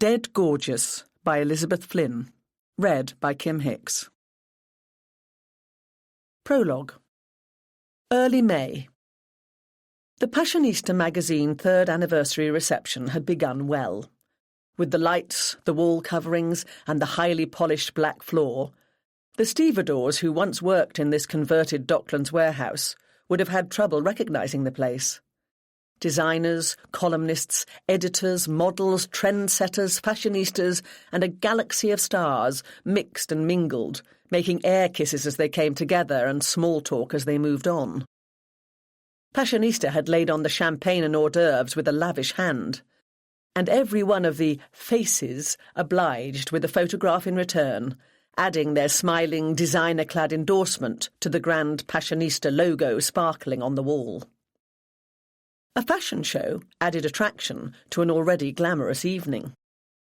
Dead Gorgeous by Elizabeth Flynn. Read by Kim Hicks. Prologue. Early May. The Passionista magazine third anniversary reception had begun well. With the lights, the wall coverings, and the highly polished black floor, the stevedores who once worked in this converted Docklands warehouse would have had trouble recognising the place. Designers, columnists, editors, models, trendsetters, fashionistas, and a galaxy of stars mixed and mingled, making air kisses as they came together and small talk as they moved on. Passionista had laid on the champagne and hors d'oeuvres with a lavish hand, and every one of the faces obliged with a photograph in return, adding their smiling, designer-clad endorsement to the grand Passionista logo sparkling on the wall. A fashion show added attraction to an already glamorous evening.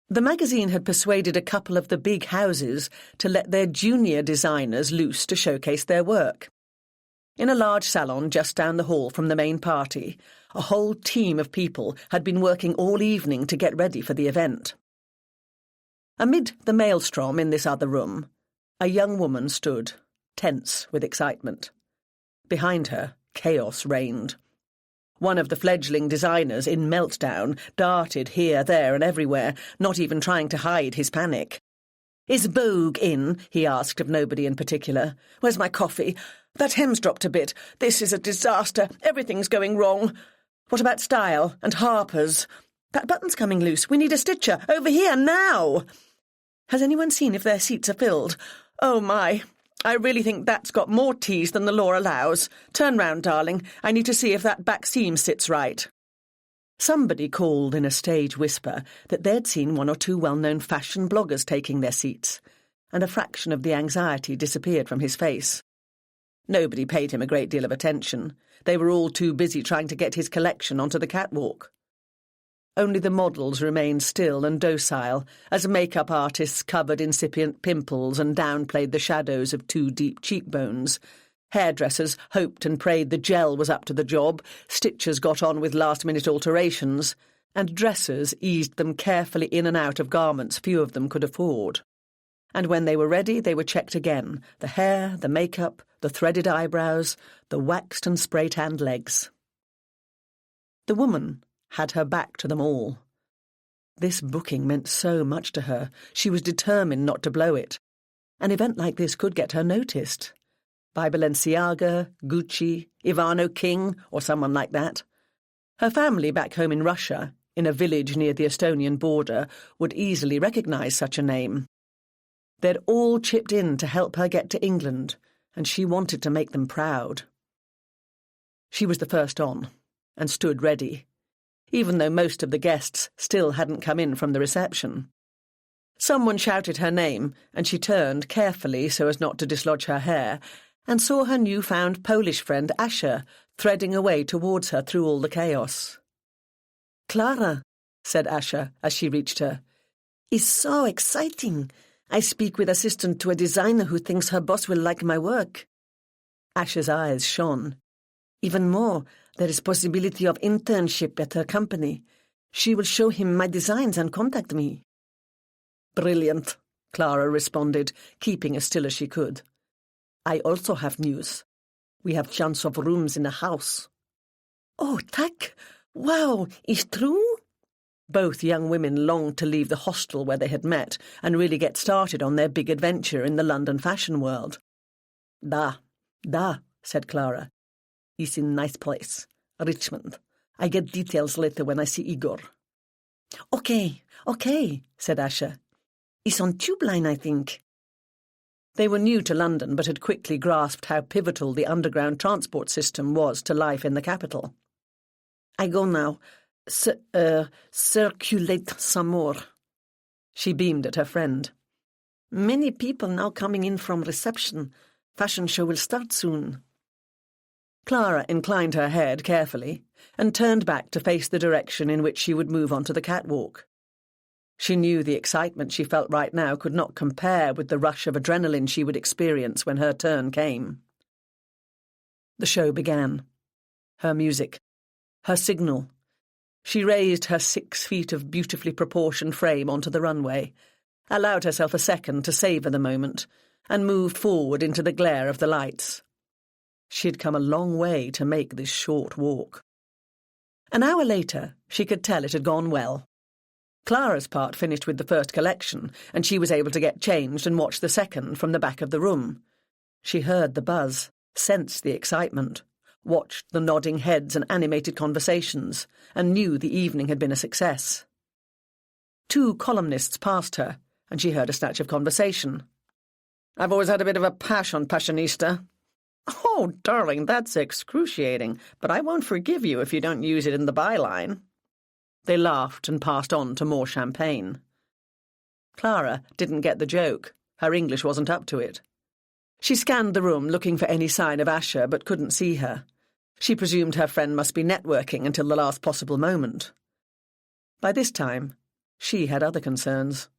The magazine had persuaded a couple of the big houses to let their junior designers loose to showcase their work. In a large salon just down the hall from the main party, a whole team of people had been working all evening to get ready for the event. Amid the maelstrom in this other room, a young woman stood, tense with excitement. Behind her, chaos reigned. One of the fledgling designers, in meltdown, darted here, there, and everywhere, not even trying to hide his panic. "Is Bogue in?" he asked of nobody in particular. "Where's my coffee? That hem's dropped a bit. This is a disaster. Everything's going wrong. What about Style and Harper's? That button's coming loose. We need a stitcher. Over here, now! Has anyone seen if their seats are filled? Oh, my. I really think that's got more tease than the law allows. Turn round, darling. I need to see if that back seam sits right." Somebody called in a stage whisper that they'd seen one or two well-known fashion bloggers taking their seats, and a fraction of the anxiety disappeared from his face. Nobody paid him a great deal of attention. They were all too busy trying to get his collection onto the catwalk. Only the models remained still and docile as makeup artists covered incipient pimples and downplayed the shadows of too deep cheekbones. Hairdressers hoped and prayed the gel was up to the job, stitchers got on with last-minute alterations, and dressers eased them carefully in and out of garments few of them could afford. And when they were ready, they were checked again, the hair, the makeup, the threaded eyebrows, the waxed and spray-tanned legs. The woman had her back to them all. This booking meant so much to her. She was determined not to blow it. An event like this could get her noticed. By Balenciaga, Gucci, Ivano King, or someone like that. Her family back home in Russia, in a village near the Estonian border, would easily recognise such a name. They'd all chipped in to help her get to England, and she wanted to make them proud. She was the first on, and stood ready, even though most of the guests still hadn't come in from the reception. Someone shouted her name, and she turned carefully so as not to dislodge her hair, and saw her new-found Polish friend Asher threading away towards her through all the chaos. "Clara," said Asher as she reached her, "is so exciting. I speak with assistant to a designer who thinks her boss will like my work." Asher's eyes shone. "Even more, there is possibility of internship at her company. She will show him my designs and contact me." "Brilliant," Clara responded, keeping as still as she could. "I also have news. We have chance of rooms in the house." "Oh, tack! Wow, is true?" Both young women longed to leave the hostel where they had met and really get started on their big adventure in the London fashion world. Da, said Clara. "Is in nice place. Richmond. I get details later when I see Igor." Okay, said Asher. "It's on Tube Line, I think." They were new to London but had quickly grasped how pivotal the underground transport system was to life in the capital. "I go now. Circulate some more." She beamed at her friend. "Many people now coming in from reception. Fashion show will start soon." Clara inclined her head carefully and turned back to face the direction in which she would move onto the catwalk. She knew the excitement she felt right now could not compare with the rush of adrenaline she would experience when her turn came. The show began. Her music. Her signal. She raised her 6 feet of beautifully proportioned frame onto the runway, allowed herself a second to savour the moment, and moved forward into the glare of the lights. She had come a long way to make this short walk. An hour later, she could tell it had gone well. Clara's part finished with the first collection, and she was able to get changed and watch the second from the back of the room. She heard the buzz, sensed the excitement, watched the nodding heads and animated conversations, and knew the evening had been a success. 2 columnists passed her, and she heard a snatch of conversation. "I've always had a bit of a passionista." "Oh, darling, that's excruciating, but I won't forgive you if you don't use it in the byline." They laughed and passed on to more champagne. Clara didn't get the joke. Her English wasn't up to it. She scanned the room looking for any sign of Asher, but couldn't see her. She presumed her friend must be networking until the last possible moment. By this time, she had other concerns.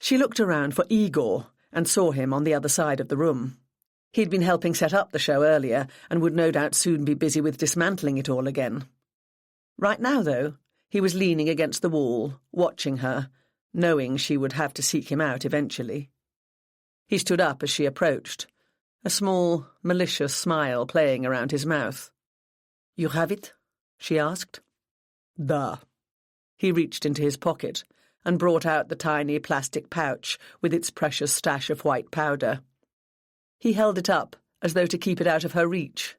She looked around for Igor and saw him on the other side of the room. He'd been helping set up the show earlier and would no doubt soon be busy with dismantling it all again. Right now, though, he was leaning against the wall, watching her, knowing she would have to seek him out eventually. He stood up as she approached, a small, malicious smile playing around his mouth. "You have it?" she asked. "Duh." He reached into his pocket and brought out the tiny plastic pouch with its precious stash of white powder. He held it up as though to keep it out of her reach.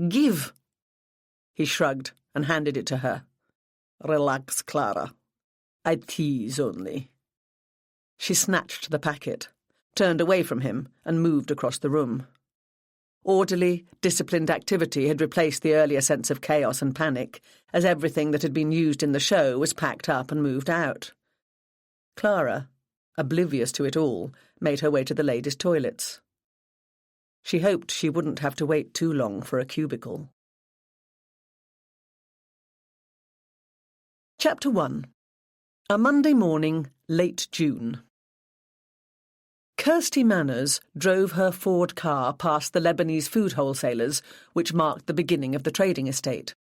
"Give!" He shrugged and handed it to her. "Relax, Clara. I tease only." She snatched the packet, turned away from him, and moved across the room. Orderly, disciplined activity had replaced the earlier sense of chaos and panic, as everything that had been used in the show was packed up and moved out. Clara, oblivious to it all, made her way to the ladies' toilets. She hoped she wouldn't have to wait too long for a cubicle. Chapter 1. A Monday morning, late June. Kirsty Manners drove her Ford car past the Lebanese food wholesalers, which marked the beginning of the trading estate.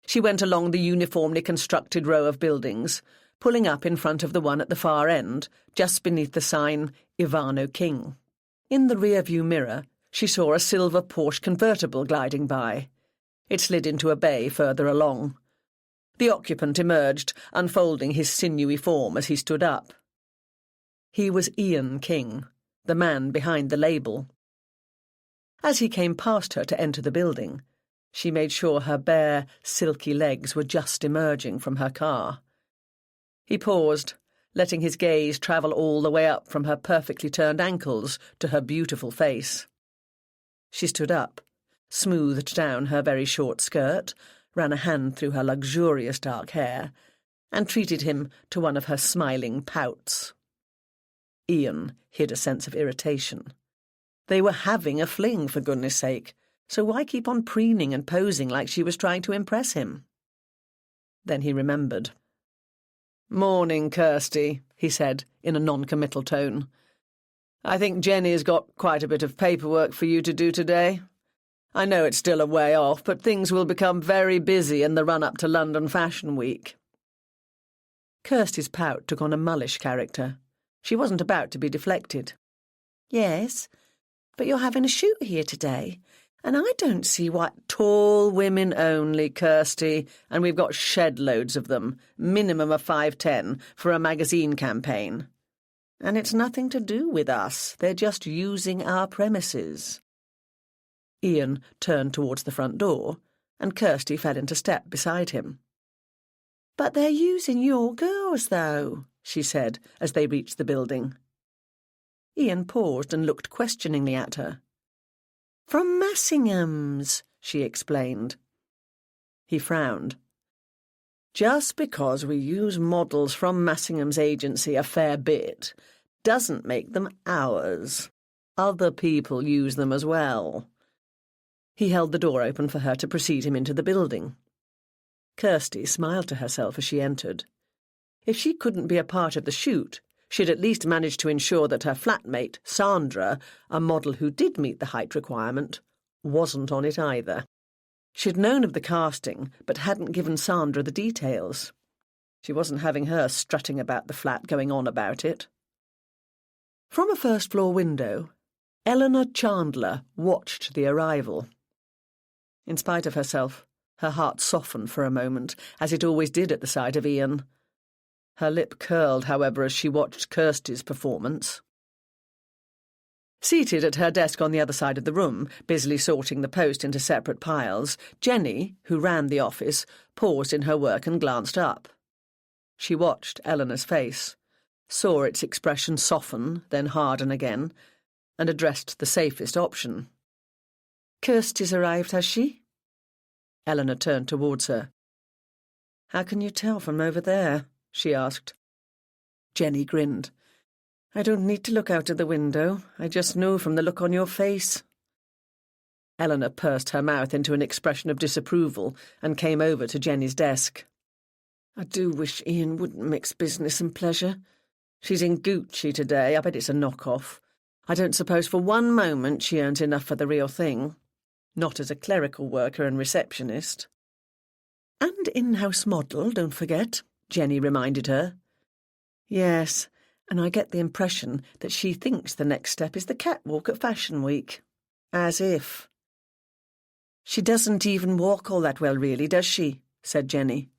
She went along the uniformly constructed row of buildings, pulling up in front of the one at the far end, just beneath the sign, Ivano King. In the rear-view mirror, she saw a silver Porsche convertible gliding by. It slid into a bay further along. The occupant emerged, unfolding his sinewy form as he stood up. He was Ian King, the man behind the label. As he came past her to enter the building, she made sure her bare, silky legs were just emerging from her car. He paused, letting his gaze travel all the way up from her perfectly turned ankles to her beautiful face. She stood up, smoothed down her very short skirt, ran a hand through her luxurious dark hair, and treated him to one of her smiling pouts. Ian hid a sense of irritation. They were having a fling, for goodness sake, so why keep on preening and posing like she was trying to impress him? Then he remembered. "Morning, Kirsty," he said, in a non-committal tone. "I think Jenny's got quite a bit of paperwork for you to do today. I know it's still a way off, but things will become very busy in the run-up to London Fashion Week." Kirsty's pout took on a mullish character. She wasn't about to be deflected. "Yes, but you're having a shoot here today, and I don't see why—" "Tall women only, Kirsty, and we've got shed loads of them, minimum of 5'10", for a magazine campaign. And it's nothing to do with us. They're just using our premises." Ian turned towards the front door, and Kirsty fell into step beside him. "But they're using your girls, though," she said, as they reached the building. Ian paused and looked questioningly at her. "From Massingham's," she explained. He frowned. "Just because we use models from Massingham's agency a fair bit doesn't make them ours. Other people use them as well." He held the door open for her to precede him into the building. Kirsty smiled to herself as she entered. If she couldn't be a part of the shoot, she'd at least managed to ensure that her flatmate, Sandra, a model who did meet the height requirement, wasn't on it either. She'd known of the casting, but hadn't given Sandra the details. She wasn't having her strutting about the flat going on about it. From a first-floor window, Eleanor Chandler watched the arrival. In spite of herself, her heart softened for a moment, as it always did at the sight of Ian. Her lip curled, however, as she watched Kirsty's performance. Seated at her desk on the other side of the room, busily sorting the post into separate piles, Jenny, who ran the office, paused in her work and glanced up. She watched Eleanor's face, saw its expression soften, then harden again, and addressed the safest option. "Kirsty's arrived, has she?" Eleanor turned towards her. "How can you tell from over there?" she asked. Jenny grinned. "I don't need to look out of the window. I just know from the look on your face." Eleanor pursed her mouth into an expression of disapproval and came over to Jenny's desk. "I do wish Ian wouldn't mix business and pleasure. She's in Gucci today. I bet it's a knock-off. I don't suppose for one moment she earns enough for the real thing. Not as a clerical worker and receptionist." "And in-house model, don't forget," Jenny reminded her. "Yes, and I get the impression that she thinks the next step is the catwalk at Fashion Week. As if." "She doesn't even walk all that well, really, does she?" said Jenny.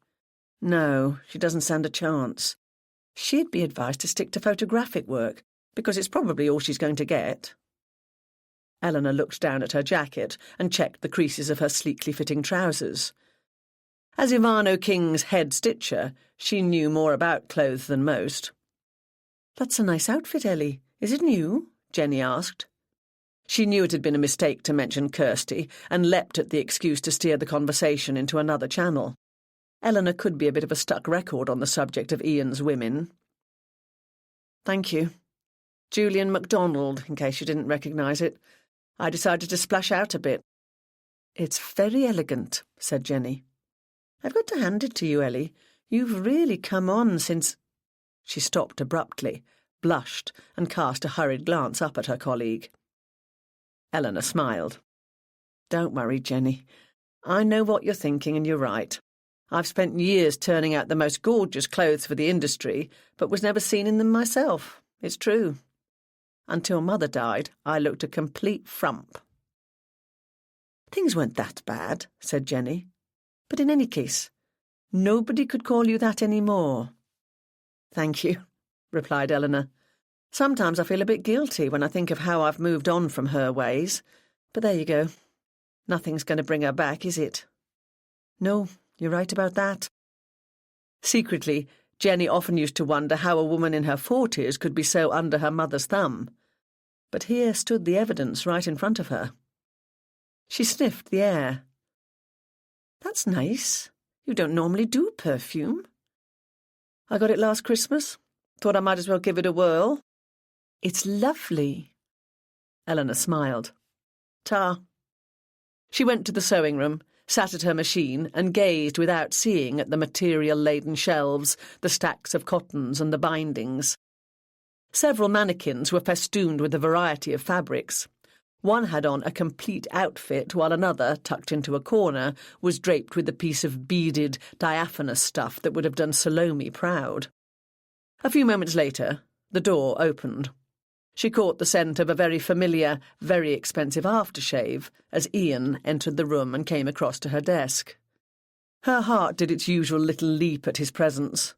"No, she doesn't stand a chance. She'd be advised to stick to photographic work, because it's probably all she's going to get." Eleanor looked down at her jacket and checked the creases of her sleekly fitting trousers. As Ivan O'King's head stitcher, she knew more about clothes than most. "That's a nice outfit, Ellie. Is it new?" Jenny asked. She knew it had been a mistake to mention Kirsty and leapt at the excuse to steer the conversation into another channel. Eleanor could be a bit of a stuck record on the subject of Ian's women. "Thank you. Julian MacDonald, in case you didn't recognise it. I decided to splash out a bit." "It's very elegant," said Jenny. "I've got to hand it to you, Ellie. You've really come on since—" She stopped abruptly, blushed, and cast a hurried glance up at her colleague. Eleanor smiled. "Don't worry, Jenny. I know what you're thinking, and you're right. I've spent years turning out the most gorgeous clothes for the industry, but was never seen in them myself. It's true. Until Mother died, I looked a complete frump." "Things weren't that bad," said Jenny. "But in any case, nobody could call you that any more." "Thank you," replied Eleanor. "Sometimes I feel a bit guilty when I think of how I've moved on from her ways. But there you go. Nothing's going to bring her back, is it?" "No, you're right about that." Secretly, Jenny often used to wonder how a woman in her 40s could be so under her mother's thumb. But here stood the evidence right in front of her. She sniffed the air. "That's nice. You don't normally do perfume." "I got it last Christmas. Thought I might as well give it a whirl." "It's lovely." Eleanor smiled. "Ta." She went to the sewing room, sat at her machine, and gazed without seeing at the material-laden shelves, the stacks of cottons and the bindings. Several mannequins were festooned with a variety of fabrics. One had on a complete outfit, while another, tucked into a corner, was draped with a piece of beaded, diaphanous stuff that would have done Salome proud. A few moments later, the door opened. She caught the scent of a very familiar, very expensive aftershave as Ian entered the room and came across to her desk. Her heart did its usual little leap at his presence.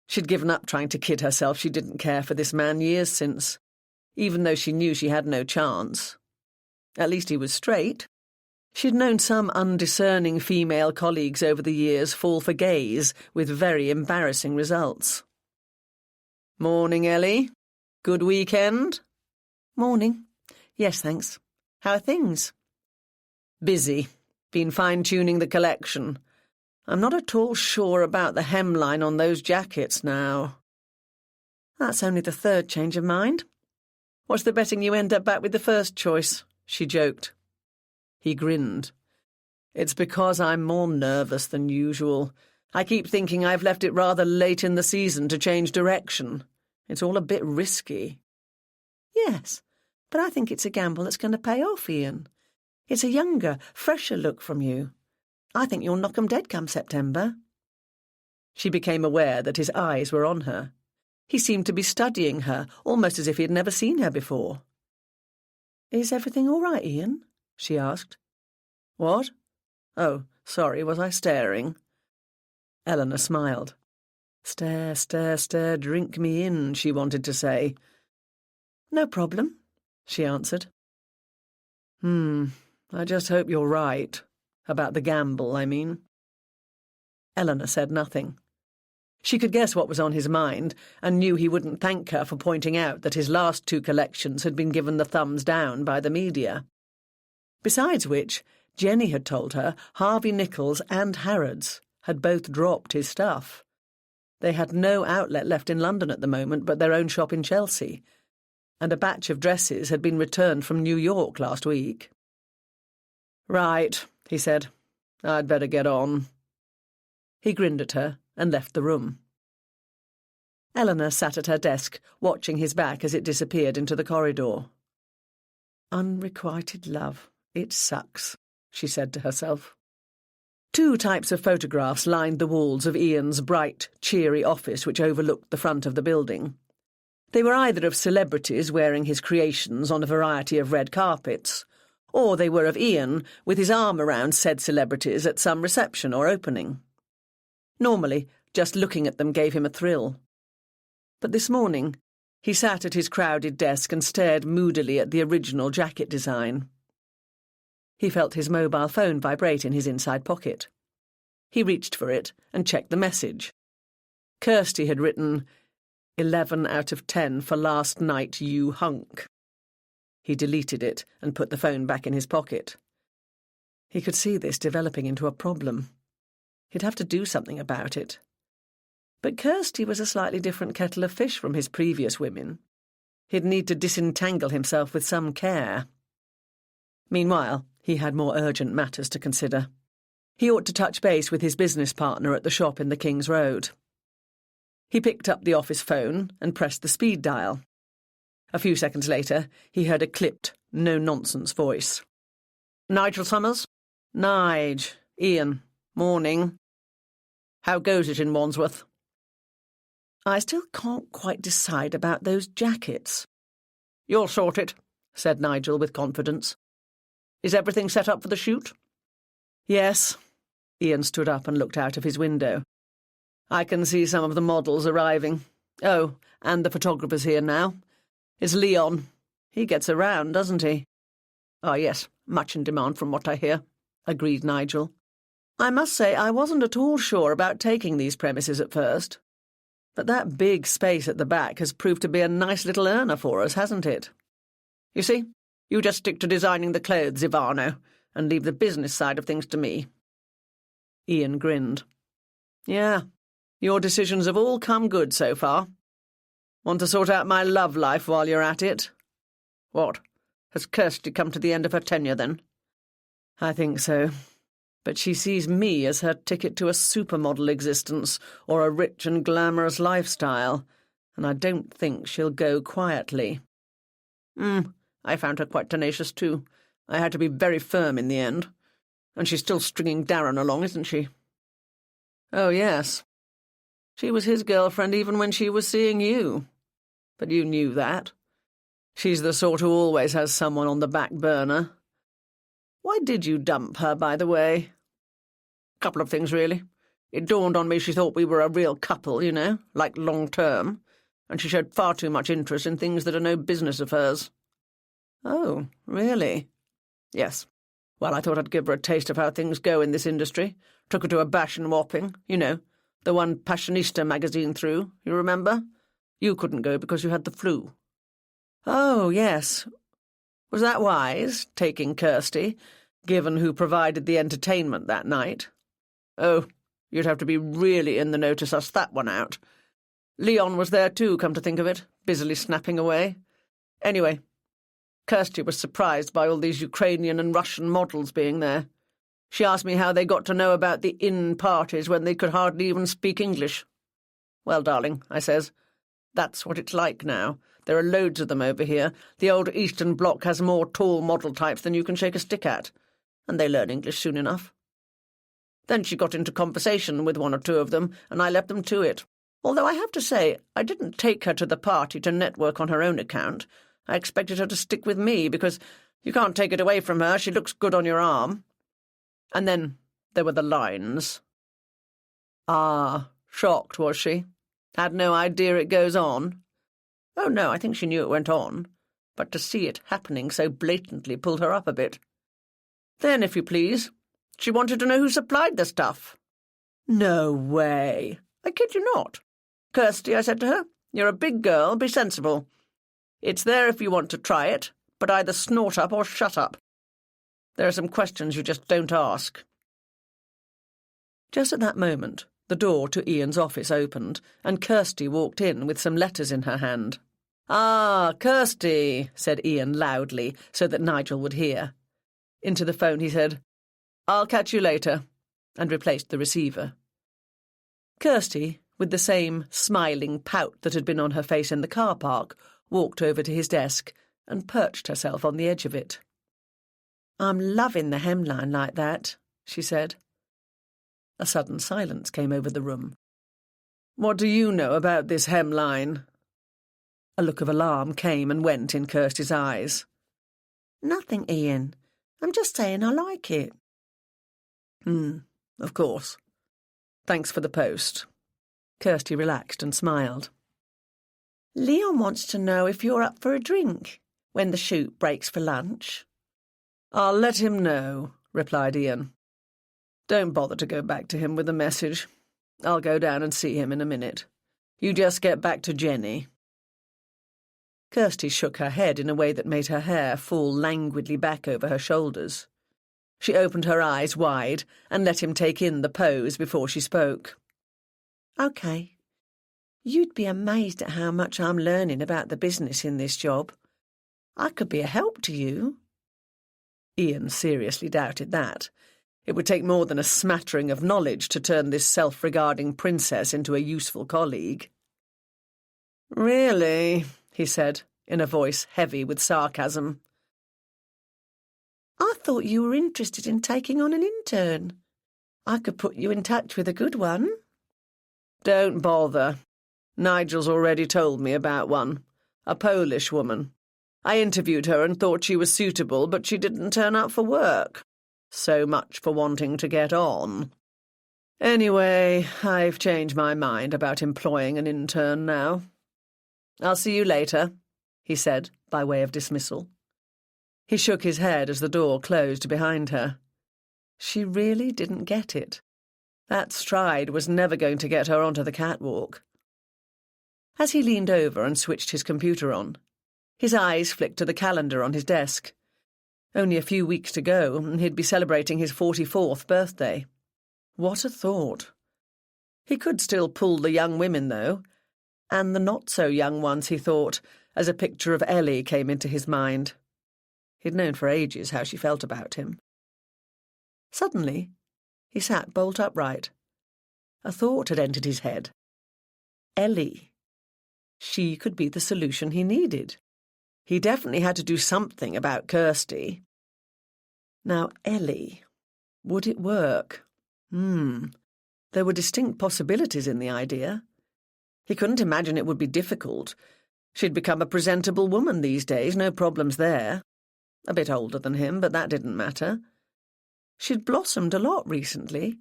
She'd given up trying to kid herself she didn't care for this man years since, even though she knew she had no chance. At least he was straight. She'd known some undiscerning female colleagues over the years fall for gays with very embarrassing results. "Morning, Ellie. Good weekend?" "Morning. Yes, thanks. How are things?" "Busy. Been fine-tuning the collection. I'm not at all sure about the hemline on those jackets now." "That's only the third change of mind." "What's the betting you end up back with the first choice?" she joked. He grinned. "It's because I'm more nervous than usual. I keep thinking I've left it rather late in the season to change direction. It's all a bit risky." "Yes, but I think it's a gamble that's going to pay off, Ian. It's a younger, fresher look from you. I think you'll knock 'em dead come September. She became aware that his eyes were on her. He seemed to be studying her, almost as if he had never seen her before. "Is everything all right, Ian?" she asked. "What? Oh, sorry, was I staring?" Eleanor smiled. "Stare, stare, stare, drink me in," she wanted to say. "No problem," she answered. I just hope you're right. About the gamble, I mean." Eleanor said nothing. She could guess what was on his mind, and knew he wouldn't thank her for pointing out that his last 2 collections had been given the thumbs down by the media. Besides which, Jenny had told her Harvey Nichols and Harrods had both dropped his stuff. They had no outlet left in London at the moment but their own shop in Chelsea, and a batch of dresses had been returned from New York last week. "Right," he said. "I'd better get on." He grinned at her and left the room. Eleanor sat at her desk, watching his back as it disappeared into the corridor. "Unrequited love. It sucks," she said to herself. 2 types of photographs lined the walls of Ian's bright, cheery office which overlooked the front of the building. They were either of celebrities wearing his creations on a variety of red carpets, or they were of Ian with his arm around said celebrities at some reception or opening. Normally, just looking at them gave him a thrill. But this morning, he sat at his crowded desk and stared moodily at the original jacket design. He felt his mobile phone vibrate in his inside pocket. He reached for it and checked the message. Kirsty had written, 11 out of 10 for last night, you hunk. He deleted it and put the phone back in his pocket. He could see this developing into a problem. He'd have to do something about it. But Kirsty was a slightly different kettle of fish from his previous women. He'd need to disentangle himself with some care. Meanwhile, he had more urgent matters to consider. He ought to touch base with his business partner at the shop in the King's Road. He picked up the office phone and pressed the speed dial. A few seconds later, he heard a clipped, no-nonsense voice. "Nigel Summers?" "Nige. Ian. Morning. How goes it in Wandsworth?" "I still can't quite decide about those jackets." "You'll sort it," said Nigel with confidence. "Is everything set up for the shoot?" "Yes." Ian stood up and looked out of his window. "I can see some of the models arriving. Oh, and the photographer's here now. It's Leon. He gets around, doesn't he?" "Ah, yes, much in demand from what I hear," agreed Nigel. "I must say I wasn't at all sure about taking these premises at first. But that big space at the back has proved to be a nice little earner for us, hasn't it? You see, you just stick to designing the clothes, Ivano, and leave the business side of things to me." Ian grinned. "Yeah, your decisions have all come good so far. Want to sort out my love life while you're at it?" "What, has Kirsty come to the end of her tenure, then?" "I think so. But she sees me as her ticket to a supermodel existence or a rich and glamorous lifestyle, and I don't think she'll go quietly." I found her quite tenacious too. I had to be very firm in the end. And she's still stringing Darren along, isn't she?" "Oh, yes. She was his girlfriend even when she was seeing you. But you knew that. She's the sort who always has someone on the back burner. Why did you dump her, by the way?" "Couple of things, really. It dawned on me she thought we were a real couple, you know, like long-term, and she showed far too much interest in things that are no business of hers." "Oh, really?" "Yes. Well, I thought I'd give her a taste of how things go in this industry. Took her to a bash in Wapping, you know, the one Passionista magazine threw, you remember? You couldn't go because you had the flu." "Oh, yes. Was that wise, taking Kirsty, given who provided the entertainment that night?" "Oh, you'd have to be really in the know to suss that one out. Leon was there too, come to think of it, busily snapping away. Anyway, Kirsty was surprised by all these Ukrainian and Russian models being there. She asked me how they got to know about the inn parties when they could hardly even speak English. 'Well, darling,' I says, 'that's what it's like now. There are loads of them over here. The old Eastern Bloc has more tall model types than you can shake a stick at, and they learn English soon enough.' Then she got into conversation with one or two of them, and I left them to it. Although I have to say, I didn't take her to the party to network on her own account. I expected her to stick with me, because you can't take it away from her. She looks good on your arm. And then there were the lines. Ah, shocked, was she? Had no idea it goes on? Oh, no, I think she knew it went on. But to see it happening so blatantly pulled her up a bit. Then, if you please, she wanted to know who supplied the stuff. No way. I kid you not. Kirsty, I said to her, you're a big girl, be sensible. It's there if you want to try it, but either snort up or shut up. There are some questions you just don't ask. Just at that moment, the door to Ian's office opened, and Kirsty walked in with some letters in her hand. "Ah, Kirsty," said Ian loudly, so that Nigel would hear. Into the phone he said, "I'll catch you later," and replaced the receiver. Kirsty, with the same smiling pout that had been on her face in the car park, walked over to his desk and perched herself on the edge of it. "I'm loving the hemline like that," she said. A sudden silence came over the room. "What do you know about this hemline?" A look of alarm came and went in Kirsty's eyes. "Nothing, Ian. I'm just saying I like it." Of course. Thanks for the post." Kirsty relaxed and smiled. "Leon wants to know if you're up for a drink when the shoot breaks for lunch." "I'll let him know," replied Ian. "Don't bother to go back to him with a message. I'll go down and see him in a minute. You just get back to Jenny." Kirsty shook her head in a way that made her hair fall languidly back over her shoulders. She opened her eyes wide and let him take in the pose before she spoke. "OK. You'd be amazed at how much I'm learning about the business in this job. I could be a help to you." Ian seriously doubted that. It would take more than a smattering of knowledge to turn this self-regarding princess into a useful colleague. "Really?" he said, in a voice heavy with sarcasm. "I thought you were interested in taking on an intern. I could put you in touch with a good one." "Don't bother. Nigel's already told me about one. A Polish woman. I interviewed her and thought she was suitable, but she didn't turn up for work. So much for wanting to get on. Anyway, I've changed my mind about employing an intern now. I'll see you later," he said, by way of dismissal. He shook his head as the door closed behind her. She really didn't get it. That stride was never going to get her onto the catwalk. As he leaned over and switched his computer on, his eyes flicked to the calendar on his desk. Only a few weeks to go, and he'd be celebrating his 44th birthday. What a thought! He could still pull the young women, though, and the not-so-young ones, he thought, as a picture of Ellie came into his mind. He'd known for ages how she felt about him. Suddenly, he sat bolt upright. A thought had entered his head. Ellie. She could be the solution he needed. He definitely had to do something about Kirsty. Now, Ellie. Would it work? There were distinct possibilities in the idea. He couldn't imagine it would be difficult. She'd become a presentable woman these days, no problems there. A bit older than him, but that didn't matter. She'd blossomed a lot recently.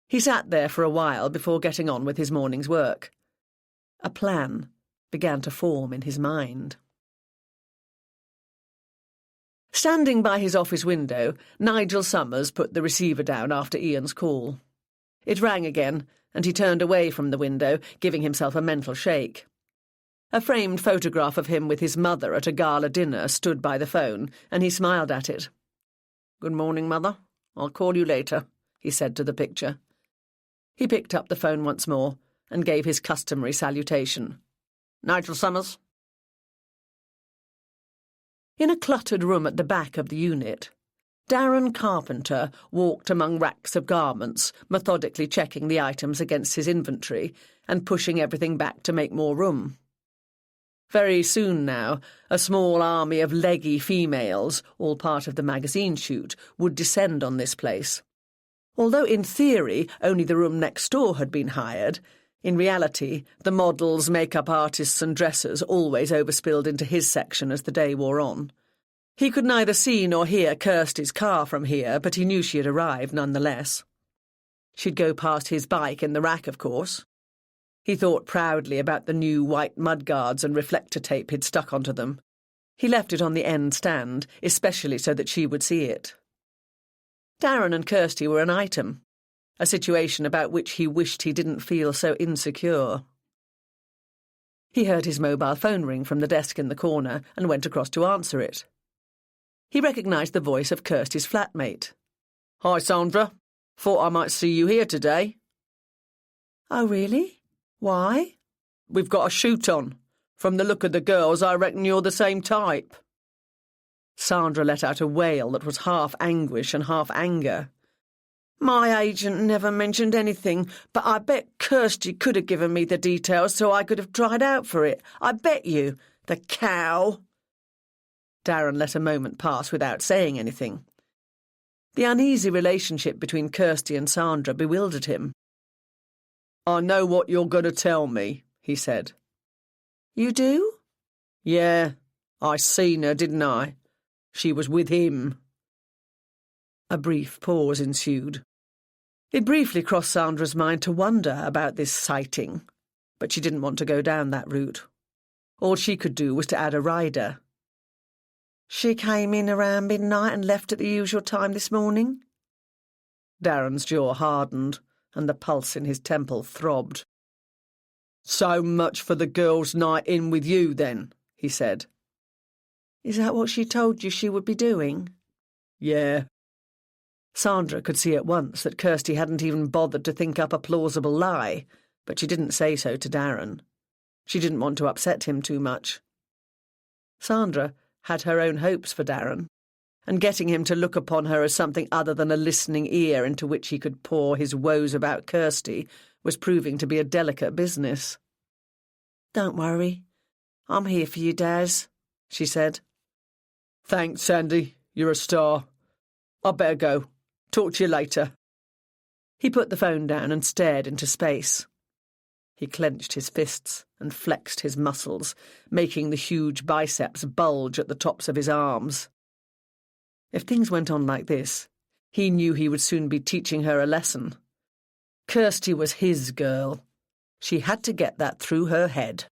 He sat there for a while before getting on with his morning's work. A plan began to form in his mind. Standing by his office window, Nigel Summers put the receiver down after Ian's call. It rang again, and he turned away from the window, giving himself a mental shake. A framed photograph of him with his mother at a gala dinner stood by the phone, and he smiled at it. "Good morning, Mother. I'll call you later," he said to the picture. He picked up the phone once more and gave his customary salutation. "Nigel Summers?" In a cluttered room at the back of the unit, Darren Carpenter walked among racks of garments, methodically checking the items against his inventory and pushing everything back to make more room. Very soon now, a small army of leggy females, all part of the magazine shoot, would descend on this place. Although in theory only the room next door had been hired, in reality the models, makeup artists and dressers always overspilled into his section as the day wore on. He could neither see nor hear Kirsty's car from here, but he knew she had arrived nonetheless. She'd go past his bike in the rack, of course. He thought proudly about the new white mudguards and reflector tape he'd stuck onto them. He left it on the end stand, especially so that she would see it. Darren and Kirsty were an item, a situation about which he wished he didn't feel so insecure. He heard his mobile phone ring from the desk in the corner and went across to answer it. He recognised the voice of Kirsty's flatmate. "Hi, Sandra. Thought I might see you here today." "Oh, really? Why?" "We've got a shoot on. From the look of the girls, I reckon you're the same type." Sandra let out a wail that was half anguish and half anger. "My agent never mentioned anything, but I bet Kirsty could have given me the details so I could have tried out for it. I bet you. The cow." Darren let a moment pass without saying anything. The uneasy relationship between Kirsty and Sandra bewildered him. "I know what you're going to tell me," he said. "You do?" "Yeah, I seen her, didn't I? She was with him." A brief pause ensued. It briefly crossed Sandra's mind to wonder about this sighting, but she didn't want to go down that route. All she could do was to add a rider. "She came in around midnight and left at the usual time this morning?" Darren's jaw hardened, and the pulse in his temple throbbed. "So much for the girl's night in with you, then," he said. "Is that what she told you she would be doing?" "Yeah." Sandra could see at once that Kirsty hadn't even bothered to think up a plausible lie, but she didn't say so to Darren. She didn't want to upset him too much. Sandra had her own hopes for Darren, and getting him to look upon her as something other than a listening ear into which he could pour his woes about Kirsty was proving to be a delicate business. "Don't worry. I'm here for you, Daz," she said. "Thanks, Sandy. You're a star. I better go. Talk to you later." He put the phone down and stared into space. He clenched his fists and flexed his muscles, making the huge biceps bulge at the tops of his arms. If things went on like this, he knew he would soon be teaching her a lesson. Kirsty was his girl. She had to get that through her head.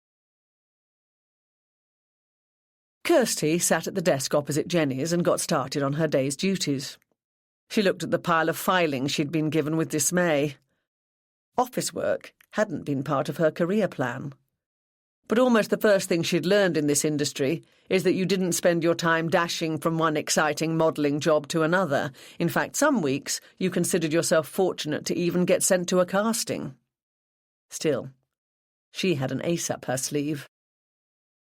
Kirsty sat at the desk opposite Jenny's and got started on her day's duties. She looked at the pile of filings she'd been given with dismay. Office work hadn't been part of her career plan. But almost the first thing she'd learned in this industry is that you didn't spend your time dashing from one exciting modelling job to another. In fact, some weeks you considered yourself fortunate to even get sent to a casting. Still, she had an ace up her sleeve.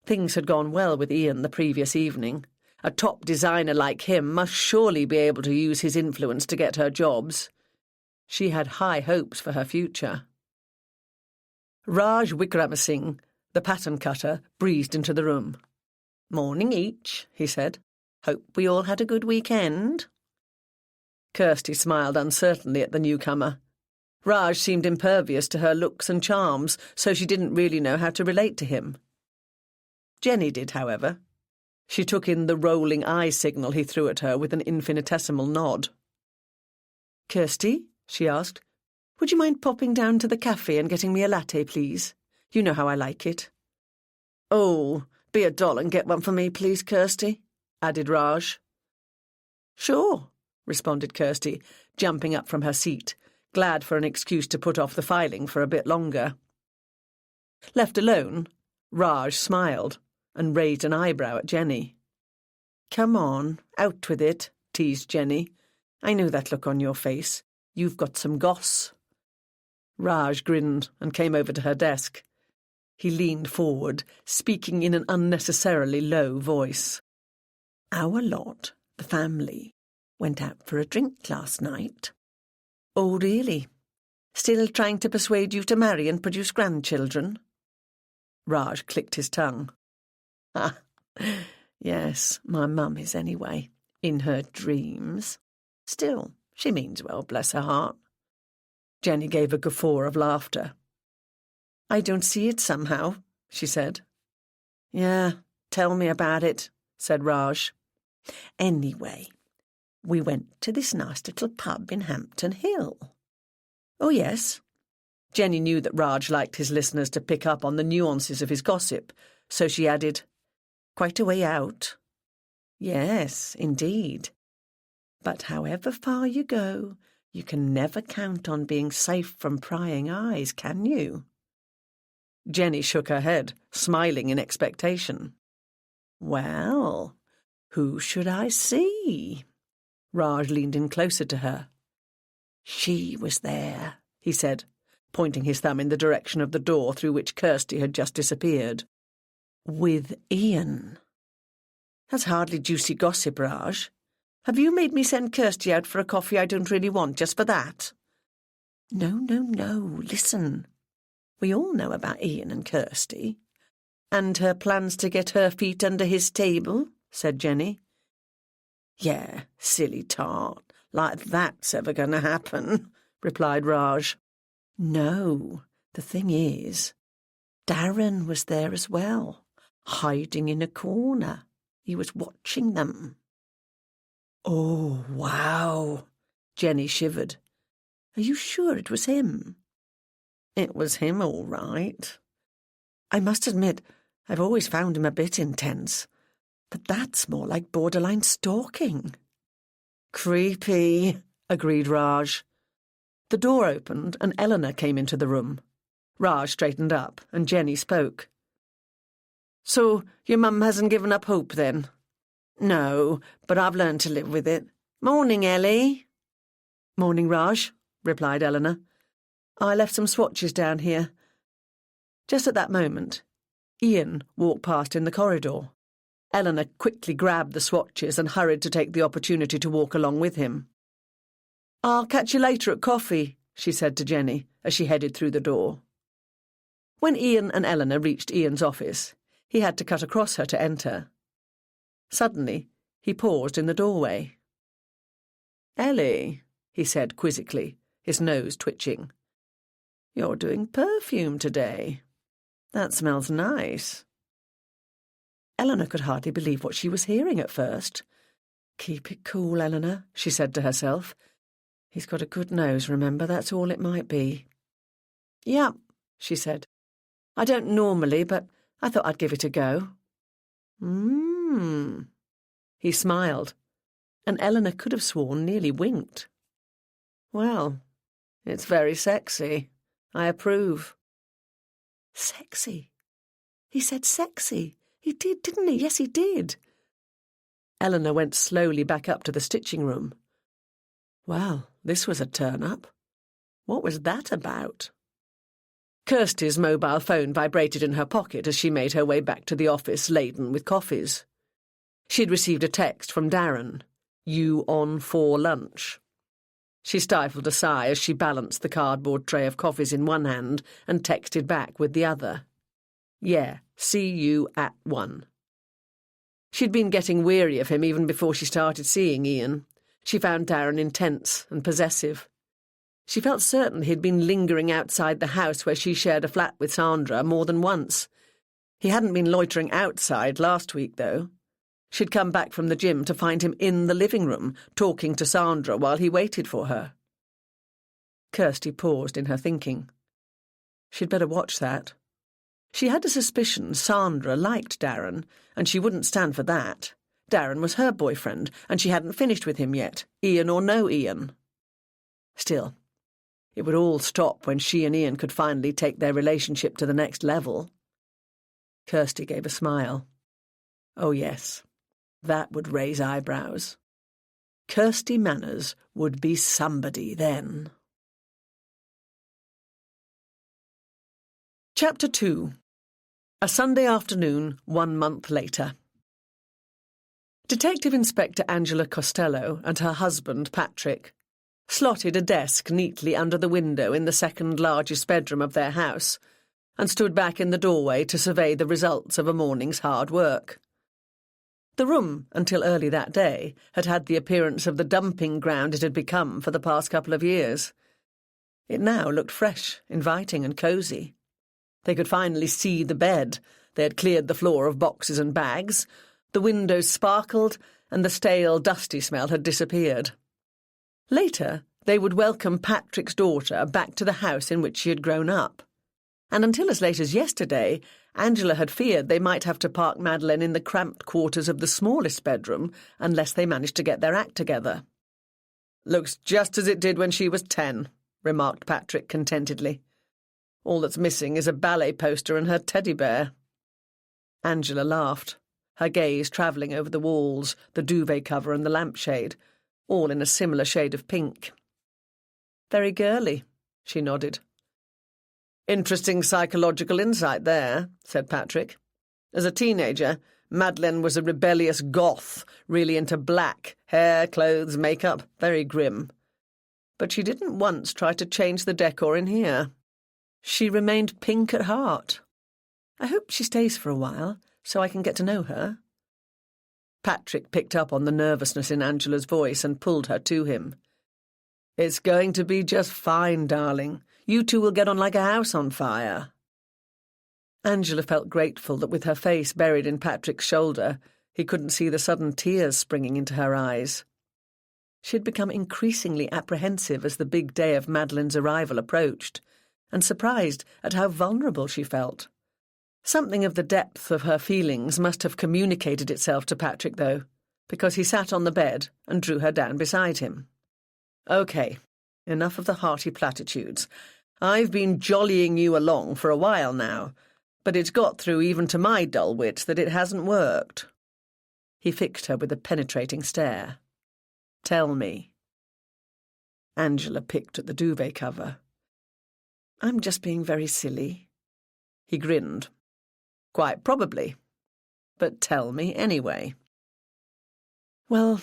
Things had gone well with Ian the previous evening. A top designer like him must surely be able to use his influence to get her jobs. She had high hopes for her future. Raj Wickramasinghe, the pattern cutter, breezed into the room. "Morning each," he said. "Hope we all had a good weekend." Kirsty smiled uncertainly at the newcomer. Raj seemed impervious to her looks and charms, so she didn't really know how to relate to him. Jenny did, however. She took in the rolling eye signal he threw at her with an infinitesimal nod. "Kirsty," she asked, "would you mind popping down to the cafe and getting me a latte, please? You know how I like it." "Oh, be a doll and get one for me, please, Kirsty," added Raj. "Sure," responded Kirsty, jumping up from her seat, glad for an excuse to put off the filing for a bit longer. Left alone, Raj smiled and raised an eyebrow at Jenny. "Come on, out with it," teased Jenny. "I know that look on your face. You've got some goss." Raj grinned and came over to her desk. He leaned forward, speaking in an unnecessarily low voice. "Our lot, the family, went out for a drink last night." "Oh, really? Still trying to persuade you to marry and produce grandchildren?" Raj clicked his tongue. "Ah, yes, my mum is anyway, in her dreams. Still, She means well, bless her heart. Jenny gave a guffaw of laughter. I don't see it somehow, she said. Yeah, tell me about it, said Raj. Anyway, we went to this nice little pub in Hampton Hill. Oh, yes. Jenny knew that Raj liked his listeners to pick up on the nuances of his gossip, so she added, Quite a way out. Yes, indeed. But however far you go, you can never count on being safe from prying eyes, can you? Jenny shook her head, smiling in expectation. Well, who should I see? Raj leaned in closer to her. She was there, he said, pointing his thumb in the direction of the door through which Kirsty had just disappeared. With Ian. That's hardly juicy gossip, Raj. Have you made me send Kirsty out for a coffee I don't really want just for that? No, listen. We all know about Ian and Kirsty. And her plans to get her feet under his table, said Jenny. Yeah, silly tart. Like that's ever going to happen, replied Raj. No, the thing is, Darren was there as well, hiding in a corner. He was watching them. Oh, wow, Jenny shivered. Are you sure it was him? It was him, all right. I must admit, I've always found him a bit intense, but that's more like borderline stalking. Creepy, agreed Raj. The door opened and Eleanor came into the room. Raj straightened up and Jenny spoke. So your mum hasn't given up hope then? No, but I've learned to live with it. Morning, Ellie. Morning, Raj, replied Eleanor. I left some swatches down here. Just at that moment, Ian walked past in the corridor. Eleanor quickly grabbed the swatches and hurried to take the opportunity to walk along with him. I'll catch you later at coffee, she said to Jenny as she headed through the door. When Ian and Eleanor reached Ian's office, he had to cut across her to enter. Suddenly, he paused in the doorway. Ellie, he said quizzically, his nose twitching. You're doing perfume today. That smells nice. Eleanor could hardly believe what she was hearing at first. Keep it cool, Eleanor, she said to herself. He's got a good nose, remember, that's all it might be. Yeah, she said. I don't normally, but I thought I'd give it a go. He smiled, and Eleanor could have sworn nearly winked. Well, it's very sexy. I approve. Sexy? He said sexy. He did, didn't he? Yes, he did. Eleanor went slowly back up to the stitching room. Well, this was a turn-up. What was that about? Kirsty's mobile phone vibrated in her pocket as she made her way back to the office laden with coffees. She'd received a text from Darren. You on for lunch? She stifled a sigh as she balanced the cardboard tray of coffees in one hand and texted back with the other. Yeah, see you at 1. She'd been getting weary of him even before she started seeing Ian. She found Darren intense and possessive. She felt certain he'd been lingering outside the house where she shared a flat with Sandra more than once. He hadn't been loitering outside last week, though. She'd come back from the gym to find him in the living room, talking to Sandra while he waited for her. Kirsty paused in her thinking. She'd better watch that. She had a suspicion Sandra liked Darren, and she wouldn't stand for that. Darren was her boyfriend, and she hadn't finished with him yet, Ian or no Ian. Still, it would all stop when she and Ian could finally take their relationship to the next level. Kirsty gave a smile. Oh, yes, that would raise eyebrows. Kirsty Manners would be somebody then. Chapter 2. A Sunday afternoon 1 month later. Detective Inspector Angela Costello and her husband, Patrick, slotted a desk neatly under the window in the second largest bedroom of their house and stood back in the doorway to survey the results of a morning's hard work. The room, until early that day, had had the appearance of the dumping ground it had become for the past couple of years. It now looked fresh, inviting and cosy. They could finally see the bed. They had cleared the floor of boxes and bags. The windows sparkled, and the stale, dusty smell had disappeared. Later, they would welcome Patrick's daughter back to the house in which she had grown up. And until as late as yesterday, Angela had feared they might have to park Madeleine in the cramped quarters of the smallest bedroom unless they managed to get their act together. "Looks just as it did when she was 10, remarked Patrick contentedly. "All that's missing is a ballet poster and her teddy bear." Angela laughed, her gaze travelling over the walls, the duvet cover and the lampshade, all in a similar shade of pink. "Very girly," she nodded. "Interesting psychological insight there," said Patrick. "As a teenager, Madeleine was a rebellious goth, really into black, hair, clothes, makeup, very grim. But she didn't once try to change the decor in here. She remained pink at heart. I hope she stays for a while, so I can get to know her." Patrick picked up on the nervousness in Angela's voice and pulled her to him. "It's going to be just fine, darling. You two will get on like a house on fire." Angela felt grateful that with her face buried in Patrick's shoulder, he couldn't see the sudden tears springing into her eyes. She had become increasingly apprehensive as the big day of Madeleine's arrival approached, and surprised at how vulnerable she felt. Something of the depth of her feelings must have communicated itself to Patrick, though, because he sat on the bed and drew her down beside him. "OK, enough of the hearty platitudes. I've been jollying you along for a while now, but it's got through even to my dull wits that it hasn't worked." He fixed her with a penetrating stare. "Tell me." Angela picked at the duvet cover. "I'm just being very silly." He grinned. "Quite probably. But tell me anyway." "Well,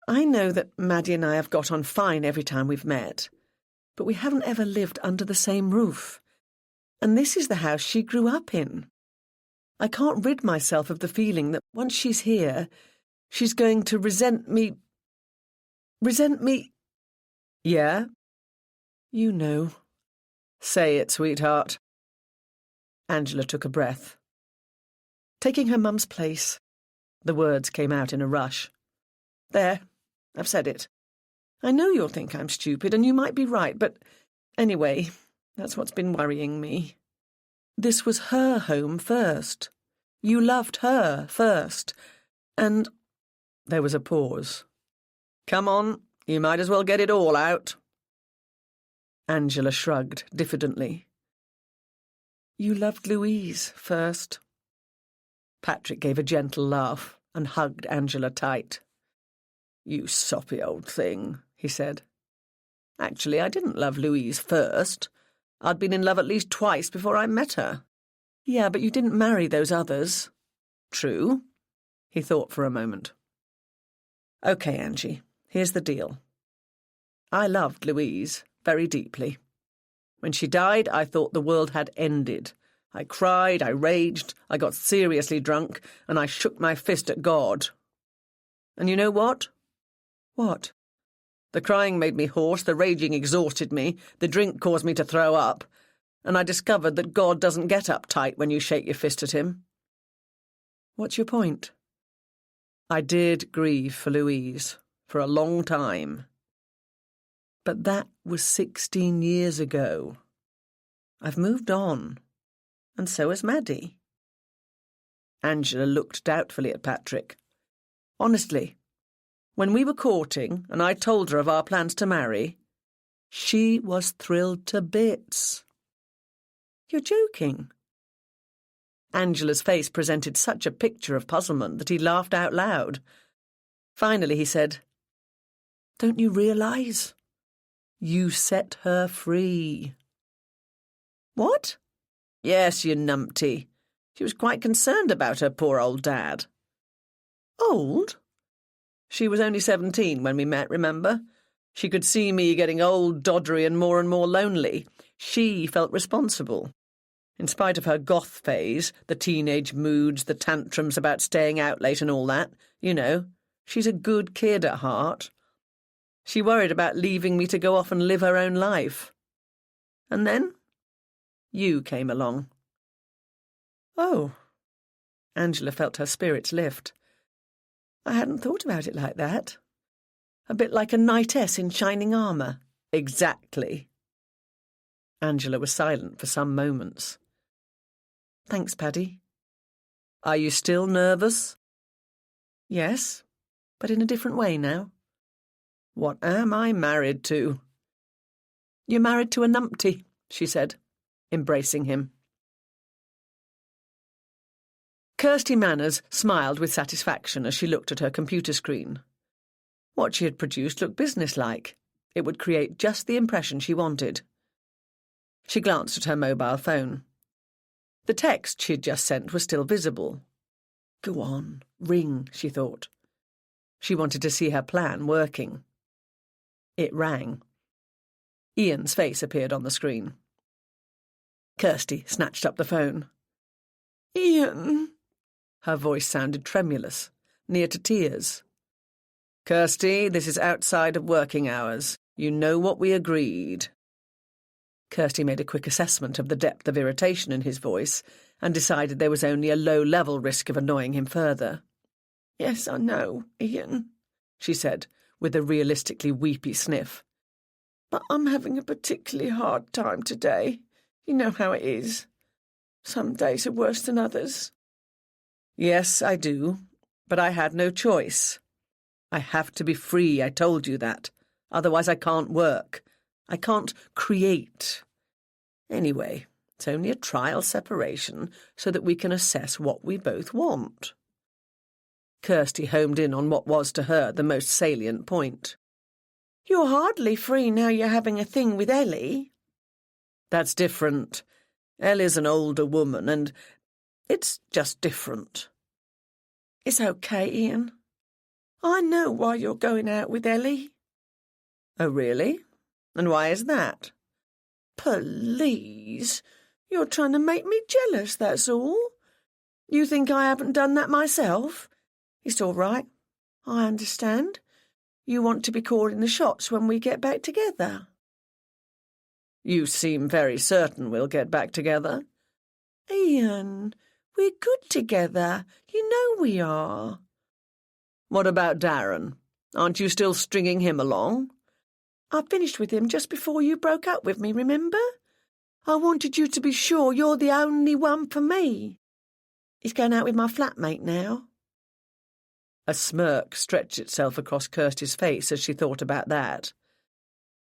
I know that Maddie and I have got on fine every time we've met, but we haven't ever lived under the same roof. And this is the house she grew up in. I can't rid myself of the feeling that once she's here, she's going to resent me. "Yeah?" "You know." "Say it, sweetheart." Angela took a breath. "Taking her mum's place." The words came out in a rush. "There, I've said it. I know you'll think I'm stupid, and you might be right, but anyway, that's what's been worrying me. This was her home first. You loved her first. And—" There was a pause. "Come on, you might as well get it all out." Angela shrugged diffidently. "You loved Louise first." Patrick gave a gentle laugh and hugged Angela tight. "You soppy old thing," he said. "Actually, I didn't love Louise first. I'd been in love at least twice before I met her." "Yeah, but you didn't marry those others." "True." He thought for a moment. "OK, Angie, here's the deal. I loved Louise very deeply. When she died, I thought the world had ended. I cried, I raged, I got seriously drunk, and I shook my fist at God. And you know what?" "What?" "The crying made me hoarse, the raging exhausted me, the drink caused me to throw up, and I discovered that God doesn't get uptight when you shake your fist at him." "What's your point?" "I did grieve for Louise, for a long time. But that was 16 years ago. I've moved on, and so has Maddie." Angela looked doubtfully at Patrick. "Honestly, when we were courting and I told her of our plans to marry, she was thrilled to bits." "You're joking." Angela's face presented such a picture of puzzlement that he laughed out loud. Finally he said, "Don't you realise? You set her free." "What?" "Yes, you numpty. She was quite concerned about her poor old dad." "Old?" "She was only 17 when we met, remember? She could see me getting old, doddery and more lonely. She felt responsible. In spite of her goth phase, the teenage moods, the tantrums about staying out late and all that, you know, she's a good kid at heart. She worried about leaving me to go off and live her own life. And then you came along. Oh. Angela felt her spirits lift. I hadn't thought about it like that. A bit like a knightess in shining armour. Exactly. Angela was silent for some moments. Thanks, Paddy. Are you still nervous? Yes, but in a different way now. What am I married to? You're married to a numpty, she said, embracing him. Kirsty Manners smiled with satisfaction as she looked at her computer screen. What she had produced looked businesslike. It would create just the impression she wanted. She glanced at her mobile phone. The text she had just sent was still visible. Go on, ring, she thought. She wanted to see her plan working. It rang. Ian's face appeared on the screen. Kirsty snatched up the phone. Ian. Her voice sounded tremulous, near to tears. Kirsty, this is outside of working hours. You know what we agreed. Kirsty made a quick assessment of the depth of irritation in his voice and decided there was only a low-level risk of annoying him further. Yes, I know, Ian, she said, with a realistically weepy sniff. But I'm having a particularly hard time today. You know how it is. Some days are worse than others. Yes, I do, but I had no choice. I have to be free, I told you that. Otherwise I can't work. I can't create. Anyway, it's only a trial separation so that we can assess what we both want. Kirsty homed in on what was to her the most salient point. You're hardly free now you're having a thing with Ellie. That's different. Ellie's an older woman and it's just different. It's okay, Ian. I know why you're going out with Ellie. Oh, really? And why is that? Please. You're trying to make me jealous, that's all. You think I haven't done that myself? It's all right. I understand. You want to be calling the shots when we get back together. You seem very certain we'll get back together. Ian, we're good together. You know we are. What about Darren? Aren't you still stringing him along? I finished with him just before you broke up with me, remember? I wanted you to be sure you're the only one for me. He's going out with my flatmate now. A smirk stretched itself across Kirsty's face as she thought about that.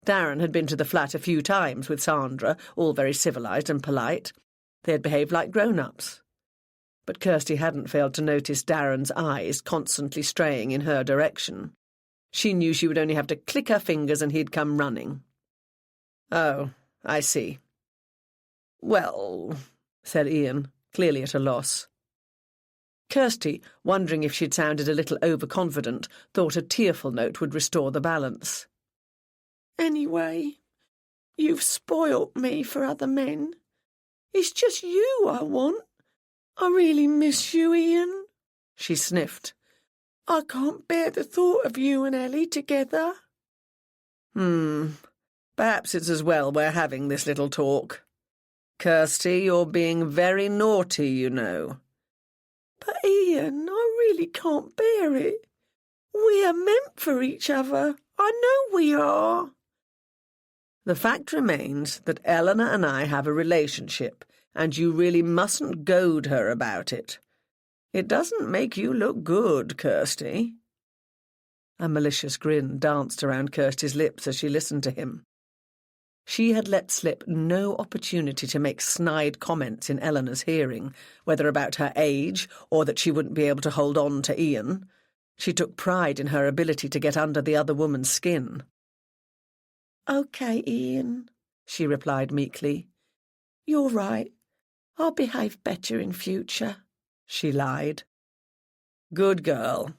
Darren had been to the flat a few times with Sandra, all very civilised and polite. They had behaved like grown-ups. But Kirsty hadn't failed to notice Darren's eyes constantly straying in her direction. She knew she would only have to click her fingers and he'd come running. Oh, I see. Well, said Ian, clearly at a loss. Kirsty, wondering if she'd sounded a little overconfident, thought a tearful note would restore the balance. Anyway, you've spoilt me for other men. It's just you I want. I really miss you, Ian, she sniffed. I can't bear the thought of you and Ellie together. Perhaps it's as well we're having this little talk. Kirsty, you're being very naughty, you know. But Ian, I really can't bear it. We are meant for each other. I know we are. The fact remains that Eleanor and I have a relationship, and you really mustn't goad her about it. It doesn't make you look good, Kirsty. A malicious grin danced around Kirsty's lips as she listened to him. She had let slip no opportunity to make snide comments in Eleanor's hearing, whether about her age or that she wouldn't be able to hold on to Ian. She took pride in her ability to get under the other woman's skin. Okay, Ian, she replied meekly. You're right. I'll behave better in future, she lied. Good girl.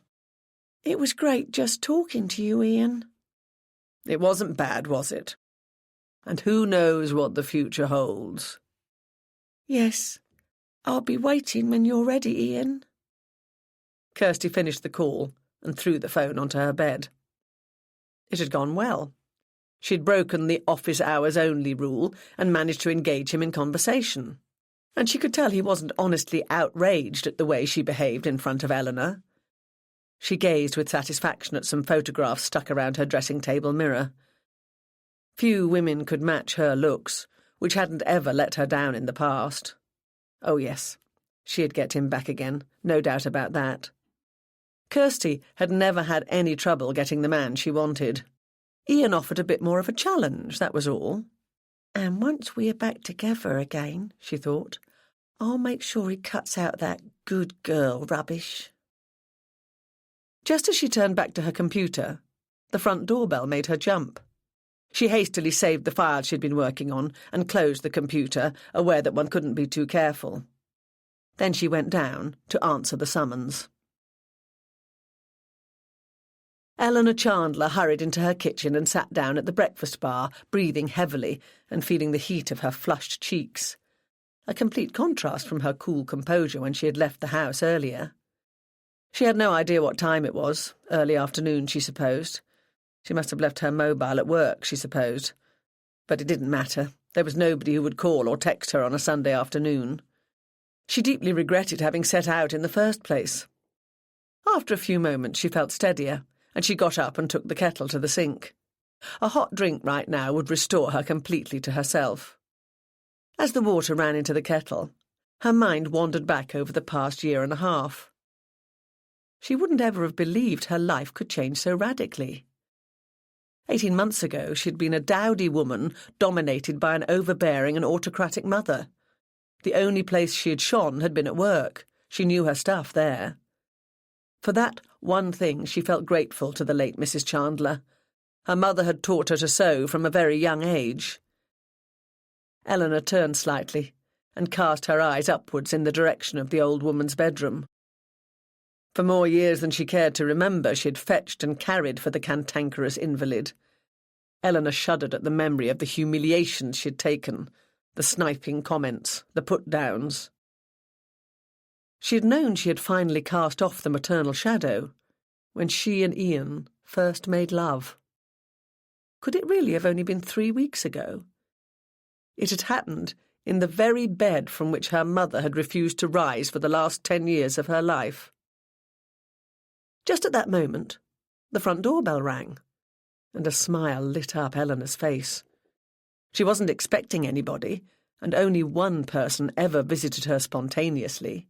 It was great just talking to you, Ian. It wasn't bad, was it? And who knows what the future holds? "Yes, I'll be waiting when you're ready, Ian." Kirsty finished the call and threw the phone onto her bed. It had gone well. She'd broken the office hours only rule and managed to engage him in conversation. And she could tell he wasn't honestly outraged at the way she behaved in front of Eleanor. She gazed with satisfaction at some photographs stuck around her dressing table mirror. Few women could match her looks, which hadn't ever let her down in the past. Oh yes, she'd get him back again, no doubt about that. Kirsty had never had any trouble getting the man she wanted. Ian offered a bit more of a challenge, that was all. "And once we are back together again," she thought, "I'll make sure he cuts out that good girl rubbish." Just as she turned back to her computer, the front doorbell made her jump. She hastily saved the file she'd been working on and closed the computer, aware that one couldn't be too careful. Then she went down to answer the summons. Eleanor Chandler hurried into her kitchen and sat down at the breakfast bar, breathing heavily and feeling the heat of her flushed cheeks. A complete contrast from her cool composure when she had left the house earlier. She had no idea what time it was, early afternoon, she supposed. She must have left her mobile at work, she supposed. But it didn't matter. There was nobody who would call or text her on a Sunday afternoon. She deeply regretted having set out in the first place. After a few moments she felt steadier, and she got up and took the kettle to the sink. A hot drink right now would restore her completely to herself. As the water ran into the kettle, her mind wandered back over the past year and a half. She wouldn't ever have believed her life could change so radically. 18 months ago she'd been a dowdy woman dominated by an overbearing and autocratic mother. The only place she had shone had been at work. She knew her stuff there. For that one thing she felt grateful to the late Mrs. Chandler. Her mother had taught her to sew from a very young age. Eleanor turned slightly and cast her eyes upwards in the direction of the old woman's bedroom. For more years than she cared to remember, she had fetched and carried for the cantankerous invalid. Eleanor shuddered at the memory of the humiliations she had taken, the sniping comments, the put-downs. She had known she had finally cast off the maternal shadow when she and Ian first made love. Could it really have only been 3 weeks ago? It had happened in the very bed from which her mother had refused to rise for the last 10 years of her life. Just at that moment, the front doorbell rang, and a smile lit up Eleanor's face. She wasn't expecting anybody, and only one person ever visited her spontaneously.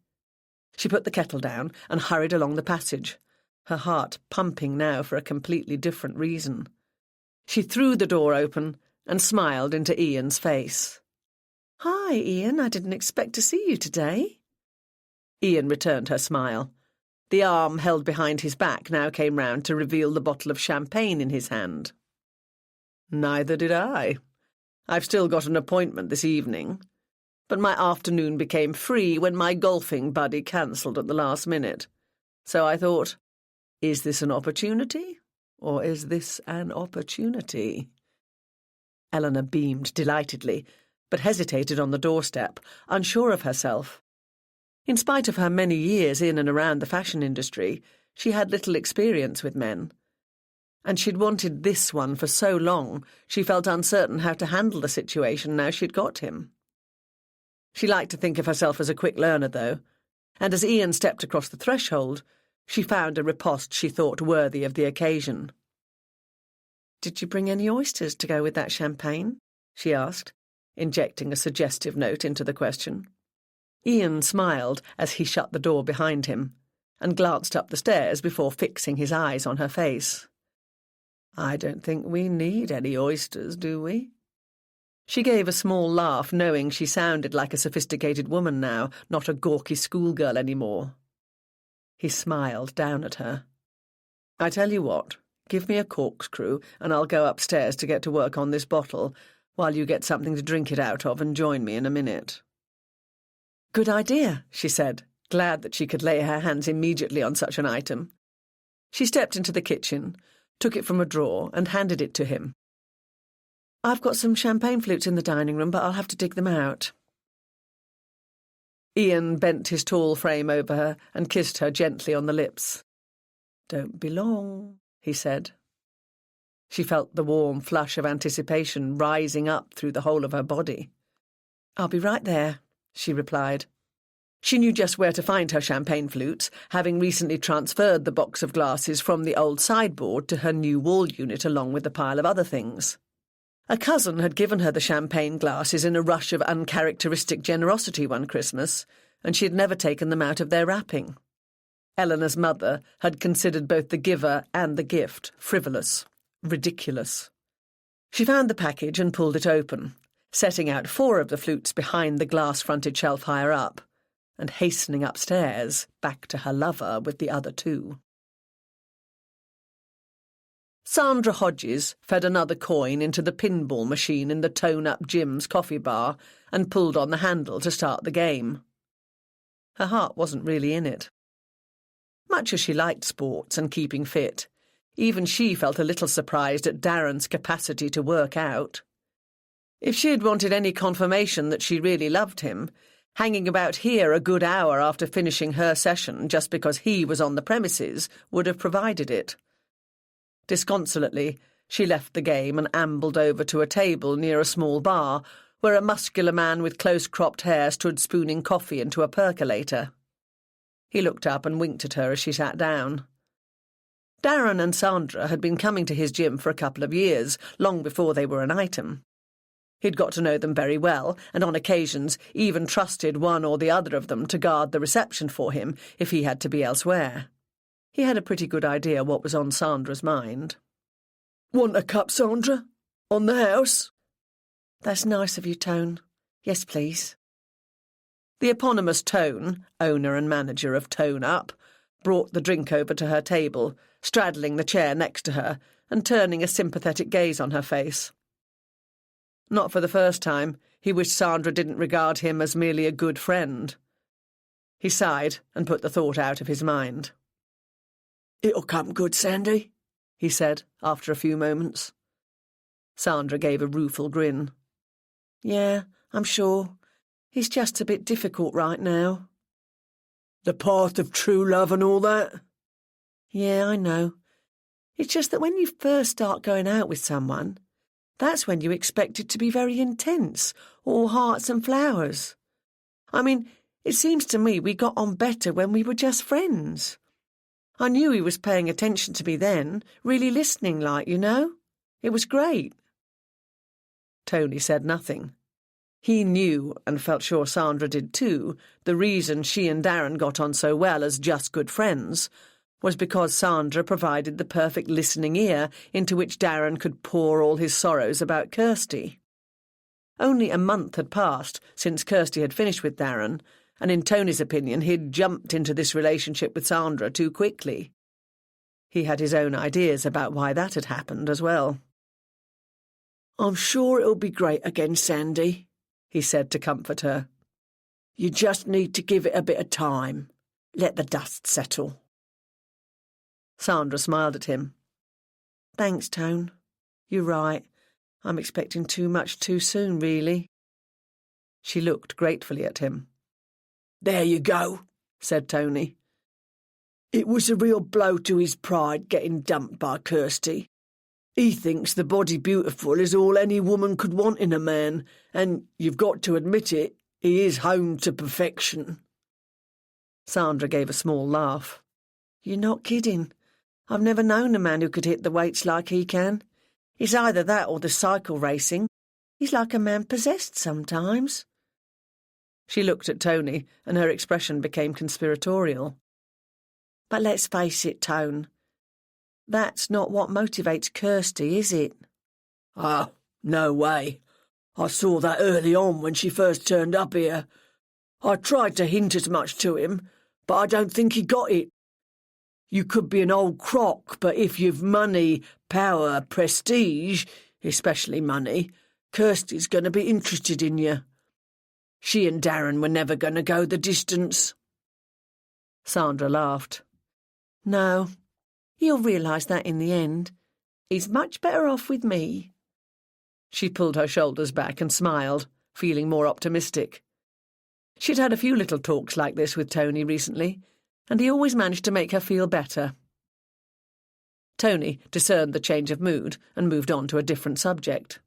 She put the kettle down and hurried along the passage, her heart pumping now for a completely different reason. She threw the door open and smiled into Ian's face. "Hi, Ian, I didn't expect to see you today." Ian returned her smile. The arm held behind his back now came round to reveal the bottle of champagne in his hand. "Neither did I. I've still got an appointment this evening, but my afternoon became free when my golfing buddy cancelled at the last minute. So I thought, is this an opportunity, or is this an opportunity?" Eleanor beamed delightedly, but hesitated on the doorstep, unsure of herself. In spite of her many years in and around the fashion industry, she had little experience with men. And she'd wanted this one for so long, she felt uncertain how to handle the situation now she'd got him. She liked to think of herself as a quick learner, though, and as Ian stepped across the threshold, she found a riposte she thought worthy of the occasion. "Did you bring any oysters to go with that champagne?" she asked, injecting a suggestive note into the question. Ian smiled as he shut the door behind him and glanced up the stairs before fixing his eyes on her face. "I don't think we need any oysters, do we?" She gave a small laugh, knowing she sounded like a sophisticated woman now, not a gawky schoolgirl anymore. He smiled down at her. "I tell you what, give me a corkscrew and I'll go upstairs to get to work on this bottle, while you get something to drink it out of and join me in a minute." "Good idea," she said, glad that she could lay her hands immediately on such an item. She stepped into the kitchen, took it from a drawer and handed it to him. "I've got some champagne flutes in the dining room, but I'll have to dig them out." Ian bent his tall frame over her and kissed her gently on the lips. "Don't be long," he said. She felt the warm flush of anticipation rising up through the whole of her body. "I'll be right there," she replied. She knew just where to find her champagne flutes, having recently transferred the box of glasses from the old sideboard to her new wall unit along with the pile of other things. A cousin had given her the champagne glasses in a rush of uncharacteristic generosity one Christmas, and she had never taken them out of their wrapping. Eleanor's mother had considered both the giver and the gift frivolous, ridiculous. She found the package and pulled it open, setting out 4 of the flutes behind the glass-fronted shelf higher up, and hastening upstairs back to her lover with the other 2. Sandra Hodges fed another coin into the pinball machine in the Tone-Up Jim's coffee bar and pulled on the handle to start the game. Her heart wasn't really in it. Much as she liked sports and keeping fit, even she felt a little surprised at Darren's capacity to work out. If she had wanted any confirmation that she really loved him, hanging about here a good hour after finishing her session just because he was on the premises would have provided it. Disconsolately, she left the game and ambled over to a table near a small bar where a muscular man with close-cropped hair stood spooning coffee into a percolator. He looked up and winked at her as she sat down. Darren and Sandra had been coming to his gym for a couple of years, long before they were an item. He'd got to know them very well, and on occasions even trusted one or the other of them to guard the reception for him if he had to be elsewhere. He had a pretty good idea what was on Sandra's mind. "Want a cup, Sandra? On the house?" "That's nice of you, Tone. Yes, please." The eponymous Tone, owner and manager of Tone Up, brought the drink over to her table, straddling the chair next to her and turning a sympathetic gaze on her face. Not for the first time, he wished Sandra didn't regard him as merely a good friend. He sighed and put the thought out of his mind. "It'll come good, Sandy," he said after a few moments. Sandra gave a rueful grin. "Yeah, I'm sure. He's just a bit difficult right now." "The path of true love and all that?" "Yeah, I know. It's just that when you first start going out with someone, that's when you expect it to be very intense, all hearts and flowers. I mean, it seems to me we got on better when we were just friends. I knew he was paying attention to me then, really listening like, you know. It was great." Tony said nothing. He knew, and felt sure Sandra did too, the reason she and Darren got on so well as just good friends was because Sandra provided the perfect listening ear into which Darren could pour all his sorrows about Kirsty. Only a month had passed since Kirsty had finished with Darren, and in Tony's opinion he'd jumped into this relationship with Sandra too quickly. He had his own ideas about why that had happened as well. "I'm sure it'll be great again, Sandy," he said to comfort her. "You just need to give it a bit of time. Let the dust settle." Sandra smiled at him. "Thanks, Tone. You're right. I'm expecting too much too soon, really." She looked gratefully at him. "There you go," said Tony. "It was a real blow to his pride getting dumped by Kirsty. He thinks the body beautiful is all any woman could want in a man, and you've got to admit it, he is honed to perfection." Sandra gave a small laugh. "You're not kidding. I've never known a man who could hit the weights like he can. It's either that or the cycle racing. He's like a man possessed sometimes." She looked at Tony, and her expression became conspiratorial. "But let's face it, Tone. That's not what motivates Kirsty, is it?" "Ah, no way. I saw that early on when she first turned up here. I tried to hint as much to him, but I don't think he got it. You could be an old crock, but if you've money, power, prestige, especially money, Kirsty's going to be interested in you. She and Darren were never going to go the distance." Sandra laughed. "No, he'll realise that in the end. He's much better off with me." She pulled her shoulders back and smiled, feeling more optimistic. She'd had a few little talks like this with Tony recently, and he always managed to make her feel better. Tony discerned the change of mood and moved on to a different subject.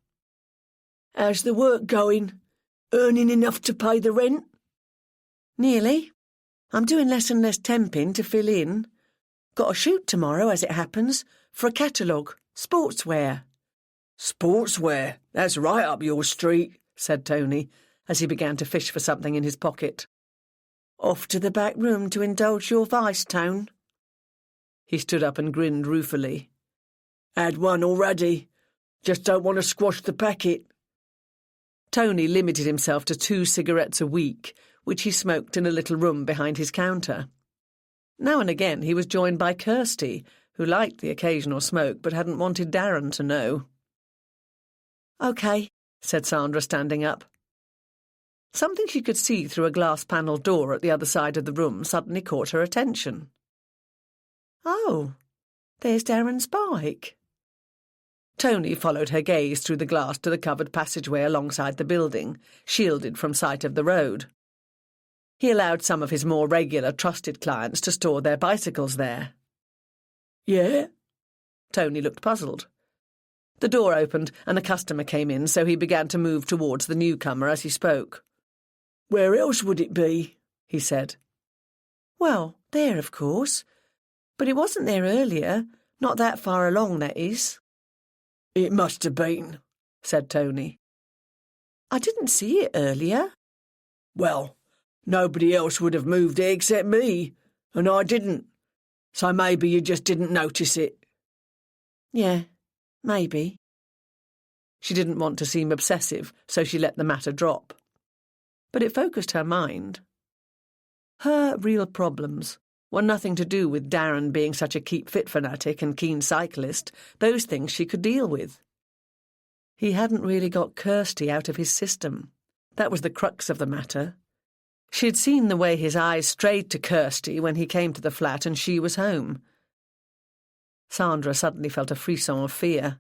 "How's the work going? Earning enough to pay the rent?" "Nearly. I'm doing less and less temping to fill in. Got a shoot tomorrow, as it happens, for a catalogue, sportswear." "Sportswear? That's right up your street," said Tony, as he began to fish for something in his pocket. "Off to the back room to indulge your vice, Tone." He stood up and grinned ruefully. "Had one already. Just don't want to squash the packet." Tony limited himself to 2 cigarettes a week, which he smoked in a little room behind his counter. Now and again he was joined by Kirsty, who liked the occasional smoke but hadn't wanted Darren to know. "OK," said Sandra, standing up. Something she could see through a glass-panelled door at the other side of the room suddenly caught her attention. "Oh, there's Darren's bike." Tony followed her gaze through the glass to the covered passageway alongside the building, shielded from sight of the road. He allowed some of his more regular, trusted clients to store their bicycles there. "Yeah?" Tony looked puzzled. The door opened and a customer came in, so he began to move towards the newcomer as he spoke. "Where else would it be?" he said. "Well, there, of course. But it wasn't there earlier, not that far along, that is." "It must have been," said Tony. "I didn't see it earlier." "Well, nobody else would have moved it except me, and I didn't. So maybe you just didn't notice it." "Yeah, maybe." She didn't want to seem obsessive, so she let the matter drop. But it focused her mind. Her real problems were nothing to do with Darren being such a keep-fit fanatic and keen cyclist. Those things she could deal with. He hadn't really got Kirsty out of his system. That was the crux of the matter. She had seen the way his eyes strayed to Kirsty when he came to the flat and she was home. Sandra suddenly felt a frisson of fear.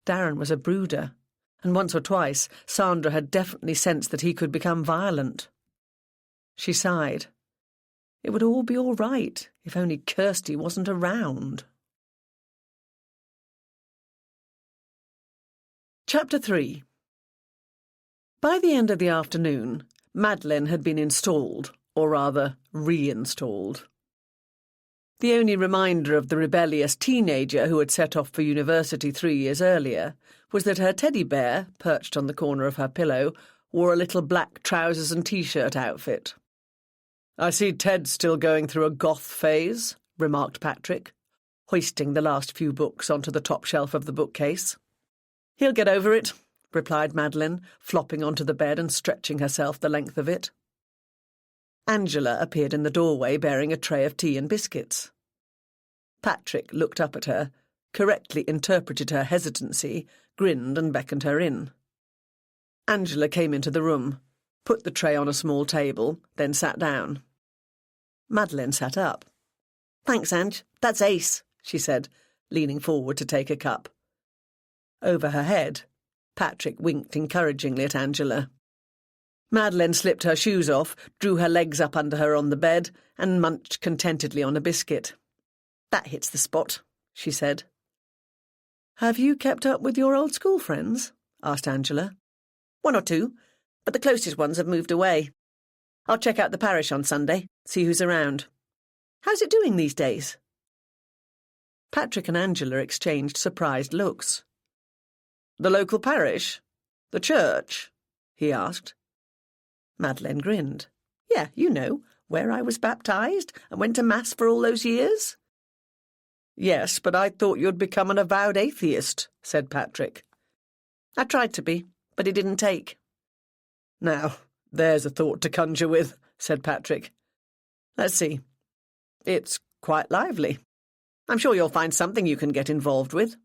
Darren was a brooder, and once or twice Sandra had definitely sensed that he could become violent. She sighed. It would all be all right if only Kirsty wasn't around. Chapter 3. By the end of the afternoon, Madeleine had been installed, or rather, reinstalled. The only reminder of the rebellious teenager who had set off for university 3 years earlier was that her teddy bear, perched on the corner of her pillow, wore a little black trousers and T-shirt outfit. "I see Ted's still going through a goth phase," remarked Patrick, hoisting the last few books onto the top shelf of the bookcase. "He'll get over it," replied Madeleine, flopping onto the bed and stretching herself the length of it. Angela appeared in the doorway bearing a tray of tea and biscuits. Patrick looked up at her, correctly interpreted her hesitancy, grinned and beckoned her in. Angela came into the room, put the tray on a small table, then sat down. Madeleine sat up. "Thanks, Ange. That's ace," she said, leaning forward to take a cup. Over her head, Patrick winked encouragingly at Angela. Madeleine slipped her shoes off, drew her legs up under her on the bed, and munched contentedly on a biscuit. "That hits the spot," she said. "Have you kept up with your old school friends?" asked Angela. "1 or 2, but the closest ones have moved away. I'll check out the parish on Sunday, see who's around. How's it doing these days?" Patrick and Angela exchanged surprised looks. "The local parish? The church?" he asked. Madeleine grinned. "Yeah, you know, where I was baptised and went to Mass for all those years." "Yes, but I thought you'd become an avowed atheist," said Patrick. "I tried to be, but it didn't take." "Now, there's a thought to conjure with," said Patrick. "Let's see. It's quite lively. I'm sure you'll find something you can get involved with."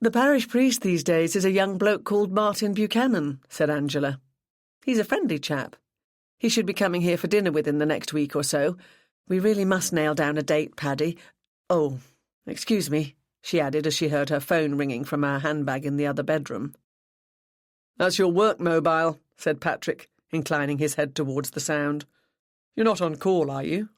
"The parish priest these days is a young bloke called Martin Buchanan," said Angela. "He's a friendly chap. He should be coming here for dinner within the next week or so. We really must nail down a date, Paddy. Oh, excuse me," she added as she heard her phone ringing from her handbag in the other bedroom. "That's your work mobile," said Patrick, inclining his head towards the sound. "You're not on call, are you?"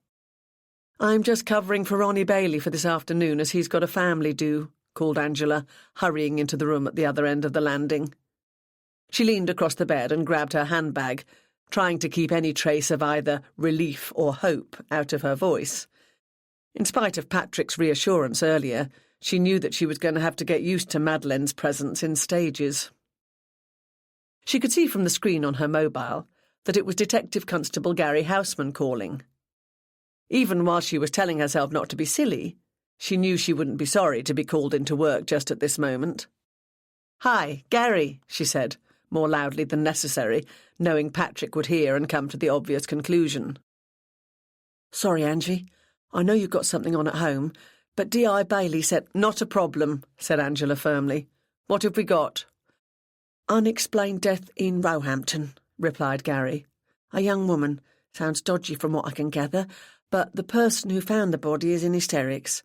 "I'm just covering for Ronnie Bailey for this afternoon, as he's got a family due," called Angela, hurrying into the room at the other end of the landing. She leaned across the bed and grabbed her handbag, trying to keep any trace of either relief or hope out of her voice. In spite of Patrick's reassurance earlier, she knew that she was going to have to get used to Madeleine's presence in stages. She could see from the screen on her mobile that it was Detective Constable Gary Houseman calling. Even while she was telling herself not to be silly, she knew she wouldn't be sorry to be called into work just at this moment. "Hi, Gary," she said, more loudly than necessary, knowing Patrick would hear and come to the obvious conclusion. "Sorry, Angie. I know you've got something on at home, but D.I. Bailey said—" "Not a problem," said Angela firmly. "What have we got?" "Unexplained death in Roehampton," replied Gary. "A young woman. Sounds dodgy from what I can gather, but the person who found the body is in hysterics.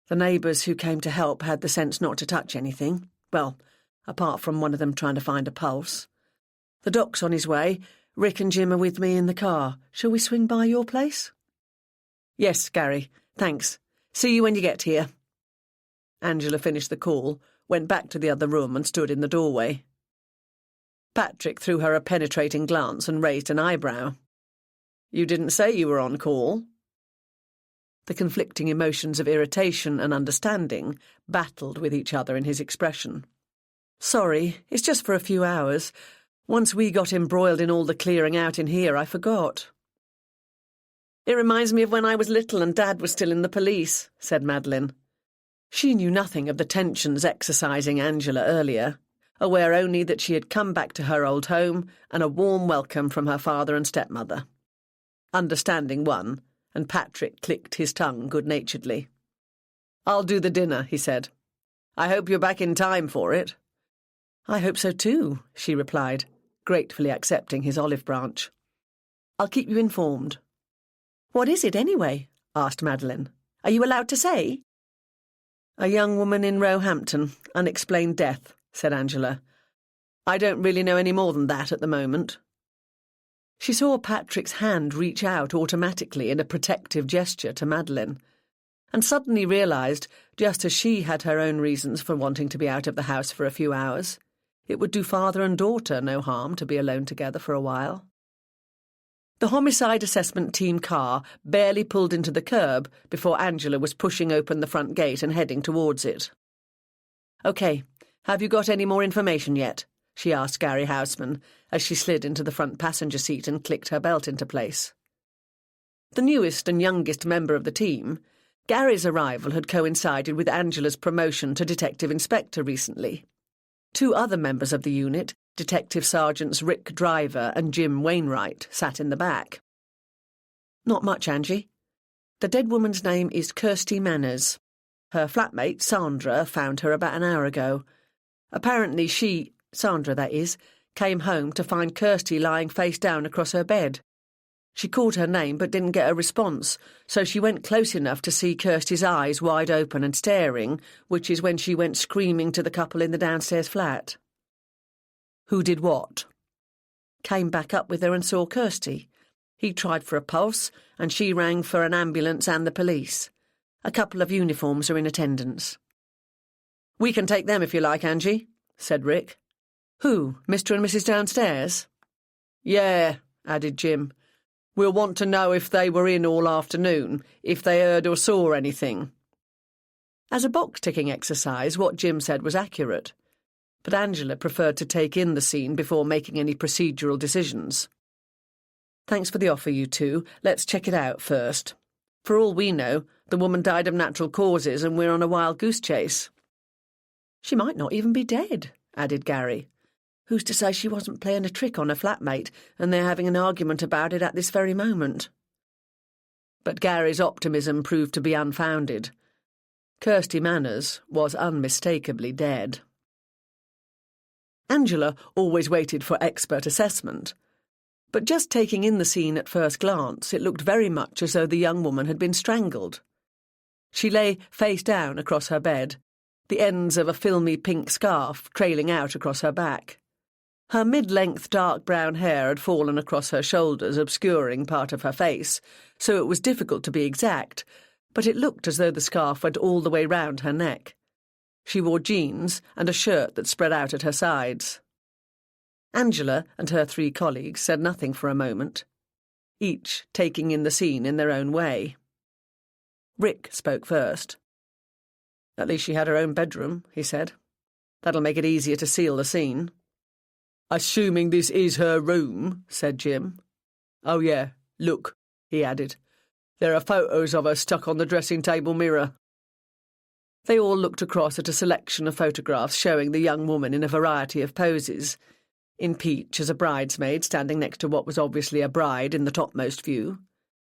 The neighbours who came to help had the sense not to touch anything. Well, apart from one of them trying to find a pulse. The doc's on his way. Rick and Jim are with me in the car. Shall we swing by your place?" "Yes, Gary. Thanks. See you when you get here." Angela finished the call, went back to the other room and stood in the doorway. Patrick threw her a penetrating glance and raised an eyebrow. "You didn't say you were on call." The conflicting emotions of irritation and understanding battled with each other in his expression. "Sorry, it's just for a few hours. Once we got embroiled in all the clearing out in here, I forgot." "It reminds me of when I was little and Dad was still in the police," said Madeleine. She knew nothing of the tensions exercising Angela earlier, aware only that she had come back to her old home and a warm welcome from her father and stepmother. Understanding won, and Patrick clicked his tongue good-naturedly. "I'll do the dinner," he said. "I hope you're back in time for it." "I hope so too," she replied, gratefully accepting his olive branch. "I'll keep you informed." "What is it, anyway?" asked Madeleine. "Are you allowed to say?" "A young woman in Roehampton, unexplained death," said Angela. "I don't really know any more than that at the moment." She saw Patrick's hand reach out automatically in a protective gesture to Madeleine, and suddenly realised, just as she had her own reasons for wanting to be out of the house for a few hours, it would do father and daughter no harm to be alone together for a while. The homicide assessment team car barely pulled into the curb before Angela was pushing open the front gate and heading towards it. "OK, have you got any more information yet?" she asked Gary Houseman as she slid into the front passenger seat and clicked her belt into place. The newest and youngest member of the team, Gary's arrival had coincided with Angela's promotion to Detective Inspector recently. Two other members of the unit, Detective Sergeants Rick Driver and Jim Wainwright, sat in the back. "Not much, Angie. The dead woman's name is Kirsty Manners. Her flatmate, Sandra, found her about an hour ago. Apparently Sandra that is, came home to find Kirsty lying face down across her bed. She called her name but didn't get a response, so she went close enough to see Kirsty's eyes wide open and staring, which is when she went screaming to the couple in the downstairs flat." "Who did what?" "Came back up with her and saw Kirsty. He tried for a pulse, and she rang for an ambulance and the police. A couple of uniforms are in attendance." "We can take them if you like, Angie," said Rick. "Who, Mr. and Mrs. Downstairs?" "Yeah," added Jim. "We'll want to know if they were in all afternoon, if they heard or saw anything." As a box-ticking exercise, what Jim said was accurate, but Angela preferred to take in the scene before making any procedural decisions. "Thanks for the offer, you two. Let's check it out first. For all we know, the woman died of natural causes and we're on a wild goose chase." "She might not even be dead," added Gary. "Who's to say she wasn't playing a trick on her flatmate and they're having an argument about it at this very moment?" But Gary's optimism proved to be unfounded. Kirsty Manners was unmistakably dead. Angela always waited for expert assessment, but just taking in the scene at first glance, it looked very much as though the young woman had been strangled. She lay face down across her bed, the ends of a filmy pink scarf trailing out across her back. Her mid-length dark brown hair had fallen across her shoulders, obscuring part of her face, so it was difficult to be exact, but it looked as though the scarf went all the way round her neck. She wore jeans and a shirt that spread out at her sides. Angela and her 3 colleagues said nothing for a moment, each taking in the scene in their own way. Rick spoke first. "At least she had her own bedroom," he said. "That'll make it easier to seal the scene." "Assuming this is her room," said Jim. "Oh, yeah, look," he added. "There are photos of her stuck on the dressing-table mirror." They all looked across at a selection of photographs showing the young woman in a variety of poses. In peach as a bridesmaid standing next to what was obviously a bride in the topmost view.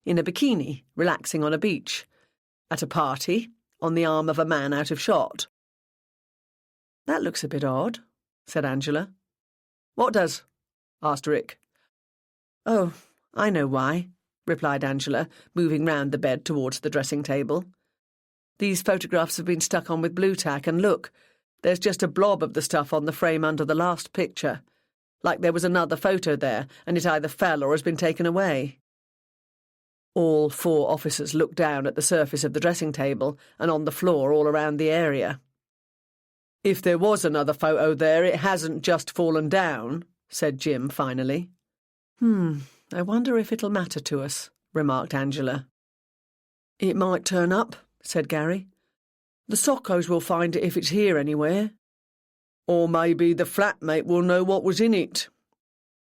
In a bikini, relaxing on a beach. At a party, on the arm of a man out of shot. "That looks a bit odd," said Angela. "What does?" asked Rick. "Oh, I know why," replied Angela, moving round the bed towards the dressing-table. "These photographs have been stuck on with blue tack, and look, there's just a blob of the stuff on the frame under the last picture. Like there was another photo there, and it either fell or has been taken away." All 4 officers looked down at the surface of the dressing-table and on the floor all around the area. "If there was another photo there, it hasn't just fallen down," said Jim finally. I wonder if it'll matter to us," remarked Angela. "It might turn up," said Gary. "The Sockos will find it if it's here anywhere. Or maybe the flatmate will know what was in it."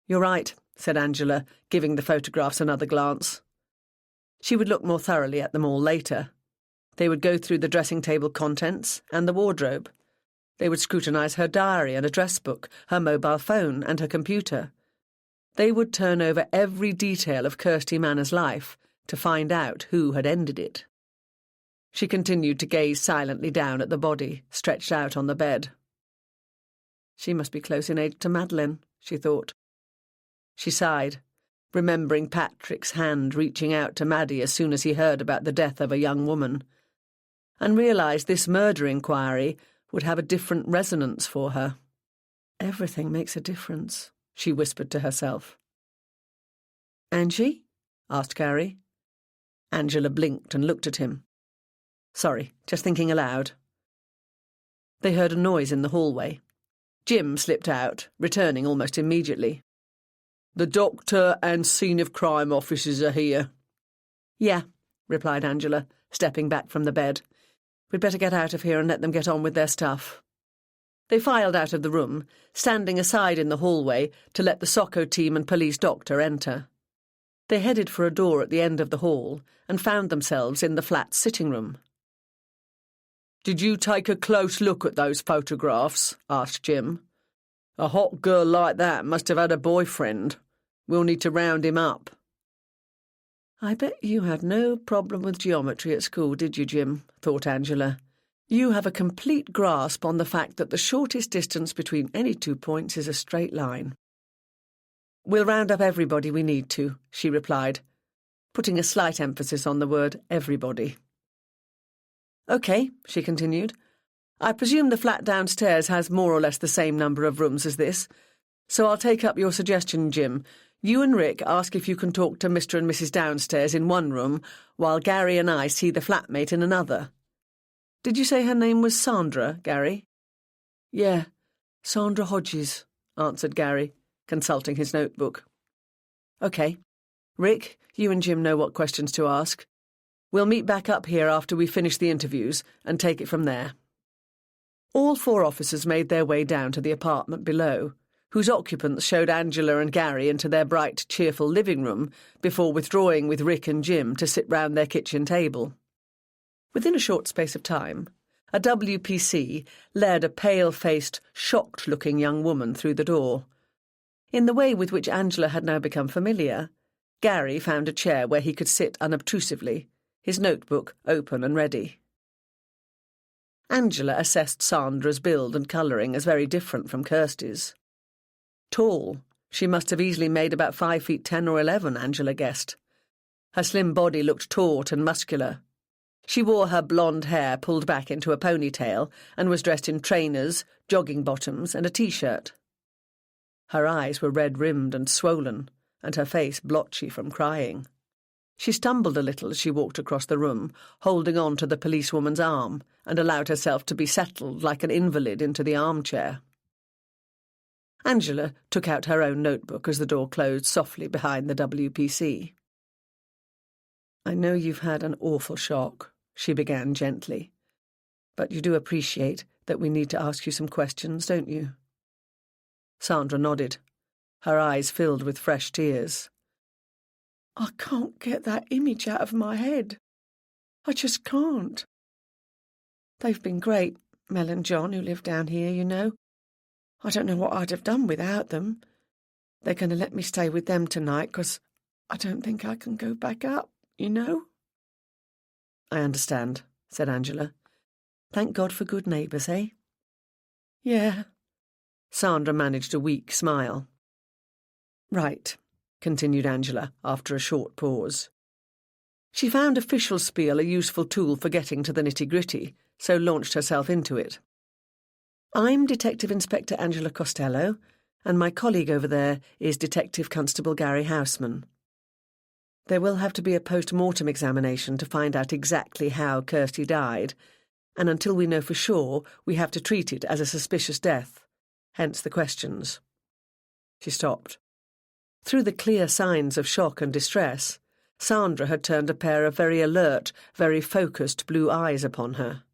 "You're right," said Angela, giving the photographs another glance. She would look more thoroughly at them all later. They would go through the dressing-table contents and the wardrobe. They would scrutinise her diary and address book, her mobile phone and her computer. They would turn over every detail of Kirsty Manor's life to find out who had ended it. She continued to gaze silently down at the body, stretched out on the bed. She must be close in age to Madeline, she thought. She sighed, remembering Patrick's hand reaching out to Maddie as soon as he heard about the death of a young woman, and realised this murder inquiry would have a different resonance for her. "Everything makes a difference," she whispered to herself. "Angie?" asked Gary. Angela blinked and looked at him. "Sorry, just thinking aloud." They heard a noise in the hallway. Jim slipped out, returning almost immediately. "The doctor and scene of crime officers are here." "Yeah," replied Angela, stepping back from the bed. "We'd better get out of here and let them get on with their stuff." They filed out of the room, standing aside in the hallway to let the Socco team and police doctor enter. They headed for a door at the end of the hall and found themselves in the flat's sitting room. "Did you take a close look at those photographs?" asked Jim. "A hot girl like that must have had a boyfriend. We'll need to round him up." "I bet you had no problem with geometry at school, did you, Jim?" thought Angela. "You have a complete grasp on the fact that the shortest distance between any 2 points is a straight line." "We'll round up everybody we need to," she replied, putting a slight emphasis on the word everybody. "OK," she continued. "I presume the flat downstairs has more or less the same number of rooms as this, so I'll take up your suggestion, Jim. You and Rick ask if you can talk to Mr. and Mrs. Downstairs in one room, while Gary and I see the flatmate in another. Did you say her name was Sandra, Gary?" "Yeah, Sandra Hodges," answered Gary, consulting his notebook. "OK. Rick, you and Jim know what questions to ask. We'll meet back up here after we finish the interviews and take it from there." All 4 officers made their way down to the apartment below, whose occupants showed Angela and Gary into their bright, cheerful living room before withdrawing with Rick and Jim to sit round their kitchen table. Within a short space of time, a WPC led a pale-faced, shocked-looking young woman through the door. In the way with which Angela had now become familiar, Gary found a chair where he could sit unobtrusively, his notebook open and ready. Angela assessed Sandra's build and colouring as very different from Kirsty's. Tall, she must have easily made about 5 feet 10 or 11, Angela guessed. Her slim body looked taut and muscular. She wore her blonde hair pulled back into a ponytail and was dressed in trainers, jogging bottoms and a T-shirt. Her eyes were red-rimmed and swollen, and her face blotchy from crying. She stumbled a little as she walked across the room, holding on to the policewoman's arm, and allowed herself to be settled like an invalid into the armchair. Angela took out her own notebook as the door closed softly behind the WPC. "I know you've had an awful shock," she began gently, "but you do appreciate that we need to ask you some questions, don't you?" Sandra nodded. Her eyes filled with fresh tears. "I can't get that image out of my head. I just can't. They've been great, Mel and John, who live down here, you know. I don't know what I'd have done without them. They're going to let me stay with them tonight, 'cause I don't think I can go back up, you know." "I understand," said Angela. "Thank God for good neighbours, eh?" "Yeah." Sandra managed a weak smile. "Right," continued Angela after a short pause. She found official spiel a useful tool for getting to the nitty-gritty, so launched herself into it. "I'm Detective Inspector Angela Costello, and my colleague over there is Detective Constable Gary Houseman. There will have to be a post-mortem examination to find out exactly how Kirsty died, and until we know for sure, we have to treat it as a suspicious death, hence the questions." She stopped. Through the clear signs of shock and distress, Sandra had turned a pair of very alert, very focused blue eyes upon her.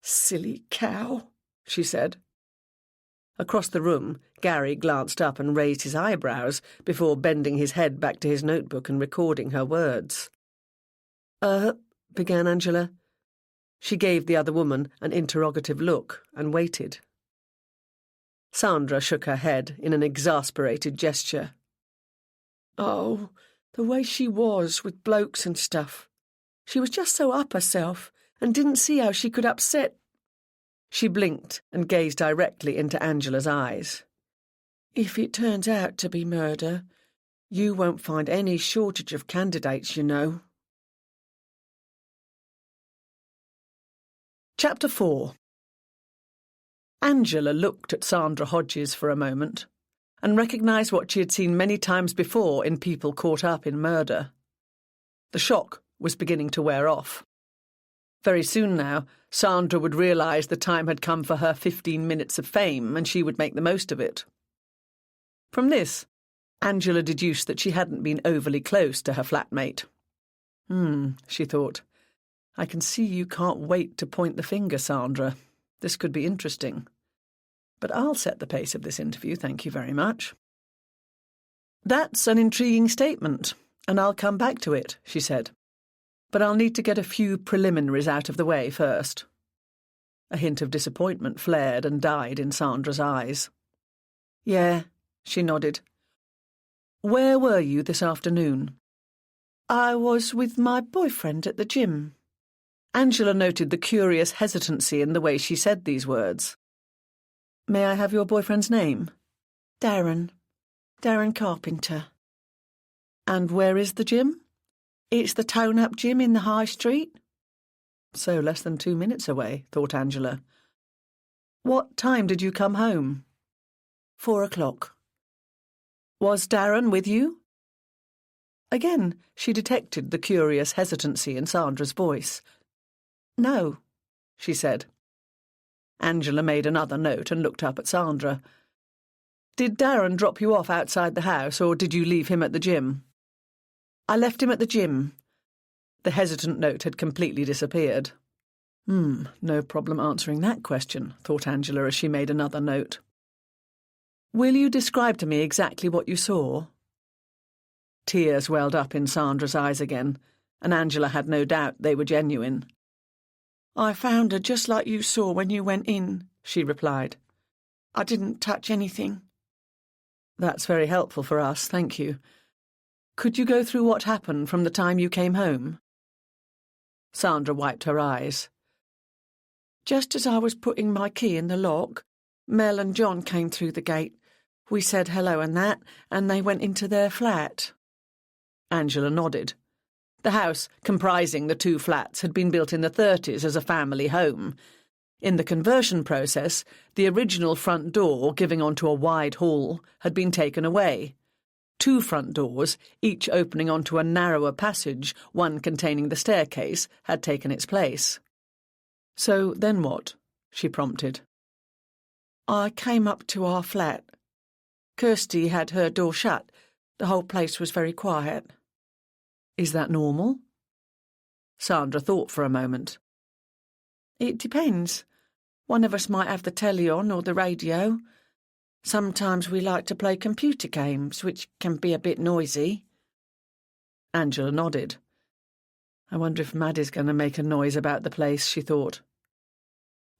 "Silly cow," she said. Across the room, Gary glanced up and raised his eyebrows before bending his head back to his notebook and recording her words. Began Angela. She gave the other woman an interrogative look and waited. Sandra shook her head in an exasperated gesture. "Oh, the way she was with blokes and stuff. She was just so up herself and didn't see how she could upset—" She blinked and gazed directly into Angela's eyes. "If it turns out to be murder, you won't find any shortage of candidates, you know." Chapter 4. Angela looked at Sandra Hodges for a moment and recognised what she had seen many times before in people caught up in murder. The shock was beginning to wear off. Very soon now, Sandra would realise the time had come for her 15 minutes of fame, and she would make the most of it. From this, Angela deduced that she hadn't been overly close to her flatmate. She thought, "I can see you can't wait to point the finger, Sandra. This could be interesting. But I'll set the pace of this interview, thank you very much." "That's an intriguing statement, and I'll come back to it," she said. "But I'll need to get a few preliminaries out of the way first." A hint of disappointment flared and died in Sandra's eyes. "Yeah," she nodded. "Where were you this afternoon?" "I was with my boyfriend at the gym." Angela noted the curious hesitancy in the way she said these words. "May I have your boyfriend's name?" "Darren. Darren Carpenter." "And where is the gym?" "It's the Tone-Up Gym in the High Street." So less than 2 minutes away, thought Angela. "What time did you come home?" 4 o'clock. "Was Darren with you?" Again she detected the curious hesitancy in Sandra's voice. "No," she said. Angela made another note and looked up at Sandra. "Did Darren drop you off outside the house, or did you leave him at the gym?" "I left him at the gym." The hesitant note had completely disappeared. No problem answering that question, thought Angela as she made another note. "Will you describe to me exactly what you saw?" Tears welled up in Sandra's eyes again, and Angela had no doubt they were genuine. "I found her just like you saw when you went in," she replied. "I didn't touch anything." "That's very helpful for us, thank you. Could you go through what happened from the time you came home?" Sandra wiped her eyes. "Just as I was putting my key in the lock, Mel and John came through the gate. We said hello and that, and they went into their flat." Angela nodded. The house, comprising the 2 flats, had been built in the 30s as a family home. In the conversion process, the original front door giving onto a wide hall had been taken away. 2 front doors, each opening onto a narrower passage, one containing the staircase, had taken its place. "So then what?" she prompted. "I came up to our flat. Kirsty had her door shut. The whole place was very quiet." "Is that normal?" Sandra thought for a moment. "It depends. One of us might have the telly on or the radio. Sometimes we like to play computer games, which can be a bit noisy." Angela nodded. "I wonder if Maddie's going to make a noise about the place," she thought.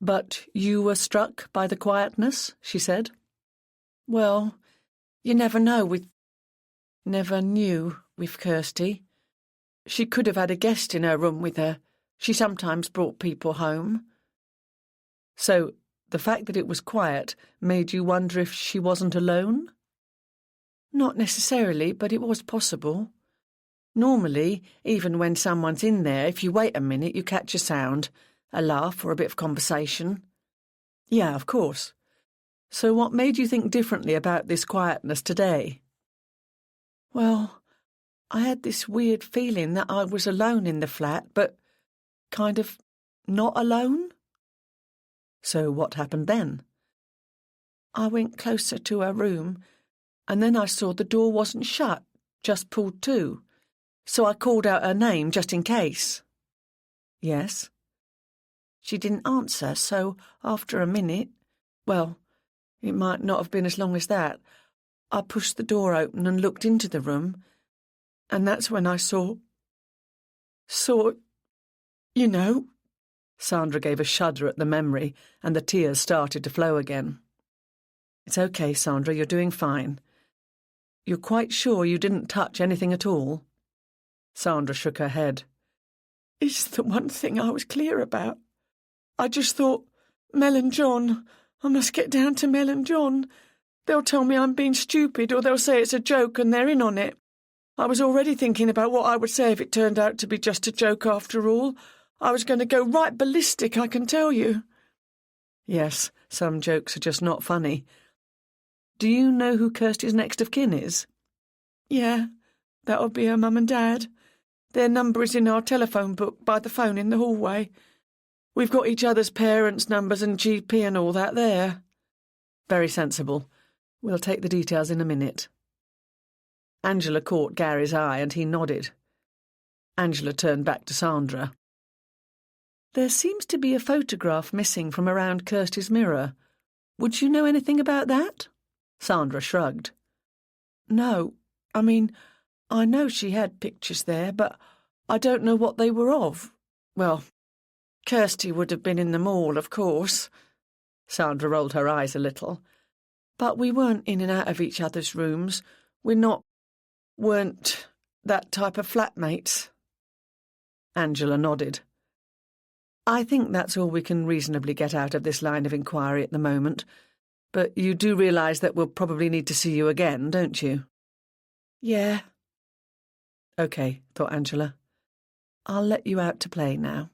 "But you were struck by the quietness," she said. "Well, you never know never knew with Kirsty. She could have had a guest in her room with her. She sometimes brought people home." "So the fact that it was quiet made you wonder if she wasn't alone?" "Not necessarily, but it was possible. Normally, even when someone's in there, if you wait a minute, you catch a sound, a laugh or a bit of conversation." "Yeah, of course. So what made you think differently about this quietness today?" "Well, I had this weird feeling that I was alone in the flat, but kind of not alone." "So what happened then?" "I went closer to her room, and then I saw the door wasn't shut, just pulled to. So I called out her name just in case." "Yes?" "She didn't answer, so after a minute, well, it might not have been as long as that, I pushed the door open and looked into the room, and that's when I saw, you know." Sandra gave a shudder at the memory, and the tears started to flow again. "It's okay, Sandra, you're doing fine. You're quite sure you didn't touch anything at all?" Sandra shook her head. "It's the one thing I was clear about. I just thought, Mel and John, I must get down to Mel and John. They'll tell me I'm being stupid, or they'll say it's a joke and they're in on it. I was already thinking about what I would say if it turned out to be just a joke after all. I was going to go right ballistic, I can tell you." "Yes, some jokes are just not funny. Do you know who Kirsty's next of kin is?" "Yeah, that would be her mum and dad. Their number is in our telephone book by the phone in the hallway. We've got each other's parents' numbers and GP and all that there." "Very sensible. We'll take the details in a minute." Angela caught Gary's eye and he nodded. Angela turned back to Sandra. "There seems to be a photograph missing from around Kirsty's mirror. Would you know anything about that?" Sandra shrugged. "No, I mean, I know she had pictures there, but I don't know what they were of. Well, Kirsty would have been in them all, of course." Sandra rolled her eyes a little. "But we weren't in and out of each other's rooms. Weren't that type of flatmates." Angela nodded. "I think that's all we can reasonably get out of this line of inquiry at the moment. But you do realise that we'll probably need to see you again, don't you?" "Yeah." "OK," thought Angela. "I'll let you out to play now."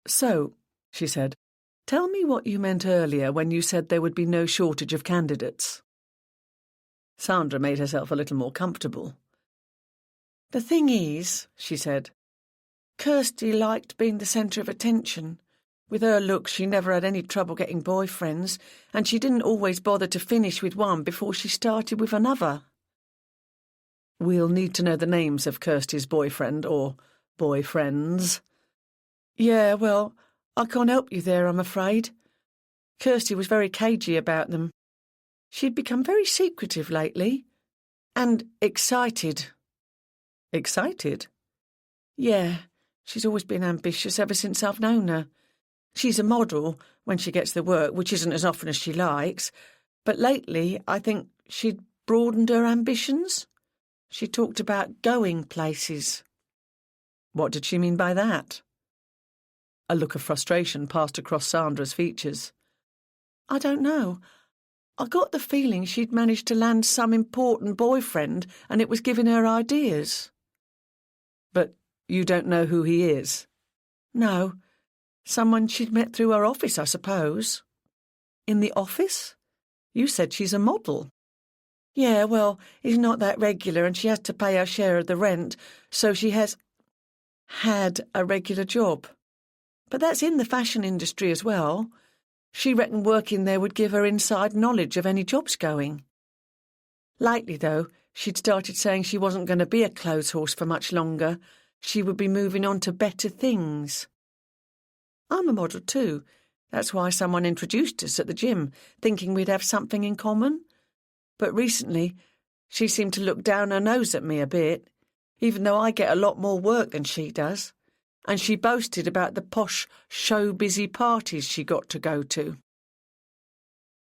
"So," she said, "tell me what you meant earlier when you said there would be no shortage of candidates." Sandra made herself a little more comfortable. "The thing is," she said, "Kirsty liked being the centre of attention. With her looks, she never had any trouble getting boyfriends, and she didn't always bother to finish with one before she started with another." "We'll need to know the names of Kirsty's boyfriend or boyfriends." "Yeah, well, I can't help you there, I'm afraid. Kirsty was very cagey about them. She'd become very secretive lately. And excited." "Excited?" "Yeah, she's always been ambitious ever since I've known her. She's a model when she gets the work, which isn't as often as she likes. But lately, I think she'd broadened her ambitions. She talked about going places." "What did she mean by that?" A look of frustration passed across Sandra's features. "I don't know. I got the feeling she'd managed to land some important boyfriend and it was giving her ideas." "But you don't know who he is?" "No. Someone she'd met through her office, I suppose. In the office? You said she's a model. Yeah, well, it's not that regular and she has to pay her share of the rent, so she has had a regular job. But that's in the fashion industry as well. She reckoned working there would give her inside knowledge of any jobs going. Lately, though, she'd started saying she wasn't going to be a clothes horse for much longer. She would be moving on to better things. I'm a model too. That's why someone introduced us at the gym, thinking we'd have something in common. But recently, she seemed to look down her nose at me a bit, even though I get a lot more work than she does. And she boasted about the posh, show-busy parties she got to go to.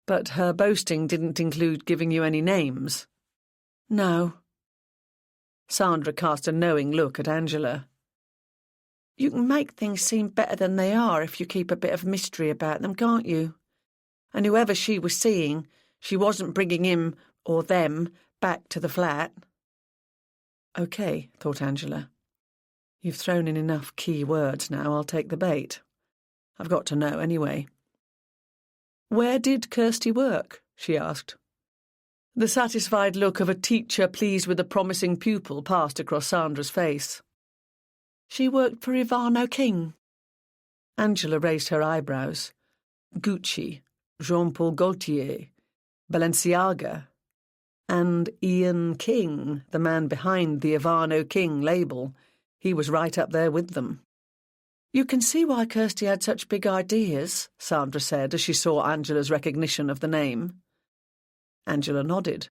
But her boasting didn't include giving you any names. No. Sandra cast a knowing look at Angela. You can make things seem better than they are if you keep a bit of mystery about them, can't you? And whoever she was seeing, she wasn't bringing him or them back to the flat. OK, thought Angela. You've thrown in enough key words now, I'll take the bait. I've got to know anyway. Where did Kirsty work? She asked. The satisfied look of a teacher pleased with a promising pupil passed across Sandra's face. She worked for Ivano King. Angela raised her eyebrows. Gucci, Jean-Paul Gaultier, Balenciaga, and Ian King, the man behind the Ivano King label. He was right up there with them. You can see why Kirsty had such big ideas, Sandra said as she saw Angela's recognition of the name. Angela nodded.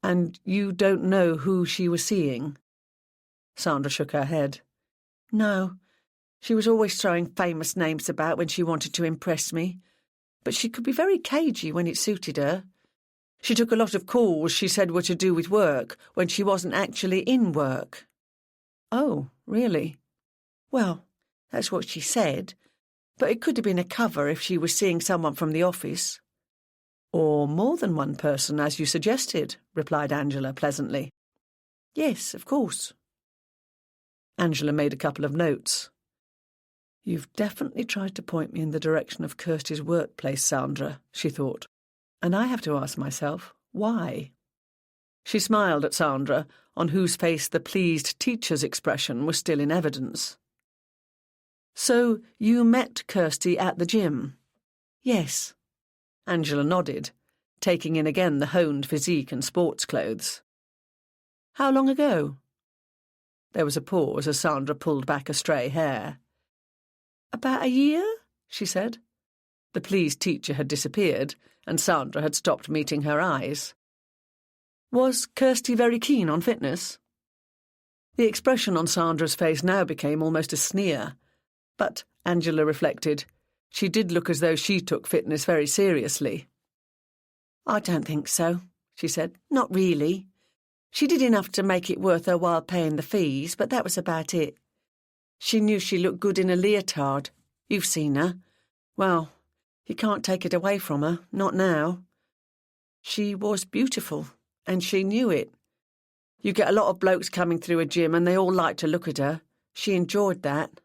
And you don't know who she was seeing? Sandra shook her head. No, she was always throwing famous names about when she wanted to impress me, but she could be very cagey when it suited her. She took a lot of calls she said were to do with work when she wasn't actually in work. Oh, really? Well, that's what she said, but it could have been a cover if she was seeing someone from the office. Or more than one person, as you suggested, replied Angela pleasantly. Yes, of course. Angela made a couple of notes. You've definitely tried to point me in the direction of Kirsty's workplace, Sandra, she thought. And I have to ask myself, why? She smiled at Sandra, on whose face the pleased teacher's expression was still in evidence. So you met Kirsty at the gym? Yes. Angela nodded, taking in again the honed physique and sports clothes. How long ago? There was a pause as Sandra pulled back a stray hair. About a year, she said. The pleased teacher had disappeared, and Sandra had stopped meeting her eyes. Was Kirsty very keen on fitness? The expression on Sandra's face now became almost a sneer, but, Angela reflected, she did look as though she took fitness very seriously. I don't think so, she said. Not really. She did enough to make it worth her while paying the fees, but that was about it. She knew she looked good in a leotard. You've seen her. Well, you can't take it away from her, not now. She was beautiful, and she knew it. You get a lot of blokes coming through a gym and they all like to look at her. She enjoyed that.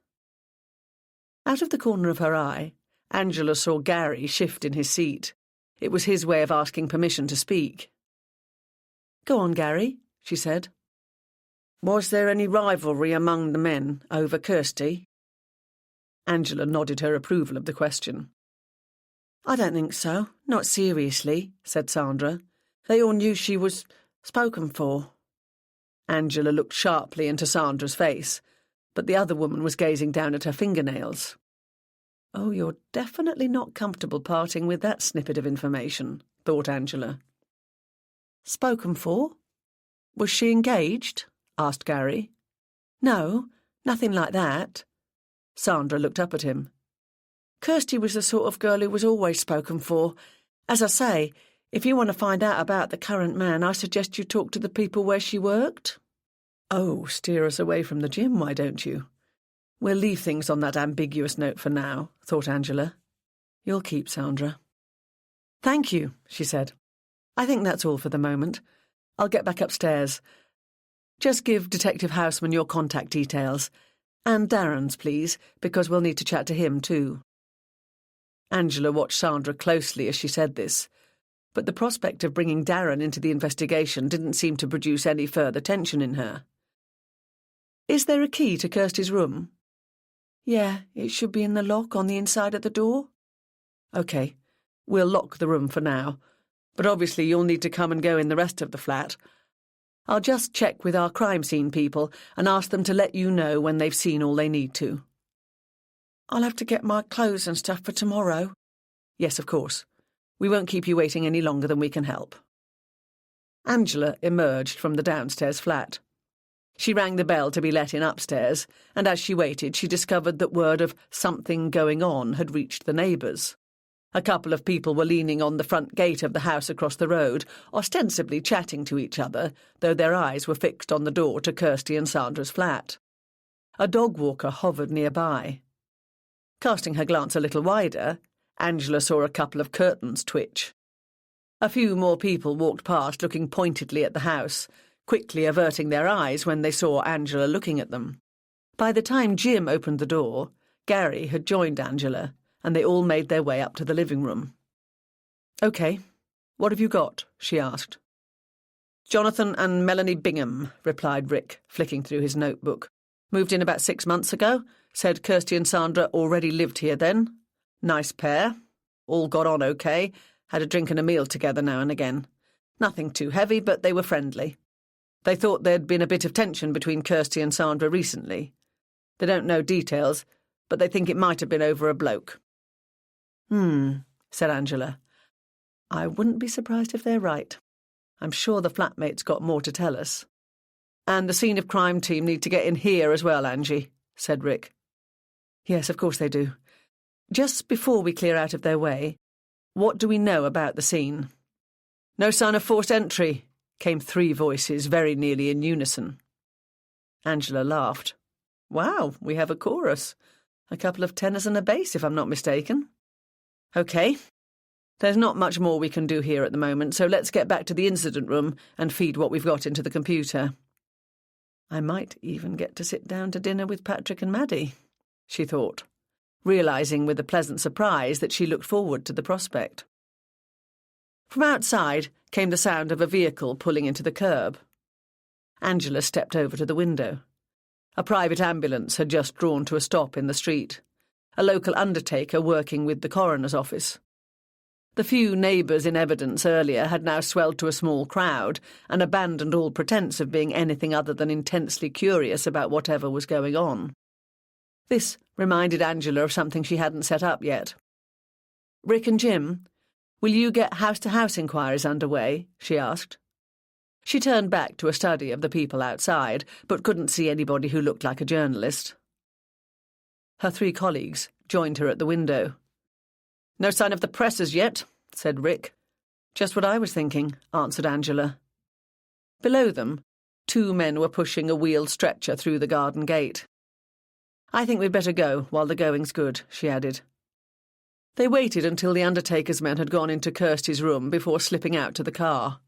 Out of the corner of her eye, Angela saw Gary shift in his seat. It was his way of asking permission to speak. Go on, Gary, she said. Was there any rivalry among the men over Kirsty? Angela nodded her approval of the question. I don't think so, not seriously, said Sandra. They all knew she was spoken for. Angela looked sharply into Sandra's face, but the other woman was gazing down at her fingernails. Oh, you're definitely not comfortable parting with that snippet of information, thought Angela. Spoken for? Was she engaged? Asked Gary. No, nothing like that. Sandra looked up at him. Kirsty was the sort of girl who was always spoken for. As I say, if you want to find out about the current man, I suggest you talk to the people where she worked. Oh, steer us away from the gym, why don't you? We'll leave things on that ambiguous note for now, thought Angela. You'll keep, Sandra. Thank you, she said. I think that's all for the moment. I'll get back upstairs. Just give Detective Houseman your contact details. And Darren's, please, because we'll need to chat to him too. Angela watched Sandra closely as she said this, but the prospect of bringing Darren into the investigation didn't seem to produce any further tension in her. Is there a key to Kirsty's room? Yeah, it should be in the lock on the inside of the door. OK, we'll lock the room for now, but obviously you'll need to come and go in the rest of the flat. I'll just check with our crime scene people and ask them to let you know when they've seen all they need to. I'll have to get my clothes and stuff for tomorrow. Yes, of course. We won't keep you waiting any longer than we can help. Angela emerged from the downstairs flat. She rang the bell to be let in upstairs, and as she waited she discovered that word of something going on had reached the neighbours. A couple of people were leaning on the front gate of the house across the road, ostensibly chatting to each other, though their eyes were fixed on the door to Kirsty and Sandra's flat. A dog walker hovered nearby. Casting her glance a little wider, Angela saw a couple of curtains twitch. A few more people walked past looking pointedly at the house, quickly averting their eyes when they saw Angela looking at them. By the time Jim opened the door, Gary had joined Angela, and they all made their way up to the living room. OK, what have you got? She asked. Jonathan and Melanie Bingham, replied Rick, flicking through his notebook. Moved in about 6 months ago. Said Kirsty and Sandra already lived here then. Nice pair. All got on OK. Had a drink and a meal together now and again. Nothing too heavy, but they were friendly. They thought there'd been a bit of tension between Kirsty and Sandra recently. They don't know details, but they think it might have been over a bloke. Said Angela. I wouldn't be surprised if they're right. I'm sure the flatmate's got more to tell us. And the scene of crime team need to get in here as well, Angie, said Rick. Yes, of course they do. Just before we clear out of their way, what do we know about the scene? No sign of forced entry, came 3 voices very nearly in unison. Angela laughed. Wow, we have a chorus. A couple of tenors and a bass, if I'm not mistaken. OK. There's not much more we can do here at the moment, so let's get back to the incident room and feed what we've got into the computer. I might even get to sit down to dinner with Patrick and Maddie, she thought, realising with a pleasant surprise that she looked forward to the prospect. From outside came the sound of a vehicle pulling into the curb. Angela stepped over to the window. A private ambulance had just drawn to a stop in the street, a local undertaker working with the coroner's office. The few neighbours in evidence earlier had now swelled to a small crowd and abandoned all pretence of being anything other than intensely curious about whatever was going on. This reminded Angela of something she hadn't set up yet. Rick and Jim, will you get house-to-house inquiries underway? She asked. She turned back to a study of the people outside, but couldn't see anybody who looked like a journalist. Her 3 colleagues joined her at the window. No sign of the press as yet, said Rick. Just what I was thinking, answered Angela. Below them, 2 men were pushing a wheeled stretcher through the garden gate. I think we'd better go while the going's good, she added. They waited until the undertaker's men had gone into Kirsty's room before slipping out to the car.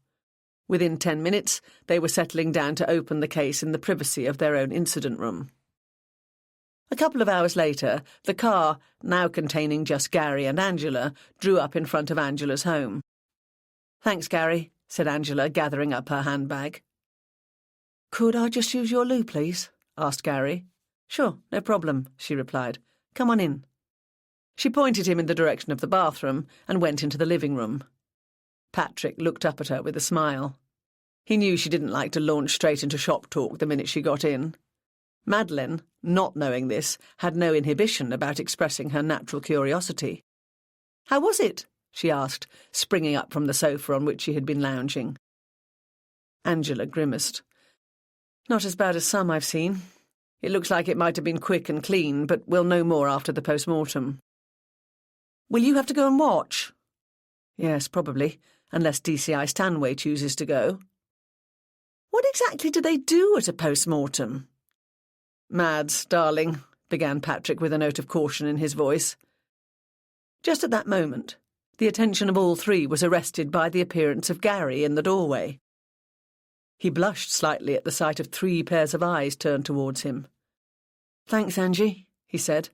Within 10 minutes, they were settling down to open the case in the privacy of their own incident room. A couple of hours later, the car, now containing just Gary and Angela, drew up in front of Angela's home. Thanks, Gary, said Angela, gathering up her handbag. Could I just use your loo, please? Asked Gary. Sure, no problem, she replied. Come on in. She pointed him in the direction of the bathroom and went into the living room. Patrick looked up at her with a smile. He knew she didn't like to launch straight into shop talk the minute she got in. Madeleine, not knowing this, had no inhibition about expressing her natural curiosity. How was it? She asked, springing up from the sofa on which she had been lounging. Angela grimaced. Not as bad as some I've seen. It looks like it might have been quick and clean, but we'll know more after the post-mortem. Will you have to go and watch? Yes, probably, unless DCI Stanway chooses to go. What exactly do they do at a post-mortem? Mads, darling, began Patrick with a note of caution in his voice. Just at that moment, the attention of all 3 was arrested by the appearance of Gary in the doorway. He blushed slightly at the sight of 3 pairs of eyes turned towards him. "Thanks, Angie," he said.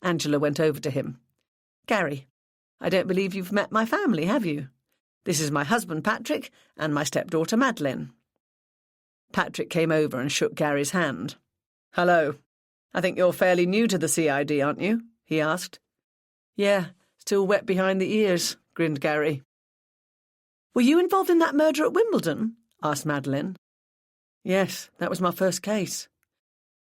Angela went over to him. "Gary, I don't believe you've met my family, have you? This is my husband, Patrick, and my stepdaughter, Madeleine." Patrick came over and shook Gary's hand. "Hello. I think you're fairly new to the CID, aren't you?" he asked. "Yeah, still wet behind the ears," grinned Gary. "Were you involved in that murder at Wimbledon?" asked Madeleine. "Yes, that was my first case."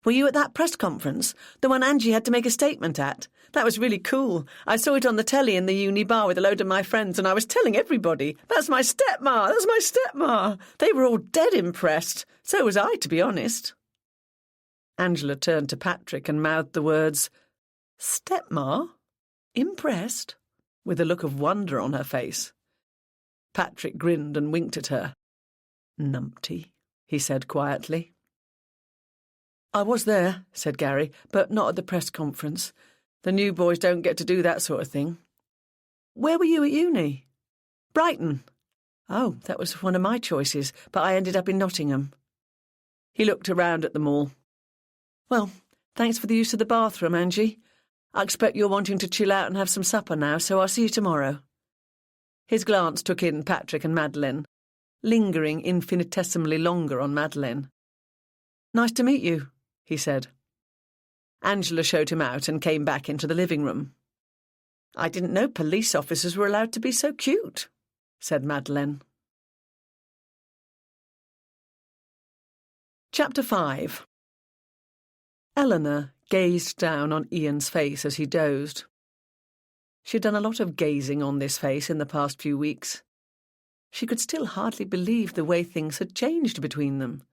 "Were you at that press conference, the one Angie had to make a statement at? That was really cool. I saw it on the telly in the uni bar with a load of my friends, and I was telling everybody, 'That's my stepma, that's my stepma.' They were all dead impressed. So was I, to be honest." Angela turned to Patrick and mouthed the words, "Stepma? Impressed?" with a look of wonder on her face. Patrick grinned and winked at her. "Numpty," he said quietly. "I was there," said Gary, "but not at the press conference. The new boys don't get to do that sort of thing." "Where were you at uni?" "Brighton." "Oh, that was one of my choices, but I ended up in Nottingham." He looked around at them all. "Well, thanks for the use of the bathroom, Angie. I expect you're wanting to chill out and have some supper now, so I'll see you tomorrow." His glance took in Patrick and Madeleine, lingering infinitesimally longer on Madeleine. "Nice to meet you," he said. Angela showed him out and came back into the living room. "I didn't know police officers were allowed to be so cute," said Madeleine. Chapter 5. Eleanor gazed down on Ian's face as he dozed. She had done a lot of gazing on this face in the past few weeks. She could still hardly believe the way things had changed between them.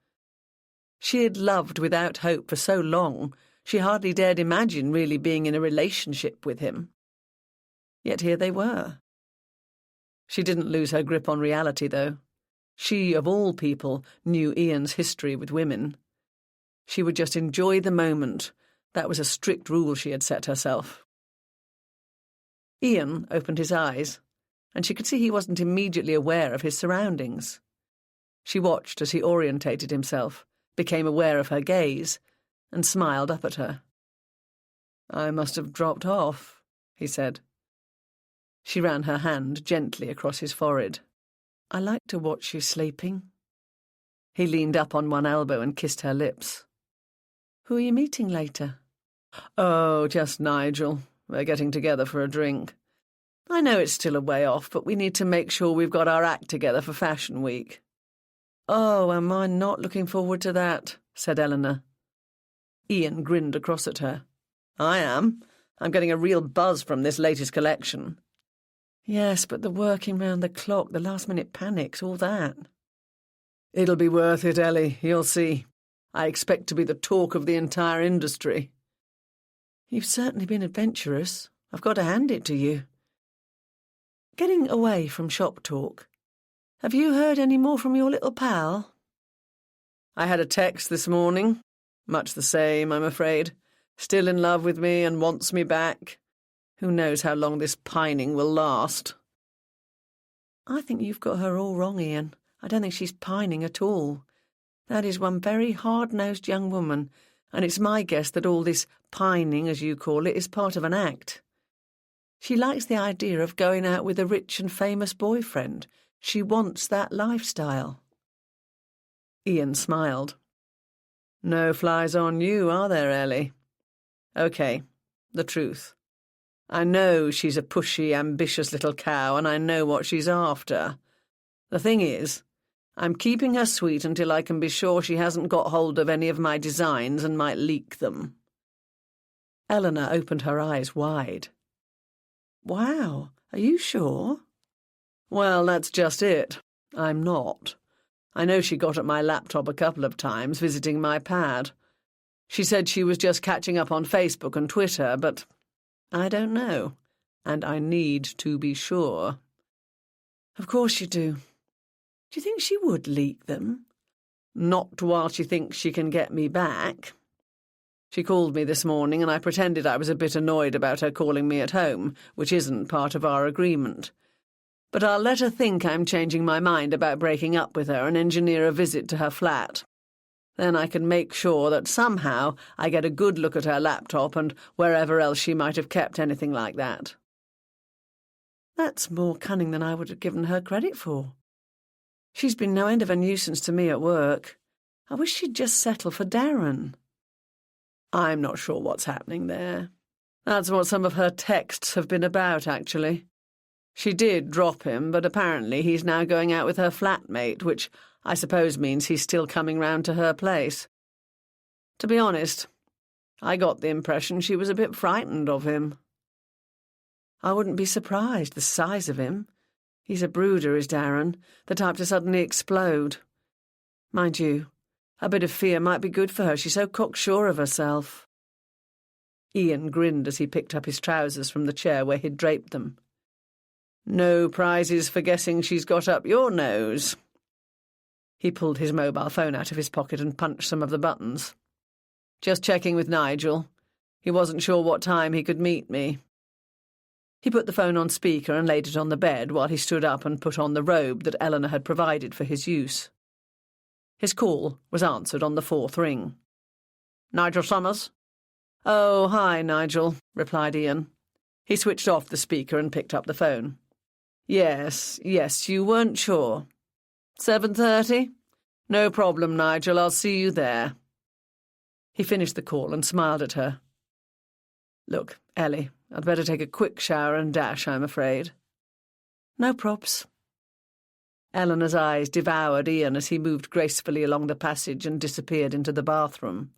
She had loved without hope for so long, she hardly dared imagine really being in a relationship with him. Yet here they were. She didn't lose her grip on reality, though. She, of all people, knew Ian's history with women. She would just enjoy the moment. That was a strict rule she had set herself. Ian opened his eyes, and she could see he wasn't immediately aware of his surroundings. She watched as he orientated himself, became aware of her gaze, and smiled up at her. "I must have dropped off," he said. She ran her hand gently across his forehead. "I like to watch you sleeping." He leaned up on one elbow and kissed her lips. "Who are you meeting later?" "Oh, just Nigel. We're getting together for a drink. I know it's still a way off, but we need to make sure we've got our act together for Fashion Week." "Oh, am I not looking forward to that?" said Eleanor. Ian grinned across at her. "I am. I'm getting a real buzz from this latest collection." "Yes, but the working round the clock, the last-minute panics, all that." "It'll be worth it, Ellie. You'll see. I expect to be the talk of the entire industry." "You've certainly been adventurous. I've got to hand it to you." Getting away from shop talk, have you heard any more from your little pal? "I had a text this morning. Much the same, I'm afraid. Still in love with me and wants me back. Who knows how long this pining will last?" "I think you've got her all wrong, Ian. I don't think she's pining at all. That is one very hard-nosed young woman, and it's my guess that all this pining, as you call it, is part of an act. She likes the idea of going out with a rich and famous boyfriend. She wants that lifestyle." Ian smiled. "No flies on you, are there, Ellie? OK, the truth. I know she's a pushy, ambitious little cow, and I know what she's after. The thing is, I'm keeping her sweet until I can be sure she hasn't got hold of any of my designs and might leak them." Eleanor opened her eyes wide. "Wow, are you sure?" "Well, that's just it. I'm not. I know she got at my laptop a couple of times visiting my pad. She said she was just catching up on Facebook and Twitter, but I don't know, and I need to be sure." "Of course you do. Do you think she would leak them?" "Not while she thinks she can get me back. She called me this morning and I pretended I was a bit annoyed about her calling me at home, which isn't part of our agreement. But I'll let her think I'm changing my mind about breaking up with her and engineer a visit to her flat. Then I can make sure that somehow I get a good look at her laptop and wherever else she might have kept anything like that." "That's more cunning than I would have given her credit for. She's been no end of a nuisance to me at work. I wish she'd just settle for Darren." "I'm not sure what's happening there. That's what some of her texts have been about, actually. She did drop him, but apparently he's now going out with her flatmate, which I suppose means he's still coming round to her place. To be honest, I got the impression she was a bit frightened of him." "I wouldn't be surprised, the size of him. He's a brooder, is Darren, the type to suddenly explode. Mind you, a bit of fear might be good for her. She's so cocksure of herself." Ian grinned as he picked up his trousers from the chair where he'd draped them. "No prizes for guessing she's got up your nose." He pulled his mobile phone out of his pocket and punched some of the buttons. "Just checking with Nigel. He wasn't sure what time he could meet me." He put the phone on speaker and laid it on the bed while he stood up and put on the robe that Eleanor had provided for his use. His call was answered on the 4th ring. "Nigel Summers?" "Oh, hi, Nigel," replied Ian. He switched off the speaker and picked up the phone. Yes, you weren't sure. 7:30? No problem, Nigel, I'll see you there." He finished the call and smiled at her. "Look, Ellie, I'd better take a quick shower and dash, I'm afraid." "No probs." Eleanor's eyes devoured Ian as he moved gracefully along the passage and disappeared into the bathroom.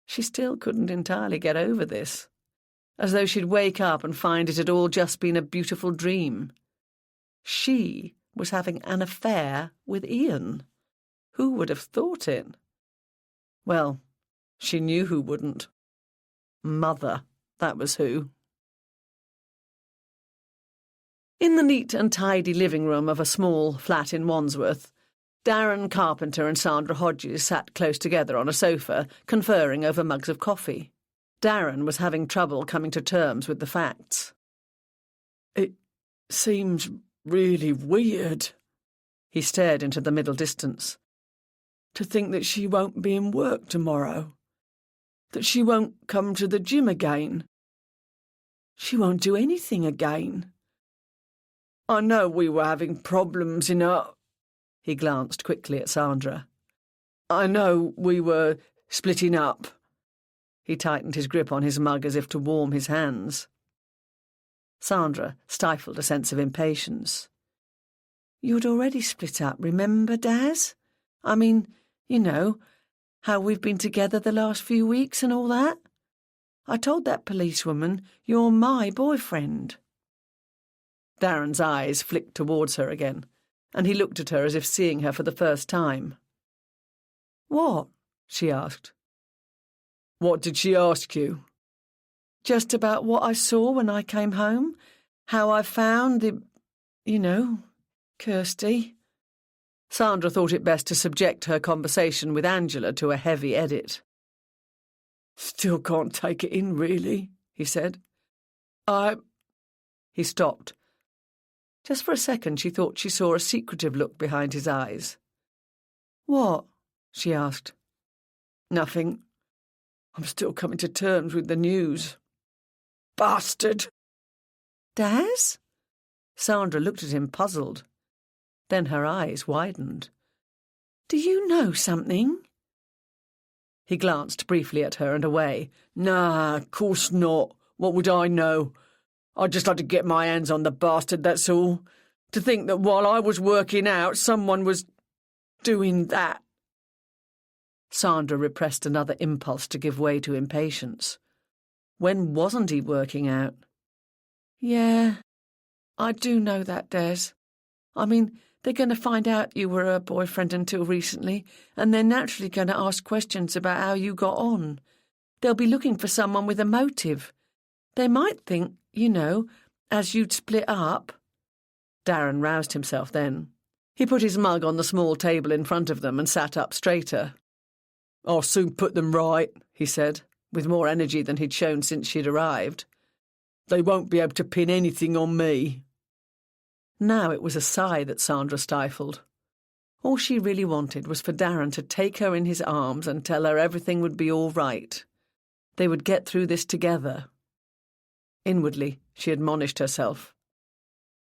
She still couldn't entirely get over this, as though she'd wake up and find it had all just been a beautiful dream. She was having an affair with Ian. Who would have thought it? Well, she knew who wouldn't. Mother, that was who. In the neat and tidy living room of a small flat in Wandsworth, Darren Carpenter and Sandra Hodges sat close together on a sofa, conferring over mugs of coffee. Darren was having trouble coming to terms with the facts. "It seems really weird." He stared into the middle distance. "To think that she won't be in work tomorrow. That she won't come to the gym again. She won't do anything again. I know we were having problems in our..." He glanced quickly at Sandra. "I know we were splitting up." He tightened his grip on his mug as if to warm his hands. Sandra stifled a sense of impatience. "You'd already split up, remember, Daz? I mean, you know, how we've been together the last few weeks and all that. I told that policewoman you're my boyfriend." Darren's eyes flicked towards her again, and he looked at her as if seeing her for the first time. "What?" she asked. "What did she ask you?" "Just about what I saw when I came home. How I found Kirsty." Sandra thought it best to subject her conversation with Angela to a heavy edit. "Still can't take it in, really," he said. He stopped. Just for a second she thought she saw a secretive look behind his eyes. "What?" she asked. "Nothing. I'm still coming to terms with the news. Bastard!" "Daz?" Sandra looked at him, puzzled. Then her eyes widened. "Do you know something?" He glanced briefly at her and away. "Nah, course not. What would I know? I just had to get my hands on the bastard, that's all. To think that while I was working out, someone was doing that." Sandra repressed another impulse to give way to impatience. When wasn't he working out? "Yeah, I do know that, Des. I mean, they're going to find out you were her boyfriend until recently, and they're naturally going to ask questions about how you got on. They'll be looking for someone with a motive. They might think, as you'd split up." Darren roused himself then. He put his mug on the small table in front of them and sat up straighter. "I'll soon put them right," he said, with more energy than he'd shown since she'd arrived. "They won't be able to pin anything on me." Now it was a sigh that Sandra stifled. All she really wanted was for Darren to take her in his arms and tell her everything would be all right. They would get through this together. Inwardly, she admonished herself.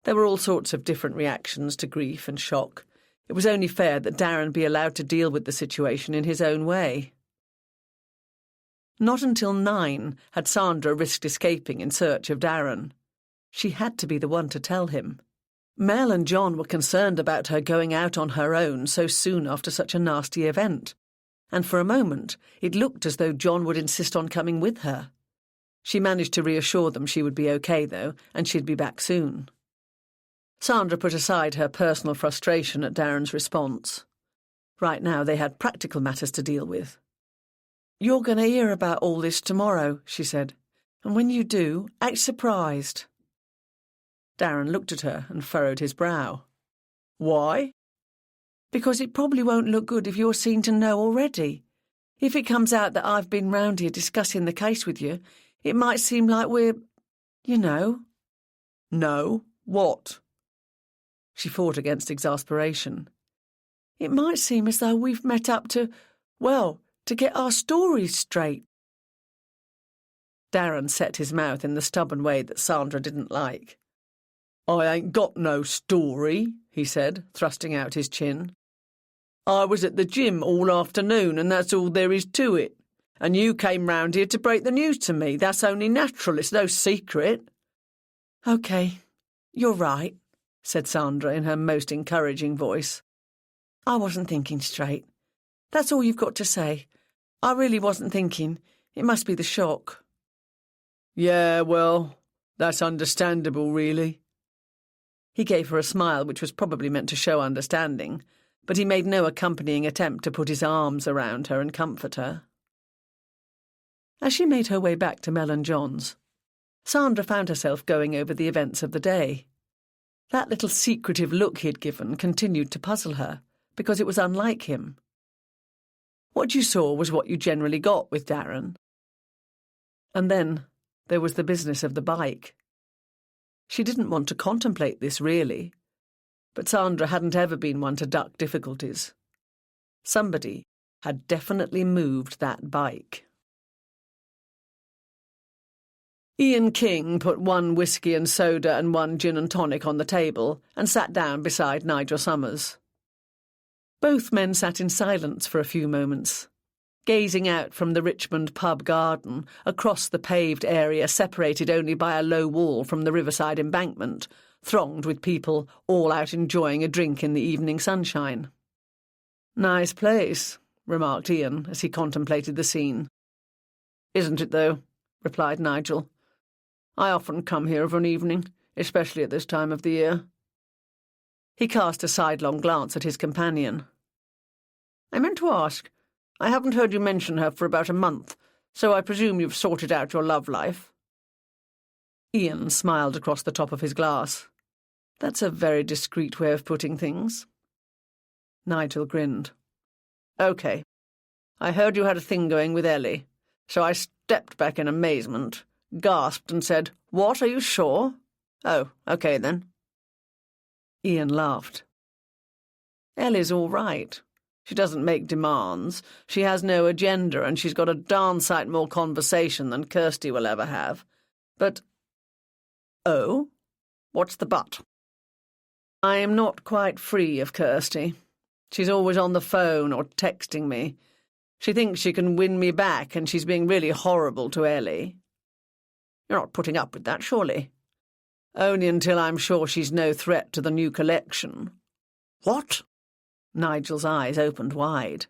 There were all sorts of different reactions to grief and shock. It was only fair that Darren be allowed to deal with the situation in his own way. Not until 9 had Sandra risked escaping in search of Darren. She had to be the one to tell him. Mel and John were concerned about her going out on her own so soon after such a nasty event, and for a moment it looked as though John would insist on coming with her. She managed to reassure them she would be okay, though, and she'd be back soon. Sandra put aside her personal frustration at Darren's response. Right now they had practical matters to deal with. "You're going to hear about all this tomorrow," she said, "and when you do, act surprised." Darren looked at her and furrowed his brow. "Why?" "Because it probably won't look good if you're seen to know already. If it comes out that I've been round here discussing the case with you, it might seem like we're, you know." "No, what?" She fought against exasperation. "It might seem as though we've met up to get our stories straight." Darren set his mouth in the stubborn way that Sandra didn't like. "I ain't got no story," he said, thrusting out his chin. "I was at the gym all afternoon, and that's all there is to it. And you came round here to break the news to me. That's only natural. It's no secret." "OK, you're right," said Sandra in her most encouraging voice. "I wasn't thinking straight. That's all you've got to say. I really wasn't thinking. It must be the shock." "Yeah, well, that's understandable, really." He gave her a smile which was probably meant to show understanding, but he made no accompanying attempt to put his arms around her and comfort her. As she made her way back to Mel and John's, Sandra found herself going over the events of the day. That little secretive look he had given continued to puzzle her, because it was unlike him. What you saw was what you generally got with Darren. And then there was the business of the bike. She didn't want to contemplate this, really, but Sandra hadn't ever been one to duck difficulties. Somebody had definitely moved that bike. Ian King put 1 whiskey and soda and 1 gin and tonic on the table and sat down beside Nigel Summers. Both men sat in silence for a few moments, gazing out from the Richmond pub garden across the paved area separated only by a low wall from the riverside embankment, thronged with people all out enjoying a drink in the evening sunshine. "Nice place," remarked Ian as he contemplated the scene. "Isn't it, though?" replied Nigel. "I often come here of an evening, especially at this time of the year." He cast a sidelong glance at his companion. "I meant to ask, I haven't heard you mention her for about a month, so I presume you've sorted out your love life." Ian smiled across the top of his glass. "That's a very discreet way of putting things." Nigel grinned. "OK. I heard you had a thing going with Ellie, so I stepped back in amazement, gasped and said, 'What, are you sure?' Oh, OK then." Ian laughed. "Ellie's all right. She doesn't make demands, she has no agenda, and she's got a darn sight more conversation than Kirsty will ever have. But—" "Oh? What's the but?" "I am not quite free of Kirsty. She's always on the phone or texting me. She thinks she can win me back, and she's being really horrible to Ellie." "You're not putting up with that, surely?" "Only until I'm sure she's no threat to the new collection." "What?" Nigel's eyes opened wide.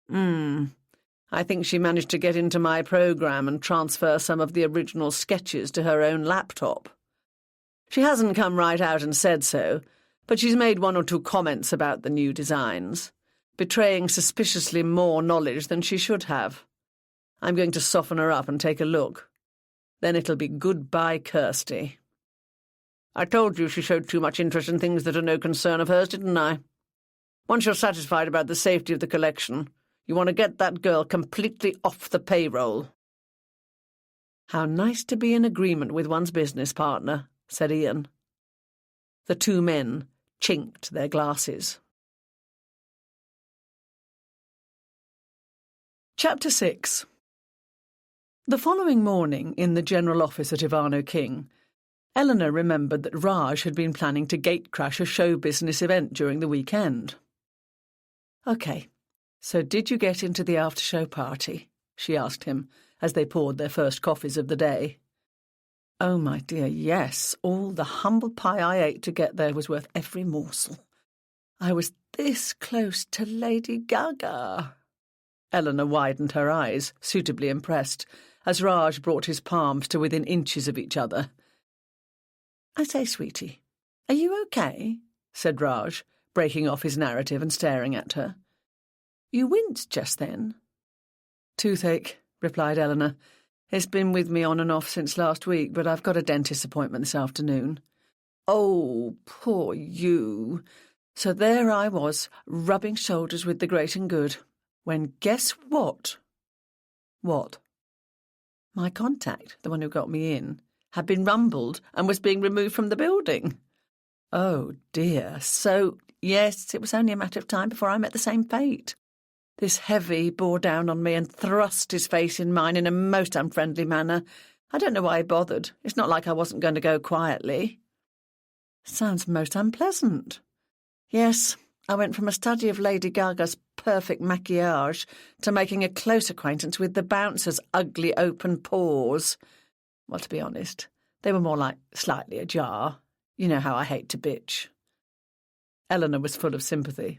I think she managed to get into my program and transfer some of the original sketches to her own laptop. She hasn't come right out and said so, but she's made 1 or 2 comments about the new designs, betraying suspiciously more knowledge than she should have. I'm going to soften her up and take a look. Then it'll be goodbye, Kirsty." "I told you she showed too much interest in things that are no concern of hers, didn't I? Once you're satisfied about the safety of the collection, you want to get that girl completely off the payroll." "How nice to be in agreement with one's business partner," said Ian. The 2 men chinked their glasses. Chapter 6. The following morning, in the general office at Ivano King, Eleanor remembered that Raj had been planning to gatecrash a show business event during the weekend. "OK, so did you get into the after-show party?" she asked him, as they poured their first coffees of the day. "Oh, my dear, yes. All the humble pie I ate to get there was worth every morsel. I was this close to Lady Gaga." Eleanor widened her eyes, suitably impressed, as Raj brought his palms to within inches of each other. "I say, sweetie, are you OK?" said Raj, breaking off his narrative and staring at her. "You winced just then." "Toothache," replied Eleanor. "It's been with me on and off since last week, but I've got a dentist appointment this afternoon." "Oh, poor you." So there I was, rubbing shoulders with the great and good, when guess what? What? My contact, the one who got me in, had been rumbled and was being removed from the building. Oh, dear. So, yes, it was only a matter of time before I met the same fate. This heavy bore down on me and thrust his face in mine in a most unfriendly manner. I don't know why he bothered. It's not like I wasn't going to go quietly. Sounds most unpleasant. Yes, I went from a study of Lady Gaga's perfect maquillage to making a close acquaintance with the bouncer's ugly open pores. Well, to be honest, they were more like slightly ajar. You know how I hate to bitch. Eleanor was full of sympathy.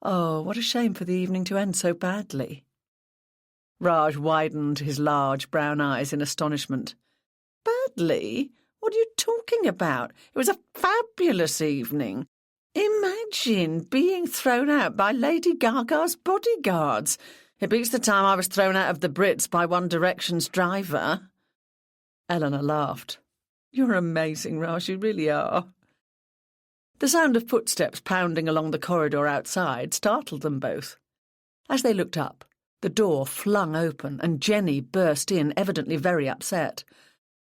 Oh, what a shame for the evening to end so badly. Raj widened his large brown eyes in astonishment. Badly? What are you talking about? It was a fabulous evening. Imagine being thrown out by Lady Gaga's bodyguards. It beats the time I was thrown out of the Brits by One Direction's driver. Eleanor laughed. You're amazing, Raj, you really are. The sound of footsteps pounding along the corridor outside startled them both. As they looked up, the door flung open and Jenny burst in, evidently very upset.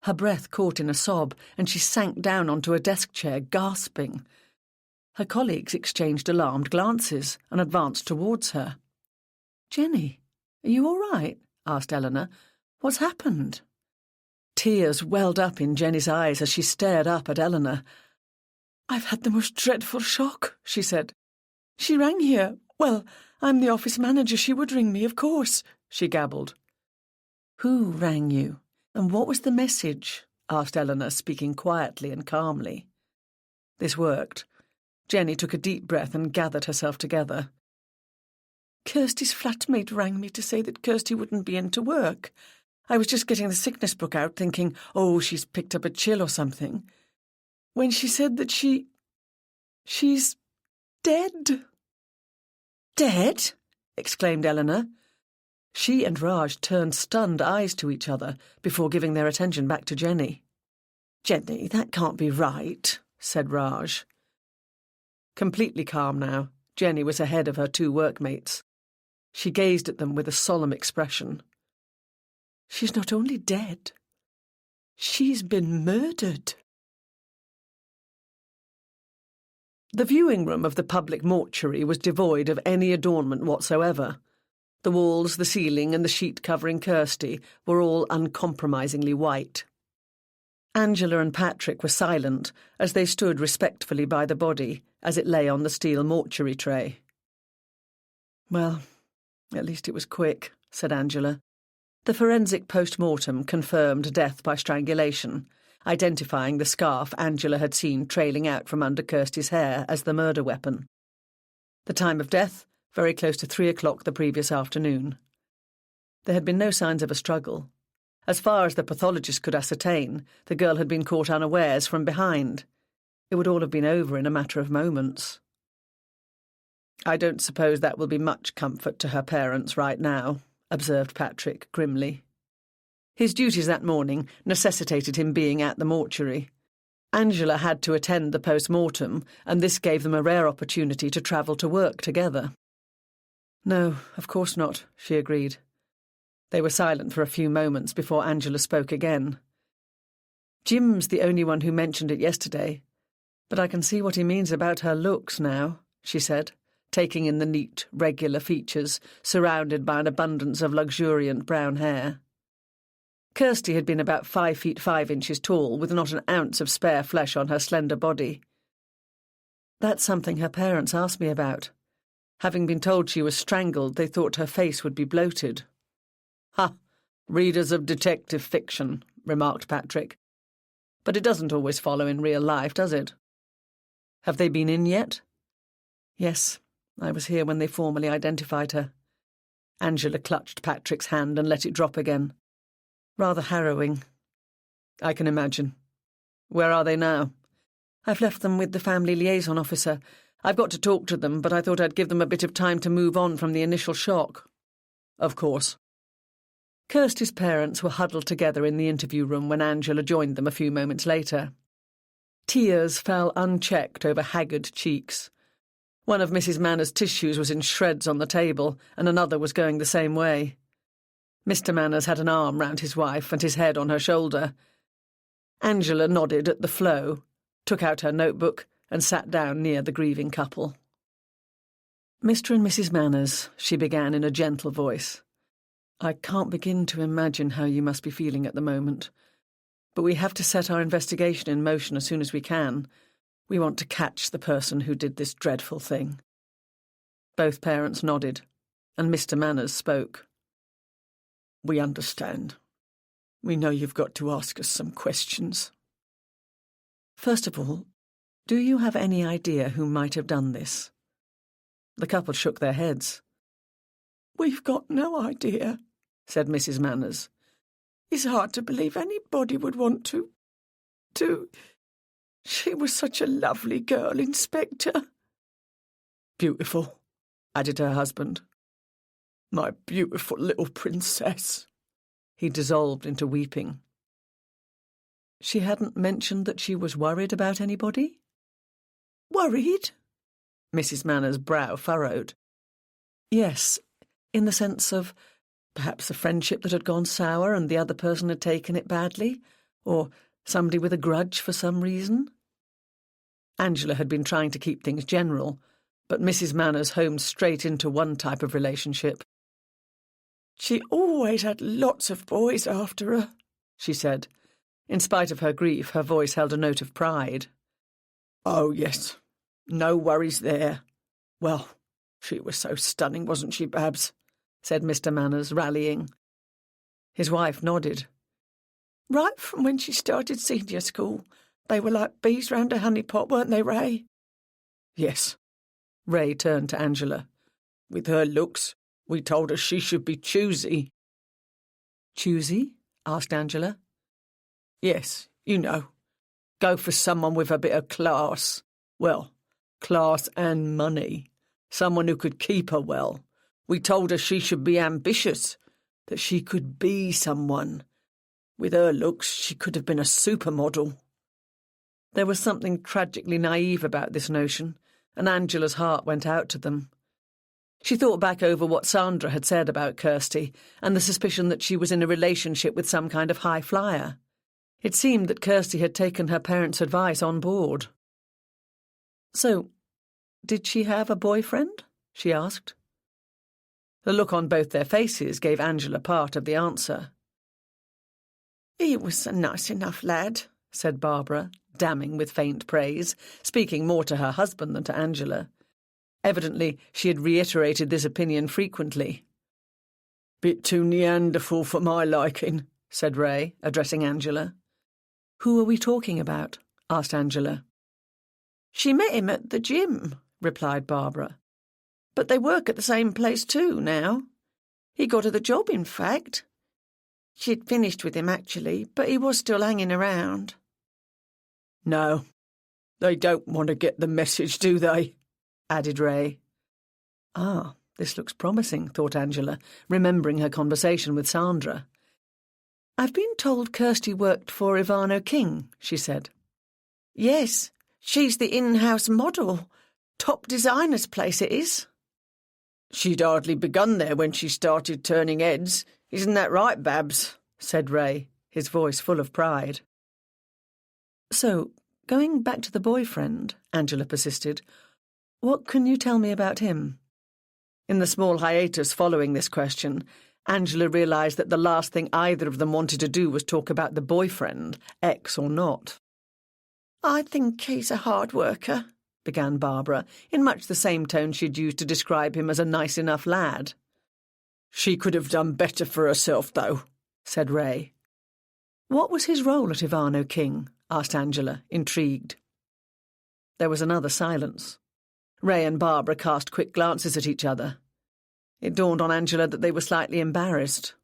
Her breath caught in a sob and she sank down onto a desk chair, gasping. Her colleagues exchanged alarmed glances and advanced towards her. "Jenny, are you all right?" asked Eleanor. "What's happened?" Tears welled up in Jenny's eyes as she stared up at Eleanor. "I've had the most dreadful shock," she said. "She rang here. Well, I'm the office manager. She would ring me, of course," she gabbled. "Who rang you? And what was the message?" asked Eleanor, speaking quietly and calmly. This worked. Jenny took a deep breath and gathered herself together. "Kirsty's flatmate rang me to say that Kirsty wouldn't be in to work. I was just getting the sickness book out, thinking, oh, she's picked up a chill or something, when she said that she's dead." "Dead?" exclaimed Eleanor. She and Raj turned stunned eyes to each other before giving their attention back to Jenny. "Jenny, that can't be right," said Raj. Completely calm now, Jenny was ahead of her two workmates. She gazed at them with a solemn expression. "She's not only dead, she's been murdered." The viewing room of the public mortuary was devoid of any adornment whatsoever. The walls, the ceiling, and the sheet covering Kirsty were all uncompromisingly white. Angela and Patrick were silent as they stood respectfully by the body as it lay on the steel mortuary tray. "Well, at least it was quick," said Angela. The forensic post-mortem confirmed death by strangulation, identifying the scarf Angela had seen trailing out from under Kirsty's hair as the murder weapon. The time of death, very close to 3 o'clock the previous afternoon. There had been no signs of a struggle. As far as the pathologist could ascertain, the girl had been caught unawares from behind. It would all have been over in a matter of moments. "I don't suppose that will be much comfort to her parents right now," observed Patrick grimly. His duties that morning necessitated him being at the mortuary. Angela had to attend the post-mortem, and this gave them a rare opportunity to travel to work together. "No, of course not," she agreed. They were silent for a few moments before Angela spoke again. "Jim's the only one who mentioned it yesterday, but I can see what he means about her looks now," she said, taking in the neat, regular features, surrounded by an abundance of luxuriant brown hair. Kirsty had been about 5 feet 5 inches tall, with not an ounce of spare flesh on her slender body. That's something her parents asked me about. Having been told she was strangled, they thought her face would be bloated. "Ha! Readers of detective fiction," remarked Patrick. "But it doesn't always follow in real life, does it? Have they been in yet?" "Yes, I was here when they formally identified her." Angela clutched Patrick's hand and let it drop again. "Rather harrowing." "I can imagine. Where are they now?" "I've left them with the family liaison officer. I've got to talk to them, but I thought I'd give them a bit of time to move on from the initial shock." "Of course." Kirsty's parents were huddled together in the interview room when Angela joined them a few moments later. Tears fell unchecked over haggard cheeks. One of Mrs. Manners' tissues was in shreds on the table, and another was going the same way. Mr. Manners had an arm round his wife and his head on her shoulder. Angela nodded at the flow, took out her notebook, and sat down near the grieving couple. "Mr. and Mrs. Manners," she began in a gentle voice, "I can't begin to imagine how you must be feeling at the moment. But we have to set our investigation in motion as soon as we can. We want to catch the person who did this dreadful thing." Both parents nodded, and Mr. Manners spoke. "We understand. We know you've got to ask us some questions. First of all, do you have any idea who might have done this?" The couple shook their heads. "We've got no idea," said Mrs. Manners. "It's hard to believe anybody would want to... She was such a lovely girl, Inspector." "Beautiful," added her husband. "My beautiful little princess." He dissolved into weeping. "She hadn't mentioned that she was worried about anybody?" "Worried?" Mrs. Manners' brow furrowed. "Yes, in the sense of perhaps a friendship that had gone sour and the other person had taken it badly, or somebody with a grudge for some reason." Angela had been trying to keep things general, but Mrs. Manners homed straight into one type of relationship. "She always had lots of boys after her," she said. In spite of her grief, her voice held a note of pride. "Oh, yes. No worries there. Well, she was so stunning, wasn't she, Babs?" said Mr. Manners, rallying. His wife nodded. "Right from when she started senior school, they were like bees round a honeypot, weren't they, Ray?" "Yes." Ray turned to Angela. "With her looks, we told her she should be choosy." "Choosy?" asked Angela. "Yes, you know. Go for someone with a bit of class. Well, class and money. Someone who could keep her well. We told her she should be ambitious, that she could be someone. With her looks, she could have been a supermodel." There was something tragically naive about this notion, and Angela's heart went out to them. She thought back over what Sandra had said about Kirsty and the suspicion that she was in a relationship with some kind of high flyer. It seemed that Kirsty had taken her parents' advice on board. "So, did she have a boyfriend?" she asked. The look on both their faces gave Angela part of the answer. "He was a nice enough lad," said Barbara, damning with faint praise, speaking more to her husband than to Angela. Evidently, she had reiterated this opinion frequently. "Bit too Neanderthal for my liking," said Ray, addressing Angela. "Who are we talking about?" asked Angela. "She met him at the gym," replied Barbara. "But they work at the same place too now. He got her the job, in fact. She'd finished with him, actually, but he was still hanging around." "No, they don't want to get the message, do they?" added Ray. "Ah, this looks promising," thought Angela, remembering her conversation with Sandra. "I've been told Kirsty worked for Ivano King," she said. "Yes, she's the in-house model. Top designer's place it is." "She'd hardly begun there when she started turning heads. Isn't that right, Babs?" said Ray, his voice full of pride. "So, going back to the boyfriend," Angela persisted, What can you tell me about him? In the small hiatus following this question, Angela realised that the last thing either of them wanted to do was talk about the boyfriend, ex or not. "I think he's a hard worker," began Barbara, in much the same tone she'd used to describe him as a nice enough lad. "She could have done better for herself, though," said Ray. "What was his role at Ivano King?" asked Angela, intrigued. There was another silence. Ray and Barbara cast quick glances at each other. It dawned on Angela that they were slightly embarrassed.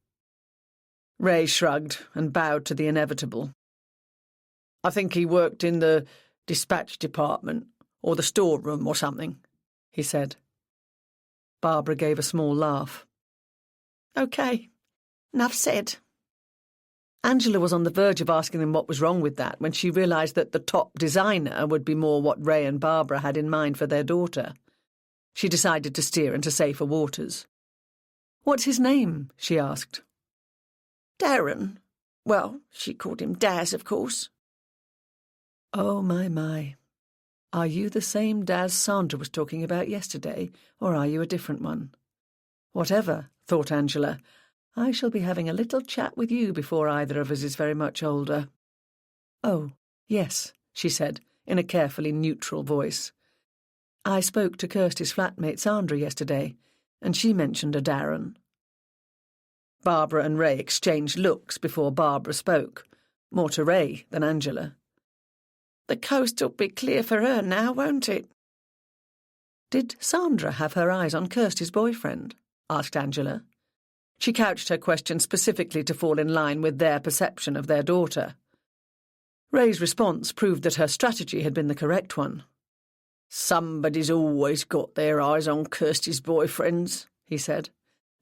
Ray shrugged and bowed to the inevitable. "I think he worked in the dispatch department, or the storeroom or something," he said. Barbara gave a small laugh. "OK, enough said." Angela was on the verge of asking them what was wrong with that when she realised that the top designer would be more what Ray and Barbara had in mind for their daughter. She decided to steer into safer waters. "What's his name?" she asked. "Darren. Well, she called him Daz, of course." "Oh, my. Are you the same Daz Sandra was talking about yesterday, or are you a different one? Whatever," thought Angela, "I shall be having a little chat with you before either of us is very much older." "Oh, yes," she said, in a carefully neutral voice. "I spoke to Kirsty's flatmate Sandra yesterday, and she mentioned a Darren." Barbara and Ray exchanged looks before Barbara spoke, more to Ray than Angela. "The coast'll be clear for her now, won't it?" "Did Sandra have her eyes on Kirsty's boyfriend?" asked Angela. She couched her question specifically to fall in line with their perception of their daughter. Ray's response proved that her strategy had been the correct one. "Somebody's always got their eyes on Kirsty's boyfriends," he said.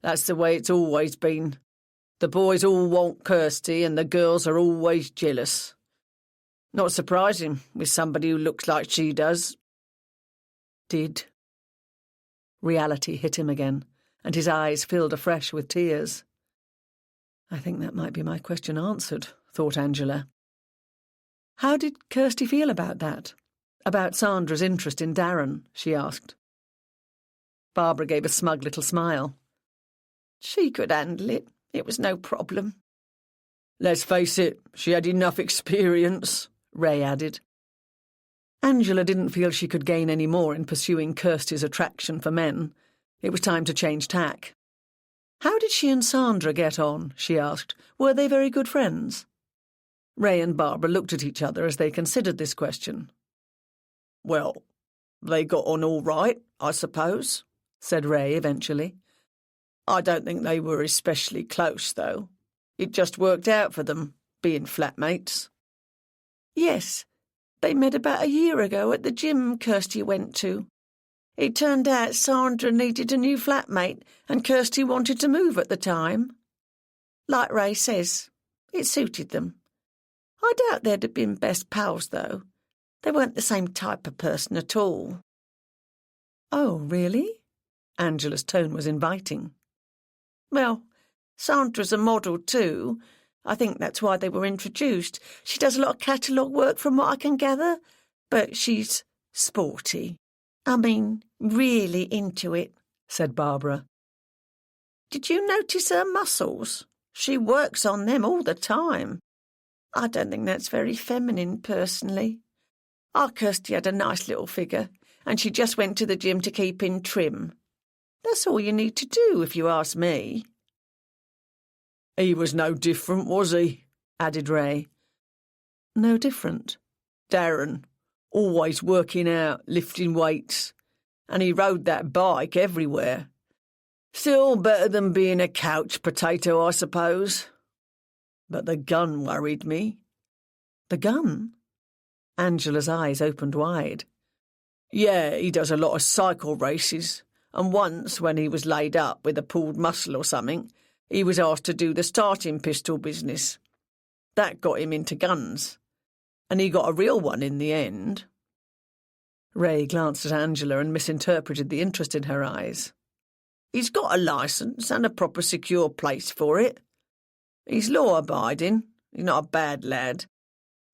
"That's the way it's always been. The boys all want Kirsty and the girls are always jealous. Not surprising with somebody who looks like she does." Did reality hit him again, and his eyes filled afresh with tears. "I think that might be my question answered," thought Angela. "How did Kirsty feel about that? About Sandra's interest in Darren?" she asked. Barbara gave a smug little smile. "She could handle it. It was no problem." "Let's face it, she had enough experience," Ray added. Angela didn't feel she could gain any more in pursuing Kirsty's attraction for men. It was time to change tack. "How did she and Sandra get on?" she asked. "Were they very good friends?" Ray and Barbara looked at each other as they considered this question. "Well, they got on all right, I suppose," said Ray eventually. "I don't think they were especially close, though. It just worked out for them, being flatmates." "Yes, they met about a year ago at the gym Kirsty went to. It turned out Sandra needed a new flatmate and Kirsty wanted to move at the time. Like Ray says, it suited them. I doubt they'd have been best pals, though. They weren't the same type of person at all." "Oh, really?" Angela's tone was inviting. "Well, Sandra's a model too. I think that's why they were introduced. She does a lot of catalogue work from what I can gather, but she's sporty. I mean, really into it," said Barbara. "Did you notice her muscles? She works on them all the time. I don't think that's very feminine, personally. Our Kirsty had a nice little figure, and she just went to the gym to keep in trim. That's all you need to do, if you ask me." "He was no different, was he?" added Ray. "No different?" "Darren, always working out, lifting weights, and he rode that bike everywhere. Still better than being a couch potato, I suppose. But the gun worried me." "The gun?" Angela's eyes opened wide. "Yeah, he does a lot of cycle races, and once, when he was laid up with a pulled muscle or something, he was asked to do the starting pistol business. That got him into guns, and he got a real one in the end." Ray glanced at Angela and misinterpreted the interest in her eyes. "He's got a licence and a proper secure place for it. He's law-abiding, he's not a bad lad.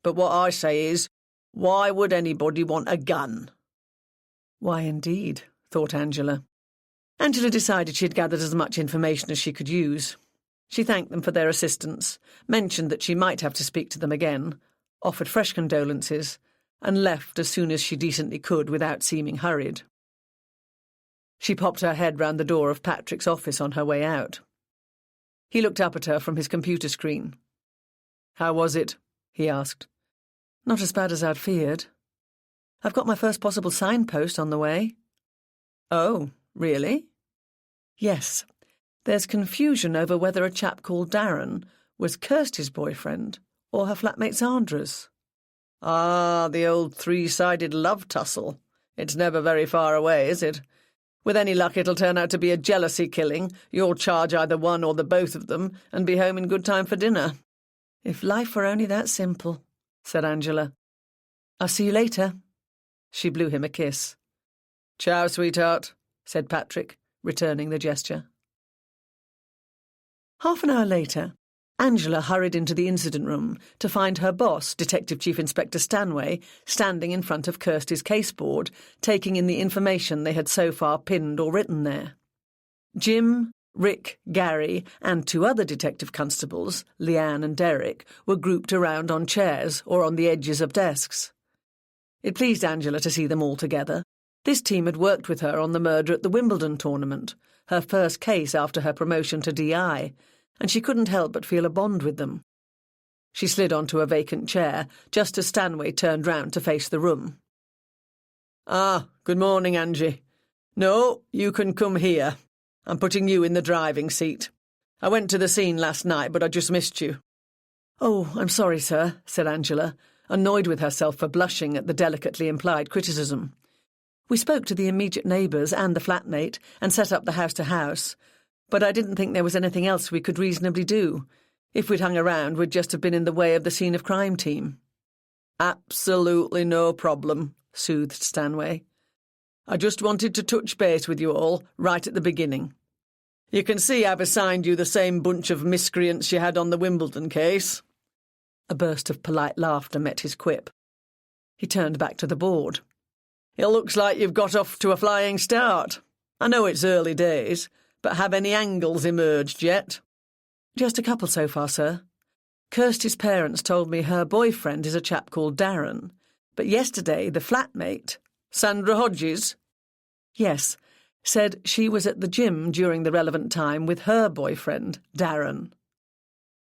But what I say is, why would anybody want a gun?" Why, indeed, thought Angela. Angela decided she had gathered as much information as she could use. She thanked them for their assistance, mentioned that she might have to speak to them again, offered fresh condolences, and left as soon as she decently could without seeming hurried. She popped her head round the door of Patrick's office on her way out. He looked up at her from his computer screen. "How was it?" he asked. "Not as bad as I'd feared. I've got my first possible signpost on the way." "Oh, really?" "Yes. There's confusion over whether a chap called Darren was Kirsty's boyfriend or her flatmate Sandra's." "Ah, the old three-sided love tussle. It's never very far away, is it? With any luck it'll turn out to be a jealousy killing. You'll charge either one or the both of them and be home in good time for dinner." "If life were only that simple," said Angela. "I'll see you later." She blew him a kiss. "Ciao, sweetheart," said Patrick, returning the gesture. Half an hour later, Angela hurried into the incident room to find her boss, Detective Chief Inspector Stanway, standing in front of Kirsty's caseboard, taking in the information they had so far pinned or written there. Jim, Rick, Gary, and two other detective constables, Leanne and Derek, were grouped around on chairs or on the edges of desks. It pleased Angela to see them all together. This team had worked with her on the murder at the Wimbledon tournament, her first case after her promotion to DI, and she couldn't help but feel a bond with them. She slid onto a vacant chair just as Stanway turned round to face the room. "Ah, good morning, Angie. No, you can come here. I'm putting you in the driving seat. I went to the scene last night, but I just missed you." "Oh, I'm sorry, sir," said Angela, annoyed with herself for blushing at the delicately implied criticism. "We spoke to the immediate neighbours and the flatmate and set up the house-to-house, but I didn't think there was anything else we could reasonably do. If we'd hung around, we'd just have been in the way of the scene-of-crime team." "Absolutely no problem," soothed Stanway. "I just wanted to touch base with you all right at the beginning. You can see I've assigned you the same bunch of miscreants you had on the Wimbledon case." A burst of polite laughter met his quip. He turned back to the board. "It looks like you've got off to a flying start. I know it's early days, but have any angles emerged yet?" "Just a couple so far, sir. Kirsty's parents told me her boyfriend is a chap called Darren, but yesterday the flatmate—" "Sandra Hodges?" "Yes, said she was at the gym during the relevant time with her boyfriend, Darren."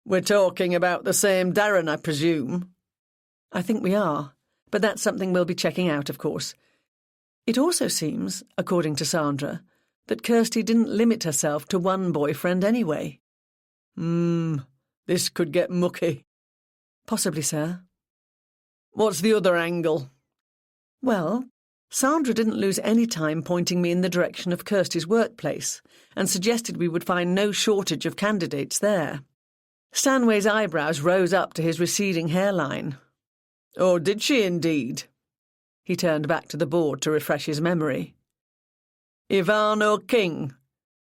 "We're talking about the same Darren, I presume?" "I think we are, but that's something we'll be checking out, of course. It also seems, according to Sandra, that Kirsty didn't limit herself to one boyfriend anyway." This could get mucky." "Possibly, sir." "What's the other angle?" "Well, Sandra didn't lose any time pointing me in the direction of Kirsty's workplace and suggested we would find no shortage of candidates there." Stanway's eyebrows rose up to his receding hairline. "Oh, did she indeed?" He turned back to the board to refresh his memory. "Ivano King.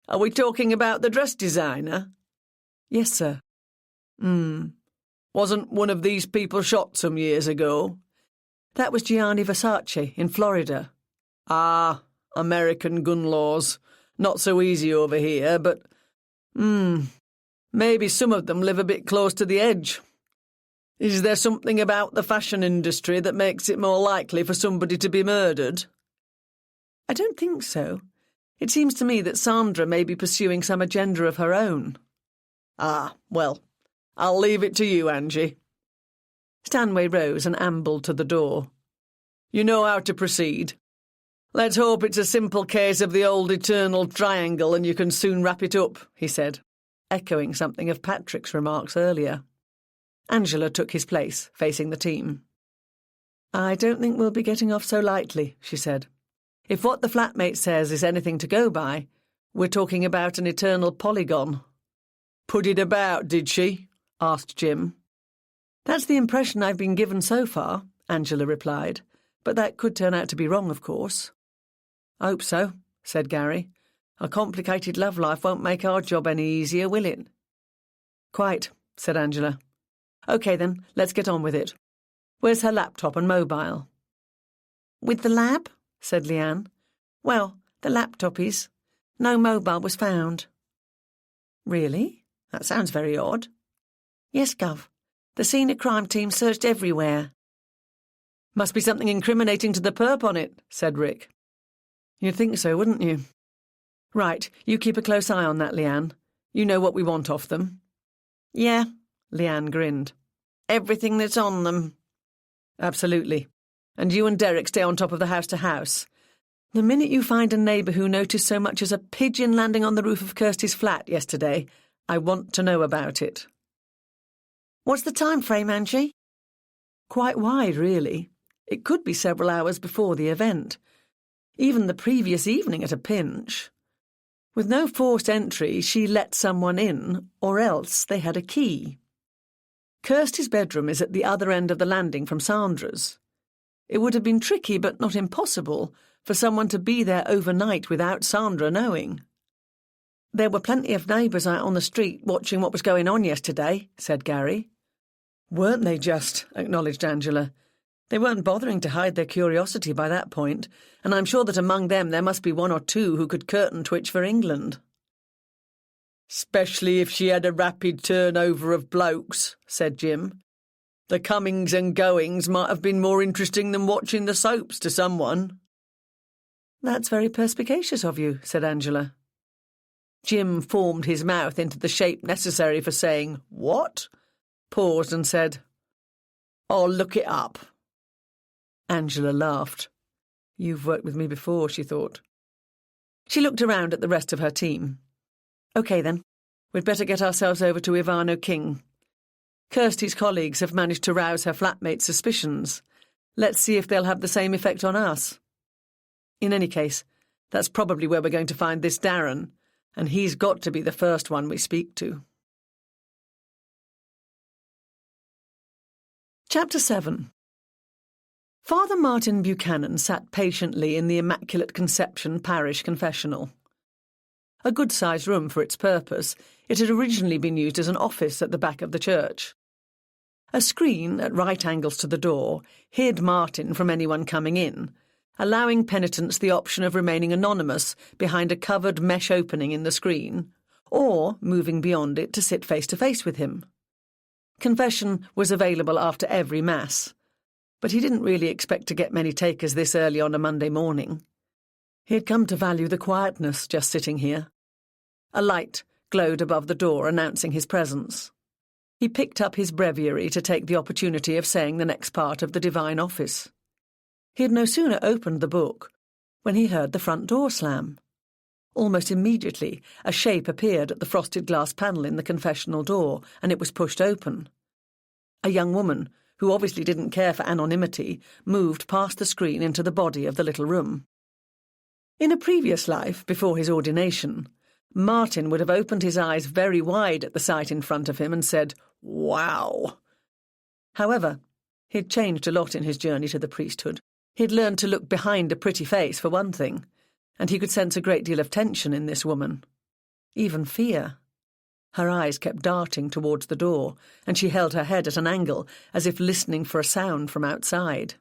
Are we talking about the dress designer?" "Yes, sir." Wasn't one of these people shot some years ago?" "That was Gianni Versace in Florida." "Ah, American gun laws. Not so easy over here, but... maybe some of them live a bit close to the edge. Is there something about the fashion industry that makes it more likely for somebody to be murdered?" "I don't think so. It seems to me that Sandra may be pursuing some agenda of her own." "Ah, well, I'll leave it to you, Angie." Stanway rose and ambled to the door. "You know how to proceed. Let's hope it's a simple case of the old eternal triangle and you can soon wrap it up," he said, echoing something of Patrick's remarks earlier. Angela took his place, facing the team. "I don't think we'll be getting off so lightly," she said. "If what the flatmate says is anything to go by, we're talking about an eternal polygon." "Put it about, did she?" asked Jim. "That's the impression I've been given so far," Angela replied, "but that could turn out to be wrong, of course." "I hope so," said Gary. "A complicated love life won't make our job any easier, will it?" "Quite," said Angela. "OK then, let's get on with it. Where's her laptop and mobile?" "With the lab," said Leanne. Well, the laptop is. No mobile was found. Really? That sounds very odd. Yes, Gov. The senior crime team searched everywhere. Must be something incriminating to the perp on it, said Rick. You'd think so, wouldn't you? Right, you keep a close eye on that, Leanne. You know what we want off them. Yeah, Leanne grinned. Everything that's on them. Absolutely. And you and Derek stay on top of the house to house. The minute you find a neighbour who noticed so much as a pigeon landing on the roof of Kirsty's flat yesterday, I want to know about it. What's the time frame, Angie? Quite wide, really. It could be several hours before the event. Even the previous evening at a pinch. With no forced entry, she let someone in, or else they had a key. Kirsty's bedroom is at the other end of the landing from Sandra's. It would have been tricky, but not impossible, for someone to be there overnight without Sandra knowing. There were plenty of neighbours out on the street watching what was going on yesterday, said Gary. Weren't they just, acknowledged Angela. They weren't bothering to hide their curiosity by that point, and I'm sure that among them there must be one or two who could curtain twitch for England. Especially if she had a rapid turnover of blokes, said Jim. The comings and goings might have been more interesting than watching the soaps to someone. That's very perspicacious of you, said Angela. Jim formed his mouth into the shape necessary for saying, what? Paused and said, I'll look it up. Angela laughed. You've worked with me before, she thought. She looked around at the rest of her team. OK, then. We'd better get ourselves over to Ivano King. Kirsty's colleagues have managed to rouse her flatmate's suspicions. Let's see if they'll have the same effect on us. In any case, that's probably where we're going to find this Darren, and he's got to be the first one we speak to. Chapter 7. Father Martin Buchanan sat patiently in the Immaculate Conception Parish Confessional. A good-sized room for its purpose, it had originally been used as an office at the back of the church. A screen, at right angles to the door, hid Martin from anyone coming in, allowing penitents the option of remaining anonymous behind a covered mesh opening in the screen, or moving beyond it to sit face-to-face with him. Confession was available after every Mass, but he didn't really expect to get many takers this early on a Monday morning. He had come to value the quietness just sitting here. A light glowed above the door announcing his presence. He picked up his breviary to take the opportunity of saying the next part of the divine office. He had no sooner opened the book when he heard the front door slam. Almost immediately, a shape appeared at the frosted glass panel in the confessional door, and it was pushed open. A young woman, who obviously didn't care for anonymity, moved past the screen into the body of the little room. In a previous life, before his ordination, Martin would have opened his eyes very wide at the sight in front of him and said, "Wow!" However, he'd changed a lot in his journey to the priesthood. He'd learned to look behind a pretty face, for one thing, and he could sense a great deal of tension in this woman. Even fear. Her eyes kept darting towards the door, and she held her head at an angle, as if listening for a sound from outside.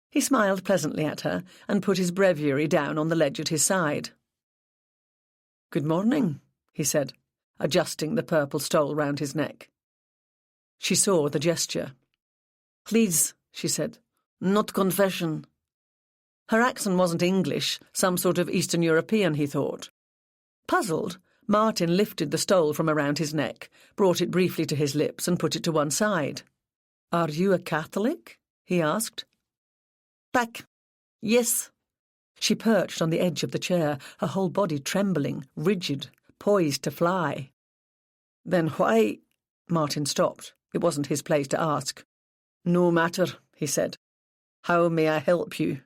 He smiled pleasantly at her and put his breviary down on the ledge at his side. "Good morning," he said, adjusting the purple stole round his neck. She saw the gesture. "Please," she said, "not confession." Her accent wasn't English, some sort of Eastern European, he thought. Puzzled, Martin lifted the stole from around his neck, brought it briefly to his lips and put it to one side. "Are you a Catholic?" he asked. "Back. Yes." She perched on the edge of the chair, her whole body trembling, rigid, poised to fly. "Then why—" Martin stopped. It wasn't his place to ask. "No matter," he said. "How may I help you?"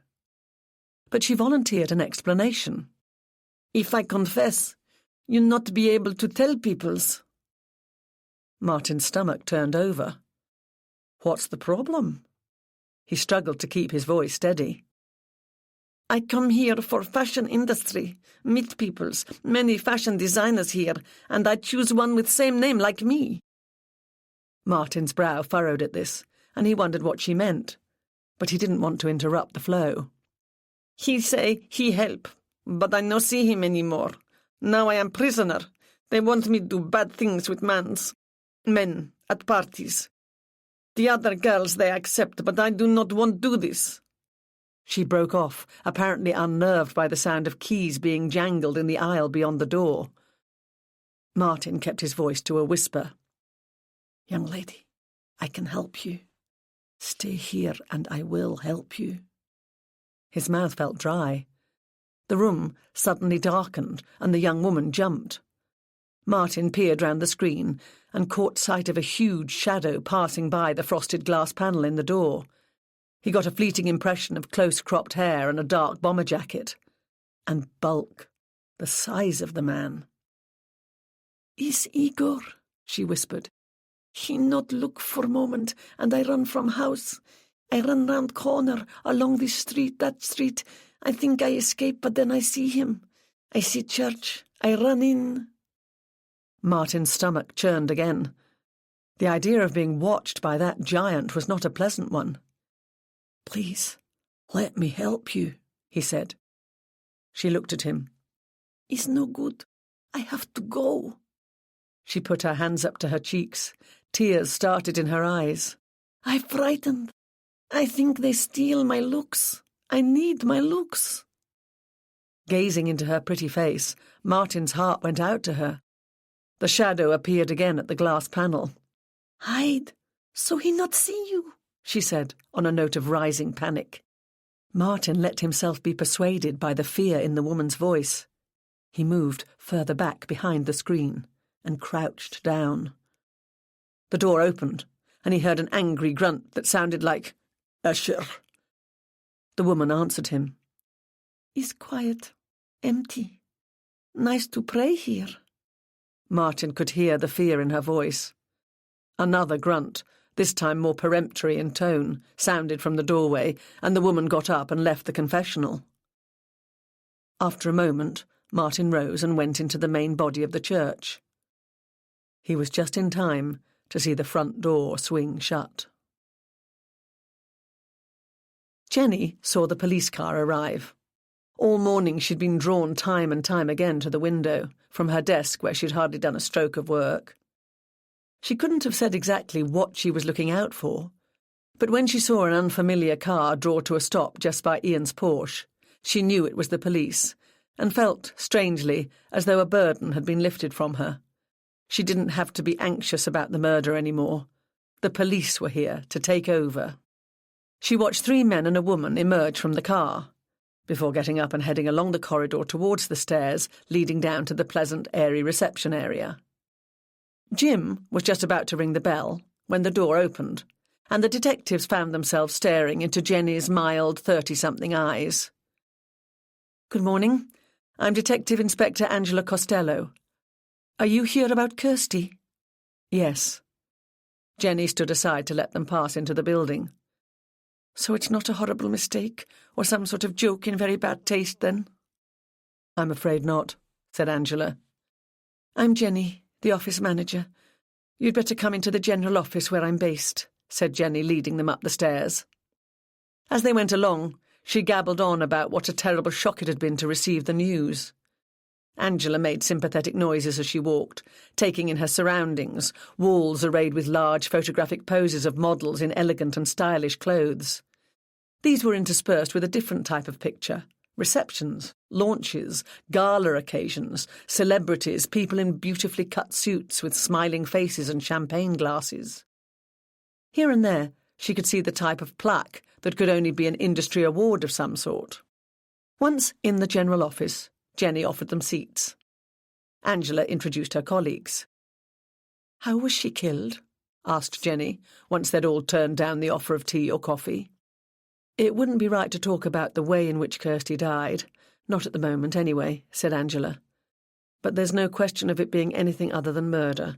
But she volunteered an explanation. "If I confess, you'll not be able to tell peoples." Martin's stomach turned over. "What's the problem?" He struggled to keep his voice steady. "I come here for fashion industry, meet peoples, many fashion designers here, and I choose one with same name like me." Martin's brow furrowed at this, and he wondered what she meant, but he didn't want to interrupt the flow. He say he help, but I no see him anymore. Now I am prisoner. They want me do bad things with men, at parties. The other girls they accept, but I do not want do this." She broke off, apparently unnerved by the sound of keys being jangled in the aisle beyond the door. Martin kept his voice to a whisper. "Young lady, I can help you. Stay here and I will help you." His mouth felt dry. The room suddenly darkened and the young woman jumped. Martin peered round the screen and caught sight of a huge shadow passing by the frosted glass panel in the door. He got a fleeting impression of close-cropped hair and a dark bomber jacket. And bulk, the size of the man. "Is Igor," she whispered. "He not look for moment, and I run from house. I run round corner, along this street, that street. I think I escape, but then I see him. I see church. I run in." Martin's stomach churned again. The idea of being watched by that giant was not a pleasant one. "Please, let me help you," he said. She looked at him. "It's no good. I have to go." She put her hands up to her cheeks. Tears started in her eyes. "I'm frightened. I think they steal my looks. I need my looks." Gazing into her pretty face, Martin's heart went out to her. The shadow appeared again at the glass panel. "Hide, so he not see you," she said, on a note of rising panic. Martin let himself be persuaded by the fear in the woman's voice. He moved further back behind the screen and crouched down. The door opened, and he heard an angry grunt that sounded like, "Usher." The woman answered him. "It's quiet, empty. Nice to pray here." Martin could hear the fear in her voice. Another grunt, this time more peremptory in tone, sounded from the doorway, and the woman got up and left the confessional. After a moment, Martin rose and went into the main body of the church. He was just in time to see the front door swing shut. Jenny saw the police car arrive. All morning she'd been drawn time and time again to the window, from her desk where she'd hardly done a stroke of work. She couldn't have said exactly what she was looking out for, but when she saw an unfamiliar car draw to a stop just by Ian's Porsche, she knew it was the police, and felt, strangely, as though a burden had been lifted from her. She didn't have to be anxious about the murder anymore. The police were here to take over. She watched 3 men and a woman emerge from the car, before getting up and heading along the corridor towards the stairs leading down to the pleasant, airy reception area. Jim was just about to ring the bell when the door opened, and the detectives found themselves staring into Jenny's mild 30-something eyes. "Good morning. I'm Detective Inspector Angela Costello. Are you here about Kirsty?" "Yes." Jenny stood aside to let them pass into the building. "So it's not a horrible mistake, or some sort of joke in very bad taste, then?" "I'm afraid not," said Angela. "I'm Jenny, the office manager. You'd better come into the general office where I'm based," said Jenny, leading them up the stairs. As they went along, she gabbled on about what a terrible shock it had been to receive the news. Angela made sympathetic noises as she walked, taking in her surroundings, walls arrayed with large photographic poses of models in elegant and stylish clothes. These were interspersed with a different type of picture: receptions, launches, gala occasions, celebrities, people in beautifully cut suits with smiling faces and champagne glasses. Here and there, she could see the type of plaque that could only be an industry award of some sort. Once in the general office, Jenny offered them seats. Angela introduced her colleagues. "How was she killed?" asked Jenny, once they'd all turned down the offer of tea or coffee. "It wouldn't be right to talk about the way in which Kirsty died. Not at the moment, anyway," said Angela. "But there's no question of it being anything other than murder,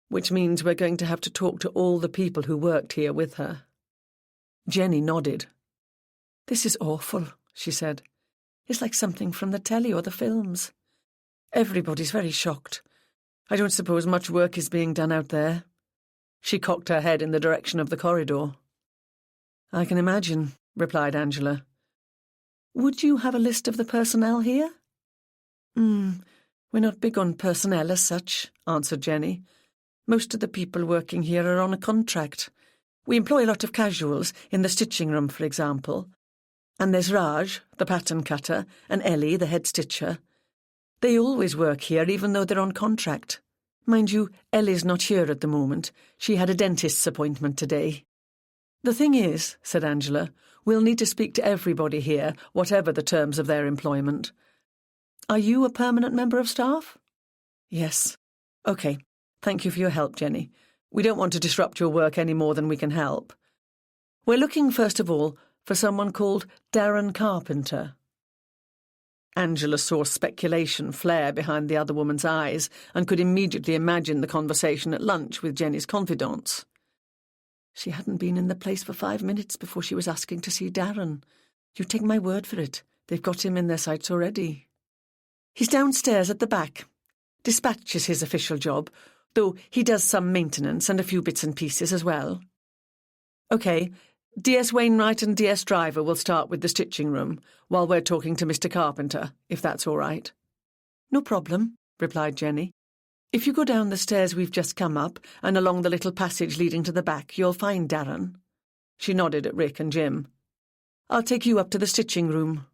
which means we're going to have to talk to all the people who worked here with her." Jenny nodded. "This is awful," she said. "It's like something from the telly or the films. Everybody's very shocked. I don't suppose much work is being done out there." She cocked her head in the direction of the corridor. "I can imagine," replied Angela. Would you have a list of the personnel here? We're not big on personnel as such, answered Jenny. Most of the people working here are on a contract. We employ a lot of casuals, in the stitching room, for example. And there's Raj, the pattern cutter, and Ellie, the head stitcher. They always work here, even though they're on contract. Mind you, Ellie's not here at the moment. She had a dentist's appointment today. The thing is, said Angela, we'll need to speak to everybody here, whatever the terms of their employment. Are you a permanent member of staff? Yes. OK. Thank you for your help, Jenny. We don't want to disrupt your work any more than we can help. We're looking, first of all, for someone called Darren Carpenter. Angela saw speculation flare behind the other woman's eyes and could immediately imagine the conversation at lunch with Jenny's confidants. She hadn't been in the place for 5 minutes before she was asking to see Darren. You take my word for it. They've got him in their sights already. He's downstairs at the back. Dispatch is his official job, though he does some maintenance and a few bits and pieces as well. OK, DS Wainwright and DS Driver will start with the stitching room, while we're talking to Mr. Carpenter, if that's all right. No problem, replied Jenny. If you go down the stairs we've just come up and along the little passage leading to the back, you'll find Darren. She nodded at Rick and Jim. I'll take you up to the stitching room.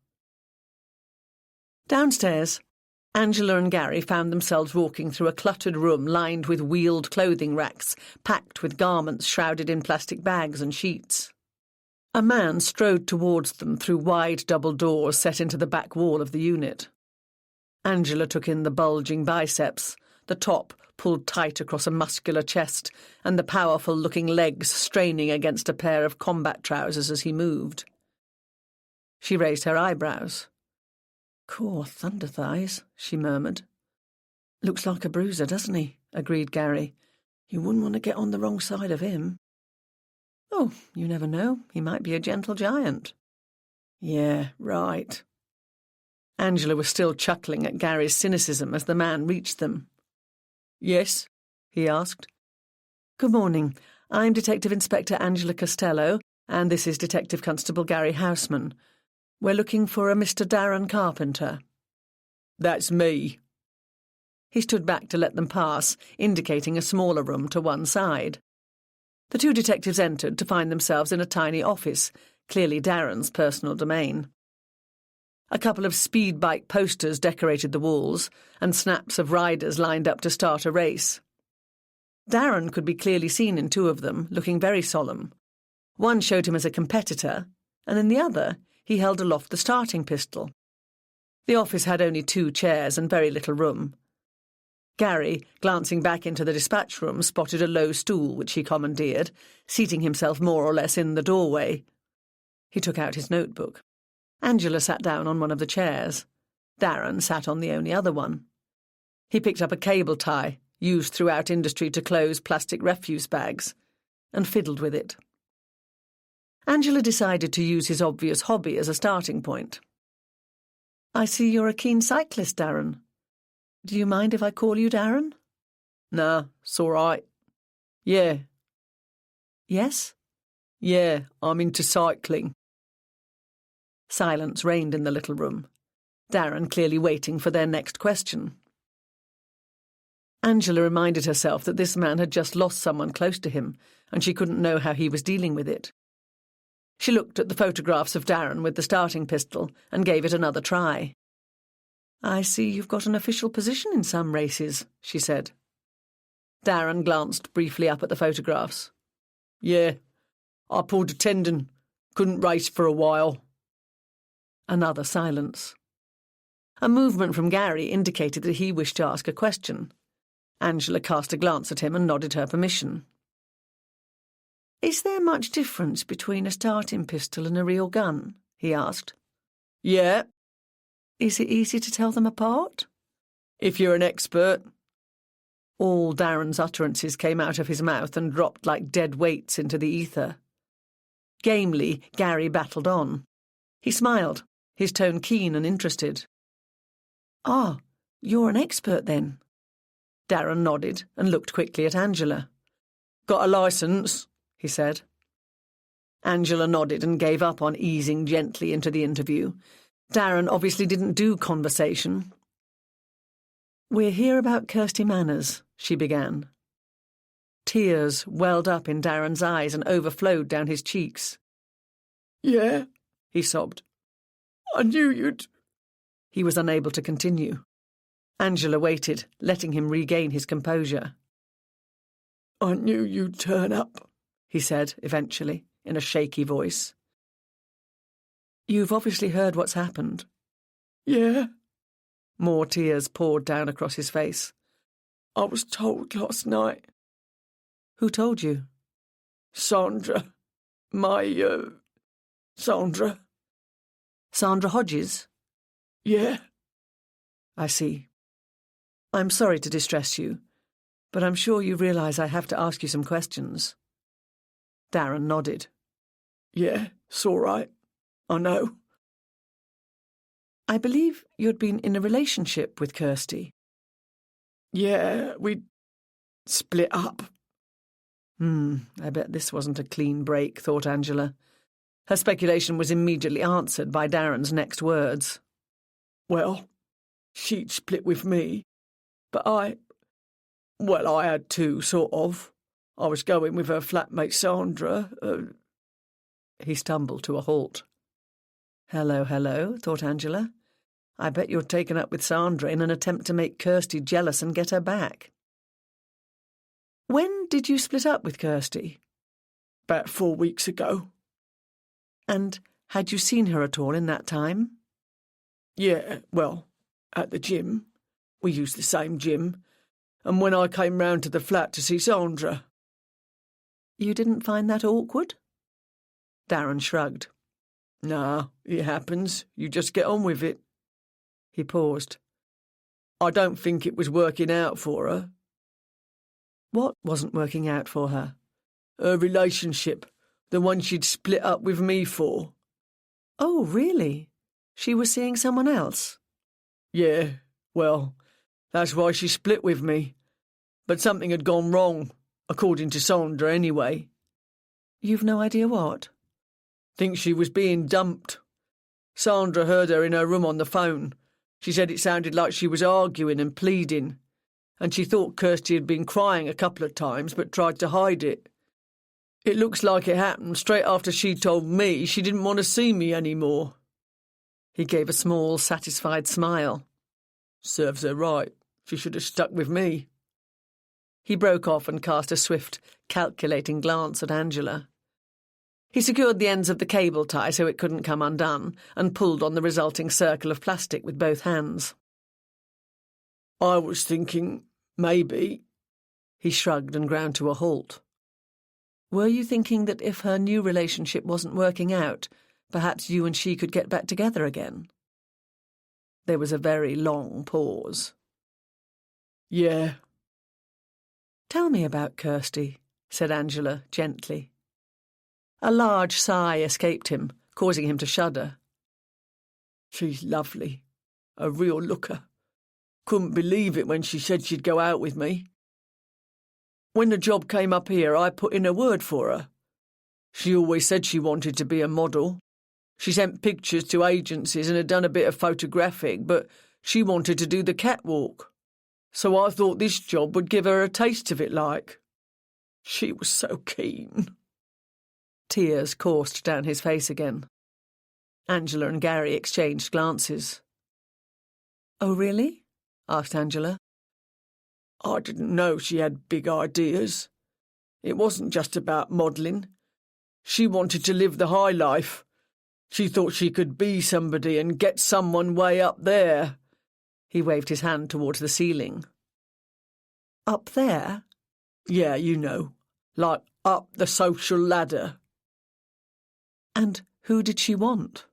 Downstairs, Angela and Gary found themselves walking through a cluttered room lined with wheeled clothing racks, packed with garments shrouded in plastic bags and sheets. A man strode towards them through wide double doors set into the back wall of the unit. Angela took in the bulging biceps, the top pulled tight across a muscular chest, and the powerful-looking legs straining against a pair of combat trousers as he moved. She raised her eyebrows. Cool thunder thighs, she murmured. Looks like a bruiser, doesn't he? Agreed Gary. You wouldn't want to get on the wrong side of him. Oh, you never know. He might be a gentle giant. Yeah, right. Angela was still chuckling at Gary's cynicism as the man reached them. Yes? He asked. Good morning. I'm Detective Inspector Angela Costello, and this is Detective Constable Gary Houseman. We're looking for a Mr. Darren Carpenter. That's me. He stood back to let them pass, indicating a smaller room to one side. The two detectives entered to find themselves in a tiny office, clearly Darren's personal domain. A couple of speed bike posters decorated the walls, and snaps of riders lined up to start a race. Darren could be clearly seen in two of them, looking very solemn. One showed him as a competitor, and in the other he held aloft the starting pistol. The office had only 2 chairs and very little room. Gary, glancing back into the dispatch room, spotted a low stool which he commandeered, seating himself more or less in the doorway. He took out his notebook. Angela sat down on one of the chairs. Darren sat on the only other one. He picked up a cable tie, used throughout industry to close plastic refuse bags, and fiddled with it. Angela decided to use his obvious hobby as a starting point. I see you're a keen cyclist, Darren. Do you mind if I call you Darren? Nah, it's all right. Yeah. Yes? Yeah, I'm into cycling. Silence reigned in the little room, Darren clearly waiting for their next question. Angela reminded herself that this man had just lost someone close to him, and she couldn't know how he was dealing with it. She looked at the photographs of Darren with the starting pistol and gave it another try. I see you've got an official position in some races, she said. Darren glanced briefly up at the photographs. Yeah, I pulled a tendon. Couldn't race for a while. Another silence. A movement from Gary indicated that he wished to ask a question. Angela cast a glance at him and nodded her permission. Is there much difference between a starting pistol and a real gun? He asked. Yeah. Is it easy to tell them apart? If you're an expert. All Darren's utterances came out of his mouth and dropped like dead weights into the ether. Gamely, Gary battled on. He smiled, his tone keen and interested. Ah, you're an expert then? Darren nodded and looked quickly at Angela. Got a licence, he said. Angela nodded and gave up on easing gently into the interview. Darren obviously didn't do conversation. "We're here about Kirsty Manners," she began. Tears welled up in Darren's eyes and overflowed down his cheeks. "Yeah," he sobbed. "I knew you'd—" He was unable to continue. Angela waited, letting him regain his composure. "I knew you'd turn up," he said, eventually, in a shaky voice. "You've obviously heard what's happened." "Yeah." More tears poured down across his face. "I was told last night." "Who told you?" "Sandra. Sandra." "Sandra Hodges?" "Yeah." "I see. I'm sorry to distress you, but I'm sure you realise I have to ask you some questions." Darren nodded. "Yeah, it's all right. I know." "I believe you'd been in a relationship with Kirsty." "Yeah, we'd split up." I bet this wasn't a clean break, thought Angela. Her speculation was immediately answered by Darren's next words. "Well, she'd split with me, but I had to, sort of. I was going with her flatmate Sandra." He stumbled to a halt. Hello, thought Angela. I bet you're taken up with Sandra in an attempt to make Kirsty jealous and get her back. "When did you split up with Kirsty?" "About 4 weeks ago." "And had you seen her at all in that time?" "Yeah, well, at the gym. We used the same gym. And when I came round to the flat to see Sandra." "You didn't find that awkward?" Darren shrugged. "Nah, it happens. You just get on with it." He paused. "I don't think it was working out for her." "What wasn't working out for her?" "Her relationship, the one she'd split up with me for." "Oh, really? She was seeing someone else?" "Yeah, well, that's why she split with me. But something had gone wrong, according to Sandra anyway." "You've no idea what?" "Think she was being dumped. Sandra heard her in her room on the phone. She said it sounded like she was arguing and pleading, and she thought Kirsty had been crying a couple of times but tried to hide it. It looks like it happened straight after she told me she didn't want to see me anymore." He gave a small, satisfied smile. "Serves her right. She should have stuck with me." He broke off and cast a swift, calculating glance at Angela. He secured the ends of the cable tie so it couldn't come undone and pulled on the resulting circle of plastic with both hands. "I was thinking, maybe—" He shrugged and ground to a halt. "Were you thinking that if her new relationship wasn't working out, perhaps you and she could get back together again?" There was a very long pause. "Yeah." "Tell me about Kirsty," said Angela gently. A large sigh escaped him, causing him to shudder. "She's lovely. A real looker. Couldn't believe it when she said she'd go out with me. When the job came up here, I put in a word for her. She always said she wanted to be a model. She sent pictures to agencies and had done a bit of photographic, but she wanted to do the catwalk. So I thought this job would give her a taste of it like. She was so keen." Tears coursed down his face again. Angela and Gary exchanged glances. "Oh, really?" asked Angela. "I didn't know she had big ideas. It wasn't just about modelling. She wanted to live the high life. She thought she could be somebody and get someone way up there." He waved his hand towards the ceiling. "Up there?" "Yeah, you know, like up the social ladder." "And who did she want?"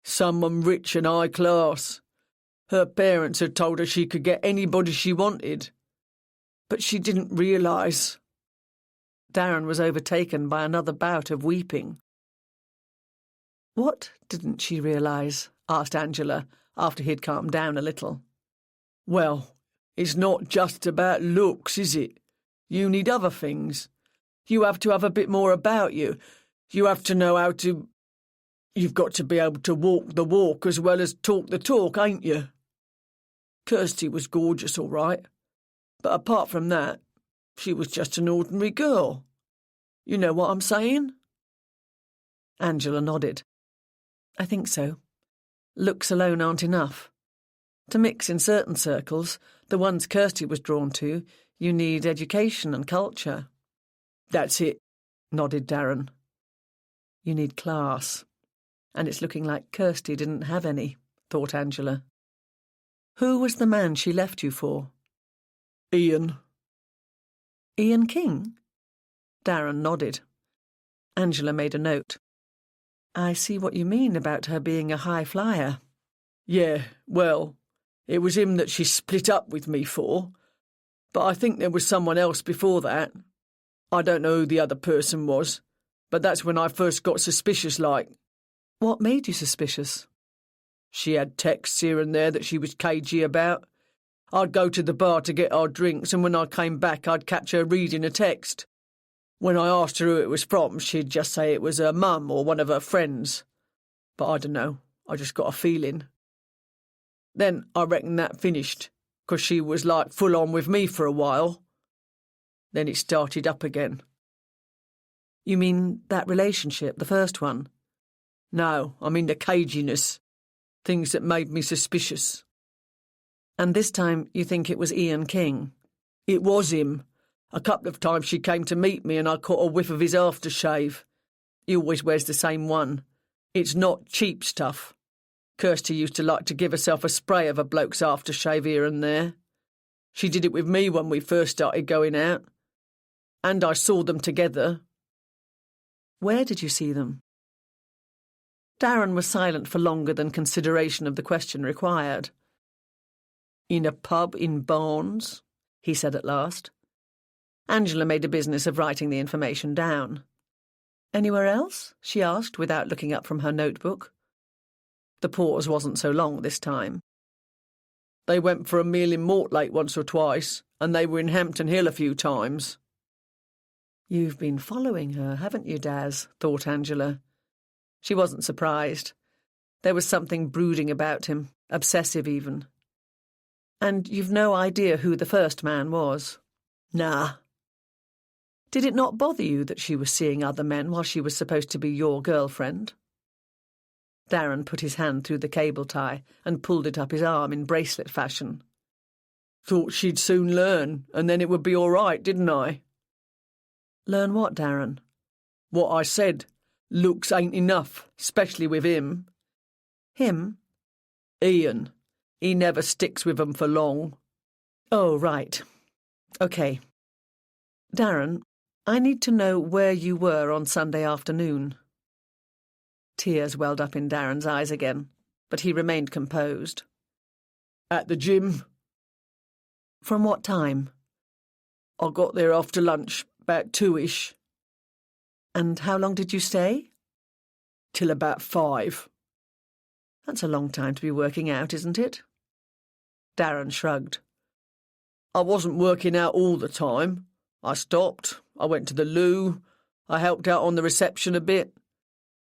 "Someone rich and high class. Her parents had told her she could get anybody she wanted. But she didn't realise." Darren was overtaken by another bout of weeping. "What didn't she realise?" asked Angela, after he'd calmed down a little. "Well, it's not just about looks, is it? You need other things. You have to have a bit more about you. You have to know how to—" You've got to be able to walk the walk as well as talk the talk, ain't you? Kirsty was gorgeous, all right, but apart from that, she was just an ordinary girl. You know what I'm saying? Angela nodded. I think so. Looks alone aren't enough. To mix in certain circles, the ones Kirsty was drawn to, you need education and culture. That's it, nodded Darren. You need class. And it's looking like Kirsty didn't have any, thought Angela. Who was the man she left you for? Ian. Ian King? Darren nodded. Angela made a note. I see what you mean about her being a high flyer. Yeah, well, it was him that she split up with me for, but I think there was someone else before that. I don't know who the other person was, but that's when I first got suspicious like. What made you suspicious? She had texts here and there that she was cagey about. I'd go to the bar to get our drinks, and when I came back I'd catch her reading a text. When I asked her who it was from, she'd just say it was her mum or one of her friends. But I don't know, I just got a feeling. Then I reckon that finished, 'cause she was like full on with me for a while. Then it started up again. You mean that relationship, the first one? No, I mean the caginess. Things that made me suspicious. And this time you think it was Ian King? It was him. A couple of times she came to meet me and I caught a whiff of his aftershave. He always wears the same one. It's not cheap stuff. Kirsty used to like to give herself a spray of a bloke's aftershave here and there. She did it with me when we first started going out. And I saw them together. Where did you see them? Darren was silent for longer than consideration of the question required. In a pub in Barnes, he said at last. Angela made a business of writing the information down. Anywhere else? She asked, without looking up from her notebook. The pause wasn't so long this time. They went for a meal in Mortlake once or twice, and they were in Hampton Hill a few times. You've been following her, haven't you, Daz? Thought Angela. She wasn't surprised. There was something brooding about him, obsessive even. And you've no idea who the first man was? Nah. Did it not bother you that she was seeing other men while she was supposed to be your girlfriend? Darren put his hand through the cable tie and pulled it up his arm in bracelet fashion. Thought she'd soon learn, and then it would be all right, didn't I? Learn what, Darren? What I said. Looks ain't enough, especially with him. Him? Ian. He never sticks with 'em for long. Oh, right. OK. Darren, I need to know where you were on Sunday afternoon. Tears welled up in Darren's eyes again, but he remained composed. At the gym. From what time? I got there after lunch, about 2-ish. And how long did you stay? Till about 5. That's a long time to be working out, isn't it? Darren shrugged. I wasn't working out all the time. I stopped, I went to the loo, I helped out on the reception a bit.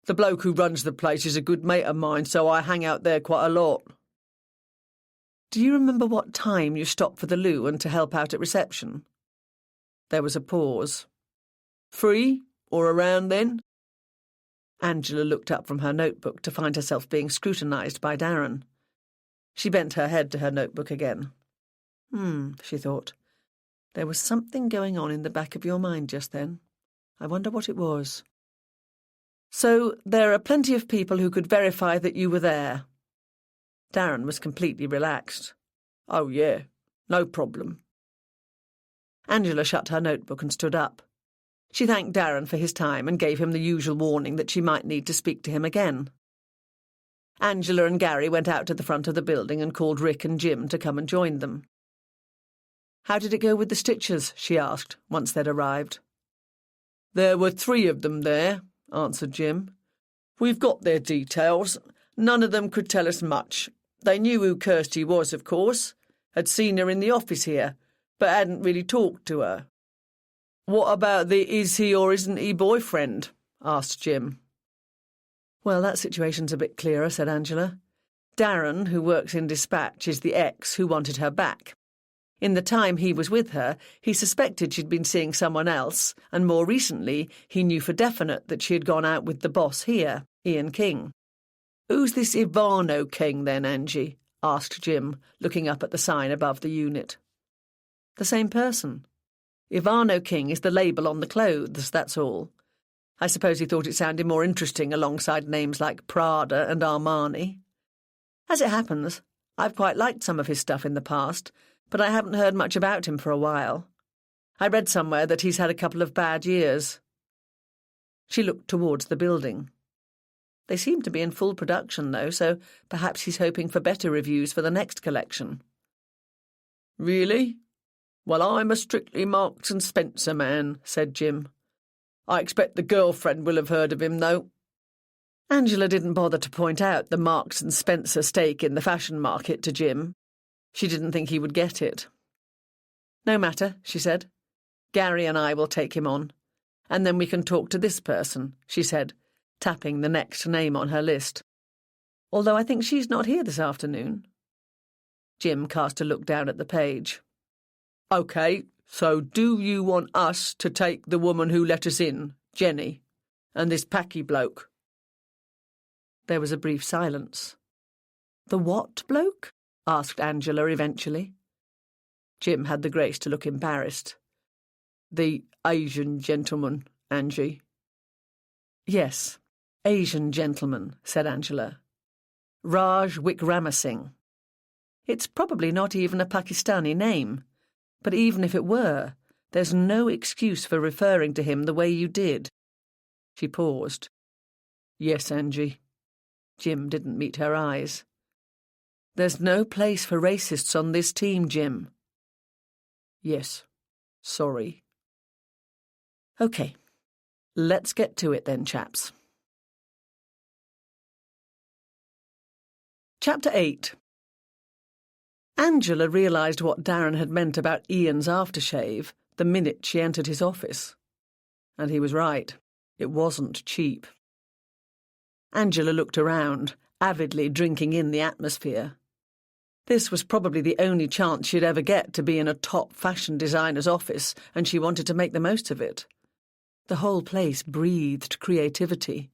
The bloke who runs the place is a good mate of mine, so I hang out there quite a lot. Do you remember what time you stopped for the loo and to help out at reception? There was a pause. 3, or around then? Angela looked up from her notebook to find herself being scrutinised by Darren. She bent her head to her notebook again. She thought. There was something going on in the back of your mind just then. I wonder what it was. So there are plenty of people who could verify that you were there. Darren was completely relaxed. Oh, yeah, no problem. Angela shut her notebook and stood up. She thanked Darren for his time and gave him the usual warning that she might need to speak to him again. Angela and Gary went out to the front of the building and called Rick and Jim to come and join them. How did it go with the stitchers? She asked, once they'd arrived. There were 3 of them there, answered Jim. We've got their details. None of them could tell us much. They knew who Kirsty was, of course, had seen her in the office here, but hadn't really talked to her. What about the is he or isn't he boyfriend? Asked Jim. Well, that situation's a bit clearer, said Angela. Darren, who works in dispatch, is the ex who wanted her back. In the time he was with her, he suspected she'd been seeing someone else, and more recently he knew for definite that she had gone out with the boss here, Ian King. "Who's this Ivano King, then, Angie?" asked Jim, looking up at the sign above the unit. "The same person. Ivano King is the label on the clothes, that's all. I suppose he thought it sounded more interesting alongside names like Prada and Armani. As it happens, I've quite liked some of his stuff in the past, but I haven't heard much about him for a while. I read somewhere that he's had a couple of bad years." She looked towards the building. They seem to be in full production, though, so perhaps he's hoping for better reviews for the next collection. "Really? Well, I'm a strictly Marks and Spencer man," said Jim. "I expect the girlfriend will have heard of him, though." Angela didn't bother to point out the Marks and Spencer stake in the fashion market to Jim. She didn't think he would get it. "No matter," she said. "Gary and I will take him on. And then we can talk to this person," she said, tapping the next name on her list. "Although I think she's not here this afternoon." Jim cast a look down at the page. "OK, so do you want us to take the woman who let us in, Jenny, and this Packy bloke?" There was a brief silence. "The what bloke?" asked Angela eventually. Jim had the grace to look embarrassed. "The Asian gentleman, Angie." "Yes, Asian gentleman," said Angela. "Raj Wickramasinghe. It's probably not even a Pakistani name, but even if it were, there's no excuse for referring to him the way you did." She paused. "Yes, Angie." Jim didn't meet her eyes. "There's no place for racists on this team, Jim." "Yes, sorry." OK, let's get to it then, chaps. Chapter 8. Angela realised what Darren had meant about Ian's aftershave the minute she entered his office. And he was right. It wasn't cheap. Angela looked around, avidly drinking in the atmosphere. This was probably the only chance she'd ever get to be in a top fashion designer's office, and she wanted to make the most of it. The whole place breathed creativity.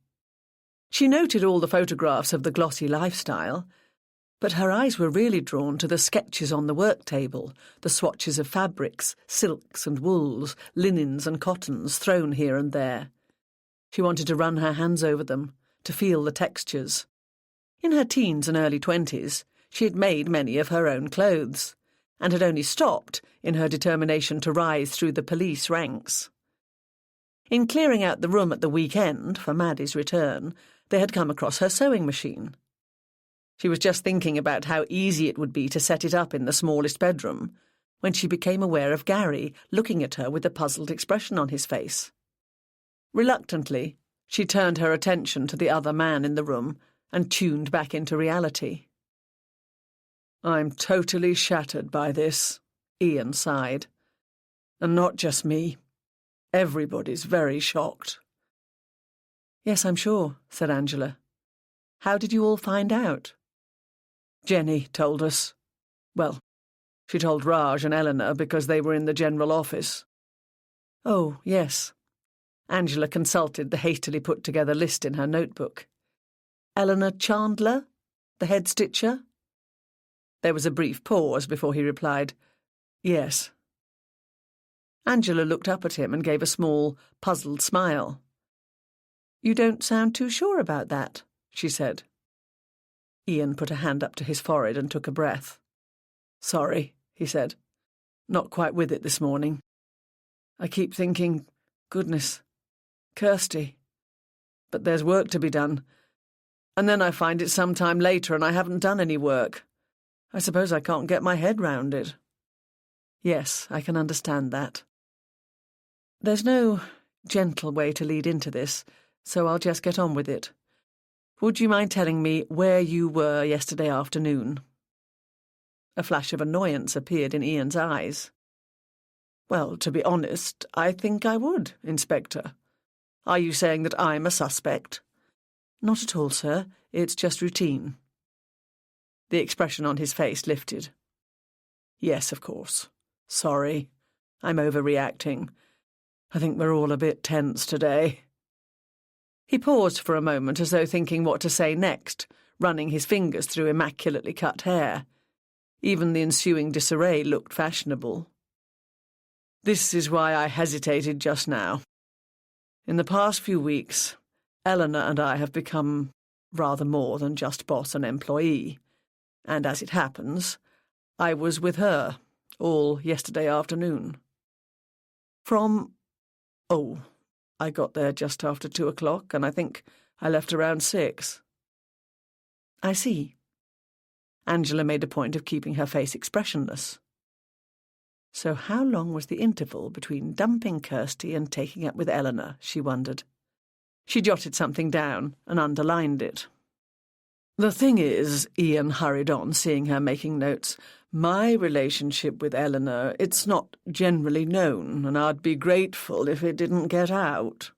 She noted all the photographs of the glossy lifestyle, but her eyes were really drawn to the sketches on the work table, the swatches of fabrics, silks and wools, linens and cottons thrown here and there. She wanted to run her hands over them, to feel the textures. In her teens and early 20s, she had made many of her own clothes, and had only stopped in her determination to rise through the police ranks. In clearing out the room at the weekend for Maddie's return, they had come across her sewing machine. She was just thinking about how easy it would be to set it up in the smallest bedroom, when she became aware of Gary looking at her with a puzzled expression on his face. Reluctantly, she turned her attention to the other man in the room and tuned back into reality. "I'm totally shattered by this," Ian sighed. "And not just me. Everybody's very shocked." "Yes, I'm sure," said Angela. "How did you all find out?" "Jenny told us. Well, she told Raj and Eleanor because they were in the general office." "Oh, yes." Angela consulted the hastily put-together list in her notebook. "Eleanor Chandler, the head stitcher?" There was a brief pause before he replied, "Yes." Angela looked up at him and gave a small, puzzled smile. "You don't sound too sure about that," she said. Ian put a hand up to his forehead and took a breath. "Sorry," he said. "Not quite with it this morning. I keep thinking, goodness, Kirsty. But there's work to be done. And then I find it some time later and I haven't done any work. I suppose I can't get my head round it." "Yes, I can understand that. There's no gentle way to lead into this, so I'll just get on with it. Would you mind telling me where you were yesterday afternoon?" A flash of annoyance appeared in Ian's eyes. "Well, to be honest, I think I would, Inspector. Are you saying that I'm a suspect?" Not at all, sir. It's just routine. The expression on his face lifted. Yes, of course. Sorry. I'm overreacting. I think we're all a bit tense today. He paused for a moment as though thinking what to say next, running his fingers through immaculately cut hair. Even the ensuing disarray looked fashionable. This is why I hesitated just now. In the past few weeks, Eleanor and I have become rather more than just boss and employee, and as it happens, I was with her all yesterday afternoon. I got there just after 2:00, and I think I left around 6. I see. Angela made a point of keeping her face expressionless. So how long was the interval between dumping Kirsty and taking up with Eleanor, she wondered. She jotted something down and underlined it. The thing is, Ian hurried on, seeing her making notes, my relationship with Eleanor, it's not generally known, and I'd be grateful if it didn't get out.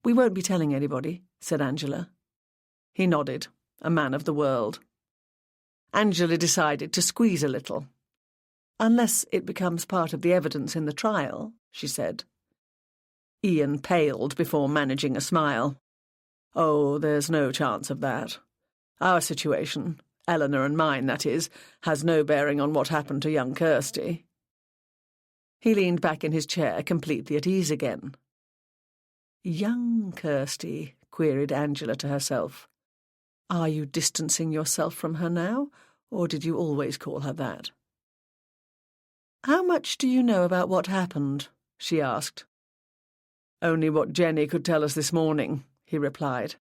We won't be telling anybody, said Angela. He nodded, a man of the world. Angela decided to squeeze a little. Unless it becomes part of the evidence in the trial, she said. Ian paled before managing a smile. Oh, there's no chance of that. Our situation, Eleanor and mine, that is, has no bearing on what happened to young Kirsty. He leaned back in his chair, completely at ease again. Young Kirsty, queried Angela to herself. Are you distancing yourself from her now, or did you always call her that? How much do you know about what happened? She asked. Only what Jenny could tell us this morning, he replied.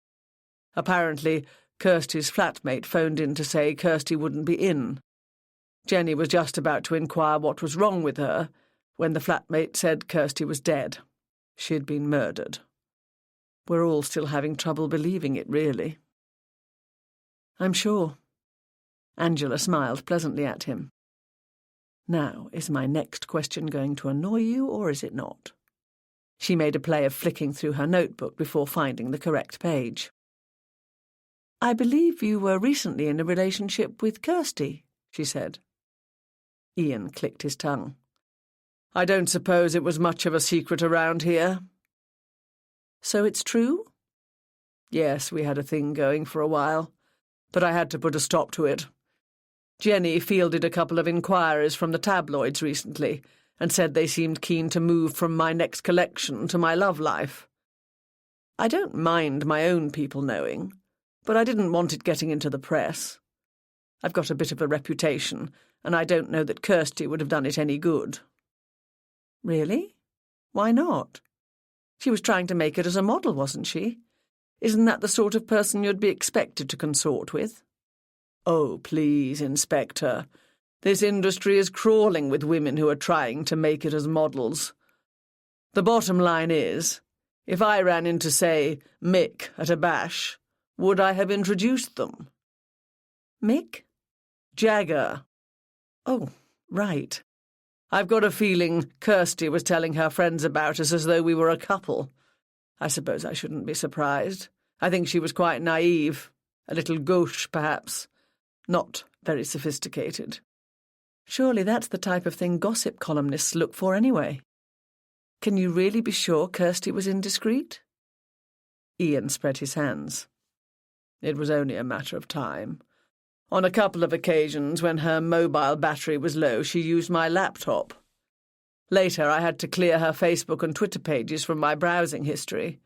Apparently, Kirsty's flatmate phoned in to say Kirsty wouldn't be in. Jenny was just about to inquire what was wrong with her when the flatmate said Kirsty was dead. She'd been murdered. We're all still having trouble believing it, really. I'm sure. Angela smiled pleasantly at him. Now, is my next question going to annoy you, or is it not? She made a play of flicking through her notebook before finding the correct page. I believe you were recently in a relationship with Kirsty, she said. Ian clicked his tongue. I don't suppose it was much of a secret around here. So it's true? Yes, we had a thing going for a while, but I had to put a stop to it. Jenny fielded a couple of inquiries from the tabloids recently and said they seemed keen to move from my next collection to my love life. I don't mind my own people knowing, but I didn't want it getting into the press. I've got a bit of a reputation, and I don't know that Kirsty would have done it any good. Really? Why not? She was trying to make it as a model, wasn't she? Isn't that the sort of person you'd be expected to consort with? Oh, please, Inspector. This industry is crawling with women who are trying to make it as models. The bottom line is, if I ran into, say, Mick at a bash, would I have introduced them? Mick? Jagger. Oh, right. I've got a feeling Kirsty was telling her friends about us as though we were a couple. I suppose I shouldn't be surprised. I think she was quite naive, a little gauche, perhaps. Not very sophisticated. Surely that's the type of thing gossip columnists look for anyway. Can you really be sure Kirsty was indiscreet? Ian spread his hands. It was only a matter of time. On a couple of occasions when her mobile battery was low, she used my laptop. Later, I had to clear her Facebook and Twitter pages from my browsing history.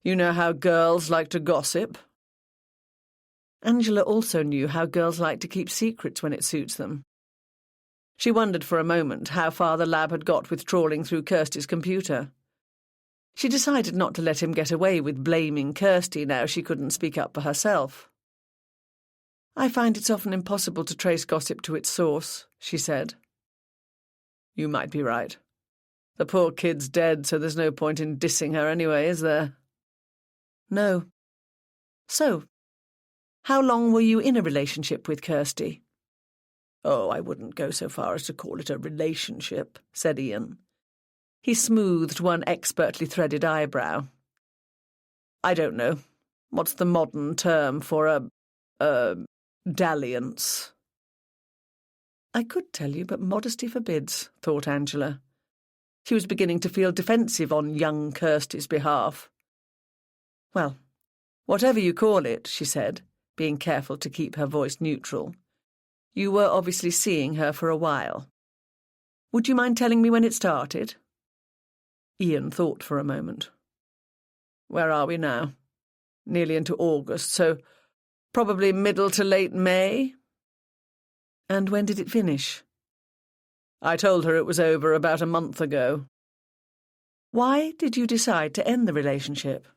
You know how girls like to gossip? Angela also knew how girls like to keep secrets when it suits them. She wondered for a moment how far the lab had got with trawling through Kirsty's computer. She decided not to let him get away with blaming Kirsty now she couldn't speak up for herself. I find it's often impossible to trace gossip to its source, she said. You might be right. The poor kid's dead, so there's no point in dissing her anyway, is there? No. So, how long were you in a relationship with Kirsty? Oh, I wouldn't go so far as to call it a relationship, said Ian. He smoothed one expertly threaded eyebrow. I don't know. What's the modern term for a dalliance? I could tell you, but modesty forbids, thought Angela. She was beginning to feel defensive on young Kirsty's behalf. Well, whatever you call it, she said, being careful to keep her voice neutral. You were obviously seeing her for a while. Would you mind telling me when it started? Ian thought for a moment. Where are we now? Nearly into August, so probably middle to late May. And when did it finish? I told her it was over about a month ago. Why did you decide to end the relationship?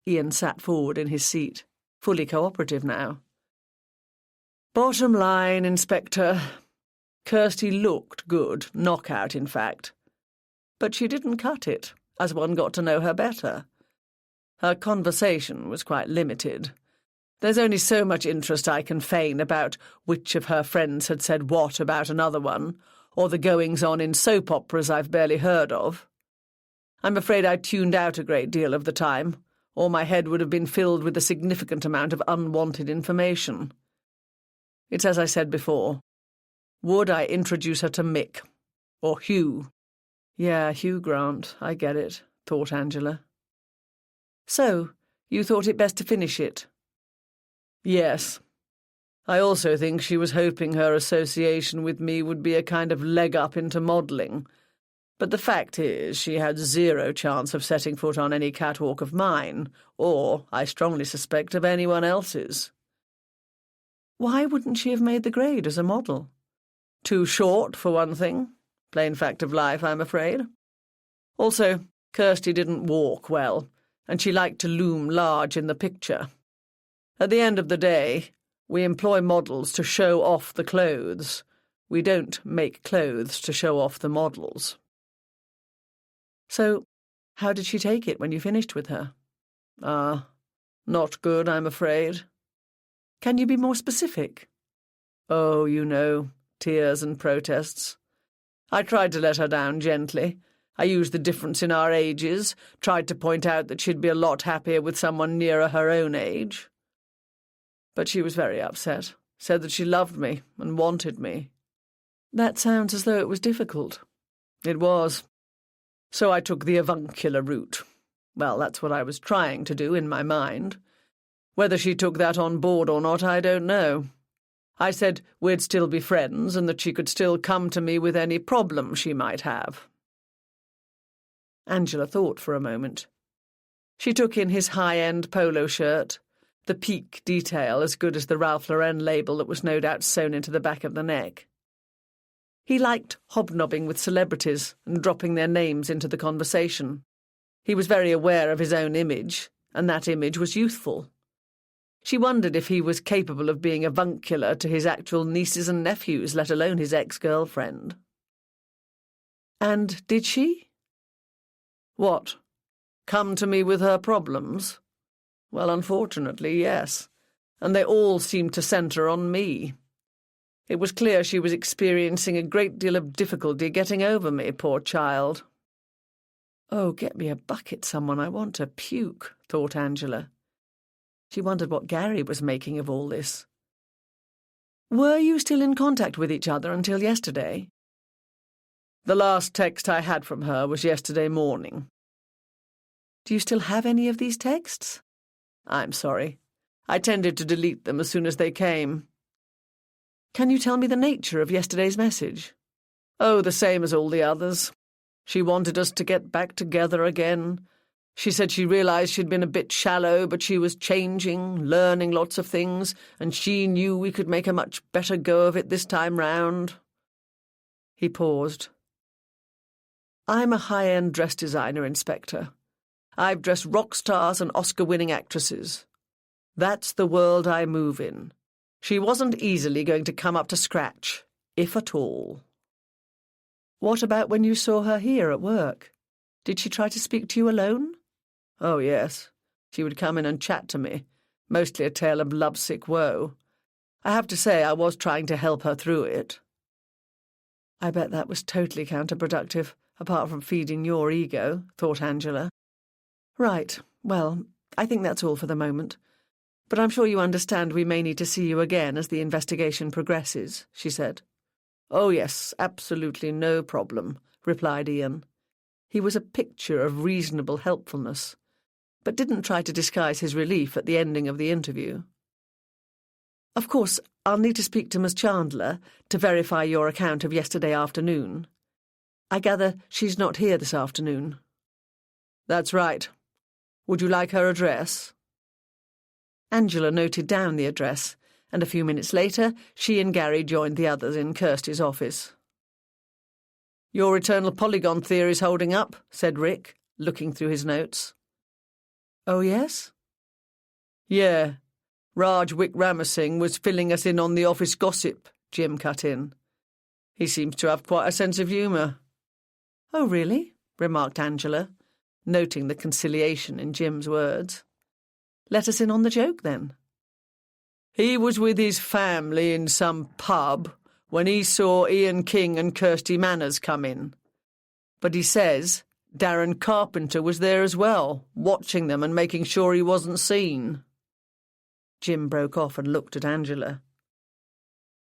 Ian sat forward in his seat, fully cooperative now. Bottom line, Inspector, Kirsty looked good, knockout in fact. But she didn't cut it, as one got to know her better. Her conversation was quite limited. There's only so much interest I can feign about which of her friends had said what about another one, or the goings-on in soap operas I've barely heard of. I'm afraid I tuned out a great deal of the time, or my head would have been filled with a significant amount of unwanted information. It's as I said before. Would I introduce her to Mick? Or Hugh? Yeah, Hugh Grant, I get it, thought Angela. So, you thought it best to finish it? Yes. I also think she was hoping her association with me would be a kind of leg up into modelling. But the fact is, she had zero chance of setting foot on any catwalk of mine, or, I strongly suspect, of anyone else's. Why wouldn't she have made the grade as a model? Too short, for one thing. Plain fact of life, I'm afraid. Also, Kirsty didn't walk well, and she liked to loom large in the picture. At the end of the day, we employ models to show off the clothes. We don't make clothes to show off the models. So, how did she take it when you finished with her? Not good, I'm afraid. Can you be more specific? Oh, you know, tears and protests. I tried to let her down gently. I used the difference in our ages, tried to point out that she'd be a lot happier with someone nearer her own age. But she was very upset, said that she loved me and wanted me. That sounds as though it was difficult. It was. So I took the avuncular route. Well, that's what I was trying to do in my mind. Whether she took that on board or not, I don't know. I said we'd still be friends and that she could still come to me with any problem she might have. Angela thought for a moment. She took in his high-end polo shirt, the peak detail as good as the Ralph Lauren label that was no doubt sewn into the back of the neck. He liked hobnobbing with celebrities and dropping their names into the conversation. He was very aware of his own image, and that image was youthful. She wondered if he was capable of being avuncular to his actual nieces and nephews, let alone his ex-girlfriend. And did she? What? Come to me with her problems? Well, unfortunately, yes. And they all seemed to centre on me. It was clear she was experiencing a great deal of difficulty getting over me, poor child. Oh, get me a bucket, someone. I want to puke, thought Angela. She wondered what Gary was making of all this. Were you still in contact with each other until yesterday? The last text I had from her was yesterday morning. Do you still have any of these texts? I'm sorry. I tended to delete them as soon as they came. Can you tell me the nature of yesterday's message? Oh, the same as all the others. She wanted us to get back together again. She said she realised she'd been a bit shallow, but she was changing, learning lots of things, and she knew we could make a much better go of it this time round. He paused. I'm a high-end dress designer, Inspector. I've dressed rock stars and Oscar-winning actresses. That's the world I move in. She wasn't easily going to come up to scratch, if at all. What about when you saw her here at work? Did she try to speak to you alone? Oh, yes. She would come in and chat to me, mostly a tale of lovesick woe. I have to say I was trying to help her through it. I bet that was totally counterproductive, apart from feeding your ego, thought Angela. Right, well, I think that's all for the moment. But I'm sure you understand we may need to see you again as the investigation progresses, she said. Oh, yes, absolutely no problem, replied Ian. He was a picture of reasonable helpfulness, but didn't try to disguise his relief at the ending of the interview. Of course, I'll need to speak to Miss Chandler to verify your account of yesterday afternoon. I gather she's not here this afternoon. That's right. Would you like her address? Angela noted down the address, and a few minutes later she and Gary joined the others in Kirsty's office. Your eternal polygon theory's holding up, said Rick, looking through his notes. Oh, yes? Yeah. Raj Wickramasinghe was filling us in on the office gossip, Jim cut in. He seems to have quite a sense of humour. Oh, really? Remarked Angela, noting the conciliation in Jim's words. Let us in on the joke, then. He was with his family in some pub when he saw Ian King and Kirsty Manners come in. But he says Darren Carpenter was there as well, watching them and making sure he wasn't seen. Jim broke off and looked at Angela.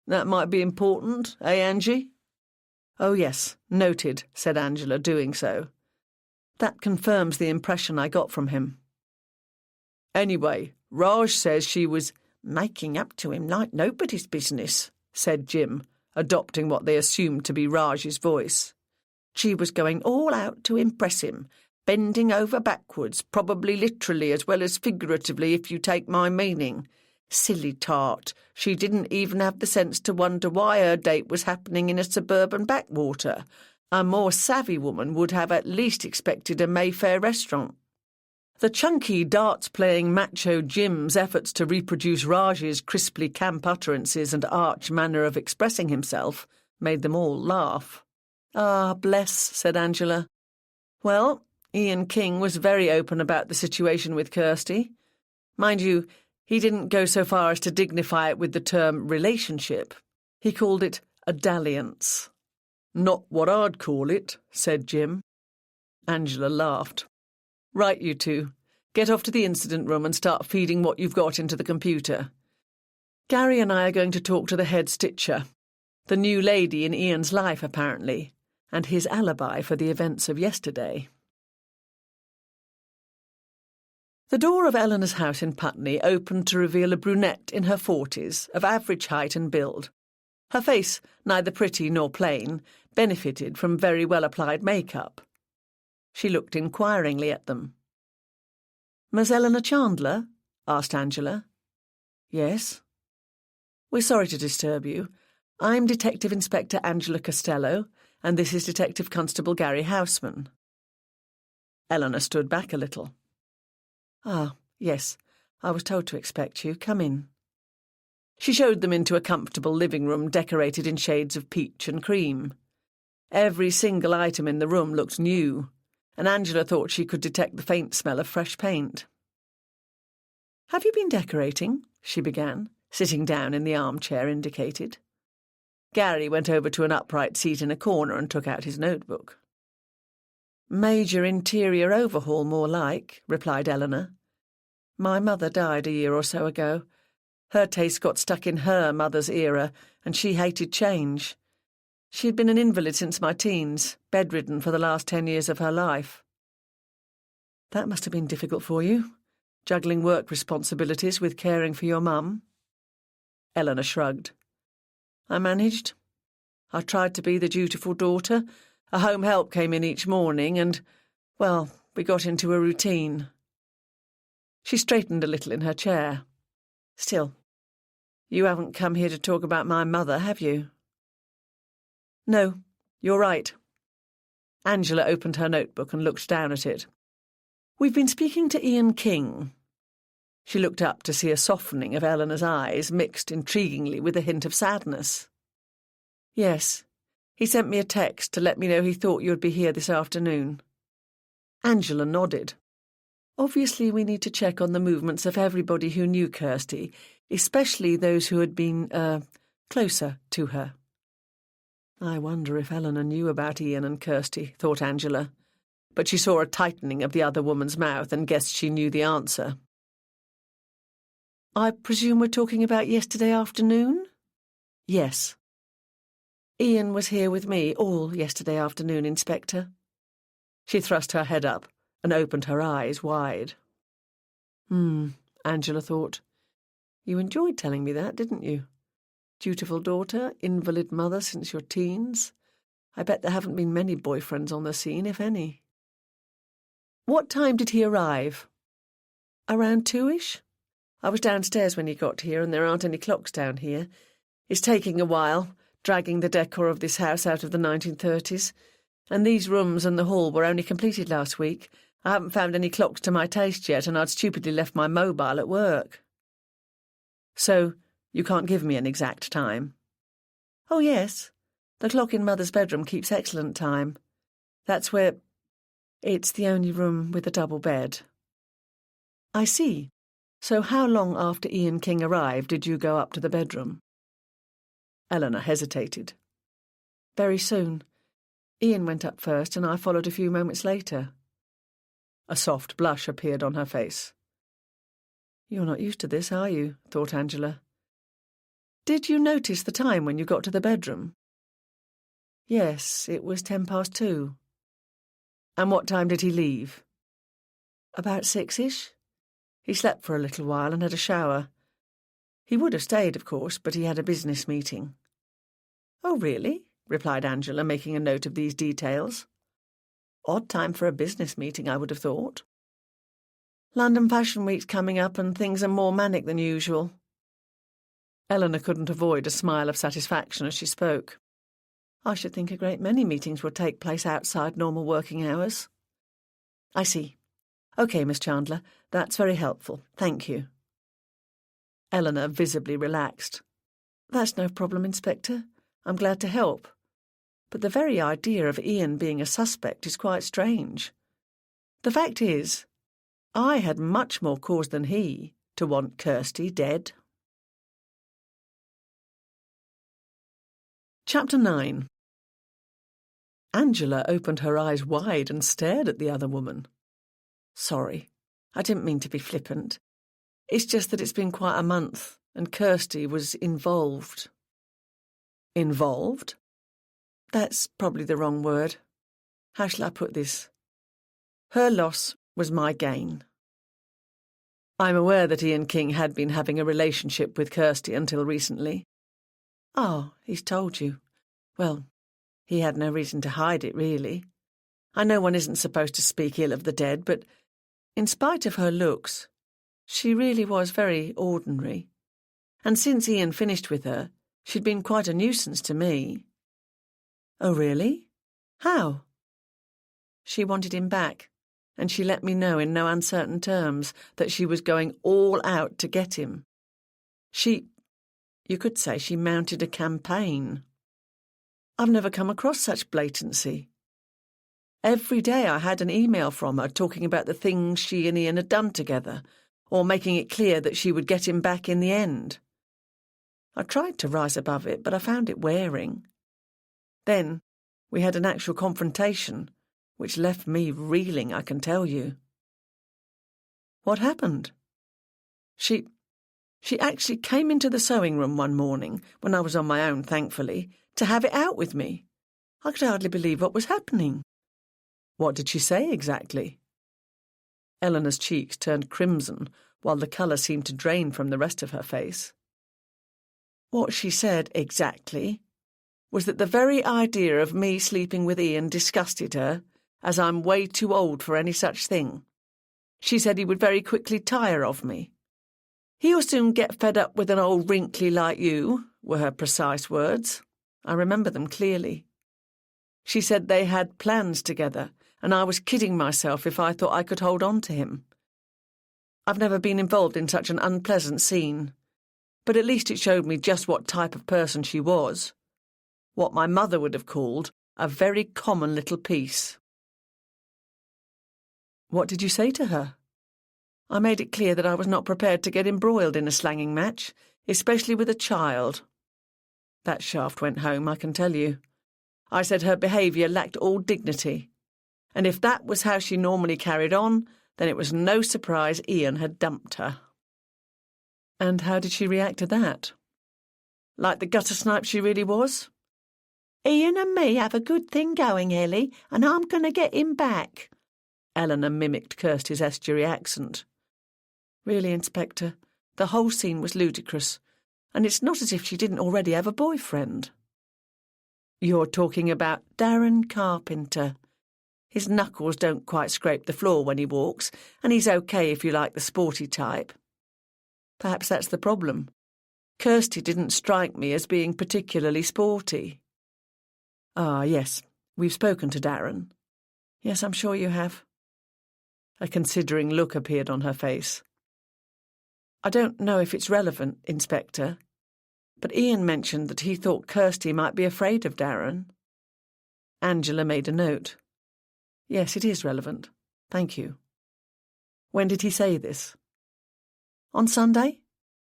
That might be important, eh, Angie? Oh, yes, noted, said Angela, doing so. That confirms the impression I got from him. Anyway, Raj says she was making up to him like nobody's business, said Jim, adopting what they assumed to be Raj's voice. She was going all out to impress him, bending over backwards, probably literally as well as figuratively if you take my meaning. Silly tart, she didn't even have the sense to wonder why her date was happening in a suburban backwater. A more savvy woman would have at least expected a Mayfair restaurant. The chunky, darts-playing macho Jim's efforts to reproduce Raj's crisply camp utterances and arch manner of expressing himself made them all laugh. Ah, bless, said Angela. Well, Ian King was very open about the situation with Kirsty. Mind you, he didn't go so far as to dignify it with the term relationship. He called it a dalliance. Not what I'd call it, said Jim. Angela laughed. Right, you two. Get off to the incident room and start feeding what you've got into the computer. Gary and I are going to talk to the head stitcher, the new lady in Ian's life, apparently, and his alibi for the events of yesterday. The door of Eleanor's house in Putney opened to reveal a brunette in her 40s, of average height and build. Her face, neither pretty nor plain, benefited from very well-applied makeup. She looked inquiringly at them. "Miss Eleanor Chandler?" asked Angela. "Yes." "We're sorry to disturb you. I'm Detective Inspector Angela Costello, and this is Detective Constable Gary Houseman." Eleanor stood back a little. "Ah, yes, I was told to expect you. Come in." She showed them into a comfortable living room decorated in shades of peach and cream. Every single item in the room looked new, and Angela thought she could detect the faint smell of fresh paint. "Have you been decorating?" she began, sitting down in the armchair indicated. Gary went over to an upright seat in a corner and took out his notebook. "Major interior overhaul, more like," replied Eleanor. "My mother died a year or so ago. Her taste got stuck in her mother's era, and she hated change. She had been an invalid since my teens, bedridden for the last 10 years of her life." "That must have been difficult for you, juggling work responsibilities with caring for your mum." Eleanor shrugged. "I managed. I tried to be the dutiful daughter. A home help came in each morning and, well, we got into a routine." She straightened a little in her chair. "Still, you haven't come here to talk about my mother, have you?" "No, you're right." Angela opened her notebook and looked down at it. "We've been speaking to Ian King." She looked up to see a softening of Eleanor's eyes mixed intriguingly with a hint of sadness. "Yes, he sent me a text to let me know he thought you'd be here this afternoon." Angela nodded. "Obviously we need to check on the movements of everybody who knew Kirsty, especially those who had been, closer to her." I wonder if Eleanor knew about Ian and Kirsty, thought Angela. but she saw a tightening of the other woman's mouth and guessed she knew the answer. I presume we're talking about yesterday afternoon? Yes. Ian was here with me all yesterday afternoon, Inspector. She thrust her head up and opened her eyes wide. Angela thought. You enjoyed telling me that, didn't you? Dutiful daughter, invalid mother since your teens. I bet there haven't been many boyfriends on the scene, if any. What time did he arrive? Around 2ish. I was downstairs when he got here, and there aren't any clocks down here. It's taking a while, dragging the decor of this house out of the 1930s. And these rooms and the hall were only completed last week. I haven't found any clocks to my taste yet, and I'd stupidly left my mobile at work. So, you can't give me an exact time? Oh, yes. The clock in Mother's bedroom keeps excellent time. That's where... It's the only room with a double bed. I see. So how long after Ian King arrived did you go up to the bedroom? Eleanor hesitated. Very soon. Ian went up first, and I followed a few moments later. A soft blush appeared on her face. You're not used to this, are you? Thought Angela. Did you notice the time when you got to the bedroom? Yes, it was 2:10. And what time did he leave? About 6ish. He slept for a little while and had a shower. He would have stayed, of course, but he had a business meeting. Oh, really? Replied Angela, making a note of these details. Odd time for a business meeting, I would have thought. London Fashion Week's coming up and things are more manic than usual. Eleanor couldn't avoid a smile of satisfaction as she spoke. I should think a great many meetings would take place outside normal working hours. I see. OK, Miss Chandler, that's very helpful. Thank you. Eleanor visibly relaxed. That's no problem, Inspector. I'm glad to help. But the very idea of Ian being a suspect is quite strange. The fact is, I had much more cause than he to want Kirsty dead. Chapter 9. Angela opened her eyes wide and stared at the other woman. Sorry, I didn't mean to be flippant. It's just that it's been quite a month, and Kirsty was involved. Involved? That's probably the wrong word. How shall I put this? Her loss was my gain. I'm aware that Ian King had been having a relationship with Kirsty until recently. Oh, he's told you. Well, he had no reason to hide it, really. I know one isn't supposed to speak ill of the dead, but in spite of her looks, she really was very ordinary. And since Ian finished with her, she'd been quite a nuisance to me. Oh, really? How? She wanted him back, and she let me know in no uncertain terms that she was going all out to get him. You could say she mounted a campaign. I've never come across such blatancy. Every day I had an email from her talking about the things she and Ian had done together, or making it clear that she would get him back in the end. I tried to rise above it, but I found it wearing. Then we had an actual confrontation, which left me reeling, I can tell you. What happened? She actually came into the sewing room one morning, when I was on my own, thankfully, to have it out with me. I could hardly believe what was happening. What did she say exactly? Eleanor's cheeks turned crimson, while the colour seemed to drain from the rest of her face. What she said exactly was that the very idea of me sleeping with Ian disgusted her, as I'm way too old for any such thing. She said he would very quickly tire of me. "He'll soon get fed up with an old wrinkly like you," were her precise words. I remember them clearly. She said they had plans together, and I was kidding myself if I thought I could hold on to him. I've never been involved in such an unpleasant scene, but at least it showed me just what type of person she was. What my mother would have called a very common little piece. What did you say to her? I made it clear that I was not prepared to get embroiled in a slanging match, especially with a child. That shaft went home, I can tell you. I said her behaviour lacked all dignity, And if that was how she normally carried on, then it was no surprise Ian had dumped her. And how did she react to that? Like the gutter snipe she really was. Ian and me have a good thing going, Ellie, and I'm going to get him back. Eleanor mimicked Kirsty's estuary accent. Really, Inspector, the whole scene was ludicrous, and it's not as if she didn't already have a boyfriend. You're talking about Darren Carpenter. His knuckles don't quite scrape the floor when he walks, and he's okay if you like the sporty type. Perhaps that's the problem. Kirsty didn't strike me as being particularly sporty. Ah, yes, we've spoken to Darren. Yes, I'm sure you have. A considering look appeared on her face. I don't know if it's relevant, Inspector, but Ian mentioned that he thought Kirsty might be afraid of Darren. Angela made a note. Yes, it is relevant. Thank you. When did he say this? On Sunday?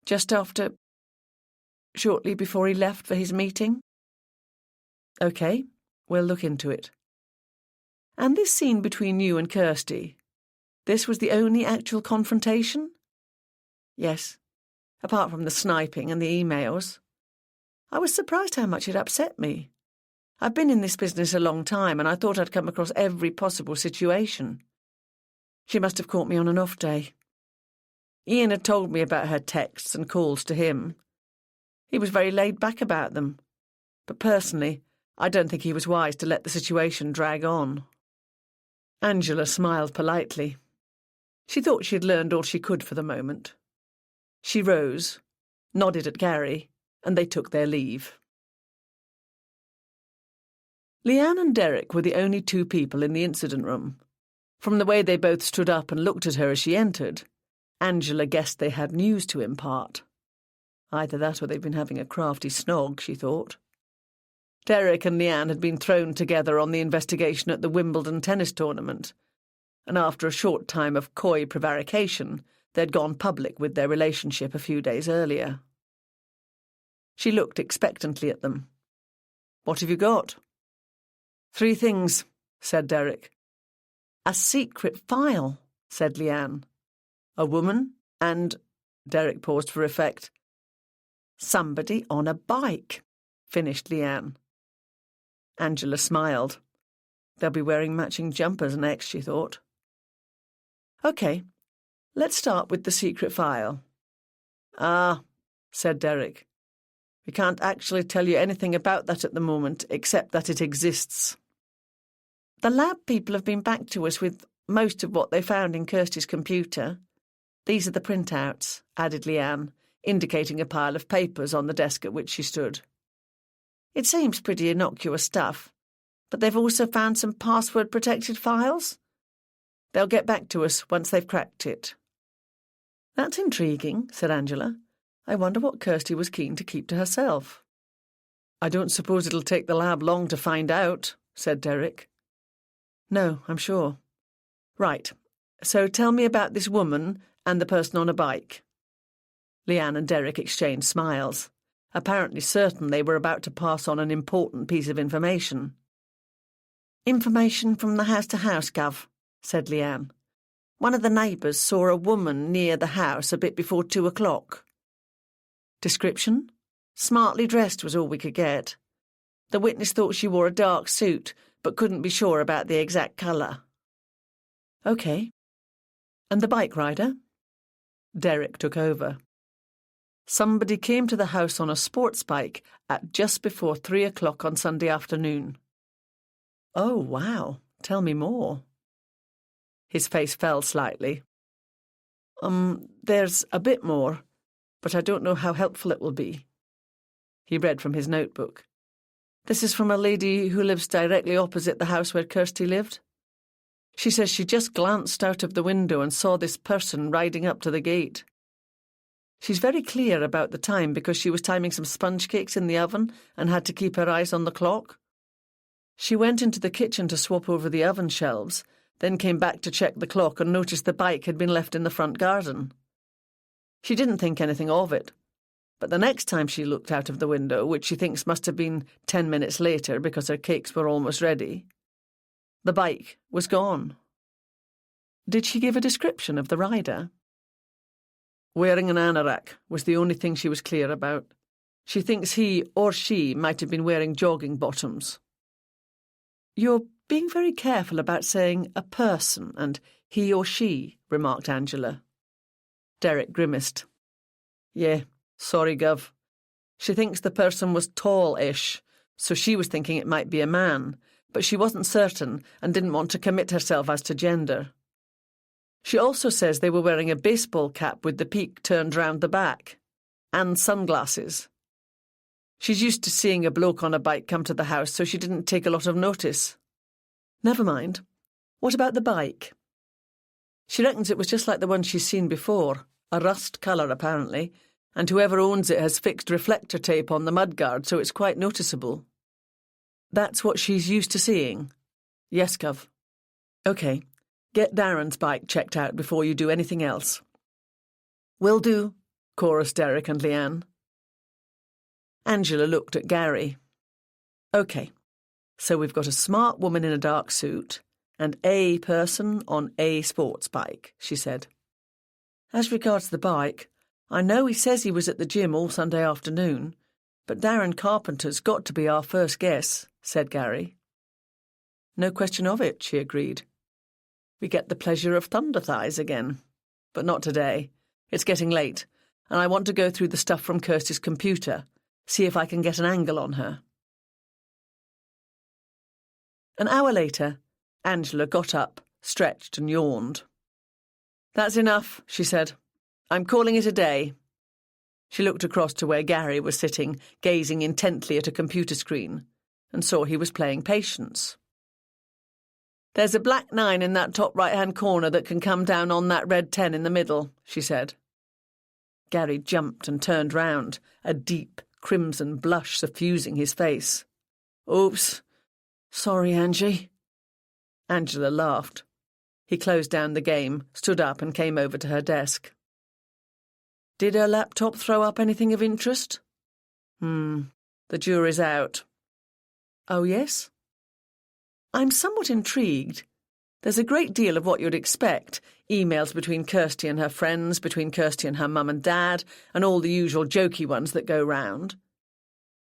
Just after... shortly before he left for his meeting? OK, we'll look into it. And this scene between you and Kirsty, this was the only actual confrontation? Yes, apart from the sniping and the emails. I was surprised how much it upset me. I've been in this business a long time, and I thought I'd come across every possible situation. She must have caught me on an off day. Ian had told me about her texts and calls to him. He was very laid back about them, but personally, I don't think he was wise to let the situation drag on. Angela smiled politely. She thought she had learned all she could for the moment. She rose, nodded at Gary, and they took their leave. Leanne and Derek were the only two people in the incident room. From the way they both stood up and looked at her as she entered, Angela guessed they had news to impart. Either that or they'd been having a crafty snog, she thought. Derek and Leanne had been thrown together on the investigation at the Wimbledon tennis tournament, and after a short time of coy prevarication, they'd gone public with their relationship a few days earlier. She looked expectantly at them. "What have you got?" "3 things," said Derek. "A secret file," said Leanne. "A woman and—" Derek paused for effect. "Somebody on a bike," finished Leanne. Angela smiled. They'll be wearing matching jumpers next, she thought. OK, let's start with the secret file. "Ah," said Derek. "We can't actually tell you anything about that at the moment, except that it exists." The lab people have been back to us with most of what they found in Kirsty's computer. These are the printouts, added Leanne, indicating a pile of papers on the desk at which she stood. It seems pretty innocuous stuff, but they've also found some password-protected files. They'll get back to us once they've cracked it. That's intriguing, said Angela. I wonder what Kirsty was keen to keep to herself. I don't suppose it'll take the lab long to find out, said Derek. No, I'm sure. Right, so tell me about this woman and the person on a bike. Leanne and Derek exchanged smiles, apparently certain they were about to pass on an important piece of information. Information from the house-to-house, Gov, said Leanne. One of the neighbours saw a woman near the house a bit before 2 o'clock. Description? Smartly dressed was all we could get. The witness thought she wore a dark suit, but couldn't be sure about the exact colour. OK. And the bike rider? Derek took over. Somebody came to the house on a sports bike at just before 3 o'clock on Sunday afternoon. Oh, wow. Tell me more. His face fell slightly. There's a bit more, but I don't know how helpful it will be. He read from his notebook. This is from a lady who lives directly opposite the house where Kirsty lived. She says she just glanced out of the window and saw this person riding up to the gate. She's very clear about the time because she was timing some sponge cakes in the oven and had to keep her eyes on the clock. She went into the kitchen to swap over the oven shelves, then came back to check the clock and noticed the bike had been left in the front garden. She didn't think anything of it, but the next time she looked out of the window, which she thinks must have been 10 minutes later because her cakes were almost ready, The bike was gone. Did she give a description of the rider? Wearing an anorak was the only thing she was clear about. She thinks he or she might have been wearing jogging bottoms. You're being very careful about saying a person and he or she, remarked Angela. Derek grimaced. Yeah, sorry, Gov. She thinks the person was tall-ish, so she was thinking it might be a man, but she wasn't certain and didn't want to commit herself as to gender. She also says they were wearing a baseball cap with the peak turned round the back, and sunglasses. She's used to seeing a bloke on a bike come to the house, so she didn't take a lot of notice. Never mind. What about the bike? She reckons it was just like the one she's seen before, a rust colour apparently, and whoever owns it has fixed reflector tape on the mudguard, so it's quite noticeable. That's what she's used to seeing? Yes, Gov. OK. Get Darren's bike checked out before you do anything else. Will do, chorused Derek and Leanne. Angela looked at Gary. OK, so we've got a smart woman in a dark suit and a person on a sports bike, she said. As regards the bike, I know he says he was at the gym all Sunday afternoon, but Darren Carpenter's got to be our first guess, said Gary. No question of it, she agreed. We get the pleasure of Thunder Thighs again. But not today. It's getting late, and I want to go through the stuff from Kirsty's computer, see if I can get an angle on her. An hour later, Angela got up, stretched and yawned. That's enough, she said. I'm calling it a day. She looked across to where Gary was sitting, gazing intently at a computer screen, and saw he was playing Patience. There's a black 9 in that top right-hand corner that can come down on that red 10 in the middle, she said. Gary jumped and turned round, a deep crimson blush suffusing his face. Oops. Sorry, Angie. Angela laughed. He closed down the game, stood up and came over to her desk. Did her laptop throw up anything of interest? The jury's out. Oh, yes? I'm somewhat intrigued. There's a great deal of what you'd expect. Emails between Kirsty and her friends, between Kirsty and her mum and dad, and all the usual jokey ones that go round.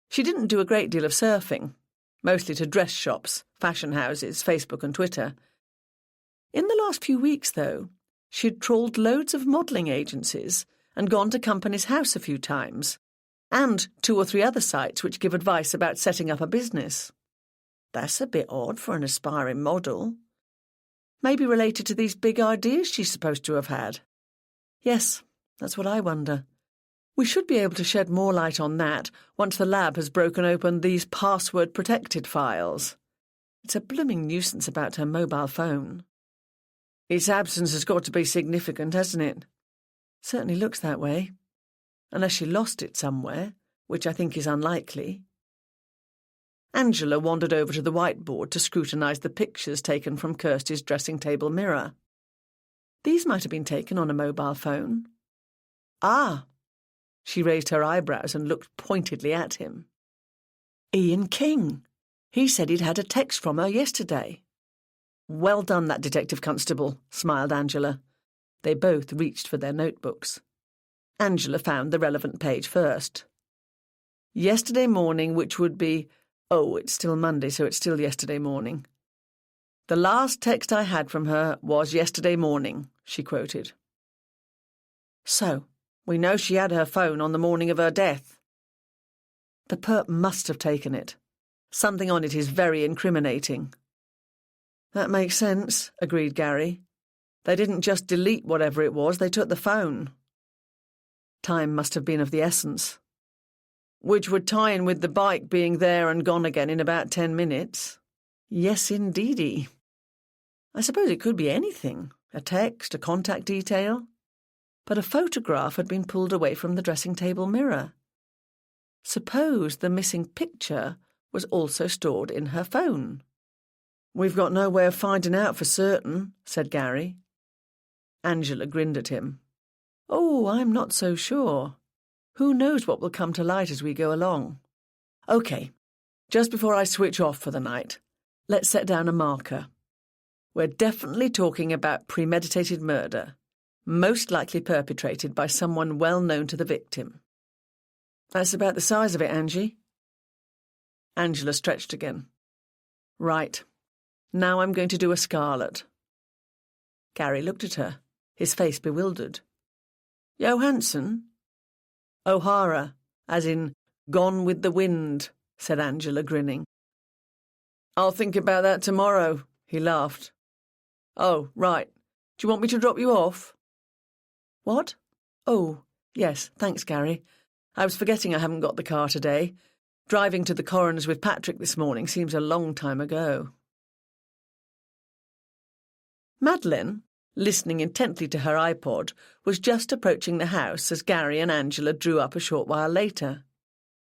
She didn't do a great deal of surfing, mostly to dress shops, fashion houses, Facebook and Twitter. In the last few weeks, though, she'd trawled loads of modelling agencies and gone to Company's House a few times, and 2 or 3 other sites which give advice about setting up a business. That's a bit odd for an aspiring model. Maybe related to these big ideas she's supposed to have had. Yes, that's what I wonder. We should be able to shed more light on that once the lab has broken open these password-protected files. It's a blooming nuisance about her mobile phone. Its absence has got to be significant, hasn't it? Certainly looks that way. Unless she lost it somewhere, which I think is unlikely. Angela wandered over to the whiteboard to scrutinise the pictures taken from Kirsty's dressing table mirror. These might have been taken on a mobile phone. Ah! She raised her eyebrows and looked pointedly at him. Ian King. He said he'd had a text from her yesterday. Well done, that detective constable, smiled Angela. They both reached for their notebooks. Angela found the relevant page first. Yesterday morning, which would be... Oh, it's still Monday, so it's still yesterday morning. The last text I had from her was yesterday morning, she quoted. So, we know she had her phone on the morning of her death. The perp must have taken it. Something on it is very incriminating. That makes sense, agreed Gary. They didn't just delete whatever it was, they took the phone. Time must have been of the essence. Which would tie in with the bike being there and gone again in about 10 minutes. Yes, indeedy. I suppose it could be anything, a text, a contact detail. But a photograph had been pulled away from the dressing table mirror. Suppose the missing picture was also stored in her phone. We've got no way of finding out for certain, said Gary. Angela grinned at him. Oh, I'm not so sure. Who knows what will come to light as we go along? OK, just before I switch off for the night, let's set down a marker. We're definitely talking about premeditated murder, most likely perpetrated by someone well known to the victim. That's about the size of it, Angie. Angela stretched again. Right. Now I'm going to do a scarlet. Gary looked at her, his face bewildered. Johansson? O'Hara, as in Gone with the Wind, said Angela, grinning. I'll think about that tomorrow, he laughed. Oh, right. Do you want me to drop you off? What? Oh, yes, thanks, Gary. I was forgetting I haven't got the car today. Driving to the coroner's with Patrick this morning seems a long time ago. Madeleine, listening intently to her iPod, was just approaching the house as Gary and Angela drew up a short while later.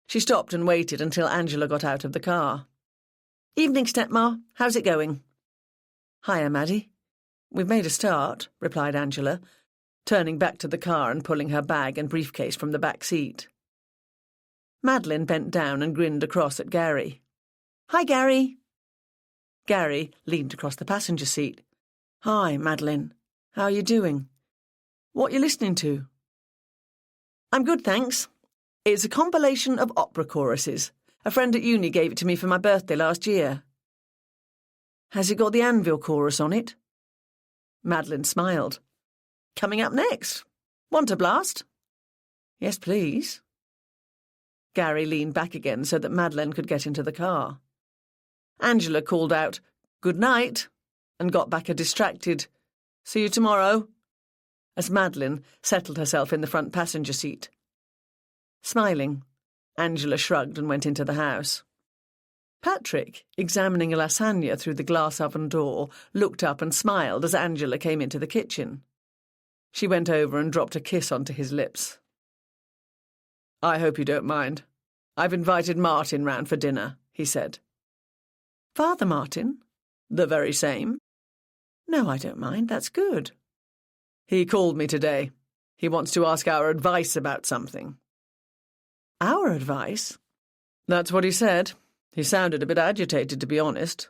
She stopped and waited until Angela got out of the car. Evening, stepma. How's it going? Hiya, Maddie. We've made a start, replied Angela, turning back to the car and pulling her bag and briefcase from the back seat. Madeleine bent down and grinned across at Gary. Hi, Gary. Gary leaned across the passenger seat. Hi, Madeleine. How are you doing? What are you listening to? I'm good, thanks. It's a compilation of opera choruses. A friend at uni gave it to me for my birthday last year. Has it got the Anvil chorus on it? Madeleine smiled. Coming up next. Want a blast? Yes, please. Gary leaned back again so that Madeleine could get into the car. Angela called out, Good night, and got back a distracted, See you tomorrow, as Madeleine settled herself in the front passenger seat. Smiling, Angela shrugged and went into the house. Patrick, examining a lasagna through the glass oven door, looked up and smiled as Angela came into the kitchen. She went over and dropped a kiss onto his lips. I hope you don't mind. I've invited Martin round for dinner, he said. Father Martin? The very same. No, I don't mind. That's good. He called me today. He wants to ask our advice about something. Our advice? That's what he said. He sounded a bit agitated, to be honest.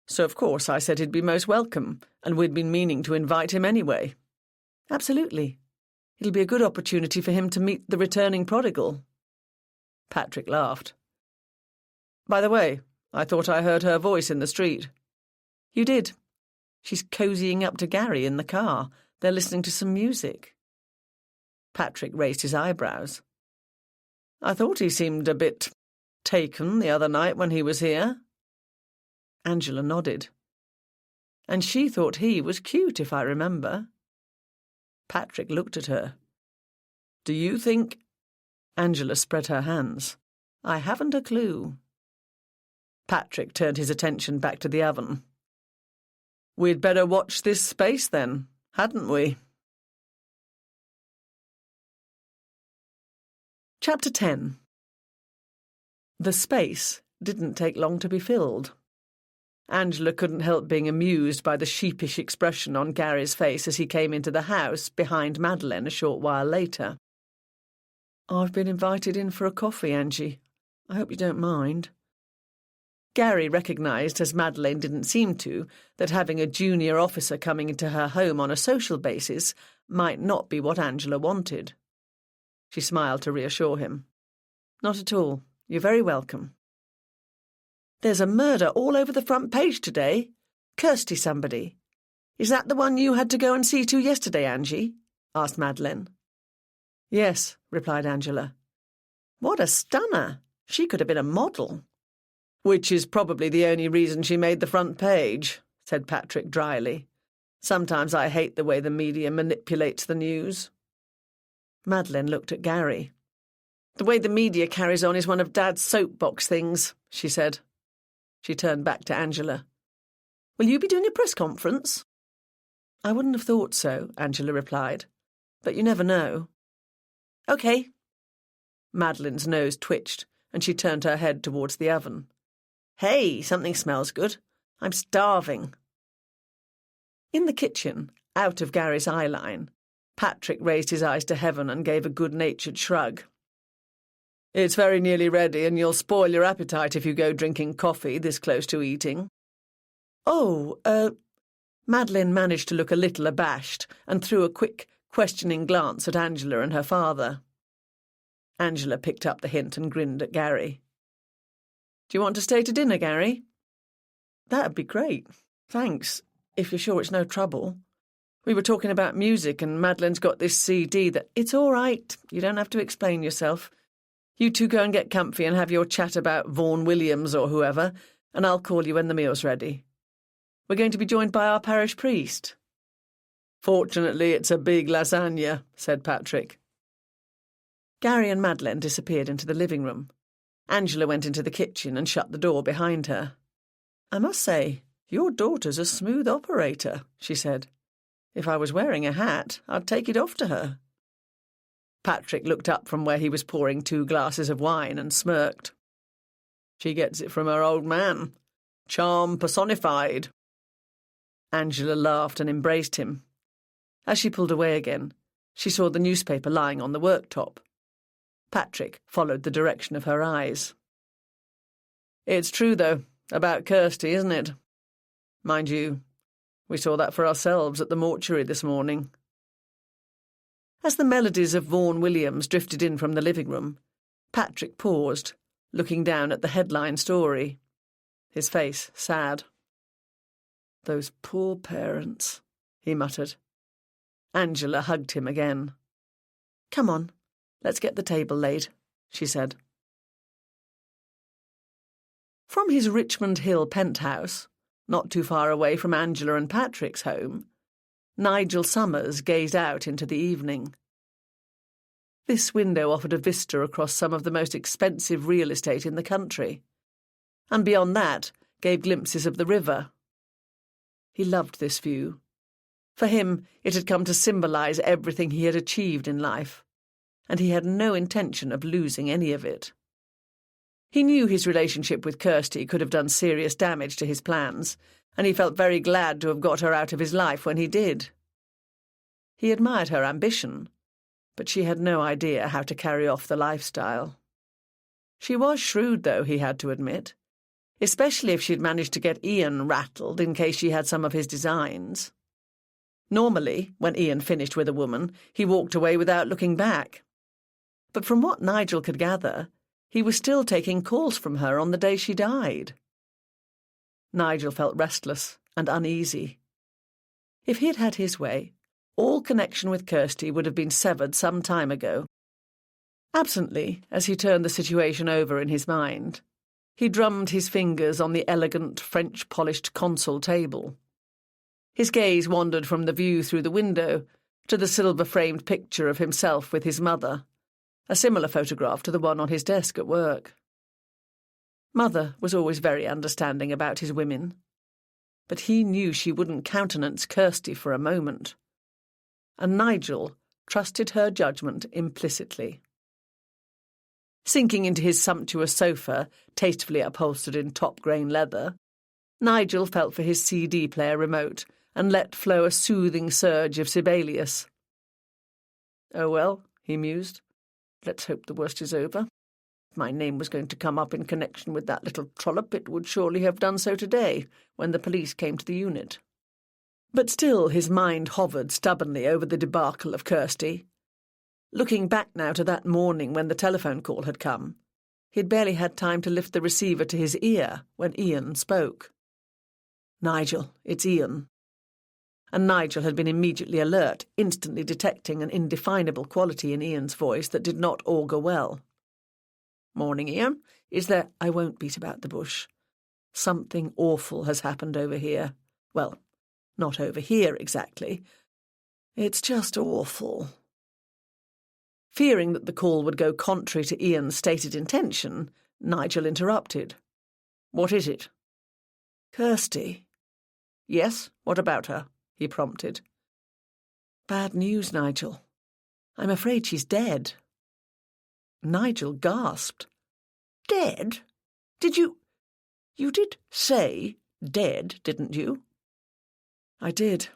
So, of course, I said he'd be most welcome, and we'd been meaning to invite him anyway. Absolutely. It'll be a good opportunity for him to meet the returning prodigal. Patrick laughed. By the way, I thought I heard her voice in the street. You did. She's cozying up to Gary in the car. They're listening to some music. Patrick raised his eyebrows. I thought he seemed a bit taken the other night when he was here. Angela nodded. And she thought he was cute, if I remember. Patrick looked at her. Do you think... Angela spread her hands. I haven't a clue. Patrick turned his attention back to the oven. We'd better watch this space then, hadn't we? Chapter 10. The space didn't take long to be filled. Angela couldn't help being amused by the sheepish expression on Gary's face as he came into the house behind Madeleine a short while later. I've been invited in for a coffee, Angie. I hope you don't mind. Gary recognised, as Madeleine didn't seem to, that having a junior officer coming into her home on a social basis might not be what Angela wanted. She smiled to reassure him. Not at all. You're very welcome. There's a murder all over the front page today. Kirsty somebody. Is that the one you had to go and see to yesterday, Angie? Asked Madeleine. Yes, replied Angela. What a stunner. She could have been a model. Which is probably the only reason she made the front page, said Patrick dryly. Sometimes I hate the way the media manipulates the news. Madeleine looked at Gary. The way the media carries on is one of Dad's soapbox things, she said. She turned back to Angela. Will you be doing a press conference? I wouldn't have thought so, Angela replied. But you never know. OK. Madeleine's nose twitched, and she turned her head towards the oven. Hey, something smells good. I'm starving. In the kitchen, out of Gary's eye line, Patrick raised his eyes to heaven and gave a good-natured shrug. It's very nearly ready, and you'll spoil your appetite if you go drinking coffee this close to eating. Oh, Madeline managed to look a little abashed and threw a quick, questioning glance at Angela and her father. Angela picked up the hint and grinned at Gary. "Do you want to stay to dinner, Gary?" "That'd be great. Thanks, if you're sure it's no trouble. We were talking about music and Madeline's got this CD that—" "It's all right. You don't have to explain yourself. You two go and get comfy and have your chat about Vaughan Williams or whoever, and I'll call you when the meal's ready. We're going to be joined by our parish priest." "Fortunately, it's a big lasagna," said Patrick. Gary and Madeline disappeared into the living room. Angela went into the kitchen and shut the door behind her. "I must say, your daughter's a smooth operator," she said. "If I was wearing a hat, I'd take it off to her." Patrick looked up from where he was pouring 2 glasses of wine and smirked. "She gets it from her old man. Charm personified." Angela laughed and embraced him. As she pulled away again, she saw the newspaper lying on the worktop. Patrick followed the direction of her eyes. "It's true, though, about Kirsty, isn't it? Mind you, we saw that for ourselves at the mortuary this morning." As the melodies of Vaughan Williams drifted in from the living room, Patrick paused, looking down at the headline story. His face sad. "Those poor parents," he muttered. Angela hugged him again. "Come on, let's get the table laid," she said. From his Richmond Hill penthouse, not too far away from Angela and Patrick's home, Nigel Summers gazed out into the evening. This window offered a vista across some of the most expensive real estate in the country, and beyond that gave glimpses of the river. He loved this view. For him, it had come to symbolize everything he had achieved in life, and he had no intention of losing any of it. He knew his relationship with Kirsty could have done serious damage to his plans, and he felt very glad to have got her out of his life when he did. He admired her ambition, but she had no idea how to carry off the lifestyle. She was shrewd, though, he had to admit, especially if she'd managed to get Ian rattled in case she had some of his designs. Normally, when Ian finished with a woman, he walked away without looking back. But from what Nigel could gather, he was still taking calls from her on the day she died. Nigel felt restless and uneasy. If he had had his way, all connection with Kirsty would have been severed some time ago. Absently, as he turned the situation over in his mind, he drummed his fingers on the elegant French-polished console table. His gaze wandered from the view through the window to the silver-framed picture of himself with his mother, a similar photograph to the one on his desk at work. Mother was always very understanding about his women, but he knew she wouldn't countenance Kirsty for a moment, and Nigel trusted her judgment implicitly. Sinking into his sumptuous sofa, tastefully upholstered in top-grain leather, Nigel felt for his CD player remote and let flow a soothing surge of Sibelius. "Oh well," he mused, "let's hope the worst is over. If my name was going to come up in connection with that little trollop, it would surely have done so today, when the police came to the unit." But still his mind hovered stubbornly over the debacle of Kirsty. Looking back now to that morning when the telephone call had come, he'd barely had time to lift the receiver to his ear when Ian spoke. "Nigel, it's Ian." And Nigel had been immediately alert, instantly detecting an indefinable quality in Ian's voice that did not augur well. "Morning, Ian. Is there—" "I won't beat about the bush. Something awful has happened over here. Well, not over here exactly. It's just awful." Fearing that the call would go contrary to Ian's stated intention, Nigel interrupted. "What is it?" "Kirsty." "Yes, what about her?" he prompted. "Bad news, Nigel. I'm afraid she's dead." Nigel gasped. "Dead? Did you— You did say dead, didn't you?" "I did.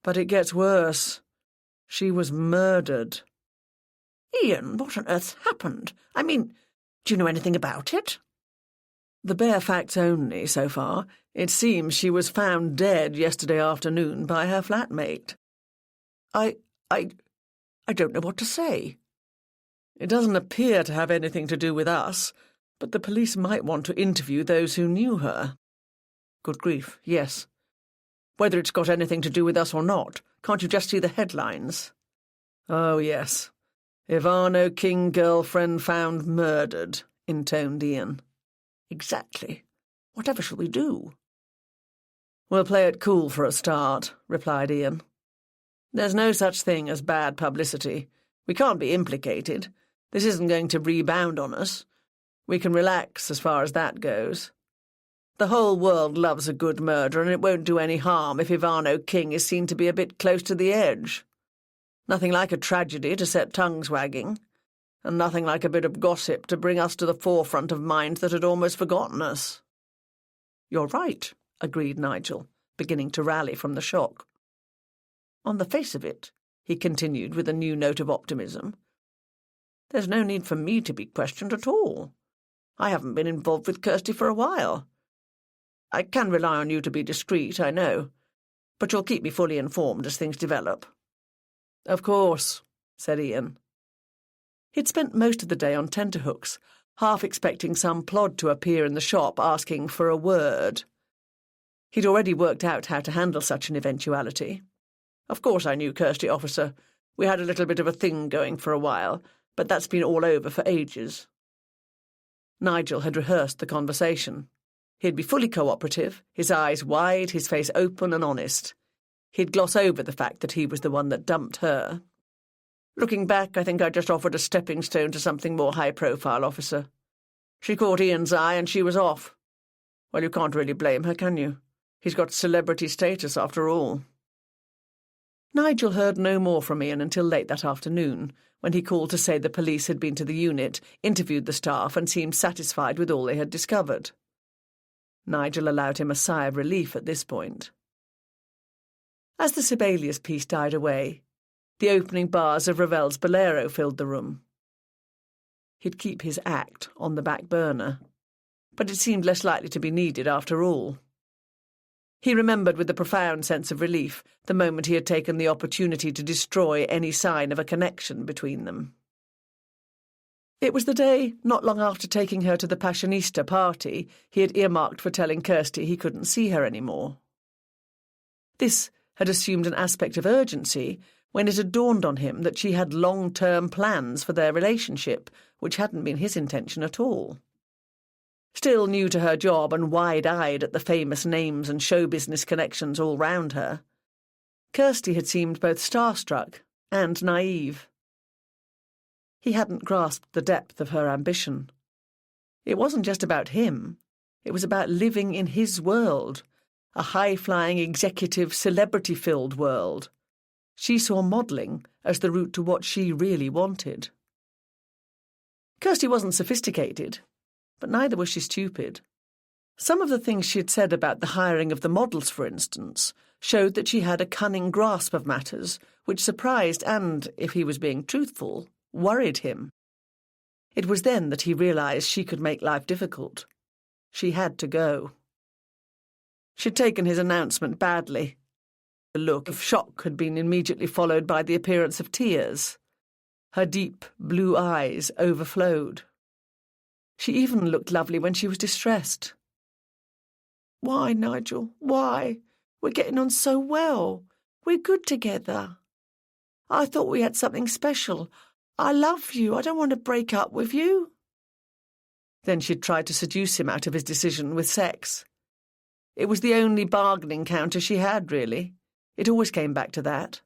But it gets worse. She was murdered." "Ian, what on earth's happened? I mean, do you know anything about it?" The bare facts only, so far. It seems she was found dead yesterday afternoon by her flatmate. I don't know what to say. It doesn't appear to have anything to do with us, but the police might want to interview those who knew her. Good grief, yes. Whether it's got anything to do with us or not, can't you just see the headlines? Oh, yes. Ivano King girlfriend found murdered, intoned Ian. Exactly. Whatever shall we do? We'll play it cool for a start, replied Ian. There's no such thing as bad publicity. We can't be implicated. This isn't going to rebound on us. We can relax as far as that goes. The whole world loves a good murder, and it won't do any harm if Ivano King is seen to be a bit close to the edge. Nothing like a tragedy to set tongues wagging, and nothing like a bit of gossip to bring us to the forefront of minds that had almost forgotten us. You're right, agreed Nigel, beginning to rally from the shock. On the face of it, he continued with a new note of optimism, there's no need for me to be questioned at all. I haven't been involved with Kirsty for a while. I can rely on you to be discreet, I know, but you'll keep me fully informed as things develop. Of course, said Ian. He'd spent most of the day on tenterhooks, half expecting some plod to appear in the shop asking for a word. He'd already worked out how to handle such an eventuality. Of course I knew Kirsty, officer. We had a little bit of a thing going for a while, but that's been all over for ages. Nigel had rehearsed the conversation. He'd be fully cooperative, his eyes wide, his face open and honest. He'd gloss over the fact that he was the one that dumped her. Looking back, I think I just offered a stepping stone to something more high-profile, officer. She caught Ian's eye and she was off. Well, you can't really blame her, can you? He's got celebrity status after all. Nigel heard no more from Ian until late that afternoon, when he called to say the police had been to the unit, interviewed the staff, and seemed satisfied with all they had discovered. Nigel allowed him a sigh of relief at this point. As the Sibelius piece died away, the opening bars of Ravel's Bolero filled the room. He'd keep his act on the back burner, but it seemed less likely to be needed after all. He remembered with a profound sense of relief the moment he had taken the opportunity to destroy any sign of a connection between them. It was the day, not long after taking her to the Passionista party, he had earmarked for telling Kirsty he couldn't see her any more. This had assumed an aspect of urgency when it had dawned on him that she had long-term plans for their relationship, which hadn't been his intention at all. Still new to her job and wide-eyed at the famous names and show-business connections all round her, Kirsty had seemed both starstruck and naive. He hadn't grasped the depth of her ambition. It wasn't just about him. It was about living in his world, a high-flying, executive, celebrity-filled world. She saw modelling as the route to what she really wanted. Kirsty wasn't sophisticated, but neither was she stupid. Some of the things she had said about the hiring of the models, for instance, showed that she had a cunning grasp of matters which surprised and, if he was being truthful, worried him. It was then that he realised she could make life difficult. She had to go. She'd taken his announcement badly. The look of shock had been immediately followed by the appearance of tears. Her deep blue eyes overflowed. She even looked lovely when she was distressed. "Why, Nigel, why? We're getting on so well. We're good together. I thought we had something special. I love you. I don't want to break up with you." Then she'd tried to seduce him out of his decision with sex. It was the only bargaining counter she had, really. It always came back to that.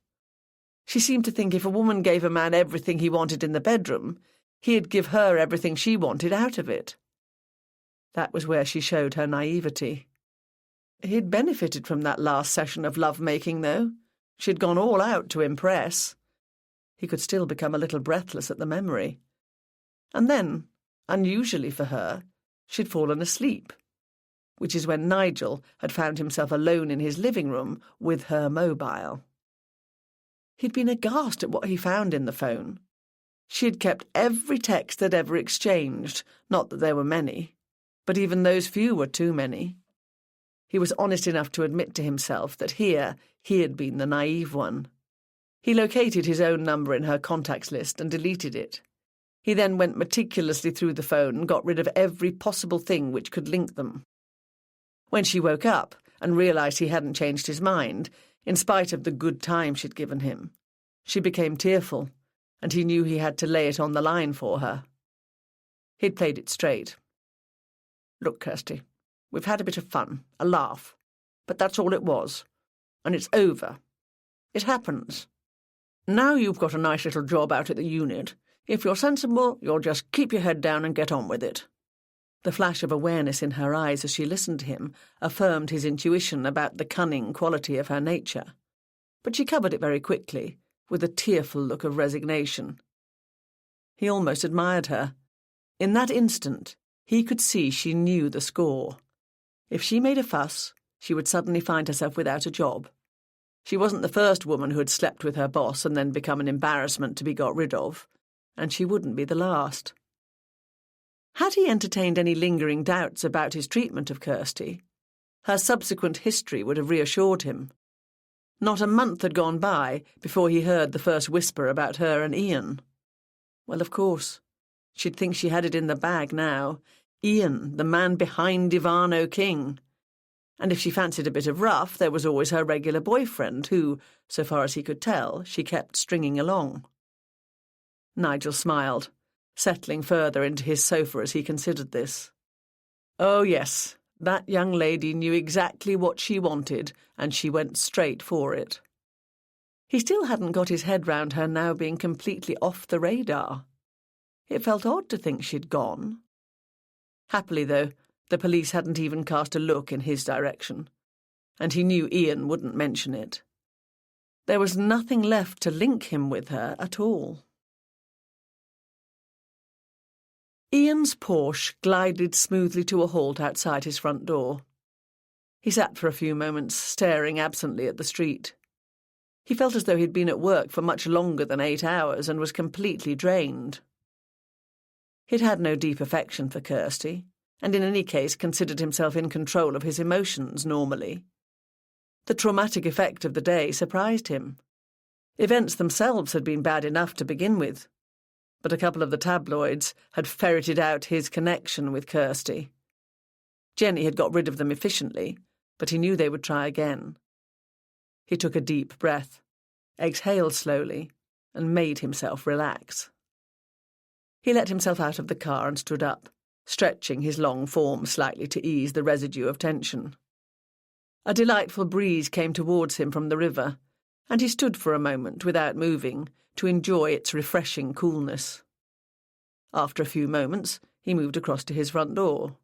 She seemed to think if a woman gave a man everything he wanted in the bedroom, he'd give her everything she wanted out of it. That was where she showed her naivety. He'd benefited from that last session of love-making, though. She'd gone all out to impress. He could still become a little breathless at the memory. And then, unusually for her, she'd fallen asleep, which is when Nigel had found himself alone in his living room with her mobile. He'd been aghast at what he found in the phone. She had kept every text they'd ever exchanged, not that there were many. But even those few were too many. He was honest enough to admit to himself that here he had been the naive one. He located his own number in her contacts list and deleted it. He then went meticulously through the phone and got rid of every possible thing which could link them. When she woke up and realised he hadn't changed his mind, in spite of the good time she'd given him, she became tearful, and he knew he had to lay it on the line for her. He'd played it straight. "Look, Kirsty, we've had a bit of fun, a laugh, but that's all it was, and it's over. It happens. Now you've got a nice little job out at the unit. If you're sensible, you'll just keep your head down and get on with it." The flash of awareness in her eyes as she listened to him affirmed his intuition about the cunning quality of her nature. But she covered it very quickly, with a tearful look of resignation. He almost admired her. In that instant, he could see she knew the score. If she made a fuss, she would suddenly find herself without a job. She wasn't the first woman who had slept with her boss and then become an embarrassment to be got rid of, and she wouldn't be the last. Had he entertained any lingering doubts about his treatment of Kirsty, her subsequent history would have reassured him. Not a month had gone by before he heard the first whisper about her and Ian. Well, of course, she'd think she had it in the bag now. Ian, the man behind Ivan O'King. And if she fancied a bit of rough, there was always her regular boyfriend who, so far as he could tell, she kept stringing along. Nigel smiled, settling further into his sofa as he considered this. Oh, yes, that young lady knew exactly what she wanted, and she went straight for it. He still hadn't got his head round her now being completely off the radar. It felt odd to think she'd gone. Happily, though, the police hadn't even cast a look in his direction, and he knew Ian wouldn't mention it. There was nothing left to link him with her at all. Ian's Porsche glided smoothly to a halt outside his front door. He sat for a few moments, staring absently at the street. He felt as though he'd been at work for much longer than 8 hours and was completely drained. He'd had no deep affection for Kirsty, and in any case considered himself in control of his emotions normally. The traumatic effect of the day surprised him. Events themselves had been bad enough to begin with, but a couple of the tabloids had ferreted out his connection with Kirsty. Jenny had got rid of them efficiently, but he knew they would try again. He took a deep breath, exhaled slowly, and made himself relax. He let himself out of the car and stood up, stretching his long form slightly to ease the residue of tension. A delightful breeze came towards him from the river, and he stood for a moment without moving to enjoy its refreshing coolness. After a few moments, he moved across to his front door.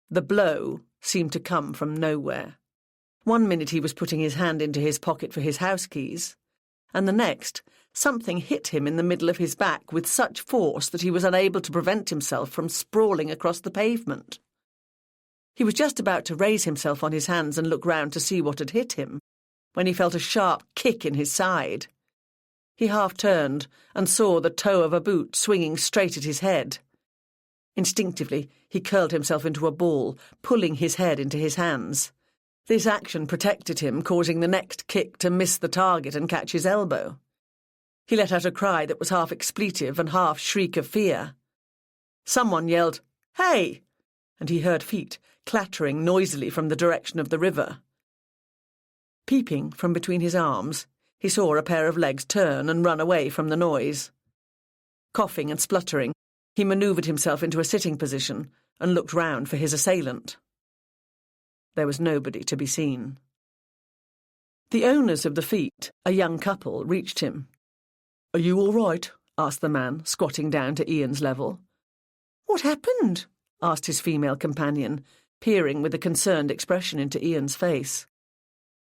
The blow seemed to come from nowhere. 1 minute he was putting his hand into his pocket for his house keys, and the next, something hit him in the middle of his back with such force that he was unable to prevent himself from sprawling across the pavement. He was just about to raise himself on his hands and look round to see what had hit him, when he felt a sharp kick in his side. He half turned and saw the toe of a boot swinging straight at his head. Instinctively, he curled himself into a ball, pulling his head into his hands. This action protected him, causing the next kick to miss the target and catch his elbow. He let out a cry that was half expletive and half shriek of fear. Someone yelled, "Hey!" and he heard feet clattering noisily from the direction of the river. Peeping from between his arms, he saw a pair of legs turn and run away from the noise. Coughing and spluttering, he manoeuvred himself into a sitting position and looked round for his assailant. There was nobody to be seen. The owners of the feet, a young couple, reached him. "Are you all right?" asked the man, squatting down to Ian's level. "What happened?" asked his female companion, peering with a concerned expression into Ian's face.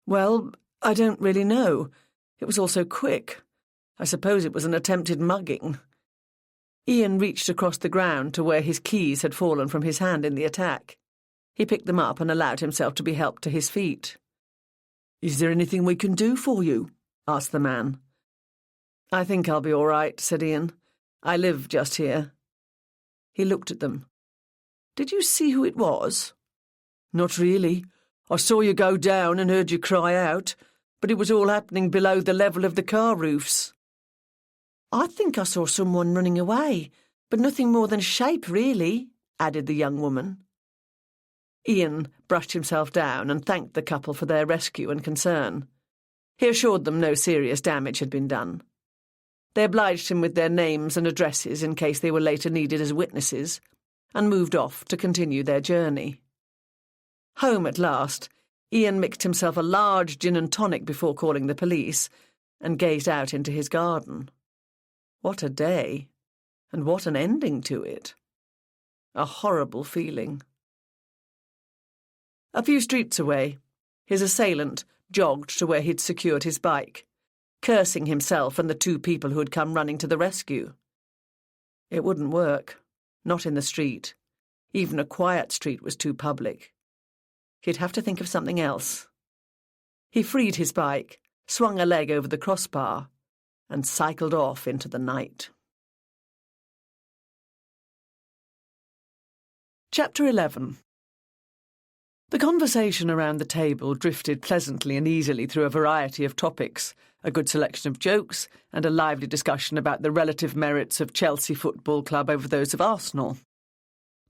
"Well, I don't really know. It was all so quick. I suppose it was an attempted mugging." Ian reached across the ground to where his keys had fallen from his hand in the attack. He picked them up and allowed himself to be helped to his feet. "Is there anything we can do for you?" asked the man. "I think I'll be all right," said Ian. "I live just here." He looked at them. Did you see who it was? Not really. I saw you go down and heard you cry out, but it was all happening below the level of the car roofs. I think I saw someone running away, but nothing more than shape, really, added the young woman. Ian brushed himself down and thanked the couple for their rescue and concern. He assured them no serious damage had been done. They obliged him with their names and addresses in case they were later needed as witnesses, and moved off to continue their journey. Home at last, Ian mixed himself a large gin and tonic before calling the police, and gazed out into his garden. What a day, and what an ending to it. A horrible feeling. A few streets away, his assailant jogged to where he'd secured his bike, cursing himself and the two people who had come running to the rescue. It wouldn't work, not in the street. Even a quiet street was too public. He'd have to think of something else. He freed his bike, swung a leg over the crossbar, and cycled off into the night. Chapter 11. The conversation around the table drifted pleasantly and easily through a variety of topics, a good selection of jokes, and a lively discussion about the relative merits of Chelsea Football Club over those of Arsenal.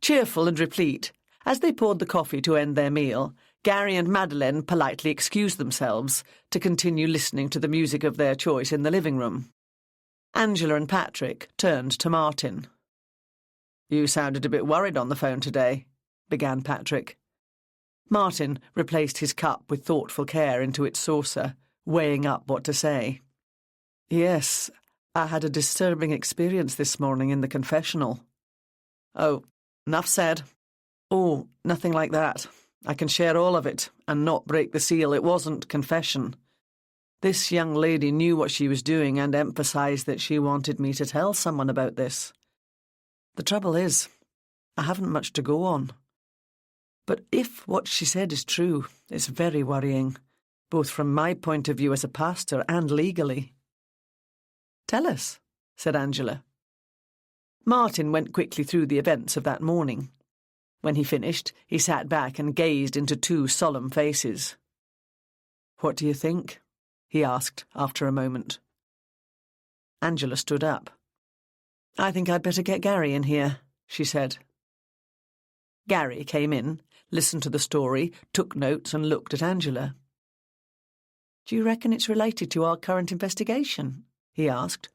Cheerful and replete, as they poured the coffee to end their meal, Gary and Madeleine politely excused themselves to continue listening to the music of their choice in the living room. Angela and Patrick turned to Martin. "You sounded a bit worried on the phone today," began Patrick. Martin replaced his cup with thoughtful care into its saucer, weighing up what to say. "Yes, I had a disturbing experience this morning in the confessional." "Oh, enough said." "Oh, nothing like that. I can share all of it and not break the seal. It wasn't confession. This young lady knew what she was doing and emphasised that she wanted me to tell someone about this. The trouble is, I haven't much to go on. But if what she said is true, it's very worrying, both from my point of view as a pastor and legally." "Tell us," said Angela. Martin went quickly through the events of that morning. When he finished, he sat back and gazed into two solemn faces. "What do you think?" he asked after a moment. Angela stood up. "I think I'd better get Gary in here," she said. Gary came in, listened to the story, took notes and looked at Angela. "Do you reckon it's related to our current investigation?" he asked.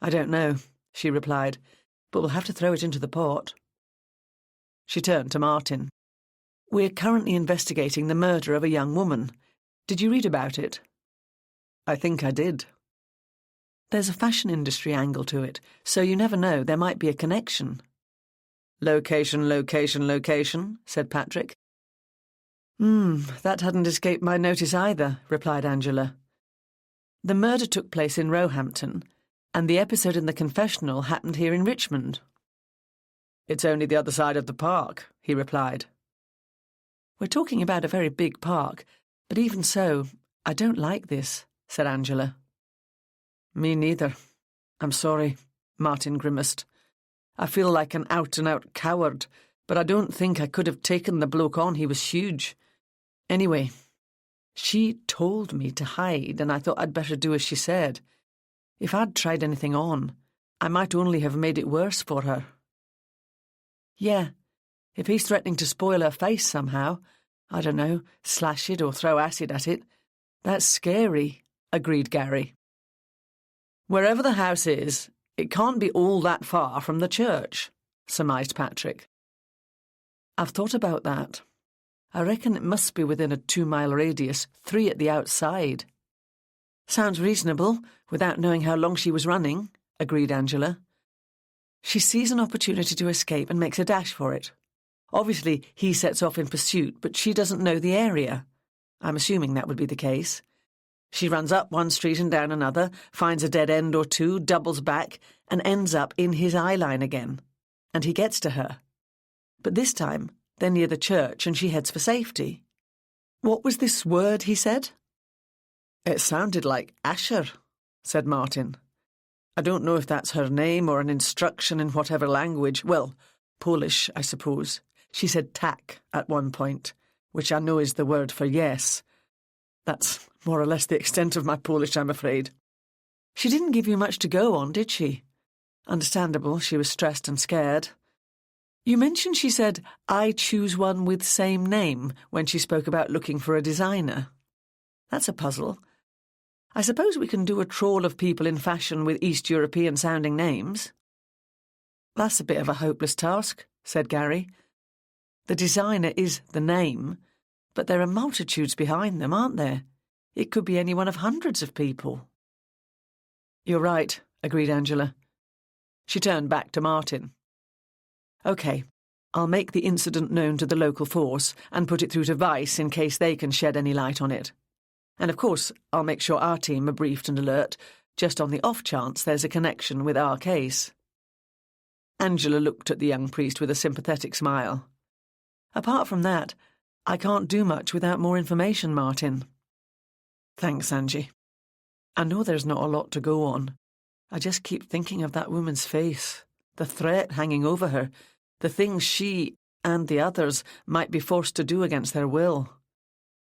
"I don't know," she replied, "but we'll have to throw it into the pot." She turned to Martin. "We're currently investigating the murder of a young woman. Did you read about it?" "I think I did." "There's a fashion industry angle to it, so you never know, there might be a connection." "Location, location, location," said Patrick. That hadn't escaped my notice either," replied Angela. "The murder took place in Roehampton, and the episode in the confessional happened here in Richmond." "It's only the other side of the park," he replied. "We're talking about a very big park, but even so, I don't like this," said Angela. "Me neither. I'm sorry," Martin grimaced. "I feel like an out-and-out coward, but I don't think I could have taken the bloke on. He was huge. Anyway, she told me to hide, and I thought I'd better do as she said. If I'd tried anything on, I might only have made it worse for her." "Yeah, if he's threatening to spoil her face somehow, I don't know, slash it or throw acid at it, that's scary," agreed Gary. "Wherever the house is, it can't be all that far from the church," surmised Patrick. "I've thought about that. I reckon it must be within a 2-mile radius, 3 at the outside." "Sounds reasonable, without knowing how long she was running," agreed Angela. "She sees an opportunity to escape and makes a dash for it. Obviously, he sets off in pursuit, but she doesn't know the area. I'm assuming that would be the case. She runs up one street and down another, finds a dead end or two, doubles back, and ends up in his eye line again. And he gets to her. But this time, they're near the church and she heads for safety." "What was this word he said?" "It sounded like Asher," said Martin. "I don't know if that's her name or an instruction in whatever language. Well, Polish, I suppose. She said tak at one point, which I know is the word for yes. That's more or less the extent of my Polish, I'm afraid. She didn't give you much to go on, did she? Understandable, she was stressed and scared. You mentioned she said, I choose one with same name, when she spoke about looking for a designer. That's a puzzle. I suppose we can do a trawl of people in fashion with East European-sounding names. That's a bit of a hopeless task, said Gary. The designer is the name, but there are multitudes behind them, aren't there? It could be any one of hundreds of people. You're right, agreed Angela. She turned back to Martin. OK, I'll make the incident known to the local force and put it through to Vice in case they can shed any light on it. And of course, I'll make sure our team are briefed and alert, just on the off chance there's a connection with our case. Angela looked at the young priest with a sympathetic smile. Apart from that, I can't do much without more information, Martin. Thanks, Angie. I know there's not a lot to go on. I just keep thinking of that woman's face, the threat hanging over her, the things she and the others might be forced to do against their will.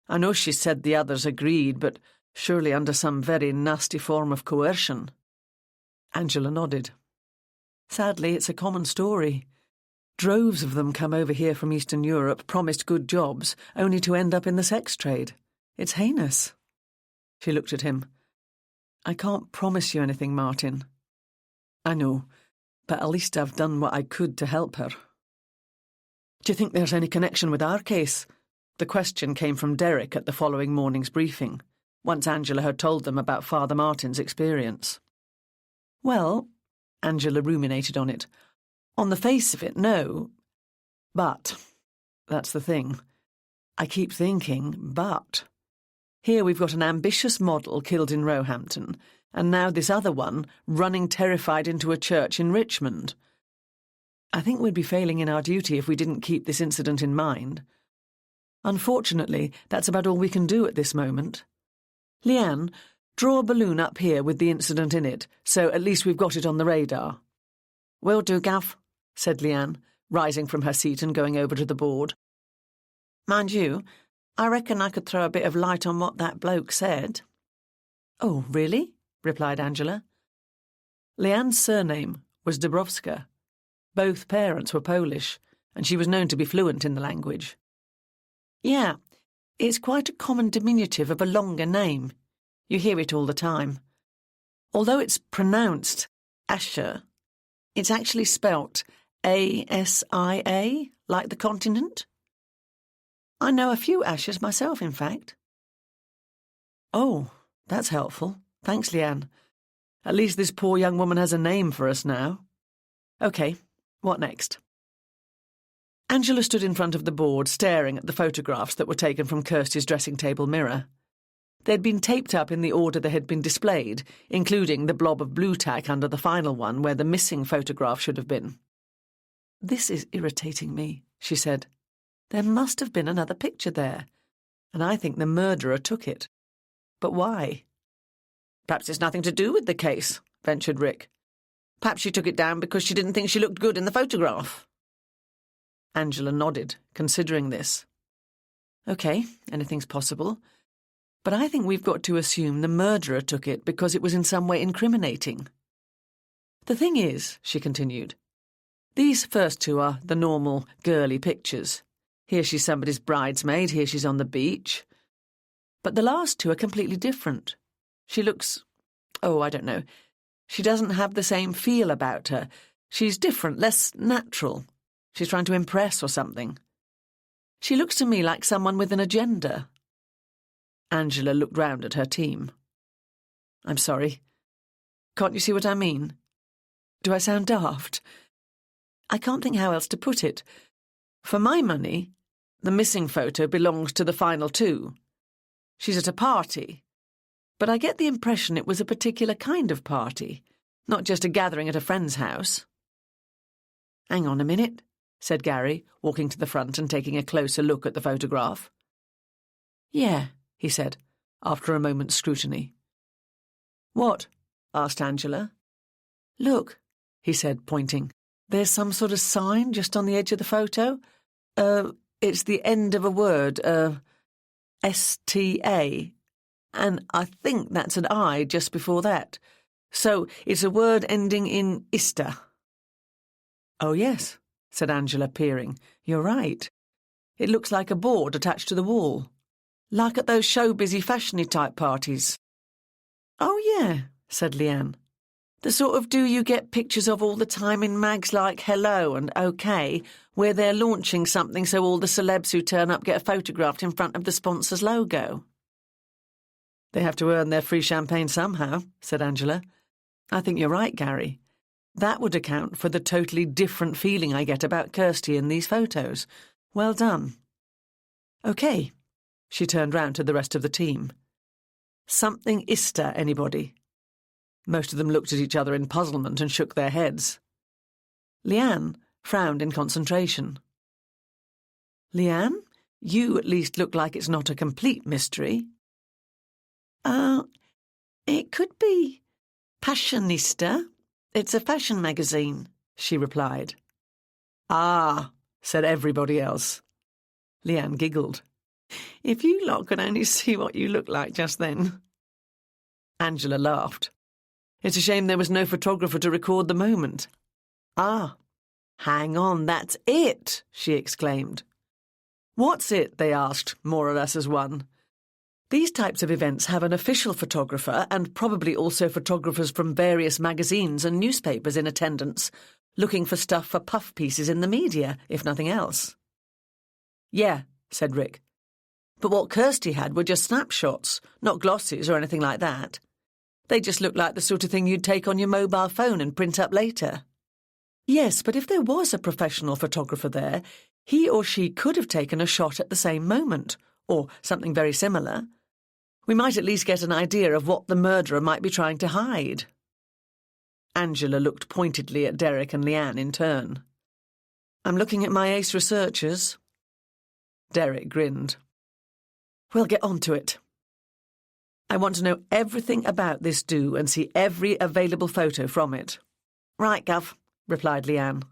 I know she said the others agreed, but surely under some very nasty form of coercion. Angela nodded. Sadly, it's a common story. Droves of them come over here from Eastern Europe, promised good jobs, only to end up in the sex trade. It's heinous. She looked at him. I can't promise you anything, Martin. I know, but at least I've done what I could to help her. Do you think there's any connection with our case? The question came from Derek at the following morning's briefing, once Angela had told them about Father Martin's experience. Well, Angela ruminated on it. On the face of it, no. But, that's the thing. I keep thinking, but. Here we've got an ambitious model killed in Roehampton, and now this other one running terrified into a church in Richmond. I think we'd be failing in our duty if we didn't keep this incident in mind. Unfortunately, that's about all we can do at this moment. Leanne, draw a balloon up here with the incident in it, so at least we've got it on the radar. Will do, Gav, said Leanne, rising from her seat and going over to the board. Mind you, I reckon I could throw a bit of light on what that bloke said. Oh, really? Replied Angela. Leanne's surname was Dabrowska. Both parents were Polish, and she was known to be fluent in the language. Yeah, it's quite a common diminutive of a longer name. You hear it all the time. Although it's pronounced Asher, it's actually spelt A-S-I-A, like the continent. I know a few Ashers myself, in fact. Oh, that's helpful. Thanks, Leanne. At least this poor young woman has a name for us now. OK, what next? Angela stood in front of the board, staring at the photographs that were taken from Kirsty's dressing table mirror. They'd been taped up in the order they had been displayed, including the blob of blue tack under the final one where the missing photograph should have been. This is irritating me, she said. There must have been another picture there, and I think the murderer took it. But why? Perhaps it's nothing to do with the case, ventured Rick. Perhaps she took it down because she didn't think she looked good in the photograph. Angela nodded, considering this. OK, anything's possible. But I think we've got to assume the murderer took it because it was in some way incriminating. The thing is, she continued, these first two are the normal, girly pictures. Here she's somebody's bridesmaid, here she's on the beach. But the last two are completely different. She looks, I don't know. She doesn't have the same feel about her. She's different, less natural. She's trying to impress or something. She looks to me like someone with an agenda. Angela looked round at her team. I'm sorry. Can't you see what I mean? Do I sound daft? I can't think how else to put it. For my money, the missing photo belongs to the final two. She's at a party. But I get the impression it was a particular kind of party, not just a gathering at a friend's house. Hang on a minute, said Gary, walking to the front and taking a closer look at the photograph. Yeah, he said, after a moment's scrutiny. What? Asked Angela. Look, he said, pointing. There's some sort of sign just on the edge of the photo. It's the end of a word, S-T-A, and I think that's an I just before that. So it's a word ending in ista. Oh, yes, said Angela, peering. You're right. It looks like a board attached to the wall. Like at those show-busy fashiony type parties. Oh, yeah, said Leanne. The sort of do you get pictures of all the time in mags like Hello and OK, where they're launching something so all the celebs who turn up get photographed in front of the sponsor's logo. They have to earn their free champagne somehow, said Angela. I think you're right, Gary. That would account for the totally different feeling I get about Kirsty in these photos. Well done. OK. She turned round to the rest of the team. Something ista, anybody? Most of them looked at each other in puzzlement and shook their heads. Leanne frowned in concentration. Leanne, you at least look like it's not a complete mystery. It could be Passionista. It's a fashion magazine, she replied. Ah, said everybody else. Leanne giggled. If you lot could only see what you looked like just then. Angela laughed. It's a shame there was no photographer to record the moment. Ah, hang on, that's it, she exclaimed. What's it? They asked, more or less as one. These types of events have an official photographer and probably also photographers from various magazines and newspapers in attendance, looking for stuff for puff pieces in the media, if nothing else. Yeah, said Rick. But what Kirsty had were just snapshots, not glossies or anything like that. They just looked like the sort of thing you'd take on your mobile phone and print up later. Yes, but if there was a professional photographer there, he or she could have taken a shot at the same moment, or something very similar. We might at least get an idea of what the murderer might be trying to hide. Angela looked pointedly at Derek and Leanne in turn. I'm looking at my ace researchers. Derek grinned. We'll get on to it. I want to know everything about this do and see every available photo from it. Right, Gov, replied Leanne.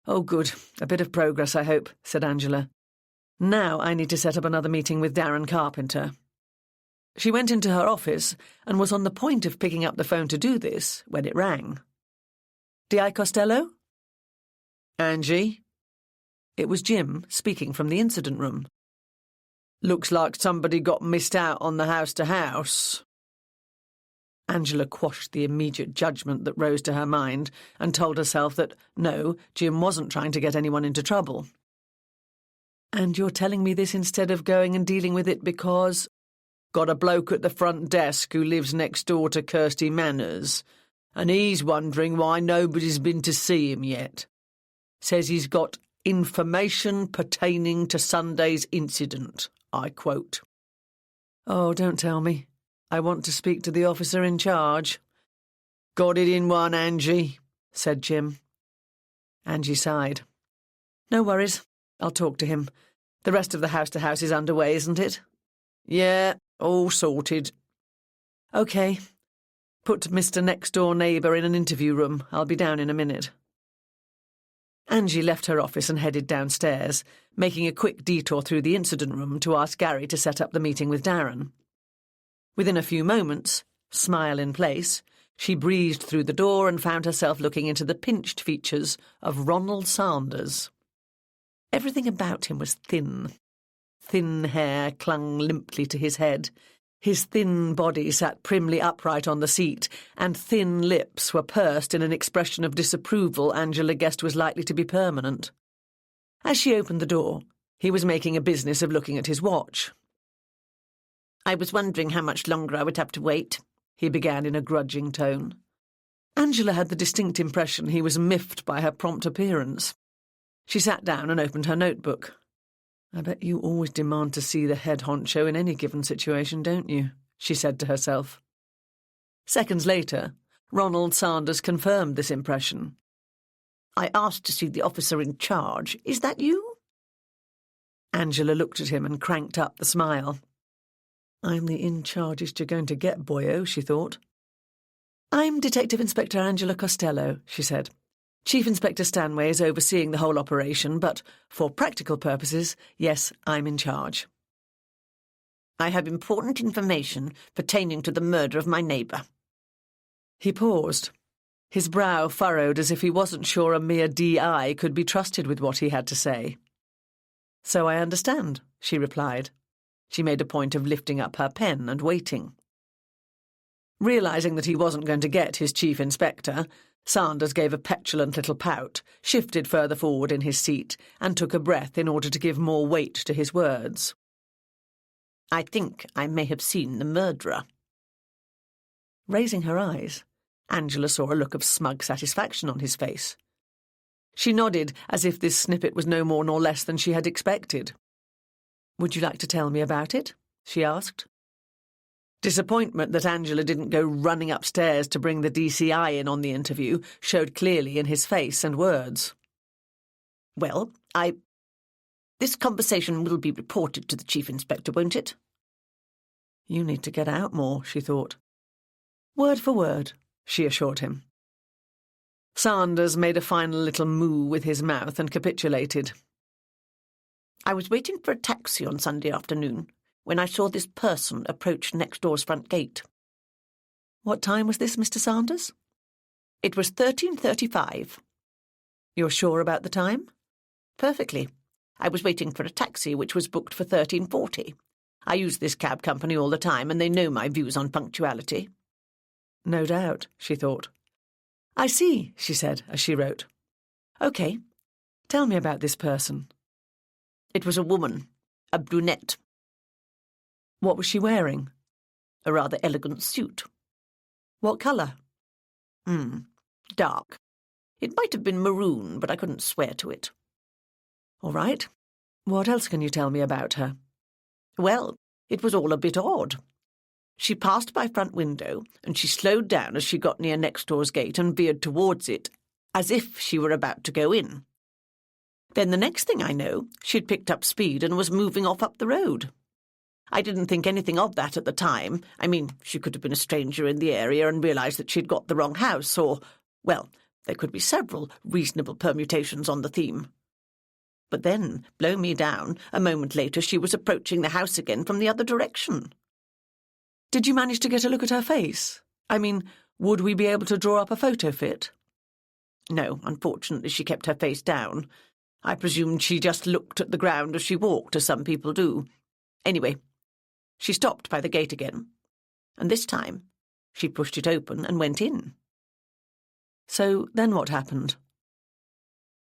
Oh, good. A bit of progress, I hope, said Angela. Now I need to set up another meeting with Darren Carpenter. She went into her office and was on the point of picking up the phone to do this when it rang. D.I. Costello? Angie? It was Jim speaking from the incident room. Looks like somebody got missed out on the house-to-house. Angela quashed the immediate judgment that rose to her mind and told herself that, no, Jim wasn't trying to get anyone into trouble. And you're telling me this instead of going and dealing with it because... Got a bloke at the front desk who lives next door to Kirsty Manors, and he's wondering why nobody's been to see him yet. Says he's got information pertaining to Sunday's incident, I quote. Oh, don't tell me. I want to speak to the officer in charge. Got it in one, Angie, said Jim. Angie sighed. No worries. I'll talk to him. The rest of the house-to-house is underway, isn't it? Yeah, all sorted. OK. Put Mr. Next-Door Neighbour in an interview room. I'll be down in a minute. Angie left her office and headed downstairs, making a quick detour through the incident room to ask Gary to set up the meeting with Darren. Within a few moments, smile in place, she breezed through the door and found herself looking into the pinched features of Ronald Sanders. Everything about him was thin. Thin hair clung limply to his head. His thin body sat primly upright on the seat, and thin lips were pursed in an expression of disapproval Angela guessed was likely to be permanent. As she opened the door, he was making a business of looking at his watch. I was wondering how much longer I would have to wait, he began in a grudging tone. Angela had the distinct impression he was miffed by her prompt appearance. She sat down and opened her notebook. I bet you always demand to see the head honcho in any given situation, don't you? She said to herself. Seconds later, Ronald Sanders confirmed this impression. I asked to see the officer in charge. Is that you? Angela looked at him and cranked up the smile. I'm the in-chargest you're going to get, boyo, she thought. I'm Detective Inspector Angela Costello, she said. Chief Inspector Stanway is overseeing the whole operation, but for practical purposes, yes, I'm in charge. I have important information pertaining to the murder of my neighbour. He paused, his brow furrowed as if he wasn't sure a mere DI could be trusted with what he had to say. So I understand, she replied. She made a point of lifting up her pen and waiting. Realising that he wasn't going to get his chief inspector, Sanders gave a petulant little pout, shifted further forward in his seat, and took a breath in order to give more weight to his words. I think I may have seen the murderer. Raising her eyes, Angela saw a look of smug satisfaction on his face. She nodded as if this snippet was no more nor less than she had expected. Would you like to tell me about it? She asked. Disappointment that Angela didn't go running upstairs to bring the DCI in on the interview showed clearly in his face and words. Well, This conversation will be reported to the Chief Inspector, won't it? You need to get out more, she thought. Word for word, she assured him. Sanders made a final little moo with his mouth and capitulated. I was waiting for a taxi on Sunday afternoon when I saw this person approach next door's front gate. What time was this, Mr. Sanders? It was 13:35. You're sure about the time? Perfectly. I was waiting for a taxi which was booked for 13:40. I use this cab company all the time, and they know my views on punctuality. No doubt, she thought. I see, she said as she wrote. OK. Tell me about this person. It was a woman, a brunette. What was she wearing? A rather elegant suit. What colour? Dark. It might have been maroon, but I couldn't swear to it. All right. What else can you tell me about her? Well, it was all a bit odd. She passed my front window, and she slowed down as she got near next door's gate and veered towards it, as if she were about to go in. Then the next thing I know, she'd picked up speed and was moving off up the road. I didn't think anything of that at the time. I mean, she could have been a stranger in the area and realised that she'd got the wrong house, or, well, there could be several reasonable permutations on the theme. But then, blow me down, a moment later she was approaching the house again from the other direction. Did you manage to get a look at her face? I mean, would we be able to draw up a photo fit? No, unfortunately she kept her face down. I presumed she just looked at the ground as she walked, as some people do. Anyway, she stopped by the gate again, and this time she pushed it open and went in. So then what happened?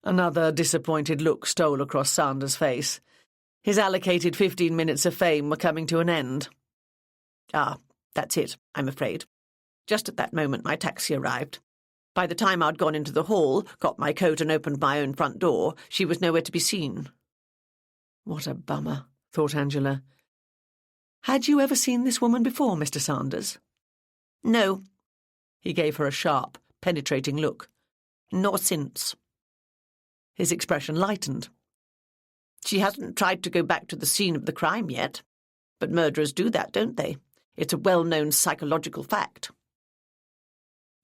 Another disappointed look stole across Sanders' face. His allocated 15 minutes of fame were coming to an end. Ah, that's it, I'm afraid. Just at that moment my taxi arrived. By the time I'd gone into the hall, got my coat and opened my own front door, she was nowhere to be seen. What a bummer, thought Angela. Had you ever seen this woman before, Mr. Sanders? No. He gave her a sharp, penetrating look. Nor since. His expression lightened. She hasn't tried to go back to the scene of the crime yet. But murderers do that, don't they? It's a well-known psychological fact.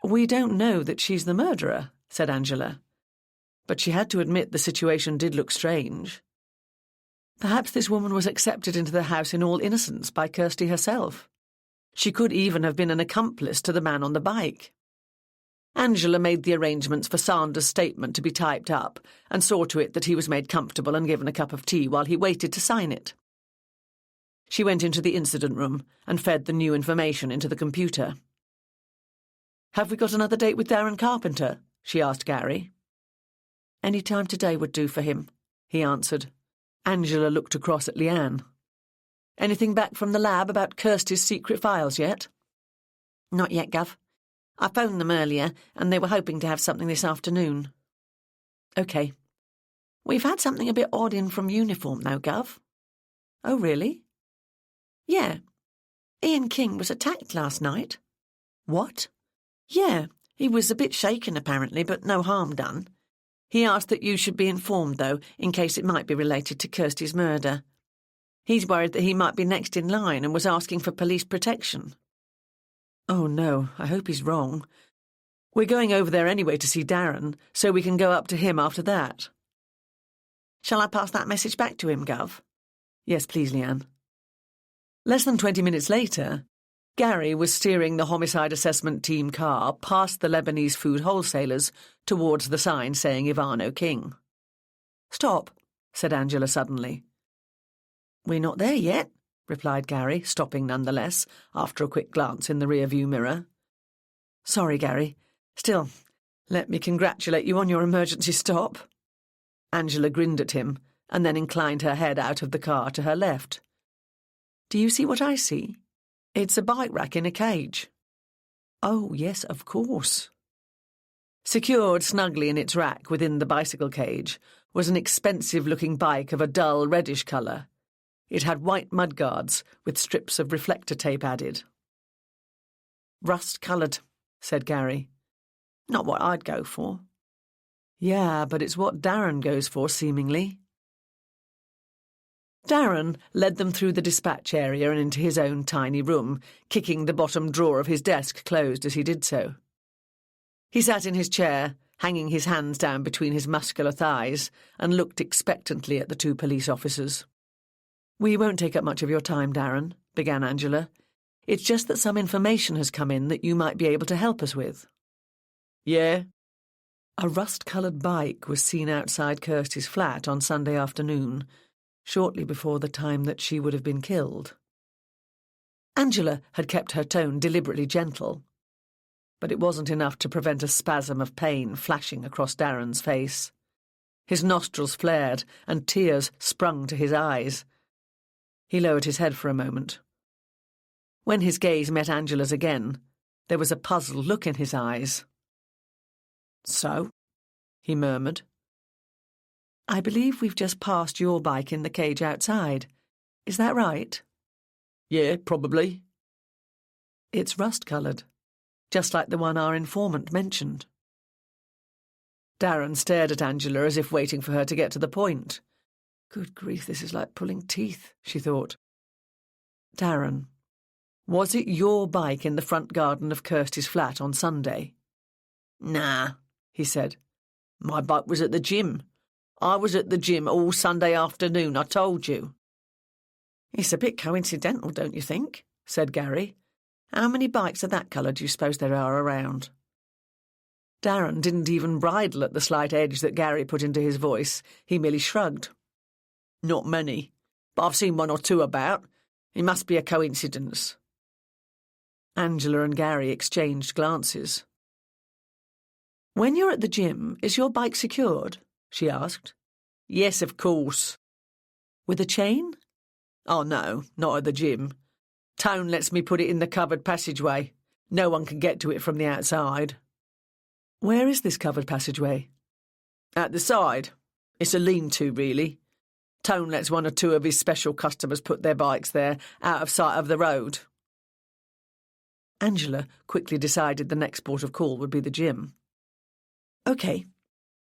We don't know that she's the murderer, said Angela. But she had to admit the situation did look strange. Perhaps this woman was accepted into the house in all innocence by Kirsty herself. She could even have been an accomplice to the man on the bike. Angela made the arrangements for Sanders' statement to be typed up and saw to it that he was made comfortable and given a cup of tea while he waited to sign it. She went into the incident room and fed the new information into the computer. Have we got another date with Darren Carpenter? She asked Gary. Any time today would do for him, he answered. Angela looked across at Leanne. Anything back from the lab about Kirsty's secret files yet? Not yet, Gov. I phoned them earlier, and they were hoping to have something this afternoon. OK. We've had something a bit odd in from uniform, though, Gov. Oh, really? Yeah. Ian King was attacked last night. What? Yeah, he was a bit shaken, apparently, but no harm done. He asked that you should be informed, though, in case it might be related to Kirsty's murder. He's worried that he might be next in line and was asking for police protection. Oh, no, I hope he's wrong. We're going over there anyway to see Darren, so we can go up to him after that. Shall I pass that message back to him, Gov? Yes, please, Leanne. Less than 20 minutes later, Gary was steering the homicide assessment team car past the Lebanese food wholesalers towards the sign saying Ivano King. "Stop," said Angela suddenly. "We're not there yet," replied Gary, stopping nonetheless, after a quick glance in the rear-view mirror. "Sorry, Gary. Still, let me congratulate you on your emergency stop." Angela grinned at him and then inclined her head out of the car to her left. "Do you see what I see? It's a bike rack in a cage." "Oh, yes, of course." Secured snugly in its rack within the bicycle cage was an expensive-looking bike of a dull reddish colour. It had white mudguards with strips of reflector tape added. "Rust-coloured," said Gary. "Not what I'd go for." "Yeah, but it's what Darren goes for, seemingly." Darren led them through the dispatch area and into his own tiny room, kicking the bottom drawer of his desk closed as he did so. He sat in his chair, hanging his hands down between his muscular thighs, and looked expectantly at the two police officers. "We won't take up much of your time, Darren," began Angela. "It's just that some information has come in that you might be able to help us with." "Yeah?" A rust-coloured bike was seen outside Kirsty's flat on Sunday afternoon, shortly before the time that she would have been killed. Angela had kept her tone deliberately gentle, but it wasn't enough to prevent a spasm of pain flashing across Darren's face. His nostrils flared and tears sprung to his eyes. He lowered his head for a moment. When his gaze met Angela's again, there was a puzzled look in his eyes. "So?" he murmured. "I believe we've just passed your bike in the cage outside. Is that right?" "Yeah, probably." "It's rust-coloured, just like the one our informant mentioned." Darren stared at Angela as if waiting for her to get to the point. Good grief, this is like pulling teeth, she thought. "Darren, was it your bike in the front garden of Kirsty's flat on Sunday?" "Nah," he said. "My bike was at the gym. I was at the gym all Sunday afternoon, I told you." "It's a bit coincidental, don't you think?" said Gary. "How many bikes of that colour do you suppose there are around?" Darren didn't even bridle at the slight edge that Gary put into his voice. He merely shrugged. "Not many, but I've seen one or two about. It must be a coincidence." Angela and Gary exchanged glances. "When you're at the gym, is your bike secured?" she asked. "Yes, of course." "With a chain?" "Oh, no, not at the gym. Tone lets me put it in the covered passageway. No one can get to it from the outside." "Where is this covered passageway?" "At the side. It's a lean-to, really. Tone lets one or two of his special customers put their bikes there, out of sight of the road." Angela quickly decided the next port of call would be the gym. "OK.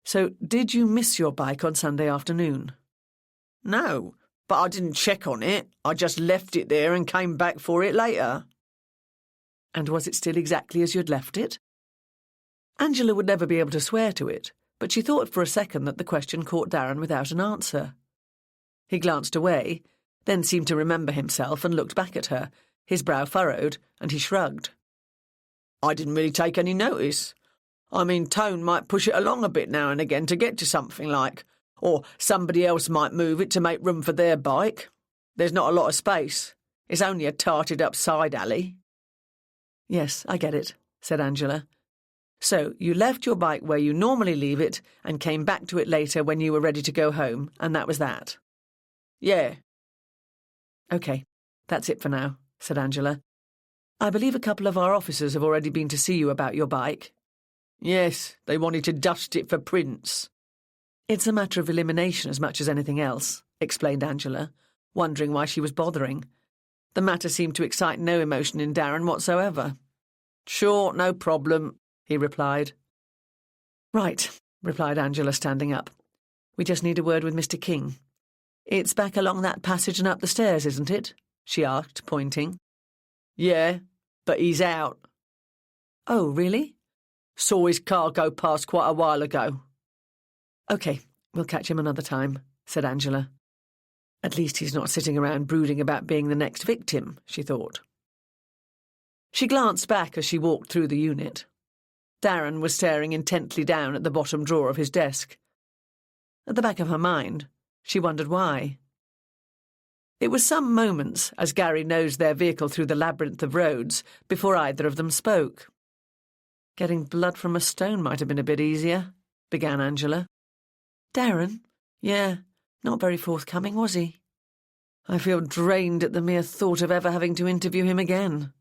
So did you miss your bike on Sunday afternoon?" "No, but I didn't check on it. I just left it there and came back for it later." "And was it still exactly as you'd left it?" Angela would never be able to swear to it, but she thought for a second that the question caught Darren without an answer. He glanced away, then seemed to remember himself and looked back at her, his brow furrowed, and he shrugged. "I didn't really take any notice. I mean, Tone might push it along a bit now and again to get to something like, or somebody else might move it to make room for their bike. There's not a lot of space. It's only a tarted-up side alley." "Yes, I get it," said Angela. "So you left your bike where you normally leave it and came back to it later when you were ready to go home, and that was that?" "Yeah." "OK, that's it for now," said Angela. "I believe a couple of our officers have already been to see you about your bike." "Yes, they wanted to dust it for prints." "It's a matter of elimination as much as anything else," explained Angela, wondering why she was bothering. The matter seemed to excite no emotion in Darren whatsoever. "Sure, no problem," he replied. "Right," replied Angela, standing up. "We just need a word with Mr. King. It's back along that passage and up the stairs, isn't it?" she asked, pointing. "Yeah, but he's out." "Oh, really?" Saw his car go past quite a while ago." "OK, we'll catch him another time," said Angela. At least he's not sitting around brooding about being the next victim, she thought. She glanced back as she walked through the unit. Darren was staring intently down at the bottom drawer of his desk. At the back of her mind, she wondered why. It was some moments as Gary nosed their vehicle through the labyrinth of roads before either of them spoke. "Getting blood from a stone might have been a bit easier," began Angela. "Darren? Yeah, not very forthcoming, was he? I feel drained at the mere thought of ever having to interview him again."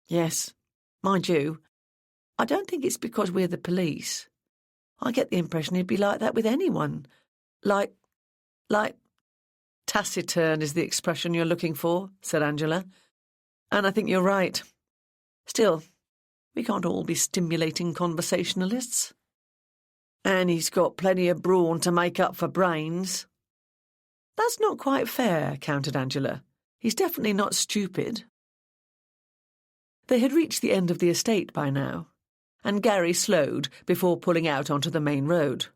"Yes, mind you, I don't think it's because we're the police. I get the impression he'd be like that with anyone. Like... Taciturn is the expression you're looking for," said Angela. "And I think you're right. Still, we can't all be stimulating conversationalists. And he's got plenty of brawn to make up for brains." "That's not quite fair," countered Angela. "He's definitely not stupid." They had reached the end of the estate by now, and Gary slowed before pulling out onto the main road.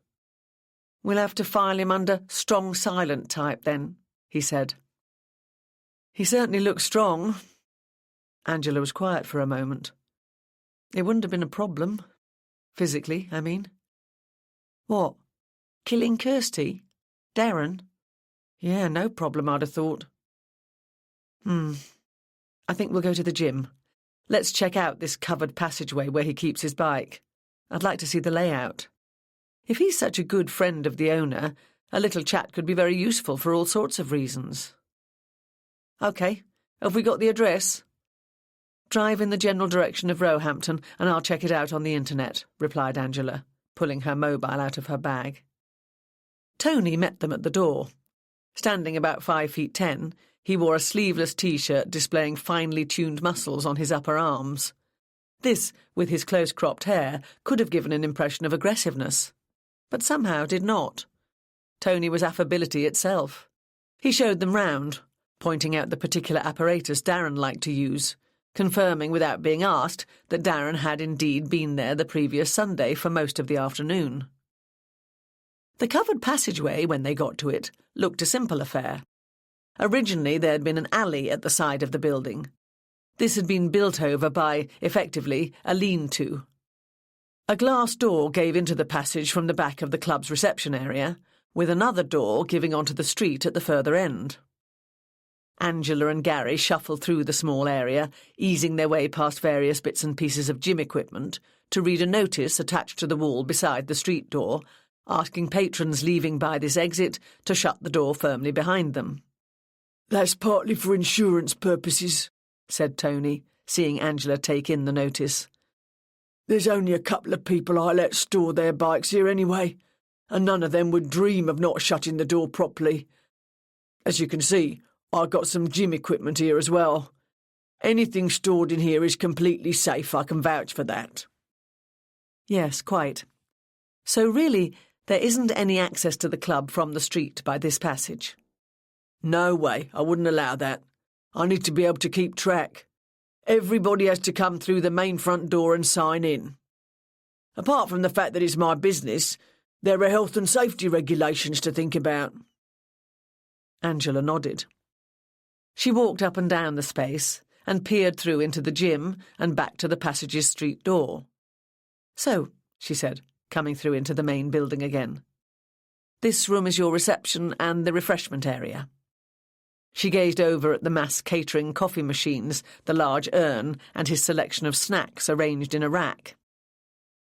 "We'll have to file him under strong silent type then," he said. "He certainly looks strong." Angela was quiet for a moment. It wouldn't have been a problem. Physically, I mean. "What? Killing Kirsty? Darren? Yeah, no problem, I'd have thought." I think we'll go to the gym. Let's check out this covered passageway where he keeps his bike. I'd like to see the layout. If he's such a good friend of the owner, a little chat could be very useful for all sorts of reasons." "OK, have we got the address?" "Drive in the general direction of Roehampton and I'll check it out on the internet," replied Angela, pulling her mobile out of her bag. Tony met them at the door. Standing about 5'10", he wore a sleeveless T-shirt displaying finely tuned muscles on his upper arms. This, with his close-cropped hair, could have given an impression of aggressiveness, but somehow did not. Tony was affability itself. He showed them round, pointing out the particular apparatus Darren liked to use, confirming without being asked that Darren had indeed been there the previous Sunday for most of the afternoon. The covered passageway, when they got to it, looked a simple affair. Originally there had been an alley at the side of the building. This had been built over by, effectively, a lean-to. A glass door gave into the passage from the back of the club's reception area, with another door giving onto the street at the further end. Angela and Gary shuffled through the small area, easing their way past various bits and pieces of gym equipment, to read a notice attached to the wall beside the street door, asking patrons leaving by this exit to shut the door firmly behind them. "That's partly for insurance purposes," said Tony, seeing Angela take in the notice. "There's only a couple of people I let store their bikes here anyway, and none of them would dream of not shutting the door properly. As you can see, I've got some gym equipment here as well. Anything stored in here is completely safe, I can vouch for that." "Yes, quite. So really, there isn't any access to the club from the street by this passage?" "No way, I wouldn't allow that. I need to be able to keep track. Everybody has to come through the main front door and sign in. Apart from the fact that it's my business, there are health and safety regulations to think about." Angela nodded. She walked up and down the space and peered through into the gym and back to the passage's street door. "So," she said, coming through into the main building again, "this room is your reception and the refreshment area." She gazed over at the mass catering coffee machines, the large urn, and his selection of snacks arranged in a rack.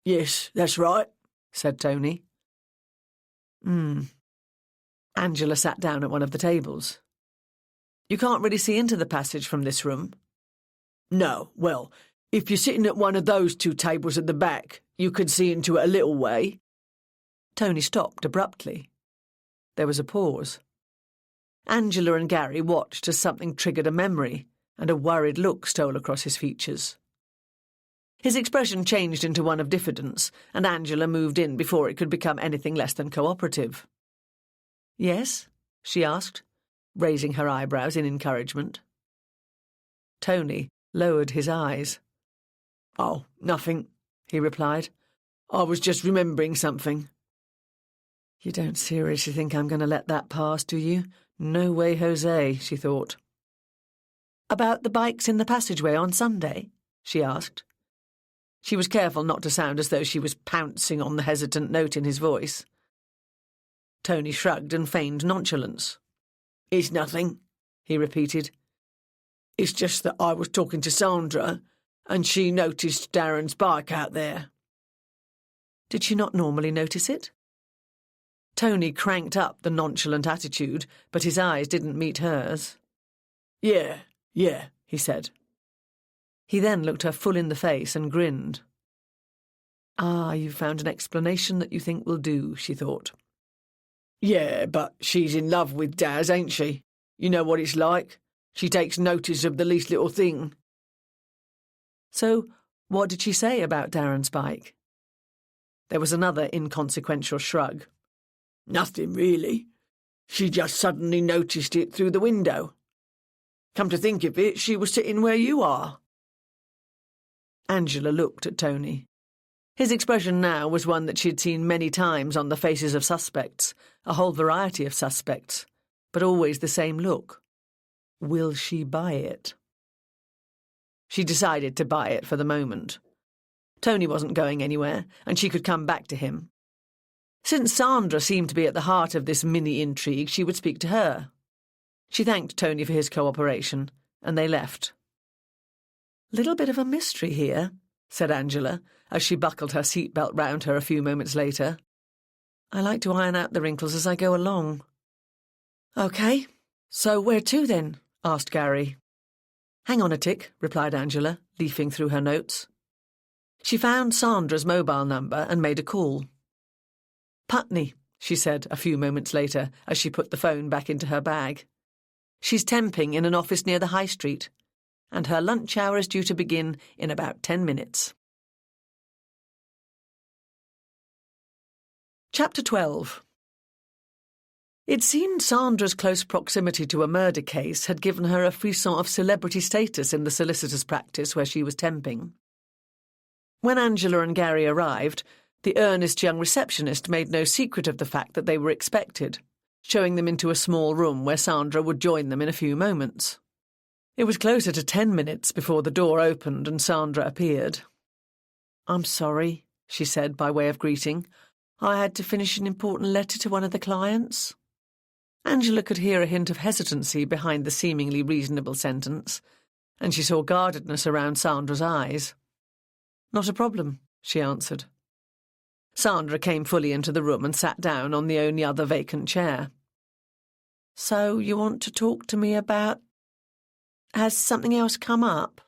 "Yes, that's right," said Tony. Angela sat down at one of the tables. "You can't really see into the passage from this room?" "No, well, if you're sitting at one of those two tables at the back, you could see into it a little way." Tony stopped abruptly. There was a pause. Angela and Gary watched as something triggered a memory, and a worried look stole across his features. His expression changed into one of diffidence, and Angela moved in before it could become anything less than cooperative. "Yes?" she asked, raising her eyebrows in encouragement. Tony lowered his eyes. "Oh, nothing. he replied. "I was just remembering something." You don't seriously think I'm going to let that pass, do you? No way, Jose, she thought. About the bikes in the passageway on Sunday? She asked. She was careful not to sound as though she was pouncing on the hesitant note in his voice. Tony shrugged and feigned nonchalance. "It's nothing," he repeated. "It's just that I was talking to Sandra, and she noticed Darren's bike out there." Did she not normally notice it? Tony cranked up the nonchalant attitude, but his eyes didn't meet hers. Yeah, he said. He then looked her full in the face and grinned. Ah, you've found an explanation that you think will do, she thought. Yeah, but she's in love with Daz, ain't she? You know what it's like. She takes notice of the least little thing. So, what did she say about Darren's bike? There was another inconsequential shrug. Nothing, really. She just suddenly noticed it through the window. Come to think of it, she was sitting where you are. Angela looked at Tony. His expression now was one that she had seen many times on the faces of suspects, a whole variety of suspects, but always the same look. Will she buy it? She decided to buy it for the moment. Tony wasn't going anywhere, and she could come back to him. Since Sandra seemed to be at the heart of this mini-intrigue, she would speak to her. She thanked Tony for his cooperation, and they left. "Little bit of a mystery here," said Angela, as she buckled her seatbelt round her a few moments later. "I like to iron out the wrinkles as I go along." "OK, so where to then?" asked Gary. "Hang on a tick," replied Angela, leafing through her notes. She found Sandra's mobile number and made a call. "Putney," she said a few moments later as she put the phone back into her bag. "She's temping in an office near the High Street, and her lunch hour is due to begin in about 10 minutes. Chapter 12. It seemed Sandra's close proximity to a murder case had given her a frisson of celebrity status in the solicitor's practice where she was temping. When Angela and Gary arrived, the earnest young receptionist made no secret of the fact that they were expected, showing them into a small room where Sandra would join them in a few moments. It was closer to 10 minutes before the door opened and Sandra appeared. "I'm sorry," she said by way of greeting. "I had to finish an important letter to one of the clients." Angela could hear a hint of hesitancy behind the seemingly reasonable sentence, and she saw guardedness around Sandra's eyes. "Not a problem," she answered. Sandra came fully into the room and sat down on the only other vacant chair. "So you want to talk to me about... Has something else come up?"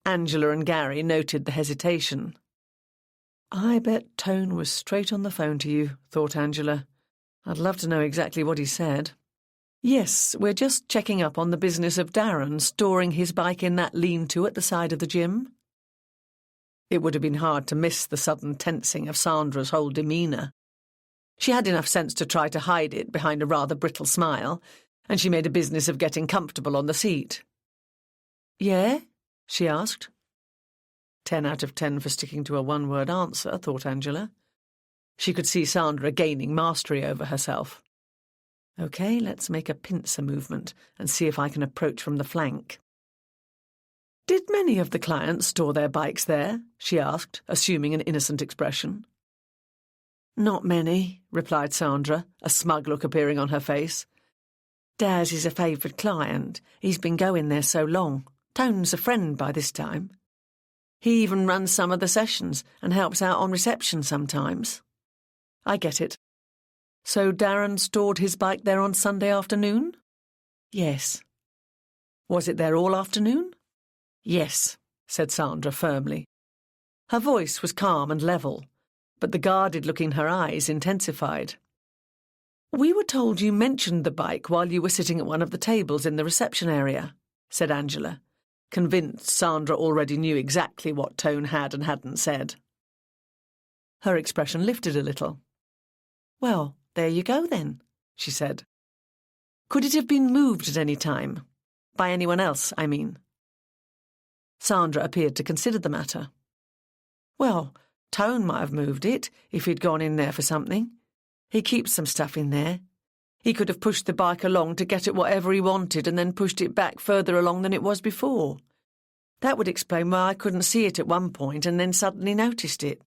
Angela and Gary noted the hesitation. "I bet Tone was straight on the phone to you," thought Angela. "I'd love to know exactly what he said." "Yes, we're just checking up on the business of Darren storing his bike in that lean-to at the side of the gym." It would have been hard to miss the sudden tensing of Sandra's whole demeanour. She had enough sense to try to hide it behind a rather brittle smile, and she made a business of getting comfortable on the seat. "Yeah?" she asked. 10 out of 10 for sticking to a one-word answer, thought Angela. She could see Sandra gaining mastery over herself. "OK, let's make a pincer movement and see if I can approach from the flank." "Did many of the clients store their bikes there?" she asked, assuming an innocent expression. "Not many," replied Sandra, a smug look appearing on her face. "Daz is a favourite client. He's been going there so long. Tone's a friend by this time. He even runs some of the sessions and helps out on reception sometimes." "I get it. So Darren stored his bike there on Sunday afternoon?" "Yes." "Was it there all afternoon?" "Yes," said Sandra firmly. Her voice was calm and level, but the guarded look in her eyes intensified. "We were told you mentioned the bike while you were sitting at one of the tables in the reception area," said Angela, convinced Sandra already knew exactly what Tone had and hadn't said. Her expression lifted a little. "Well, there you go then," she said. "Could it have been moved at any time? By anyone else, I mean?" Sandra appeared to consider the matter. Well, Tone might have moved it if he'd gone in there for something. He keeps some stuff in there. He could have pushed the bike along to get at whatever he wanted and then pushed it back further along than it was before. That would explain why I couldn't see it at one point and then suddenly noticed it.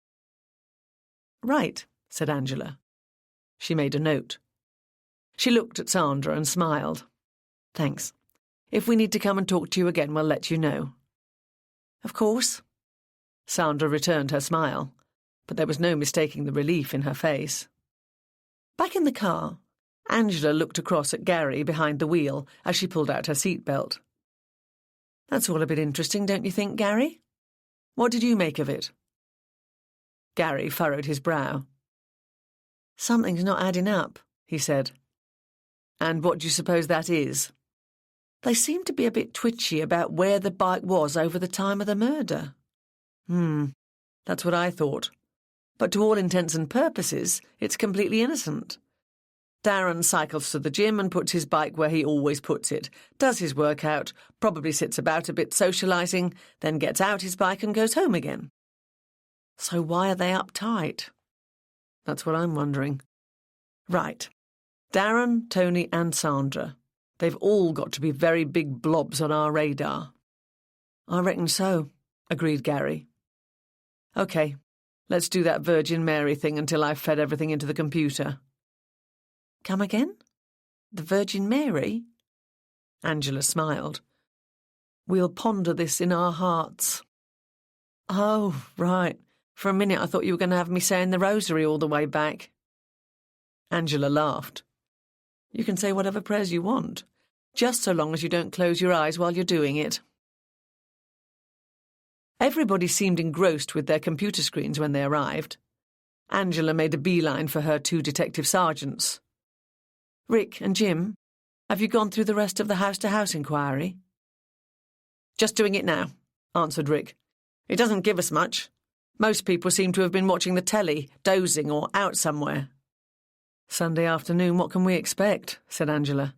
Right, said Angela. She made a note. She looked at Sandra and smiled. Thanks. If we need to come and talk to you again, we'll let you know. Of course. Sandra returned her smile, but there was no mistaking the relief in her face. Back in the car, Angela looked across at Gary behind the wheel as she pulled out her seatbelt. That's all a bit interesting, don't you think, Gary? What did you make of it? Gary furrowed his brow. Something's not adding up, he said. And what do you suppose that is? They seem to be a bit twitchy about where the bike was over the time of the murder. That's what I thought. But to all intents and purposes, it's completely innocent. Darren cycles to the gym and puts his bike where he always puts it, does his workout, probably sits about a bit socialising, then gets out his bike and goes home again. So why are they uptight? That's what I'm wondering. Right. Darren, Tony and Sandra. They've all got to be very big blobs on our radar. I reckon so, agreed Gary. OK, let's do that Virgin Mary thing until I've fed everything into the computer. Come again? The Virgin Mary? Angela smiled. We'll ponder this in our hearts. Oh, right. For a minute I thought you were going to have me saying the rosary all the way back. Angela laughed. You can say whatever prayers you want, just so long as you don't close your eyes while you're doing it. Everybody seemed engrossed with their computer screens when they arrived. Angela made a beeline for her 2 detective sergeants. Rick and Jim, have you gone through the rest of the house-to-house inquiry? Just doing it now, answered Rick. It doesn't give us much. Most people seem to have been watching the telly, dozing or out somewhere. Sunday afternoon, what can we expect? Said Angela.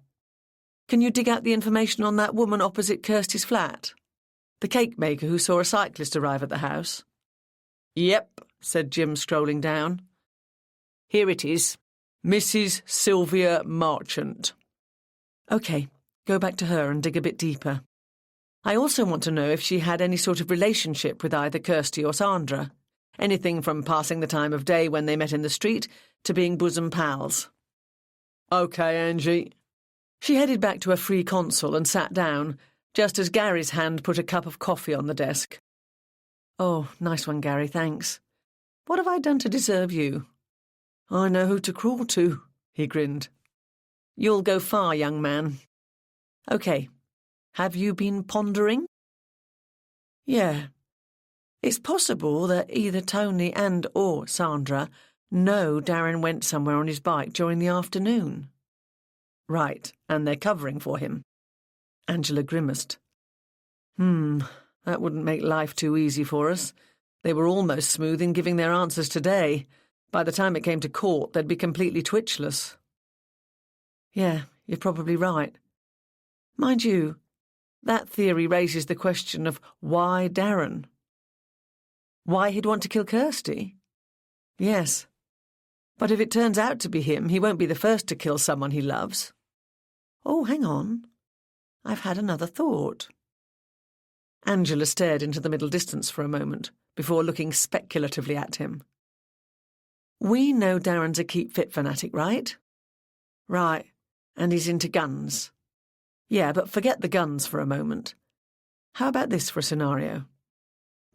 Can you dig out the information on that woman opposite Kirsty's flat? The cake maker who saw a cyclist arrive at the house? Yep, said Jim, scrolling down. Here it is. Mrs. Sylvia Marchant. OK, go back to her and dig a bit deeper. I also want to know if she had any sort of relationship with either Kirsty or Sandra. Anything from passing the time of day when they met in the street to being bosom pals. OK, Angie. She headed back to a free console and sat down, just as Gary's hand put a cup of coffee on the desk. Oh, nice one, Gary, thanks. What have I done to deserve you? I know who to crawl to, he grinned. You'll go far, young man. OK, have you been pondering? Yeah. It's possible that either Tony and or Sandra know Darren went somewhere on his bike during the afternoon. Right, and they're covering for him. Angela grimaced. That wouldn't make life too easy for us. They were almost smooth in giving their answers today. By the time it came to court, they'd be completely twitchless. Yeah, you're probably right. Mind you, that theory raises the question of why Darren? Why he'd want to kill Kirsty? Yes. But if it turns out to be him, he won't be the first to kill someone he loves. Oh, hang on. I've had another thought. Angela stared into the middle distance for a moment, before looking speculatively at him. We know Darren's a keep-fit fanatic, right? Right, and he's into guns. Yeah, but forget the guns for a moment. How about this for a scenario?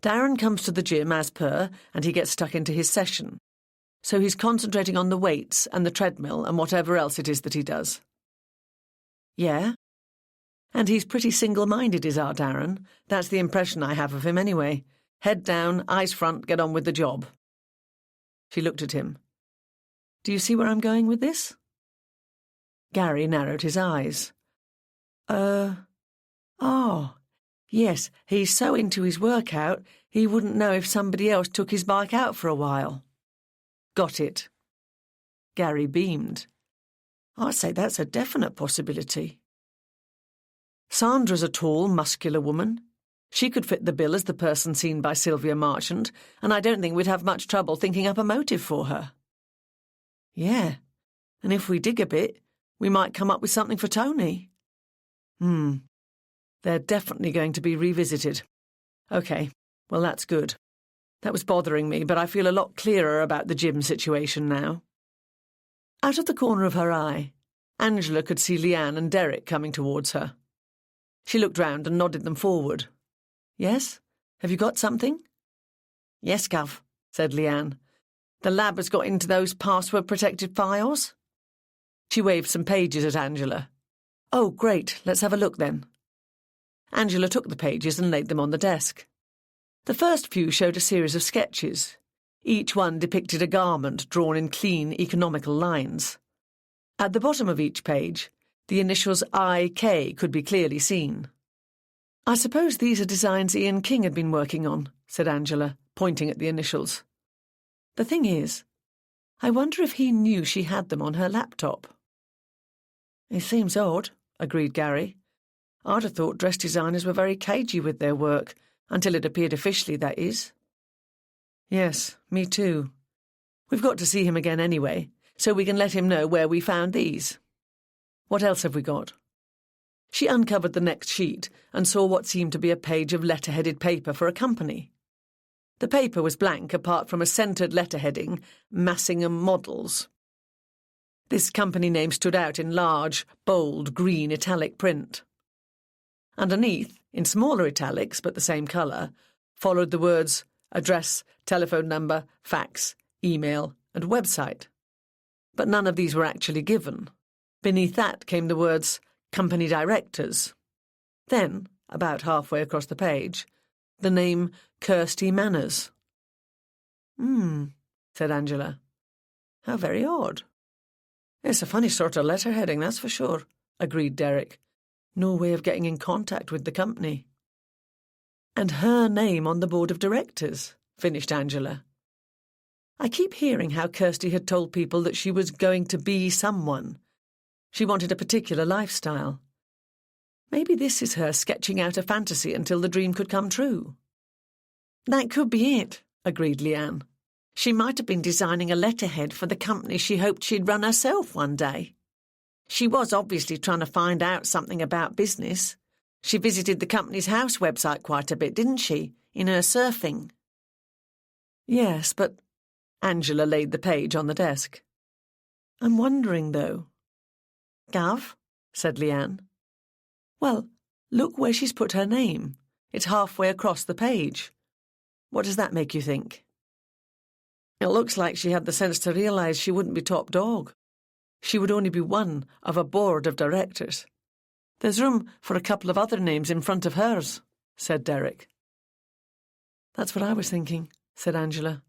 Darren comes to the gym as per, and he gets stuck into his session. So he's concentrating on the weights and the treadmill and whatever else it is that he does. Yeah? And he's pretty single-minded, is our Darren. That's the impression I have of him anyway. Head down, eyes front, get on with the job. She looked at him. Do you see where I'm going with this? Gary narrowed his eyes. Oh, yes, he's so into his workout, he wouldn't know if somebody else took his bike out for a while. Got it. Gary beamed. I'd say that's a definite possibility. Sandra's a tall, muscular woman. She could fit the bill as the person seen by Sylvia Marchant, and I don't think we'd have much trouble thinking up a motive for her. Yeah, and if we dig a bit, we might come up with something for Tony. They're definitely going to be revisited. OK, well, that's good. That was bothering me, but I feel a lot clearer about the gym situation now. Out of the corner of her eye, Angela could see Leanne and Derek coming towards her. She looked round and nodded them forward. Yes? Have you got something? Yes, Gov, said Leanne. The lab has got into those password-protected files. She waved some pages at Angela. Oh, great, let's have a look then. Angela took the pages and laid them on the desk. The first few showed a series of sketches. Each one depicted a garment drawn in clean, economical lines. At the bottom of each page, the initials IK could be clearly seen. I suppose these are designs Ian King had been working on, said Angela, pointing at the initials. The thing is, I wonder if he knew she had them on her laptop. It seems odd, agreed Gary. I'd have thought dress designers were very cagey with their work, until it appeared officially, that is. Yes, me too. We've got to see him again anyway, so we can let him know where we found these. What else have we got? She uncovered the next sheet and saw what seemed to be a page of letter-headed paper for a company. The paper was blank apart from a centred letterheading, Massingham Models. This company name stood out in large, bold, green italic print. Underneath, in smaller italics but the same colour, followed the words address, telephone number, fax, email and website. But none of these were actually given. Beneath that came the words company directors. Then, about halfway across the page, the name Kirsty Manners. Said Angela. How very odd. It's a funny sort of letterheading, that's for sure, agreed Derek. No way of getting in contact with the company. And her name on the board of directors, finished Angela. I keep hearing how Kirsty had told people that she was going to be someone. She wanted a particular lifestyle. Maybe this is her sketching out a fantasy until the dream could come true. That could be it, agreed Leanne. She might have been designing a letterhead for the company she hoped she'd run herself one day. She was obviously trying to find out something about business. She visited the company's house website quite a bit, didn't she, in her surfing? Yes, but Angela laid the page on the desk. I'm wondering, though. Gav, said Leanne. Well, look where she's put her name. It's halfway across the page. What does that make you think? It looks like she had the sense to realise she wouldn't be top dog. She would only be one of a board of directors. There's room for a couple of other names in front of hers, said Derek. That's what I was thinking, said Angela.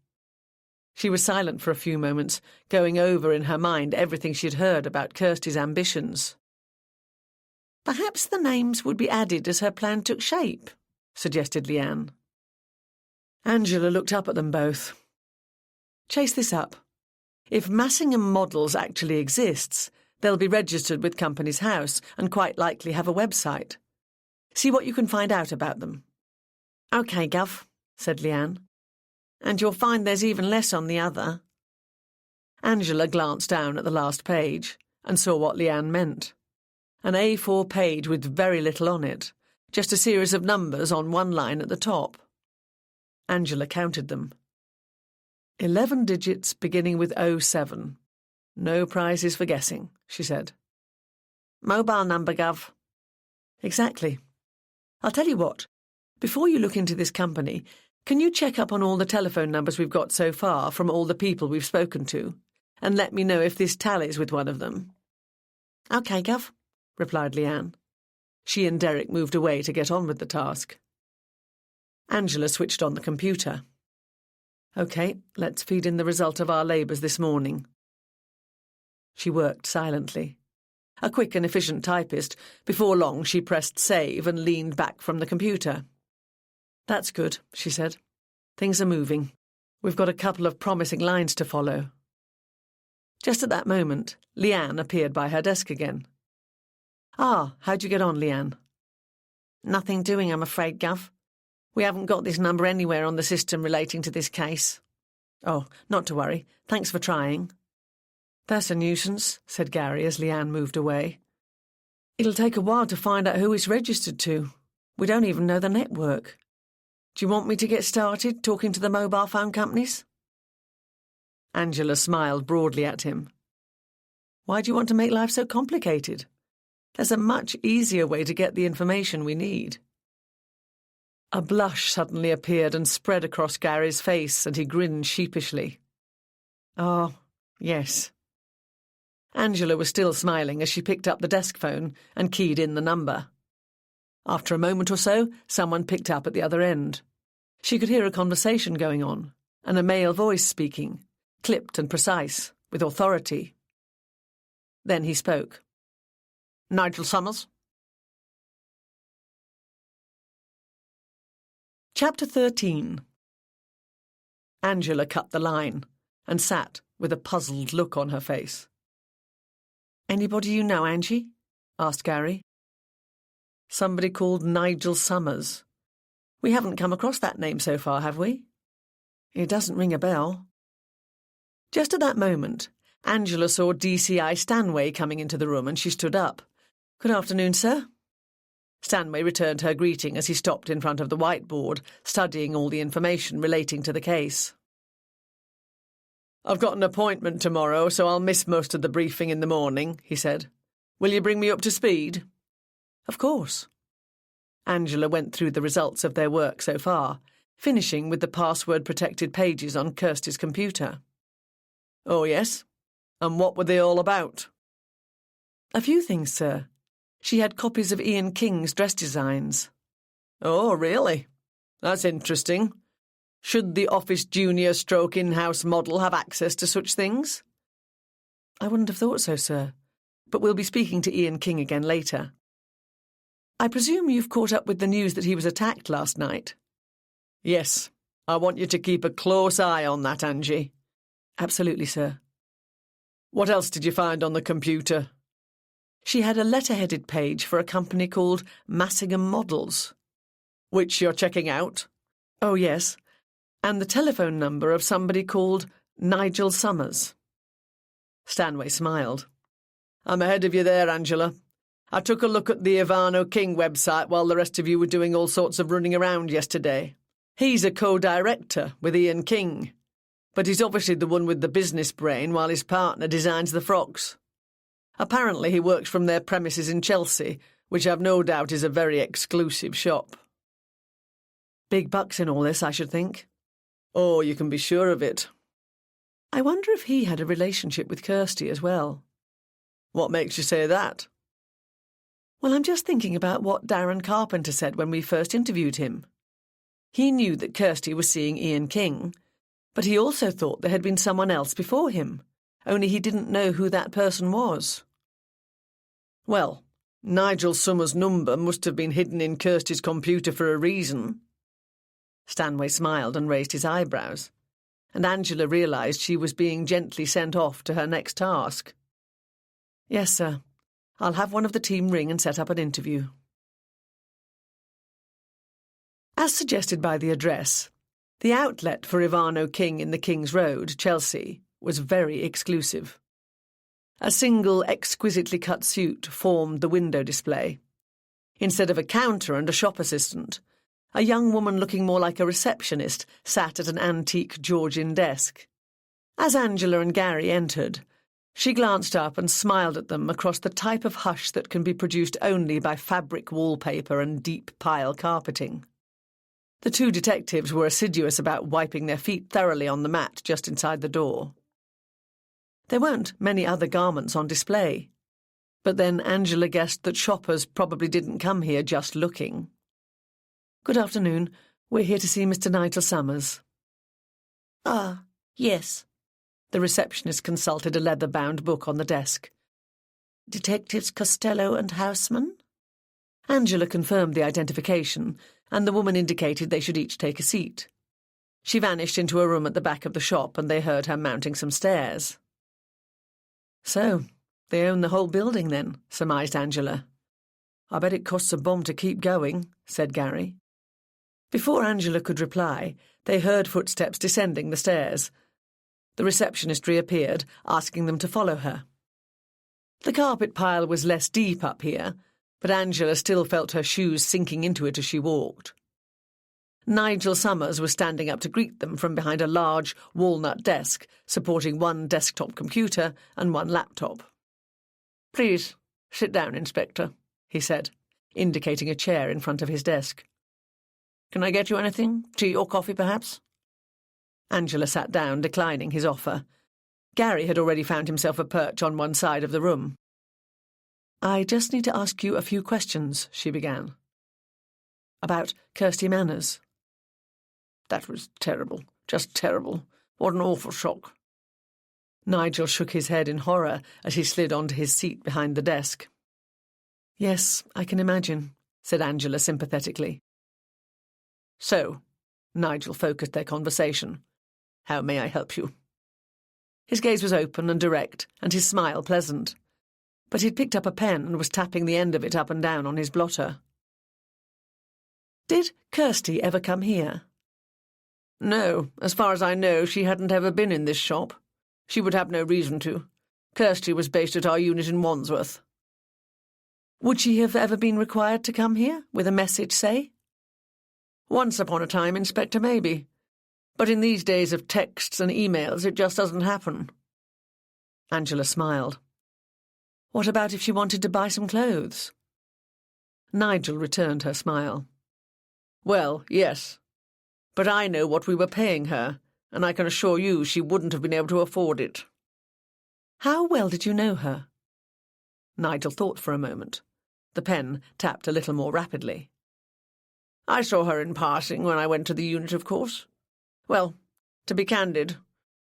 She was silent for a few moments, going over in her mind everything she'd heard about Kirsty's ambitions. Perhaps the names would be added as her plan took shape, suggested Leanne. Angela looked up at them both. Chase this up. If Massingham Models actually exists, they'll be registered with Company's House and quite likely have a website. See what you can find out about them. OK, Gov, said Leanne. And you'll find there's even less on the other. Angela glanced down at the last page and saw what Leanne meant. An A4 page with very little on it, just a series of numbers on one line at the top. Angela counted them. 11 digits beginning with 07. No prizes for guessing, she said. Mobile number, Gov. Exactly. I'll tell you what. Before you look into this company, can you check up on all the telephone numbers we've got so far from all the people we've spoken to, and let me know if this tallies with one of them? OK, Gov, replied Leanne. She and Derek moved away to get on with the task. Angela switched on the computer. OK, let's feed in the result of our labours this morning. She worked silently. A quick and efficient typist, before long she pressed save and leaned back from the computer. That's good, she said. Things are moving. We've got a couple of promising lines to follow. Just at that moment, Leanne appeared by her desk again. Ah, how'd you get on, Leanne? Nothing doing, I'm afraid, Gov. We haven't got this number anywhere on the system relating to this case. Oh, not to worry. Thanks for trying. That's a nuisance, said Gary as Leanne moved away. It'll take a while to find out who it's registered to. We don't even know the network. Do you want me to get started talking to the mobile phone companies? Angela smiled broadly at him. Why do you want to make life so complicated? There's a much easier way to get the information we need. A blush suddenly appeared and spread across Gary's face, and he grinned sheepishly. Oh, yes. Angela was still smiling as she picked up the desk phone and keyed in the number. After a moment or so, someone picked up at the other end. She could hear a conversation going on, and a male voice speaking, clipped and precise, with authority. Then he spoke. Nigel Summers? Chapter 13. Angela cut the line and sat with a puzzled look on her face. Anybody you know, Angie? Asked Gary. Somebody called Nigel Summers. We haven't come across that name so far, have we? It doesn't ring a bell. Just at that moment, Angela saw DCI Stanway coming into the room and she stood up. Good afternoon, sir. Stanway returned her greeting as he stopped in front of the whiteboard, studying all the information relating to the case. I've got an appointment tomorrow, so I'll miss most of the briefing in the morning, he said. Will you bring me up to speed? Of course. Angela went through the results of their work so far, finishing with the password-protected pages on Kirsty's computer. Oh, yes? And what were they all about? A few things, sir. She had copies of Ian King's dress designs. Oh, really? That's interesting. Should the office junior stroke in-house model have access to such things? I wouldn't have thought so, sir. But we'll be speaking to Ian King again later. I presume you've caught up with the news that he was attacked last night? Yes. I want you to keep a close eye on that, Angie. Absolutely, sir. What else did you find on the computer? She had a letter-headed page for a company called Massingham Models. Which you're checking out? Oh, yes. And the telephone number of somebody called Nigel Summers. Stanway smiled. I'm ahead of you there, Angela. I took a look at the Ivano King website while the rest of you were doing all sorts of running around yesterday. He's a co-director with Ian King, but he's obviously the one with the business brain while his partner designs the frocks. Apparently he works from their premises in Chelsea, which I've no doubt is a very exclusive shop. Big bucks in all this, I should think. Oh, you can be sure of it. I wonder if he had a relationship with Kirsty as well. What makes you say that? Well, I'm just thinking about what Darren Carpenter said when we first interviewed him. He knew that Kirsty was seeing Ian King, but he also thought there had been someone else before him, only he didn't know who that person was. Well, Nigel Summers' number must have been hidden in Kirsty's computer for a reason. Stanway smiled and raised his eyebrows, and Angela realised she was being gently sent off to her next task. Yes, sir. I'll have one of the team ring and set up an interview. As suggested by the address, the outlet for Ivano King in the King's Road, Chelsea, was very exclusive. A single exquisitely cut suite formed the window display. Instead of a counter and a shop assistant, a young woman looking more like a receptionist sat at an antique Georgian desk. As Angela and Gary entered, she glanced up and smiled at them across the type of hush that can be produced only by fabric wallpaper and deep pile carpeting. The two detectives were assiduous about wiping their feet thoroughly on the mat just inside the door. There weren't many other garments on display, but then Angela guessed that shoppers probably didn't come here just looking. Good afternoon. We're here to see Mr. Nigel Summers. Ah, yes. The receptionist consulted a leather-bound book on the desk. Detectives Costello and Houseman? Angela confirmed the identification, and the woman indicated they should each take a seat. She vanished into a room at the back of the shop, and they heard her mounting some stairs. So, they own the whole building then, surmised Angela. I bet it costs a bomb to keep going, said Gary. Before Angela could reply, they heard footsteps descending the stairs. The receptionist reappeared, asking them to follow her. The carpet pile was less deep up here, but Angela still felt her shoes sinking into it as she walked. Nigel Summers was standing up to greet them from behind a large walnut desk supporting one desktop computer and one laptop. "Please, sit down, Inspector," he said, indicating a chair in front of his desk. "Can I get you anything? Tea or coffee, perhaps?" Angela sat down, declining his offer. Gary had already found himself a perch on one side of the room. "I just need to ask you a few questions," she began. "About Kirsty Manners." "That was terrible, just terrible. What an awful shock." Nigel shook his head in horror as he slid onto his seat behind the desk. "Yes, I can imagine," said Angela sympathetically. "So," Nigel focused their conversation, "how may I help you?" His gaze was open and direct, and his smile pleasant. But he'd picked up a pen and was tapping the end of it up and down on his blotter. "Did Kirsty ever come here?" "No, as far as I know, she hadn't ever been in this shop. She would have no reason to. Kirsty was based at our unit in Wandsworth." "Would she have ever been required to come here, with a message, say?" "Once upon a time, Inspector, maybe. But in these days of texts and emails, it just doesn't happen." Angela smiled. "What about if she wanted to buy some clothes?" Nigel returned her smile. "Well, yes. But I know what we were paying her, and I can assure you she wouldn't have been able to afford it." "How well did you know her?" Nigel thought for a moment. The pen tapped a little more rapidly. "I saw her in passing when I went to the unit, of course. Well, to be candid,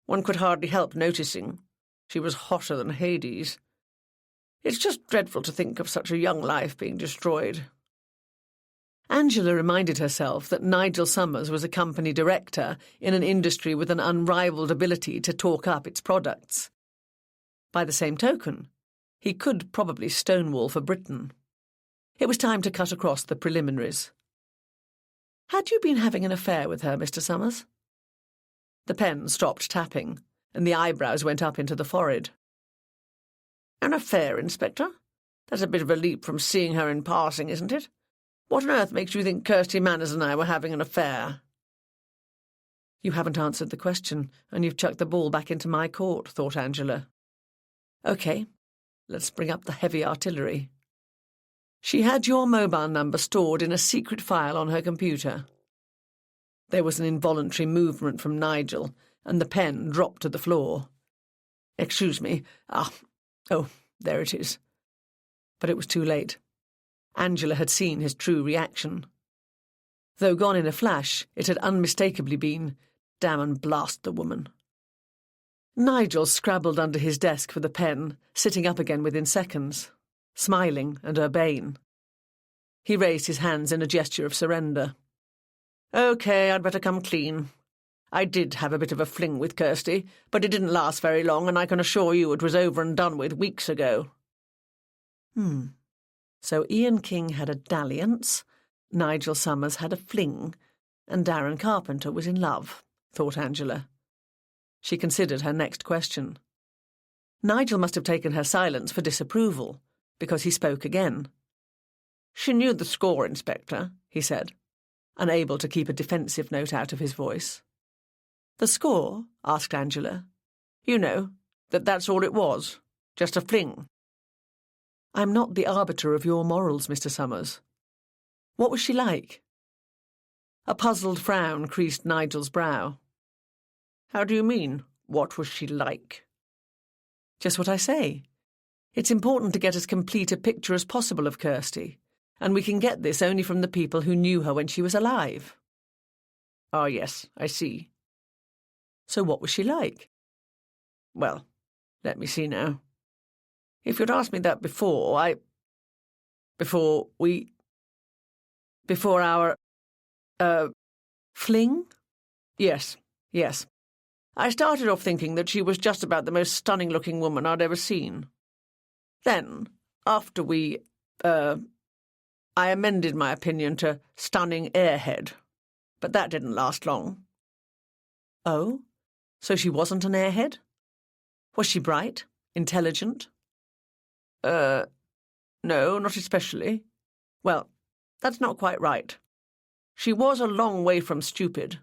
one could hardly help noticing. She was hotter than Hades. It's just dreadful to think of such a young life being destroyed." Angela reminded herself that Nigel Summers was a company director in an industry with an unrivalled ability to talk up its products. By the same token, he could probably stonewall for Britain. It was time to cut across the preliminaries. "Had you been having an affair with her, Mr. Summers?" The pen stopped tapping, and the eyebrows went up into the forehead. "An affair, Inspector? That's a bit of a leap from seeing her in passing, isn't it? What on earth makes you think Kirsty Manners and I were having an affair?" "You haven't answered the question, and you've chucked the ball back into my court," thought Angela. "OK, let's bring up the heavy artillery." She had your mobile number stored in a secret file on her computer. There was an involuntary movement from Nigel, and the pen dropped to the floor. "Excuse me. Oh, there it is." But it was too late. Angela had seen his true reaction. Though gone in a flash, it had unmistakably been, "Damn and blast the woman." Nigel scrabbled under his desk for the pen, sitting up again within seconds, smiling and urbane. He raised his hands in a gesture of surrender. "OK, I'd better come clean. I did have a bit of a fling with Kirsty, but it didn't last very long, and I can assure you it was over and done with weeks ago." So Ian King had a dalliance, Nigel Summers had a fling, and Darren Carpenter was in love, thought Angela. She considered her next question. Nigel must have taken her silence for disapproval, because he spoke again. "She knew the score, Inspector," he said, unable to keep a defensive note out of his voice. "The score?" asked Angela. "You know, that's all it was, just a fling." "I'm not the arbiter of your morals, Mr. Summers. What was she like?" A puzzled frown creased Nigel's brow. "How do you mean, what was she like?" "Just what I say. It's important to get as complete a picture as possible of Kirsty, and we can get this only from the people who knew her when she was alive." "Ah, yes, I see." "So what was she like?" "Well, let me see now. If you'd asked me that before, Before our, Fling? Yes. I started off thinking that she was just about the most stunning-looking woman I'd ever seen. Then, after I amended my opinion to stunning airhead. But that didn't last long. Oh? So she wasn't an airhead? Was she bright? Intelligent? No, not especially. Well, that's not quite right. She was a long way from stupid.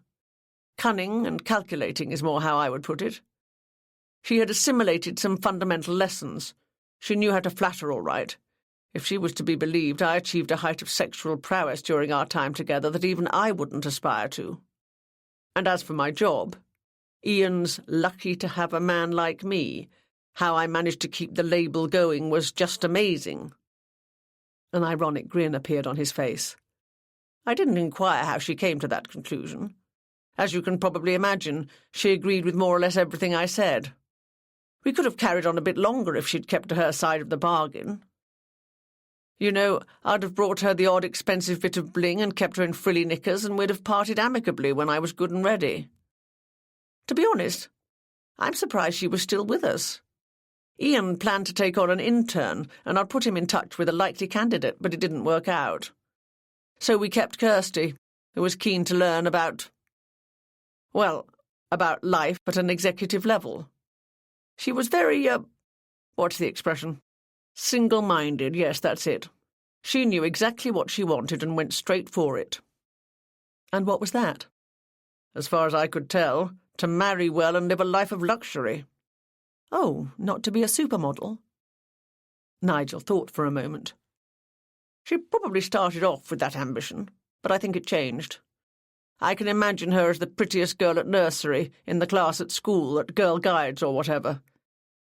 Cunning and calculating is more how I would put it. She had assimilated some fundamental lessons. She knew how to flatter all right. If she was to be believed, I achieved a height of sexual prowess during our time together that even I wouldn't aspire to. And as for my job, Ian's lucky to have a man like me. How I managed to keep the label going was just amazing. An ironic grin appeared on his face. I didn't inquire how she came to that conclusion. As you can probably imagine, she agreed with more or less everything I said. We could have carried on a bit longer if she'd kept to her side of the bargain. You know, I'd have brought her the odd expensive bit of bling and kept her in frilly knickers, and we'd have parted amicably when I was good and ready. To be honest, I'm surprised she was still with us. Ian planned to take on an intern, and I'd put him in touch with a likely candidate, but it didn't work out. So we kept Kirsty, who was keen to learn about life at an executive level. She was very, what's the expression? Single-minded, yes, that's it. She knew exactly what she wanted and went straight for it. And what was that? As far as I could tell, to marry well and live a life of luxury. Oh, not to be a supermodel? Nigel thought for a moment. She probably started off with that ambition, but I think it changed. I can imagine her as the prettiest girl at nursery, in the class at school, at Girl Guides or whatever.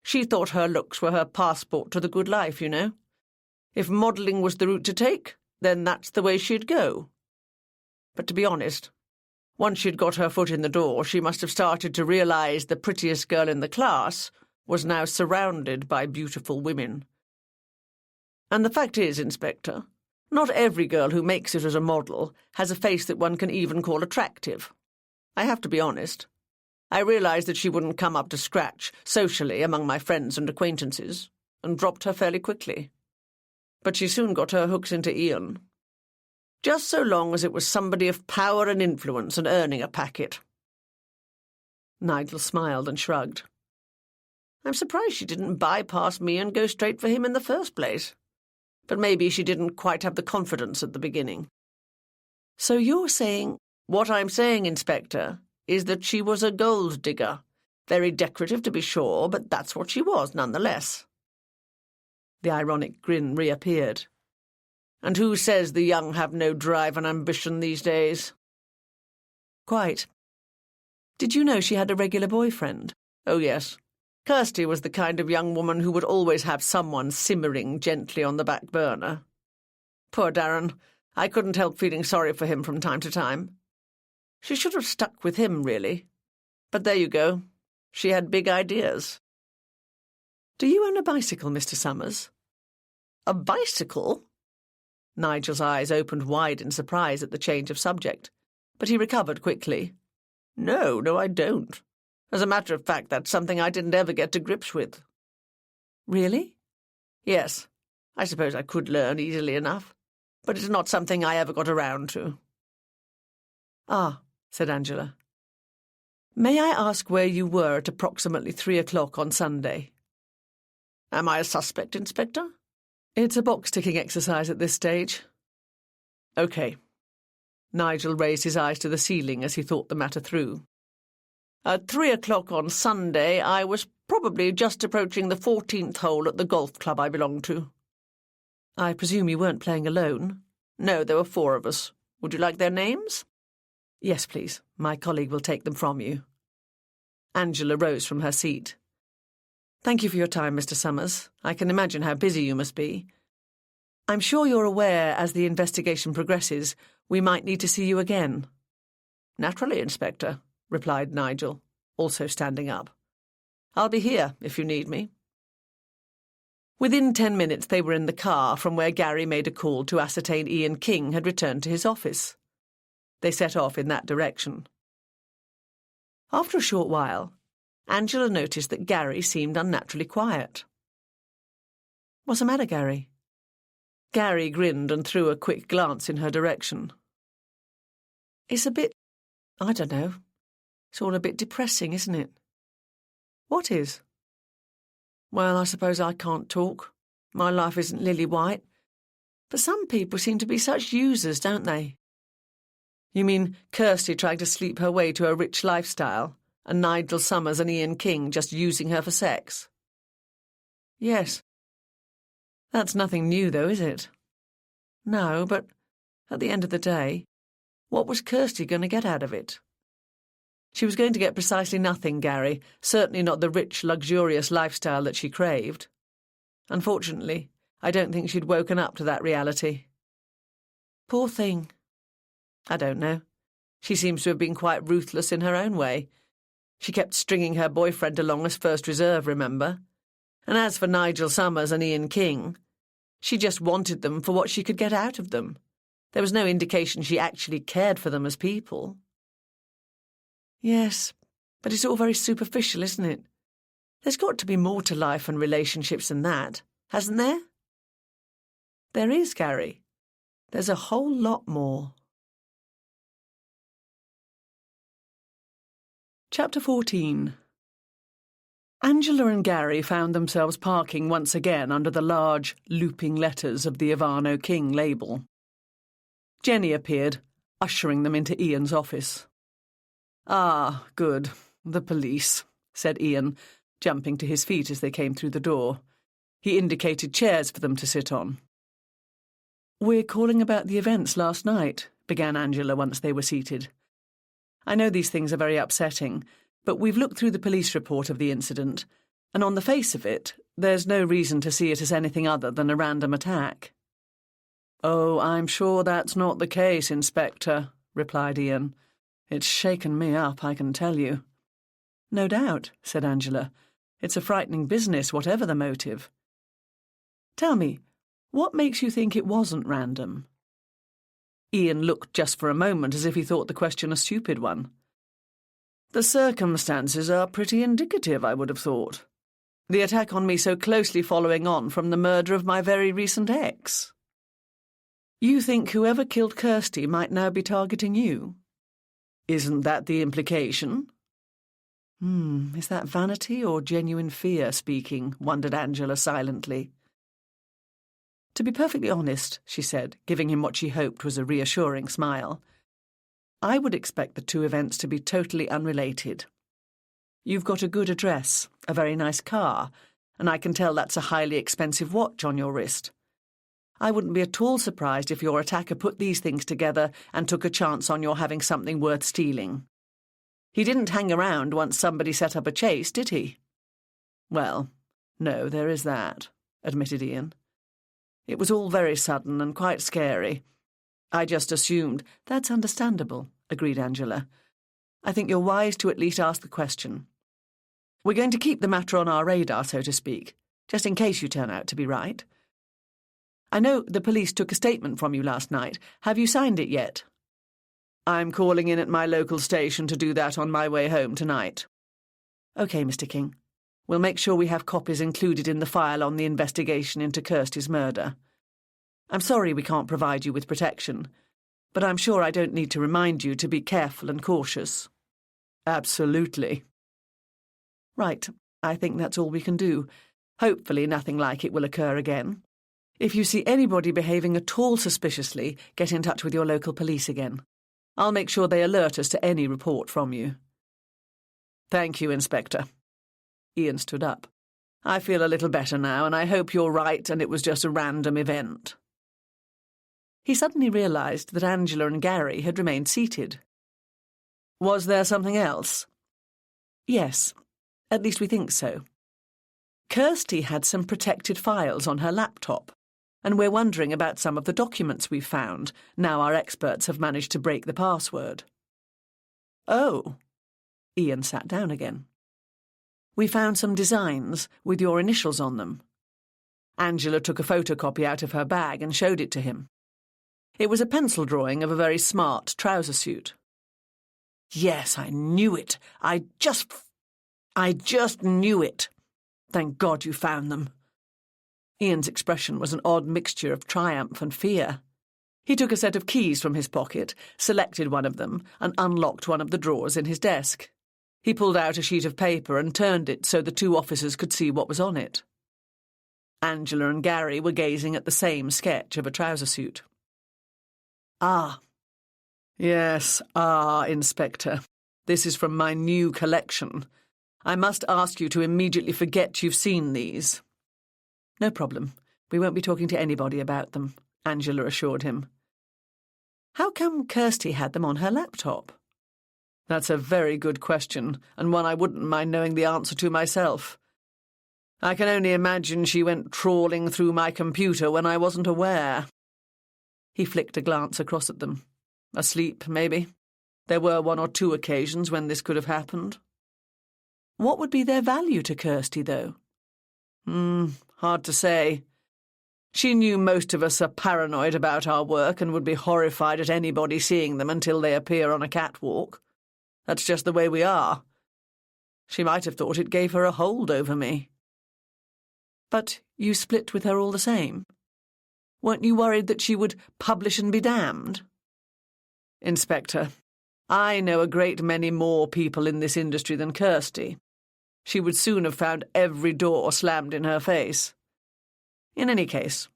She thought her looks were her passport to the good life, you know. If modelling was the route to take, then that's the way she'd go. But to be honest, once she'd got her foot in the door, she must have started to realise the prettiest girl in the class was now surrounded by beautiful women. And the fact is, Inspector, not every girl who makes it as a model has a face that one can even call attractive. I have to be honest. I realised that she wouldn't come up to scratch socially among my friends and acquaintances, and dropped her fairly quickly. But she soon got her hooks into Ian. Just so long as it was somebody of power and influence and earning a packet. Nigel smiled and shrugged. I'm surprised she didn't bypass me and go straight for him in the first place. But maybe she didn't quite have the confidence at the beginning. So you're saying... What I'm saying, Inspector, is that she was a gold digger. Very decorative, to be sure, but that's what she was, nonetheless. The ironic grin reappeared. And who says the young have no drive and ambition these days? Quite. Did you know she had a regular boyfriend? Oh, yes. Kirsty was the kind of young woman who would always have someone simmering gently on the back burner. Poor Darren. I couldn't help feeling sorry for him from time to time. She should have stuck with him, really. But there you go. She had big ideas. Do you own a bicycle, Mr. Summers? A bicycle? Nigel's eyes opened wide in surprise at the change of subject, but he recovered quickly. No, I don't. As a matter of fact, that's something I didn't ever get to grips with. Really? Yes. I suppose I could learn easily enough, but it's not something I ever got around to. Ah, said Angela. May I ask where you were at approximately 3 o'clock on Sunday? Am I a suspect, Inspector? It's a box-ticking exercise at this stage. OK. Nigel raised his eyes to the ceiling as he thought the matter through. At 3 o'clock on Sunday, I was probably just approaching the 14th hole at the golf club I belong to. I presume you weren't playing alone? No, there were 4 of us. Would you like their names? Yes, please. My colleague will take them from you. Angela rose from her seat. Thank you for your time, Mr. Summers. I can imagine how busy you must be. I'm sure you're aware, as the investigation progresses, we might need to see you again. Naturally, Inspector, replied Nigel, also standing up. I'll be here if you need me. Within 10 minutes they were in the car from where Gary made a call to ascertain Ian King had returned to his office. They set off in that direction. After a short while, Angela noticed that Gary seemed unnaturally quiet. What's the matter, Gary? Gary grinned and threw a quick glance in her direction. It's a bit, I don't know, it's all a bit depressing, isn't it? What is? Well, I suppose I can't talk. My life isn't lily-white. But some people seem to be such users, don't they? You mean Kirsty trying to sleep her way to a rich lifestyle, and Nigel Summers and Ian King just using her for sex? Yes. That's nothing new, though, is it? No, but at the end of the day, what was Kirsty going to get out of it? She was going to get precisely nothing, Gary, certainly not the rich, luxurious lifestyle that she craved. Unfortunately, I don't think she'd woken up to that reality. Poor thing. I don't know. She seems to have been quite ruthless in her own way. She kept stringing her boyfriend along as first reserve, remember? And as for Nigel Summers and Ian King, she just wanted them for what she could get out of them. There was no indication she actually cared for them as people. Yes, but it's all very superficial, isn't it? There's got to be more to life and relationships than that, hasn't there? There is, Gary. There's a whole lot more. Chapter 14. Angela and Gary found themselves parking once again under the large, looping letters of the Ivano King label. Jenny appeared, ushering them into Ian's office. "Ah, good. The police," said Ian, jumping to his feet as they came through the door. He indicated chairs for them to sit on. "We're calling about the events last night," began Angela once they were seated. "I know these things are very upsetting, but we've looked through the police report of the incident, and on the face of it, there's no reason to see it as anything other than a random attack." "Oh, I'm sure that's not the case, Inspector," replied Ian. "It's shaken me up, I can tell you." "No doubt," said Angela. "It's a frightening business, whatever the motive. Tell me, what makes you think it wasn't random?" Ian looked just for a moment as if he thought the question a stupid one. "The circumstances are pretty indicative, I would have thought. The attack on me so closely following on from the murder of my very recent ex. You think whoever killed Kirsty might now be targeting you? Isn't that the implication?" Is that vanity or genuine fear speaking?" wondered Angela silently. "To be perfectly honest," she said, giving him what she hoped was a reassuring smile, "I would expect the two events to be totally unrelated. You've got a good address, a very nice car, and I can tell that's a highly expensive watch on your wrist. I wouldn't be at all surprised if your attacker put these things together and took a chance on your having something worth stealing. He didn't hang around once somebody set up a chase, did he?" "Well, no, there is that," admitted Ian. "It was all very sudden and quite scary. I just assumed—" "That's understandable," agreed Angela. "I think you're wise to at least ask the question. We're going to keep the matter on our radar, so to speak, just in case you turn out to be right. I know the police took a statement from you last night. Have you signed it yet?" "I'm calling in at my local station to do that on my way home tonight." "OK, Mr. King. We'll make sure we have copies included in the file on the investigation into Kirsty's murder. I'm sorry we can't provide you with protection, but I'm sure I don't need to remind you to be careful and cautious." "Absolutely." "Right. I think that's all we can do. Hopefully nothing like it will occur again. If you see anybody behaving at all suspiciously, get in touch with your local police again. I'll make sure they alert us to any report from you." "Thank you, Inspector." Ian stood up. "I feel a little better now, and I hope you're right and it was just a random event." He suddenly realised that Angela and Gary had remained seated. "Was there something else?" "Yes. At least we think so. Kirsty had some protected files on her laptop, and we're wondering about some of the documents we've found, now our experts have managed to break the password." "Oh." Ian sat down again. "We found some designs with your initials on them." Angela took a photocopy out of her bag and showed it to him. It was a pencil drawing of a very smart trouser suit. "Yes, I knew it. I just knew it. Thank God you found them." Ian's expression was an odd mixture of triumph and fear. He took a set of keys from his pocket, selected one of them, and unlocked one of the drawers in his desk. He pulled out a sheet of paper and turned it so the two officers could see what was on it. Angela and Gary were gazing at the same sketch of a trouser suit. "Ah. Yes, Inspector. This is from my new collection. I must ask you to immediately forget you've seen these." "No problem. We won't be talking to anybody about them," Angela assured him. "How come Kirsty had them on her laptop?" "That's a very good question, and one I wouldn't mind knowing the answer to myself. I can only imagine she went trawling through my computer when I wasn't aware." He flicked a glance across at them. "Asleep, maybe. There were 1 or 2 occasions when this could have happened." "What would be their value to Kirsty, though?" Hard to say. She knew most of us are paranoid about our work and would be horrified at anybody seeing them until they appear on a catwalk. That's just the way we are. She might have thought it gave her a hold over me." "But you split with her all the same? Weren't you worried that she would publish and be damned?" "Inspector, I know a great many more people in this industry than Kirsty. She would soon have found every door slammed in her face. In any case,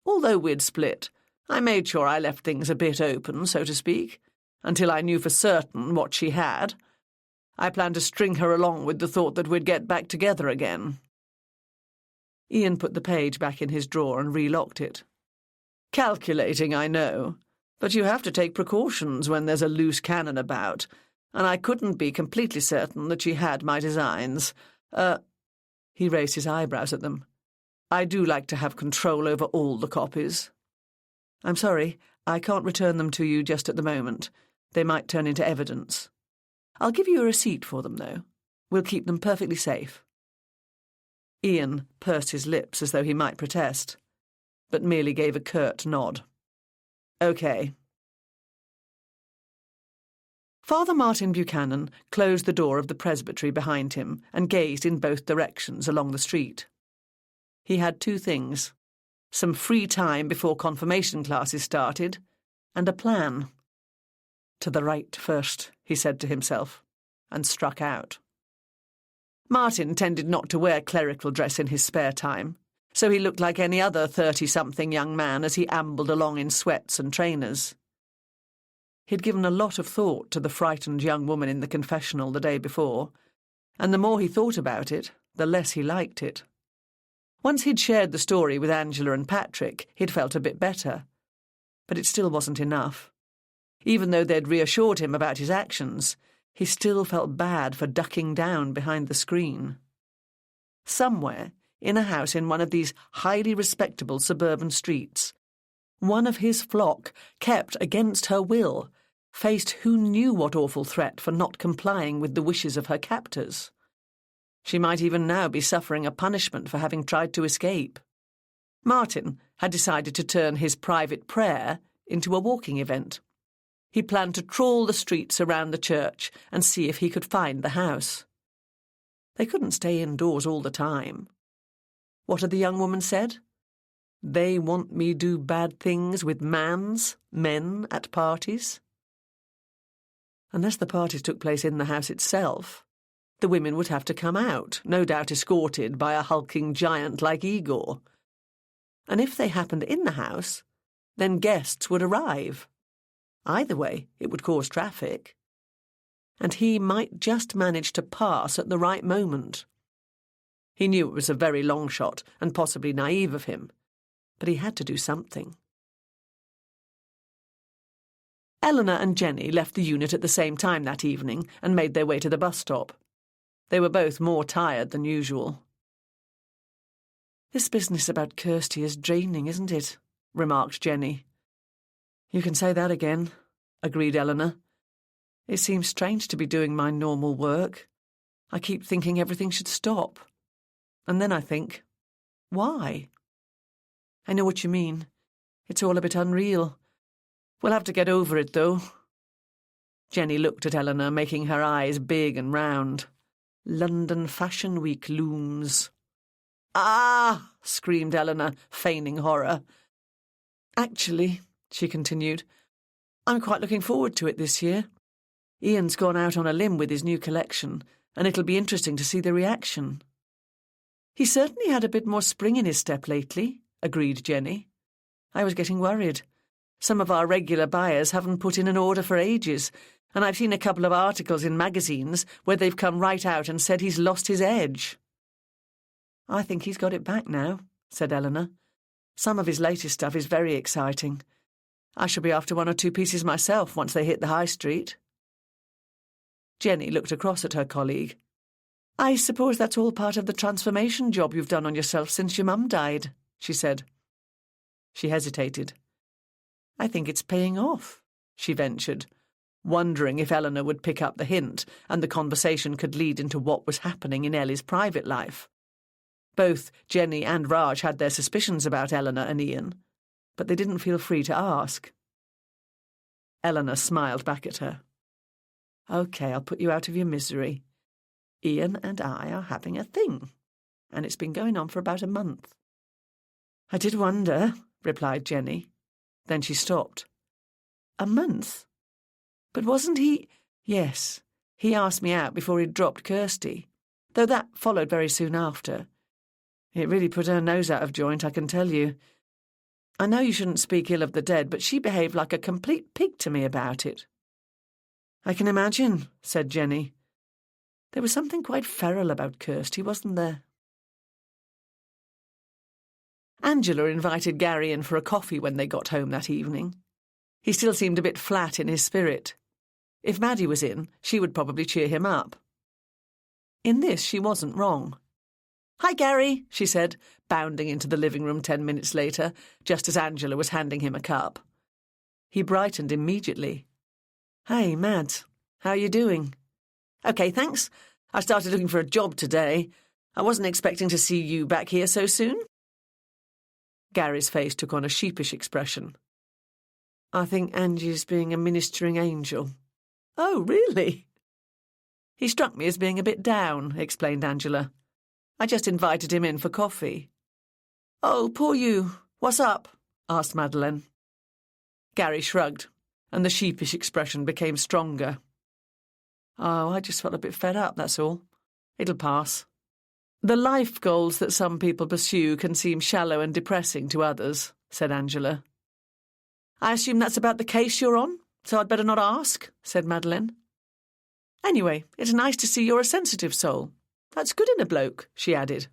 although we'd split, I made sure I left things a bit open, so to speak, until I knew for certain what she had. I planned to string her along with the thought that we'd get back together again." Ian put the page back in his drawer and relocked it. "Calculating, I know, but you have to take precautions when there's a loose cannon about, and I couldn't be completely certain that she had my designs. He raised his eyebrows at them. "I do like to have control over all the copies." "I'm sorry, I can't return them to you just at the moment. They might turn into evidence. I'll give you a receipt for them, though. We'll keep them perfectly safe." Ian pursed his lips as though he might protest, but merely gave a curt nod. "Okay." Father Martin Buchanan closed the door of the presbytery behind him and gazed in both directions along the street. He had 2 things: some free time before confirmation classes started, and a plan. "To the right first," he said to himself, and struck out. Martin tended not to wear clerical dress in his spare time, so he looked like any other 30-something young man as he ambled along in sweats and trainers. He'd given a lot of thought to the frightened young woman in the confessional the day before, and the more he thought about it, the less he liked it. Once he'd shared the story with Angela and Patrick, he'd felt a bit better. But it still wasn't enough. Even though they'd reassured him about his actions, he still felt bad for ducking down behind the screen. Somewhere, in a house in one of these highly respectable suburban streets, one of his flock, kept against her will, faced who knew what awful threat for not complying with the wishes of her captors. She might even now be suffering a punishment for having tried to escape. Martin had decided to turn his private prayer into a walking event. He planned to trawl the streets around the church and see if he could find the house. They couldn't stay indoors all the time. What had the young woman said? "They want me do bad things with men at parties." Unless the parties took place in the house itself, the women would have to come out, no doubt escorted by a hulking giant like Igor. And if they happened in the house, then guests would arrive. Either way, it would cause traffic. And he might just manage to pass at the right moment. He knew it was a very long shot and possibly naive of him, but he had to do something. Eleanor and Jenny left the unit at the same time that evening and made their way to the bus stop. They were both more tired than usual. "This business about Kirsty is draining, isn't it?" remarked Jenny. "You can say that again," agreed Eleanor. "It seems strange to be doing my normal work. I keep thinking everything should stop. And then I think, why? I know what you mean. It's all a bit unreal. We'll have to get over it, though." Jenny looked at Eleanor, making her eyes big and round. "London Fashion Week looms." "Ah!" screamed Eleanor, feigning horror. "Actually, she continued. I'm quite looking forward to it this year. Ian's gone out on a limb with his new collection, and it'll be interesting to see the reaction. He certainly had a bit more spring in his step lately, agreed Jenny. I was getting worried. Some of our regular buyers haven't put in an order for ages, and I've seen a couple of articles in magazines where they've come right out and said he's lost his edge. I think he's got it back now, said Eleanor. Some of his latest stuff is very exciting. I shall be after 1 or 2 pieces myself once they hit the high street. Jenny looked across at her colleague. I suppose that's all part of the transformation job you've done on yourself since your mum died, she said. She hesitated. I think it's paying off, she ventured, wondering if Eleanor would pick up the hint and the conversation could lead into what was happening in Ellie's private life. Both Jenny and Raj had their suspicions about Eleanor and Ian, but they didn't feel free to ask. Eleanor smiled back at her. OK, I'll put you out of your misery. Ian and I are having a thing, and it's been going on for about a month. I did wonder, replied Jenny. Then she stopped. A month? But wasn't he— Yes, he asked me out before he'd dropped Kirsty, though that followed very soon after. It really put her nose out of joint, I can tell you. I know you shouldn't speak ill of the dead, but she behaved like a complete pig to me about it. I can imagine, said Jenny. There was something quite feral about Kirsty, wasn't there? Angela invited Gary in for a coffee when they got home that evening. He still seemed a bit flat in his spirit. If Maddie was in, she would probably cheer him up. In this, she wasn't wrong. Hi, Gary, she said, bounding into the living room 10 minutes later, just as Angela was handing him a cup. He brightened immediately. Hey, Mads, how are you doing? OK, thanks. I started looking for a job today. I wasn't expecting to see you back here so soon. Gary's face took on a sheepish expression. I think Angie's being a ministering angel. Oh, really? He struck me as being a bit down, explained Angela. I just invited him in for coffee. Oh, poor you. What's up? Asked Madeleine. Gary shrugged, and the sheepish expression became stronger. Oh, I just felt a bit fed up, that's all. It'll pass. The life goals that some people pursue can seem shallow and depressing to others, said Angela. I assume that's about the case you're on, so I'd better not ask, said Madeleine. Anyway, it's nice to see you're a sensitive soul. That's good in a bloke, she added,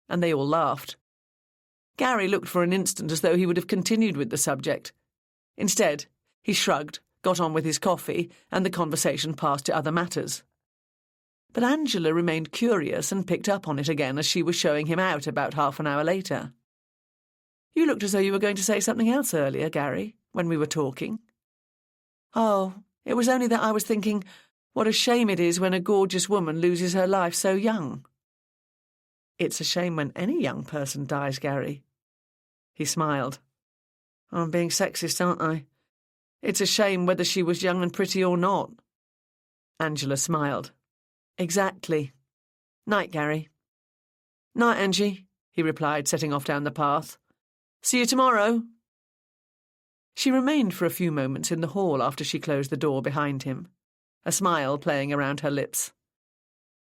and they all laughed. Gary looked for an instant as though he would have continued with the subject. Instead, he shrugged, got on with his coffee, and the conversation passed to other matters. But Angela remained curious and picked up on it again as she was showing him out about half an hour later. You looked as though you were going to say something else earlier, Gary, when we were talking. Oh, it was only that I was thinking what a shame it is when a gorgeous woman loses her life so young. It's a shame when any young person dies, Gary. He smiled. I'm being sexist, aren't I? It's a shame whether she was young and pretty or not. Angela smiled. Exactly. Night, Gary. Night, Angie, he replied, setting off down the path. See you tomorrow. She remained for a few moments in the hall after she closed the door behind him, a smile playing around her lips.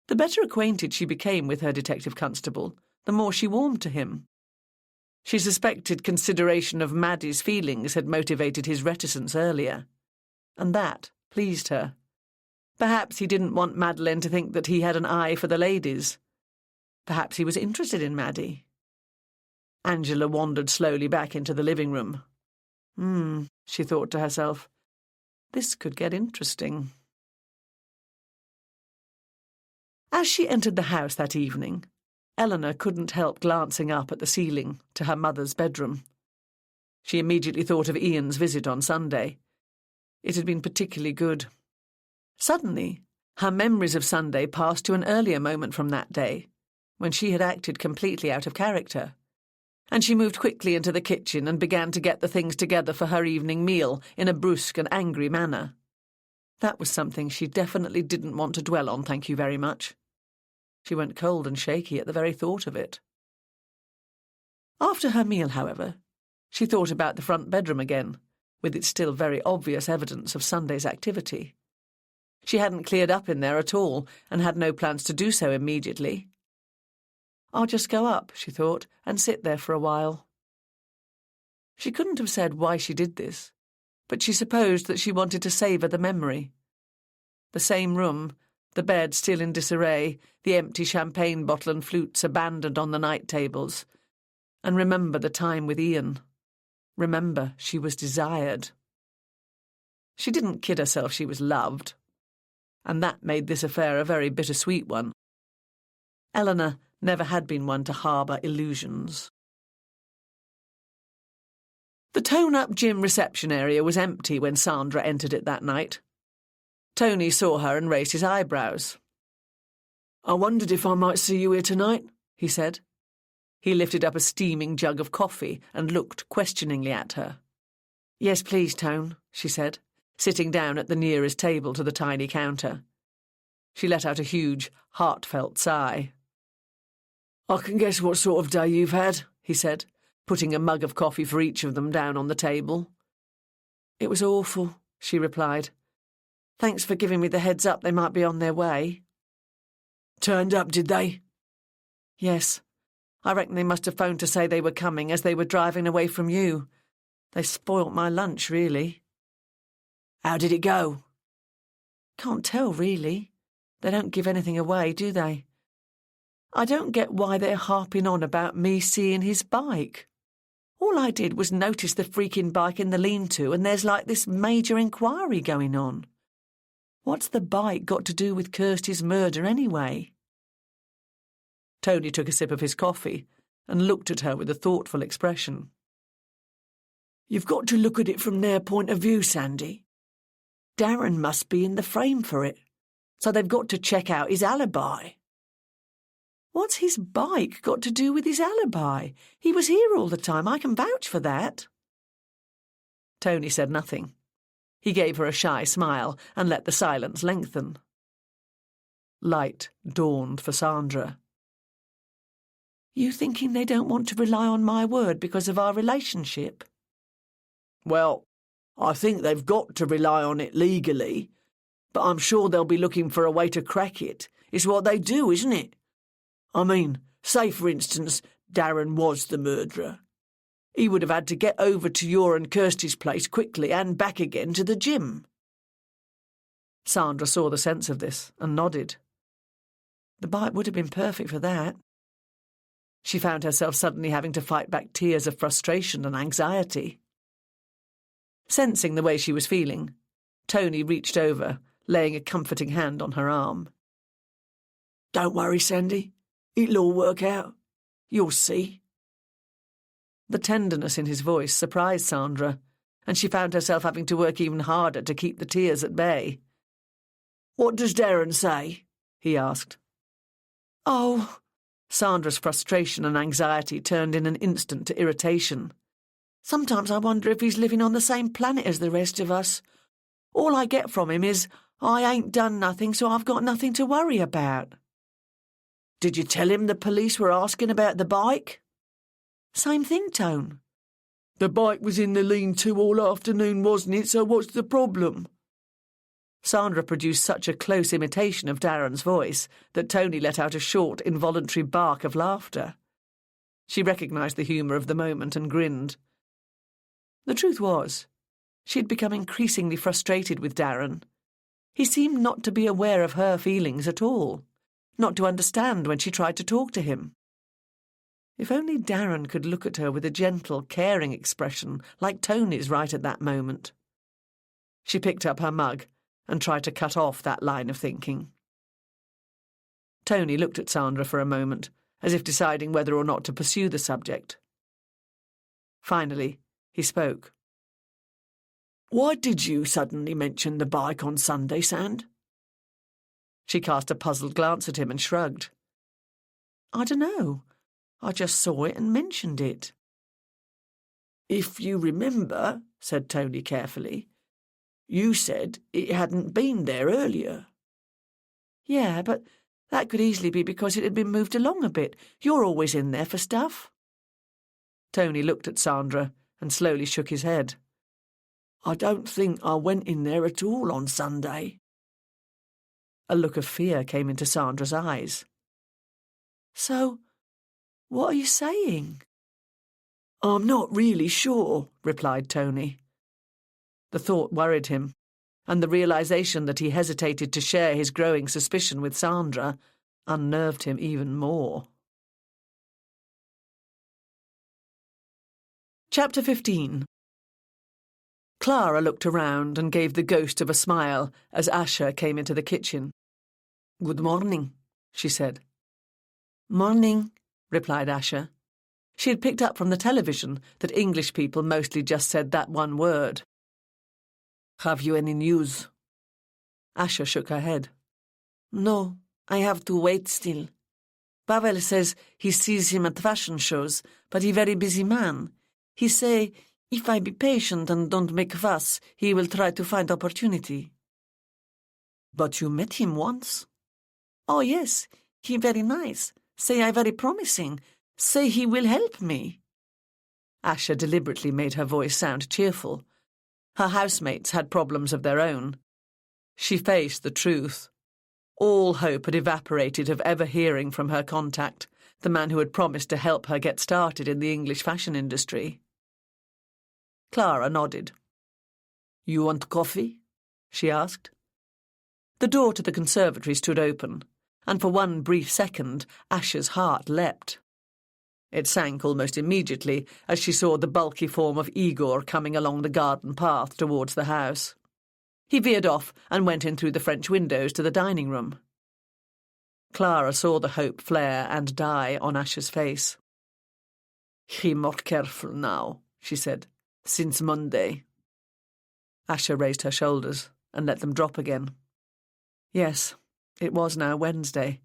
The better acquainted she became with her detective constable, the more she warmed to him. She suspected consideration of Maddie's feelings had motivated his reticence earlier, and that pleased her. Perhaps he didn't want Madeleine to think that he had an eye for the ladies. Perhaps he was interested in Maddie. Angela wandered slowly back into the living room. She thought to herself, this could get interesting. As she entered the house that evening, Eleanor couldn't help glancing up at the ceiling to her mother's bedroom. She immediately thought of Ian's visit on Sunday. It had been particularly good. Suddenly, her memories of Sunday passed to an earlier moment from that day, when she had acted completely out of character, and she moved quickly into the kitchen and began to get the things together for her evening meal in a brusque and angry manner. That was something she definitely didn't want to dwell on, thank you very much. She went cold and shaky at the very thought of it. After her meal, however, she thought about the front bedroom again, with its still very obvious evidence of Sunday's activity. She hadn't cleared up in there at all, and had no plans to do so immediately. I'll just go up, she thought, and sit there for a while. She couldn't have said why she did this, but she supposed that she wanted to savour the memory. The same room, the bed still in disarray, the empty champagne bottle and flutes abandoned on the night tables, and remember the time with Ian. Remember she was desired. She didn't kid herself she was loved, and that made this affair a very bittersweet one. Eleanor never had been one to harbour illusions. The tone-up gym reception area was empty when Sandra entered it that night. Tony saw her and raised his eyebrows. "I wondered if I might see you here tonight," he said. He lifted up a steaming jug of coffee and looked questioningly at her. "Yes, please, Tone," she said, sitting down at the nearest table to the tiny counter. She let out a huge, heartfelt sigh. "I can guess what sort of day you've had," he said, putting a mug of coffee for each of them down on the table. "It was awful," she replied. "Thanks for giving me the heads up they might be on their way." "Turned up, did they?" "Yes. I reckon they must have phoned to say they were coming as they were driving away from you. They spoilt my lunch, really." "How did it go?" "Can't tell, really. They don't give anything away, do they? I don't get why they're harping on about me seeing his bike. All I did was notice the freaking bike in the lean-to, and there's like this major inquiry going on. What's the bike got to do with Kirsty's murder anyway?" Tony took a sip of his coffee and looked at her with a thoughtful expression. "You've got to look at it from their point of view, Sandy. Darren must be in the frame for it, so they've got to check out his alibi." "What's his bike got to do with his alibi? He was here all the time, I can vouch for that." Tony said nothing. He gave her a shy smile and let the silence lengthen. Light dawned for Sandra. "You thinking they don't want to rely on my word because of our relationship?" "Well, I think they've got to rely on it legally, but I'm sure they'll be looking for a way to crack it. It's what they do, isn't it? I mean, say, for instance, Darren was the murderer. He would have had to get over to your and Kirsty's place quickly and back again to the gym." Sandra saw the sense of this and nodded. The bike would have been perfect for that. She found herself suddenly having to fight back tears of frustration and anxiety. Sensing the way she was feeling, Tony reached over, laying a comforting hand on her arm. "Don't worry, Sandy. It'll all work out. You'll see." The tenderness in his voice surprised Sandra, and she found herself having to work even harder to keep the tears at bay. "What does Darren say?" he asked. "Oh," Sandra's frustration and anxiety turned in an instant to irritation. "Sometimes I wonder if he's living on the same planet as the rest of us. All I get from him is, I ain't done nothing, so I've got nothing to worry about." "Did you tell him the police were asking about the bike?" "Same thing, Tone." "The bike was in the lean-to all afternoon, wasn't it? So what's the problem?" Sandra produced such a close imitation of Darren's voice that Tony let out a short, involuntary bark of laughter. She recognised the humour of the moment and grinned. The truth was, she had become increasingly frustrated with Darren. He seemed not to be aware of her feelings at all, not to understand when she tried to talk to him. If only Darren could look at her with a gentle, caring expression like Tony's right at that moment. She picked up her mug and tried to cut off that line of thinking. Tony looked at Sandra for a moment, as if deciding whether or not to pursue the subject. Finally, he spoke. "Why did you suddenly mention the bike on Sunday, Sand?" She cast a puzzled glance at him and shrugged. "I dunno. I just saw it and mentioned it." "If you remember," said Tony carefully, "you said it hadn't been there earlier." "Yeah, but that could easily be because it had been moved along a bit. You're always in there for stuff." Tony looked at Sandra and slowly shook his head. I don't think I went in there at all on Sunday. A look of fear came into Sandra's eyes. So, what are you saying? I'm not really sure, replied Tony. The thought worried him, and the realization that he hesitated to share his growing suspicion with Sandra unnerved him even more. Chapter 15. Clara looked around and gave the ghost of a smile as Asher came into the kitchen. Good morning, she said. Morning, replied Asher. She had picked up from the television that English people mostly just said that one word. Have you any news? Asher shook her head. No, I have to wait still. Pavel says he sees him at fashion shows, but he very busy man. He say, if I be patient and don't make fuss, he will try to find opportunity. But you met him once? Oh, yes, he very nice. Say I very promising. Say he will help me. Asher deliberately made her voice sound cheerful. Her housemates had problems of their own. She faced the truth. All hope had evaporated of ever hearing from her contact, the man who had promised to help her get started in the English fashion industry. Clara nodded. You want coffee? She asked. The door to the conservatory stood open, and for one brief second Asher's heart leapt. It sank almost immediately as she saw the bulky form of Igor coming along the garden path towards the house. He veered off and went in through the French windows to the dining room. Clara saw the hope flare and die on Asher's face. He more careful now, she said, since Monday. Asher raised her shoulders and let them drop again. Yes, it was now Wednesday.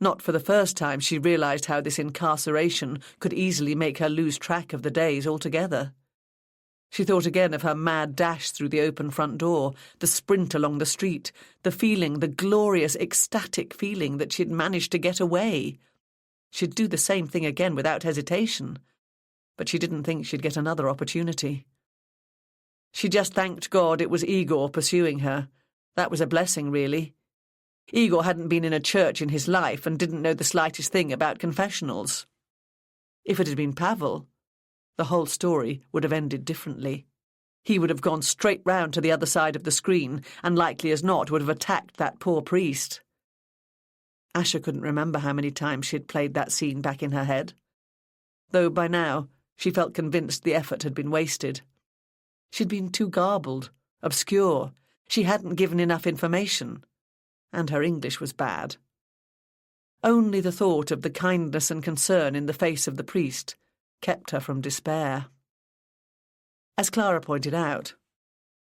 Not for the first time she realised how this incarceration could easily make her lose track of the days altogether. She thought again of her mad dash through the open front door, the sprint along the street, the feeling, the glorious, ecstatic feeling that she'd managed to get away. She'd do the same thing again without hesitation, but she didn't think she'd get another opportunity. She just thanked God it was Igor pursuing her. That was a blessing, really. Igor hadn't been in a church in his life and didn't know the slightest thing about confessionals. If it had been Pavel, the whole story would have ended differently. He would have gone straight round to the other side of the screen and likely as not would have attacked that poor priest. Asher couldn't remember how many times she had played that scene back in her head, though by now she felt convinced the effort had been wasted. She'd been too garbled, obscure. She hadn't given enough information. And her English was bad. Only the thought of the kindness and concern in the face of the priest kept her from despair. As Clara pointed out,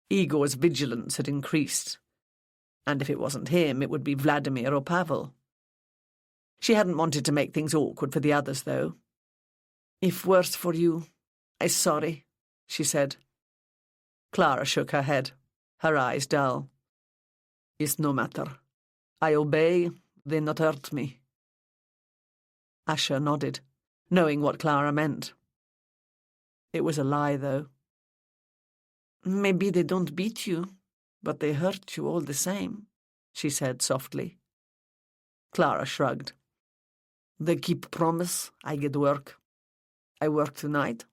Igor's vigilance had increased, and if it wasn't him, it would be Vladimir or Pavel. She hadn't wanted to make things awkward for the others, though. If worse for you, I'm sorry, she said. Clara shook her head, her eyes dull. It's no matter. I obey, they not hurt me. Asher nodded, knowing what Clara meant. It was a lie, though. Maybe they don't beat you, but they hurt you all the same, she said softly. Clara shrugged. They keep promise, I get work. I work tonight.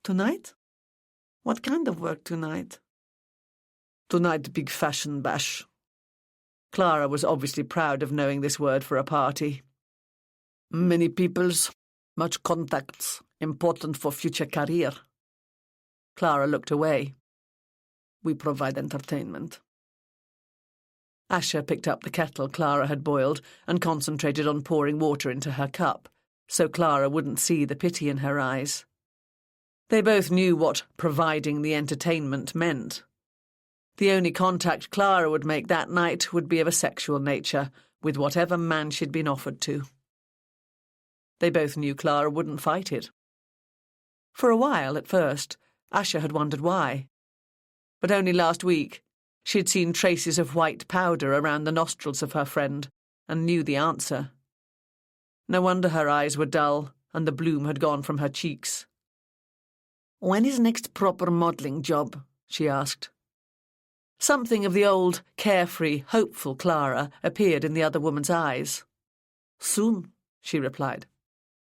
Tonight? What kind of work tonight? Tonight big fashion bash. Clara was obviously proud of knowing this word for a party. Many peoples, much contacts, important for future career. Clara looked away. We provide entertainment. Asher picked up the kettle Clara had boiled and concentrated on pouring water into her cup, so Clara wouldn't see the pity in her eyes. They both knew what providing the entertainment meant. The only contact Clara would make that night would be of a sexual nature, with whatever man she'd been offered to. They both knew Clara wouldn't fight it. For a while, at first, Asher had wondered why. But only last week, she'd seen traces of white powder around the nostrils of her friend, and knew the answer. No wonder her eyes were dull, and the bloom had gone from her cheeks. When is next proper modelling job? she asked. Something of the old, carefree, hopeful Clara appeared in the other woman's eyes. "Soon," she replied.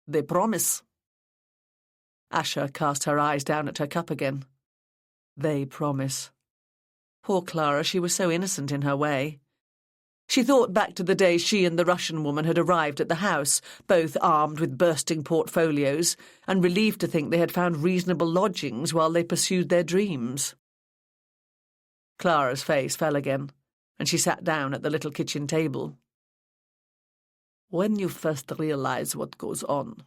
"They promise." Asher cast her eyes down at her cup again. They promise. Poor Clara, she was so innocent in her way. She thought back to the day she and the Russian woman had arrived at the house, both armed with bursting portfolios, and relieved to think they had found reasonable lodgings while they pursued their dreams. Clara's face fell again, and she sat down at the little kitchen table. "When you first realize what goes on?"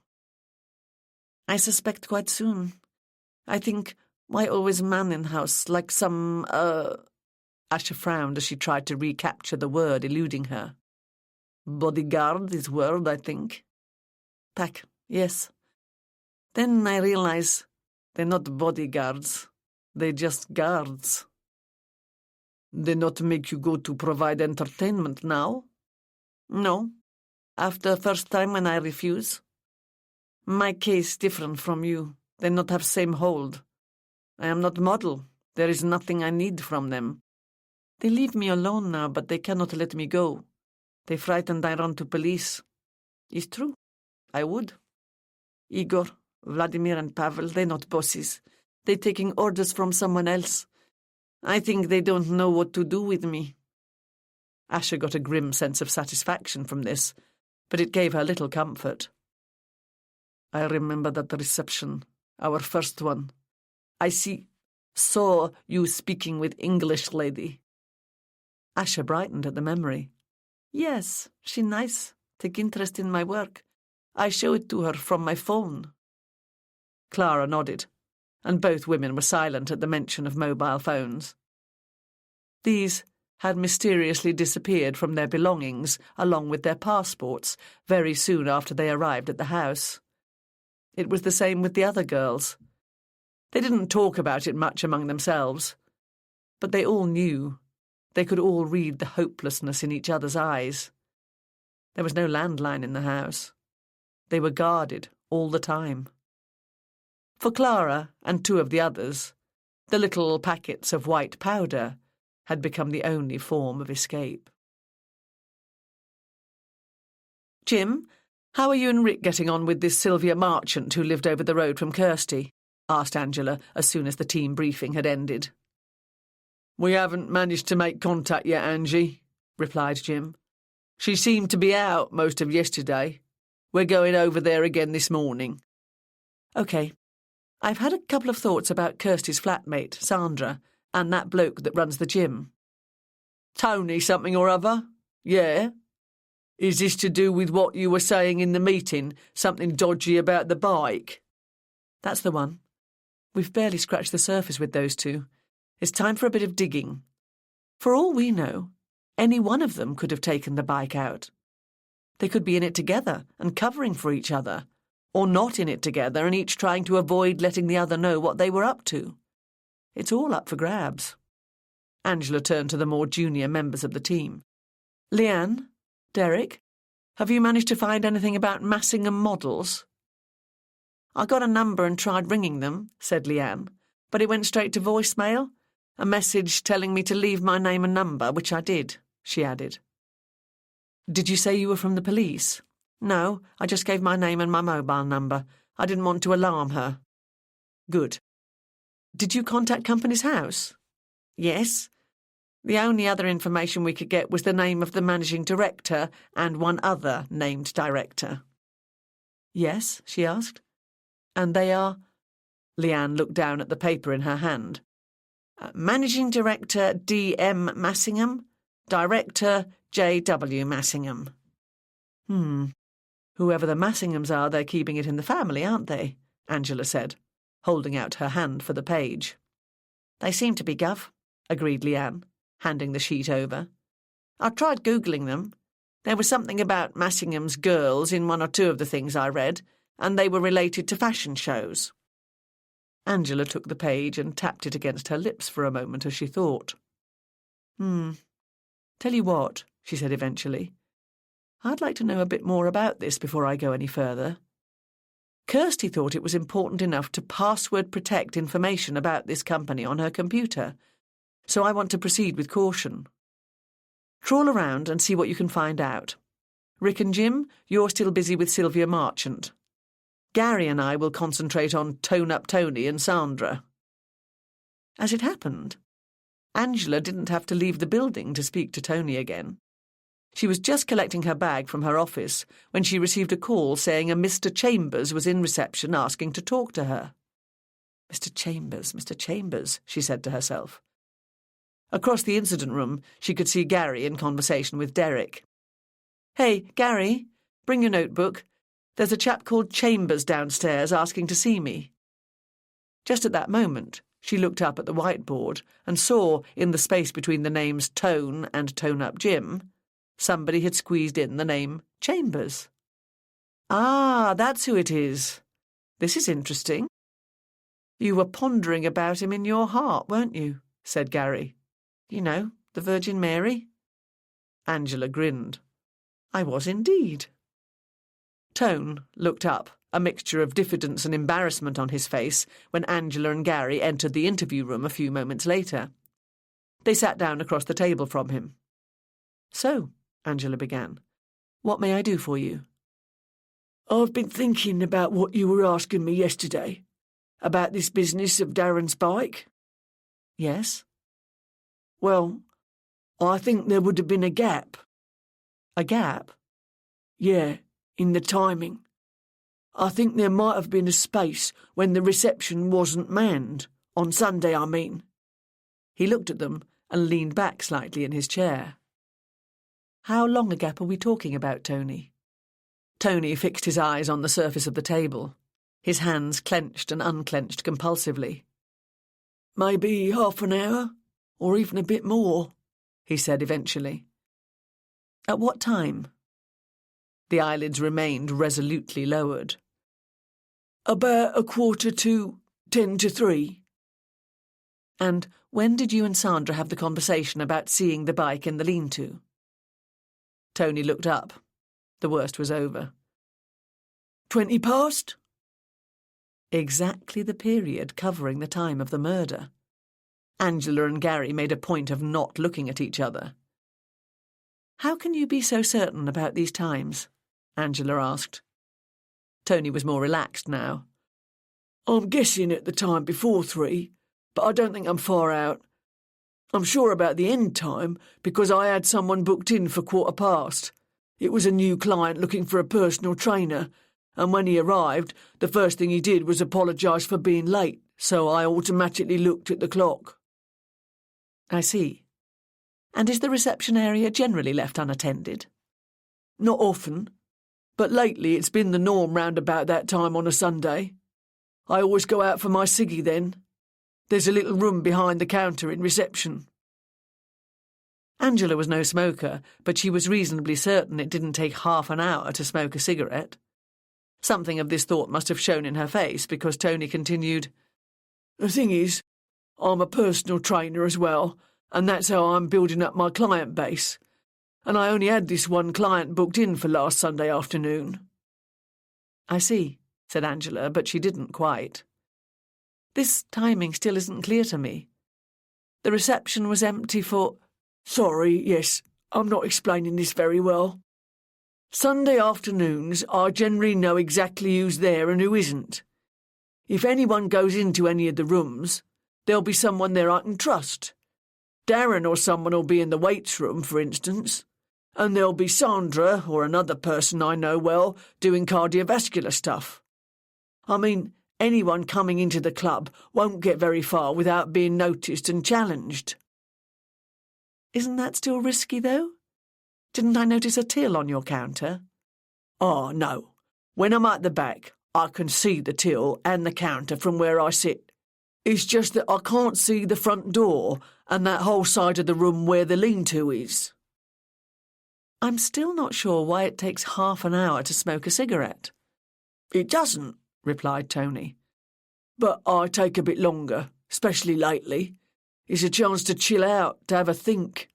"I suspect quite soon. I think, why always man in house, like some, Asher frowned as she tried to recapture the word eluding her. "Bodyguard is word, I think." "Pack, yes. Then I realize they're not bodyguards. They're just guards." "They not make you go to provide entertainment now?" "No. After first time when I refuse. My case different from you. They not have same hold. I am not model. There is nothing I need from them. They leave me alone now, but they cannot let me go. They frightened I run to police. It's true. I would. Igor, Vladimir and Pavel, they not bosses. They taking orders from someone else. I think they don't know what to do with me." Asher got a grim sense of satisfaction from this, but it gave her little comfort. "I remember that reception, our first one. I saw you speaking with English lady." Asher brightened at the memory. "Yes, she nice, take interest in my work. I show it to her from my phone." Clara nodded, and both women were silent at the mention of mobile phones. These had mysteriously disappeared from their belongings along with their passports very soon after they arrived at the house. It was the same with the other girls. They didn't talk about it much among themselves, but they all knew. They could all read the hopelessness in each other's eyes. There was no landline in the house. They were guarded all the time. For Clara and two of the others, the little packets of white powder had become the only form of escape. "Jim, how are you and Rick getting on with this Sylvia Marchant who lived over the road from Kirsty?" asked Angela as soon as the team briefing had ended. "We haven't managed to make contact yet, Angie," replied Jim. "She seemed to be out most of yesterday. We're going over there again this morning." "OK. I've had a couple of thoughts about Kirsty's flatmate, Sandra, and that bloke that runs the gym." "Tony something or other? Yeah? Is this to do with what you were saying in the meeting, something dodgy about the bike?" "That's the one. We've barely scratched the surface with those two. It's time for a bit of digging. For all we know, any one of them could have taken the bike out. They could be in it together and covering for each other, or not in it together and each trying to avoid letting the other know what they were up to. It's all up for grabs." Angela turned to the more junior members of the team. "Leanne, Derek, have you managed to find anything about Massingham models?" "I got a number and tried ringing them," said Leanne, "but it went straight to voicemail. A message telling me to leave my name and number, which I did," she added. "Did you say you were from the police?" "No, I just gave my name and my mobile number. I didn't want to alarm her." "Good. Did you contact Company's house?" "Yes. The only other information we could get was the name of the managing director and one other named director." "Yes?" she asked. "And they are—" Leanne looked down at the paper in her hand. "Managing Director D.M. Massingham, Director J.W. Massingham." Whoever the Massinghams are, they're keeping it in the family, aren't they?" Angela said, holding out her hand for the page. "They seem to be, Gov," agreed Leanne, handing the sheet over. "I tried Googling them. There was something about Massingham's girls in one or two of the things I read, and they were related to fashion shows." Angela took the page and tapped it against her lips for a moment as she thought. "Tell you what," she said eventually. "I'd like to know a bit more about this before I go any further. Kirsty thought it was important enough to password protect information about this company on her computer, so I want to proceed with caution. Trawl around and see what you can find out. Rick and Jim, you're still busy with Sylvia Marchant. Gary and I will concentrate on Tone Up Tony and Sandra. As it happened, Angela didn't have to leave the building to speak to Tony again. She was just collecting her bag from her office when she received a call saying a Mr. Chambers was in reception asking to talk to her. Mr. Chambers, she said to herself. Across the incident room, she could see Gary in conversation with Derek. "Hey, Gary, bring your notebook. There's a chap called Chambers downstairs asking to see me." Just at that moment, she looked up at the whiteboard and saw, in the space between the names Tone and Tone Up Jim, somebody had squeezed in the name Chambers. "Ah, that's who it is. This is interesting." "You were pondering about him in your heart, weren't you?" said Gary. "You know, the Virgin Mary?" Angela grinned. "I was indeed." Tone looked up, a mixture of diffidence and embarrassment on his face, when Angela and Gary entered the interview room a few moments later. They sat down across the table from him. "So," Angela began, "what may I do for you?" "I've been thinking about what you were asking me yesterday, about this business of Darren's bike." "Yes?" "Well, I think there would have been a gap." "A gap?" "Yeah, in the timing. I think there might have been a space when the reception wasn't manned. On Sunday, I mean." He looked at them and leaned back slightly in his chair. "How long a gap are we talking about, Tony?" Tony fixed his eyes on the surface of the table. His hands clenched and unclenched compulsively. "Maybe half an hour, or even a bit more," he said eventually. "At what time?" The eyelids remained resolutely lowered. "About 3:15. "And when did you and Sandra have the conversation about seeing the bike in the lean-to?" Tony looked up. The worst was over. 20 past. Exactly the period covering the time of the murder. Angela and Gary made a point of not looking at each other. "How can you be so certain about these times?" Angela asked. Tony was more relaxed now. "I'm guessing at the time before 3, but I don't think I'm far out. I'm sure about the end time because I had someone booked in for 15:15. It was a new client looking for a personal trainer, and when he arrived, the first thing he did was apologise for being late, so I automatically looked at the clock." "I see. And is the reception area generally left unattended?" "Not often, but lately it's been the norm round about that time on a Sunday. I always go out for my ciggy then. There's a little room behind the counter in reception." Angela was no smoker, but she was reasonably certain it didn't take half an hour to smoke a cigarette. Something of this thought must have shown in her face, because Tony continued, "The thing is, I'm a personal trainer as well, and that's how I'm building up my client base. And I only had this one client booked in for last Sunday afternoon." "I see," said Angela, but she didn't quite. "This timing still isn't clear to me. The reception was empty for—" "Sorry, yes, I'm not explaining this very well. Sunday afternoons, I generally know exactly who's there and who isn't. If anyone goes into any of the rooms, there'll be someone there I can trust. Darren or someone will be in the weights room, for instance, and there'll be Sandra or another person I know well doing cardiovascular stuff. I mean, anyone coming into the club won't get very far without being noticed and challenged." "Isn't that still risky, though? Didn't I notice a till on your counter?" "Oh, no. When I'm at the back, I can see the till and the counter from where I sit. It's just that I can't see the front door and that whole side of the room where the lean-to is." "I'm still not sure why it takes half an hour to smoke a cigarette." "It doesn't," replied Tony. "But I take a bit longer, especially lately. It's a chance to chill out, to have a think.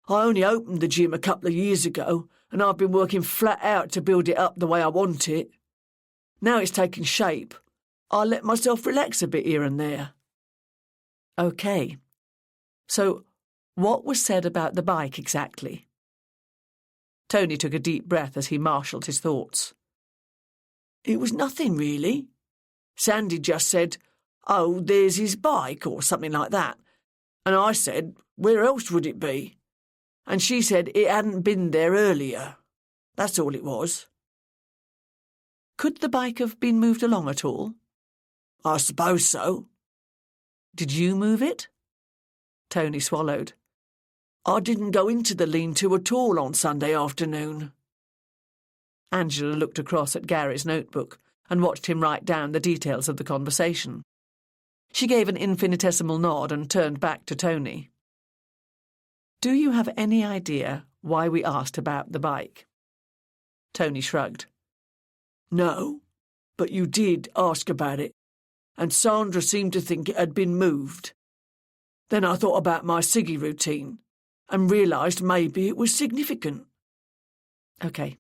I only opened the gym a couple of years ago, and I've been working flat out to build it up the way I want it. Now it's taken shape, I'll let myself relax a bit here and there. OK. So, what was said about the bike exactly? Tony took a deep breath as he marshalled his thoughts. It was nothing, really. Sandy just said, "Oh, there's his bike," or something like that. And I said, "Where else would it be?" And she said it hadn't been there earlier. That's all it was. Could the bike have been moved along at all? I suppose so. Did you move it? Tony swallowed. I didn't go into the lean-to at all on Sunday afternoon. Angela looked across at Gary's notebook and watched him write down the details of the conversation. She gave an infinitesimal nod and turned back to Tony. Do you have any idea why we asked about the bike? Tony shrugged. No, but you did ask about it, and Sandra seemed to think it had been moved. Then I thought about my ciggy routine and realised maybe it was significant. OK.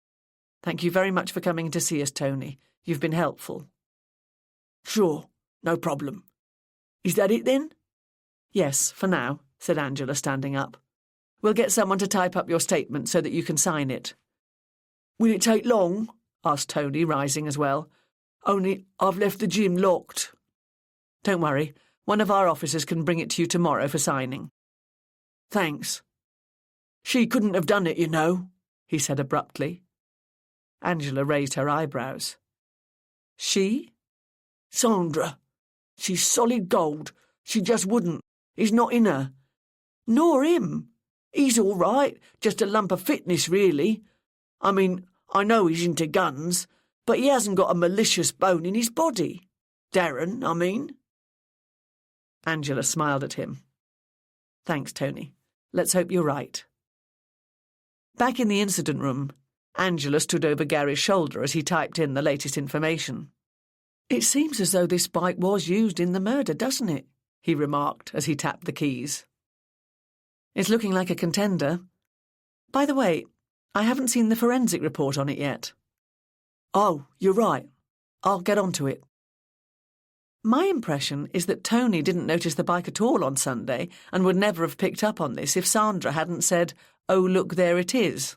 Thank you very much for coming to see us, Tony. You've been helpful. Sure, no problem. Is that it then? Yes, for now, said Angela, standing up. We'll get someone to type up your statement so that you can sign it. Will it take long? Asked Tony, rising as well. Only I've left the gym locked. Don't worry. One of our officers can bring it to you tomorrow for signing. Thanks. She couldn't have done it, you know, he said abruptly. Angela raised her eyebrows. She? Sandra. She's solid gold. She just wouldn't. It's not in her. Nor him. He's all right, just a lump of fitness, really. I mean, I know he's into guns, but he hasn't got a malicious bone in his body. Darren, I mean. Angela smiled at him. Thanks, Tony. Let's hope you're right. Back in the incident room, Angela stood over Gary's shoulder as he typed in the latest information. It seems as though this bike was used in the murder, doesn't it? He remarked as he tapped the keys. It's looking like a contender. By the way, I haven't seen the forensic report on it yet. Oh, you're right. I'll get onto it. My impression is that Tony didn't notice the bike at all on Sunday and would never have picked up on this if Sandra hadn't said, "Oh, look, there it is."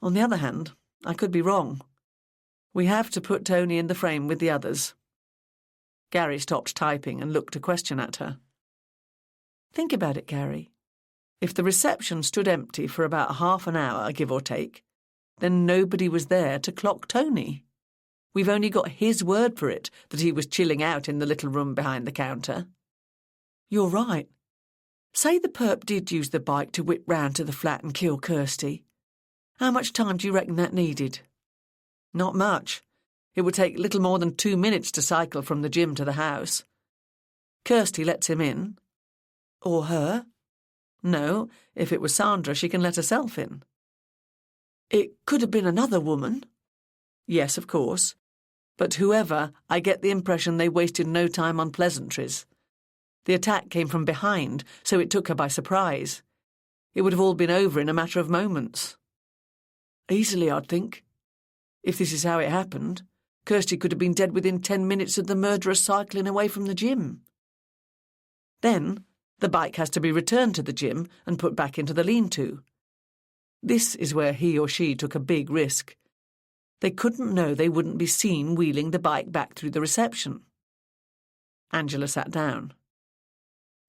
On the other hand, I could be wrong. We have to put Tony in the frame with the others. Gary stopped typing and looked a question at her. Think about it, Gary. If the reception stood empty for about half an hour, give or take, then nobody was there to clock Tony. We've only got his word for it that he was chilling out in the little room behind the counter. You're right. Say the perp did use the bike to whip round to the flat and kill Kirsty. How much time do you reckon that needed? Not much. It would take little more than 2 minutes to cycle from the gym to the house. Kirsty lets him in. Or her? No, if it was Sandra, she can let herself in. It could have been another woman. Yes, of course. But whoever, I get the impression they wasted no time on pleasantries. The attack came from behind, so it took her by surprise. It would have all been over in a matter of moments. Easily, I'd think. If this is how it happened, Kirsty could have been dead within 10 minutes of the murderer cycling away from the gym. Then the bike has to be returned to the gym and put back into the lean-to. This is where he or she took a big risk. They couldn't know they wouldn't be seen wheeling the bike back through the reception. Angela sat down.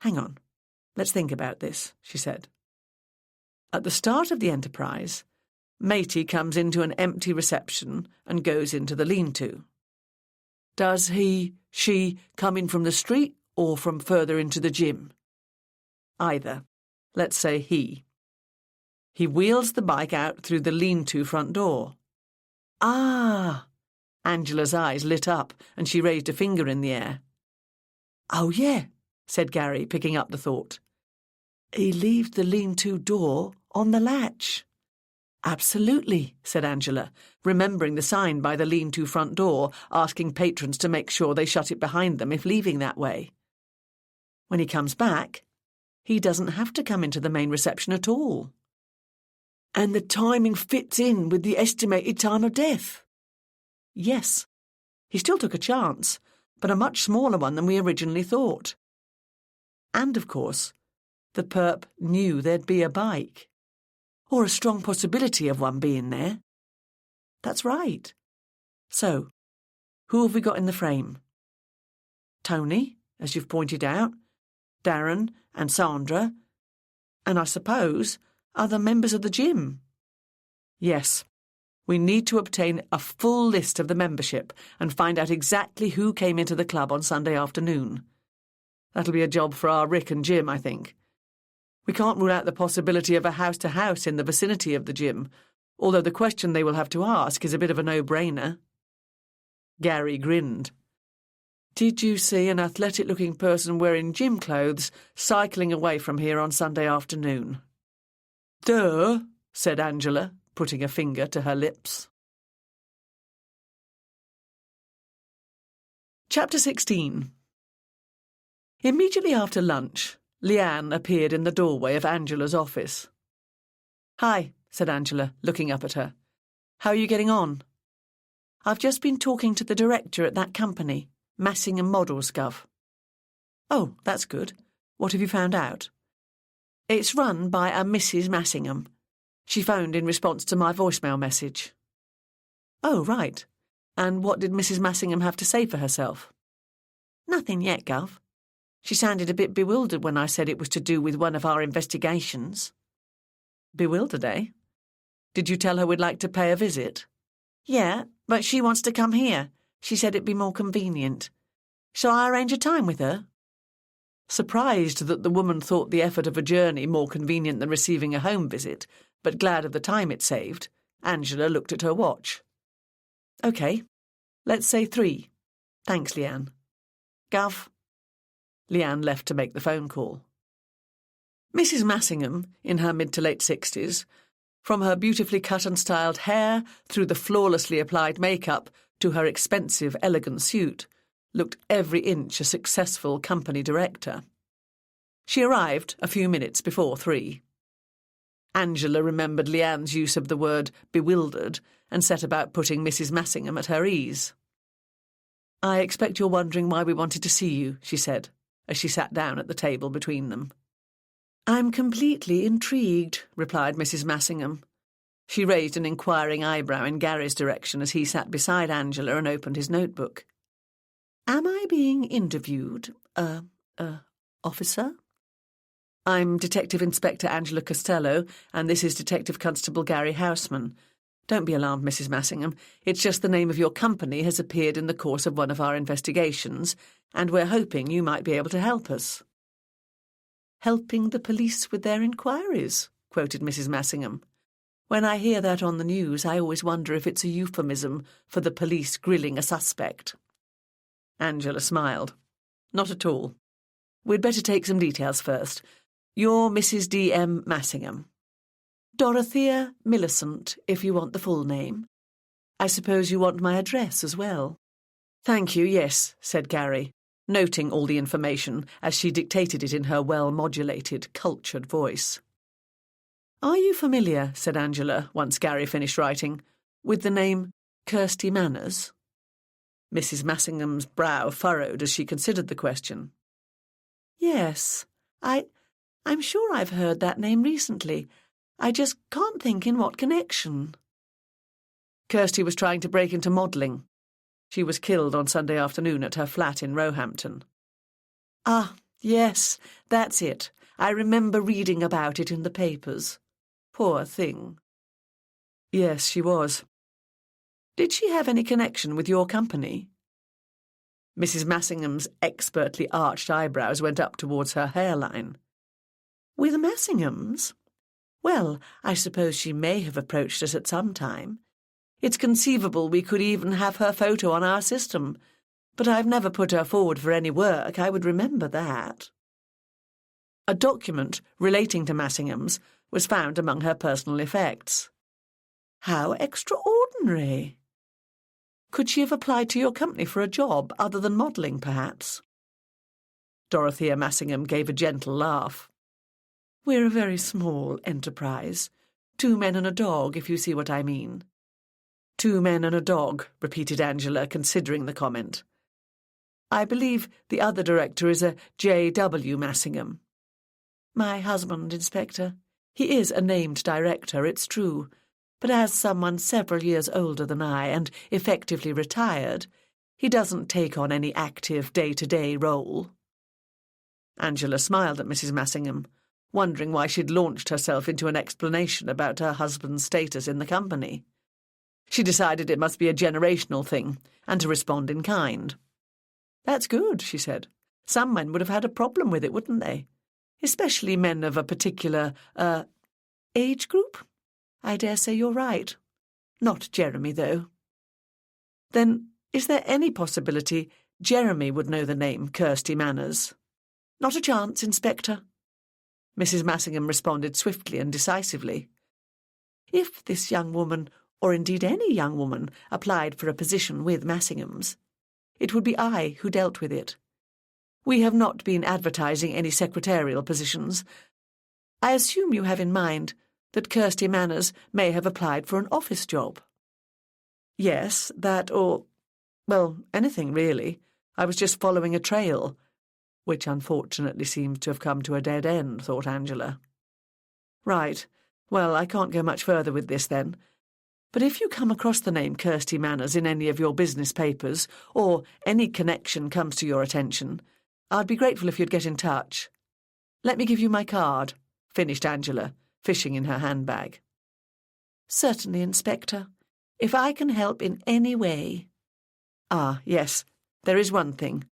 Hang on, let's think about this, she said. At the start of the enterprise, Matey comes into an empty reception and goes into the lean-to. Does she come in from the street or from further into the gym? Either. Let's say he. He wheels the bike out through the lean-to front door. Ah! Angela's eyes lit up and she raised a finger in the air. Oh, yeah, said Gary, picking up the thought. He leaves the lean-to door on the latch. Absolutely, said Angela, remembering the sign by the lean-to front door asking patrons to make sure they shut it behind them if leaving that way. When he comes back, he doesn't have to come into the main reception at all. And the timing fits in with the estimated time of death. Yes, He still took a chance, but a much smaller one than we originally thought. And, of course, the perp knew there'd be a bike. Or a strong possibility of one being there. That's right. So, who have we got in the frame? Tony, as you've pointed out, Darren and Sandra, and I suppose other members of the gym. Yes, we need to obtain a full list of the membership and find out exactly who came into the club on Sunday afternoon. That'll be a job for our Rick and Jim, I think. We can't rule out the possibility of a house-to-house in the vicinity of the gym, although the question they will have to ask is a bit of a no-brainer. Gary grinned. Did you see an athletic-looking person wearing gym clothes cycling away from here on Sunday afternoon? Duh, said Angela, putting a finger to her lips. Chapter 16. Immediately after lunch, Leanne appeared in the doorway of Angela's office. Hi, said Angela, looking up at her. How are you getting on? I've just been talking to the director at that company, Massingham Models, Gov. Oh, that's good. What have you found out? It's run by a Mrs. Massingham. She phoned in response to my voicemail message. Oh, right. And what did Mrs. Massingham have to say for herself? Nothing yet, Gov. She sounded a bit bewildered when I said it was to do with one of our investigations. Bewildered, eh? Did you tell her we'd like to pay a visit? Yeah, but she wants to come here. She said it'd be more convenient. Shall I arrange a time with her? Surprised that the woman thought the effort of a journey more convenient than receiving a home visit, but glad of the time it saved, Angela looked at her watch. OK, let's say 3. Thanks, Leanne. Gov. Leanne left to make the phone call. Mrs. Massingham, in her mid to late 60s, from her beautifully cut and styled hair through the flawlessly applied makeup to her expensive, elegant suit, looked every inch a successful company director. She arrived a few minutes before 3. Angela remembered Leanne's use of the word bewildered and set about putting Mrs. Massingham at her ease. I expect you're wondering why we wanted to see you, she said, as she sat down at the table between them. I'm completely intrigued, replied Mrs. Massingham. She raised an inquiring eyebrow in Gary's direction as he sat beside Angela and opened his notebook. Am I being interviewed, officer? I'm Detective Inspector Angela Costello, and this is Detective Constable Gary Houseman. Don't be alarmed, Mrs. Massingham. It's just the name of your company has appeared in the course of one of our investigations, and we're hoping you might be able to help us. Helping the police with their inquiries, quoted Mrs. Massingham. When I hear that on the news, I always wonder if it's a euphemism for the police grilling a suspect. Angela smiled. Not at all. We'd better take some details first. You're Mrs. D.M. Massingham. Dorothea Millicent, if you want the full name. I suppose you want my address as well. Thank you, yes, said Gary, noting all the information as she dictated it in her well-modulated, cultured voice. Are you familiar, said Angela, once Gary finished writing, with the name Kirsty Manners? Mrs. Massingham's brow furrowed as she considered the question. Yes, I'm sure I've heard that name recently. I just can't think in what connection. Kirsty was trying to break into modelling. She was killed on Sunday afternoon at her flat in Roehampton. Ah, yes, that's it. I remember reading about it in the papers. Poor thing. Yes, she was. Did she have any connection with your company? Mrs. Massingham's expertly arched eyebrows went up towards her hairline. With Massinghams? Well, I suppose she may have approached us at some time. It's conceivable we could even have her photo on our system, but I've never put her forward for any work. I would remember that. A document relating to Massinghams was found among her personal effects. How extraordinary! Could she have applied to your company for a job other than modelling, perhaps? Dorothea Massingham gave a gentle laugh. We're a very small enterprise. 2 men and a dog, if you see what I mean. 2 men and a dog, repeated Angela, considering the comment. I believe the other director is a J.W. Massingham. My husband, Inspector. He is a named director, it's true, but as someone several years older than I and effectively retired, he doesn't take on any active day-to-day role. Angela smiled at Mrs. Massingham, wondering why she'd launched herself into an explanation about her husband's status in the company. She decided it must be a generational thing, and to respond in kind. That's good, she said. Some men would have had a problem with it, wouldn't they? Especially men of a particular, age group? I dare say you're right. Not Jeremy, though. Then is there any possibility Jeremy would know the name Kirsty Manners? Not a chance, Inspector. Mrs. Massingham responded swiftly and decisively. If this young woman, or indeed any young woman, applied for a position with Massingham's, it would be I who dealt with it. We have not been advertising any secretarial positions. I assume you have in mind that Kirsty Manners may have applied for an office job. Yes, that or, well, anything really. I was just following a trail, which unfortunately seems to have come to a dead end, thought Angela. Right. Well, I can't go much further with this then. But if you come across the name Kirsty Manners in any of your business papers, or any connection comes to your attention, I'd be grateful if you'd get in touch. Let me give you my card, finished Angela, fishing in her handbag. Certainly, Inspector. If I can help in any way. Ah, yes, there is one thing.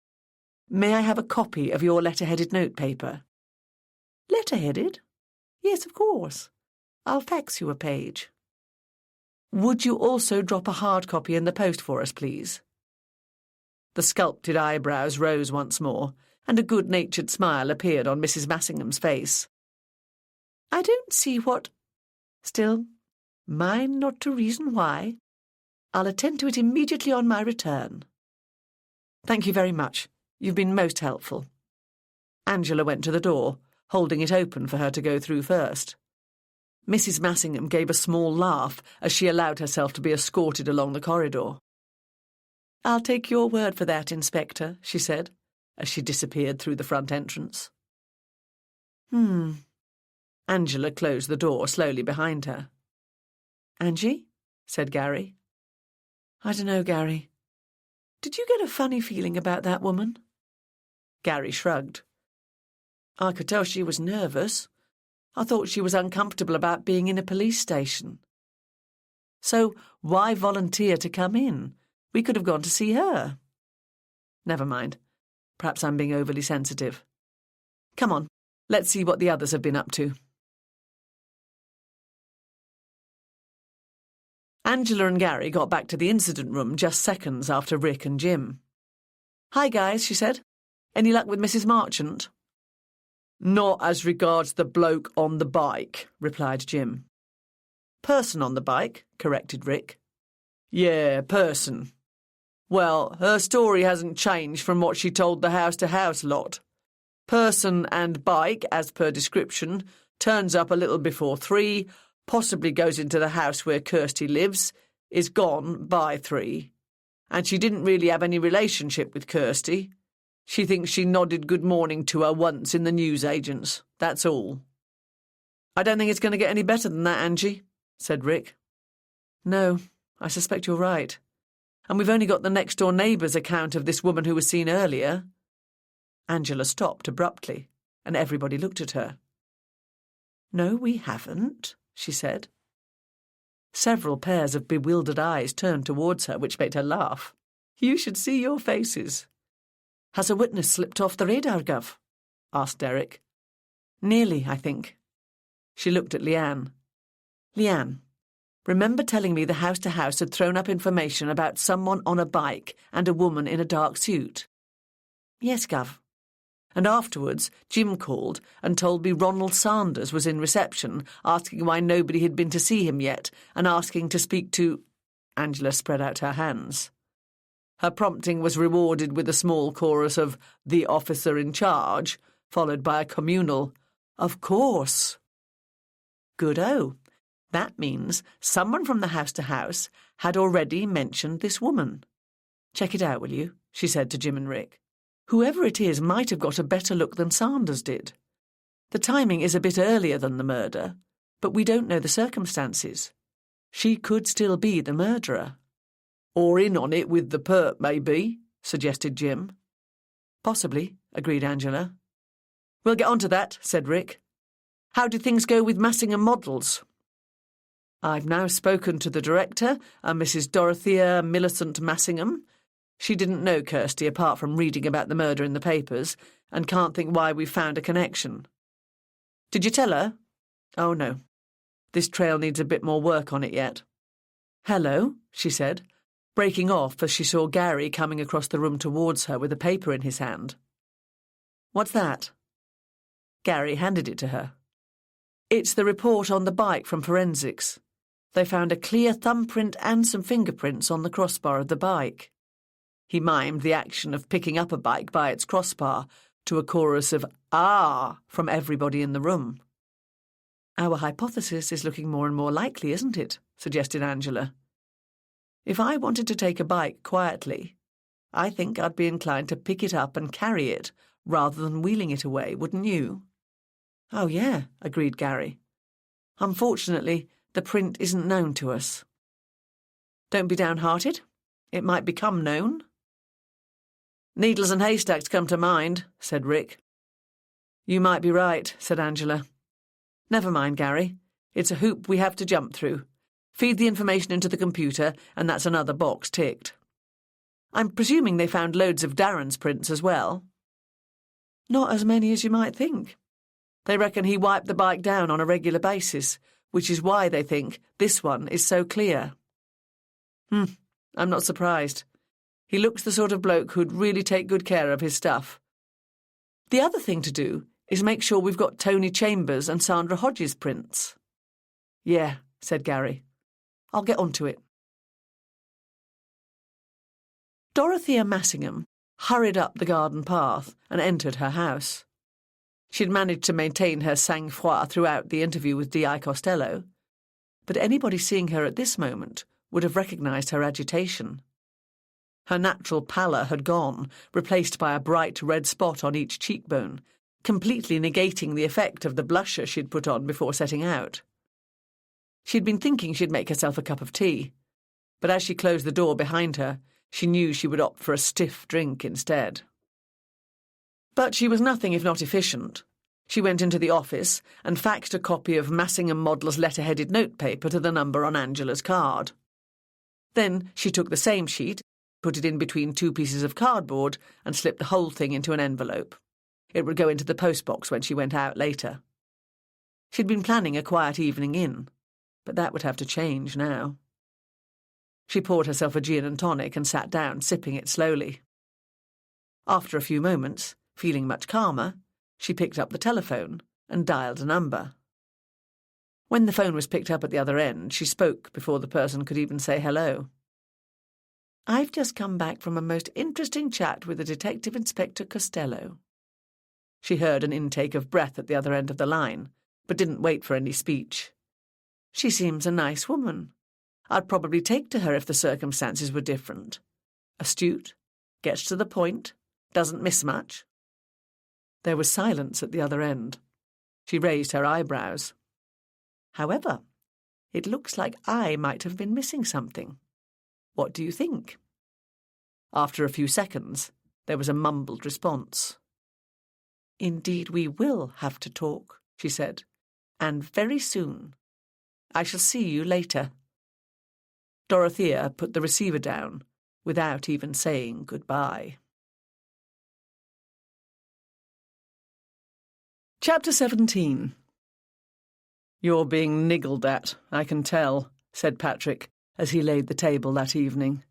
May I have a copy of your letter-headed notepaper? Letter-headed? Yes, of course. I'll fax you a page. Would you also drop a hard copy in the post for us, please? The sculpted eyebrows rose once more, and a good-natured smile appeared on Mrs. Massingham's face. I don't see what... Still, mine not to reason why. I'll attend to it immediately on my return. Thank you very much. You've been most helpful. Angela went to the door, holding it open for her to go through first. Mrs. Massingham gave a small laugh as she allowed herself to be escorted along the corridor. I'll take your word for that, Inspector, she said, as she disappeared through the front entrance. Angela closed the door slowly behind her. Angie? Said Gary. I don't know, Gary. Did you get a funny feeling about that woman? Gary shrugged. I could tell she was nervous. I thought she was uncomfortable about being in a police station. So why volunteer to come in? We could have gone to see her. Never mind. Perhaps I'm being overly sensitive. Come on, let's see what the others have been up to. Angela and Gary got back to the incident room just seconds after Rick and Jim. Hi, guys, she said. Any luck with Mrs. Marchant? Not as regards the bloke on the bike, replied Jim. Person on the bike, corrected Rick. Yeah, person. Well, her story hasn't changed from what she told the house-to-house lot. Person and bike, as per description, turns up a little before 3, possibly goes into the house where Kirsty lives, is gone by 3. And she didn't really have any relationship with Kirsty. She thinks she nodded good morning to her once in the newsagents, that's all. I don't think it's going to get any better than that, Angie, said Rick. No, I suspect you're right. And we've only got the next-door neighbour's account of this woman who was seen earlier. Angela stopped abruptly, and everybody looked at her. No, we haven't, she said. Several pairs of bewildered eyes turned towards her, which made her laugh. You should see your faces. Has a witness slipped off the radar, Gov? Asked Derek. Nearly, I think. She looked at Leanne. Leanne, remember telling me the house-to-house had thrown up information about someone on a bike and a woman in a dark suit? Yes, Gov. And afterwards, Jim called and told me Ronald Sanders was in reception, asking why nobody had been to see him yet, and asking to speak to... Angela spread out her hands. Her prompting was rewarded with a small chorus of "the officer in charge," followed by a communal "Of course." Good-o. That means someone from the house to house had already mentioned this woman. "Check it out, will you?" she said to Jim and Rick. "Whoever it is might have got a better look than Sanders did. The timing is a bit earlier than the murder, but we don't know the circumstances. She could still be the murderer." "Or in on it with the perp, maybe," suggested Jim. "Possibly," agreed Angela. "We'll get on to that," said Rick. "How did things go with Massingham Models?" "I've now spoken to the director, Mrs. Dorothea Millicent Massingham. She didn't know Kirsty apart from reading about the murder in the papers, and can't think why we've found a connection." "Did you tell her?" "Oh, no. This trail needs a bit more work on it yet." "Hello," she said, breaking off as she saw Gary coming across the room towards her with a paper in his hand. "What's that?" Gary handed it to her. "It's the report on the bike from forensics. They found a clear thumbprint and some fingerprints on the crossbar of the bike." He mimed the action of picking up a bike by its crossbar to a chorus of "ah" from everybody in the room. "Our hypothesis is looking more and more likely, isn't it?" suggested Angela. "If I wanted to take a bike quietly, I think I'd be inclined to pick it up and carry it rather than wheeling it away, wouldn't you?" "Oh, yeah," agreed Gary. "Unfortunately, the print isn't known to us." "Don't be downhearted. It might become known." "Needles and haystacks come to mind," said Rick. "You might be right," said Angela. "Never mind, Gary. It's a hoop we have to jump through. Feed the information into the computer, and that's another box ticked. I'm presuming they found loads of Darren's prints as well?" "Not as many as you might think. They reckon he wiped the bike down on a regular basis, which is why they think this one is so clear." I'm not surprised. He looks the sort of bloke who'd really take good care of his stuff. The other thing to do is make sure we've got Tony Chambers and Sandra Hodges' prints." "Yeah," said Gary. "I'll get on to it." Dorothea Massingham hurried up the garden path and entered her house. She'd managed to maintain her sang-froid throughout the interview with D.I. Costello, but anybody seeing her at this moment would have recognised her agitation. Her natural pallor had gone, replaced by a bright red spot on each cheekbone, completely negating the effect of the blusher she'd put on before setting out. She'd been thinking she'd make herself a cup of tea, but as she closed the door behind her, she knew she would opt for a stiff drink instead. But she was nothing if not efficient. She went into the office and faxed a copy of Massingham Model's letter-headed notepaper to the number on Angela's card. Then she took the same sheet, put it in between two pieces of cardboard, and slipped the whole thing into an envelope. It would go into the postbox when she went out later. She'd been planning a quiet evening in, but that would have to change now. She poured herself a gin and tonic and sat down, sipping it slowly. After a few moments, feeling much calmer, she picked up the telephone and dialed a number. When the phone was picked up at the other end, she spoke before the person could even say hello. "I've just come back from a most interesting chat with the Detective Inspector Costello." She heard an intake of breath at the other end of the line, but didn't wait for any speech. "She seems a nice woman. I'd probably take to her if the circumstances were different. Astute, gets to the point, doesn't miss much." There was silence at the other end. She raised her eyebrows. "However, it looks like I might have been missing something. What do you think?" After a few seconds, there was a mumbled response. "Indeed we will have to talk," she said, "and very soon. I shall see you later." Dorothea put the receiver down without even saying goodbye. Chapter 17. "You're being niggled at, I can tell," said Patrick, as he laid the table that evening.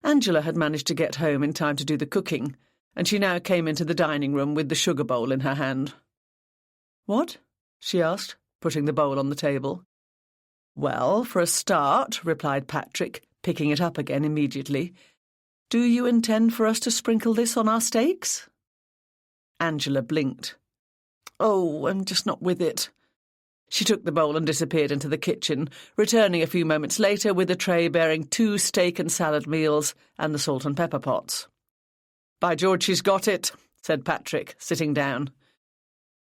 Angela had managed to get home in time to do the cooking, and she now came into the dining room with the sugar bowl in her hand. "What?" she asked, putting the bowl on the table. "Well, for a start," replied Patrick, picking it up again immediately, "do you intend for us to sprinkle this on our steaks?" Angela blinked. "Oh, I'm just not with it." She took the bowl and disappeared into the kitchen, returning a few moments later with a tray bearing 2 steak and salad meals and the salt and pepper pots. "By George, she's got it," said Patrick, sitting down.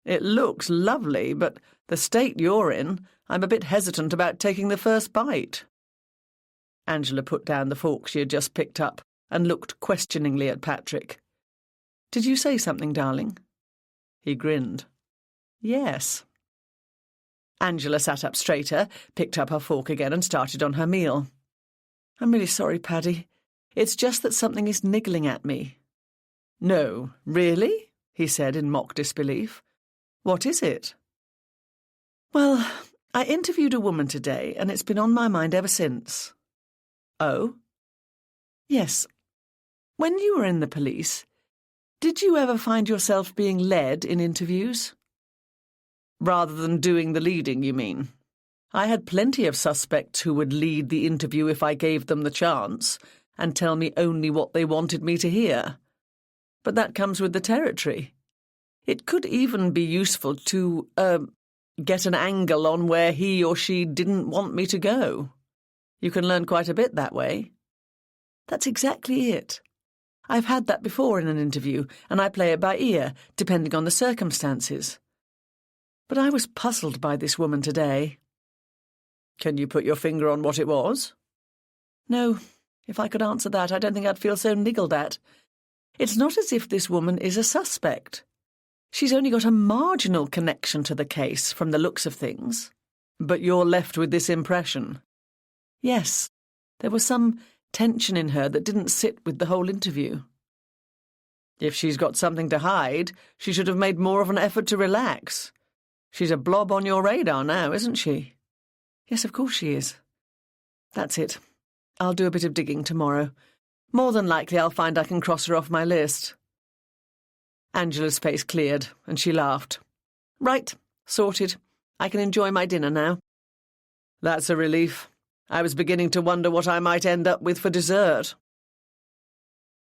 "It looks lovely, but the state you're in, I'm a bit hesitant about taking the first bite." Angela put down the fork she had just picked up and looked questioningly at Patrick. "Did you say something, darling?" He grinned. "Yes." Angela sat up straighter, picked up her fork again and started on her meal. "I'm really sorry, Paddy. It's just that something is niggling at me." "No, really?" he said in mock disbelief. "What is it?" "Well, I interviewed a woman today, and it's been on my mind ever since." "Oh?" "Yes. When you were in the police, did you ever find yourself being led in interviews?" "Rather than doing the leading, you mean? I had plenty of suspects who would lead the interview if I gave them the chance and tell me only what they wanted me to hear. But that comes with the territory. It could even be useful to, get an angle on where he or she didn't want me to go. You can learn quite a bit that way." "That's exactly it. I've had that before in an interview, and I play it by ear, depending on the circumstances. But I was puzzled by this woman today." "Can you put your finger on what it was?" "No. If I could answer that, I don't think I'd feel so niggled at. It's not as if this woman is a suspect. She's only got a marginal connection to the case from the looks of things." "But you're left with this impression?" "Yes. There was some tension in her that didn't sit with the whole interview." "If she's got something to hide, she should have made more of an effort to relax. She's a blob on your radar now, isn't she?" "Yes, of course she is. That's it. I'll do a bit of digging tomorrow. More than likely I'll find I can cross her off my list." Angela's face cleared, and she laughed. "Right, sorted. I can enjoy my dinner now." "That's a relief. I was beginning to wonder what I might end up with for dessert."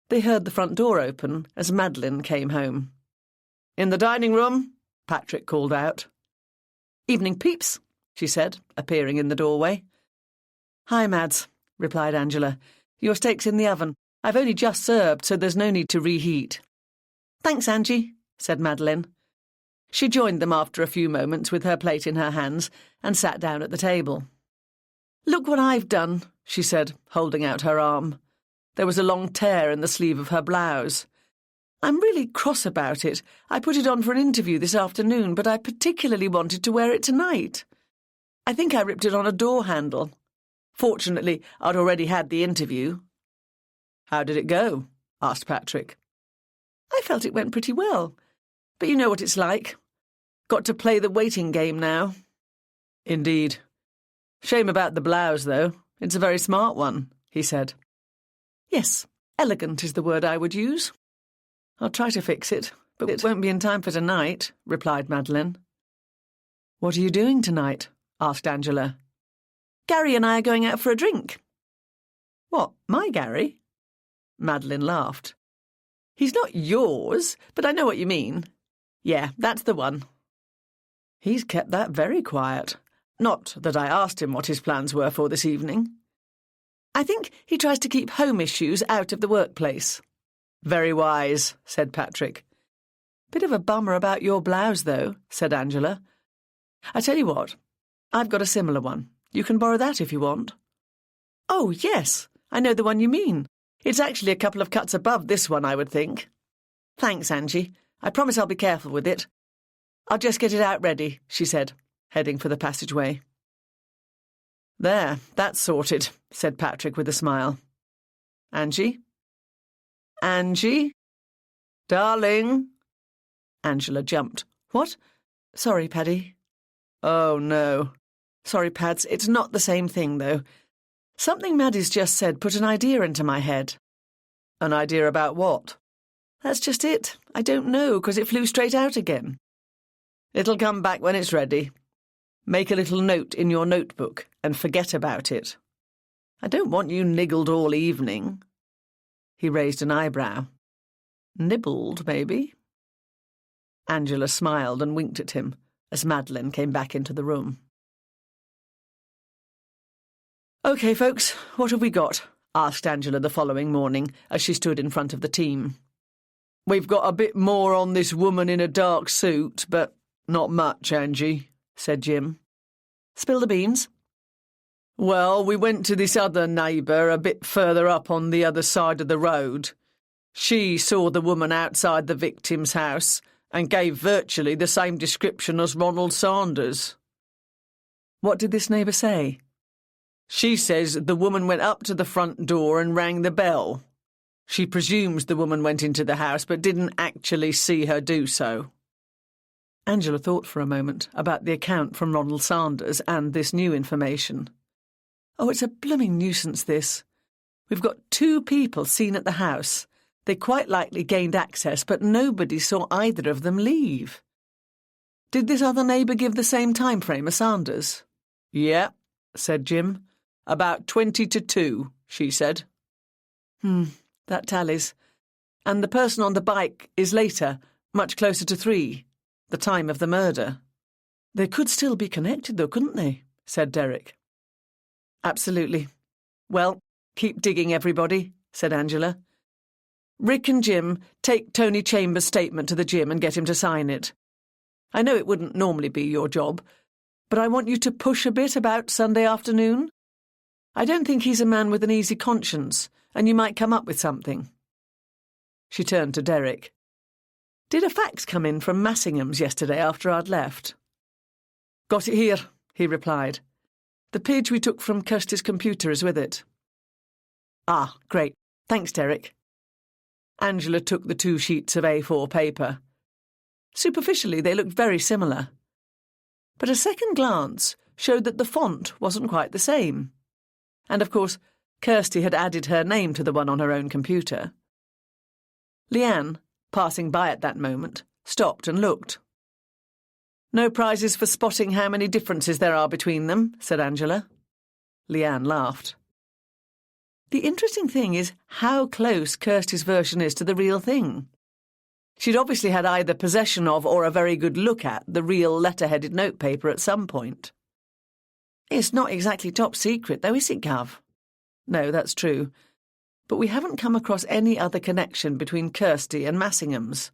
They heard the front door open as Madeline came home. "In the dining room," Patrick called out. "Evening, Peeps," she said, appearing in the doorway. "Hi, Mads," replied Angela. "Your steak's in the oven. I've only just served, so there's no need to reheat." "Thanks, Angie," said Madeline. She joined them after a few moments with her plate in her hands and sat down at the table. "Look what I've done," she said, holding out her arm. There was a long tear in the sleeve of her blouse. "I'm really cross about it. I put it on for an interview this afternoon, but I particularly wanted to wear it tonight. I think I ripped it on a door handle. Fortunately, I'd already had the interview." "How did it go?" asked Patrick. "I felt it went pretty well. But you know what it's like. Got to play the waiting game now." "Indeed. Shame about the blouse, though. It's a very smart one," he said. "Yes, elegant is the word I would use." "I'll try to fix it, but it won't be in time for tonight," replied Madeline. "What are you doing tonight?" asked Angela. "Gary and I are going out for a drink." "What, my Gary?" Madeline laughed. "He's not yours, but I know what you mean. Yeah, that's the one." "He's kept that very quiet. Not that I asked him what his plans were for this evening." "I think he tries to keep home issues out of the workplace." "Very wise," said Patrick. "Bit of a bummer about your blouse, though," said Angela. "I tell you what, I've got a similar one. You can borrow that if you want." "Oh, yes, I know the one you mean. It's actually a couple of cuts above this one, I would think." "Thanks, Angie. I promise I'll be careful with it." "I'll just get it out ready," she said, heading for the passageway. "There, that's sorted," said Patrick with a smile. "Angie? Angie? Darling?" Angela jumped. "What? Sorry, Paddy." "Oh, no. Sorry, Pads. It's not the same thing, though. Something Maddie's just said put an idea into my head." "An idea about what?" "That's just it. I don't know, because it flew straight out again." "It'll come back when it's ready. Make a little note in your notebook and forget about it. I don't want you niggled all evening." He raised an eyebrow. "Nibbled, maybe?" Angela smiled and winked at him, as Madeline came back into the room. "OK, folks, what have we got?" asked Angela the following morning as she stood in front of the team. "We've got a bit more on this woman in a dark suit, but not much, Angie," said Jim. "Spill the beans." "Well, we went to this other neighbour a bit further up on the other side of the road. She saw the woman outside the victim's house and gave virtually the same description as Ronald Sanders." "What did this neighbour say?" "She says the woman went up to the front door and rang the bell. She presumes the woman went into the house but didn't actually see her do so." Angela thought for a moment about the account from Ronald Sanders and this new information. Oh, it's a blooming nuisance, this. We've got 2 people seen at the house. They quite likely gained access, but nobody saw either of them leave. Did this other neighbour give the same time frame as Sanders? "Yeah," said Jim. "About 20 to 2, she said." That tallies. And the person on the bike is later, much closer to 3, the time of the murder. "They could still be connected, though, couldn't they?" said Derek. "Absolutely. Well, keep digging, everybody," said Angela. "Rick and Jim, take Tony Chambers' statement to the gym and get him to sign it. I know it wouldn't normally be your job, but I want you to push a bit about Sunday afternoon. I don't think he's a man with an easy conscience, and you might come up with something." She turned to Derek. "Did a fax come in from Massingham's yesterday after I'd left?" "Got it here," he replied. "The page we took from Kirsty's computer is with it." "Ah, great. Thanks, Derek." Angela took the 2 sheets of A4 paper. Superficially, they looked very similar. But a second glance showed that the font wasn't quite the same. And, of course, Kirsty had added her name to the one on her own computer. Leanne, passing by at that moment, stopped and looked. "No prizes for spotting how many differences there are between them," said Angela. Leanne laughed. "The interesting thing is how close Kirsty's version is to the real thing. She'd obviously had either possession of or a very good look at the real letter-headed notepaper at some point. It's not exactly top secret, though, is it, Gav?" "No, that's true. But we haven't come across any other connection between Kirsty and Massingham's.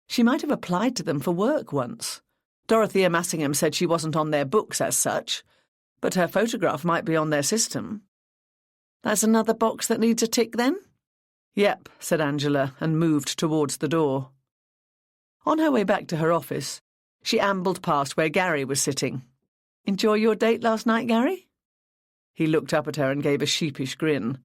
She might have applied to them for work once. Dorothea Massingham said she wasn't on their books as such, but her photograph might be on their system." "That's another box that needs a tick, then?" "Yep," said Angela, and moved towards the door. On her way back to her office, she ambled past where Gary was sitting. "Enjoy your date last night, Gary?" He looked up at her and gave a sheepish grin.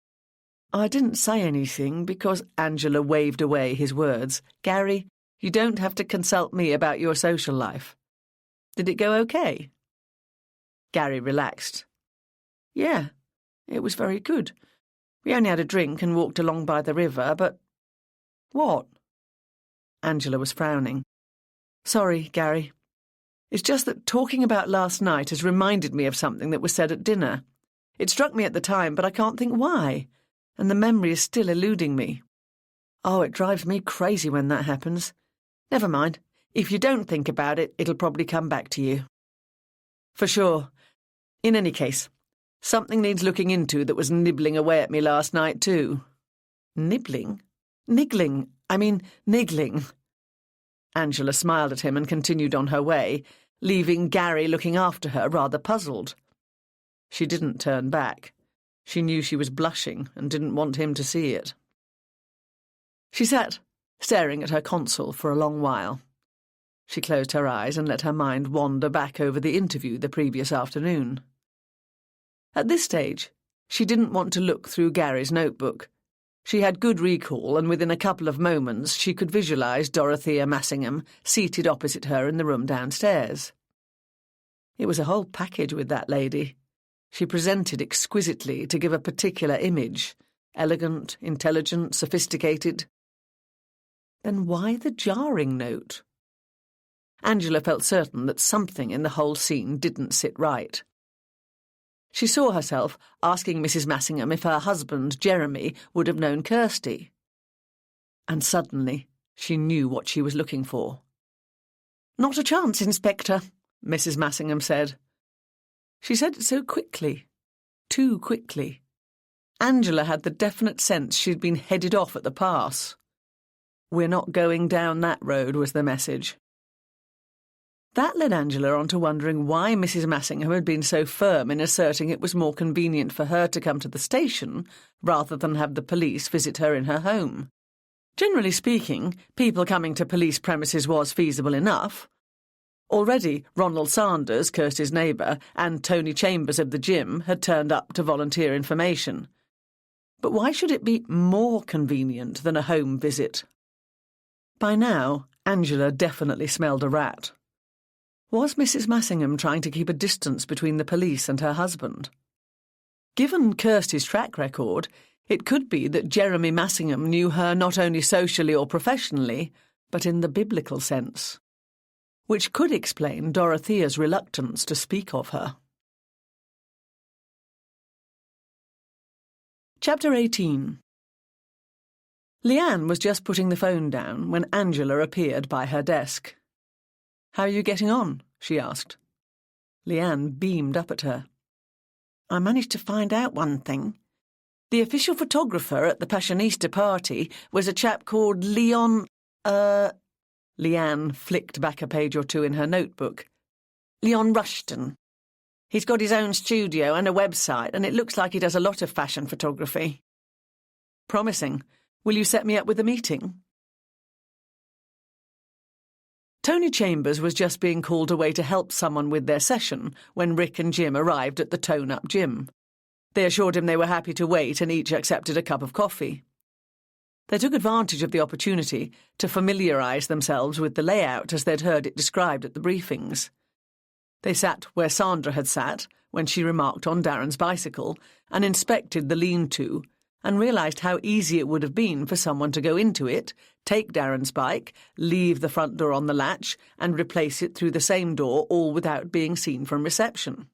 "I didn't say anything because—" Angela waved away his words. "Gary, you don't have to consult me about your social life. Did it go okay?" Gary relaxed. "Yeah, it was very good. We only had a drink and walked along by the river, but—" "What?" Angela was frowning. "Sorry, Gary. It's just that talking about last night has reminded me of something that was said at dinner. It struck me at the time, but I can't think why, and the memory is still eluding me. Oh, it drives me crazy when that happens. Never mind. If you don't think about it, it'll probably come back to you." "For sure. In any case, something needs looking into that was nibbling away at me last night, too." "Nibbling? Niggling. I mean, niggling." Angela smiled at him and continued on her way, leaving Gary looking after her, rather puzzled. She didn't turn back. She knew she was blushing and didn't want him to see it. She sat, staring at her console for a long while. She closed her eyes and let her mind wander back over the interview the previous afternoon. At this stage, she didn't want to look through Gary's notebook. She had good recall, and within a couple of moments she could visualise Dorothea Massingham seated opposite her in the room downstairs. It was a whole package with that lady. She presented exquisitely to give a particular image, elegant, intelligent, sophisticated. Then why the jarring note? Angela felt certain that something in the whole scene didn't sit right. She saw herself asking Mrs. Massingham if her husband, Jeremy, would have known Kirsty. And suddenly she knew what she was looking for. Not a chance, Inspector, Mrs. Massingham said. She said it so quickly, too quickly. Angela had the definite sense she'd been headed off at the pass. We're not going down that road, was the message. That led Angela on to wondering why Mrs. Massingham had been so firm in asserting it was more convenient for her to come to the station rather than have the police visit her in her home. Generally speaking, people coming to police premises was feasible enough. Already, Ronald Sanders, Kirsty's neighbour, and Tony Chambers of the gym had turned up to volunteer information. But why should it be more convenient than a home visit? By now, Angela definitely smelled a rat. Was Mrs. Massingham trying to keep a distance between the police and her husband? Given Kirsty's track record, it could be that Jeremy Massingham knew her not only socially or professionally, but in the biblical sense, which could explain Dorothea's reluctance to speak of her. Chapter 18. Leanne was just putting the phone down when Angela appeared by her desk. "How are you getting on?" she asked. Leanne beamed up at her. "I managed to find out one thing. The official photographer at the Passionista party was a chap called Leon... Leanne flicked back a page or two in her notebook. Leon Rushton. He's got his own studio and a website, and it looks like he does a lot of fashion photography." "Promising. Will you set me up with a meeting?" Tony Chambers was just being called away to help someone with their session when Rick and Jim arrived at the Tone Up gym. They assured him they were happy to wait and each accepted a cup of coffee. They took advantage of the opportunity to familiarise themselves with the layout as they'd heard it described at the briefings. They sat where Sandra had sat when she remarked on Darren's bicycle and inspected the lean-to and realised how easy it would have been for someone to go into it, take Darren's bike, leave the front door on the latch and replace it through the same door, all without being seen from reception.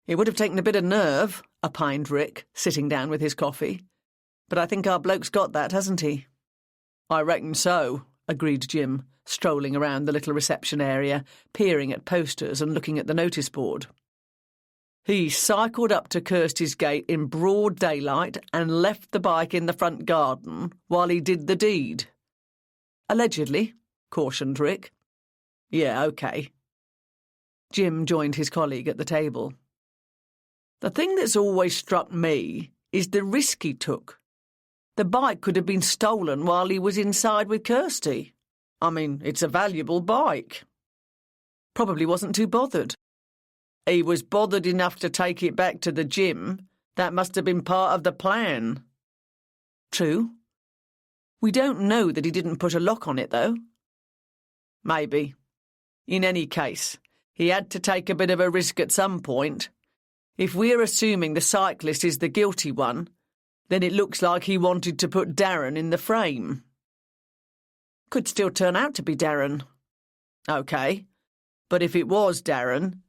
"It would have taken a bit of nerve," opined Rick, sitting down with his coffee. "But I think our bloke's got that, hasn't he?" "I reckon so," agreed Jim, strolling around the little reception area, peering at posters and looking at the notice board. "He cycled up to Kirsty's gate in broad daylight and left the bike in the front garden while he did the deed." "Allegedly," cautioned Rick. "Yeah, OK." Jim joined his colleague at the table. "The thing that's always struck me is the risk he took. The bike could have been stolen while he was inside with Kirsty. I mean, it's a valuable bike." "Probably wasn't too bothered." "He was bothered enough to take it back to the gym. That must have been part of the plan." "True. We don't know that he didn't put a lock on it, though." "Maybe. In any case, he had to take a bit of a risk at some point. If we're assuming the cyclist is the guilty one, then it looks like he wanted to put Darren in the frame." "Could still turn out to be Darren." "OK. But if it was Darren,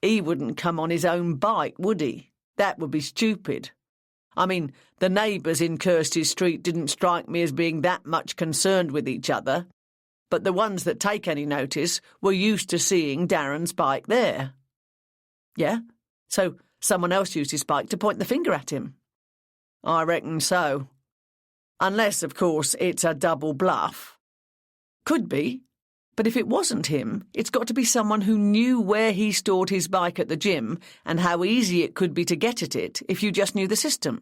he wouldn't come on his own bike, would he? That would be stupid. I mean, the neighbours in Kirsty's street didn't strike me as being that much concerned with each other, but the ones that take any notice were used to seeing Darren's bike there." "Yeah? So someone else used his bike to point the finger at him?" "I reckon so. Unless, of course, it's a double bluff." "Could be. But if it wasn't him, it's got to be someone who knew where he stored his bike at the gym and how easy it could be to get at it if you just knew the system.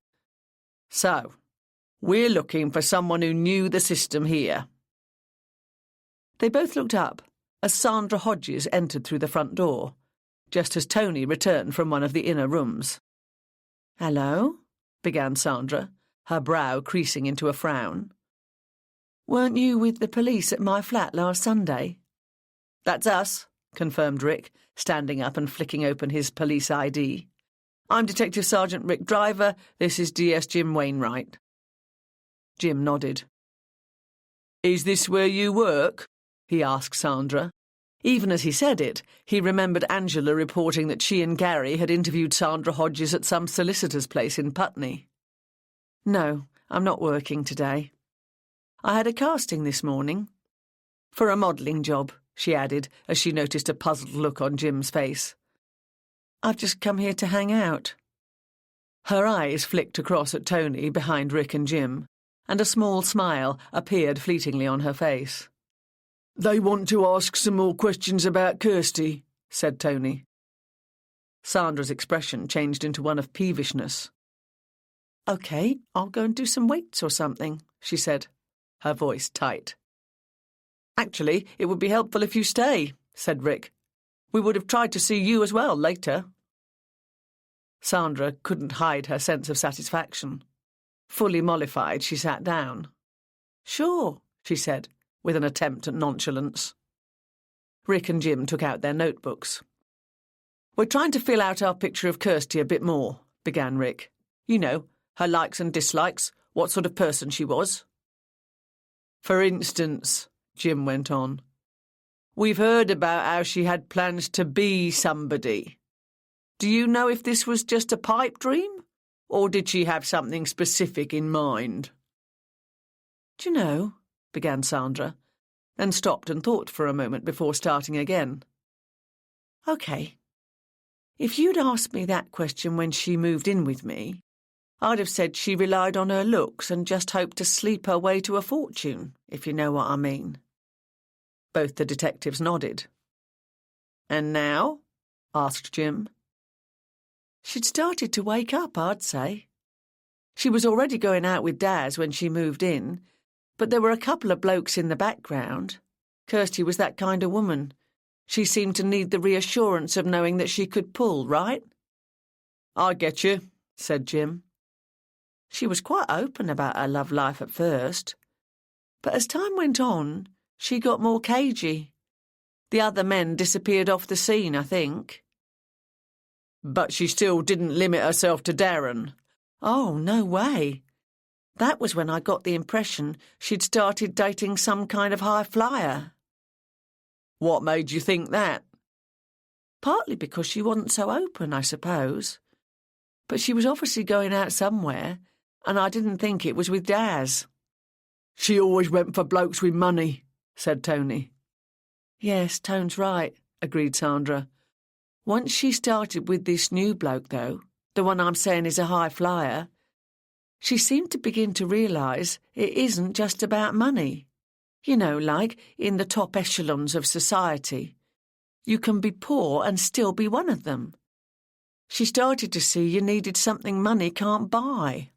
So, we're looking for someone who knew the system here." They both looked up as Sandra Hodges entered through the front door, just as Tony returned from one of the inner rooms. "Hello?" began Sandra, her brow creasing into a frown. "Weren't you with the police at my flat last Sunday?" "That's us," confirmed Rick, standing up and flicking open his police ID. "I'm Detective Sergeant Rick Driver. This is DS Jim Wainwright." Jim nodded. "Is this where you work?" he asked Sandra. Even as he said it, he remembered Angela reporting that she and Gary had interviewed Sandra Hodges at some solicitor's place in Putney. "No, I'm not working today. I had a casting this morning. For a modelling job," she added as she noticed a puzzled look on Jim's face. I've just come here to hang out. Her eyes flicked across at Tony behind Rick and Jim, and a small smile appeared fleetingly on her face. They want to ask some more questions about Kirsty, said Tony. Sandra's expression changed into one of peevishness. OK, I'll go and do some weights or something, she said, her voice tight. Actually, it would be helpful if you stay, said Rick. We would have tried to see you as well later. Sandra couldn't hide her sense of satisfaction. Fully mollified, she sat down. Sure, she said, with an attempt at nonchalance. Rick and Jim took out their notebooks. We're trying to fill out our picture of Kirsty a bit more, began Rick. You know, her likes and dislikes, what sort of person she was. For instance, Jim went on, we've heard about how she had plans to be somebody. Do you know if this was just a pipe dream, or did she have something specific in mind? Do you know, began Sandra, then stopped and thought for a moment before starting again. OK. If you'd asked me that question when she moved in with me, I'd have said she relied on her looks and just hoped to sleep her way to a fortune, if you know what I mean. Both the detectives nodded. And now? Asked Jim. She'd started to wake up, I'd say. She was already going out with Daz when she moved in, but there were a couple of blokes in the background. Kirsty was that kind of woman. She seemed to need the reassurance of knowing that she could pull, right? I get you, said Jim. She was quite open about her love life at first. But as time went on, she got more cagey. The other men disappeared off the scene, I think. But she still didn't limit herself to Darren. Oh, no way. That was when I got the impression she'd started dating some kind of high flyer. What made you think that? Partly because she wasn't so open, I suppose. But she was obviously going out somewhere, and I didn't think it was with Daz. She always went for blokes with money, said Tony. Yes, Tone's right, agreed Sandra. Once she started with this new bloke, though, the one I'm saying is a high flyer, she seemed to begin to realise it isn't just about money. You know, like in the top echelons of society. You can be poor and still be one of them. She started to see you needed something money can't buy.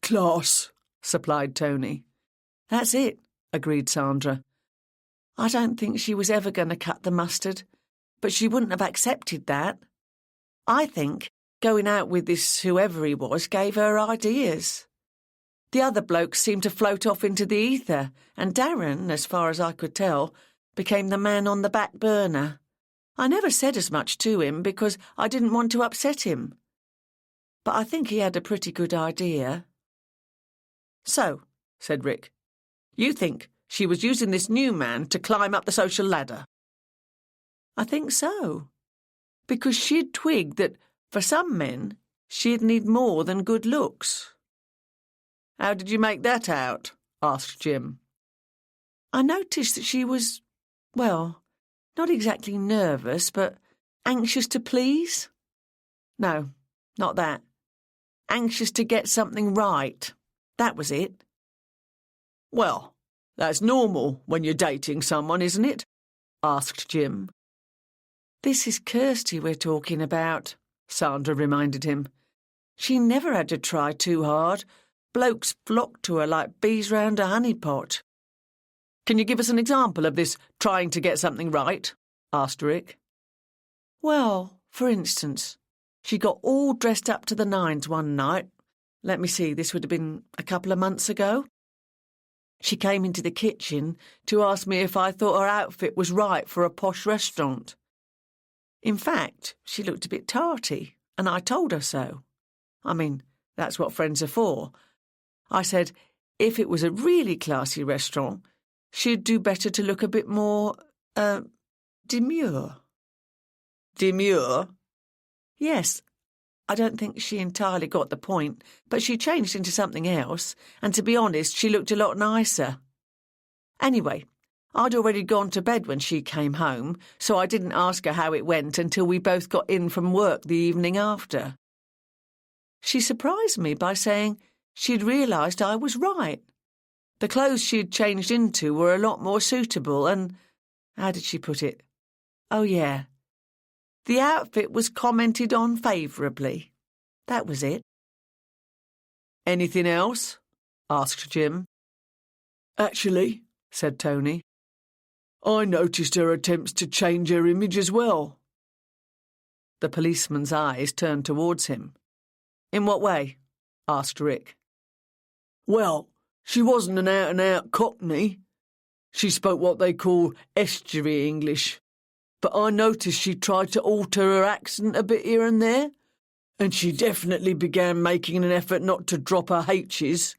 Class, supplied Tony. That's it, agreed Sandra. I don't think she was ever going to cut the mustard, but she wouldn't have accepted that. I think going out with this whoever he was gave her ideas. The other blokes seemed to float off into the ether, and Darren, as far as I could tell, became the man on the back burner. I never said as much to him because I didn't want to upset him. But I think he had a pretty good idea. So, said Rick, you think she was using this new man to climb up the social ladder? I think so. Because she'd twigged that, for some men, she'd need more than good looks. How did you make that out? Asked Jim. I noticed that she was, well, not exactly nervous, but anxious to please. No, not that. Anxious to get something right. That was it. Well, that's normal when you're dating someone, isn't it? Asked Jim. This is Kirsty we're talking about, Sandra reminded him. She never had to try too hard. Blokes flocked to her like bees round a honey pot. Can you give us an example of this trying to get something right? Asked Rick. Well, for instance, she got all dressed up to the nines one night. Let me see, this would have been a couple of months ago. She came into the kitchen to ask me if I thought her outfit was right for a posh restaurant. In fact, she looked a bit tarty, and I told her so. I mean, that's what friends are for. I said, if it was a really classy restaurant, she'd do better to look a bit more, demure. Demure? Yes. I don't think she entirely got the point, but she changed into something else, and to be honest, she looked a lot nicer. Anyway, I'd already gone to bed when she came home, so I didn't ask her how it went until we both got in from work the evening after. She surprised me by saying she'd realised I was right. The clothes she'd changed into were a lot more suitable and, how did she put it? Oh, yeah. The outfit was commented on favourably. That was it. Anything else? Asked Jim. Actually, said Tony, I noticed her attempts to change her image as well. The policeman's eyes turned towards him. In what way? Asked Rick. Well, she wasn't an out-and-out Cockney. She spoke what they call estuary English. But I noticed she tried to alter her accent a bit here and there, and she definitely began making an effort not to drop her H's.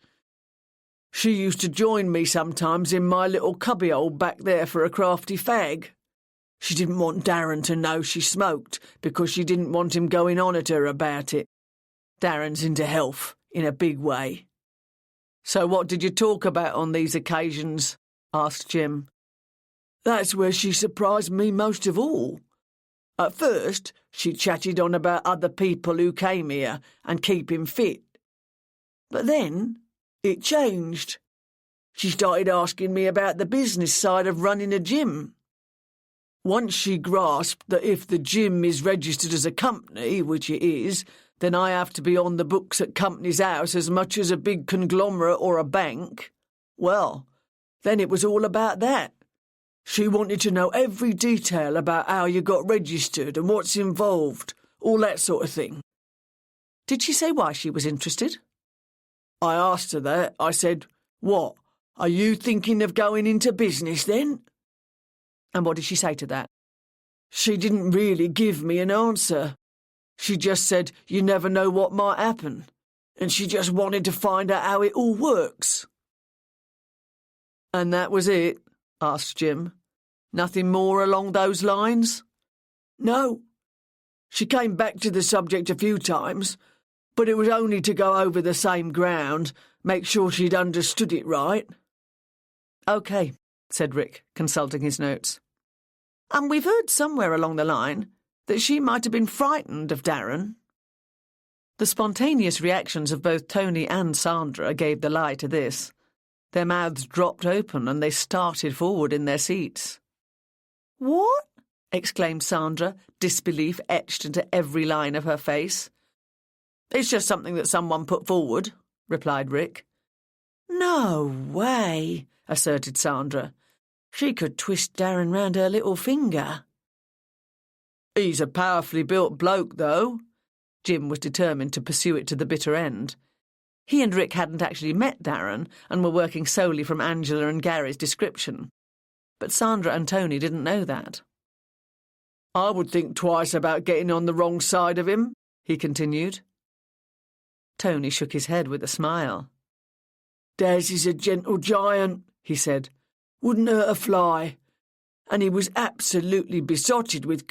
She used to join me sometimes in my little cubbyhole back there for a crafty fag. She didn't want Darren to know she smoked because she didn't want him going on at her about it. Darren's into health in a big way. So what did you talk about on these occasions? Asked Jim. That's where she surprised me most of all. At first, she chatted on about other people who came here and keeping fit. But then it changed. She started asking me about the business side of running a gym. Once she grasped that if the gym is registered as a company, which it is, then I have to be on the books at Company's House as much as a big conglomerate or a bank. Well, then it was all about that. She wanted to know every detail about how you got registered and what's involved, all that sort of thing. Did she say why she was interested? I asked her that. I said, "What, are you thinking of going into business then?" And what did she say to that? She didn't really give me an answer. She just said, you never know what might happen. And she just wanted to find out how it all works. And that was it? Asked Jim. Nothing more along those lines? No. She came back to the subject a few times, but it was only to go over the same ground, make sure she'd understood it right. OK, said Rick, consulting his notes. And we've heard somewhere along the line that she might have been frightened of Darren. The spontaneous reactions of both Tony and Sandra gave the lie to this. Their mouths dropped open and they started forward in their seats. "What?" exclaimed Sandra, disbelief etched into every line of her face. "It's just something that someone put forward," replied Rick. "No way," asserted Sandra. "She could twist Darren round her little finger." "He's a powerfully built bloke, though." Jim was determined to pursue it to the bitter end. He and Rick hadn't actually met Darren and were working solely from Angela and Gary's description. But Sandra and Tony didn't know that. "I would think twice about getting on the wrong side of him," he continued. Tony shook his head with a smile. "Daz is a gentle giant," he said. "Wouldn't hurt a fly. And he was absolutely besotted with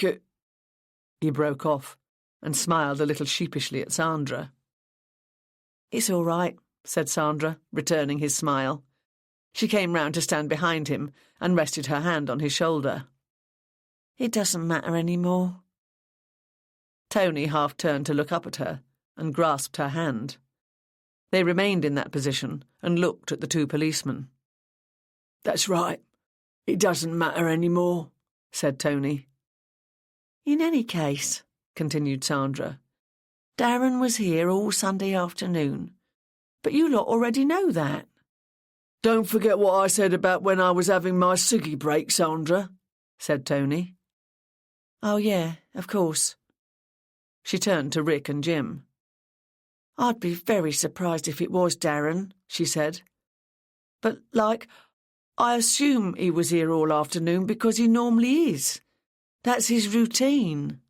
He broke off and smiled a little sheepishly at Sandra. "It's all right," said Sandra, returning his smile. She came round to stand behind him and rested her hand on his shoulder. "It doesn't matter any more." Tony half turned to look up at her and grasped her hand. They remained in that position and looked at the two policemen. "That's right. It doesn't matter any more," said Tony. "In any case," continued Sandra, "Darren was here all Sunday afternoon. But you lot already know that." "Don't forget what I said about when I was having my ciggy break, Sandra," said Tony. "Oh, yeah, of course." She turned to Rick and Jim. "I'd be very surprised if it was Darren," she said. "But, I assume he was here all afternoon because he normally is. That's his routine."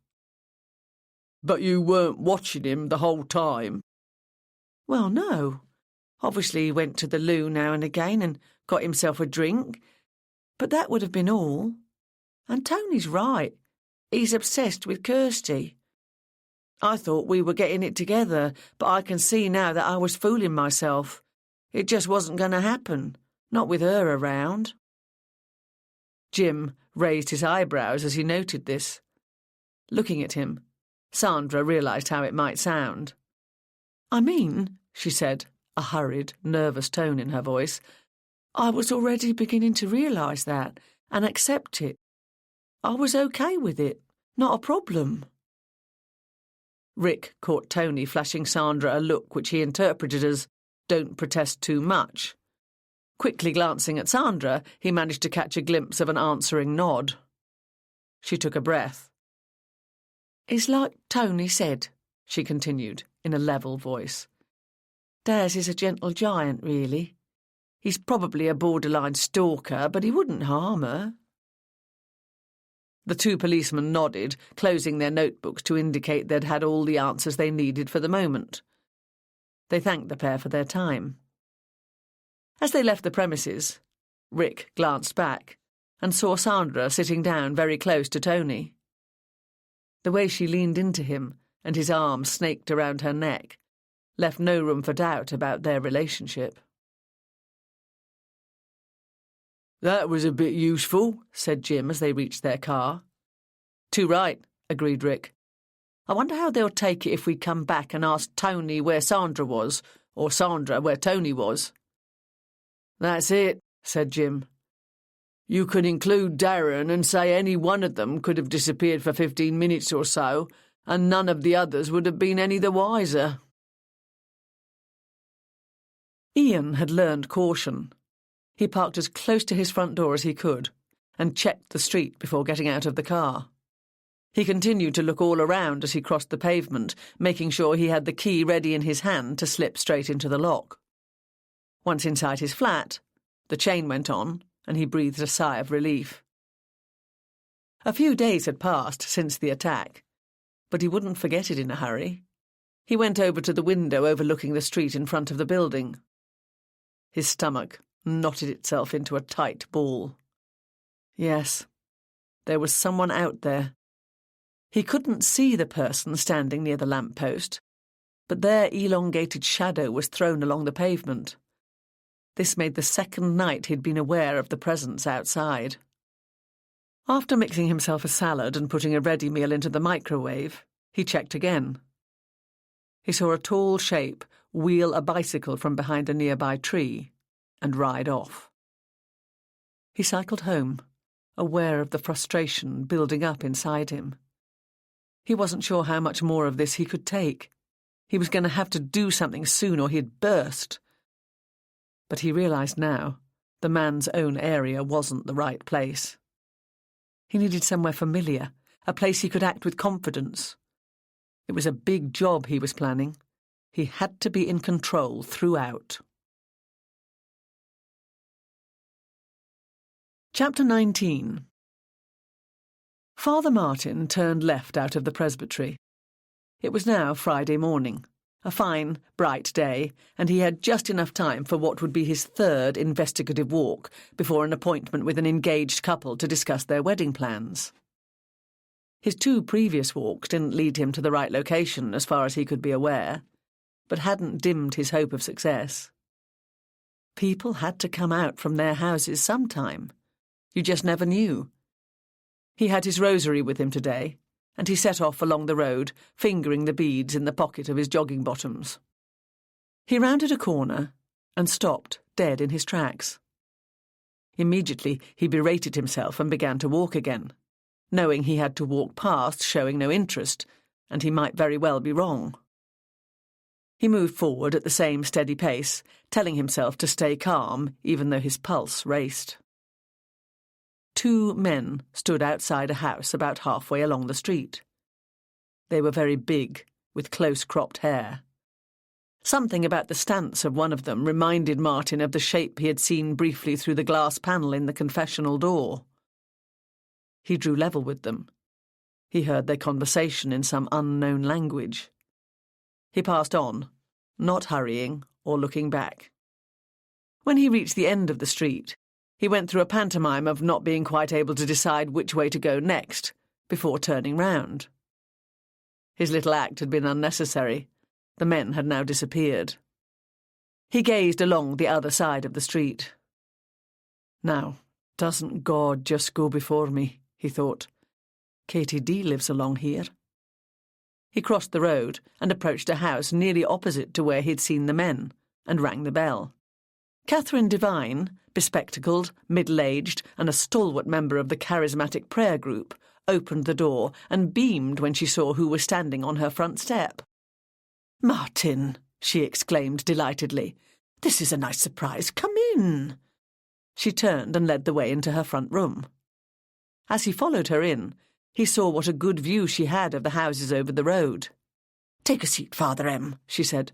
"But you weren't watching him the whole time?" "Well, no. Obviously he went to the loo now and again and got himself a drink. But that would have been all. And Tony's right. He's obsessed with Kirsty. I thought we were getting it together, but I can see now that I was fooling myself. It just wasn't going to happen, not with her around." Jim raised his eyebrows as he noted this. Looking at him, Sandra realised how it might sound. "I mean," she said, a hurried, nervous tone in her voice, "I was already beginning to realise that and accept it. I was okay with it. Not a problem." Rick caught Tony flashing Sandra a look which he interpreted as, "Don't protest too much." Quickly glancing at Sandra, he managed to catch a glimpse of an answering nod. She took a breath. "It's like Tony said," she continued, in a level voice. "Daz is a gentle giant, really. He's probably a borderline stalker, but he wouldn't harm her." The two policemen nodded, closing their notebooks to indicate they'd had all the answers they needed for the moment. They thanked the pair for their time. As they left the premises, Rick glanced back and saw Sandra sitting down very close to Tony. The way she leaned into him and his arm snaked around her neck left no room for doubt about their relationship. "That was a bit useful," said Jim as they reached their car. "Too right," agreed Rick. "I wonder how they'll take it if we come back and ask Tony where Sandra was, or Sandra where Tony was." "That's it," said Jim. "You could include Darren and say any one of them could have disappeared for 15 minutes or so, and none of the others would have been any the wiser." Ian had learned caution. He parked as close to his front door as he could and checked the street before getting out of the car. He continued to look all around as he crossed the pavement, making sure he had the key ready in his hand to slip straight into the lock. Once inside his flat, the chain went on, and he breathed a sigh of relief. A few days had passed since the attack, but he wouldn't forget it in a hurry. He went over to the window overlooking the street in front of the building. His stomach knotted itself into a tight ball. Yes, there was someone out there. He couldn't see the person standing near the lamp-post, but their elongated shadow was thrown along the pavement. This made the second night he'd been aware of the presence outside. After mixing himself a salad and putting a ready meal into the microwave, he checked again. He saw a tall shape wheel a bicycle from behind a nearby tree and ride off. He cycled home, aware of the frustration building up inside him. He wasn't sure how much more of this he could take. He was going to have to do something soon or he'd burst. But he realised now the man's own area wasn't the right place. He needed somewhere familiar, a place he could act with confidence. It was a big job he was planning. He had to be in control throughout. Chapter 19. Father Martin turned left out of the presbytery. It was now Friday morning, a fine, bright day, and he had just enough time for what would be his third investigative walk before an appointment with an engaged couple to discuss their wedding plans. His two previous walks didn't lead him to the right location as far as he could be aware, but hadn't dimmed his hope of success. People had to come out from their houses sometime. You just never knew. He had his rosary with him today, and he set off along the road, fingering the beads in the pocket of his jogging bottoms. He rounded a corner and stopped dead in his tracks. Immediately he berated himself and began to walk again, knowing he had to walk past, showing no interest, and he might very well be wrong. He moved forward at the same steady pace, telling himself to stay calm even though his pulse raced. Two men stood outside a house about halfway along the street. They were very big, with close-cropped hair. Something about the stance of one of them reminded Martin of the shape he had seen briefly through the glass panel in the confessional door. He drew level with them. He heard their conversation in some unknown language. He passed on, not hurrying or looking back. When he reached the end of the street, he went through a pantomime of not being quite able to decide which way to go next, before turning round. His little act had been unnecessary. The men had now disappeared. He gazed along the other side of the street. Now, Doesn't God just go before me, he thought. Katie D lives along here. He crossed the road and approached a house nearly opposite to where he'd seen the men, and rang the bell. Catherine Devine, bespectacled, middle-aged, and a stalwart member of the charismatic prayer group, opened the door and beamed when she saw who was standing on her front step. "Martin," she exclaimed delightedly, "this is a nice surprise. Come in." She turned and led the way into her front room. As he followed her in, he saw what a good view she had of the houses over the road. "Take a seat, Father M," she said.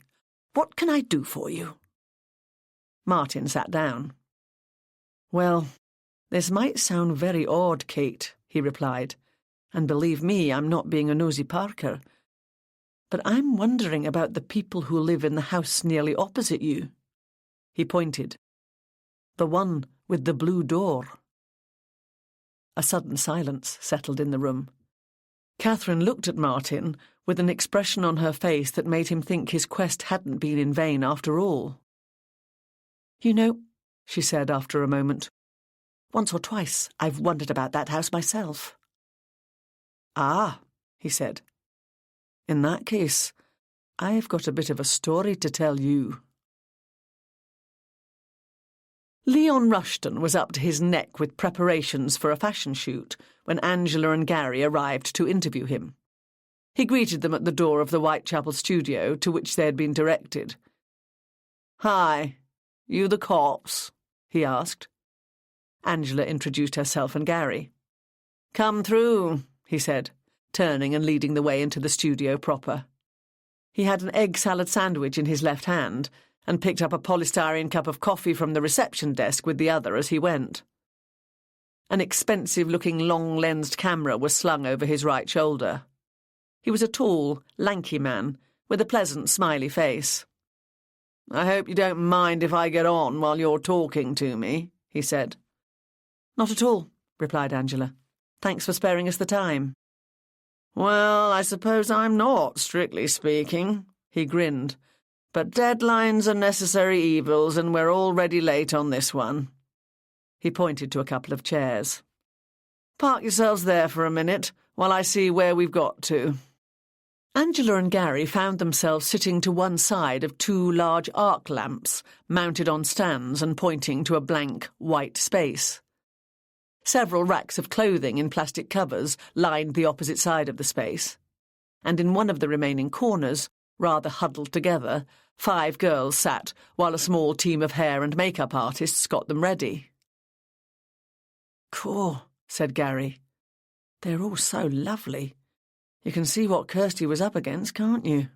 "What can I do for you?" Martin sat down. "Well, this might sound very odd, Kate," he replied, "and believe me, I'm not being a nosy Parker. But I'm wondering about the people who live in the house nearly opposite you." He pointed. "The one with the blue door." A sudden silence settled in the room. Catherine looked at Martin with an expression on her face that made him think his quest hadn't been in vain after all. "You know," she said after a moment, "once or twice I've wondered about that house myself." "Ah," he said. "In that case, I've got a bit of a story to tell you." Leon Rushton was up to his neck with preparations for a fashion shoot when Angela and Gary arrived to interview him. He greeted them at the door of the Whitechapel studio to which they had been directed. "Hi, you the cops?" he asked. Angela introduced herself and Gary. "Come through," he said, turning and leading the way into the studio proper. He had an egg salad sandwich in his left hand and picked up a polystyrene cup of coffee from the reception desk with the other as he went. An expensive-looking long-lensed camera was slung over his right shoulder. He was a tall, lanky man with a pleasant, smiley face. "I hope you don't mind if I get on while you're talking to me," he said. "Not at all," replied Angela. "Thanks for sparing us the time." "Well, I suppose I'm not, strictly speaking," he grinned. "But deadlines are necessary evils, and we're already late on this one." He pointed to a couple of chairs. "Park yourselves there for a minute, while I see where we've got to." Angela and Gary found themselves sitting to one side of two large arc lamps, mounted on stands and pointing to a blank, white space. Several racks of clothing in plastic covers lined the opposite side of the space, and in one of the remaining corners, rather huddled together, 5 girls sat while a small team of hair and makeup artists got them ready. "Cool," said Gary. "They're all so lovely. You can see what Kirsty was up against, can't you?"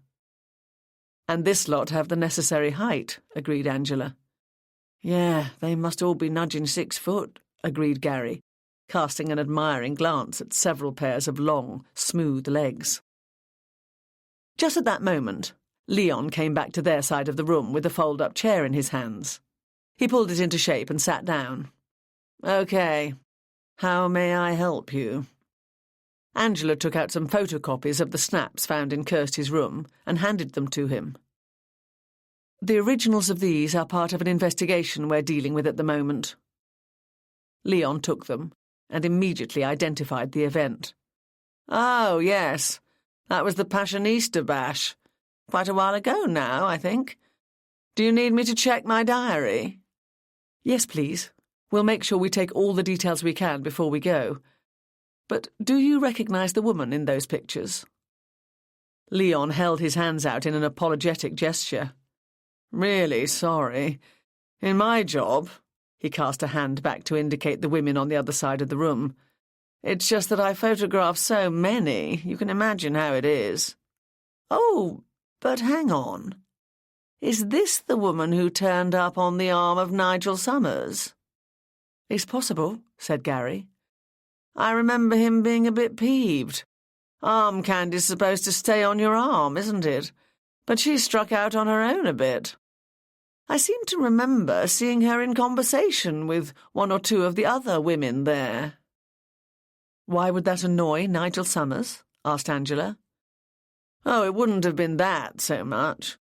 "And this lot have the necessary height," agreed Angela. "Yeah, they must all be nudging 6 foot," agreed Gary, casting an admiring glance at several pairs of long, smooth legs. Just at that moment, Leon came back to their side of the room with a fold-up chair in his hands. He pulled it into shape and sat down. "Okay, how may I help you?" Angela took out some photocopies of the snaps found in Kirsty's room and handed them to him. "The originals of these are part of an investigation we're dealing with at the moment." Leon took them and immediately identified the event. "Oh, yes, that was the Passionista bash. Quite a while ago now, I think. Do you need me to check my diary?" "Yes, please. We'll make sure we take all the details we can before we go. But do you recognise the woman in those pictures?" Leon held his hands out in an apologetic gesture. "Really sorry. In my job," he cast a hand back to indicate the women on the other side of the room, "it's just that I photograph so many, you can imagine how it is." "Oh, but hang on. Is this the woman who turned up on the arm of Nigel Summers?" "It's possible," said Gary. "I remember him being a bit peeved. Arm candy's supposed to stay on your arm, isn't it? But she struck out on her own a bit. I seem to remember seeing her in conversation with 1 or 2 of the other women there." "Why would that annoy Nigel Summers?" asked Angela. "Oh, it wouldn't have been that so much.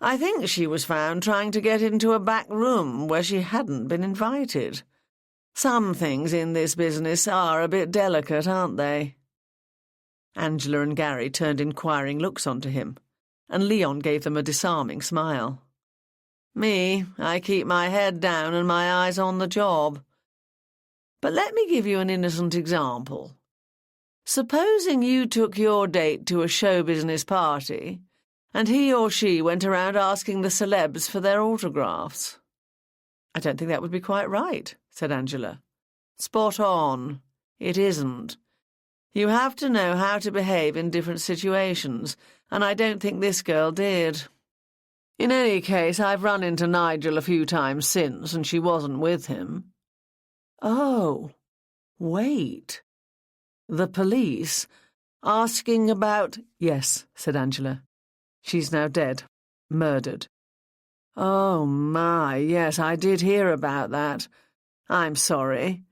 I think she was found trying to get into a back room where she hadn't been invited. Some things in this business are a bit delicate, aren't they?" Angela and Gary turned inquiring looks onto him, and Leon gave them a disarming smile. "Me, I keep my head down and my eyes on the job. But let me give you an innocent example. Supposing you took your date to a show business party, and he or she went around asking the celebs for their autographs." "I don't think that would be quite right," said Angela. "Spot on. It isn't. You have to know how to behave in different situations, and I don't think this girl did. In any case, I've run into Nigel a few times since, and she wasn't with him." "Oh, wait. The police asking about—" "Yes," said Angela. "She's now dead. Murdered." "Oh, my, yes, I did hear about that. I'm sorry.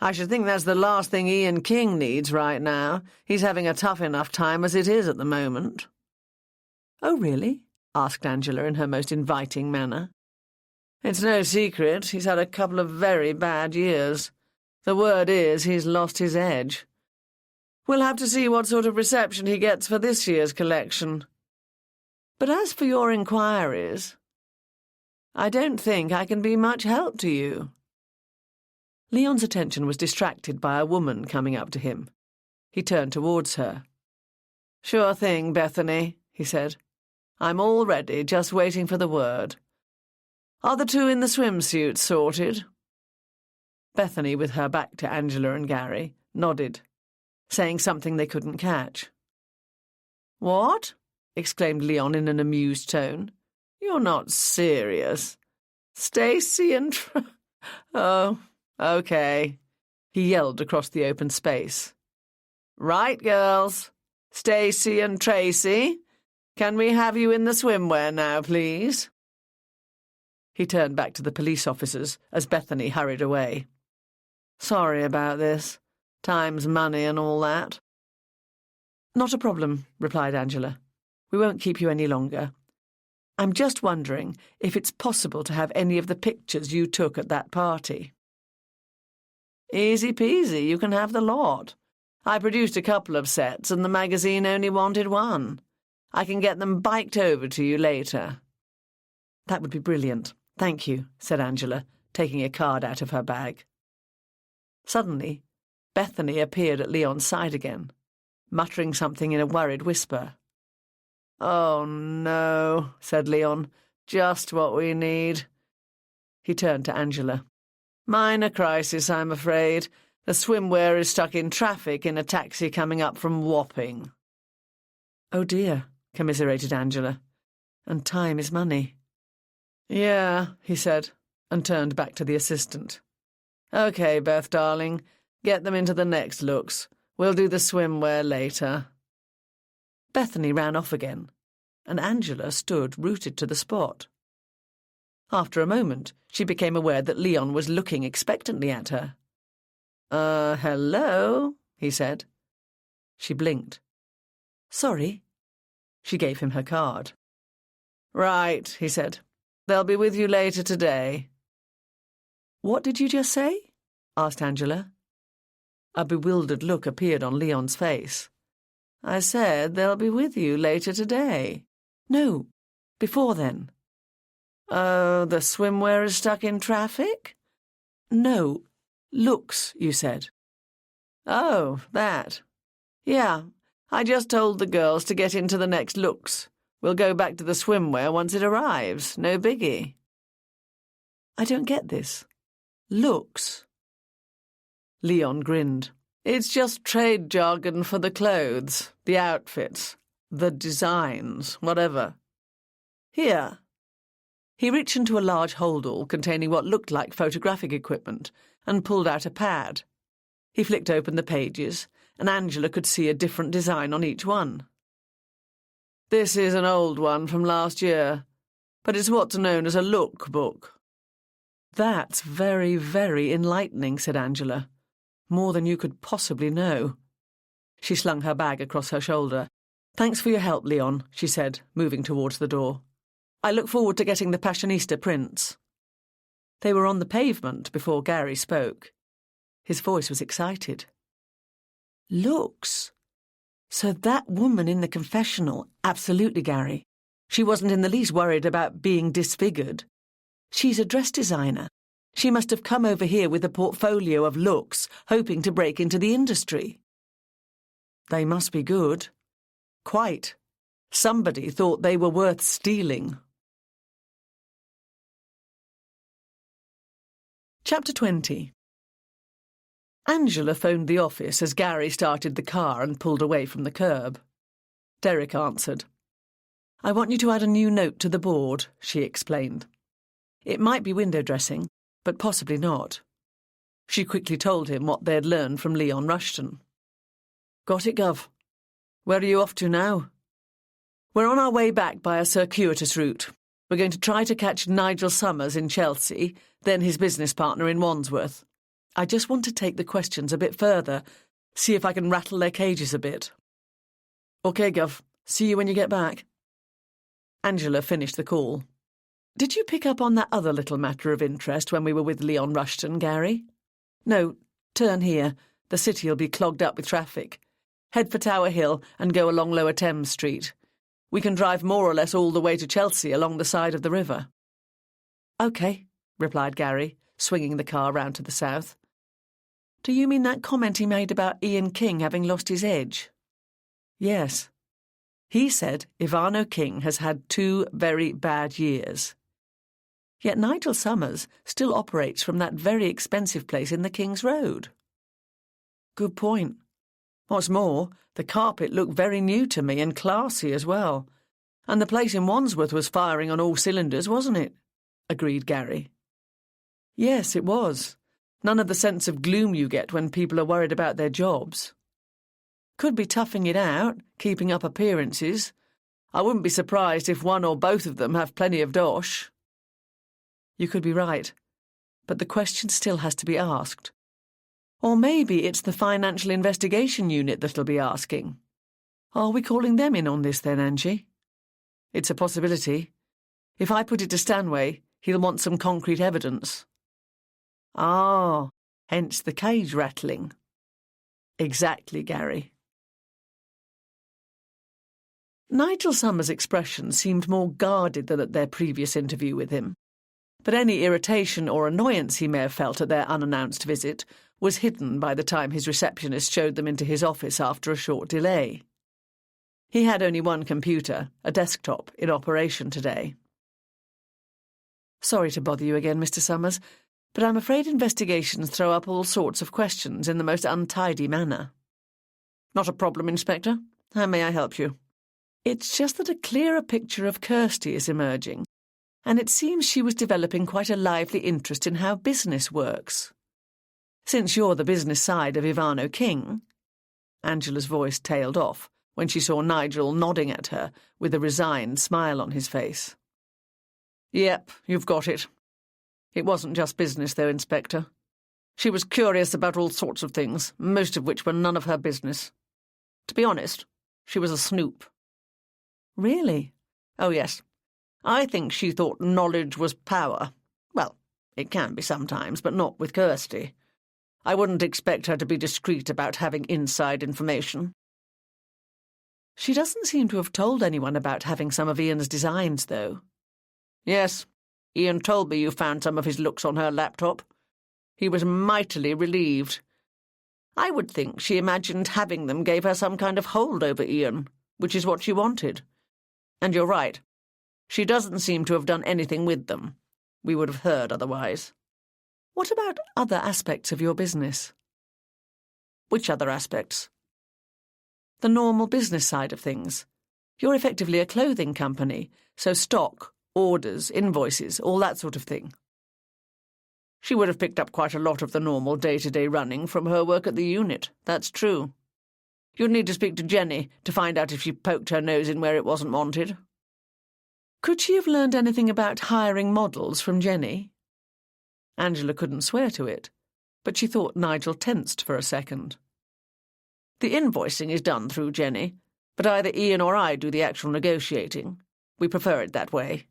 I should think that's the last thing Ian King needs right now. He's having a tough enough time as it is at the moment." "Oh, really?" asked Angela in her most inviting manner. "It's no secret. He's had a couple of very bad years. The word is he's lost his edge. We'll have to see what sort of reception he gets for this year's collection. But as for your inquiries, I don't think I can be much help to you." Leon's attention was distracted by a woman coming up to him. He turned towards her. "Sure thing, Bethany," he said. "I'm all ready, just waiting for the word. Are the two in the swimsuits sorted?" Bethany, with her back to Angela and Gary, nodded, saying something they couldn't catch. "What?" exclaimed Leon in an amused tone. "You're not serious. Stacy and Oh, okay," he yelled across the open space. "Right, girls. Stacy and Tracy, can we have you in the swimwear now, please?" He turned back to the police officers as Bethany hurried away. "Sorry about this. Time's money and all that." "Not a problem," replied Angela. "We won't keep you any longer. I'm just wondering if it's possible to have any of the pictures you took at that party." "Easy peasy, you can have the lot. I produced a couple of sets and the magazine only wanted one. I can get them biked over to you later." "That would be brilliant. Thank you," said Angela, taking a card out of her bag. Suddenly, Bethany appeared at Leon's side again, muttering something in a worried whisper. "Oh, no," said Leon. "Just what we need." He turned to Angela. "Minor crisis, I'm afraid. The swimwear is stuck in traffic in a taxi coming up from Wapping." "Oh, dear," commiserated Angela. "And time is money." "Yeah," he said, and turned back to the assistant. "Okay, Beth, darling, get them into the next looks. We'll do the swimwear later." Bethany ran off again, and Angela stood rooted to the spot. After a moment, she became aware that Leon was looking expectantly at her. Hello," he said. She blinked. "Sorry." She gave him her card. "Right," he said. "They'll be with you later today." "What did you just say?" asked Angela. A bewildered look appeared on Leon's face. "I said they'll be with you later today." "No, before then." "Oh, the swimwear is stuck in traffic?" "No, looks, you said." "Oh, that. Yeah, I just told the girls to get into the next looks. We'll go back to the swimwear once it arrives. No biggie." "I don't get this. Looks?" Leon grinned. "It's just trade jargon for the clothes, the outfits, the designs, whatever. Here." He reached into a large holdall containing what looked like photographic equipment and pulled out a pad. He flicked open the pages, and Angela could see a different design on each one. "This is an old one from last year, but it's what's known as a look book." "That's very, very enlightening," said Angela. "More than you could possibly know." She slung her bag across her shoulder. "Thanks for your help, Leon," she said, moving towards the door. "I look forward to getting the Passionista prints." They were on the pavement before Gary spoke. His voice was excited. "Looks? So that woman in the confessional—" "Absolutely, Gary. She wasn't in the least worried about being disfigured. She's a dress designer. She must have come over here with a portfolio of looks, hoping to break into the industry." "They must be good." "Quite. Somebody thought they were worth stealing." Chapter 20. Angela phoned the office as Gary started the car and pulled away from the curb. Derek answered. "I want you to add a new note to the board," she explained. "It might be window dressing, but possibly not." She quickly told him what they'd learned from Leon Rushton. "Got it, Gov. Where are you off to now?" "We're on our way back by a circuitous route. We're going to try to catch Nigel Summers in Chelsea, then his business partner in Wandsworth. I just want to take the questions a bit further, see if I can rattle their cages a bit." "OK, Gov. See you when you get back." Angela finished the call. "Did you pick up on that other little matter of interest when we were with Leon Rushton, Gary?" "No, turn here. The city'll be clogged up with traffic. Head for Tower Hill and go along Lower Thames Street. We can drive more or less all the way to Chelsea along the side of the river." "OK," replied Gary, swinging the car round to the south. "Do you mean that comment he made about Ian King having lost his edge?" "Yes. He said Ivano King has had 2 very bad years. Yet Nigel Summers still operates from that very expensive place in the King's Road." "Good point. What's more, the carpet looked very new to me and classy as well. And the place in Wandsworth was firing on all cylinders, wasn't it?" agreed Gary. "Yes, it was. None of the sense of gloom you get when people are worried about their jobs. Could be toughing it out, keeping up appearances. I wouldn't be surprised if one or both of them have plenty of dosh." "You could be right. But the question still has to be asked. Or maybe it's the Financial Investigation Unit that'll be asking. Are we calling them in on this then, Angie?" "It's a possibility. If I put it to Stanway, he'll want some concrete evidence." "Ah, hence the cage rattling." "Exactly, Gary." Nigel Summers' expression seemed more guarded than at their previous interview with him, but any irritation or annoyance he may have felt at their unannounced visit was hidden by the time his receptionist showed them into his office after a short delay. He had only one computer, a desktop, in operation today. "Sorry to bother you again, Mr. Summers, but I'm afraid investigations throw up all sorts of questions in the most untidy manner." "Not a problem, Inspector. How may I help you?" "It's just that a clearer picture of Kirsty is emerging, and it seems she was developing quite a lively interest in how business works. Since you're the business side of Ivano King—" Angela's voice tailed off when she saw Nigel nodding at her with a resigned smile on his face. "Yep, you've got it. It wasn't just business, though, Inspector. She was curious about all sorts of things, most of which were none of her business. To be honest, she was a snoop." "Really?" "Oh, yes. I think she thought knowledge was power. Well, it can be sometimes, but not with Kirsty. I wouldn't expect her to be discreet about having inside information." "She doesn't seem to have told anyone about having some of Ian's designs, though." "Yes, Ian told me you found some of his looks on her laptop. He was mightily relieved. I would think she imagined having them gave her some kind of hold over Ian, which is what she wanted. And you're right. She doesn't seem to have done anything with them. We would have heard otherwise." "What about other aspects of your business?" "Which other aspects?" "The normal business side of things. You're effectively a clothing company, so stock, orders, invoices, all that sort of thing." "She would have picked up quite a lot of the normal day-to-day running from her work at the unit, that's true. You'd need to speak to Jenny to find out if she poked her nose in where it wasn't wanted." "Could she have learned anything about hiring models from Jenny?" Angela couldn't swear to it, but she thought Nigel tensed for a second. "The invoicing is done through Jenny, but either Ian or I do the actual negotiating. We prefer it that way."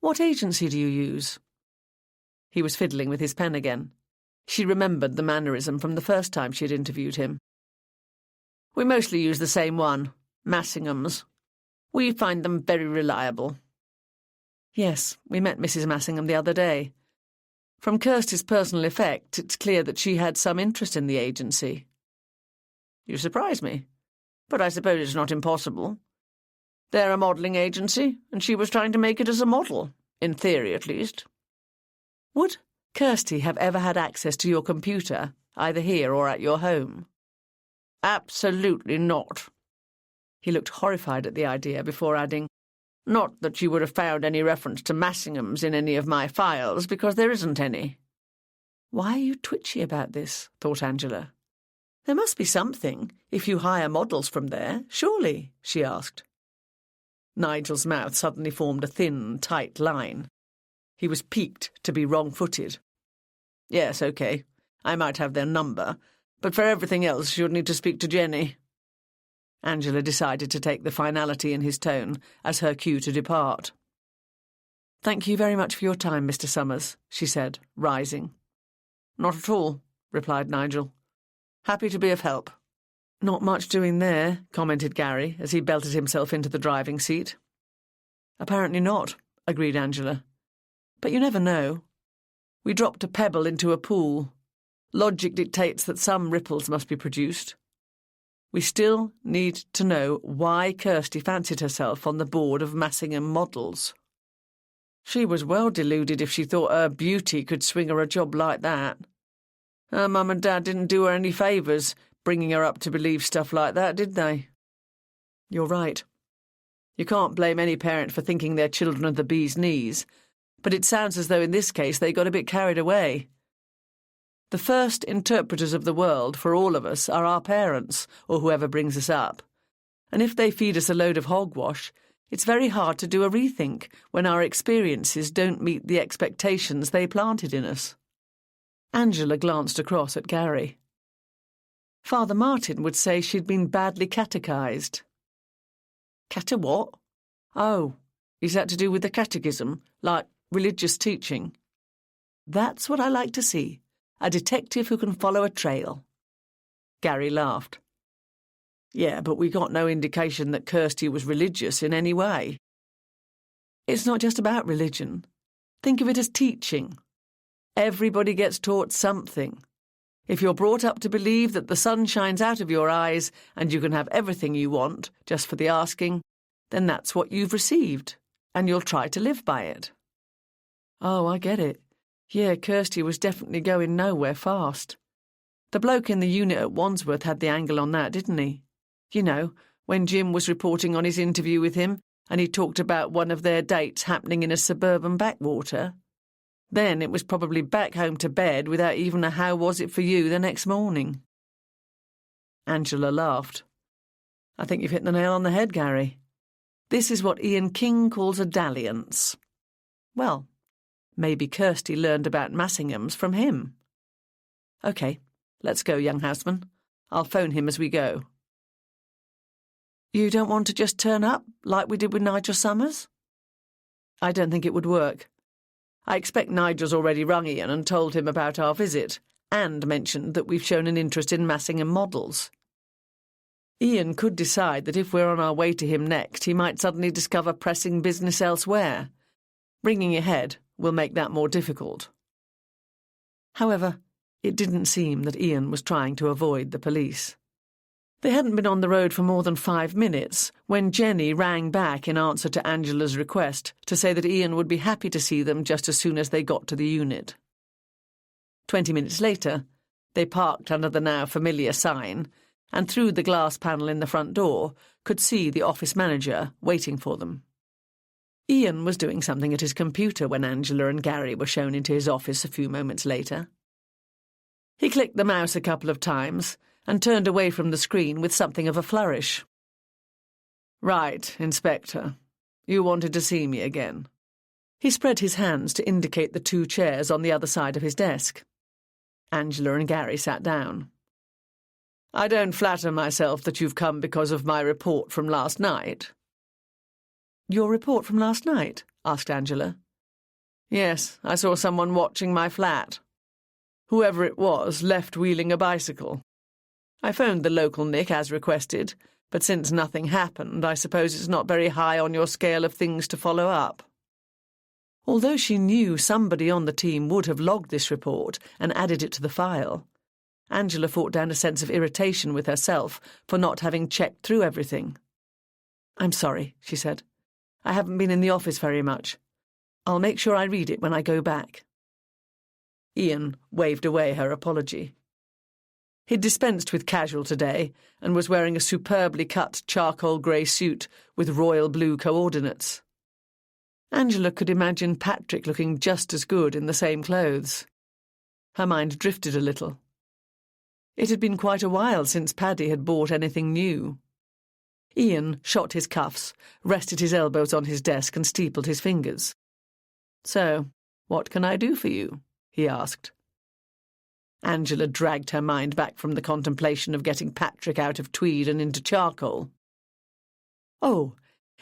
"What agency do you use?" He was fiddling with his pen again. She remembered the mannerism from the first time she had interviewed him. We mostly use the same one, Massingham's. We find them very reliable. Yes, we met Mrs. Massingham the other day. From Kirsty's personal effect, it's clear that she had some interest in the agency. You surprise me, but I suppose it's not impossible. They're a modelling agency, and she was trying to make it as a model, in theory at least. Would Kirsty have ever had access to your computer, either here or at your home? Absolutely not. He looked horrified at the idea before adding, not that you would have found any reference to Massingham's in any of my files, because there isn't any. Why are you twitchy about this? Thought Angela. There must be something, if you hire models from there, surely, she asked. Nigel's mouth suddenly formed a thin, tight line. He was piqued to be wrong-footed. Yes, OK. I might have their number, but for everything else you'd need to speak to Jenny. Angela decided to take the finality in his tone as her cue to depart. Thank you very much for your time, Mr. Summers, she said, rising. Not at all, replied Nigel. Happy to be of help. Not much doing there, commented Gary as he belted himself into the driving seat. Apparently not, agreed Angela. But you never know. We dropped a pebble into a pool. Logic dictates that some ripples must be produced. We still need to know why Kirsty fancied herself on the board of Massingham Models. She was well deluded if she thought her beauty could swing her a job like that. Her mum and dad didn't do her any favours bringing her up to believe stuff like that, did they? You're right. You can't blame any parent for thinking their children are the bee's knees, but it sounds as though in this case they got a bit carried away. The first interpreters of the world for all of us are our parents, or whoever brings us up. And if they feed us a load of hogwash, it's very hard to do a rethink when our experiences don't meet the expectations they planted in us. Angela glanced across at Gary. Father Martin would say she'd been badly catechised. What? Oh, is that to do with the catechism, like religious teaching? That's what I like to see, a detective who can follow a trail. Gary laughed. Yeah, but we got no indication that Kirsty was religious in any way. It's not just about religion. Think of it as teaching. Everybody gets taught something. If you're brought up to believe that the sun shines out of your eyes and you can have everything you want just for the asking, then that's what you've received, and you'll try to live by it. Oh, I get it. Yeah, Kirsty was definitely going nowhere fast. The bloke in the unit at Wandsworth had the angle on that, didn't he? You know, when Jim was reporting on his interview with him and he talked about one of their dates happening in a suburban backwater. Then it was probably back home to bed without even a how was it for you the next morning. Angela laughed. I think you've hit the nail on the head, Gary. This is what Ian King calls a dalliance. Well, maybe Kirsty learned about Massingham's from him. OK, let's go, young houseman. I'll phone him as we go. You don't want to just turn up, like we did with Nigel Summers? I don't think it would work. I expect Nigel's already rung Ian and told him about our visit, and mentioned that we've shown an interest in Massingham Models. Ian could decide that if we're on our way to him next, he might suddenly discover pressing business elsewhere. Bringing ahead will make that more difficult. However, it didn't seem that Ian was trying to avoid the police. They hadn't been on the road for more than 5 minutes when Jenny rang back in answer to Angela's request to say that Ian would be happy to see them just as soon as they got to the unit. 20 minutes later, they parked under the now familiar sign and through the glass panel in the front door could see the office manager waiting for them. Ian was doing something at his computer when Angela and Gary were shown into his office a few moments later. He clicked the mouse a couple of times and turned away from the screen with something of a flourish. Right, Inspector. You wanted to see me again. He spread his hands to indicate the 2 chairs on the other side of his desk. Angela and Gary sat down. I don't flatter myself that you've come because of my report from last night. Your report from last night? Asked Angela. Yes, I saw someone watching my flat. Whoever it was left wheeling a bicycle. I phoned the local Nick as requested, but since nothing happened, I suppose it's not very high on your scale of things to follow up. Although she knew somebody on the team would have logged this report and added it to the file, Angela fought down a sense of irritation with herself for not having checked through everything. "I'm sorry," she said. "I haven't been in the office very much. I'll make sure I read it when I go back." Ian waved away her apology. He'd dispensed with casual today and was wearing a superbly cut charcoal grey suit with royal blue coordinates. Angela could imagine Patrick looking just as good in the same clothes. Her mind drifted a little. It had been quite a while since Paddy had bought anything new. Ian shot his cuffs, rested his elbows on his desk and steepled his fingers. "So, what can I do for you?" he asked. Angela dragged her mind back from the contemplation of getting Patrick out of tweed and into charcoal. "Oh,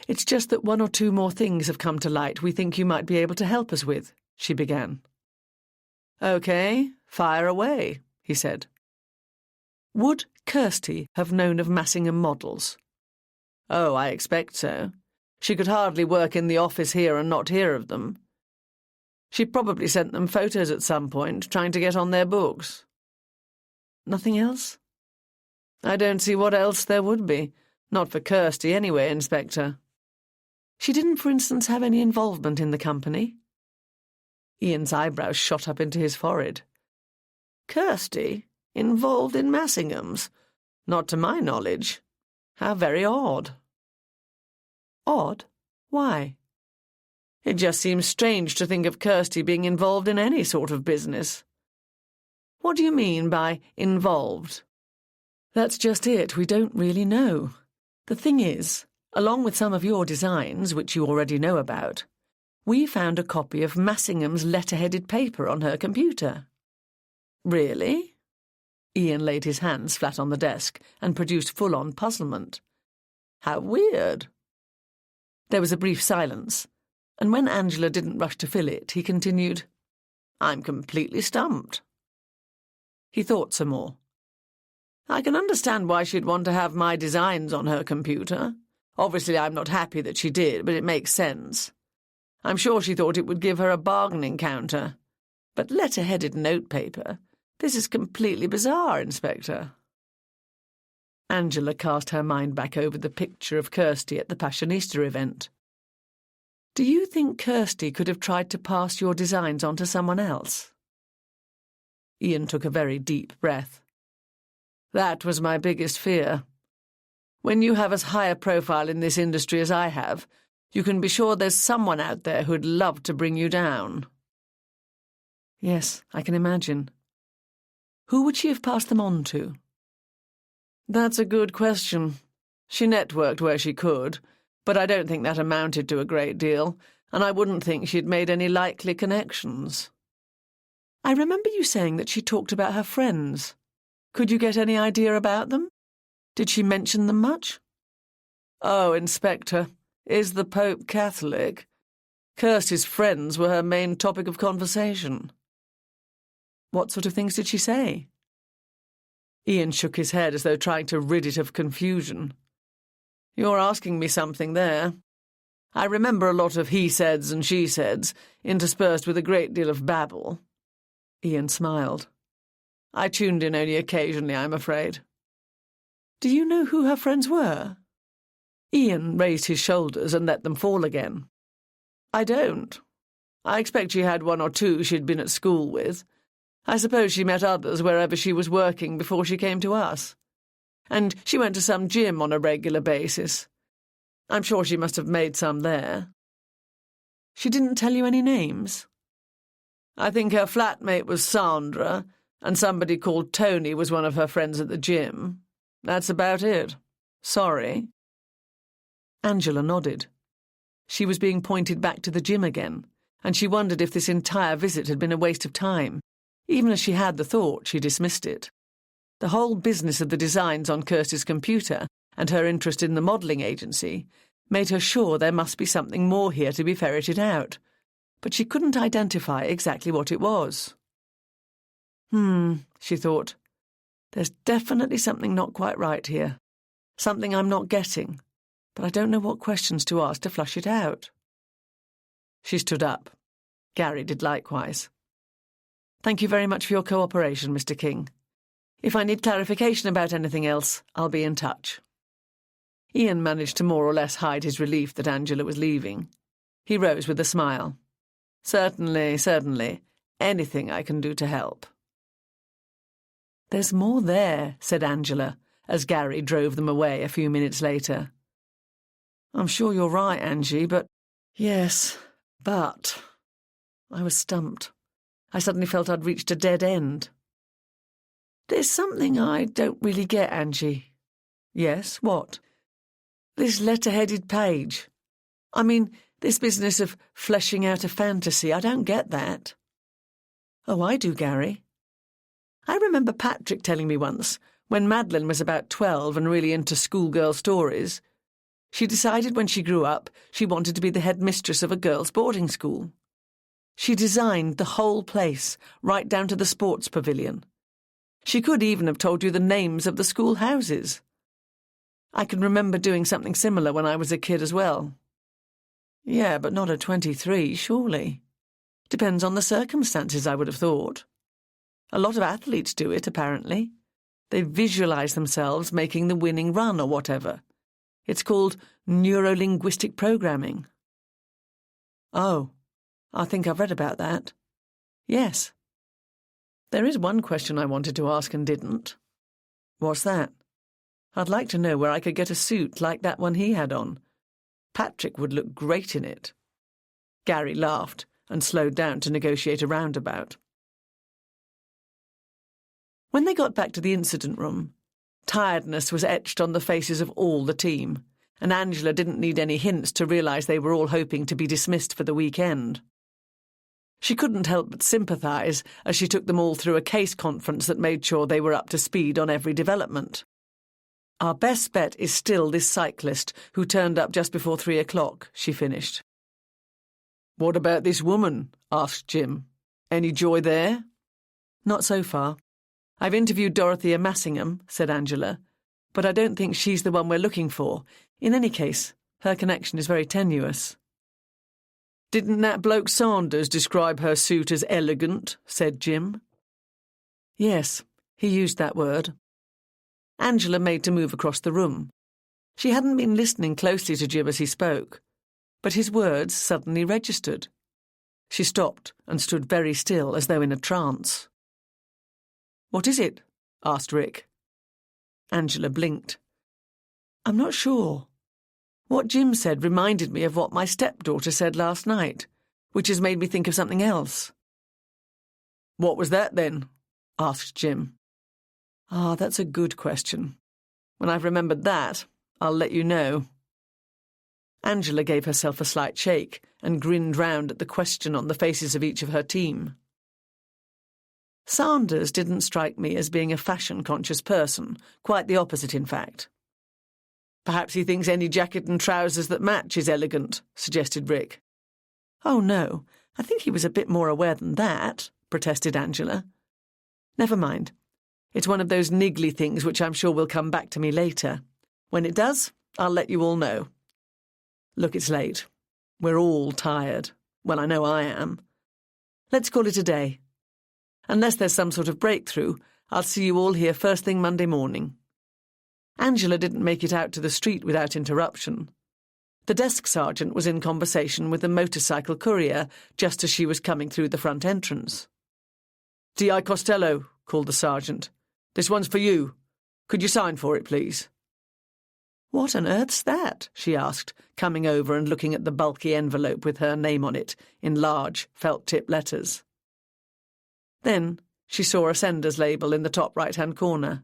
it's just that 1 or 2 more things have come to light we think you might be able to help us with," she began. "OK, fire away," he said. Would Kirsty have known of Massingham models? Oh, I expect so. She could hardly work in the office here and not hear of them. She probably sent them photos at some point, trying to get on their books. Nothing else? I don't see what else there would be. Not for Kirsty anyway, Inspector. She didn't, for instance, have any involvement in the company? Ian's eyebrows shot up into his forehead. Kirsty? Involved in Massingham's? Not to my knowledge. How very odd. Odd? Why? It just seems strange to think of Kirsty being involved in any sort of business. What do you mean by involved? That's just it. We don't really know. The thing is, along with some of your designs, which you already know about, we found a copy of Massingham's letter-headed paper on her computer. Really? Ian laid his hands flat on the desk and produced full-on puzzlement. How weird. There was a brief silence, and when Angela didn't rush to fill it, he continued, I'm completely stumped. He thought some more. I can understand why she'd want to have my designs on her computer. Obviously, I'm not happy that she did, but it makes sense. I'm sure she thought it would give her a bargaining counter. But letter-headed notepaper, this is completely bizarre, Inspector. Angela cast her mind back over the picture of Kirsty at the Passionista event. Do you think Kirsty could have tried to pass your designs on to someone else? Ian took a very deep breath. That was my biggest fear. When you have as high a profile in this industry as I have, you can be sure there's someone out there who'd love to bring you down. Yes, I can imagine. Who would she have passed them on to? That's a good question. She networked where she could, but I don't think that amounted to a great deal, and I wouldn't think she'd made any likely connections. I remember you saying that she talked about her friends. Could you get any idea about them? Did she mention them much? Oh, Inspector, is the Pope Catholic? Kirsty's friends were her main topic of conversation. What sort of things did she say? Ian shook his head as though trying to rid it of confusion. You're asking me something there. I remember a lot of he-saids and she-saids, interspersed with a great deal of babble. Ian smiled. I tuned in only occasionally, I'm afraid. Do you know who her friends were? Ian raised his shoulders and let them fall again. I don't. I expect she had 1 or 2 she'd been at school with. I suppose she met others wherever she was working before she came to us. And she went to some gym on a regular basis. I'm sure she must have made some there. She didn't tell you any names? I think her flatmate was Sandra, and somebody called Tony was one of her friends at the gym. That's about it. Sorry. Angela nodded. She was being pointed back to the gym again, and she wondered if this entire visit had been a waste of time. Even as she had the thought, she dismissed it. The whole business of the designs on Kirsty's computer and her interest in the modelling agency made her sure there must be something more here to be ferreted out. but she couldn't identify exactly what it was. She thought. There's definitely something not quite right here. Something I'm not getting, but I don't know what questions to ask to flush it out. She stood up. Gary did likewise. Thank you very much for your cooperation, Mr. King. If I need clarification about anything else, I'll be in touch. Ian managed to more or less hide his relief that Angela was leaving. He rose with a smile. Certainly, certainly. Anything I can do to help. There's more there, said Angela, as Gary drove them away a few minutes later. I'm sure you're right, Angie, but... Yes, but... I was stumped. I suddenly felt I'd reached a dead end. There's something I don't really get, Angie. Yes, what? This letter-headed page. I mean, this business of fleshing out a fantasy, I don't get that. Oh, I do, Gary. I remember Patrick telling me once, when Madeline was about 12 and really into schoolgirl stories, she decided when she grew up she wanted to be the headmistress of a girls' boarding school. She designed the whole place, right down to the sports pavilion. She could even have told you the names of the school houses. I can remember doing something similar when I was a kid as well. Yeah, but not at 23, surely. Depends on the circumstances, I would have thought. A lot of athletes do it, apparently. They visualise themselves making the winning run or whatever. It's called neuro-linguistic programming. Oh, I think I've read about that. Yes. There is one question I wanted to ask and didn't. What's that? I'd like to know where I could get a suit like that one he had on. Patrick would look great in it. Gary laughed and slowed down to negotiate a roundabout. When they got back to the incident room, tiredness was etched on the faces of all the team, and Angela didn't need any hints to realise they were all hoping to be dismissed for the weekend. She couldn't help but sympathise as she took them all through a case conference that made sure they were up to speed on every development. Our best bet is still this cyclist who turned up just before 3 o'clock, she finished. What about this woman? Asked Jim. Any joy there? Not so far. I've interviewed Dorothea Massingham, said Angela, but I don't think she's the one we're looking for. In any case, her connection is very tenuous. Didn't that bloke Sanders describe her suit as elegant? Said Jim. Yes, he used that word. Angela made to move across the room. She hadn't been listening closely to Jim as he spoke, but his words suddenly registered. She stopped and stood very still, as though in a trance. What is it? Asked Rick. Angela blinked. I'm not sure. What Jim said reminded me of what my stepdaughter said last night, which has made me think of something else. What was that, then? Asked Jim. Ah, that's a good question. When I've remembered that, I'll let you know. Angela gave herself a slight shake and grinned round at the question on the faces of each of her team. Sanders didn't strike me as being a fashion-conscious person, quite the opposite, in fact. Perhaps he thinks any jacket and trousers that match is elegant, suggested Rick. Oh, no, I think he was a bit more aware than that, protested Angela. Never mind. It's one of those niggly things which I'm sure will come back to me later. When it does, I'll let you all know. Look, it's late. We're all tired. Well, I know I am. Let's call it a day. Unless there's some sort of breakthrough, I'll see you all here first thing Monday morning. Angela didn't make it out to the street without interruption. The desk sergeant was in conversation with the motorcycle courier just as she was coming through the front entrance. D.I. Costello, called the sergeant. This one's for you. Could you sign for it, please? What on earth's that? She asked, coming over and looking at the bulky envelope with her name on it in large felt-tip letters. Then she saw a sender's label in the top right-hand corner.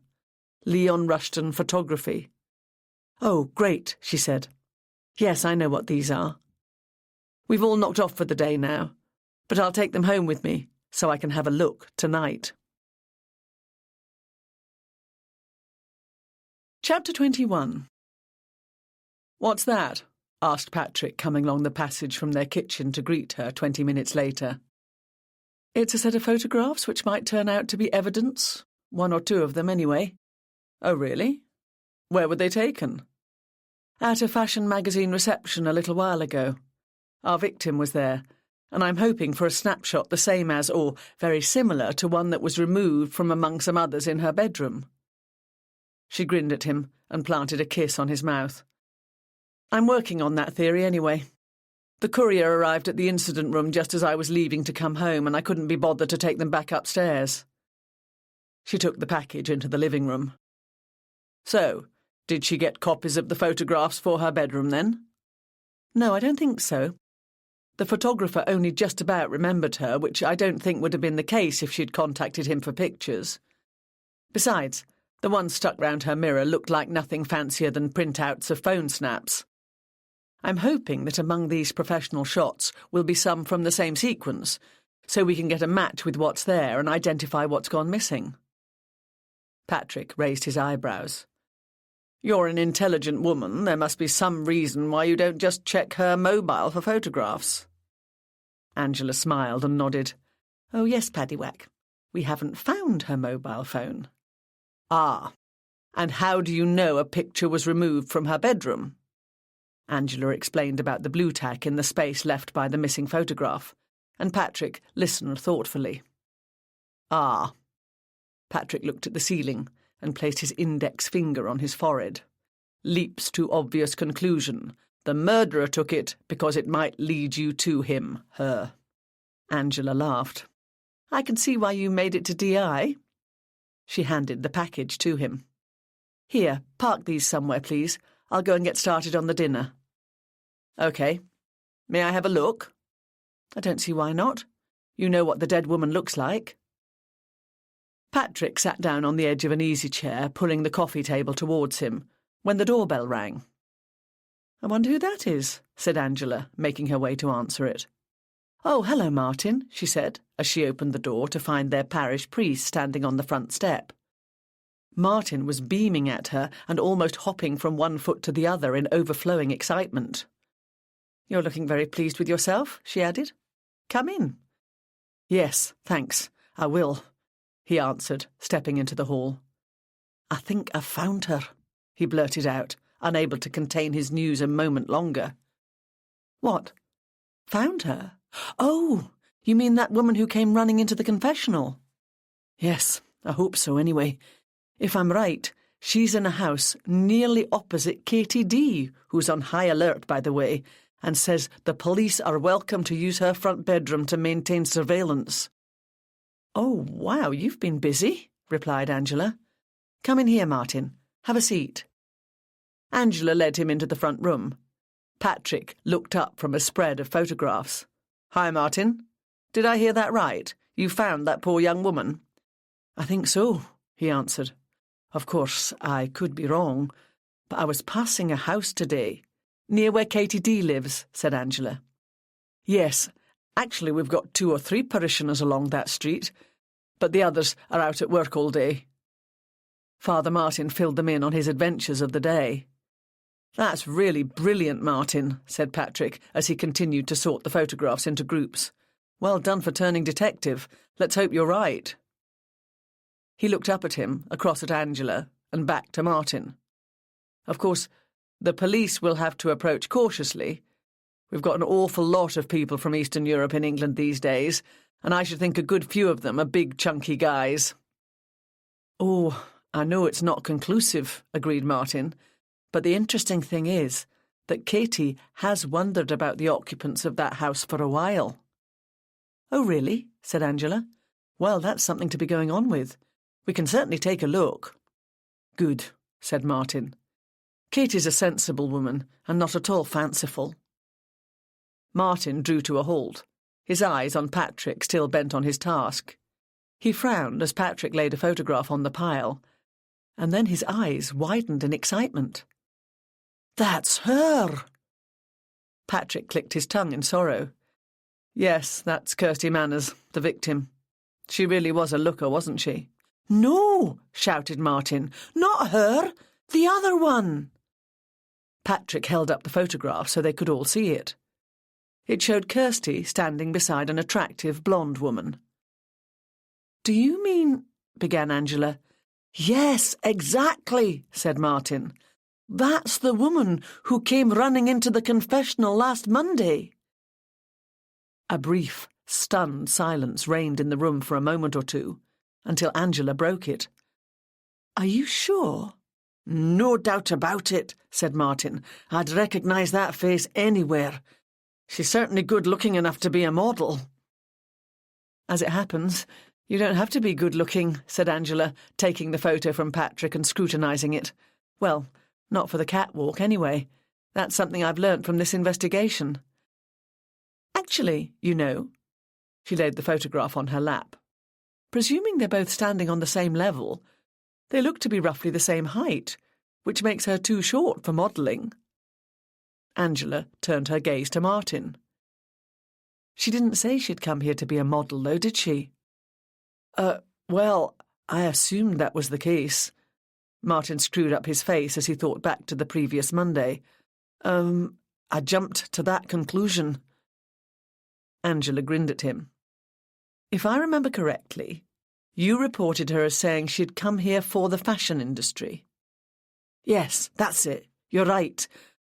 Leon Rushton Photography. Oh, great, she said. Yes, I know what these are. We've all knocked off for the day now, but I'll take them home with me so I can have a look tonight. Chapter 21. What's that? asked Patrick, coming along the passage from their kitchen to greet her 20 minutes later. It's a set of photographs which might turn out to be evidence. 1 or 2 of them, anyway. Oh, really? Where were they taken? At a fashion magazine reception a little while ago. Our victim was there, and I'm hoping for a snapshot the same as, or very similar to one that was removed from among some others in her bedroom. She grinned at him and planted a kiss on his mouth. I'm working on that theory anyway. The courier arrived at the incident room just as I was leaving to come home, and I couldn't be bothered to take them back upstairs. She took the package into the living room. So, did she get copies of the photographs for her bedroom then? No, I don't think so. The photographer only just about remembered her, which I don't think would have been the case if she'd contacted him for pictures. Besides, the ones stuck round her mirror looked like nothing fancier than printouts of phone snaps. I'm hoping that among these professional shots will be some from the same sequence, so we can get a match with what's there and identify what's gone missing. Patrick raised his eyebrows. You're an intelligent woman. There must be some reason why you don't just check her mobile for photographs. Angela smiled and nodded. Oh, yes, Paddywhack. We haven't found her mobile phone. Ah, and how do you know a picture was removed from her bedroom? Angela explained about the blue tack in the space left by the missing photograph, and Patrick listened thoughtfully. Ah. Patrick looked at the ceiling and placed his index finger on his forehead. Leaps to obvious conclusion. The murderer took it because it might lead you to him, her. Angela laughed. I can see why you made it to DI. She handed the package to him. Here, park these somewhere, please. I'll go and get started on the dinner. OK. May I have a look? I don't see why not. You know what the dead woman looks like. Patrick sat down on the edge of an easy chair, pulling the coffee table towards him, when the doorbell rang. I wonder who that is, said Angela, making her way to answer it. Oh, hello, Martin, she said, as she opened the door to find their parish priest standing on the front step. Martin was beaming at her and almost hopping from one foot to the other in overflowing excitement. You're looking very pleased with yourself, she added. Come in. Yes, thanks, I will, he answered, stepping into the hall. I think I've found her, he blurted out, unable to contain his news a moment longer. What? Found her? Oh, you mean that woman who came running into the confessional? Yes, I hope so anyway. If I'm right, she's in a house nearly opposite Katie D, who's on high alert, by the way, and says the police are welcome to use her front bedroom to maintain surveillance. Oh, wow, you've been busy, replied Angela. Come in here, Martin. Have a seat. Angela led him into the front room. Patrick looked up from a spread of photographs. Hi, Martin. Did I hear that right? You found that poor young woman? I think so, he answered. Of course, I could be wrong, but I was passing a house today. Near where Katie D lives, said Angela. Yes, actually we've got 2 or 3 parishioners along that street, but the others are out at work all day. Father Martin filled them in on his adventures of the day. That's really brilliant, Martin, said Patrick, as he continued to sort the photographs into groups. Well done for turning detective. Let's hope you're right. He looked up at him, across at Angela, and back to Martin. Of course, the police will have to approach cautiously. We've got an awful lot of people from Eastern Europe in England these days, and I should think a good few of them are big, chunky guys. Oh, I know it's not conclusive, agreed Martin, but the interesting thing is that Katie has wondered about the occupants of that house for a while. Oh, really? Said Angela. Well, that's something to be going on with. We can certainly take a look. Good, said Martin. Katie's a sensible woman and not at all fanciful. Martin drew to a halt, his eyes on Patrick, still bent on his task. He frowned as Patrick laid a photograph on the pile, and then his eyes widened in excitement. That's her! Patrick clicked his tongue in sorrow. Yes, that's Kirsty Manners, the victim. She really was a looker, wasn't she? No, shouted Martin. Not her! The other one! Patrick held up the photograph so they could all see it. It showed Kirsty standing beside an attractive blonde woman. "Do you mean—" began Angela. "Yes, exactly," said Martin. "That's the woman who came running into the confessional last Monday." A brief, stunned silence reigned in the room for a moment or two, until Angela broke it. "Are you sure?" "No doubt about it," said Martin. "I'd recognise that face anywhere. She's certainly good-looking enough to be a model." "As it happens, you don't have to be good-looking," said Angela, taking the photo from Patrick and scrutinising it. "Well, not for the catwalk, anyway. That's something I've learnt from this investigation. Actually, you know," she laid the photograph on her lap, "presuming they're both standing on the same level, they look to be roughly the same height, which makes her too short for modelling." Angela turned her gaze to Martin. "She didn't say she'd come here to be a model, though, did she?" Well, I assumed that was the case." Martin screwed up his face as he thought back to the previous Monday. I jumped to that conclusion." Angela grinned at him. "If I remember correctly, you reported her as saying she'd come here for the fashion industry." "Yes, that's it. You're right.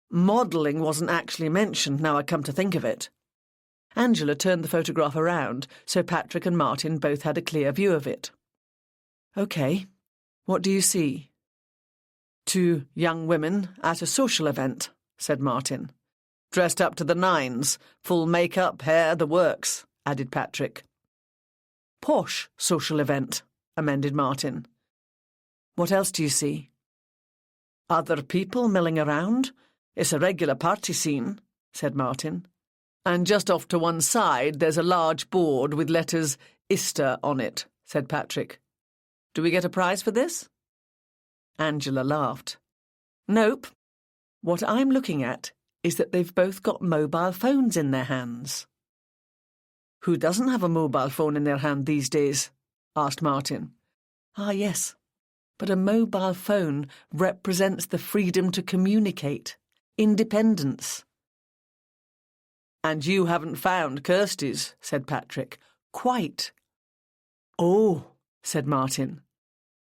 Modelling wasn't actually mentioned, now I come to think of it." Angela turned the photograph around so Patrick and Martin both had a clear view of it. "OK, what do you see?" "Two young women at a social event," said Martin. "Dressed up to the nines, full make-up, hair, the works," added Patrick. "Posh social event," amended Martin. "What else do you see?" "Other people milling around. It's a regular party scene," said Martin. "And just off to one side there's a large board with letters ISTA on it," said Patrick. "Do we get a prize for this?" Angela laughed. "Nope. What I'm looking at is that they've both got mobile phones in their hands." "Who doesn't have a mobile phone in their hand these days?" asked Martin. "Ah, yes. But a mobile phone represents the freedom to communicate, independence." "And you haven't found Kirsty's," said Patrick. "Quite." "Oh," said Martin.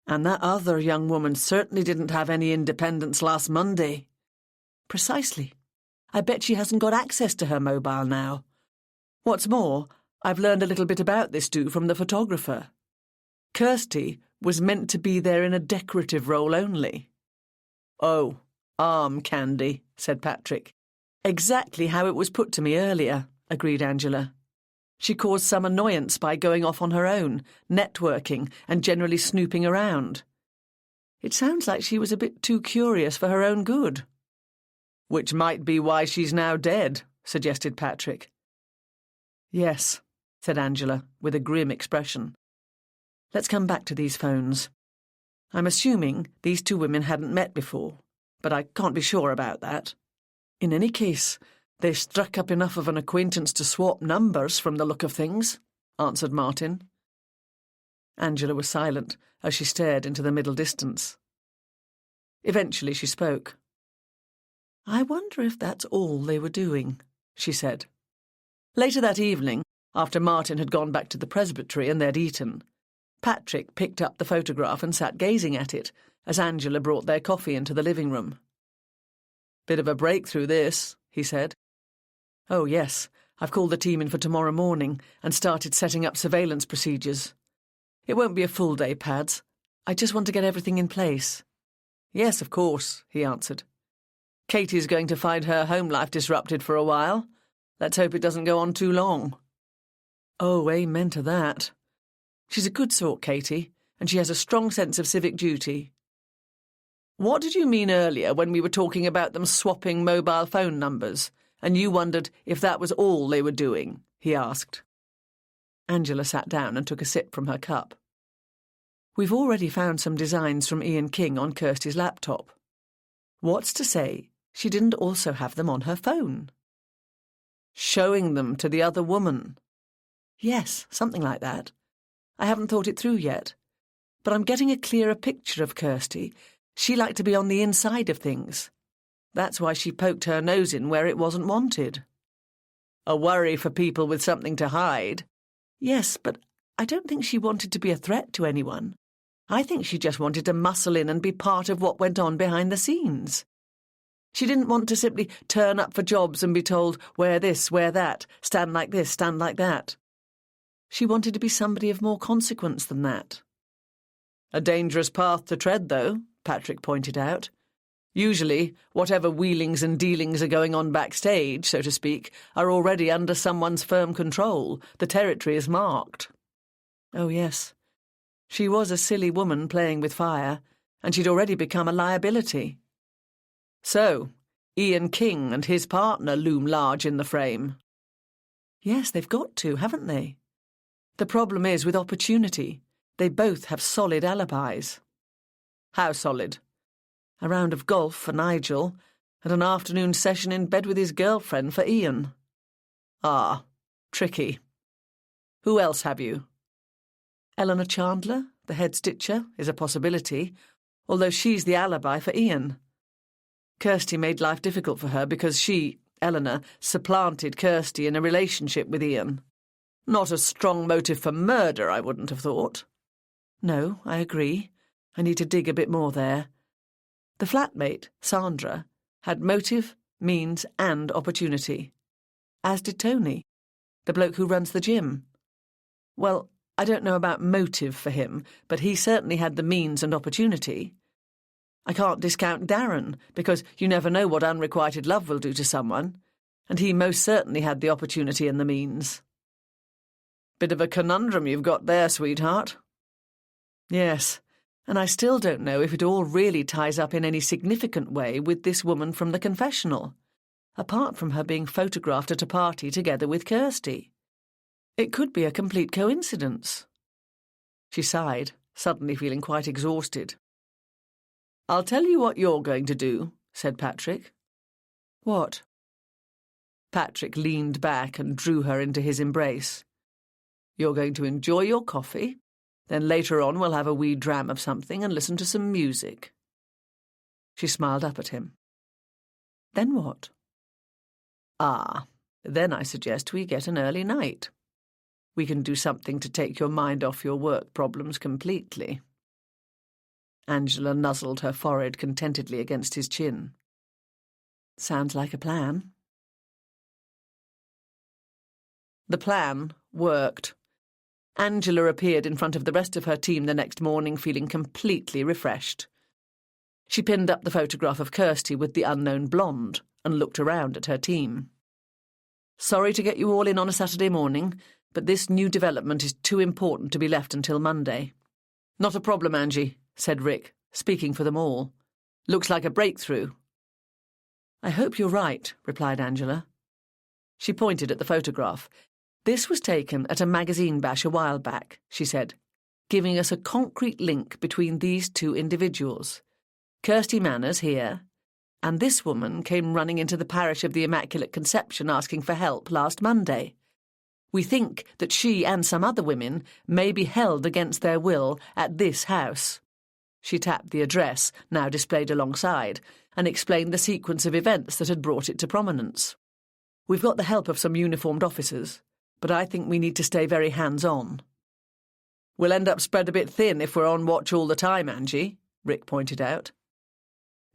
"And that other young woman certainly didn't have any independence last Monday." "Precisely. I bet she hasn't got access to her mobile now. What's more, I've learned a little bit about this do from the photographer. Kirsty was meant to be there in a decorative role only." "Oh, arm candy," said Patrick. "Exactly how it was put to me earlier," agreed Angela. "She caused some annoyance by going off on her own, networking, and generally snooping around. It sounds like she was a bit too curious for her own good." "Which might be why she's now dead," suggested Patrick. "Yes," said Angela, with a grim expression. "Let's come back to these phones. I'm assuming these two women hadn't met before, but I can't be sure about that. In any case, they struck up enough of an acquaintance to swap numbers from the look of things," answered Martin. Angela was silent as she stared into the middle distance. Eventually she spoke. "I wonder if that's all they were doing," she said. Later that evening, after Martin had gone back to the presbytery and they'd eaten, Patrick picked up the photograph and sat gazing at it as Angela brought their coffee into the living room. "Bit of a breakthrough, this," he said. "Oh, yes. I've called the team in for tomorrow morning and started setting up surveillance procedures. It won't be a full day, Pads. I just want to get everything in place." "Yes, of course," he answered. "Katie's going to find her home life disrupted for a while. Let's hope it doesn't go on too long." "Oh, amen to that. She's a good sort, Katie, and she has a strong sense of civic duty." "What did you mean earlier when we were talking about them swapping mobile phone numbers, and you wondered if that was all they were doing?" he asked. Angela sat down and took a sip from her cup. "We've already found some designs from Ian King on Kirsty's laptop. What's to say she didn't also have them on her phone?" "Showing them to the other woman?" "Yes, something like that. I haven't thought it through yet. But I'm getting a clearer picture of Kirsty. She liked to be on the inside of things. That's why she poked her nose in where it wasn't wanted. A worry for people with something to hide. Yes, but I don't think she wanted to be a threat to anyone. I think she just wanted to muscle in and be part of what went on behind the scenes. She didn't want to simply turn up for jobs and be told, wear this, wear that, stand like this, stand like that. She wanted to be somebody of more consequence than that. A dangerous path to tread, though, Patrick pointed out. Usually, whatever wheelings and dealings are going on backstage, so to speak, are already under someone's firm control. The territory is marked. Oh, yes. She was a silly woman playing with fire, and she'd already become a liability. So, Ian King and his partner loom large in the frame. Yes, they've got to, haven't they? The problem is with opportunity. They both have solid alibis. How solid? A round of golf for Nigel, and an afternoon session in bed with his girlfriend for Ian. Ah, tricky. Who else have you? Eleanor Chandler, the head stitcher, is a possibility, although she's the alibi for Ian. Kirsty made life difficult for her because she, Eleanor, supplanted Kirsty in a relationship with Ian. Not a strong motive for murder, I wouldn't have thought. No, I agree. I need to dig a bit more there. The flatmate, Sandra, had motive, means and opportunity. As did Tony, the bloke who runs the gym. Well, I don't know about motive for him, but he certainly had the means and opportunity. I can't discount Darren, because you never know what unrequited love will do to someone, and he most certainly had the opportunity and the means. Bit of a conundrum you've got there, sweetheart. Yes, and I still don't know if it all really ties up in any significant way with this woman from the confessional, apart from her being photographed at a party together with Kirsty. It could be a complete coincidence. She sighed, suddenly feeling quite exhausted. I'll tell you what you're going to do, said Patrick. What? Patrick leaned back and drew her into his embrace. You're going to enjoy your coffee, then later on we'll have a wee dram of something and listen to some music. She smiled up at him. Then what? Ah, then I suggest we get an early night. We can do something to take your mind off your work problems completely. Angela nuzzled her forehead contentedly against his chin. Sounds like a plan. The plan worked. Angela appeared in front of the rest of her team the next morning feeling completely refreshed. She pinned up the photograph of Kirsty with the unknown blonde and looked around at her team. Sorry to get you all in on a Saturday morning, but this new development is too important to be left until Monday. Not a problem, Angie, said Rick, speaking for them all. Looks like a breakthrough. I hope you're right, replied Angela. She pointed at the photograph. This was taken at a magazine bash a while back, she said, giving us a concrete link between these two individuals. Kirsty Manners here, and this woman came running into the parish of the Immaculate Conception asking for help last Monday. We think that she and some other women may be held against their will at this house. She tapped the address, now displayed alongside, and explained the sequence of events that had brought it to prominence. We've got the help of some uniformed officers, but I think we need to stay very hands-on. We'll end up spread a bit thin if we're on watch all the time, Angie, Rick pointed out.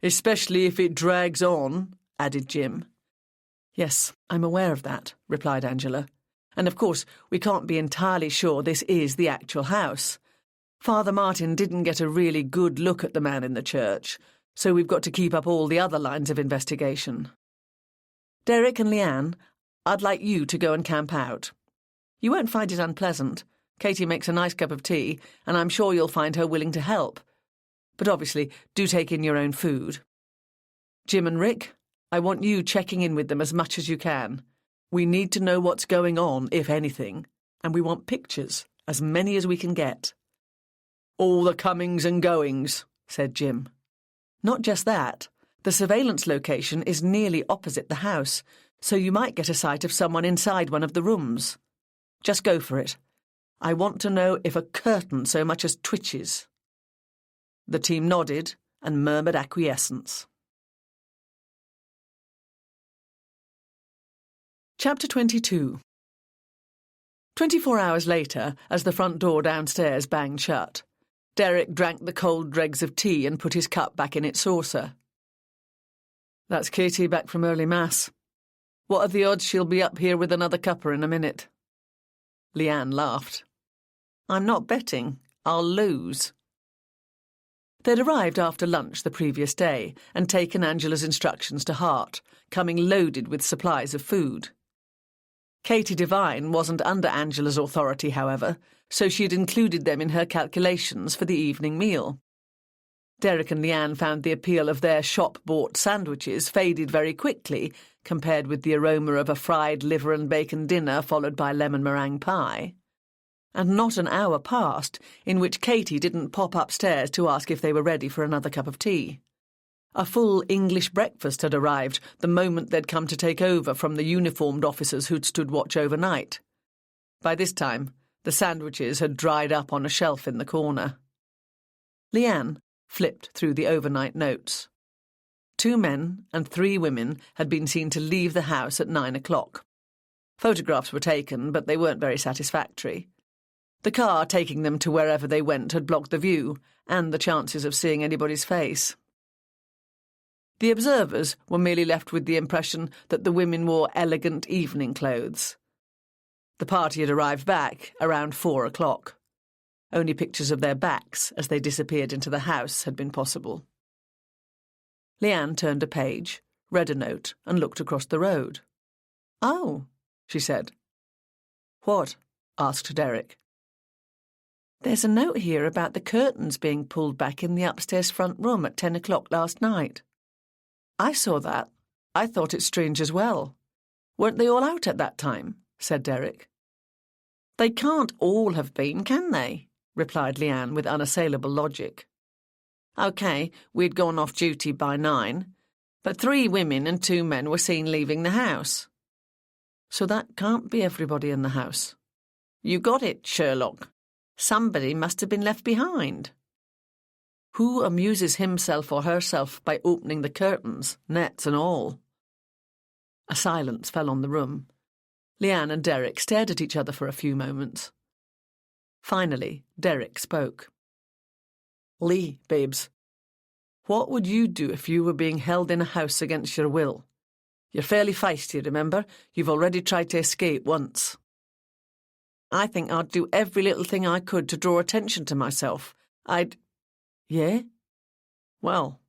Especially if it drags on, added Jim. Yes, I'm aware of that, replied Angela. And of course, we can't be entirely sure this is the actual house. Father Martin didn't get a really good look at the man in the church, so we've got to keep up all the other lines of investigation. Derek and Leanne, I'd like you to go and camp out. You won't find it unpleasant. Katie makes a nice cup of tea, and I'm sure you'll find her willing to help. But obviously, do take in your own food. Jim and Rick, I want you checking in with them as much as you can. We need to know what's going on, if anything, and we want pictures, as many as we can get. All the comings and goings, said Jim. Not just that. The surveillance location is nearly opposite the house, so you might get a sight of someone inside one of the rooms. Just go for it. I want to know if a curtain so much as twitches. The team nodded and murmured acquiescence. Chapter 22. 24 hours later, as the front door downstairs banged shut, Derek drank the cold dregs of tea and put his cup back in its saucer. "That's Katie back from early mass. What are the odds she'll be up here with another cuppa in a minute?" Leanne laughed. "I'm not betting. I'll lose." They'd arrived after lunch the previous day and taken Angela's instructions to heart, coming loaded with supplies of food. Katie Devine wasn't under Angela's authority, however, so she had included them in her calculations for the evening meal. Derek and Leanne found the appeal of their shop-bought sandwiches faded very quickly compared with the aroma of a fried liver and bacon dinner followed by lemon meringue pie. And not an hour passed in which Katie didn't pop upstairs to ask if they were ready for another cup of tea. A full English breakfast had arrived the moment they'd come to take over from the uniformed officers who'd stood watch overnight. By this time, the sandwiches had dried up on a shelf in the corner. Leanne flipped through the overnight notes. 2 men and 3 women had been seen to leave the house at 9 o'clock. Photographs were taken, but they weren't very satisfactory. The car taking them to wherever they went had blocked the view and the chances of seeing anybody's face. The observers were merely left with the impression that the women wore elegant evening clothes. The party had arrived back around 4 o'clock. Only pictures of their backs as they disappeared into the house had been possible. Leanne turned a page, read a note, and looked across the road. "Oh," she said. "What?" asked Derek. "There's a note here about the curtains being pulled back in the upstairs front room at 10 o'clock last night." "I saw that. I thought it strange as well. Weren't they all out at that time?" said Derek. "They can't all have been, can they?" replied Leanne with unassailable logic. "OK, we'd gone off duty by 9, but 3 women and 2 men were seen leaving the house." "So that can't be everybody in the house." "You got it, Sherlock. Somebody must have been left behind." "Who amuses himself or herself by opening the curtains, nets and all?" A silence fell on the room. Leanne and Derek stared at each other for a few moments. Finally, Derek spoke. "Lee, babes, what would you do if you were being held in a house against your will? You're fairly feisty, remember? You've already tried to escape once." "I think I'd do every little thing I could to draw attention to myself. "Yeah? Well,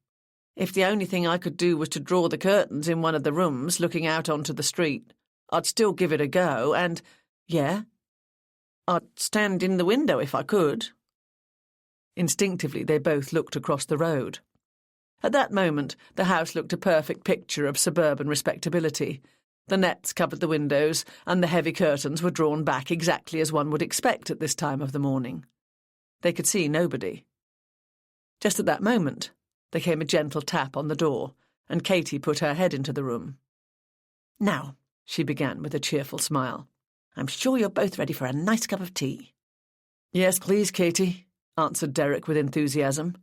if the only thing I could do was to draw the curtains in one of the rooms looking out onto the street, I'd still give it a go and, yeah, I'd stand in the window if I could." Instinctively, they both looked across the road. At that moment, the house looked a perfect picture of suburban respectability. The nets covered the windows, and the heavy curtains were drawn back exactly as one would expect at this time of the morning. They could see nobody. Just at that moment, there came a gentle tap on the door, and Katie put her head into the room. "Now," she began with a cheerful smile, "I'm sure you're both ready for a nice cup of tea." "Yes, please, Katie," answered Derek with enthusiasm.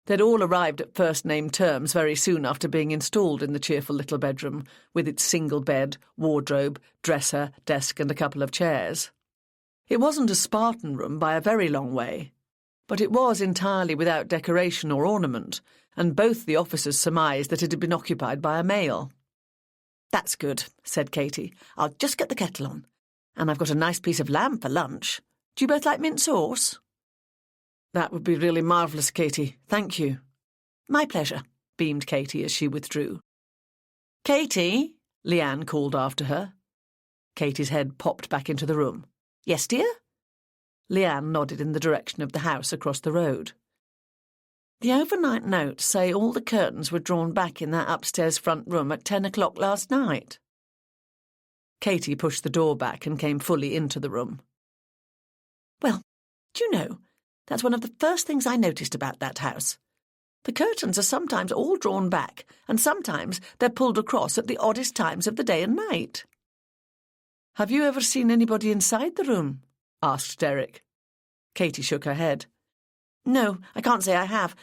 They'd all arrived at first-name terms very soon after being installed in the cheerful little bedroom, with its single bed, wardrobe, dresser, desk and a couple of chairs. It wasn't a Spartan room by a very long way, but it was entirely without decoration or ornament, and both the officers surmised that it had been occupied by a male. "That's good," said Katie. "I'll just get the kettle on. And I've got a nice piece of lamb for lunch. Do you both like mint sauce?" "That would be really marvellous, Katie. Thank you." "My pleasure," beamed Katie as she withdrew. "Katie," Leanne called after her. Katie's head popped back into the room. "Yes, dear?" Leanne nodded in the direction of the house across the road. "The overnight notes say all the curtains were drawn back in that upstairs front room at 10 o'clock last night." Katie pushed the door back and came fully into the room. "Well, do you know, that's one of the first things I noticed about that house. The curtains are sometimes all drawn back, and sometimes they're pulled across at the oddest times of the day and night." "Have you ever seen anybody inside the room?" asked Derek. Katie shook her head. "No, I can't say I have.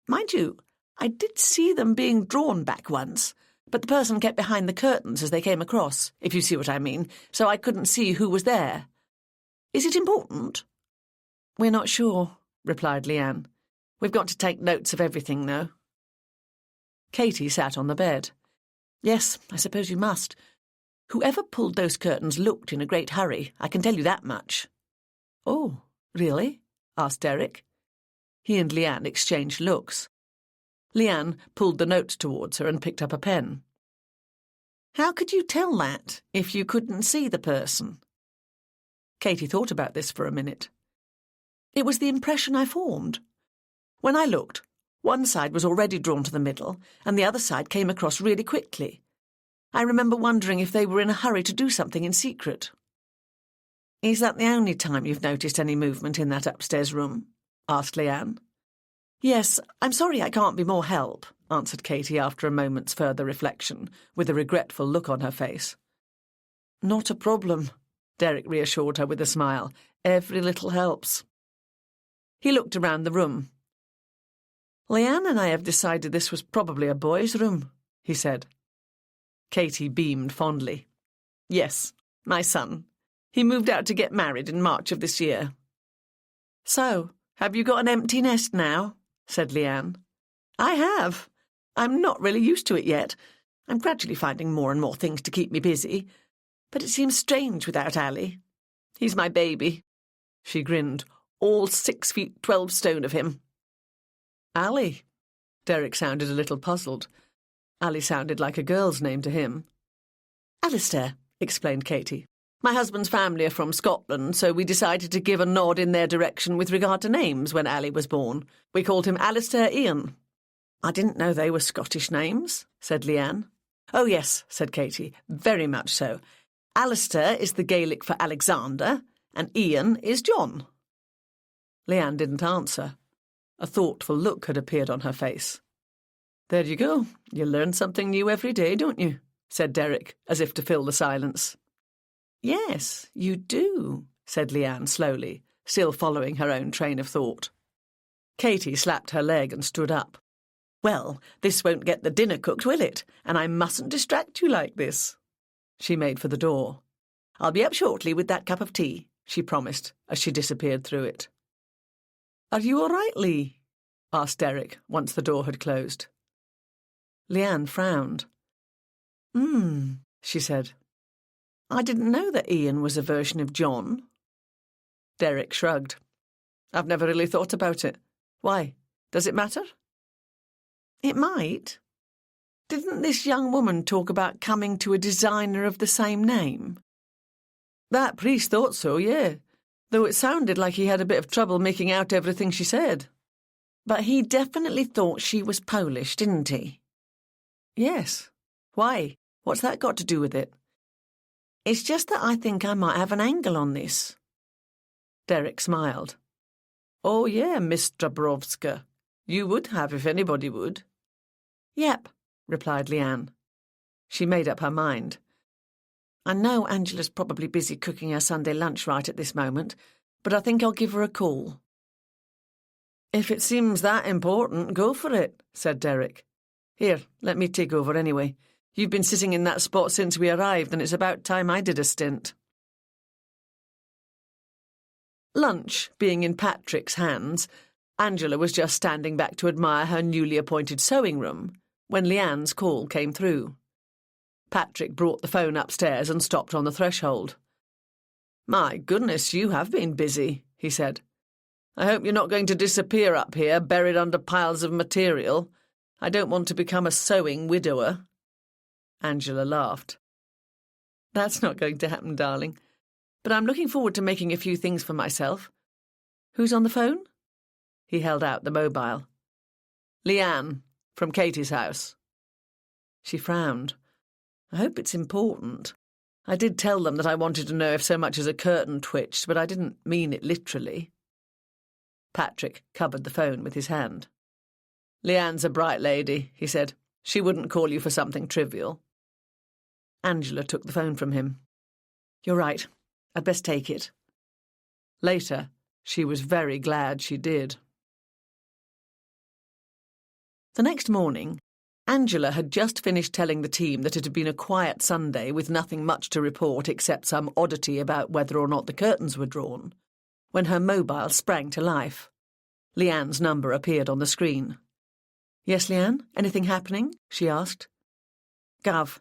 Mind you, I did see them being drawn back once, But the person kept behind the curtains as they came across, if you see what I mean, so I couldn't see who was there. Is it important?" "We're not sure," replied Leanne. "We've got to take notes of everything, though." Katie sat on the bed. "Yes, I suppose you must. Whoever pulled those curtains looked in a great hurry, I can tell you that much." "Oh, really?" asked Derek. He and Leanne exchanged looks. Leanne pulled the notes towards her and picked up a pen. "How could you tell that if you couldn't see the person?" Katie thought about this for a minute. "It was the impression I formed. When I looked, one side was already drawn to the middle, and the other side came across really quickly. I remember wondering if they were in a hurry to do something in secret." "Is that the only time you've noticed any movement in that upstairs room?" asked Leanne. "Yes, I'm sorry I can't be more help," answered Katie after a moment's further reflection, with a regretful look on her face. "Not a problem," Derek reassured her with a smile. "Every little helps." He looked around the room. "Leanne and I have decided this was probably a boy's room," he said. Katie beamed fondly. "Yes, my son. He moved out to get married in March of this year." "So, have you got an empty nest now?" said Leanne. "I have. I'm not really used to it yet. I'm gradually finding more and more things to keep me busy. But it seems strange without Ali. He's my baby." She grinned. "All 6 feet 12 stone of him." "Ali?" Derek sounded a little puzzled. Ali sounded like a girl's name to him. "Alistair," explained Katie. "My husband's family are from Scotland, so we decided to give a nod in their direction with regard to names when Ali was born. We called him Alistair Ian." "I didn't know they were Scottish names," said Leanne. "Oh, yes," said Katie, "very much so. Alistair is the Gaelic for Alexander, and Ian is John." Leanne didn't answer. A thoughtful look had appeared on her face. "There you go. You learn something new every day, don't you?" said Derek, as if to fill the silence. "Yes, you do," said Leanne slowly, still following her own train of thought. Katie slapped her leg and stood up. "Well, this won't get the dinner cooked, will it? And I mustn't distract you like this." She made for the door. "I'll be up shortly with that cup of tea," she promised, as she disappeared through it. "Are you all right, Lee?" asked Derek, once the door had closed. Leanne frowned. She said. "I didn't know that Ian was a version of John." Derek shrugged. "I've never really thought about it. Why? Does it matter?" "It might. Didn't this young woman talk about coming to a designer of the same name?" "That priest thought so, yeah, though it sounded like he had a bit of trouble making out everything she said." "But he definitely thought she was Polish, didn't he?" "Yes. Why? What's that got to do with it?" "It's just that I think I might have an angle on this." Derek smiled. "Oh, yeah, Miss Dabrowska. You would have if anybody would." "Yep," replied Leanne. She made up her mind. "I know Angela's probably busy cooking her Sunday lunch right at this moment, but I think I'll give her a call." "If it seems that important, go for it," said Derek. "Here, let me take over anyway. You've been sitting in that spot since we arrived, and it's about time I did a stint." Lunch being in Patrick's hands, Angela was just standing back to admire her newly appointed sewing room when Leanne's call came through. Patrick brought the phone upstairs and stopped on the threshold. "My goodness, you have been busy," he said. "I hope you're not going to disappear up here, buried under piles of material. I don't want to become a sewing widower." Angela laughed. "That's not going to happen, darling. But I'm looking forward to making a few things for myself. Who's on the phone?" He held out the mobile. "Leanne, from Katie's house." She frowned. "I hope it's important. I did tell them that I wanted to know if so much as a curtain twitched, but I didn't mean it literally." Patrick covered the phone with his hand. "Leanne's a bright lady," he said. "She wouldn't call you for something trivial." Angela took the phone from him. "You're right. I'd best take it." Later, she was very glad she did. The next morning, Angela had just finished telling the team that it had been a quiet Sunday with nothing much to report except some oddity about whether or not the curtains were drawn, when her mobile sprang to life. Leanne's number appeared on the screen. "Yes, Leanne? Anything happening?" she asked. "Gov,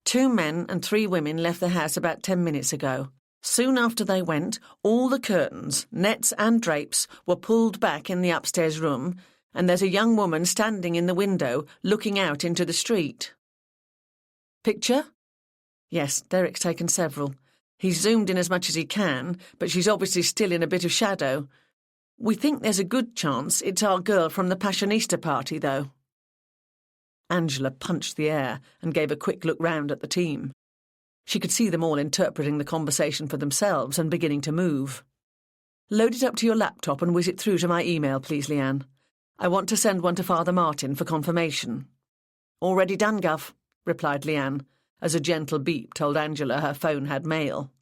2 men and 3 women left the house about 10 minutes ago. Soon after they went, all the curtains, nets and drapes were pulled back in the upstairs room, and there's a young woman standing in the window looking out into the street." "Picture?" "Yes, Derek's taken several. He's zoomed in as much as he can, but she's obviously still in a bit of shadow. We think there's a good chance it's our girl from the Passionista party, though." Angela punched the air and gave a quick look round at the team. She could see them all interpreting the conversation for themselves and beginning to move. "Load it up to your laptop and whiz it through to my email, please, Leanne. I want to send one to Father Martin for confirmation." "Already done, Gov," replied Leanne, as a gentle beep told Angela her phone had mail.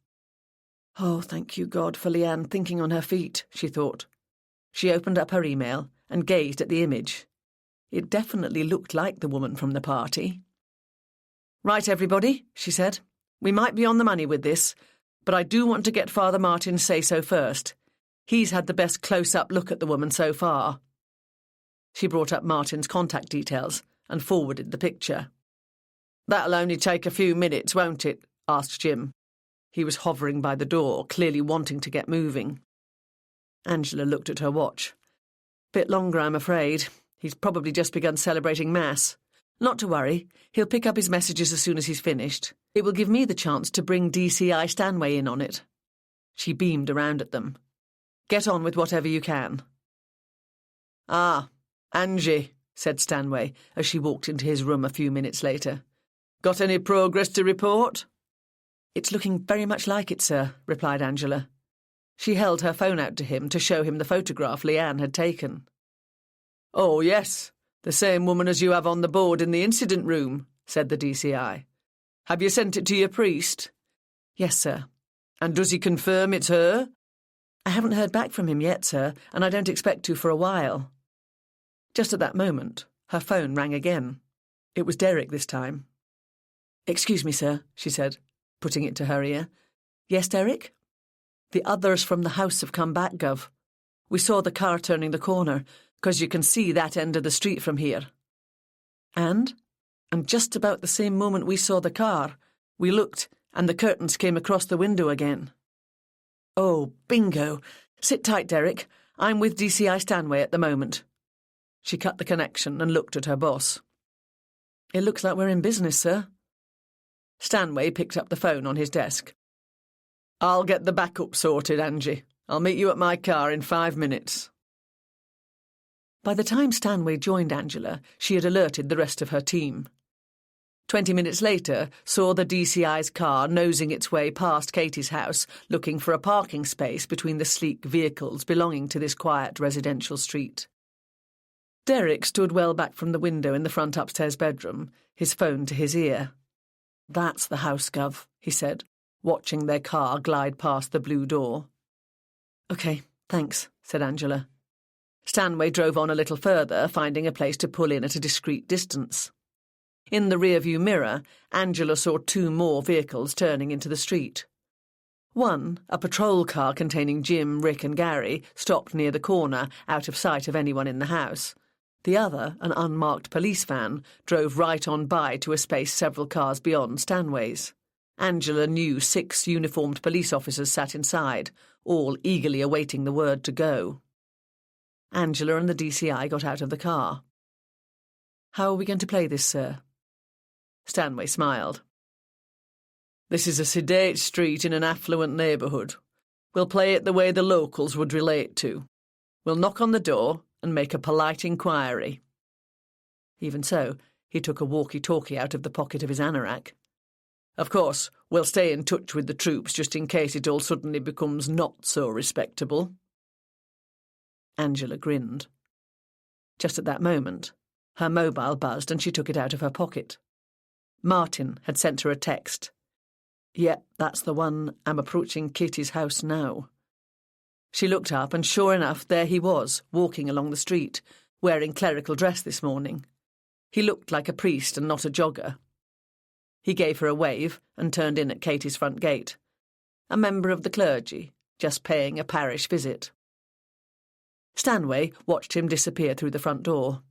"Oh, thank you, God, for Leanne thinking on her feet," she thought. She opened up her email and gazed at the image. It definitely looked like the woman from the party. "Right, everybody," she said. "We might be on the money with this, but I do want to get Father Martin's say-so first. He's had the best close-up look at the woman so far." She brought up Martin's contact details and forwarded the picture. "That'll only take a few minutes, won't it?" asked Jim. He was hovering by the door, clearly wanting to get moving. Angela looked at her watch. "Bit longer, I'm afraid. He's probably just begun celebrating Mass. Not to worry, he'll pick up his messages as soon as he's finished. It will give me the chance to bring DCI Stanway in on it." She beamed around at them. "Get on with whatever you can." "Ah, Angie," said Stanway as she walked into his room a few minutes later. "Got any progress to report?" "It's looking very much like it, sir," replied Angela. She held her phone out to him to show him the photograph Leanne had taken. "Oh, yes, the same woman as you have on the board in the incident room," said the DCI. "Have you sent it to your priest?" "Yes, sir." "And does he confirm it's her?" "I haven't heard back from him yet, sir, and I don't expect to for a while." Just at that moment, her phone rang again. It was Derek this time. "Excuse me, sir," she said, putting it to her ear. "Yes, Derek?" "The others from the house have come back, Gov. We saw the car turning the corner, 'cause you can see that end of the street from here." And just about the same moment we saw the car, we looked, and the curtains came across the window again. "Oh, bingo! Sit tight, Derek. I'm with DCI Stanway at the moment." She cut the connection and looked at her boss. "It looks like we're in business, sir." Stanway picked up the phone on his desk. "I'll get the backup sorted, Angie. I'll meet you at my car in 5 minutes." By the time Stanway joined Angela, she had alerted the rest of her team. 20 minutes later, saw the DCI's car nosing its way past Katie's house, looking for a parking space between the sleek vehicles belonging to this quiet residential street. Derek stood well back from the window in the front upstairs bedroom, his phone to his ear. "That's the house, Gov," he said, watching their car glide past the blue door. "OK, thanks," said Angela. Stanway drove on a little further, finding a place to pull in at a discreet distance. In the rearview mirror, Angela saw 2 more vehicles turning into the street. One, a patrol car containing Jim, Rick and Gary, stopped near the corner, out of sight of anyone in the house. The other, an unmarked police van, drove right on by to a space several cars beyond Stanway's. Angela knew 6 uniformed police officers sat inside, all eagerly awaiting the word to go. Angela and the DCI got out of the car. "How are we going to play this, sir?" Stanway smiled. "This is a sedate street in an affluent neighbourhood. We'll play it the way the locals would relate to. We'll knock on the door and make a polite inquiry." Even so, he took a walkie-talkie out of the pocket of his anorak. "Of course, we'll stay in touch with the troops just in case it all suddenly becomes not so respectable." Angela grinned. Just at that moment, her mobile buzzed and she took it out of her pocket. Martin had sent her a text. "Yep, that's the one. I'm approaching Katie's house now." She looked up and sure enough, there he was, walking along the street, wearing clerical dress this morning. He looked like a priest and not a jogger. He gave her a wave and turned in at Katie's front gate. A member of the clergy, just paying a parish visit. Stanway watched him disappear through the front door.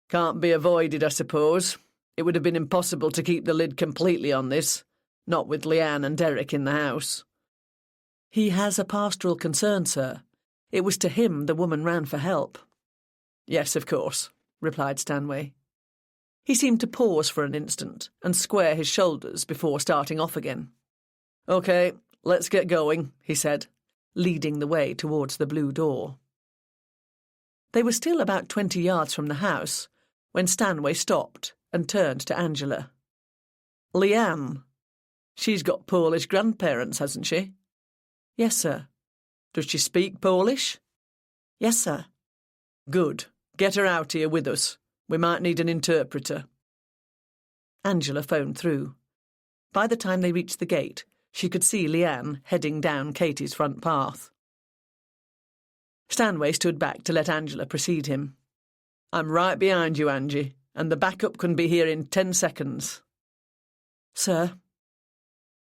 Can't be avoided, I suppose. It would have been impossible to keep the lid completely on this, not with Leanne and Derek in the house. He has a pastoral concern, sir. It was to him the woman ran for help. Yes, of course, replied Stanway. He seemed to pause for an instant and square his shoulders before starting off again. OK, let's get going, he said, leading the way towards the blue door. They were still about 20 yards from the house when Stanway stopped and turned to Angela. Leanne. She's got Polish grandparents, hasn't she? Yes, sir. Does she speak Polish? Yes, sir. Good. Get her out here with us. We might need an interpreter. Angela phoned through. By the time they reached the gate, she could see Leanne heading down Katie's front path. Stanway stood back to let Angela precede him. I'm right behind you, Angie, and the backup can be here in 10 seconds. Sir.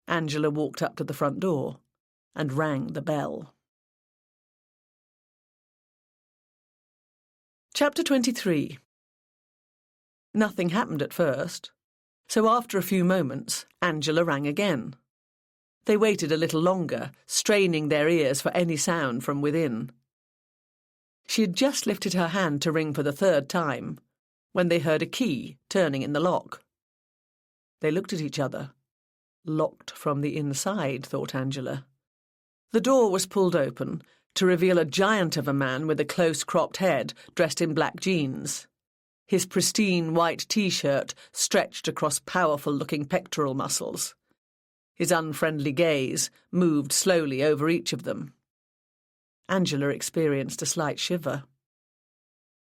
Angela walked up to the front door and rang the bell. Chapter 23. Nothing happened at first, so after a few moments, Angela rang again. They waited a little longer, straining their ears for any sound from within. She had just lifted her hand to ring for the third time, when they heard a key turning in the lock. They looked at each other. Locked from the inside, thought Angela. The door was pulled open to reveal a giant of a man with a close-cropped head, dressed in black jeans. His pristine white T-shirt stretched across powerful-looking pectoral muscles. His unfriendly gaze moved slowly over each of them. Angela experienced a slight shiver.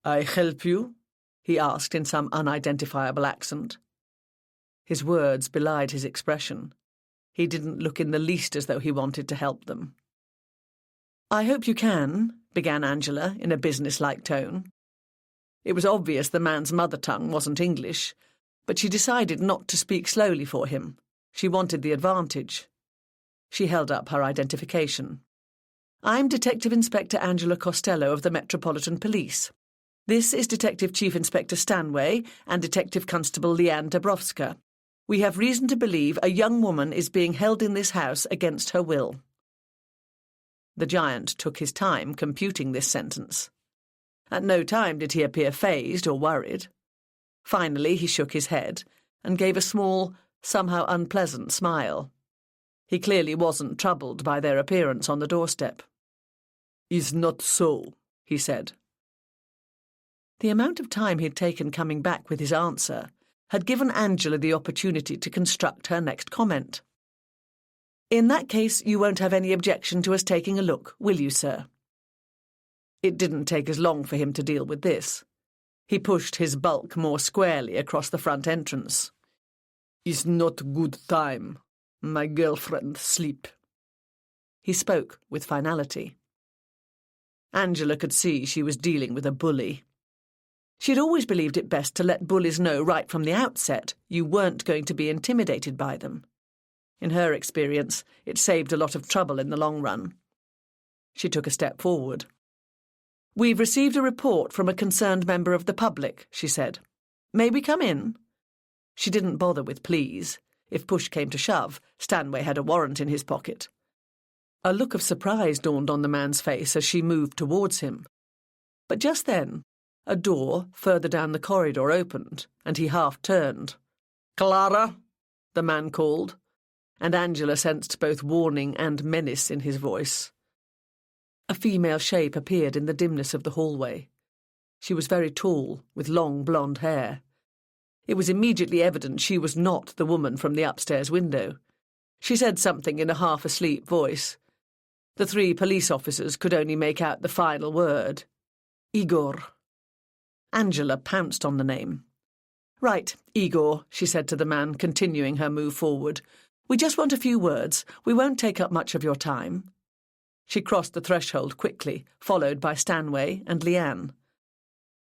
"I help you?" he asked in some unidentifiable accent. His words belied his expression. He didn't look in the least as though he wanted to help them. "I hope you can," began Angela in a business-like tone. It was obvious the man's mother tongue wasn't English, but she decided not to speak slowly for him. She wanted the advantage. She held up her identification. "I'm Detective Inspector Angela Costello of the Metropolitan Police. This is Detective Chief Inspector Stanway and Detective Constable Leanne Dabrowska. We have reason to believe a young woman is being held in this house against her will." The giant took his time computing this sentence. At no time did he appear fazed or worried. Finally he shook his head and gave a small, somehow unpleasant smile. He clearly wasn't troubled by their appearance on the doorstep. "Is not so," he said. The amount of time he'd taken coming back with his answer had given Angela the opportunity to construct her next comment. "In that case, you won't have any objection to us taking a look, will you, sir?" It didn't take as long for him to deal with this. He pushed his bulk more squarely across the front entrance. "Is not good time. My girlfriend sleep." He spoke with finality. Angela could see she was dealing with a bully. She'd always believed it best to let bullies know right from the outset you weren't going to be intimidated by them. In her experience, it saved a lot of trouble in the long run. She took a step forward. "We've received a report from a concerned member of the public," she said. "May we come in?" She didn't bother with please. If push came to shove, Stanway had a warrant in his pocket. A look of surprise dawned on the man's face as she moved towards him. But just then, a door further down the corridor opened, and he half turned. "Clara," the man called, and Angela sensed both warning and menace in his voice. A female shape appeared in the dimness of the hallway. She was very tall, with long blonde hair. It was immediately evident she was not the woman from the upstairs window. She said something in a half-asleep voice. The 3 police officers could only make out the final word. Igor. Angela pounced on the name. "Right, Igor," she said to the man, continuing her move forward. "We just want a few words. We won't take up much of your time." She crossed the threshold quickly, followed by Stanway and Leanne.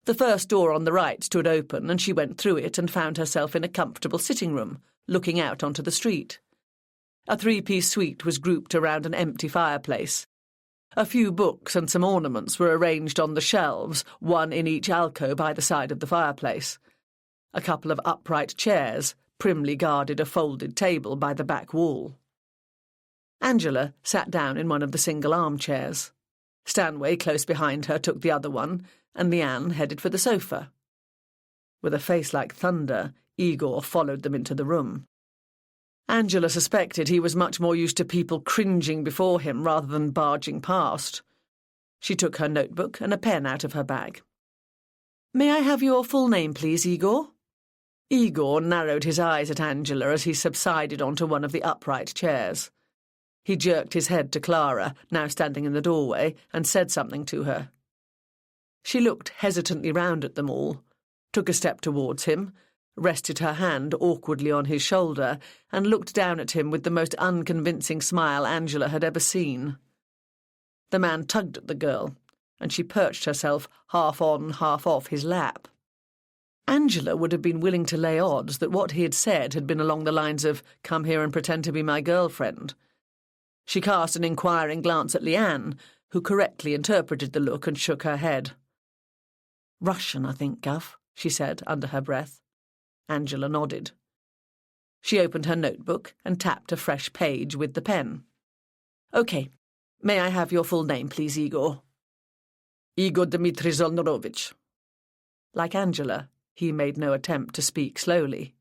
The first door on the right stood open, and she went through it and found herself in a comfortable sitting room, looking out onto the street. A three-piece suite was grouped around an empty fireplace. A few books and some ornaments were arranged on the shelves, one in each alcove by the side of the fireplace. A couple of upright chairs primly guarded a folded table by the back wall. Angela sat down in one of the single armchairs. Stanway, close behind her, took the other one, and Leanne headed for the sofa. With a face like thunder, Igor followed them into the room. Angela suspected he was much more used to people cringing before him rather than barging past. She took her notebook and a pen out of her bag. "May I have your full name, please, Igor?" Igor narrowed his eyes at Angela as he subsided onto one of the upright chairs. He jerked his head to Clara, now standing in the doorway, and said something to her. She looked hesitantly round at them all, took a step towards him, rested her hand awkwardly on his shoulder, and looked down at him with the most unconvincing smile Angela had ever seen. The man tugged at the girl, and she perched herself half on, half off his lap. Angela would have been willing to lay odds that what he had said had been along the lines of, "Come here and pretend to be my girlfriend." She cast an inquiring glance at Leanne, who correctly interpreted the look and shook her head. "Russian, I think, Guff," she said under her breath. Angela nodded. She opened her notebook and tapped a fresh page with the pen. "OK. May I have your full name, please, Igor?" "Igor Dmitry-Zolnorovich." Like Angela, he made no attempt to speak slowly.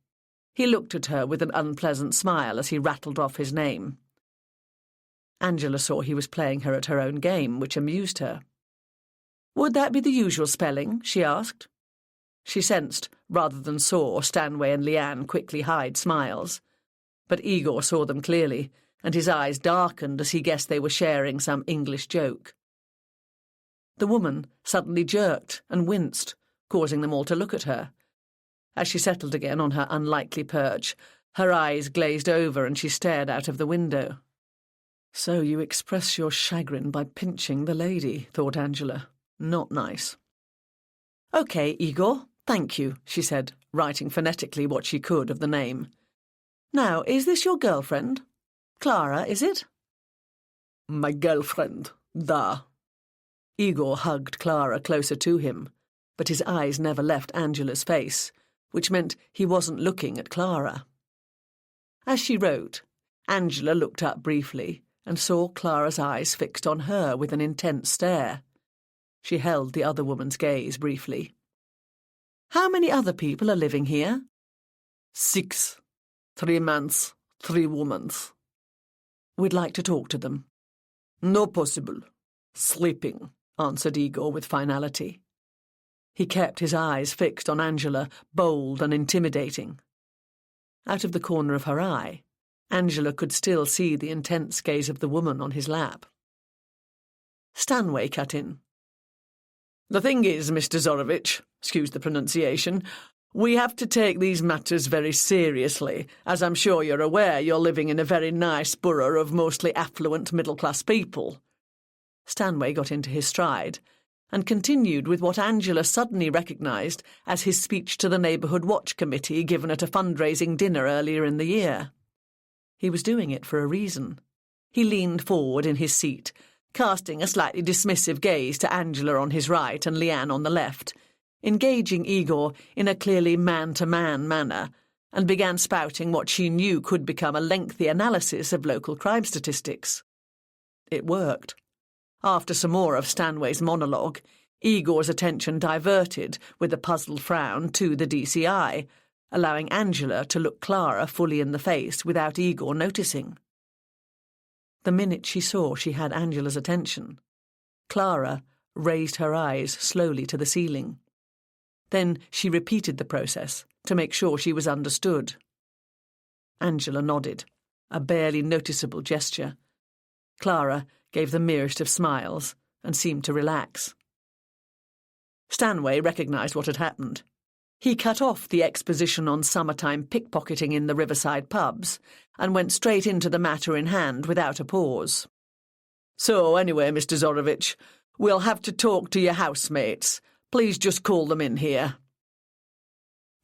He looked at her with an unpleasant smile as he rattled off his name. Angela saw he was playing her at her own game, which amused her. "Would that be the usual spelling?" she asked. She sensed, rather than saw, Stanway and Leanne quickly hide smiles. But Igor saw them clearly, and his eyes darkened as he guessed they were sharing some English joke. The woman suddenly jerked and winced, causing them all to look at her. As she settled again on her unlikely perch, her eyes glazed over and she stared out of the window. "So you express your chagrin by pinching the lady," thought Angela. Not nice. "OK, Igor, thank you," she said, writing phonetically what she could of the name. "Now, is this your girlfriend? Clara, is it?" "My girlfriend, da." Igor hugged Clara closer to him, but his eyes never left Angela's face, which meant he wasn't looking at Clara. As she wrote, Angela looked up briefly and saw Clara's eyes fixed on her with an intense stare. She held the other woman's gaze briefly. "How many other people are living here?" 6. 3 mans, 3 womans. "We'd like to talk to them." "No possible. Sleeping," answered Igor with finality. He kept his eyes fixed on Angela, bold and intimidating. Out of the corner of her eye, Angela could still see the intense gaze of the woman on his lap. Stanway cut in. "The thing is, Mr. Zorovich, excuse the pronunciation, we have to take these matters very seriously. As I'm sure you're aware, you're living in a very nice borough of mostly affluent middle-class people." Stanway got into his stride and continued with what Angela suddenly recognised as his speech to the Neighbourhood Watch Committee given at a fundraising dinner earlier in the year. He was doing it for a reason. He leaned forward in his seat, casting a slightly dismissive gaze to Angela on his right and Leanne on the left, engaging Igor in a clearly man-to-man manner, and began spouting what she knew could become a lengthy analysis of local crime statistics. It worked. After some more of Stanway's monologue, Igor's attention diverted, with a puzzled frown, to the DCI, allowing Angela to look Clara fully in the face without Igor noticing. The minute she saw she had Angela's attention, Clara raised her eyes slowly to the ceiling. Then she repeated the process to make sure she was understood. Angela nodded, a barely noticeable gesture. Clara gave the merest of smiles and seemed to relax. Stanway recognised what had happened. He cut off the exposition on summertime pickpocketing in the riverside pubs and went straight into the matter in hand without a pause. "So, anyway, Mr. Zorovich, we'll have to talk to your housemates, Please just call them in here."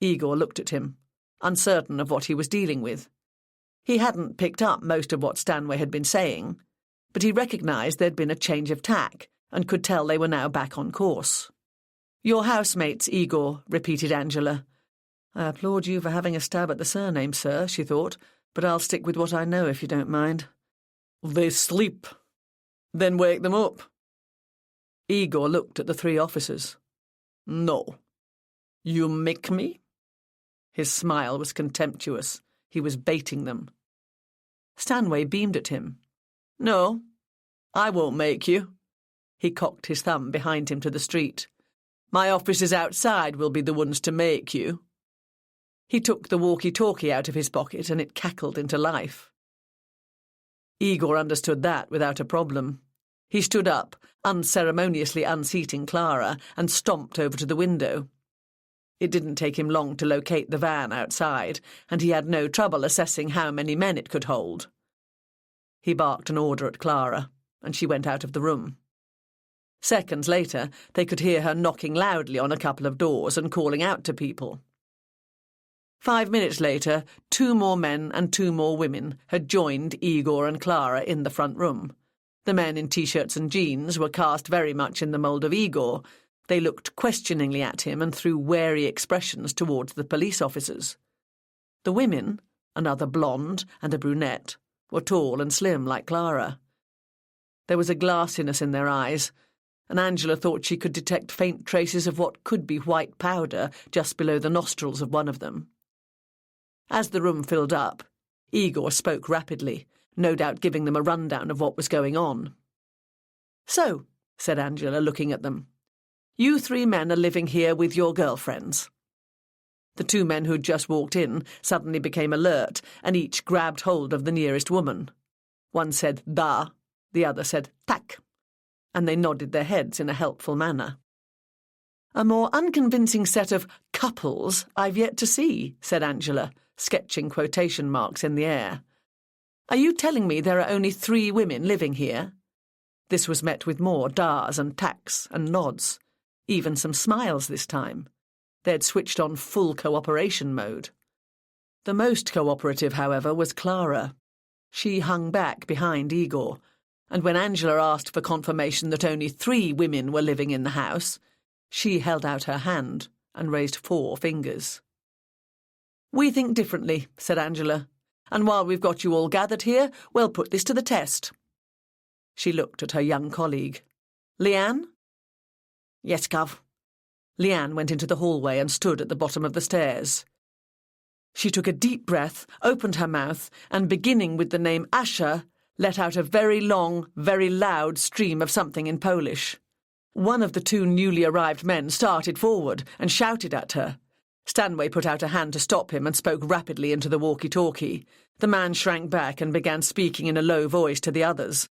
Igor looked at him, uncertain of what he was dealing with. He hadn't picked up most of what Stanway had been saying, but he recognised there'd been a change of tack and could tell they were now back on course. "Your housemates, Igor," repeated Angela. "I applaud you for having a stab at the surname, sir," she thought, "but I'll stick with what I know if you don't mind." "They sleep. Then wake them up." Igor looked at the three officers. "No. You make me?" His smile was contemptuous. He was baiting them. Stanway beamed at him. "No, I won't make you." He cocked his thumb behind him to the street. "My officers outside will be the ones to make you." He took the walkie-talkie out of his pocket and it cackled into life. Igor understood that without a problem. He stood up, unceremoniously unseating Clara, and stomped over to the window. It didn't take him long to locate the van outside, and he had no trouble assessing how many men it could hold. He barked an order at Clara, and she went out of the room. Seconds later, they could hear her knocking loudly on a couple of doors and calling out to people. 5 minutes later, 2 more men and 2 more women had joined Igor and Clara in the front room. The men in T-shirts and jeans were cast very much in the mould of Igor. They looked questioningly at him and threw wary expressions towards the police officers. The women, another blonde and a brunette, were tall and slim like Clara. There was a glassiness in their eyes, and Angela thought she could detect faint traces of what could be white powder just below the nostrils of one of them. As the room filled up, Igor spoke rapidly, no doubt giving them a rundown of what was going on. "So," said Angela, looking at them, "you 3 men are living here with your girlfriends." The 2 men who'd just walked in suddenly became alert, and each grabbed hold of the nearest woman. One said "da," the other said "tak," and they nodded their heads in a helpful manner. "A more unconvincing set of couples I've yet to see," said Angela, sketching quotation marks in the air. "Are you telling me there are only 3 women living here?" This was met with more das and taks and nods, even some smiles this time. They'd switched on full cooperation mode. The most cooperative, however, was Clara. She hung back behind Igor, and when Angela asked for confirmation that only 3 women were living in the house, she held out her hand and raised 4 fingers. "We think differently," said Angela, "and while we've got you all gathered here, we'll put this to the test." She looked at her young colleague. "Leanne?" "Yes, Gov." Leanne went into the hallway and stood at the bottom of the stairs. She took a deep breath, opened her mouth, and beginning with the name Asha, let out a very long, very loud stream of something in Polish. One of the 2 newly arrived men started forward and shouted at her. Stanway put out a hand to stop him and spoke rapidly into the walkie-talkie. The man shrank back and began speaking in a low voice to the others.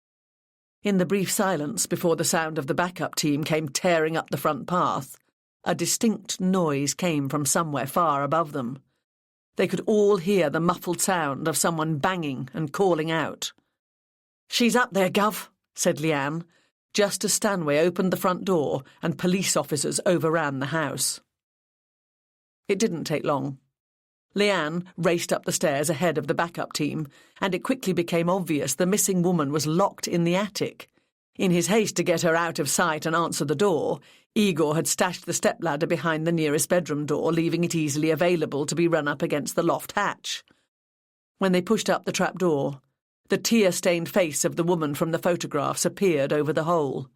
In the brief silence before the sound of the backup team came tearing up the front path, a distinct noise came from somewhere far above them. They could all hear the muffled sound of someone banging and calling out. "She's up there, Gov," said Leanne, just as Stanway opened the front door and police officers overran the house. It didn't take long. Leanne raced up the stairs ahead of the backup team, and it quickly became obvious the missing woman was locked in the attic. In his haste to get her out of sight and answer the door, Igor had stashed the stepladder behind the nearest bedroom door, leaving it easily available to be run up against the loft hatch. When they pushed up the trapdoor, the tear-stained face of the woman from the photographs appeared over the hole.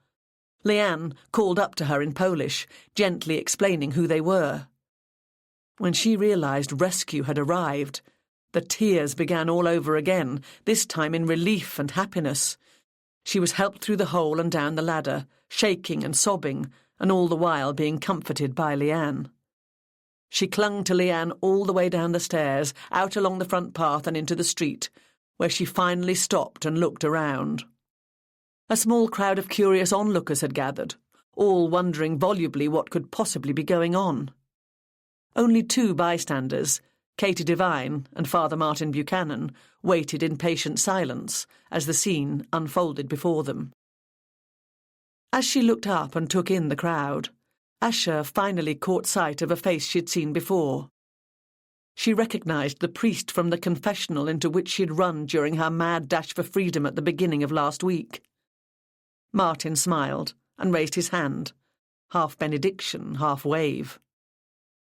Leanne called up to her in Polish, gently explaining who they were. When she realised rescue had arrived, the tears began all over again, this time in relief and happiness. She was helped through the hole and down the ladder, shaking and sobbing, and all the while being comforted by Leanne. She clung to Leanne all the way down the stairs, out along the front path and into the street, where she finally stopped and looked around. A small crowd of curious onlookers had gathered, all wondering volubly what could possibly be going on. Only 2 bystanders, Katie Devine and Father Martin Buchanan, waited in patient silence as the scene unfolded before them. As she looked up and took in the crowd, Asher finally caught sight of a face she'd seen before. She recognised the priest from the confessional into which she'd run during her mad dash for freedom at the beginning of last week. Martin smiled and raised his hand, half benediction, half wave.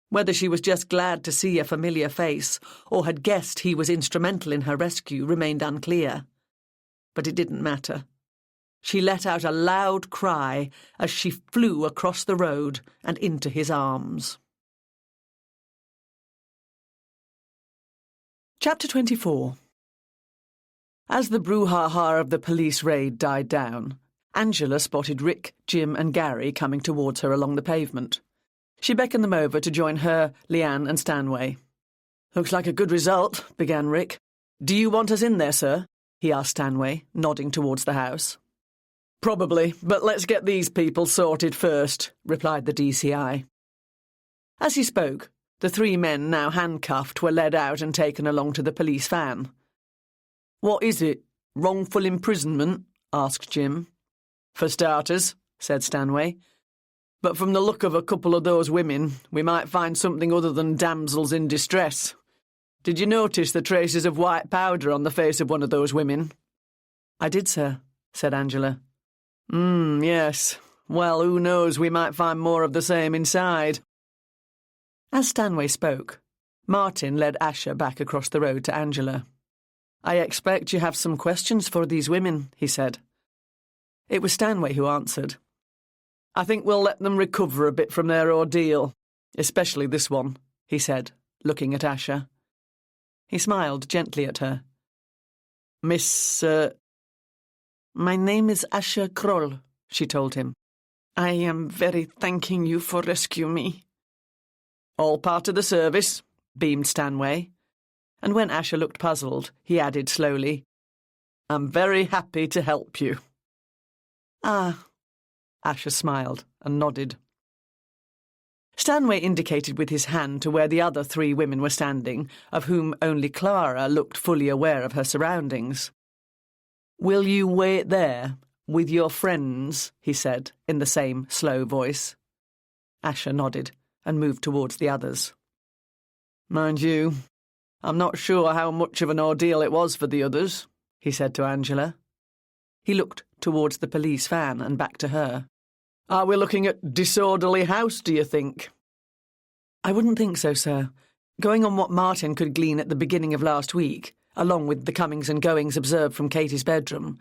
Whether she was just glad to see a familiar face or had guessed he was instrumental in her rescue remained unclear. But it didn't matter. She let out a loud cry as she flew across the road and into his arms. Chapter 24. As the brouhaha of the police raid died down, Angela spotted Rick, Jim and Gary coming towards her along the pavement. She beckoned them over to join her, Leanne and Stanway. "Looks like a good result," began Rick. "Do you want us in there, sir?" he asked Stanway, nodding towards the house. "Probably, but let's get these people sorted first," replied the DCI. As he spoke, the three men, now handcuffed, were led out and taken along to the police van. "What is it? Wrongful imprisonment?" asked Jim. "For starters," said Stanway. "But from the look of a couple of those women, we might find something other than damsels in distress. Did you notice the traces of white powder on the face of one of those women?" "I did, sir," said Angela. Yes. Well, who knows, we might find more of the same inside." As Stanway spoke, Martin led Asher back across the road to Angela. "I expect you have some questions for these women," he said. It was Stanway who answered. "I think we'll let them recover a bit from their ordeal, especially this one," he said, looking at Asher. He smiled gently at her. "Miss, "My name is Asher Kroll," she told him. "I am very thanking you for rescuing me." "All part of the service," beamed Stanway. And when Asher looked puzzled, he added slowly, "I'm very happy to help you." "Ah." Asher smiled and nodded. Stanway indicated with his hand to where the other three women were standing, of whom only Clara looked fully aware of her surroundings. "Will you wait there, with your friends?" he said, in the same slow voice. Asher nodded and moved towards the others. "Mind you, I'm not sure how much of an ordeal it was for the others," he said to Angela. He looked towards the police van and back to her. "Are we looking at disorderly house, do you think?" "I wouldn't think so, sir. Going on what Martin could glean at the beginning of last week, along with the comings and goings observed from Katie's bedroom,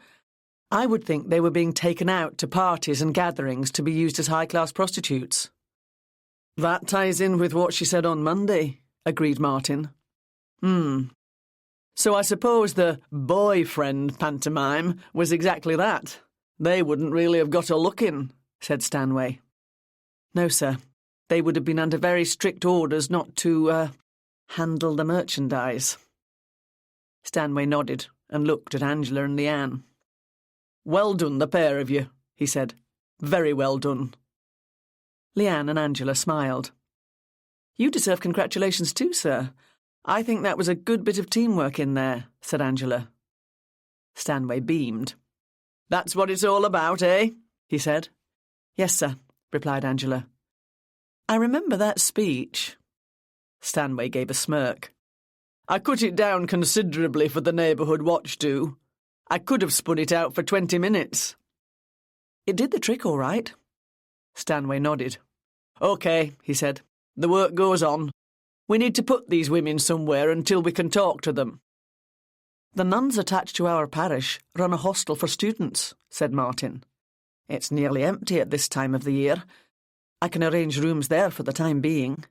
I would think they were being taken out to parties and gatherings to be used as high-class prostitutes." "That ties in with what she said on Monday," agreed Martin. So I suppose the boyfriend pantomime was exactly that. They wouldn't really have got a look in," said Stanway. "No, sir. They would have been under very strict orders not to, handle the merchandise." Stanway nodded and looked at Angela and Leanne. "Well done, the pair of you," he said. "Very well done." Leanne and Angela smiled. "You deserve congratulations too, sir. I think that was a good bit of teamwork in there," said Angela. Stanway beamed. "That's what it's all about, eh?" he said. "Yes, sir," replied Angela. "I remember that speech." Stanway gave a smirk. "I cut it down considerably for the neighbourhood watch do. I could have spun it out for 20 minutes. "It did the trick all right." Stanway nodded. "OK," he said. "The work goes on. We need to put these women somewhere until we can talk to them." "The nuns attached to our parish run a hostel for students," said Martin. "It's nearly empty at this time of the year. I can arrange rooms there for the time being."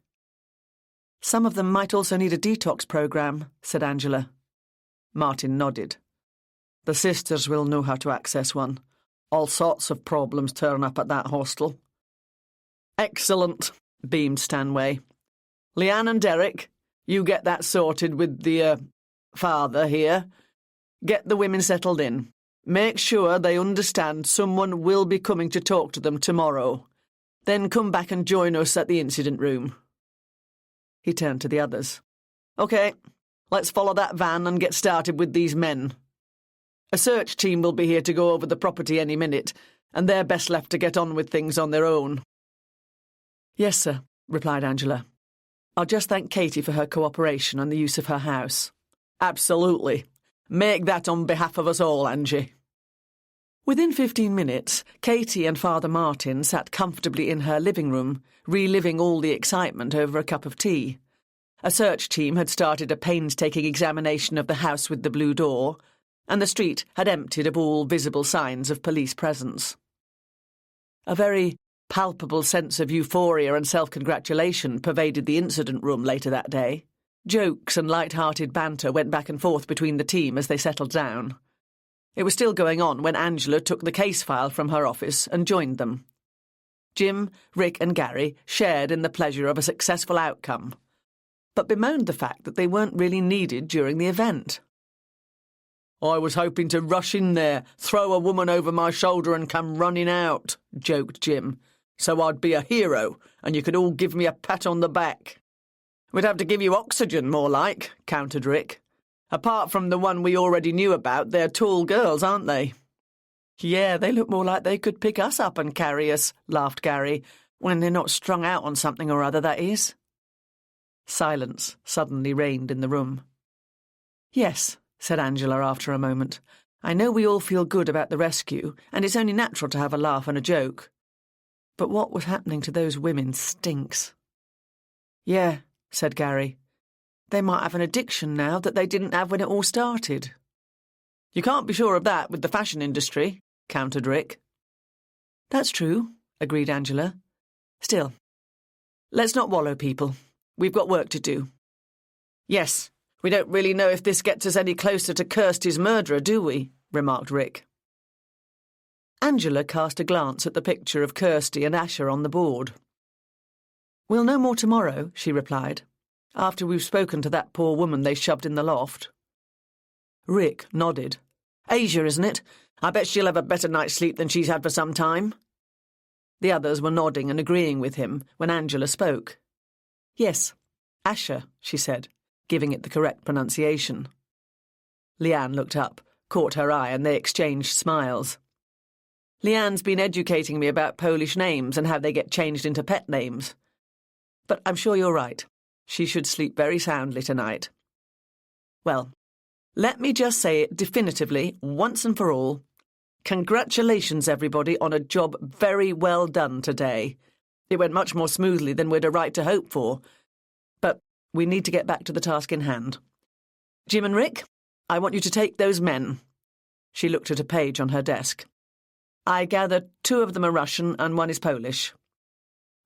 "Some of them might also need a detox programme," said Angela. Martin nodded. "The sisters will know how to access one. All sorts of problems turn up at that hostel." "Excellent," beamed Stanway. "Leanne and Derek, you get that sorted with the, father here. Get the women settled in. Make sure they understand someone will be coming to talk to them tomorrow. Then come back and join us at the incident room." He turned to the others. "OK, let's follow that van and get started with these men. A search team will be here to go over the property any minute, and they're best left to get on with things on their own." Yes, sir, replied Angela. I'll just thank Katie for her cooperation and the use of her house. Absolutely. Make that on behalf of us all, Angie. Within 15 minutes, Katie and Father Martin sat comfortably in her living room, reliving all the excitement over a cup of tea. A search team had started a painstaking examination of the house with the blue door, and the street had emptied of all visible signs of police presence. A very palpable sense of euphoria and self-congratulation pervaded the incident room later that day. Jokes and light-hearted banter went back and forth between the team as they settled down. It was still going on when Angela took the case file from her office and joined them. Jim, Rick and Gary shared in the pleasure of a successful outcome, but bemoaned the fact that they weren't really needed during the event. I was hoping to rush in there, throw a woman over my shoulder and come running out, joked Jim, so I'd be a hero and you could all give me a pat on the back. We'd have to give you oxygen, more like, countered Rick. Apart from the one we already knew about, they're tall girls, aren't they? Yeah, they look more like they could pick us up and carry us, laughed Gary, when they're not strung out on something or other, that is. Silence suddenly reigned in the room. Yes, said Angela after a moment. I know we all feel good about the rescue, and it's only natural to have a laugh and a joke. But what was happening to those women stinks. Yeah, said Gary. They might have an addiction now that they didn't have when it all started. You can't be sure of that with the fashion industry, countered Rick. That's true, agreed Angela. Still, let's not wallow, people. We've got work to do. Yes, we don't really know if this gets us any closer to Kirsty's murderer, do we? Remarked Rick. Angela cast a glance at the picture of Kirsty and Asher on the board. We'll know more tomorrow, she replied, after we've spoken to that poor woman they shoved in the loft. Rick nodded. Asia, isn't it? I bet she'll have a better night's sleep than she's had for some time. The others were nodding and agreeing with him when Angela spoke. Yes, Asher, she said, giving it the correct pronunciation. Leanne looked up, caught her eye, and they exchanged smiles. Leanne's been educating me about Polish names and how they get changed into pet names. But I'm sure you're right. She should sleep very soundly tonight. Well, let me just say it definitively, once and for all. Congratulations, everybody, on a job very well done today. It went much more smoothly than we'd a right to hope for. But we need to get back to the task in hand. Jim and Rick, I want you to take those men. She looked at a page on her desk. I gather 2 of them are Russian and 1 is Polish.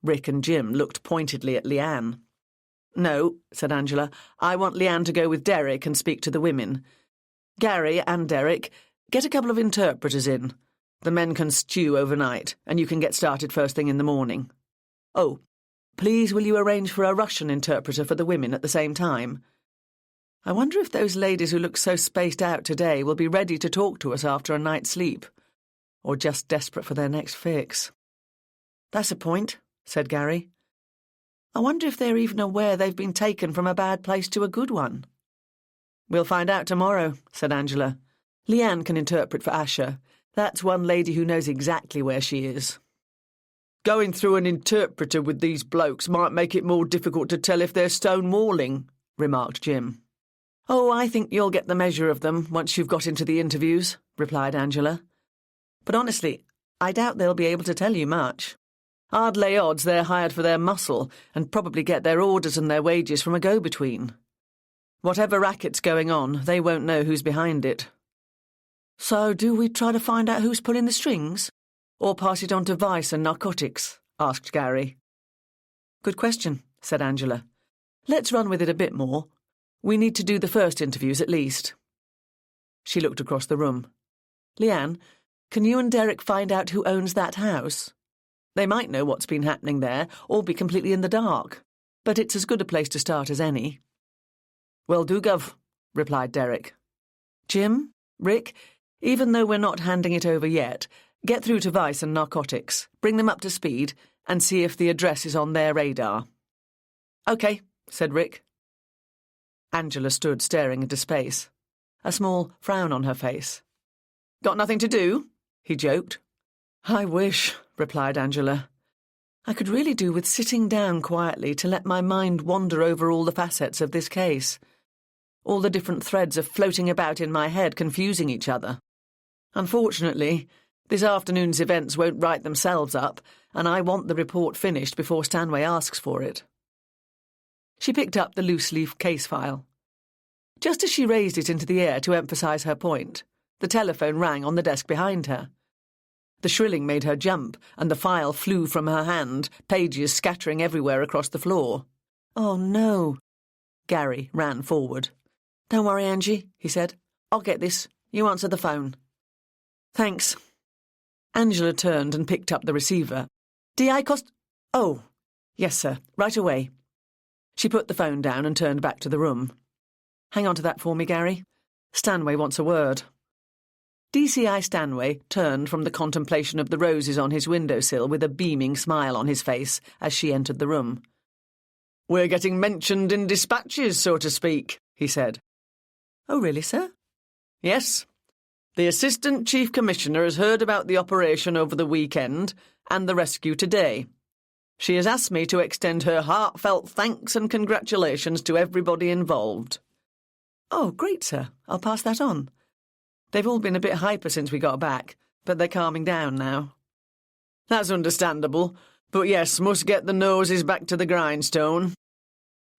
Rick and Jim looked pointedly at Leanne. No, said Angela, I want Leanne to go with Derek and speak to the women. Gary and Derek, get a couple of interpreters in. The men can stew overnight, and you can get started first thing in the morning. Oh, please will you arrange for a Russian interpreter for the women at the same time? I wonder if those ladies who look so spaced out today will be ready to talk to us after a night's sleep, or just desperate for their next fix. That's a point, said Gary. I wonder if they're even aware they've been taken from a bad place to a good one. We'll find out tomorrow, said Angela. Leanne can interpret for Asher. That's one lady who knows exactly where she is. Going through an interpreter with these blokes might make it more difficult to tell if they're stonewalling, remarked Jim. Oh, I think you'll get the measure of them once you've got into the interviews, replied Angela. But honestly, I doubt they'll be able to tell you much. I'd lay odds they're hired for their muscle and probably get their orders and their wages from a go-between. Whatever racket's going on, they won't know who's behind it. So do we try to find out who's pulling the strings? Or pass it on to vice and narcotics? Asked Gary. Good question, said Angela. Let's run with it a bit more. We need to do the first interviews at least. She looked across the room. Leanne, can you and Derek find out who owns that house? They might know what's been happening there, or be completely in the dark. But it's as good a place to start as any. Well do, Gov, replied Derek. Jim, Rick, even though we're not handing it over yet, get through to vice and narcotics, bring them up to speed, and see if the address is on their radar. OK, said Rick. Angela stood staring into space, a small frown on her face. Got nothing to do? He joked. I wish, replied Angela. I could really do with sitting down quietly to let my mind wander over all the facets of this case. All the different threads are floating about in my head, confusing each other. Unfortunately, this afternoon's events won't write themselves up, and I want the report finished before Stanway asks for it. She picked up the loose-leaf case file. Just as she raised it into the air to emphasise her point, the telephone rang on the desk behind her. The shrilling made her jump, and the file flew from her hand, pages scattering everywhere across the floor. "Oh, no." Gary ran forward. "Don't worry, Angie," he said. "I'll get this. You answer the phone." "Thanks." Angela turned and picked up the receiver. "D.I. Oh, yes, sir. Right away." She put the phone down and turned back to the room. "Hang on to that for me, Gary. Stanway wants a word." DCI Stanway turned from the contemplation of the roses on his windowsill with a beaming smile on his face as she entered the room. "We're getting mentioned in dispatches, so to speak," he said. "Oh, really, sir?" "Yes. The Assistant Chief Commissioner has heard about the operation over the weekend and the rescue today. She has asked me to extend her heartfelt thanks and congratulations to everybody involved." "Oh, great, sir. I'll pass that on. They've all been a bit hyper since we got back, but they're calming down now." "That's understandable, but yes, must get the noses back to the grindstone.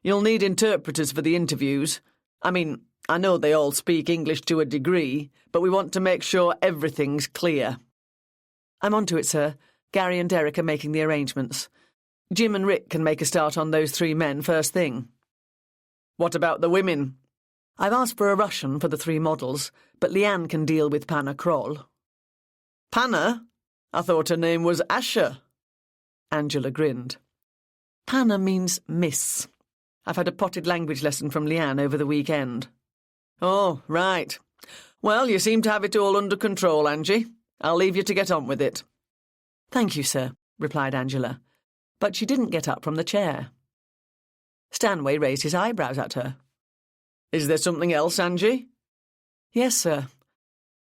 You'll need interpreters for the interviews. I mean, I know they all speak English to a degree, but we want to make sure everything's clear." "I'm on to it, sir. Gary and Derek are making the arrangements. Jim and Rick can make a start on those 3 men first thing." "What about the women?" "I've asked for a Russian for the 3 models, but Leanne can deal with Panna Kroll." "Panna? I thought her name was Asher." Angela grinned. "Panna means miss. I've had a potted language lesson from Leanne over the weekend." "Oh, right. Well, you seem to have it all under control, Angie. I'll leave you to get on with it." "Thank you, sir," replied Angela, but she didn't get up from the chair. Stanway raised his eyebrows at her. "Is there something else, Angie?" "Yes, sir.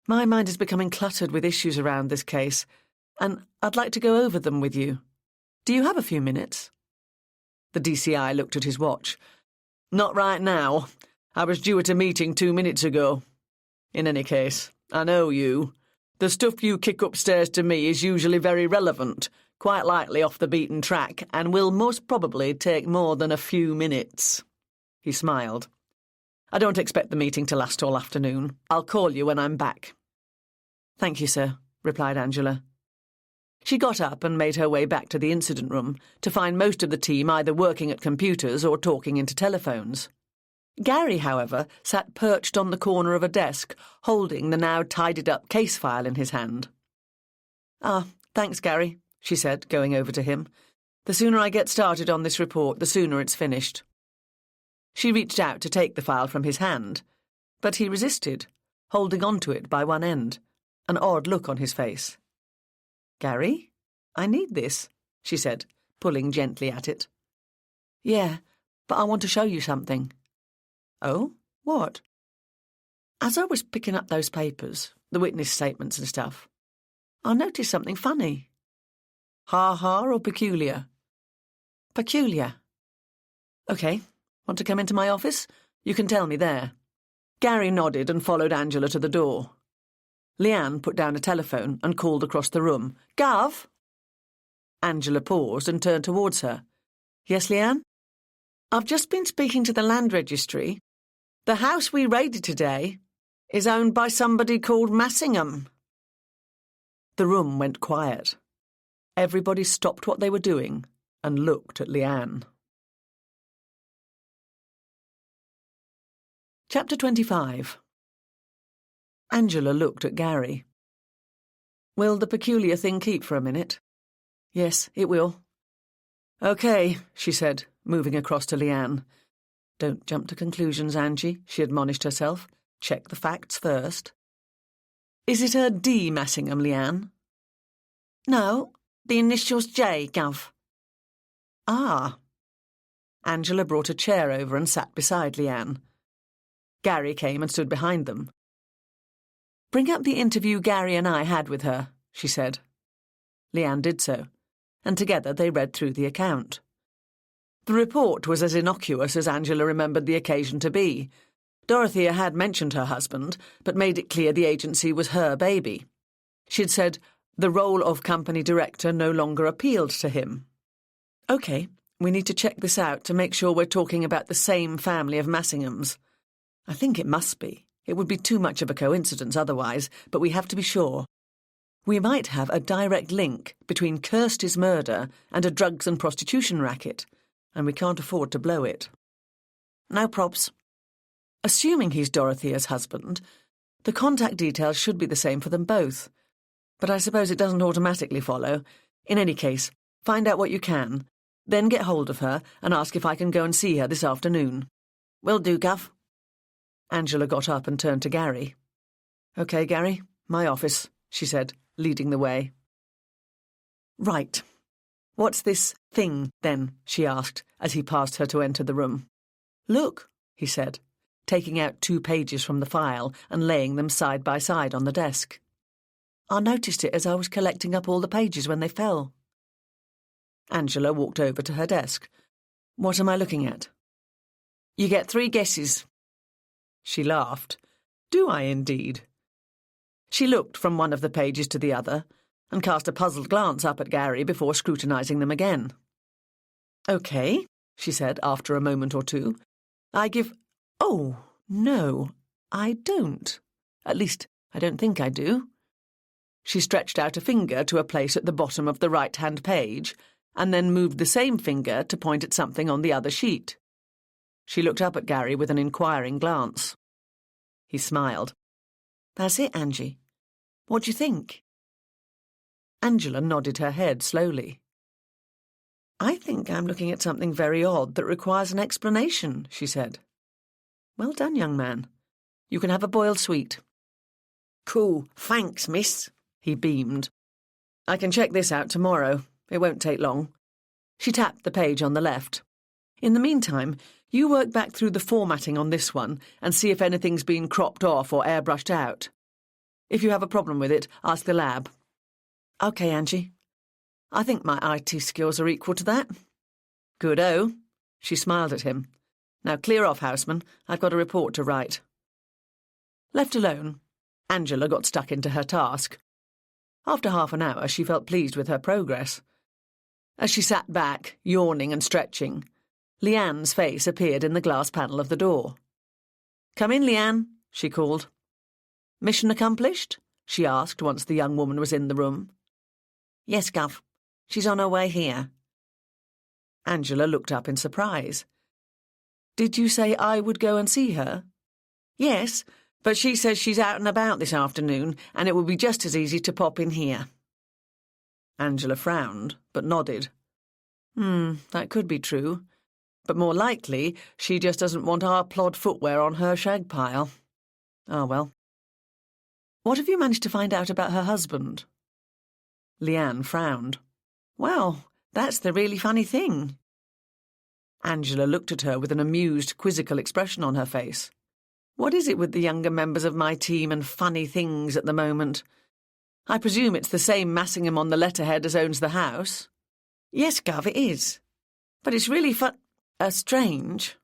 My mind is becoming cluttered with issues around this case, and I'd like to go over them with you. Do you have a few minutes?" The DCI looked at his watch. "Not right now. I was due at a meeting 2 minutes ago. In any case, I know you. The stuff you kick upstairs to me is usually very relevant, quite likely off the beaten track, and will most probably take more than a few minutes." He smiled. "I don't expect the meeting to last all afternoon. I'll call you when I'm back." "Thank you, sir," replied Angela. She got up and made her way back to the incident room to find most of the team either working at computers or talking into telephones. Gary, however, sat perched on the corner of a desk, holding the now tidied-up case file in his hand. "Ah, thanks, Gary," she said, going over to him. "The sooner I get started on this report, the sooner it's finished." She reached out to take the file from his hand, but he resisted, holding on to it by one end, an odd look on his face. "Gary, I need this," she said, pulling gently at it. "Yeah, but I want to show you something." "Oh? What?" "As I was picking up those papers, the witness statements and stuff, I noticed something funny." "Ha-ha or peculiar?" "Peculiar." "OK. Want to come into my office? You can tell me there." Gary nodded and followed Angela to the door. Leanne put down a telephone and called across the room. "Gav?" Angela paused and turned towards her. "Yes, Leanne?" "I've just been speaking to the land registry. The house we raided today is owned by somebody called Massingham." The room went quiet. Everybody stopped what they were doing and looked at Leanne. Chapter 25. Angela looked at Gary. "Will the peculiar thing keep for a minute?" "Yes, it will." "OK," she said, moving across to Leanne. "Don't jump to conclusions, Angie," she admonished herself. "Check the facts first." "Is it a D. Massingham, Leanne?" "No, the initials J, Gav." "Ah." Angela brought a chair over and sat beside Leanne. Gary came and stood behind them. "Bring up the interview Gary and I had with her," she said. Leanne did so, and together they read through the account. The report was as innocuous as Angela remembered the occasion to be. Dorothea had mentioned her husband, but made it clear the agency was her baby. She'd said the role of company director no longer appealed to him. OK, we need to check this out to make sure we're talking about the same family of Massinghams. I think it must be. It would be too much of a coincidence otherwise, but we have to be sure. We might have a direct link between Kirsty's murder and a drugs and prostitution racket, and we can't afford to blow it. No probs. Assuming he's Dorothea's husband, the contact details should be the same for them both. But I suppose it doesn't automatically follow. In any case, find out what you can, then get hold of her and ask if I can go and see her this afternoon. Will do, Gov. Angela got up and turned to Gary. OK, Gary, my office, she said, leading the way. Right. What's this thing, then? She asked, as he passed her to enter the room. Look, he said, taking out 2 pages from the file and laying them side by side on the desk. I noticed it as I was collecting up all the pages when they fell. Angela walked over to her desk. What am I looking at? You get 3 guesses. She laughed. Do I indeed? She looked from one of the pages to the other and cast a puzzled glance up at Gary before scrutinising them again. OK, she said after a moment or two. I give... Oh, no, I don't. At least, I don't think I do. She stretched out a finger to a place at the bottom of the right-hand page and then moved the same finger to point at something on the other sheet. She looked up at Gary with an inquiring glance. He smiled. That's it, Angie. What do you think? Angela nodded her head slowly. I think I'm looking at something very odd that requires an explanation, she said. Well done, young man. You can have a boiled sweet. Cool, thanks, miss, he beamed. I can check this out tomorrow. It won't take long. She tapped the page on the left. In the meantime, you work back through the formatting on this one and see if anything's been cropped off or airbrushed out. If you have a problem with it, ask the lab. OK, Angie. I think my IT skills are equal to that. Good-o. She smiled at him. Now clear off, Houseman. I've got a report to write. Left alone, Angela got stuck into her task. After half an hour, she felt pleased with her progress. As she sat back, yawning and stretching, Leanne's face appeared in the glass panel of the door. Come in, Leanne, she called. Mission accomplished? She asked once the young woman was in the room. Yes, Gov. She's on her way here. Angela looked up in surprise. Did you say I would go and see her? Yes, but she says she's out and about this afternoon, and it would be just as easy to pop in here. Angela frowned, but nodded. That could be true. But more likely, she just doesn't want our plod footwear on her shag pile. Ah, well. What have you managed to find out about her husband? Leanne frowned. Well, that's the really funny thing. Angela looked at her with an amused, quizzical expression on her face. What is it with the younger members of my team and funny things at the moment? I presume it's the same Massingham on the letterhead as owns the house? Yes, Gov, it is. But it's really strange.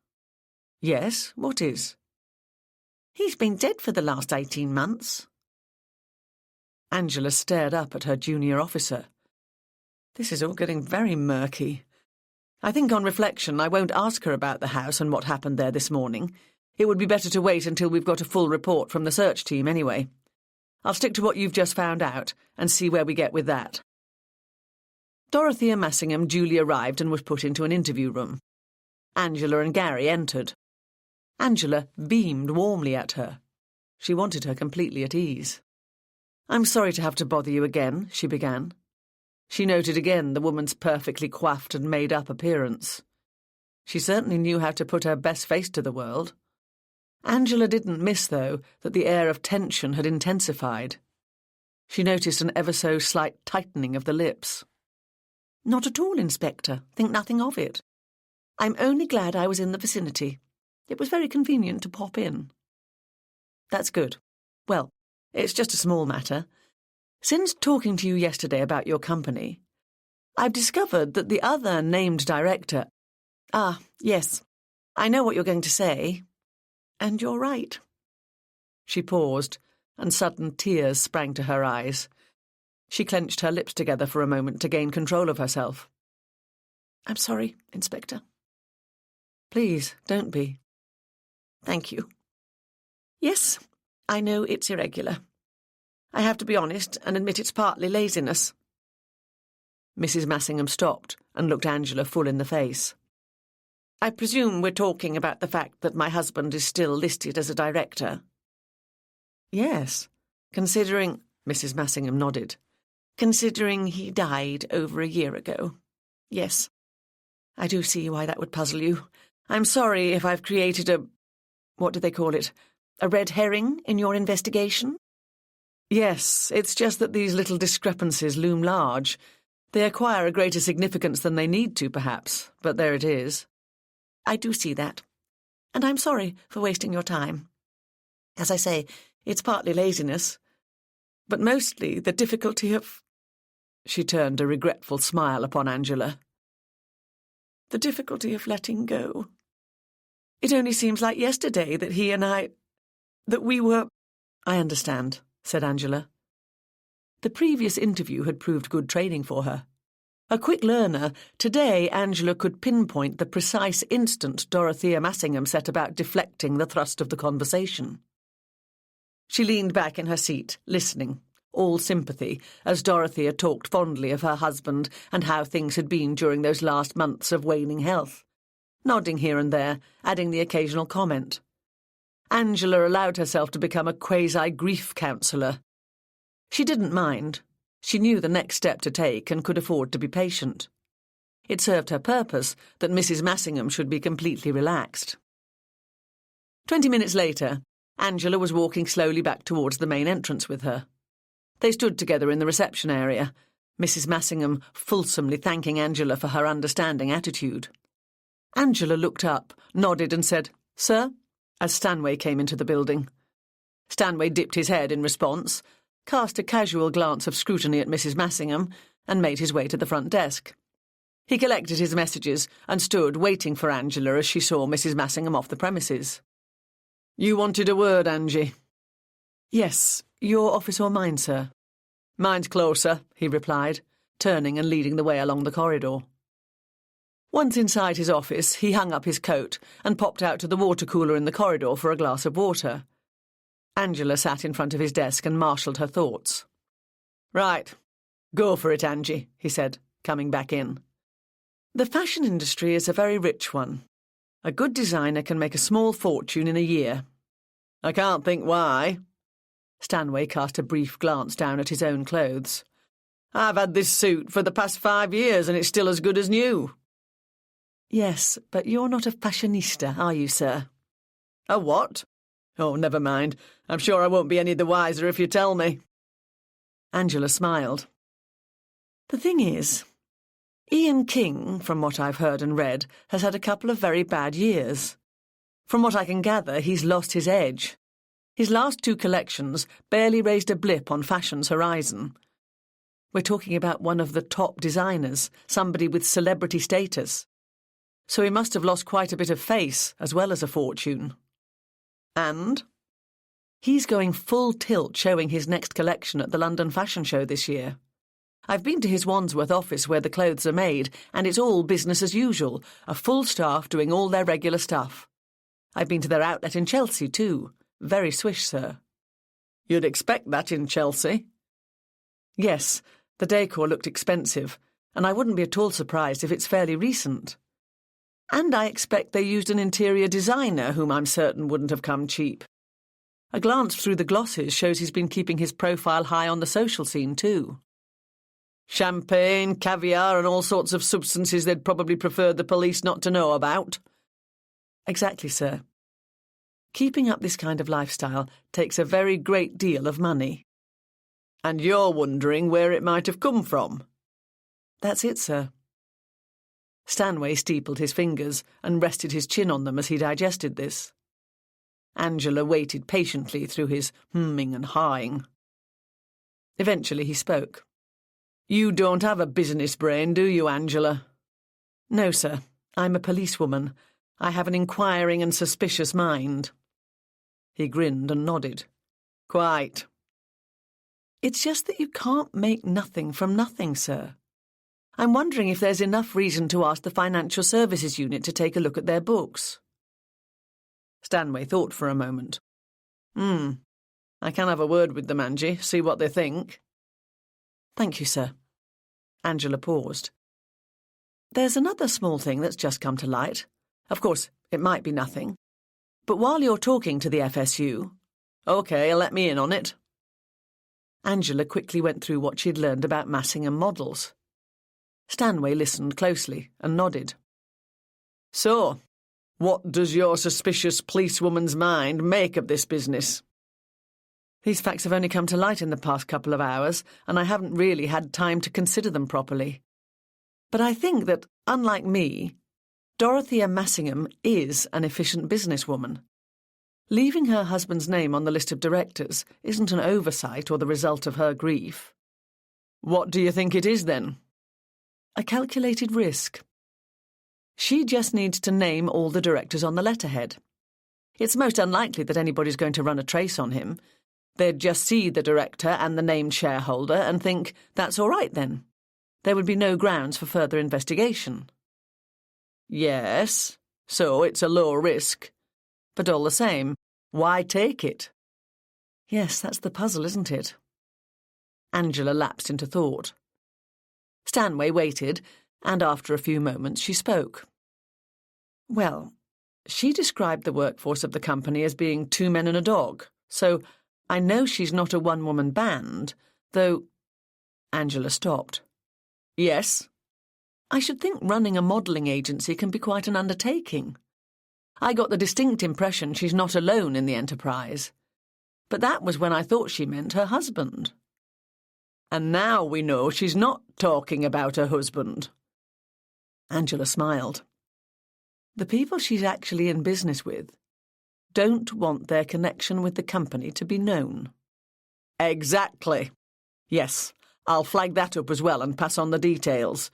Yes, what is? He's been dead for the last 18 months. Angela stared up at her junior officer. This is all getting very murky. I think on reflection I won't ask her about the house and what happened there this morning. It would be better to wait until we've got a full report from the search team anyway. I'll stick to what you've just found out and see where we get with that. Dorothea Massingham duly arrived and was put into an interview room. Angela and Gary entered. Angela beamed warmly at her. She wanted her completely at ease. I'm sorry to have to bother you again, she began. She noted again the woman's perfectly coiffed and made-up appearance. She certainly knew how to put her best face to the world. Angela didn't miss, though, that the air of tension had intensified. She noticed an ever-so-slight tightening of the lips. Not at all, Inspector. Think nothing of it. I'm only glad I was in the vicinity. It was very convenient to pop in. That's good. Well, it's just a small matter. Since talking to you yesterday about your company, I've discovered that the other named director— Ah, yes, I know what you're going to say. And you're right. She paused, and sudden tears sprang to her eyes. She clenched her lips together for a moment to gain control of herself. I'm sorry, Inspector. Please, don't be. Thank you. Yes, I know it's irregular. I have to be honest and admit it's partly laziness. Mrs. Massingham stopped and looked Angela full in the face. I presume we're talking about the fact that my husband is still listed as a director? Yes, considering— Mrs. Massingham nodded. Considering he died over a year ago. Yes, I do see why that would puzzle you. I'm sorry if I've created a— what do they call it? A red herring in your investigation? Yes, it's just that these little discrepancies loom large. They acquire a greater significance than they need to, perhaps, but there it is. I do see that, and I'm sorry for wasting your time. As I say, it's partly laziness, but mostly the difficulty of— She turned a regretful smile upon Angela. The difficulty of letting go. It only seems like yesterday that he and that we were— I understand, said Angela. The previous interview had proved good training for her. A quick learner, today Angela could pinpoint the precise instant Dorothea Massingham set about deflecting the thrust of the conversation. She leaned back in her seat, listening, all sympathy, as Dorothea talked fondly of her husband and how things had been during those last months of waning health, nodding here and there, adding the occasional comment. Angela allowed herself to become a quasi-grief counsellor. She didn't mind. She knew the next step to take and could afford to be patient. It served her purpose that Mrs. Massingham should be completely relaxed. 20 minutes later, Angela was walking slowly back towards the main entrance with her. They stood together in the reception area, Mrs. Massingham fulsomely thanking Angela for her understanding attitude. Angela looked up, nodded and said, "Sir?" as Stanway came into the building. Stanway dipped his head in response, cast a casual glance of scrutiny at Mrs. Massingham, and made his way to the front desk. He collected his messages and stood waiting for Angela as she saw Mrs. Massingham off the premises. "You wanted a word, Angie?" "Yes, your office or mine, sir?" "Mine's closer," he replied, turning and leading the way along the corridor. Once inside his office, he hung up his coat and popped out to the water cooler in the corridor for a glass of water. Angela sat in front of his desk and marshalled her thoughts. "Right. Go for it, Angie," he said, coming back in. "The fashion industry is a very rich one. A good designer can make a small fortune in a year." "I can't think why." Stanway cast a brief glance down at his own clothes. "I've had this suit for the past 5 years and it's still as good as new." "Yes, but you're not a fashionista, are you, sir?" "A what? Oh, never mind. I'm sure I won't be any the wiser if you tell me." Angela smiled. "The thing is, Ian King, from what I've heard and read, has had a couple of very bad years. From what I can gather, he's lost his edge. His last 2 collections barely raised a blip on fashion's horizon. We're talking about one of the top designers, somebody with celebrity status. So he must have lost quite a bit of face as well as a fortune. And he's going full tilt showing his next collection at the London Fashion Show this year. I've been to his Wandsworth office where the clothes are made, and it's all business as usual, a full staff doing all their regular stuff. I've been to their outlet in Chelsea too. Very swish, sir." "You'd expect that in Chelsea." "Yes, the decor looked expensive, and I wouldn't be at all surprised if it's fairly recent. And I expect they used an interior designer whom I'm certain wouldn't have come cheap. A glance through the glosses shows he's been keeping his profile high on the social scene too. Champagne, caviar and all sorts of substances they'd probably prefer the police not to know about." "Exactly, sir. Keeping up this kind of lifestyle takes a very great deal of money." "And you're wondering where it might have come from?" "That's it, sir." Stanway steepled his fingers and rested his chin on them as he digested this. Angela waited patiently through his humming and hawing. Eventually he spoke. You don't have a business brain, do you, Angela? No, sir. I'm a policewoman. I have an inquiring and suspicious mind. He grinned and nodded. Quite. It's just that you can't make nothing from nothing, sir. I'm wondering if there's enough reason to ask the Financial Services Unit to take a look at their books. Stanway thought for a moment. I can have a word with them, Angie, see what they think. Thank you, sir. Angela paused. There's another small thing that's just come to light. Of course, it might be nothing. But while you're talking to the FSU... OK, let me in on it. Angela quickly went through what she'd learned about Massingham models. Stanway listened closely and nodded. So, what does your suspicious policewoman's mind make of this business? These facts have only come to light in the past couple of hours, and I haven't really had time to consider them properly. But I think that, unlike me, Dorothea Massingham is an efficient businesswoman. Leaving her husband's name on the list of directors isn't an oversight or the result of her grief. What do you think it is, then? A calculated risk. She just needs to name all the directors on the letterhead. It's most unlikely that anybody's going to run a trace on him. They'd just see the director and the named shareholder and think, that's all right then. There would be no grounds for further investigation. Yes, so it's a low risk. But all the same, why take it? Yes, that's the puzzle, isn't it? Angela lapsed into thought. Stanway waited, and after a few moments she spoke. Well, she described the workforce of the company as being 2 men and a dog, so I know she's not a one-woman band, though... Angela stopped. Yes? I should think running a modelling agency can be quite an undertaking. I got the distinct impression she's not alone in the enterprise. But that was when I thought she meant her husband. And now we know she's not talking about her husband. Angela smiled. The people she's actually in business with don't want their connection with the company to be known. Exactly. Yes, I'll flag that up as well and pass on the details.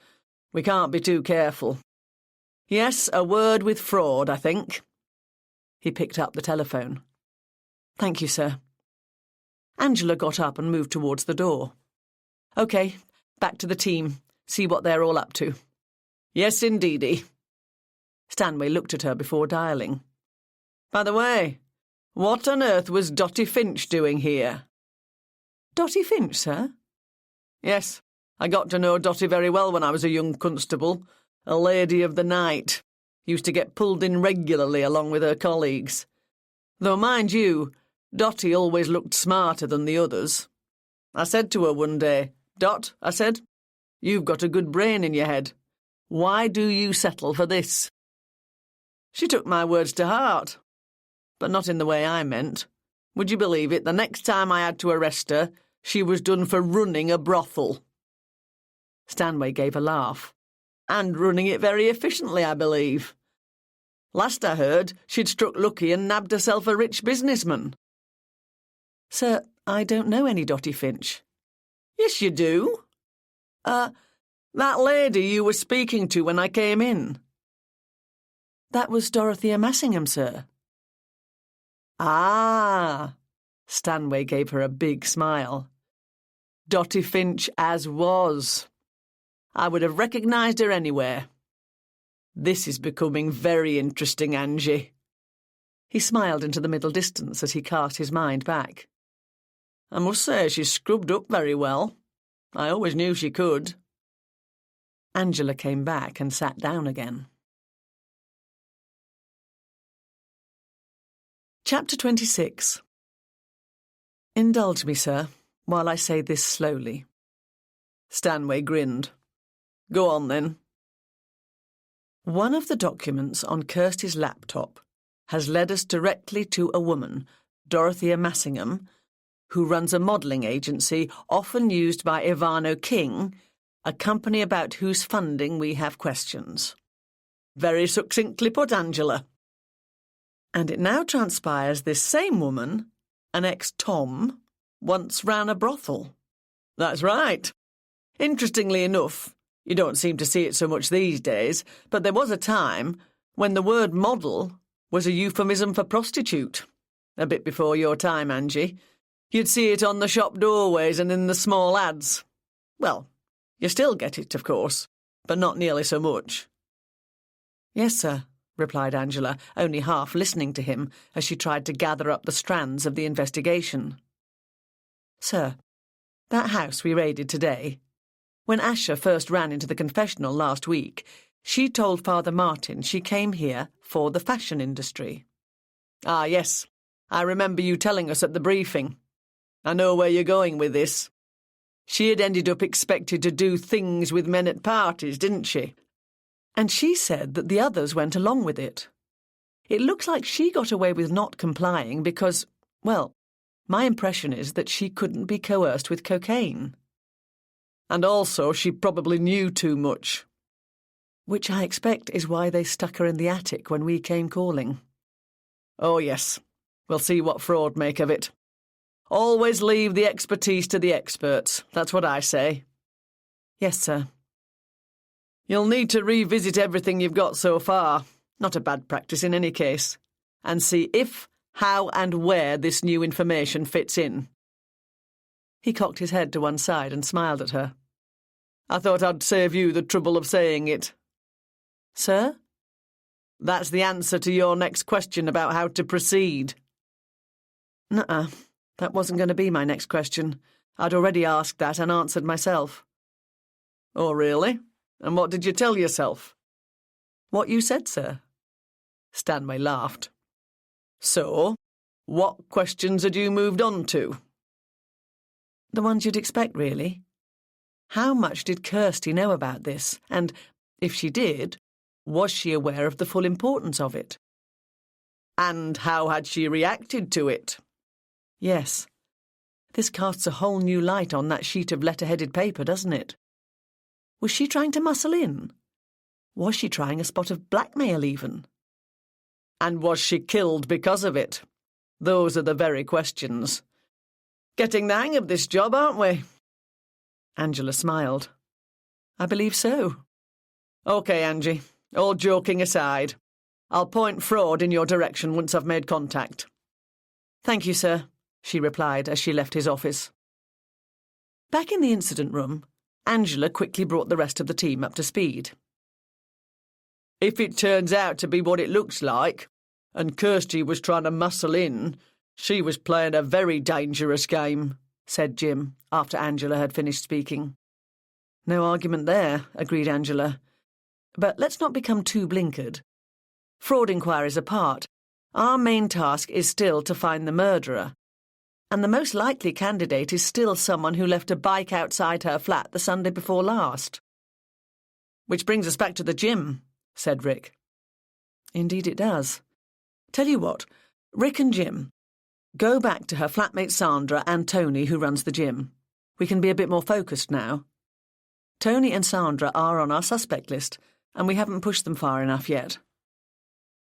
We can't be too careful. Yes, a word with fraud, I think. He picked up the telephone. Thank you, sir. Angela got up and moved towards the door. OK, back to the team. See what they're all up to. Yes, indeedy. Stanway looked at her before dialling. By the way, what on earth was Dotty Finch doing here? Dotty Finch, sir? Yes, I got to know Dotty very well when I was a young constable. A lady of the night. Used to get pulled in regularly along with her colleagues. Though, mind you, Dotty always looked smarter than the others. I said to her one day, Dot, I said, you've got a good brain in your head. Why do you settle for this? She took my words to heart, but not in the way I meant. Would you believe it, the next time I had to arrest her, she was done for running a brothel. Stanway gave a laugh. And running it very efficiently, I believe. Last I heard, she'd struck lucky and nabbed herself a rich businessman. Sir, I don't know any Dotty Finch. Yes, you do. That lady you were speaking to when I came in. That was Dorothea Massingham, sir. Ah, Stanway gave her a big smile. Dotty Finch as was. I would have recognised her anywhere. This is becoming very interesting, Angie. He smiled into the middle distance as he cast his mind back. I must say she's scrubbed up very well. I always knew she could. Angela came back and sat down again. Chapter 26. Indulge me, sir, while I say this slowly. Stanway grinned. Go on, then. One of the documents on Kirsty's laptop has led us directly to a woman, Dorothea Massingham, who runs a modelling agency often used by Ivano King, a company about whose funding we have questions. Very succinctly put, Angela. And it now transpires this same woman, an ex-Tom, once ran a brothel. That's right. Interestingly enough, you don't seem to see it so much these days, but there was a time when the word model was a euphemism for prostitute. A bit before your time, Angie. You'd see it on the shop doorways and in the small ads. Well, you still get it, of course, but not nearly so much. Yes, sir, replied Angela, only half listening to him as she tried to gather up the strands of the investigation. Sir, that house we raided today. When Asher first ran into the confessional last week, she told Father Martin she came here for the fashion industry. Ah, yes. I remember you telling us at the briefing. I know where you're going with this. She had ended up expected to do things with men at parties, didn't she? And she said that the others went along with it. It looks like she got away with not complying because, well, my impression is that she couldn't be coerced with cocaine. And also she probably knew too much. Which I expect is why they stuck her in the attic when we came calling. Oh, yes. We'll see what fraud make of it. Always leave the expertise to the experts. That's what I say. Yes, sir. You'll need to revisit everything you've got so far. Not a bad practice in any case. And see if, how and where this new information fits in. He cocked his head to one side and smiled at her. I thought I'd save you the trouble of saying it. Sir? That's the answer to your next question about how to proceed. Nuh-uh. That wasn't going to be my next question. I'd already asked that and answered myself. Oh, really? And what did you tell yourself? What you said, sir. Stanway laughed. So, what questions had you moved on to? The ones you'd expect, really. How much did Kirsty know about this? And, if she did, was she aware of the full importance of it? And how had she reacted to it? Yes. This casts a whole new light on that sheet of letter-headed paper, doesn't it? Was she trying to muscle in? Was she trying a spot of blackmail, even? And was she killed because of it? Those are the very questions. Getting the hang of this job, aren't we? Angela smiled. I believe so. OK, Angie. All joking aside, I'll point fraud in your direction once I've made contact. Thank you, sir, she replied as she left his office. Back in the incident room, Angela quickly brought the rest of the team up to speed. If it turns out to be what it looks like, and Kirsty was trying to muscle in, she was playing a very dangerous game, said Jim, after Angela had finished speaking. No argument there, agreed Angela. But let's not become too blinkered. Fraud inquiries apart, our main task is still to find the murderer. And the most likely candidate is still someone who left a bike outside her flat the Sunday before last. Which brings us back to the gym, said Rick. Indeed it does. Tell you what, Rick and Jim, go back to her flatmate Sandra and Tony, who runs the gym. We can be a bit more focused now. Tony and Sandra are on our suspect list, and we haven't pushed them far enough yet.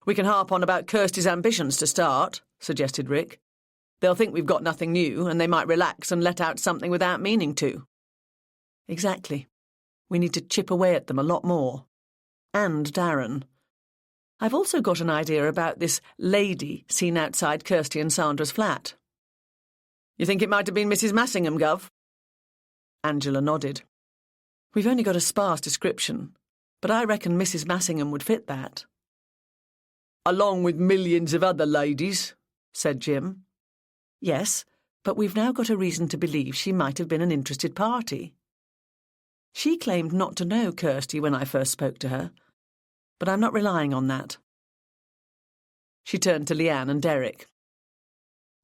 We can harp on about Kirsty's ambitions to start, suggested Rick. They'll think we've got nothing new, and they might relax and let out something without meaning to. Exactly. We need to chip away at them a lot more. And Darren. I've also got an idea about this lady seen outside Kirsty and Sandra's flat. You think it might have been Mrs. Massingham, Gov? Angela nodded. We've only got a sparse description, but I reckon Mrs. Massingham would fit that. Along with millions of other ladies, said Jim. Yes, but we've now got a reason to believe she might have been an interested party. She claimed not to know Kirsty when I first spoke to her, but I'm not relying on that. She turned to Leanne and Derek.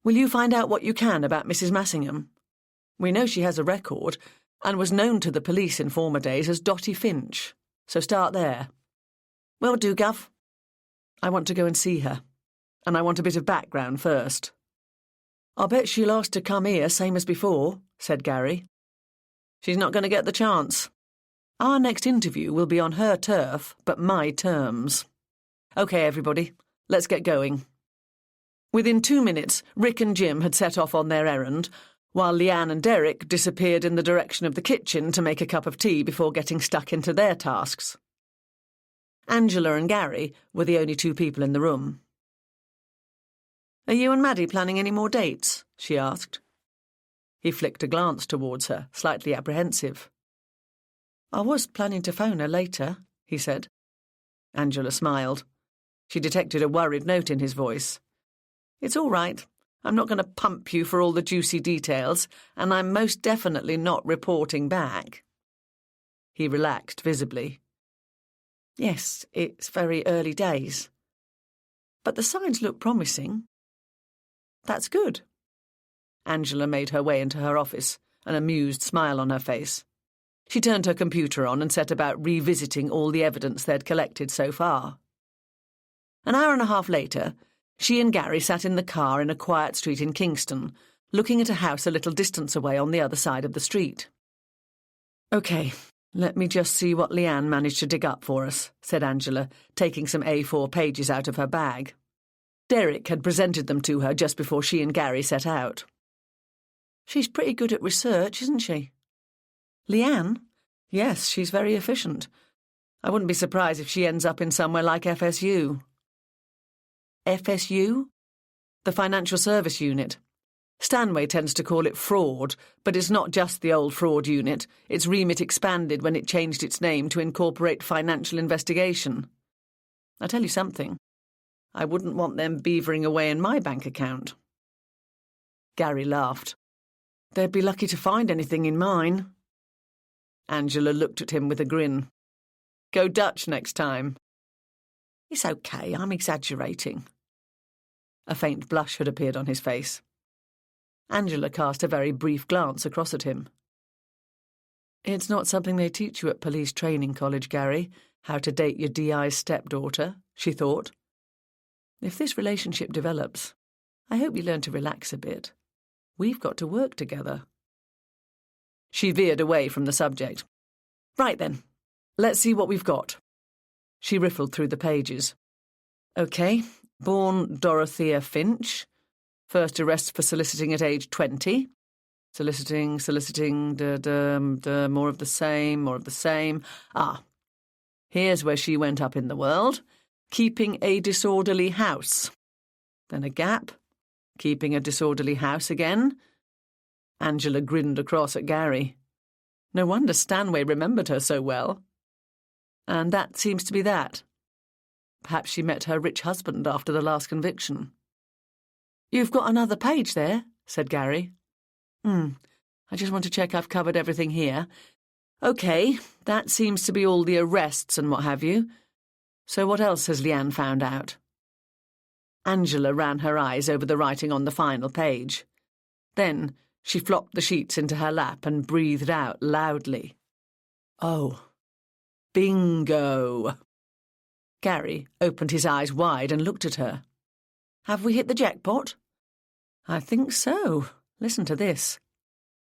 Will you find out what you can about Mrs. Massingham? We know she has a record and was known to the police in former days as Dotty Finch, so start there. Will do, Gov. I want to go and see her, and I want a bit of background first. I'll bet she'll ask to come here, same as before, said Gary. She's not going to get the chance. Our next interview will be on her turf, but my terms. OK, everybody, let's get going. Within 2 minutes, Rick and Jim had set off on their errand, while Leanne and Derek disappeared in the direction of the kitchen to make a cup of tea before getting stuck into their tasks. Angela and Gary were the only two people in the room. "Are you and Maddie planning any more dates?" she asked. He flicked a glance towards her, slightly apprehensive. "I was planning to phone her later," he said. Angela smiled. She detected a worried note in his voice. "It's all right. I'm not going to pump you for all the juicy details, and I'm most definitely not reporting back." He relaxed visibly. "Yes, it's very early days. But the signs look promising." "That's good." Angela made her way into her office, an amused smile on her face. She turned her computer on and set about revisiting all the evidence they'd collected so far. An hour and a half later, she and Gary sat in the car in a quiet street in Kingston, looking at a house a little distance away on the other side of the street. "OK, let me just see what Leanne managed to dig up for us," said Angela, taking some A4 pages out of her bag. Derek had presented them to her just before she and Gary set out. "She's pretty good at research, isn't she?" "Leanne? Yes, she's very efficient. I wouldn't be surprised if she ends up in somewhere like FSU." FSU? The Financial Service Unit. Stanway tends to call it fraud, but it's not just the old fraud unit. Its remit expanded when it changed its name to incorporate financial investigation. I tell you something. I wouldn't want them beavering away in my bank account. Gary laughed. "They'd be lucky to find anything in mine." Angela looked at him with a grin. "Go Dutch next time." "It's okay, I'm exaggerating." A faint blush had appeared on his face. Angela cast a very brief glance across at him. "It's not something they teach you at police training college, Gary, how to date your DI's stepdaughter," she thought. "If this relationship develops, I hope you learn to relax a bit. We've got to work together." She veered away from the subject. "Right then, let's see what we've got." She riffled through the pages. "OK, born Dorothea Finch. First arrest for soliciting at age 20. Soliciting, more of the same. Ah, here's where she went up in the world. Keeping a disorderly house. Then a gap. Keeping a disorderly house again." Angela grinned across at Gary. No wonder Stanway remembered her so well. And that seems to be that. Perhaps she met her rich husband after the last conviction. "You've got another page there," said Gary. I just want to check I've covered everything here. OK, that seems to be all the arrests and what have you. So what else has Leanne found out?" Angela ran her eyes over the writing on the final page. Then she flopped the sheets into her lap and breathed out loudly. "Oh, bingo!" Gary opened his eyes wide and looked at her. "Have we hit the jackpot?" "I think so. Listen to this.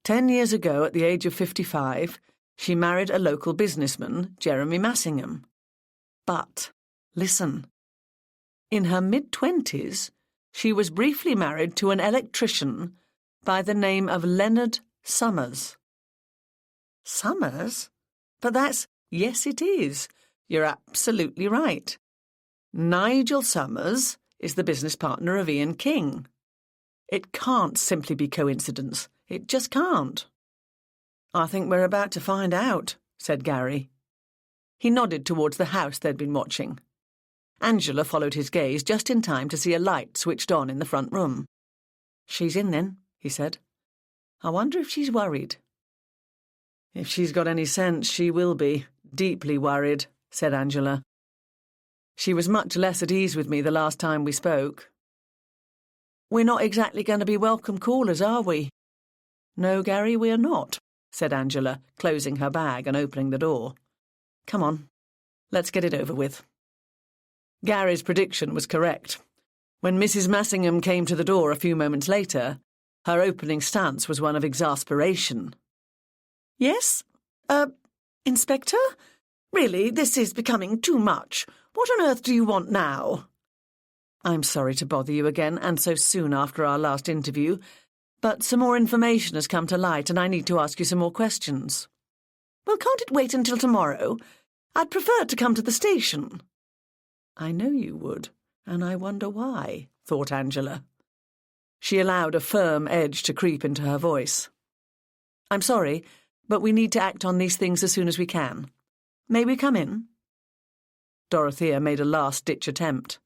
10 years ago, at the age of 55, she married a local businessman, Jeremy Massingham. But, listen, in her mid-20s, she was briefly married to an electrician by the name of Leonard Summers." "Summers? But that's—" "Yes, it is. You're absolutely right. Nigel Summers is the business partner of Ian King. It can't simply be coincidence. It just can't." "I think we're about to find out," said Gary. He nodded towards the house they'd been watching. Angela followed his gaze just in time to see a light switched on in the front room. "She's in then," he said. "I wonder if she's worried." "If she's got any sense, she will be. Deeply worried," said Angela. "She was much less at ease with me the last time we spoke." "We're not exactly going to be welcome callers, are we?" "No, Gary, we're not," said Angela, closing her bag and opening the door. "Come on, let's get it over with." Gary's prediction was correct. When Mrs. Massingham came to the door a few moments later, her opening stance was one of exasperation. "Yes? Inspector? Really, this is becoming too much. What on earth do you want now?" "I'm sorry to bother you again, and so soon after our last interview, But some more information has come to light and I need to ask you some more questions. Well, can't it wait until tomorrow? I'd prefer to come to the station. I know you would, and I wonder why, thought Angela. She allowed a firm edge to creep into her voice. I'm sorry, but we need to act on these things as soon as we can. May we come in? Dorothea made a last-ditch attempt.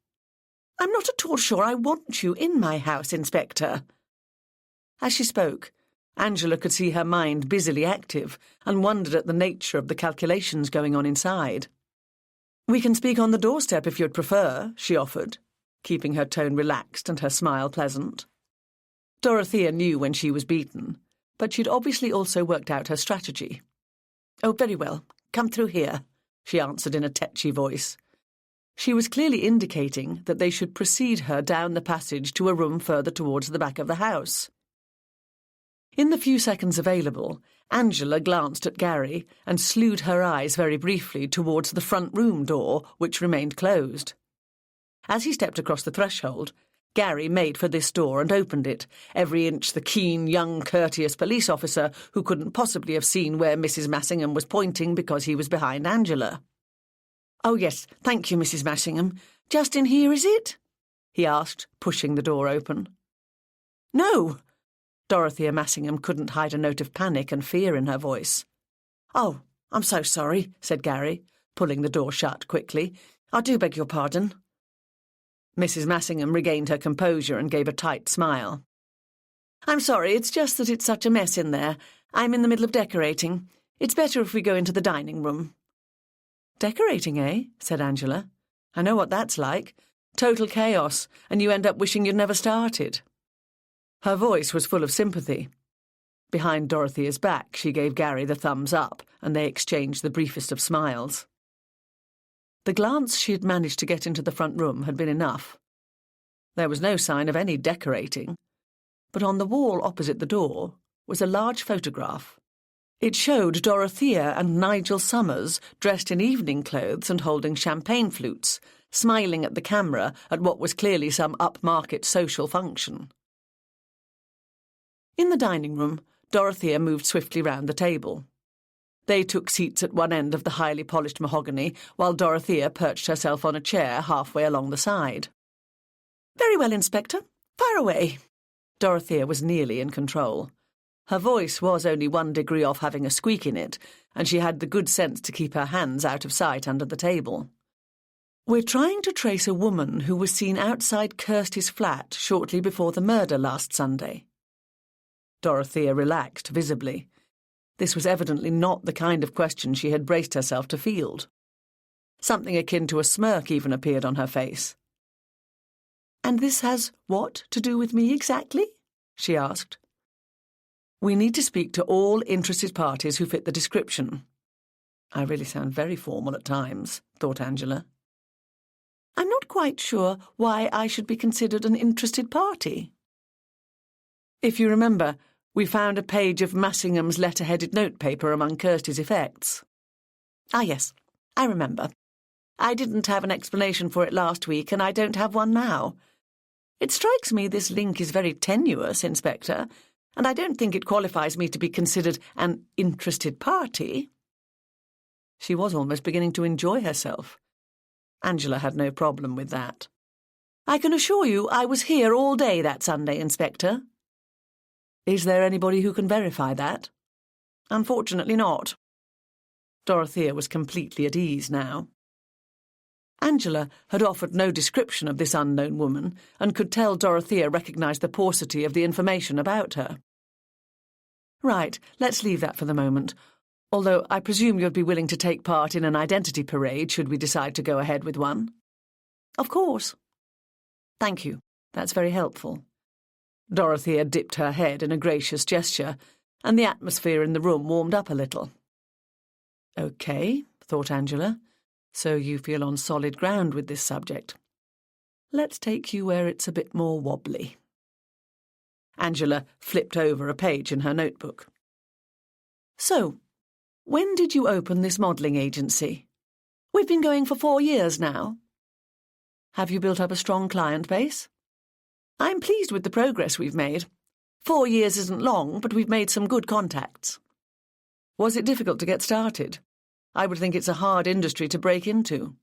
I'm not at all sure I want you in my house, Inspector. As she spoke, Angela could see her mind busily active and wondered at the nature of the calculations going on inside. We can speak on the doorstep if you'd prefer, she offered, keeping her tone relaxed and her smile pleasant. Dorothea knew when she was beaten, but she'd obviously also worked out her strategy. Oh, very well, come through here, she answered in a tetchy voice. She was clearly indicating that they should precede her down the passage to a room further towards the back of the house. In the few seconds available, Angela glanced at Gary and slewed her eyes very briefly towards the front room door, which remained closed. As he stepped across the threshold, Gary made for this door and opened it, every inch the keen, young, courteous police officer who couldn't possibly have seen where Mrs. Massingham was pointing because he was behind Angela. "Oh, yes, thank you, Mrs. Massingham. Just in here, is it?" he asked, pushing the door open. "No." Dorothea Massingham couldn't hide a note of panic and fear in her voice. "Oh, I'm so sorry," said Gary, pulling the door shut quickly. "I do beg your pardon." Mrs. Massingham regained her composure and gave a tight smile. "I'm sorry, it's just that it's such a mess in there. I'm in the middle of decorating. It's better if we go into the dining room." "Decorating, eh?" said Angela. "I know what that's like. Total chaos, and you end up wishing you'd never started." Her voice was full of sympathy. Behind Dorothea's back, she gave Gary the thumbs up, and they exchanged the briefest of smiles. The glance she had managed to get into the front room had been enough. There was no sign of any decorating, but on the wall opposite the door was a large photograph. It showed Dorothea and Nigel Summers dressed in evening clothes and holding champagne flutes, smiling at the camera at what was clearly some upmarket social function. In the dining room, Dorothea moved swiftly round the table. They took seats at one end of the highly polished mahogany, while Dorothea perched herself on a chair halfway along the side. "Very well, Inspector. Fire away." Dorothea was nearly in control. Her voice was only 1 degree off having a squeak in it, and she had the good sense to keep her hands out of sight under the table. "We're trying to trace a woman who was seen outside Kirsty's flat shortly before the murder last Sunday." Dorothea relaxed visibly. This was evidently not the kind of question she had braced herself to field. Something akin to a smirk even appeared on her face. "And this has what to do with me exactly?" she asked. "We need to speak to all interested parties who fit the description." I really sound very formal at times, thought Angela. "I'm not quite sure why I should be considered an interested party." "If you remember, we found a page of Massingham's letter-headed notepaper among Kirsty's effects." "Ah, yes, I remember. I didn't have an explanation for it last week, and I don't have one now. It strikes me this link is very tenuous, Inspector, and I don't think it qualifies me to be considered an interested party." She was almost beginning to enjoy herself. Angela had no problem with that. "I can assure you I was here all day that Sunday, Inspector." "Is there anybody who can verify that?" "Unfortunately not." Dorothea was completely at ease now. Angela had offered no description of this unknown woman, and could tell Dorothea recognised the paucity of the information about her. "Right, let's leave that for the moment, although I presume you'd be willing to take part in an identity parade should we decide to go ahead with one." "Of course." "Thank you. That's very helpful." Dorothea dipped her head in a gracious gesture, and the atmosphere in the room warmed up a little. "OK," thought Angela, "so you feel on solid ground with this subject. Let's take you where it's a bit more wobbly." Angela flipped over a page in her notebook. "So, when did you open this modelling agency? We've been going for 4 years now." "Have you built up a strong client base?" "I'm pleased with the progress we've made. 4 years isn't long, but we've made some good contacts. Was it difficult to get started? I would think it's a hard industry to break into.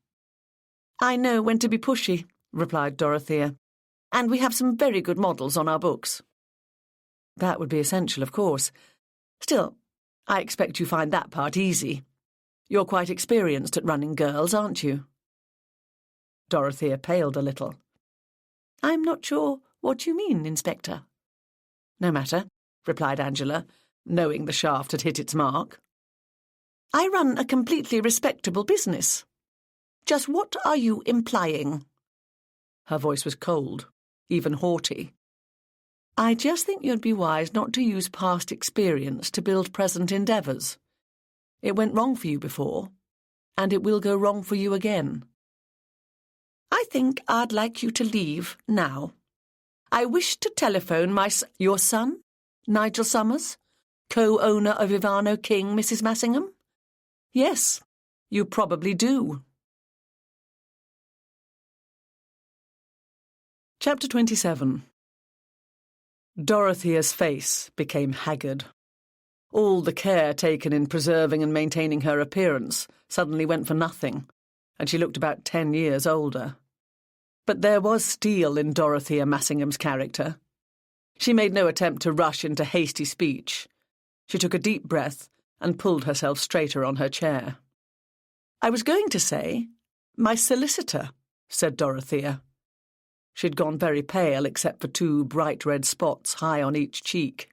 I know when to be pushy, replied Dorothea, and we have some very good models on our books. That would be essential, of course. Still, I expect you find that part easy. You're quite experienced at running girls, aren't you? Dorothea paled a little. I'm not sure what you mean, Inspector. No matter, replied Angela, knowing the shaft had hit its mark. I run a completely respectable business. Just what are you implying? Her voice was cold, even haughty. I just think you'd be wise not to use past experience to build present endeavours. It went wrong for you before, and it will go wrong for you again. I think I'd like you to leave now. I wish to telephone your son, Nigel Summers, co-owner of Ivano King, Mrs. Massingham? Yes, you probably do. Chapter 27. Dorothea's face became haggard. All the care taken in preserving and maintaining her appearance suddenly went for nothing, and she looked about 10 years older. But there was steel in Dorothea Massingham's character. She made no attempt to rush into hasty speech. She took a deep breath and pulled herself straighter on her chair. I was going to say, my solicitor, said Dorothea. She'd gone very pale except for 2 bright red spots high on each cheek.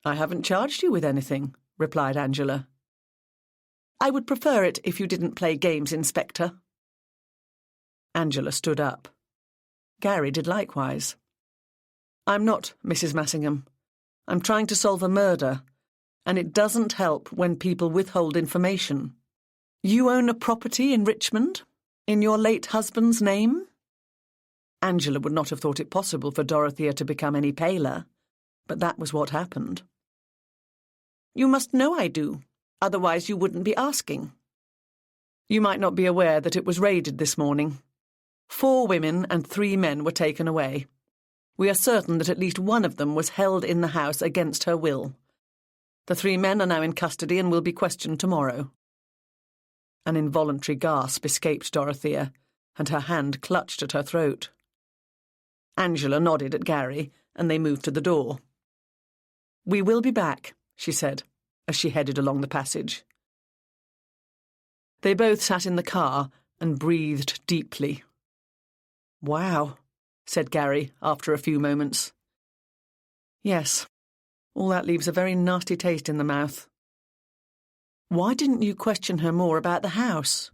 I haven't charged you with anything, replied Angela. I would prefer it if you didn't play games, Inspector. Angela stood up. Gary did likewise. I'm not, Mrs. Massingham. I'm trying to solve a murder, and it doesn't help when people withhold information. You own a property in Richmond, in your late husband's name? Angela would not have thought it possible for Dorothea to become any paler, but that was what happened. You must know I do, otherwise you wouldn't be asking. You might not be aware that it was raided this morning. 4 women and 3 men were taken away. We are certain that at least one of them was held in the house against her will. The 3 men are now in custody and will be questioned tomorrow. An involuntary gasp escaped Dorothea, and her hand clutched at her throat. Angela nodded at Gary, and they moved to the door. We will be back, she said, as she headed along the passage. They both sat in the car and breathed deeply. Wow, said Gary after a few moments. Yes, all that leaves a very nasty taste in the mouth. Why didn't you question her more about the house?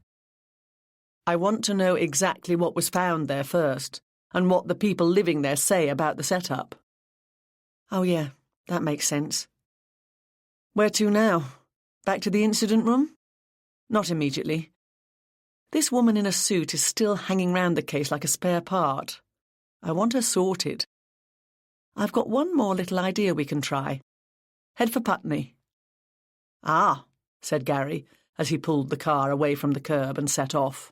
I want to know exactly what was found there first, and what the people living there say about the setup. Oh yeah, that makes sense. Where to now? Back to the incident room? Not immediately. This woman in a suit is still hanging round the case like a spare part. I want her sorted. I've got one more little idea we can try. Head for Putney. Ah, said Gary, as he pulled the car away from the curb and set off.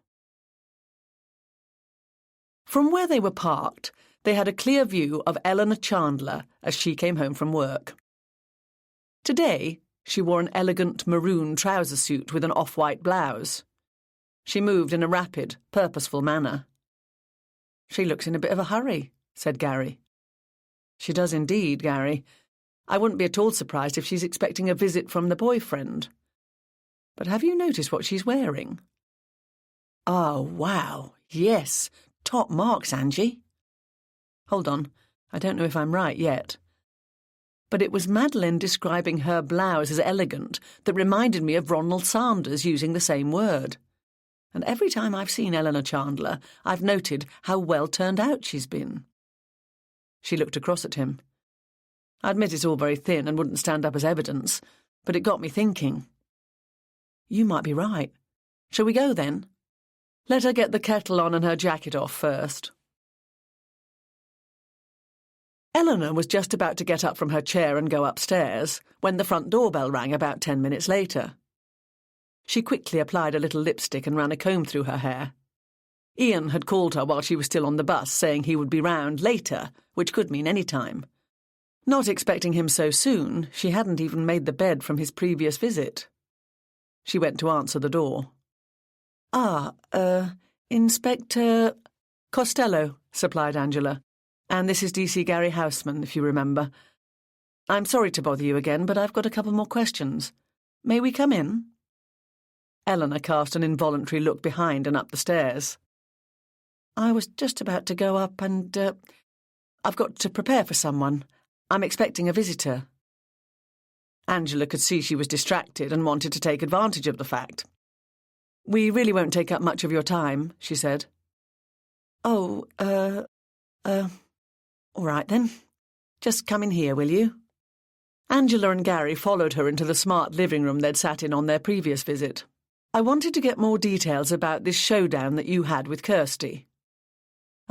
From where they were parked, they had a clear view of Eleanor Chandler as she came home from work. Today, she wore an elegant maroon trouser suit with an off-white blouse. She moved in a rapid, purposeful manner. She looks in a bit of a hurry, said Gary. She does indeed, Gary. I wouldn't be at all surprised if she's expecting a visit from the boyfriend. But have you noticed what she's wearing? Oh, wow, yes, top marks, Angie. Hold on, I don't know if I'm right yet. But it was Madeline describing her blouse as elegant that reminded me of Ronald Sanders using the same word. And every time I've seen Eleanor Chandler, I've noted how well turned out she's been. She looked across at him. I admit it's all very thin and wouldn't stand up as evidence, but it got me thinking. You might be right. Shall we go then? Let her get the kettle on and her jacket off first. Eleanor was just about to get up from her chair and go upstairs when the front doorbell rang about 10 minutes later. She quickly applied a little lipstick and ran a comb through her hair. Ian had called her while she was still on the bus, saying he would be round later, which could mean any time. Not expecting him so soon, she hadn't even made the bed from his previous visit. She went to answer the door. Inspector Costello, supplied Angela. And this is DC Gary Houseman, if you remember. I'm sorry to bother you again, but I've got a couple more questions. May we come in? Eleanor cast an involuntary look behind and up the stairs. I was just about to go up and, I've got to prepare for someone. I'm expecting a visitor. Angela could see she was distracted and wanted to take advantage of the fact. We really won't take up much of your time, she said. All right then. Just come in here, will you? Angela and Gary followed her into the smart living room they'd sat in on their previous visit. I wanted to get more details about this showdown that you had with Kirsty.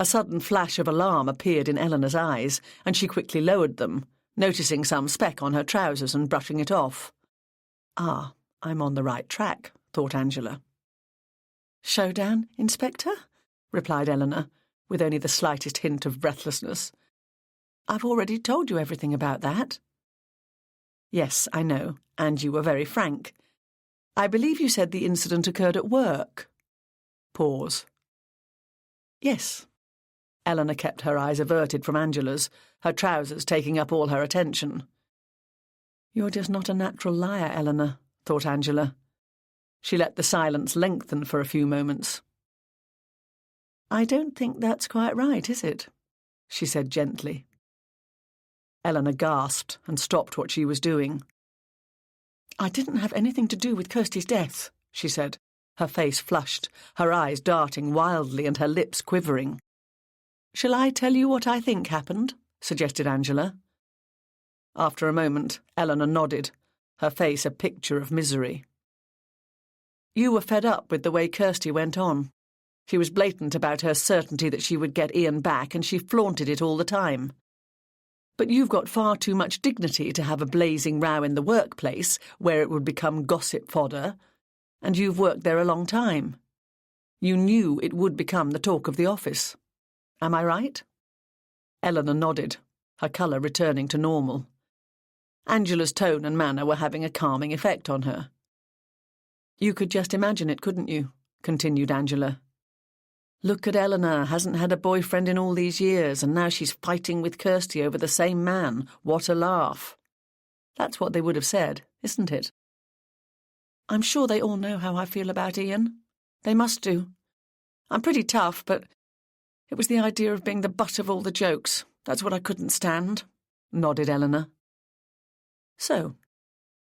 A sudden flash of alarm appeared in Eleanor's eyes, and she quickly lowered them, noticing some speck on her trousers and brushing it off. Ah, I'm on the right track, thought Angela. Showdown, Inspector? Replied Eleanor, with only the slightest hint of breathlessness. I've already told you everything about that. Yes, I know, and you were very frank. I believe you said the incident occurred at work. Pause. Yes. Eleanor kept her eyes averted from Angela's, her trousers taking up all her attention. You're just not a natural liar, Eleanor, thought Angela. She let the silence lengthen for a few moments. I don't think that's quite right, is it? She said gently. Eleanor gasped and stopped what she was doing. I didn't have anything to do with Kirsty's death, she said, her face flushed, her eyes darting wildly and her lips quivering. Shall I tell you what I think happened? Suggested Angela. After a moment, Eleanor nodded, her face a picture of misery. You were fed up with the way Kirsty went on. She was blatant about her certainty that she would get Ian back, and she flaunted it all the time. But you've got far too much dignity to have a blazing row in the workplace where it would become gossip fodder, and you've worked there a long time. You knew it would become the talk of the office. Am I right? Eleanor nodded, her colour returning to normal. Angela's tone and manner were having a calming effect on her. You could just imagine it, couldn't you? Continued Angela. Look at Eleanor, hasn't had a boyfriend in all these years, and now she's fighting with Kirsty over the same man. What a laugh. That's what they would have said, isn't it? I'm sure they all know how I feel about Ian. They must do. I'm pretty tough, but it was the idea of being the butt of all the jokes. That's what I couldn't stand, nodded Eleanor. So,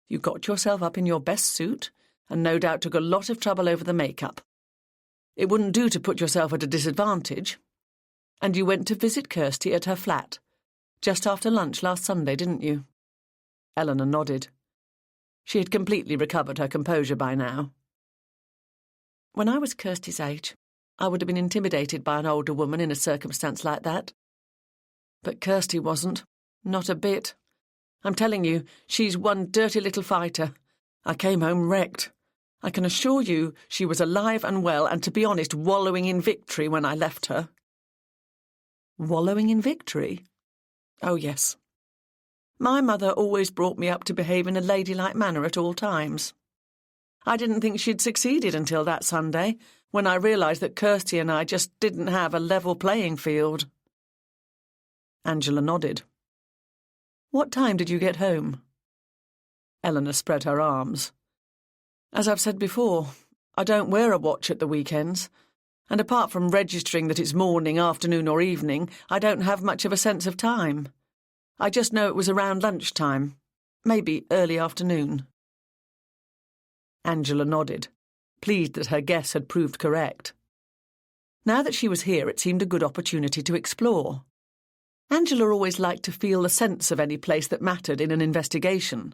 you got yourself up in your best suit, and no doubt took a lot of trouble over the makeup. It wouldn't do to put yourself at a disadvantage. And you went to visit Kirsty at her flat, just after lunch last Sunday, didn't you? Eleanor nodded. She had completely recovered her composure by now. When I was Kirsty's age, I would have been intimidated by an older woman in a circumstance like that. But Kirsty wasn't, not a bit. I'm telling you, she's one dirty little fighter. I came home wrecked. I can assure you she was alive and well, and to be honest, wallowing in victory when I left her. Wallowing in victory? Oh, yes. My mother always brought me up to behave in a ladylike manner at all times. I didn't think she'd succeeded until that Sunday, when I realised that Kirsty and I just didn't have a level playing field. Angela nodded. What time did you get home? Eleanor spread her arms. As I've said before, I don't wear a watch at the weekends, and apart from registering that it's morning, afternoon or evening, I don't have much of a sense of time. I just know it was around lunchtime, maybe early afternoon. Angela nodded, pleased that her guess had proved correct. Now that she was here, it seemed a good opportunity to explore. Angela always liked to feel the sense of any place that mattered in an investigation,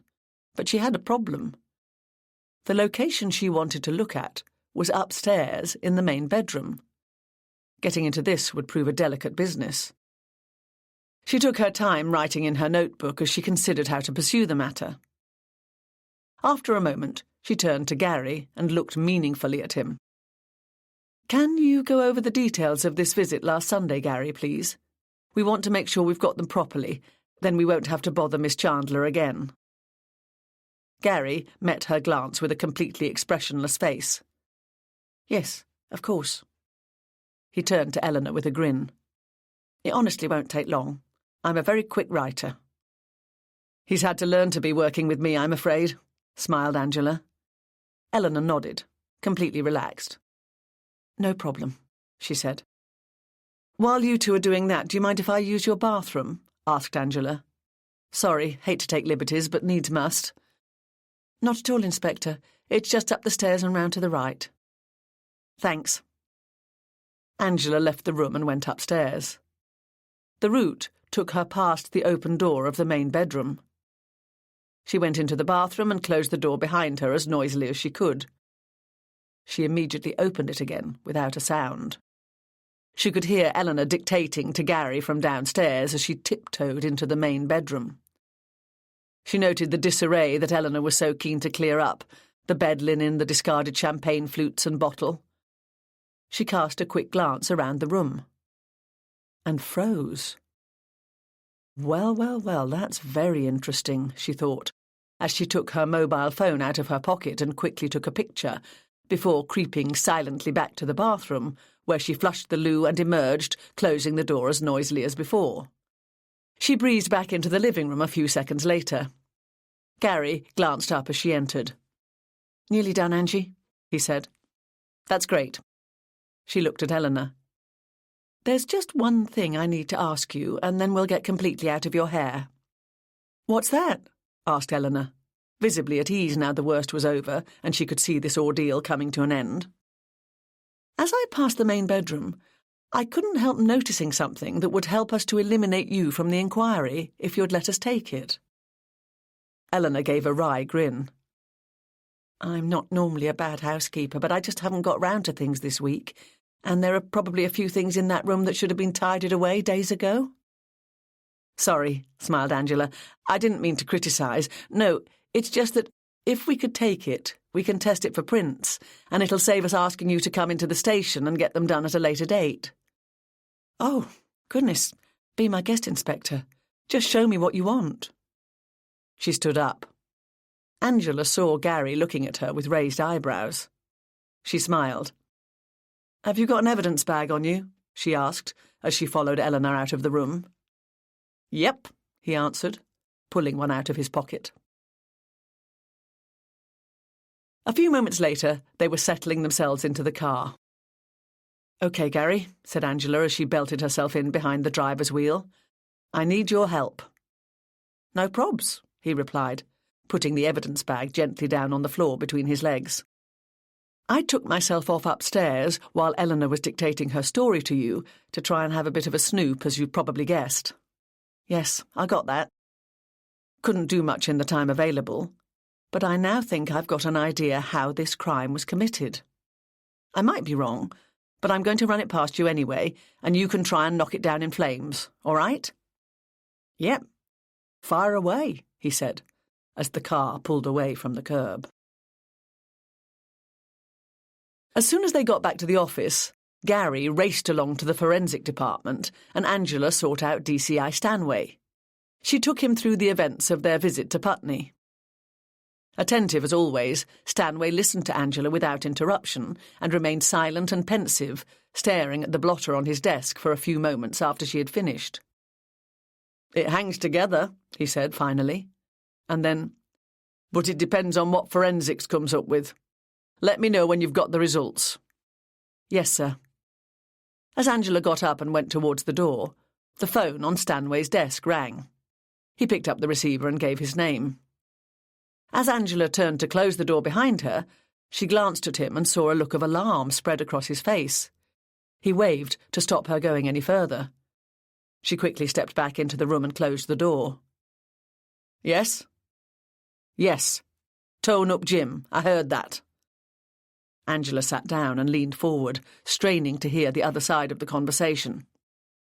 but she had a problem. The location she wanted to look at was upstairs in the main bedroom. Getting into this would prove a delicate business. She took her time writing in her notebook as she considered how to pursue the matter. After a moment, she turned to Gary and looked meaningfully at him. Can you go over the details of this visit last Sunday, Gary, please? We want to make sure we've got them properly. Then we won't have to bother Miss Chandler again." Gary met her glance with a completely expressionless face. "Yes, of course." He turned to Eleanor with a grin. "It honestly won't take long. I'm a very quick writer." "He's had to learn to be working with me, I'm afraid," smiled Angela. Eleanor nodded, completely relaxed. "No problem," she said. "While you two are doing that, do you mind if I use your bathroom?" asked Angela. "Sorry, hate to take liberties, but needs must." "Not at all, Inspector. It's just up the stairs and round to the right." "Thanks." Angela left the room and went upstairs. The route took her past the open door of the main bedroom. She went into the bathroom and closed the door behind her as noisily as she could. She immediately opened it again without a sound. She could hear Eleanor dictating to Gary from downstairs as she tiptoed into the main bedroom. She noted the disarray that Eleanor was so keen to clear up, the bed linen, the discarded champagne flutes and bottle. She cast a quick glance around the room and froze. Well, that's very interesting, she thought, as she took her mobile phone out of her pocket and quickly took a picture, before creeping silently back to the bathroom, where she flushed the loo and emerged, closing the door as noisily as before. She breezed back into the living room a few seconds later. Gary glanced up as she entered. "Nearly done, Angie," he said. "That's great." She looked at Eleanor. "There's just one thing I need to ask you, and then we'll get completely out of your hair." "What's that?" asked Eleanor, visibly at ease now the worst was over and she could see this ordeal coming to an end. "As I passed the main bedroom, I couldn't help noticing something that would help us to eliminate you from the inquiry if you'd let us take it." Eleanor gave a wry grin. "I'm not normally a bad housekeeper, but I just haven't got round to things this week, and there are probably a few things in that room that should have been tidied away days ago." "Sorry," smiled Angela. "I didn't mean to criticise. No, it's just that if we could take it, we can test it for prints, and it'll save us asking you to come into the station and get them done at a later date." "Oh, goodness, be my guest, Inspector. Just show me what you want." She stood up. Angela saw Gary looking at her with raised eyebrows. She smiled. "Have you got an evidence bag on you?" she asked, as she followed Eleanor out of the room. "Yep," he answered, pulling one out of his pocket. A few moments later, they were settling themselves into the car. "OK, Gary," said Angela as she belted herself in behind the driver's wheel. "I need your help." "No probs," he replied, putting the evidence bag gently down on the floor between his legs. "I took myself off upstairs while Eleanor was dictating her story to you to try and have a bit of a snoop, as you probably guessed. Yes, I got that. Couldn't do much in the time available, but I now think I've got an idea how this crime was committed. I might be wrong, but I'm going to run it past you anyway, and you can try and knock it down in flames, all right?" "Yep. Fire away," he said, as the car pulled away from the curb. As soon as they got back to the office, Gary raced along to the forensic department and Angela sought out DCI Stanway. She took him through the events of their visit to Putney. Attentive as always, Stanway listened to Angela without interruption and remained silent and pensive, staring at the blotter on his desk for a few moments after she had finished. "It hangs together," he said finally, and then, "But it depends on what forensics comes up with. Let me know when you've got the results." "Yes, sir." As Angela got up and went towards the door, the phone on Stanway's desk rang. He picked up the receiver and gave his name. As Angela turned to close the door behind her, she glanced at him and saw a look of alarm spread across his face. He waved to stop her going any further. She quickly stepped back into the room and closed the door. "Yes?" "Yes. Tone up Jim. I heard that." Angela sat down and leaned forward, straining to hear the other side of the conversation.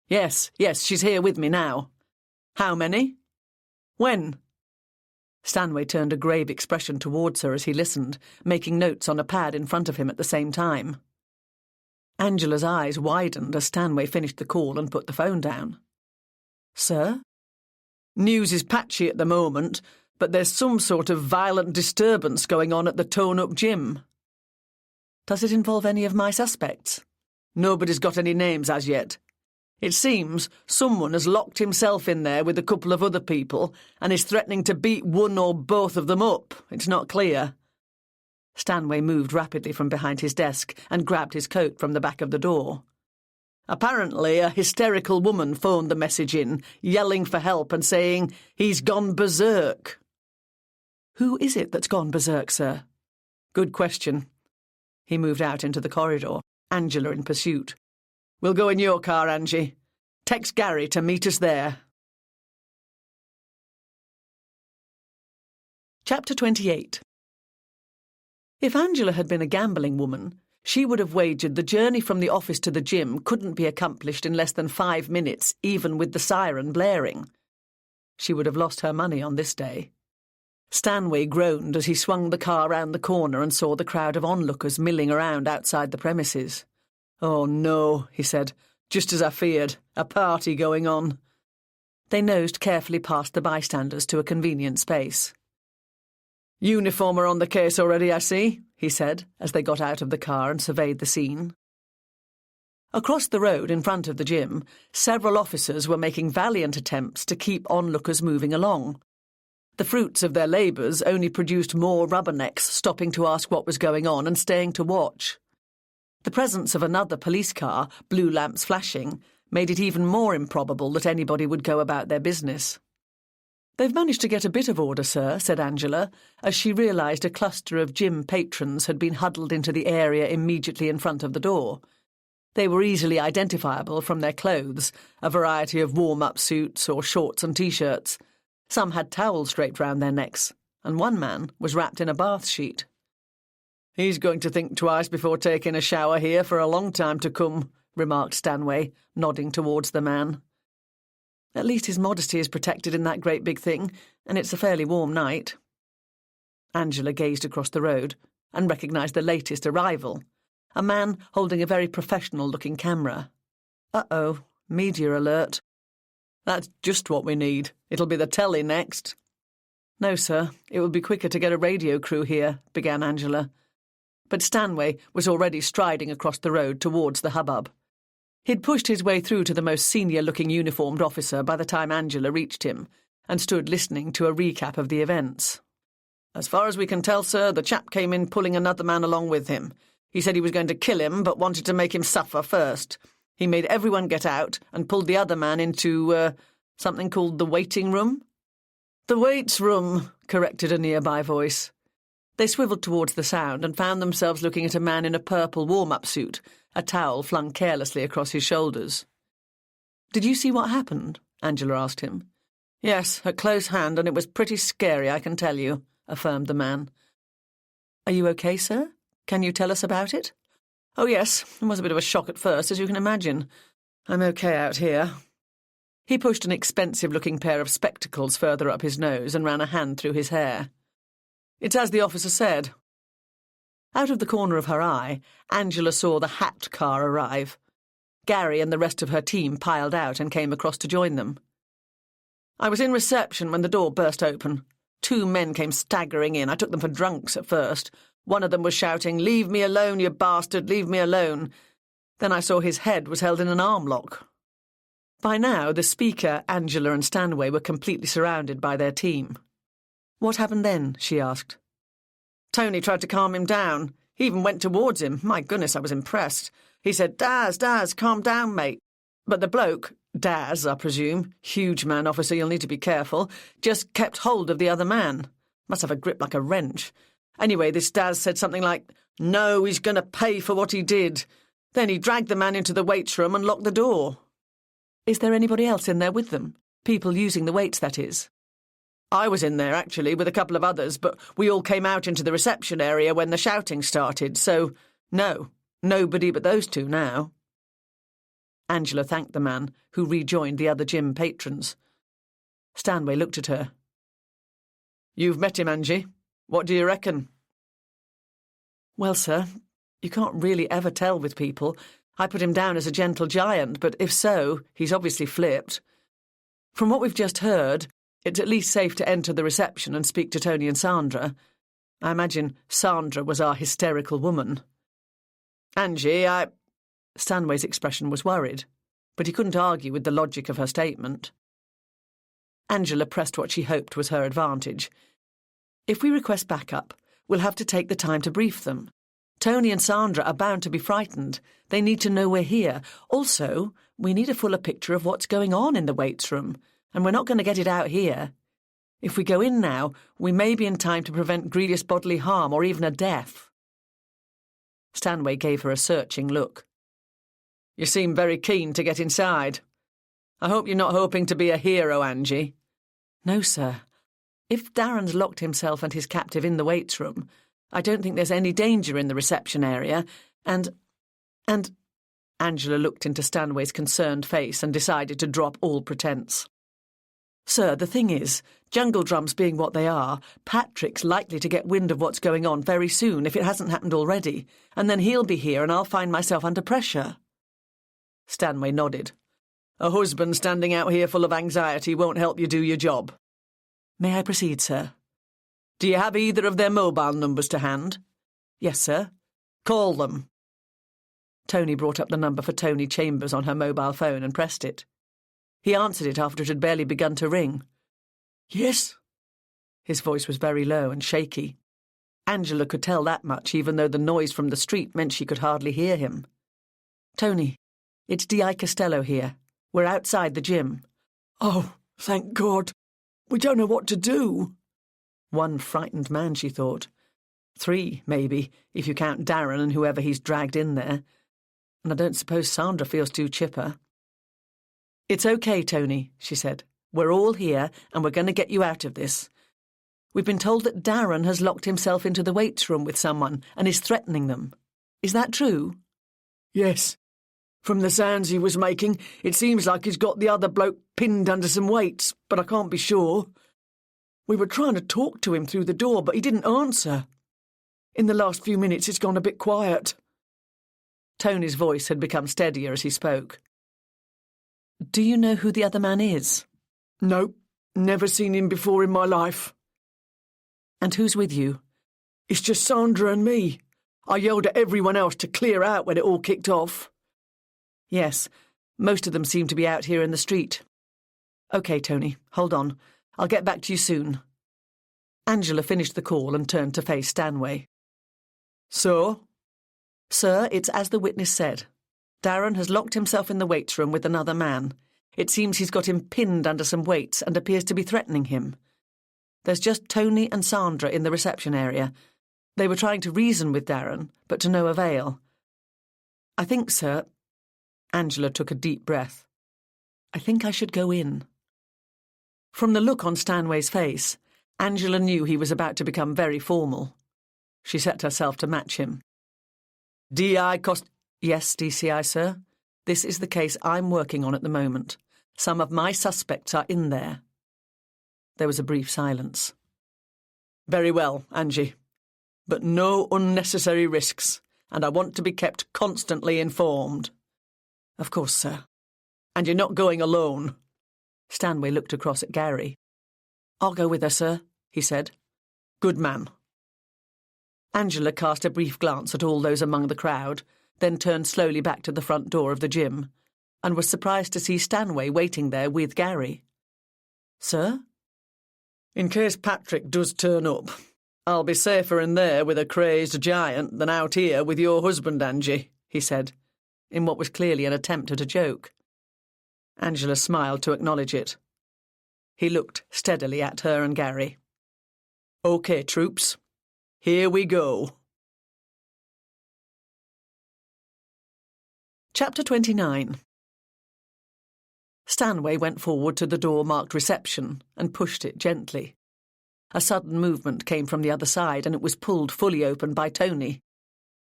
Yes, she's here with me now." "How many? When?" Stanway turned a grave expression towards her as he listened, making notes on a pad in front of him at the same time. Angela's eyes widened as Stanway finished the call and put the phone down. "Sir?" News is patchy at the moment, but there's some sort of violent disturbance going on at the Tone-Up gym. Does it involve any of my suspects? Nobody's got any names as yet. It seems someone has locked himself in there with a couple of other people and is threatening to beat one or both of them up. It's not clear. Stanway moved rapidly from behind his desk and grabbed his coat from the back of the door. Apparently, a hysterical woman phoned the message in, yelling for help and saying he's gone berserk. Who is it that's gone berserk, sir? Good question. He moved out into the corridor, Angela in pursuit. We'll go in your car, Angie. Text Gary to meet us there. Chapter 28. If Angela had been a gambling woman, she would have wagered the journey from the office to the gym couldn't be accomplished in less than 5 minutes, even with the siren blaring. She would have lost her money on this day. Stanway groaned as he swung the car round the corner and saw the crowd of onlookers milling around outside the premises. "Oh no," he said, "just as I feared. A party going on." They nosed carefully past the bystanders to a convenient space. "Uniform are on the case already, I see," he said, as they got out of the car and surveyed the scene. Across the road in front of the gym, several officers were making valiant attempts to keep onlookers moving along. The fruits of their labours only produced more rubbernecks stopping to ask what was going on and staying to watch. The presence of another police car, blue lamps flashing, made it even more improbable that anybody would go about their business. "They've managed to get a bit of order, sir," said Angela, as she realised a cluster of gym patrons had been huddled into the area immediately in front of the door. They were easily identifiable from their clothes, a variety of warm-up suits or shorts and T-shirts. Some had towels draped round their necks, and one man was wrapped in a bath sheet. "He's going to think twice before taking a shower here for a long time to come," remarked Stanway, nodding towards the man. "At least his modesty is protected in that great big thing, and it's a fairly warm night." Angela gazed across the road and recognised the latest arrival, a man holding a very professional-looking camera. Uh-oh, media alert. "That's just what we need. It'll be the telly next." "No, sir, it would be quicker to get a radio crew here," began Angela. But Stanway was already striding across the road towards the hubbub. He'd pushed his way through to the most senior-looking uniformed officer by the time Angela reached him, and stood listening to a recap of the events. "As far as we can tell, sir, the chap came in pulling another man along with him. He said he was going to kill him, but wanted to make him suffer first. He made everyone get out and pulled the other man into, something called the waiting room." "The weights room," corrected a nearby voice. They swivelled towards the sound and found themselves looking at a man in a purple warm-up suit, a towel flung carelessly across his shoulders. "Did you see what happened?" Angela asked him. "Yes, at close hand, and it was pretty scary, I can tell you," affirmed the man. "Are you okay, sir? Can you tell us about it?" "Oh, yes, it was a bit of a shock at first, as you can imagine. I'm okay out here." He pushed an expensive-looking pair of spectacles further up his nose and ran a hand through his hair. "It's as the officer said." Out of the corner of her eye, Angela saw the hat car arrive. Gary and the rest of her team piled out and came across to join them. "I was in reception when the door burst open. 2 men came staggering in. I took them for drunks at first. One of them was shouting, 'Leave me alone, you bastard, leave me alone.' Then I saw his head was held in an arm lock." By now, the speaker, Angela and Stanway were completely surrounded by their team. "What happened then?" she asked. "Tony tried to calm him down. He even went towards him. My goodness, I was impressed. He said, 'Daz, calm down, mate.' But the bloke, Daz, I presume, huge man, officer, you'll need to be careful, just kept hold of the other man. Must have a grip like a wrench. Anyway, this Daz said something like, 'No, he's going to pay for what he did.' Then he dragged the man into the weights room and locked the door." "Is there anybody else in there with them? People using the weights, that is?" "I was in there, actually, with a couple of others, but we all came out into the reception area when the shouting started, so, no, nobody but those 2 now." Angela thanked the man, who rejoined the other gym patrons. Stanway looked at her. "You've met him, Angie. What do you reckon?" "Well, sir, you can't really ever tell with people. I put him down as a gentle giant, but if so, he's obviously flipped. From what we've just heard, It's at least safe to enter the reception and speak to Tony and Sandra. I imagine Sandra was our hysterical woman. Angie, Stanway's expression was worried, but he couldn't argue with the logic of her statement. Angela pressed what she hoped was her advantage. If we request backup, we'll have to take the time to brief them. Tony and Sandra are bound to be frightened. They need to know we're here. Also, we need a fuller picture of what's going on in the weights room, and we're not going to get it out here. If we go in now, we may be in time to prevent grievous bodily harm or even a death. Stanway gave her a searching look. You seem very keen to get inside. I hope you're not hoping to be a hero, Angie. No, sir. If Darren's locked himself and his captive in the weights room, I don't think there's any danger in the reception area, and... Angela looked into Stanway's concerned face and decided to drop all pretence. Sir, the thing is, jungle drums being what they are, Patrick's likely to get wind of what's going on very soon if it hasn't happened already, and then he'll be here and I'll find myself under pressure. Stanway nodded. A husband standing out here full of anxiety won't help you do your job. May I proceed, sir? Do you have either of their mobile numbers to hand? Yes, sir. Call them. Tony brought up the number for Tony Chambers on her mobile phone and pressed it. He answered it after it had barely begun to ring. Yes? His voice was very low and shaky. Angela could tell that much, even though the noise from the street meant she could hardly hear him. Tony, it's D.I. Costello here. We're outside the gym. Oh, thank God. We don't know what to do. One frightened man, she thought. 3, maybe, if you count Darren and whoever he's dragged in there. And I don't suppose Sandra feels too chipper. It's okay, Tony, she said. We're all here, and we're going to get you out of this. We've been told that Darren has locked himself into the weights room with someone and is threatening them. Is that true? Yes. From the sounds he was making, it seems like he's got the other bloke pinned under some weights, but I can't be sure. We were trying to talk to him through the door, but he didn't answer. In the last few minutes, it's gone a bit quiet. Tony's voice had become steadier as he spoke. Do you know who the other man is? Nope, never seen him before in my life. And who's with you? It's just Sandra and me. I yelled at everyone else to clear out when it all kicked off. Yes, most of them seem to be out here in the street. OK, Tony, hold on. I'll get back to you soon. Angela finished the call and turned to face Stanway. So? Sir, it's as the witness said. Darren has locked himself in the weights room with another man. It seems he's got him pinned under some weights and appears to be threatening him. There's just Tony and Sandra in the reception area. They were trying to reason with Darren, but to no avail. I think, sir... Angela took a deep breath. I think I should go in. From the look on Stanway's face, Angela knew he was about to become very formal. She set herself to match him. D.I. Yes, DCI, sir. This is the case I'm working on at the moment. Some of my suspects are in there. There was a brief silence. Very well, Angie. But no unnecessary risks, and I want to be kept constantly informed. Of course, sir. And you're not going alone. Stanway looked across at Gary. I'll go with her, sir, he said. Good man. Angela cast a brief glance at all those among the crowd, then turned slowly back to the front door of the gym, and was surprised to see Stanway waiting there with Gary. Sir? In case Patrick does turn up, I'll be safer in there with a crazed giant than out here with your husband, Angie, he said, in what was clearly an attempt at a joke. Angela smiled to acknowledge it. He looked steadily at her and Gary. OK, troops, here we go. Chapter 29. Stanway went forward to the door marked reception and pushed it gently. A sudden movement came from the other side and it was pulled fully open by Tony.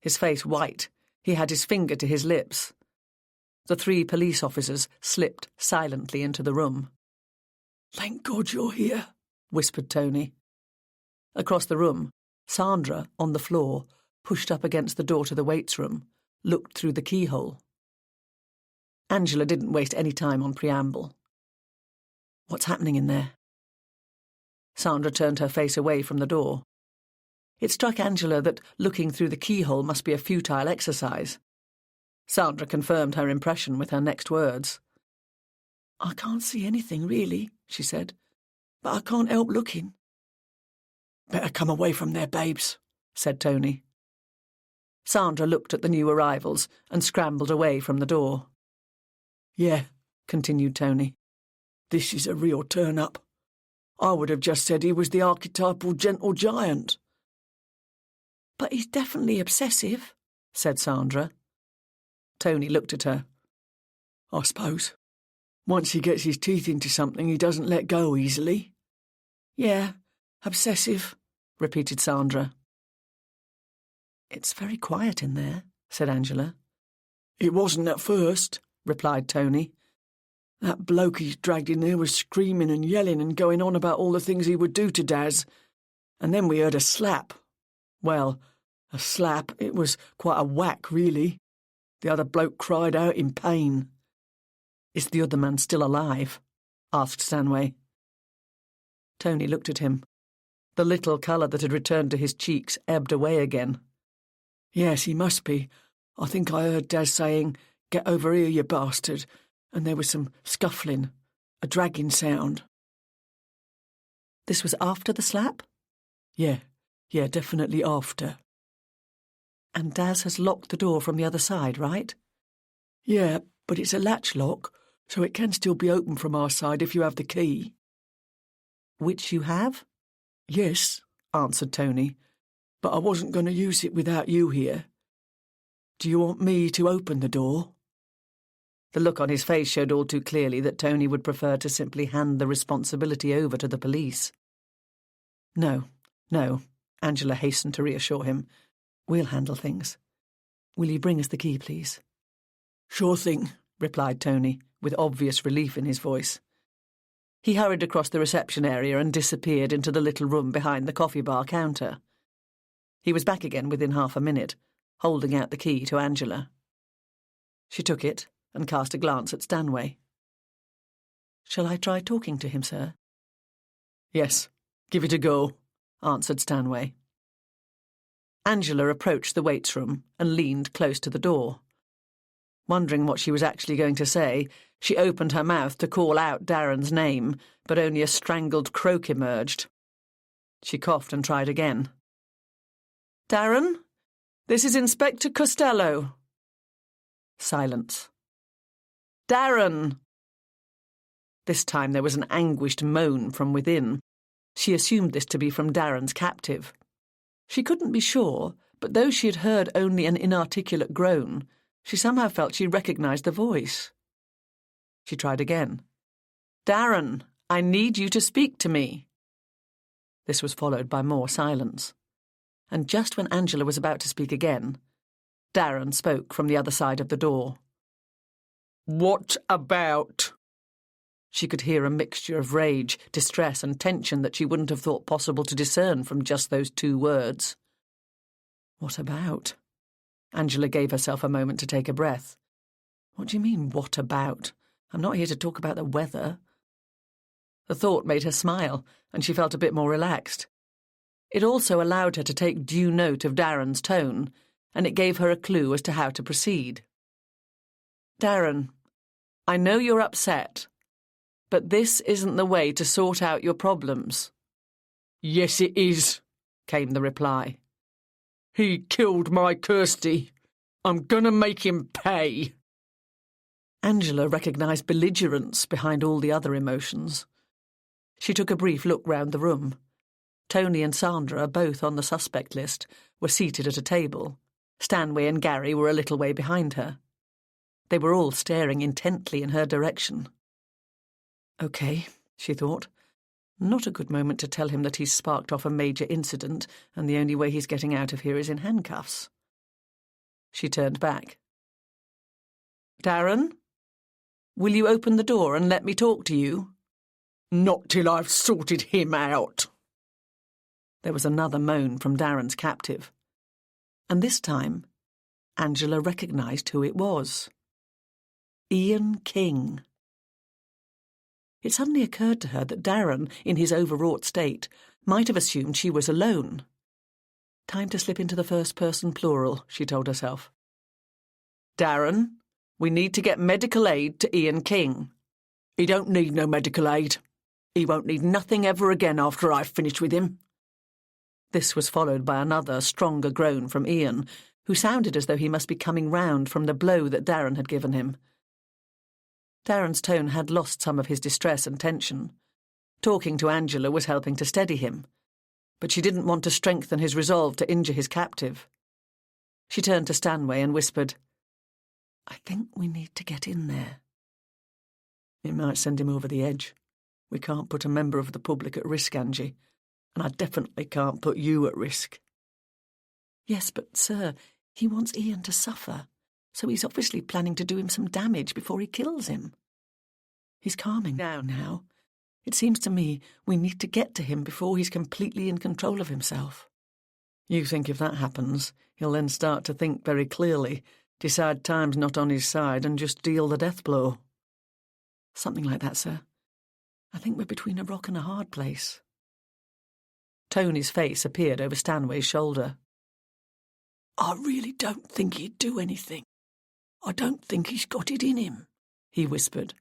His face white, he had his finger to his lips. The 3 police officers slipped silently into the room. Thank God you're here, whispered Tony. Across the room, Sandra, on the floor, pushed up against the door to the weights room, looked through the keyhole. Angela didn't waste any time on preamble. What's happening in there? Sandra turned her face away from the door. It struck Angela that looking through the keyhole must be a futile exercise. Sandra confirmed her impression with her next words. "I can't see anything, really," she said, "but I can't help looking." "Better come away from there, babes," said Tony. Sandra looked at the new arrivals and scrambled away from the door. "Yeah," continued Tony. "This is a real turn-up. I would have just said he was the archetypal gentle giant." "But he's definitely obsessive," said Sandra. Tony looked at her. "I suppose. Once he gets his teeth into something, he doesn't let go easily." "Yeah, obsessive," repeated Sandra. "It's very quiet in there," said Angela. "It wasn't at first," replied Tony. "That bloke he's dragged in there was screaming and yelling and going on about all the things he would do to Daz. And then we heard a slap. Well, a slap. It was quite a whack, really. The other bloke cried out in pain." "Is the other man still alive?" asked Stanway. Tony looked at him. The little colour that had returned to his cheeks ebbed away again. "Yes, he must be. I think I heard Daz saying, 'Get over here, you bastard,' and there was some scuffling, a dragging sound." "This was after the slap?" Yeah, definitely after." "And Daz has locked the door from the other side, right?" "Yeah, but it's a latch lock, so it can still be opened from our side if you have the key." "Which you have?" "Yes," answered Tony, "but I wasn't going to use it without you here. Do you want me to open the door?" The look on his face showed all too clearly that Tony would prefer to simply hand the responsibility over to the police. No, Angela hastened to reassure him. "We'll handle things. Will you bring us the key, please?" "Sure thing," replied Tony, with obvious relief in his voice. He hurried across the reception area and disappeared into the little room behind the coffee bar counter. He was back again within half a minute, holding out the key to Angela. She took it and cast a glance at Stanway. "Shall I try talking to him, sir?" "Yes, give it a go," answered Stanway. Angela approached the waits room and leaned close to the door. Wondering what she was actually going to say, she opened her mouth to call out Darren's name, but only a strangled croak emerged. She coughed and tried again. "Darren, this is Inspector Costello." Silence. "Darren!" This time there was an anguished moan from within. She assumed this to be from Darren's captive. She couldn't be sure, but though she had heard only an inarticulate groan, she somehow felt she recognised the voice. She tried again. "Darren, I need you to speak to me." This was followed by more silence. And just when Angela was about to speak again, Darren spoke from the other side of the door. "What about?" She could hear a mixture of rage, distress and tension that she wouldn't have thought possible to discern from just those two words. "What about?" Angela gave herself a moment to take a breath. "What do you mean, what about? I'm not here to talk about the weather." The thought made her smile, and she felt a bit more relaxed. It also allowed her to take due note of Darren's tone, and it gave her a clue as to how to proceed. "Darren, I know you're upset, but this isn't the way to sort out your problems." "Yes, it is," came the reply. "He killed my Kirsty. I'm gonna make him pay." Angela recognised belligerence behind all the other emotions. She took a brief look round the room. Tony and Sandra, both on the suspect list, were seated at a table. Stanway and Gary were a little way behind her. They were all staring intently in her direction. "OK," she thought. "Not a good moment to tell him that he's sparked off a major incident and the only way he's getting out of here is in handcuffs." She turned back. "Darren, will you open the door and let me talk to you?" "Not till I've sorted him out." There was another moan from Darren's captive. And this time, Angela recognised who it was. Ian King. It suddenly occurred to her that Darren, in his overwrought state, might have assumed she was alone. Time to slip into the first-person plural, she told herself. Darren, we need to get medical aid to Ian King. He don't need no medical aid. He won't need nothing ever again after I've finished with him. This was followed by another, stronger groan from Ian, who sounded as though he must be coming round from the blow that Darren had given him. Darren's tone had lost some of his distress and tension. Talking to Angela was helping to steady him, but she didn't want to strengthen his resolve to injure his captive. She turned to Stanway and whispered, I think we need to get in there. It might send him over the edge. We can't put a member of the public at risk, Angie, and I definitely can't put you at risk. Yes, but, sir, he wants Ian to suffer, so he's obviously planning to do him some damage before he kills him. He's calming down now. It seems to me we need to get to him before he's completely in control of himself. You think if that happens, he'll then start to think very clearly, decide time's not on his side, and just deal the death blow. Something like that, sir. I think we're between a rock and a hard place. Tony's face appeared over Stanway's shoulder. I really don't think he'd do anything. I don't think he's got it in him, he whispered.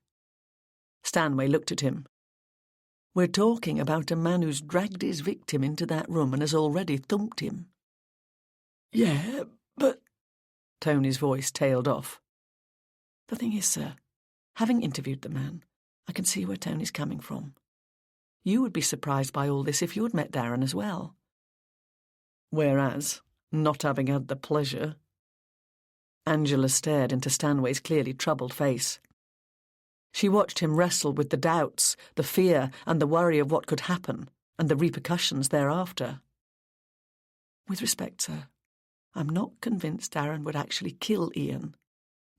Stanway looked at him. We're talking about a man who's dragged his victim into that room and has already thumped him. Yeah, but... Tony's voice tailed off. The thing is, sir, having interviewed the man, I can see where Tony's coming from. You would be surprised by all this if you had met Darren as well. Whereas, not having had the pleasure... Angela stared into Stanway's clearly troubled face. She watched him wrestle with the doubts, the fear and the worry of what could happen, and the repercussions thereafter. With respect, sir, I'm not convinced Darren would actually kill Ian,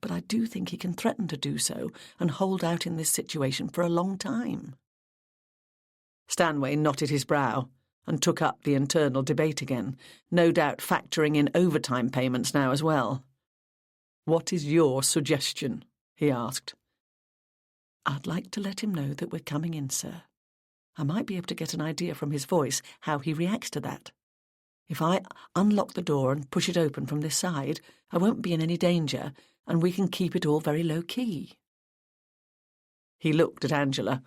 but I do think he can threaten to do so and hold out in this situation for a long time. Stanway knotted his brow and took up the internal debate again, no doubt factoring in overtime payments now as well. What is your suggestion? He asked. I'd like to let him know that we're coming in, sir. I might be able to get an idea from his voice how he reacts to that. If I unlock the door and push it open from this side, I won't be in any danger, and we can keep it all very low-key. He looked at Angela.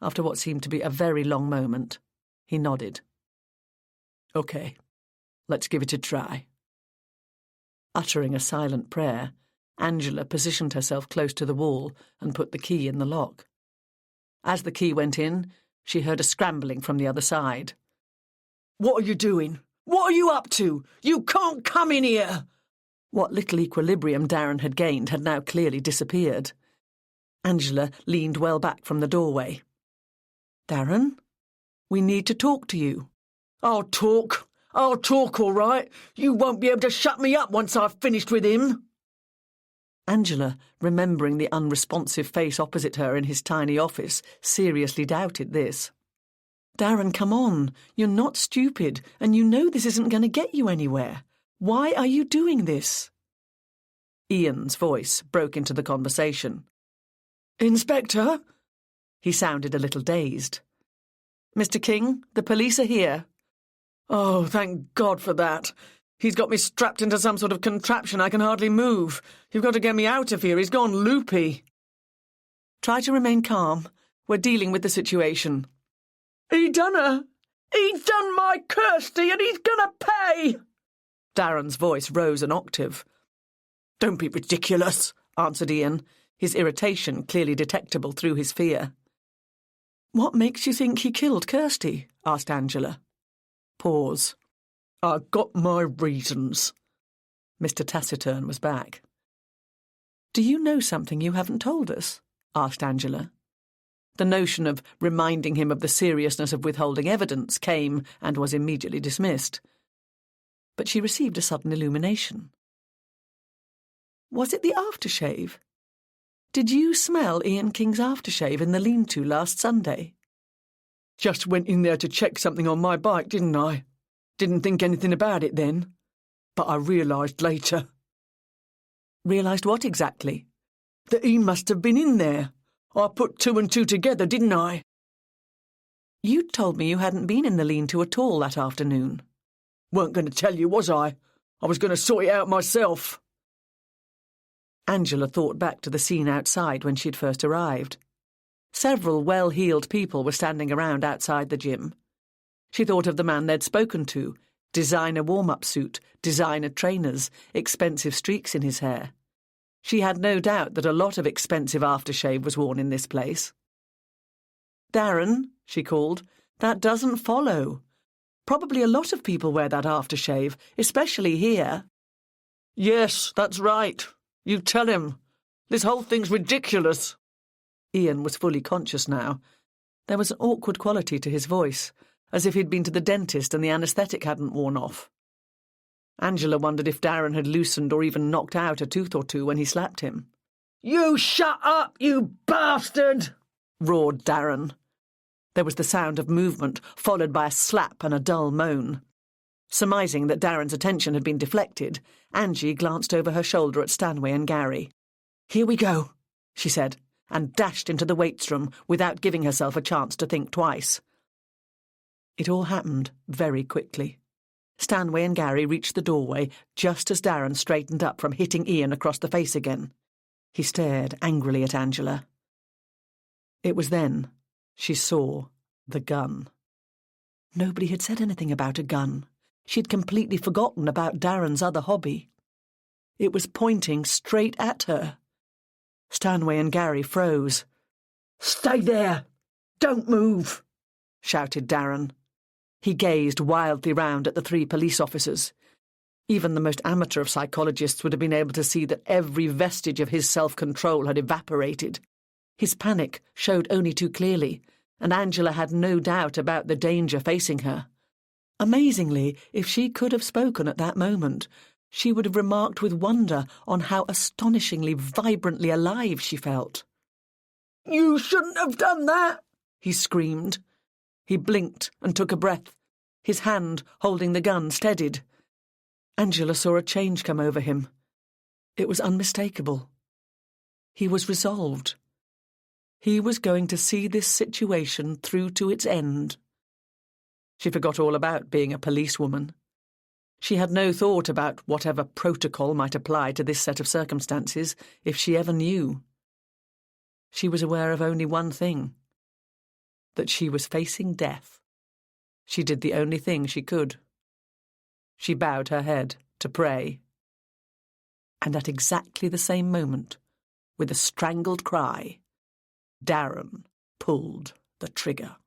After what seemed to be a very long moment, he nodded. OK, let's give it a try. Uttering a silent prayer, Angela positioned herself close to the wall and put the key in the lock. As the key went in, she heard a scrambling from the other side. What are you doing? What are you up to? You can't come in here! What little equilibrium Darren had gained had now clearly disappeared. Angela leaned well back from the doorway. Darren, we need to talk to you. I'll talk all right. You won't be able to shut me up once I've finished with him. Angela, remembering the unresponsive face opposite her in his tiny office, seriously doubted this. Darren, come on. You're not stupid, and you know this isn't going to get you anywhere. Why are you doing this? Ian's voice broke into the conversation. Inspector? He sounded a little dazed. Mr. King, the police are here. Oh, thank God for that. He's got me strapped into some sort of contraption I can hardly move. You've got to get me out of here. He's gone loopy. Try to remain calm. We're dealing with the situation. He done her. He done my Kirsty, and he's gonna pay. Darren's voice rose an octave. Don't be ridiculous, answered Ian, his irritation clearly detectable through his fear. What makes you think he killed Kirsty? Asked Angela. Pause. I've got my reasons. Mr. Taciturn was back. Do you know something you haven't told us? Asked Angela. The notion of reminding him of the seriousness of withholding evidence came and was immediately dismissed. But she received a sudden illumination. Was it the aftershave? Did you smell Ian King's aftershave in the lean-to last Sunday? Just went in there to check something on my bike, didn't I? Didn't think anything about it then. But I realised later. Realised what exactly? That he must have been in there. I put two and two together, didn't I? You'd told me you hadn't been in the lean-to at all that afternoon. Weren't going to tell you, was I? I was going to sort it out myself. Angela thought back to the scene outside when she'd first arrived. Several well-heeled people were standing around outside the gym. She thought of the man they'd spoken to, designer warm-up suit, designer trainers, expensive streaks in his hair. She had no doubt that a lot of expensive aftershave was worn in this place. "Darren," she called, "that doesn't follow. Probably a lot of people wear that aftershave, especially here." "Yes, that's right. You tell him. This whole thing's ridiculous." Ian was fully conscious now. There was an awkward quality to his voice, as if he'd been to the dentist and the anaesthetic hadn't worn off. Angela wondered if Darren had loosened or even knocked out a tooth or two when he slapped him. "You shut up, you bastard!" roared Darren. There was the sound of movement, followed by a slap and a dull moan. Surmising that Darren's attention had been deflected, Angie glanced over her shoulder at Stanway and Gary. "Here we go," she said, and dashed into the weights room without giving herself a chance to think twice. It all happened very quickly. Stanway and Gary reached the doorway just as Darren straightened up from hitting Ian across the face again. He stared angrily at Angela. It was then she saw the gun. Nobody had said anything about a gun. She'd completely forgotten about Darren's other hobby. It was pointing straight at her. Stanway and Gary froze. "Stay there! Don't move!" shouted Darren. He gazed wildly round at the three police officers. Even the most amateur of psychologists would have been able to see that every vestige of his self-control had evaporated. His panic showed only too clearly, and Angela had no doubt about the danger facing her. Amazingly, if she could have spoken at that moment, she would have remarked with wonder on how astonishingly vibrantly alive she felt. "You shouldn't have done that!" he screamed. He blinked and took a breath, his hand holding the gun steadied. Angela saw a change come over him. It was unmistakable. He was resolved. He was going to see this situation through to its end. She forgot all about being a policewoman. She had no thought about whatever protocol might apply to this set of circumstances, if she ever knew. She was aware of only one thing: that she was facing death. She did the only thing she could. She bowed her head to pray. And at exactly the same moment, with a strangled cry, Darren pulled the trigger.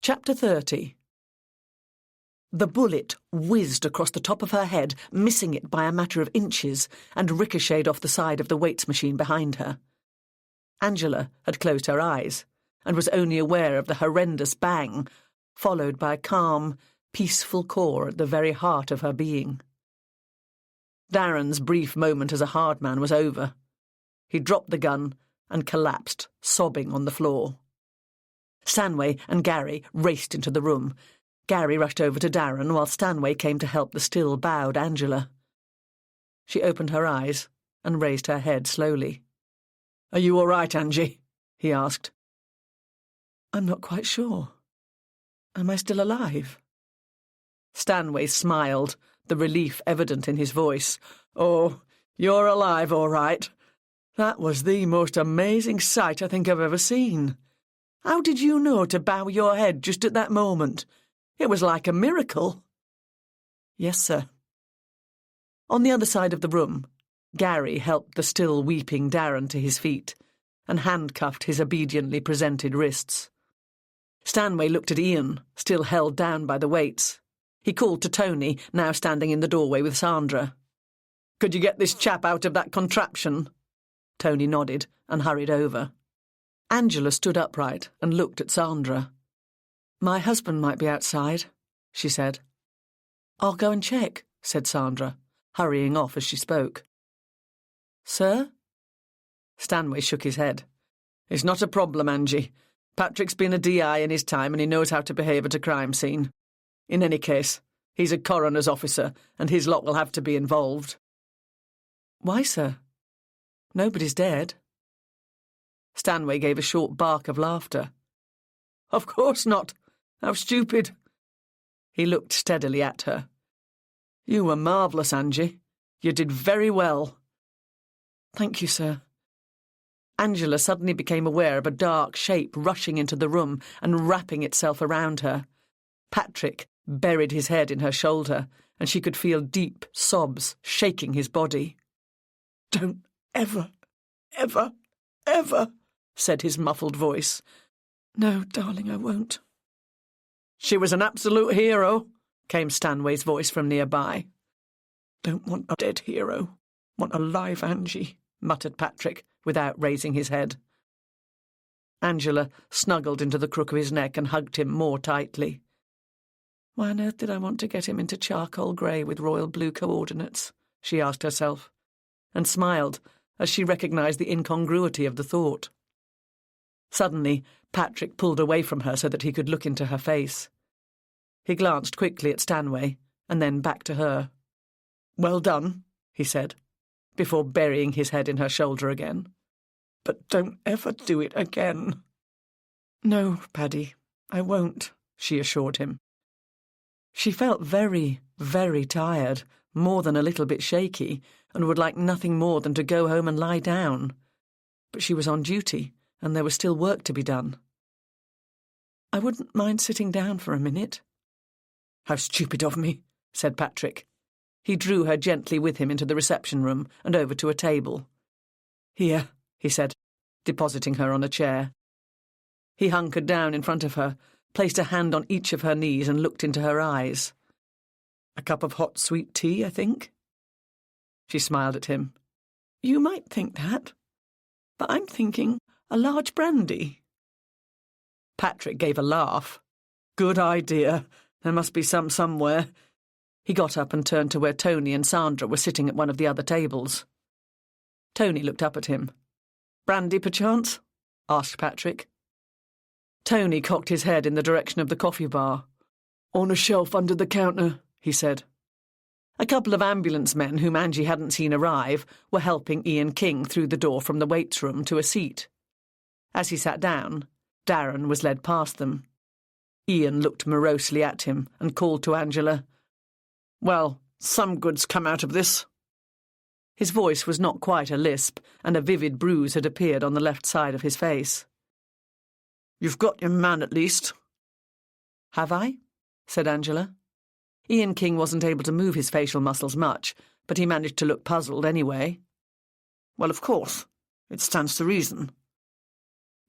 Chapter 30. The bullet whizzed across the top of her head, missing it by a matter of inches, and ricocheted off the side of the weights machine behind her. Angela had closed her eyes and was only aware of the horrendous bang, followed by a calm, peaceful core at the very heart of her being. Darren's brief moment as a hard man was over. He dropped the gun and collapsed, sobbing on the floor. Stanway and Gary raced into the room. Gary rushed over to Darren while Stanway came to help the still bowed Angela. She opened her eyes and raised her head slowly. "Are you all right, Angie?" he asked. "I'm not quite sure. Am I still alive?" Stanway smiled, the relief evident in his voice. "Oh, you're alive, all right. That was the most amazing sight I think I've ever seen. How did you know to bow your head just at that moment? It was like a miracle." "Yes, sir." On the other side of the room, Gary helped the still weeping Darren to his feet and handcuffed his obediently presented wrists. Stanway looked at Ian, still held down by the weights. He called to Tony, now standing in the doorway with Sandra. "Could you get this chap out of that contraption?" Tony nodded and hurried over. Angela stood upright and looked at Sandra. "My husband might be outside," she said. "I'll go and check," said Sandra, hurrying off as she spoke. "Sir?" Stanway shook his head. "It's not a problem, Angie. Patrick's been a DI in his time and he knows how to behave at a crime scene. In any case, he's a coroner's officer and his lot will have to be involved." "Why, sir? Nobody's dead." Stanway gave a short bark of laughter. "Of course not. How stupid." He looked steadily at her. "You were marvellous, Angie. You did very well." "Thank you, sir." Angela suddenly became aware of a dark shape rushing into the room and wrapping itself around her. Patrick buried his head in her shoulder, and she could feel deep sobs shaking his body. "Don't ever, said his muffled voice. "No, darling, I won't." "She was an absolute hero," came Stanway's voice from nearby. "Don't want a dead hero. Want a live Angie," muttered Patrick, without raising his head. Angela snuggled into the crook of his neck and hugged him more tightly. Why on earth did I want to get him into charcoal grey with royal blue coordinates? She asked herself, and smiled as she recognised the incongruity of the thought. Suddenly, Patrick pulled away from her so that he could look into her face. He glanced quickly at Stanway, and then back to her. "Well done," he said, before burying his head in her shoulder again. "But don't ever do it again." "No, Paddy, I won't," she assured him. She felt very, very tired, more than a little bit shaky, and would like nothing more than to go home and lie down. But she was on duty, and there was still work to be done. "I wouldn't mind sitting down for a minute." "How stupid of me," said Patrick. He drew her gently with him into the reception room and over to a table. "Here," he said, depositing her on a chair. He hunkered down in front of her, placed a hand on each of her knees and looked into her eyes. "A cup of hot sweet tea, I think?" She smiled at him. "You might think that, but I'm thinking a large brandy." Patrick gave a laugh. "Good idea. There must be some somewhere." He got up and turned to where Tony and Sandra were sitting at one of the other tables. Tony looked up at him. "Brandy, perchance?" asked Patrick. Tony cocked his head in the direction of the coffee bar. "On a shelf under the counter," he said. A couple of ambulance men whom Angie hadn't seen arrive were helping Ian King through the door from the weights room to a seat. As he sat down, Darren was led past them. Ian looked morosely at him and called to Angela, "Well, some good's come out of this." His voice was not quite a lisp, and a vivid bruise had appeared on the left side of his face. "You've got your man, at least." "Have I?" said Angela. Ian King wasn't able to move his facial muscles much, but he managed to look puzzled anyway. "Well, of course. It stands to reason."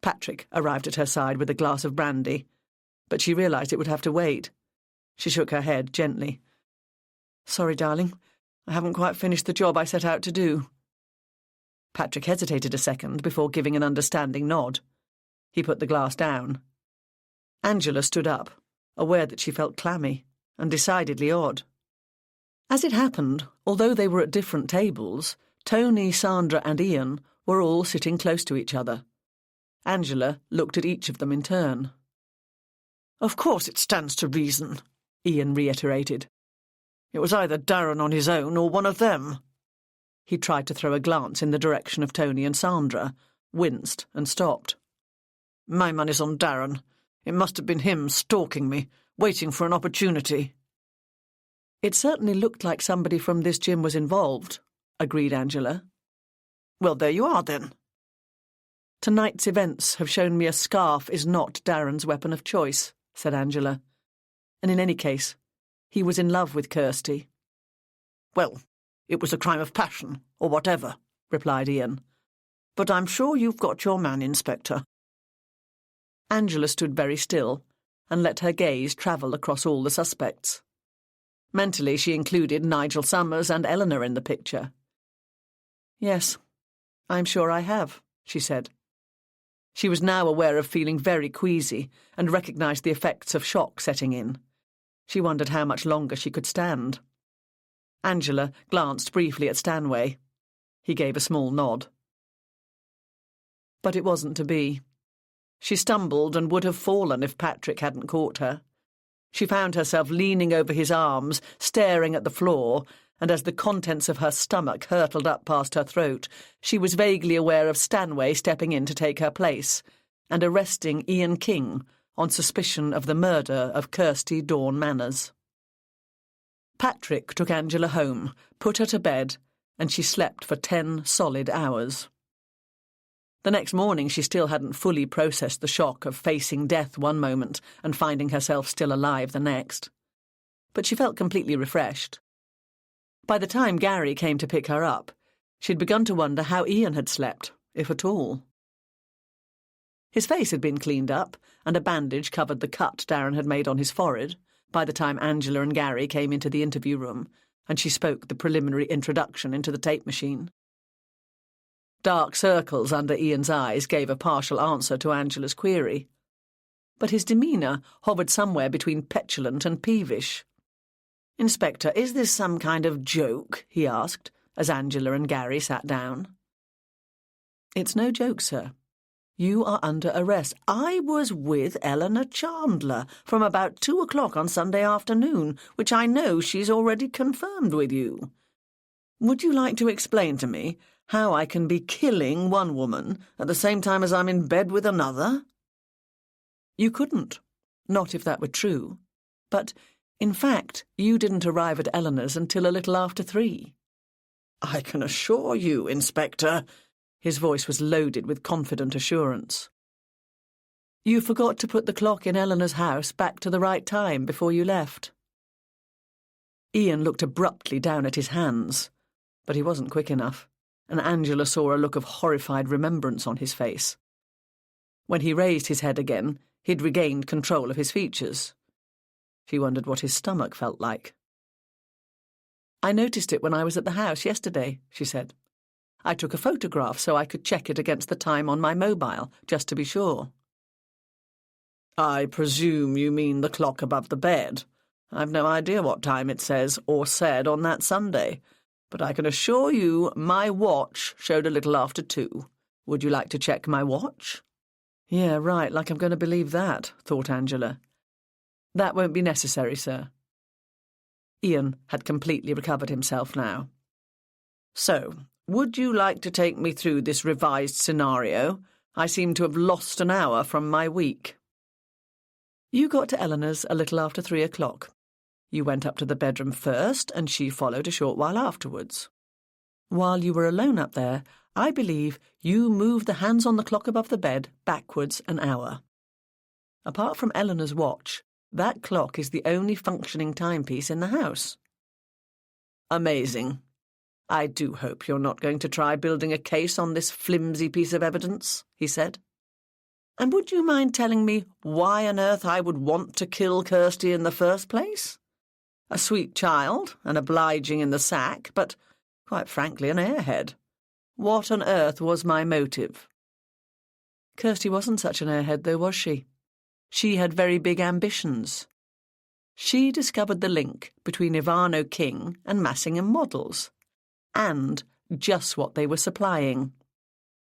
Patrick arrived at her side with a glass of brandy. but she realised it would have to wait. She shook her head gently. "Sorry, darling. I haven't quite finished the job I set out to do." Patrick hesitated a second before giving an understanding nod. He put the glass down. Angela stood up, aware that she felt clammy and decidedly odd. As it happened, although they were at different tables, Tony, Sandra and Ian were all sitting close to each other. Angela looked at each of them in turn. "Of course it stands to reason," Ian reiterated. "It was either Darren on his own or one of them." He tried to throw a glance in the direction of Tony and Sandra, winced and stopped. "My money's on Darren. It must have been him stalking me, waiting for an opportunity." "It certainly looked like somebody from this gym was involved," agreed Angela. "Well, there you are, then." "Tonight's events have shown me a scarf is not Darren's weapon of choice," said Angela. "And in any case, he was in love with Kirsty." "Well, it was a crime of passion, or whatever," replied Ian. "But I'm sure you've got your man, Inspector." Angela stood very still and let her gaze travel across all the suspects. Mentally, she included Nigel Summers and Eleanor in the picture. "Yes, I'm sure I have," she said. She was now aware of feeling very queasy and recognised the effects of shock setting in. She wondered how much longer she could stand. Angela glanced briefly at Stanway. He gave a small nod. But it wasn't to be. She stumbled and would have fallen if Patrick hadn't caught her. She found herself leaning over his arms, staring at the floor, and as the contents of her stomach hurtled up past her throat, she was vaguely aware of Stanway stepping in to take her place and arresting Ian King on suspicion of the murder of Kirsty Dawn Manners. Patrick took Angela home, put her to bed, and she slept for 10 solid hours. The next morning she still hadn't fully processed the shock of facing death one moment and finding herself still alive the next. But she felt completely refreshed. By the time Gary came to pick her up, she'd begun to wonder how Ian had slept, if at all. His face had been cleaned up, and a bandage covered the cut Darren had made on his forehead by the time Angela and Gary came into the interview room, and she spoke the preliminary introduction into the tape machine. Dark circles under Ian's eyes gave a partial answer to Angela's query. But his demeanour hovered somewhere between petulant and peevish. "Inspector, is this some kind of joke?" he asked, as Angela and Gary sat down. "It's no joke, sir. You are under arrest." "I was with Eleanor Chandler from about 2 o'clock on Sunday afternoon, which I know she's already confirmed with you. Would you like to explain to me how I can be killing one woman at the same time as I'm in bed with another?" "You couldn't. Not if that were true. But, in fact, you didn't arrive at Eleanor's until a little after 3. "I can assure you, Inspector—" His voice was loaded with confident assurance. "You forgot to put the clock in Eleanor's house back to the right time before you left." Ian looked abruptly down at his hands, but he wasn't quick enough, and Angela saw a look of horrified remembrance on his face. When he raised his head again, he'd regained control of his features. She wondered what his stomach felt like. "I noticed it when I was at the house yesterday," she said. "I took a photograph so I could check it against the time on my mobile, just to be sure." "I presume you mean the clock above the bed. I've no idea what time it says or said on that Sunday, but I can assure you my watch showed a little after 2. Would you like to check my watch?" "Yeah, right, like I'm going to believe that," thought Angela. "That won't be necessary, sir." Ian had completely recovered himself now. "So, would you like to take me through this revised scenario? I seem to have lost an hour from my week." "You got to Eleanor's a little after 3 o'clock. You went up to the bedroom first, and she followed a short while afterwards. While you were alone up there, I believe you moved the hands on the clock above the bed backwards an hour. Apart from Eleanor's watch, that clock is the only functioning timepiece in the house." "Amazing. I do hope you're not going to try building a case on this flimsy piece of evidence," he said. And would you mind telling me why on earth I would want to kill Kirsty in the first place? A sweet child and obliging in the sack, but, quite frankly, an airhead. What on earth was my motive? Kirsty wasn't such an airhead, though, was she? She had very big ambitions. She discovered the link between Ivano King and Massingham Models, and just what they were supplying.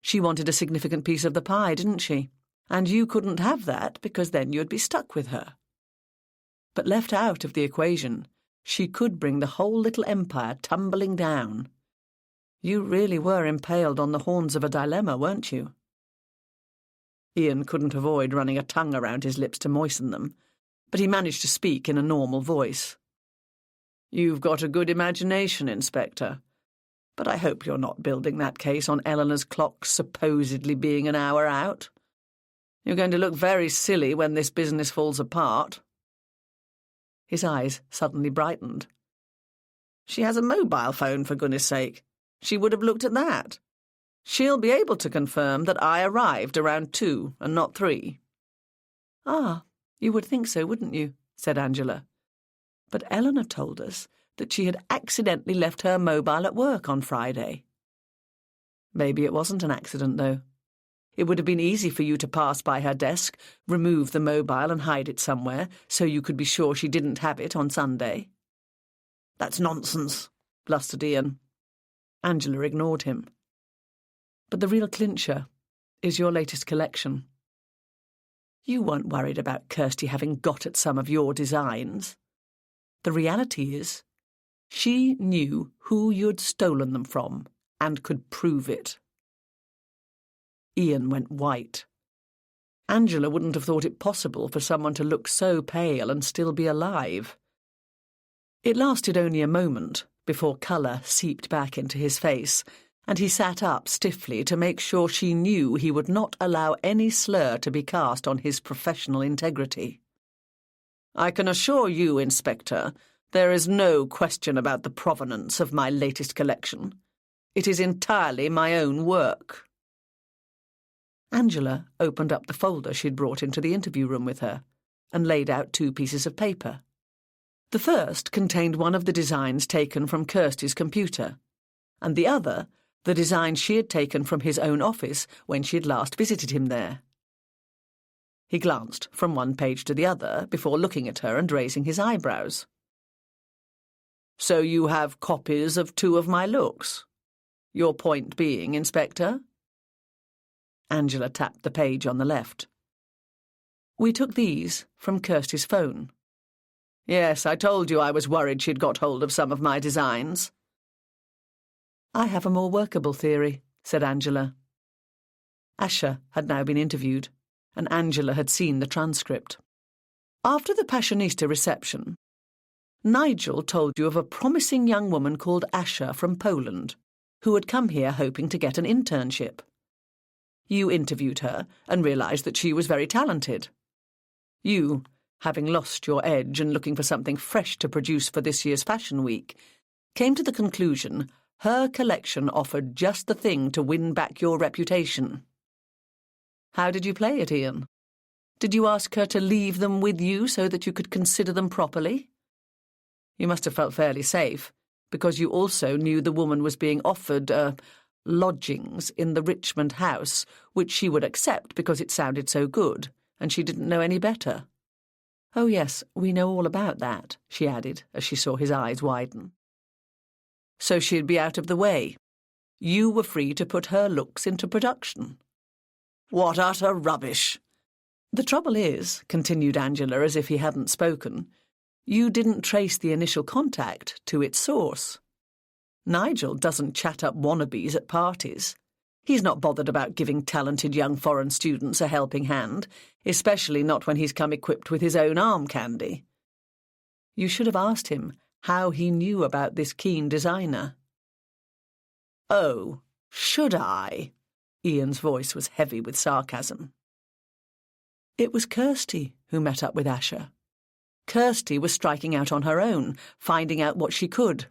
She wanted a significant piece of the pie, didn't she? And you couldn't have that because then you'd be stuck with her. But left out of the equation, she could bring the whole little empire tumbling down. You really were impaled on the horns of a dilemma, weren't you? Ian couldn't avoid running a tongue around his lips to moisten them, but he managed to speak in a normal voice. You've got a good imagination, Inspector, but I hope you're not building that case on Eleanor's clock supposedly being an hour out. You're going to look very silly when this business falls apart. His eyes suddenly brightened. She has a mobile phone, for goodness sake. She would have looked at that. She'll be able to confirm that I arrived around 2 and not 3. Ah, you would think so, wouldn't you? Said Angela. But Eleanor told us that she had accidentally left her mobile at work on Friday. Maybe it wasn't an accident, though. It would have been easy for you to pass by her desk, remove the mobile and hide it somewhere so you could be sure she didn't have it on Sunday. That's nonsense, blustered Ian. Angela ignored him. But the real clincher is your latest collection. You weren't worried about Kirsty having got at some of your designs. The reality is, she knew who you'd stolen them from and could prove it. Ian went white. Angela wouldn't have thought it possible for someone to look so pale and still be alive. It lasted only a moment before colour seeped back into his face, and he sat up stiffly to make sure she knew he would not allow any slur to be cast on his professional integrity. I can assure you, Inspector, there is no question about the provenance of my latest collection. It is entirely my own work. Angela opened up the folder she'd brought into the interview room with her and laid out 2 pieces of paper. The first contained one of the designs taken from Kirsty's computer, and the other the design she had taken from his own office when she had last visited him there. He glanced from one page to the other before looking at her and raising his eyebrows. So you have copies of 2 of my looks? Your point being, Inspector? Angela tapped the page on the left. We took these from Kirsty's phone. Yes, I told you I was worried she'd got hold of some of my designs. I have a more workable theory, said Angela. Asher had now been interviewed, and Angela had seen the transcript. After the Passionista reception, Nigel told you of a promising young woman called Asher from Poland, who had come here hoping to get an internship. You interviewed her and realised that she was very talented. You, having lost your edge and looking for something fresh to produce for this year's Fashion Week, came to the conclusion her collection offered just the thing to win back your reputation. How did you play it, Ian? Did you ask her to leave them with you so that you could consider them properly? You must have felt fairly safe, because you also knew the woman was being offered, lodgings in the Richmond house, which she would accept because it sounded so good, and she didn't know any better. Oh, yes, we know all about that, she added, as she saw his eyes widen. So she'd be out of the way. You were free to put her looks into production. What utter rubbish! The trouble is, continued Angela as if he hadn't spoken, you didn't trace the initial contact to its source. Nigel doesn't chat up wannabes at parties. He's not bothered about giving talented young foreign students a helping hand, especially not when he's come equipped with his own arm candy. You should have asked him how he knew about this keen designer. Oh, should I? Ian's voice was heavy with sarcasm. It was Kirsty who met up with Asher. Kirsty was striking out on her own, finding out what she could.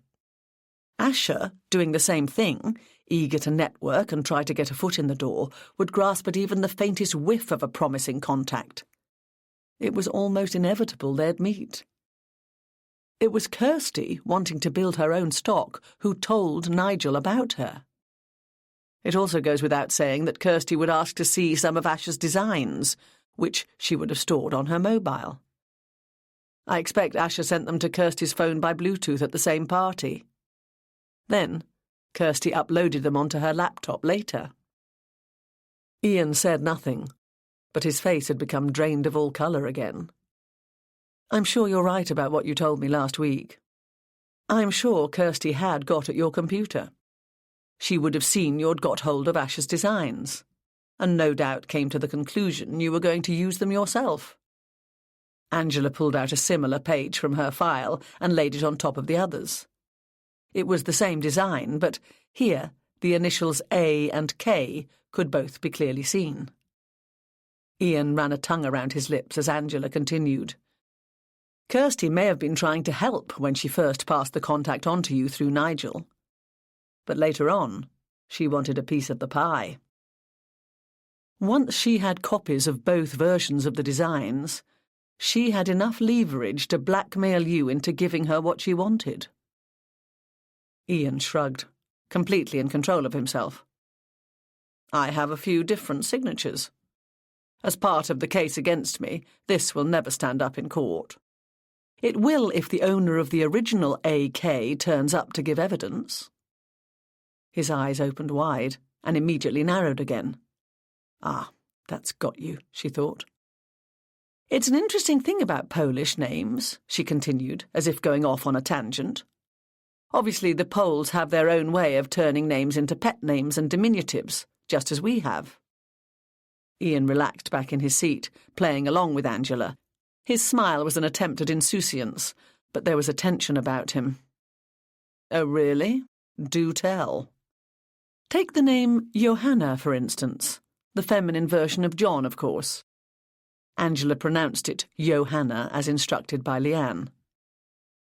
Asher, doing the same thing, eager to network and try to get a foot in the door, would grasp at even the faintest whiff of a promising contact. It was almost inevitable they'd meet. It was Kirsty, wanting to build her own stock, who told Nigel about her. It also goes without saying that Kirsty would ask to see some of Asher's designs, which she would have stored on her mobile. I expect Asher sent them to Kirsty's phone by Bluetooth at the same party. Then, Kirsty uploaded them onto her laptop later. Ian said nothing, but his face had become drained of all colour again. I'm sure you're right about what you told me last week. I'm sure Kirsty had got at your computer. She would have seen you'd got hold of Asher's designs, and no doubt came to the conclusion you were going to use them yourself. Angela pulled out a similar page from her file and laid it on top of the others. It was the same design, but here the initials A and K could both be clearly seen. Ian ran a tongue around his lips as Angela continued. Kirsty may have been trying to help when she first passed the contact on to you through Nigel. But later on, she wanted a piece of the pie. Once she had copies of both versions of the designs, she had enough leverage to blackmail you into giving her what she wanted. Ian shrugged, completely in control of himself. I have a few different signatures. As part of the case against me, this will never stand up in court. It will if the owner of the original AK turns up to give evidence. His eyes opened wide and immediately narrowed again. Ah, that's got you, she thought. It's an interesting thing about Polish names, she continued, as if going off on a tangent. Obviously, the Poles have their own way of turning names into pet names and diminutives, just as we have. Ian relaxed back in his seat, playing along with Angela. His smile was an attempt at insouciance, but there was a tension about him. Oh, really? Do tell. Take the name Johanna, for instance, the feminine version of John, of course. Angela pronounced it Johanna as instructed by Leanne.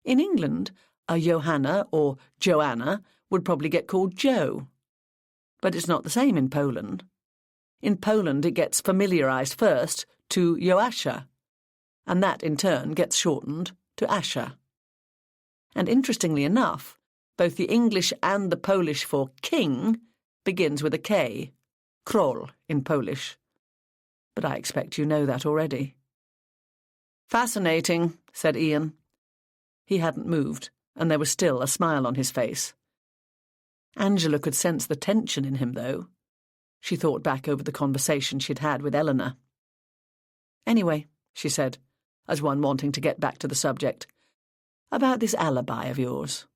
In England, a Johanna or Joanna would probably get called Jo. But it's not the same in Poland. In Poland, it gets familiarised first to Joasha, and that in turn gets shortened to Asher. And interestingly enough, both the English and the Polish for king begins with a K, król in Polish. But I expect you know that already. Fascinating, said Ian. He hadn't moved, and there was still a smile on his face. Angela could sense the tension in him, though. She thought back over the conversation she'd had with Eleanor. Anyway, she said, as one wanting to get back to the subject, about this alibi of yours.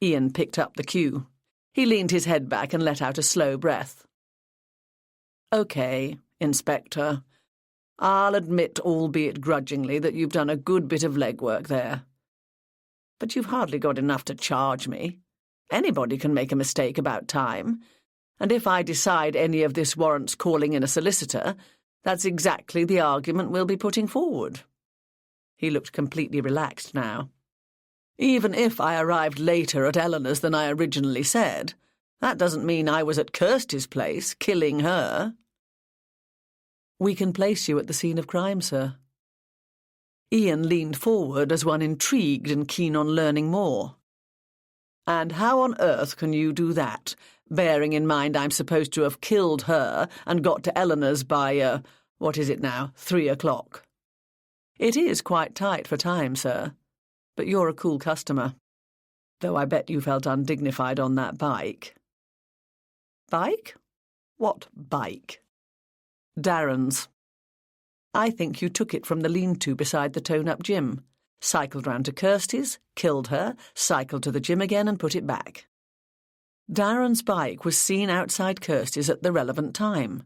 Ian picked up the cue. He leaned his head back and let out a slow breath. OK, Inspector. I'll admit, albeit grudgingly, that you've done a good bit of legwork there. But you've hardly got enough to charge me. Anybody can make a mistake about time, and if I decide any of this warrants calling in a solicitor, that's exactly the argument we'll be putting forward. He looked completely relaxed now. Even if I arrived later at Eleanor's than I originally said, that doesn't mean I was at Kirsty's place, killing her. We can place you at the scene of crime, sir. Ian leaned forward as one intrigued and keen on learning more. And how on earth can you do that, bearing in mind I'm supposed to have killed her and got to Eleanor's by, 3 o'clock? It is quite tight for time, sir, but you're a cool customer. Though I bet you felt undignified on that bike. Bike? What bike? Darren's. I think you took it from the lean-to beside the tone-up gym, cycled round to Kirsty's, killed her, cycled to the gym again and put it back. Darren's bike was seen outside Kirsty's at the relevant time.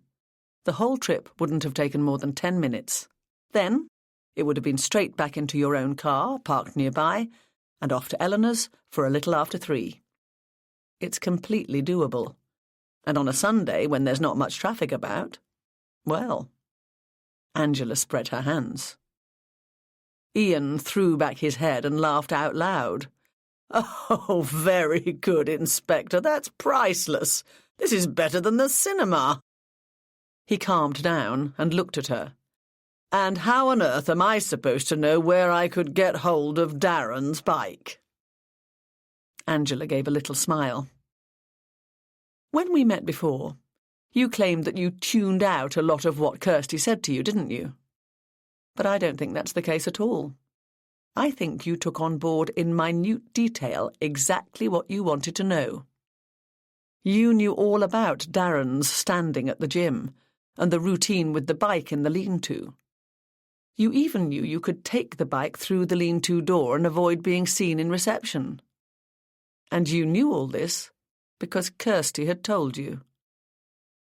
The whole trip wouldn't have taken more than 10 minutes. Then it would have been straight back into your own car, parked nearby, and off to Eleanor's for a little after 3. It's completely doable. And on a Sunday, when there's not much traffic about, well... Angela spread her hands. Ian threw back his head and laughed out loud. Oh, very good, Inspector. That's priceless. This is better than the cinema. He calmed down and looked at her. And how on earth am I supposed to know where I could get hold of Darren's bike? Angela gave a little smile. When we met before, you claimed that you tuned out a lot of what Kirsty said to you, didn't you? But I don't think that's the case at all. I think you took on board in minute detail exactly what you wanted to know. You knew all about Darren's standing at the gym and the routine with the bike in the lean-to. You even knew you could take the bike through the lean-to door and avoid being seen in reception. And you knew all this because Kirsty had told you.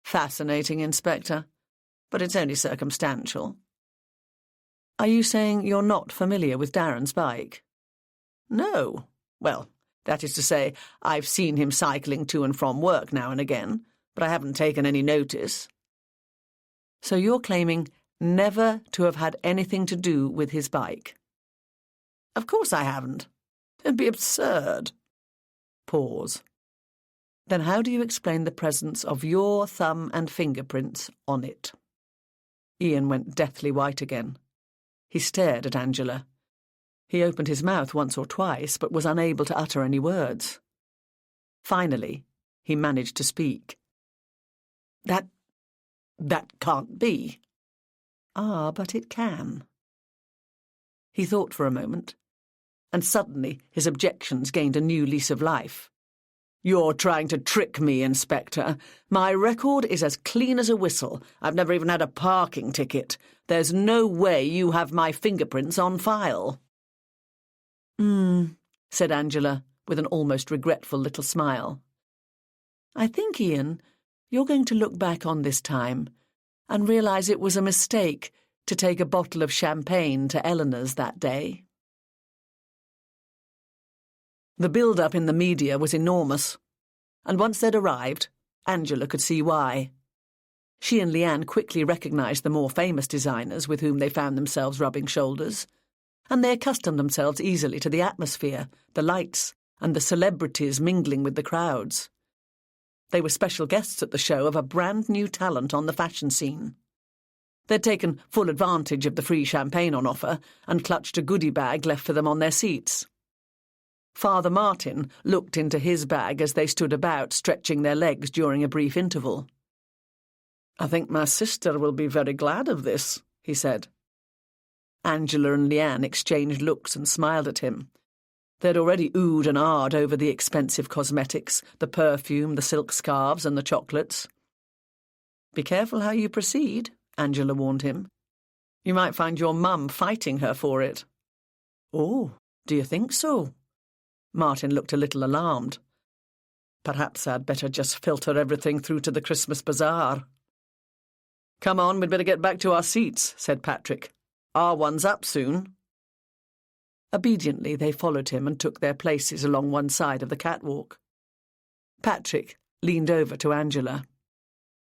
Fascinating, Inspector, but it's only circumstantial. Are you saying you're not familiar with Darren's bike? No. Well, that is to say, I've seen him cycling to and from work now and again, but I haven't taken any notice. So you're claiming never to have had anything to do with his bike? Of course I haven't. It'd be absurd. Pause. Then how do you explain the presence of your thumb and fingerprints on it? Ian went deathly white again. He stared at Angela. He opened his mouth once or twice, but was unable to utter any words. Finally, he managed to speak. That can't be. Ah, but it can. He thought for a moment, and suddenly his objections gained a new lease of life. You're trying to trick me, Inspector. My record is as clean as a whistle. I've never even had a parking ticket. There's no way you have my fingerprints on file. Said Angela, with an almost regretful little smile. I think, Ian, you're going to look back on this time and realise it was a mistake to take a bottle of champagne to Eleanor's that day. The build-up in the media was enormous, and once they'd arrived, Angela could see why. She and Leanne quickly recognised the more famous designers with whom they found themselves rubbing shoulders, and they accustomed themselves easily to the atmosphere, the lights, and the celebrities mingling with the crowds. They were special guests at the show of a brand-new talent on the fashion scene. They'd taken full advantage of the free champagne on offer and clutched a goodie bag left for them on their seats. Father Martin looked into his bag as they stood about, stretching their legs during a brief interval. I think my sister will be very glad of this, he said. Angela and Leanne exchanged looks and smiled at him. They'd already oohed and ahed over the expensive cosmetics, the perfume, the silk scarves and the chocolates. Be careful how you proceed, Angela warned him. You might find your mum fighting her for it. Oh, do you think so? Martin looked a little alarmed. Perhaps I'd better just filter everything through to the Christmas bazaar. Come on, we'd better get back to our seats, said Patrick. Our one's up soon. Obediently, they followed him and took their places along one side of the catwalk. Patrick leaned over to Angela.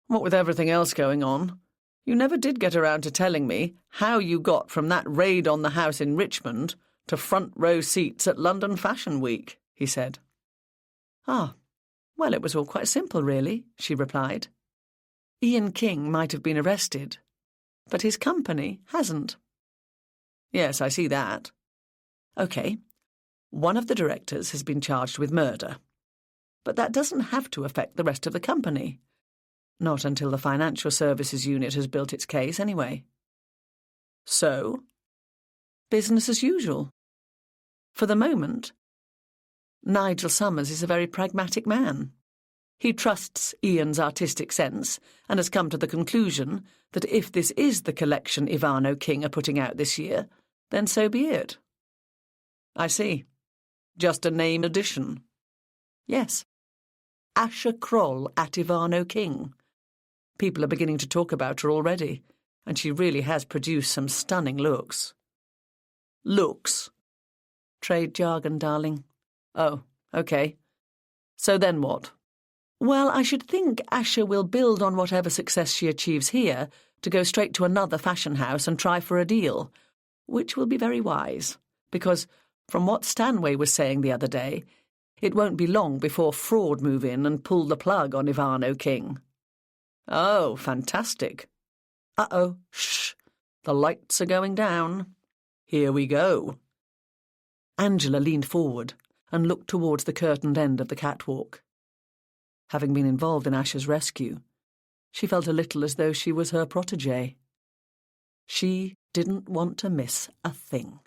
What with everything else going on, you never did get around to telling me how you got from that raid on the house in Richmond to front-row seats at London Fashion Week, he said. Ah, well, it was all quite simple, really, she replied. Ian King might have been arrested, but his company hasn't. Yes, I see that. OK, one of the directors has been charged with murder, but that doesn't have to affect the rest of the company. Not until the Financial Services Unit has built its case, anyway. So, business as usual. For the moment, Nigel Summers is a very pragmatic man. He trusts Ian's artistic sense and has come to the conclusion that if this is the collection Ivano King are putting out this year, then so be it. I see. Just a name addition. Yes. Asher Kroll at Ivano King. People are beginning to talk about her already, and she really has produced some stunning looks. Looks? Trade jargon, darling. Oh, OK. So then what? Well, I should think Asher will build on whatever success she achieves here to go straight to another fashion house and try for a deal, which will be very wise, because From what Stanway was saying the other day, it won't be long before fraud move in and pull the plug on Ivano King. Oh, fantastic. Uh-oh, shh. The lights are going down. Here we go. Angela leaned forward and looked towards the curtained end of the catwalk. Having been involved in Asher's rescue, she felt a little as though she was her protégée. She didn't want to miss a thing.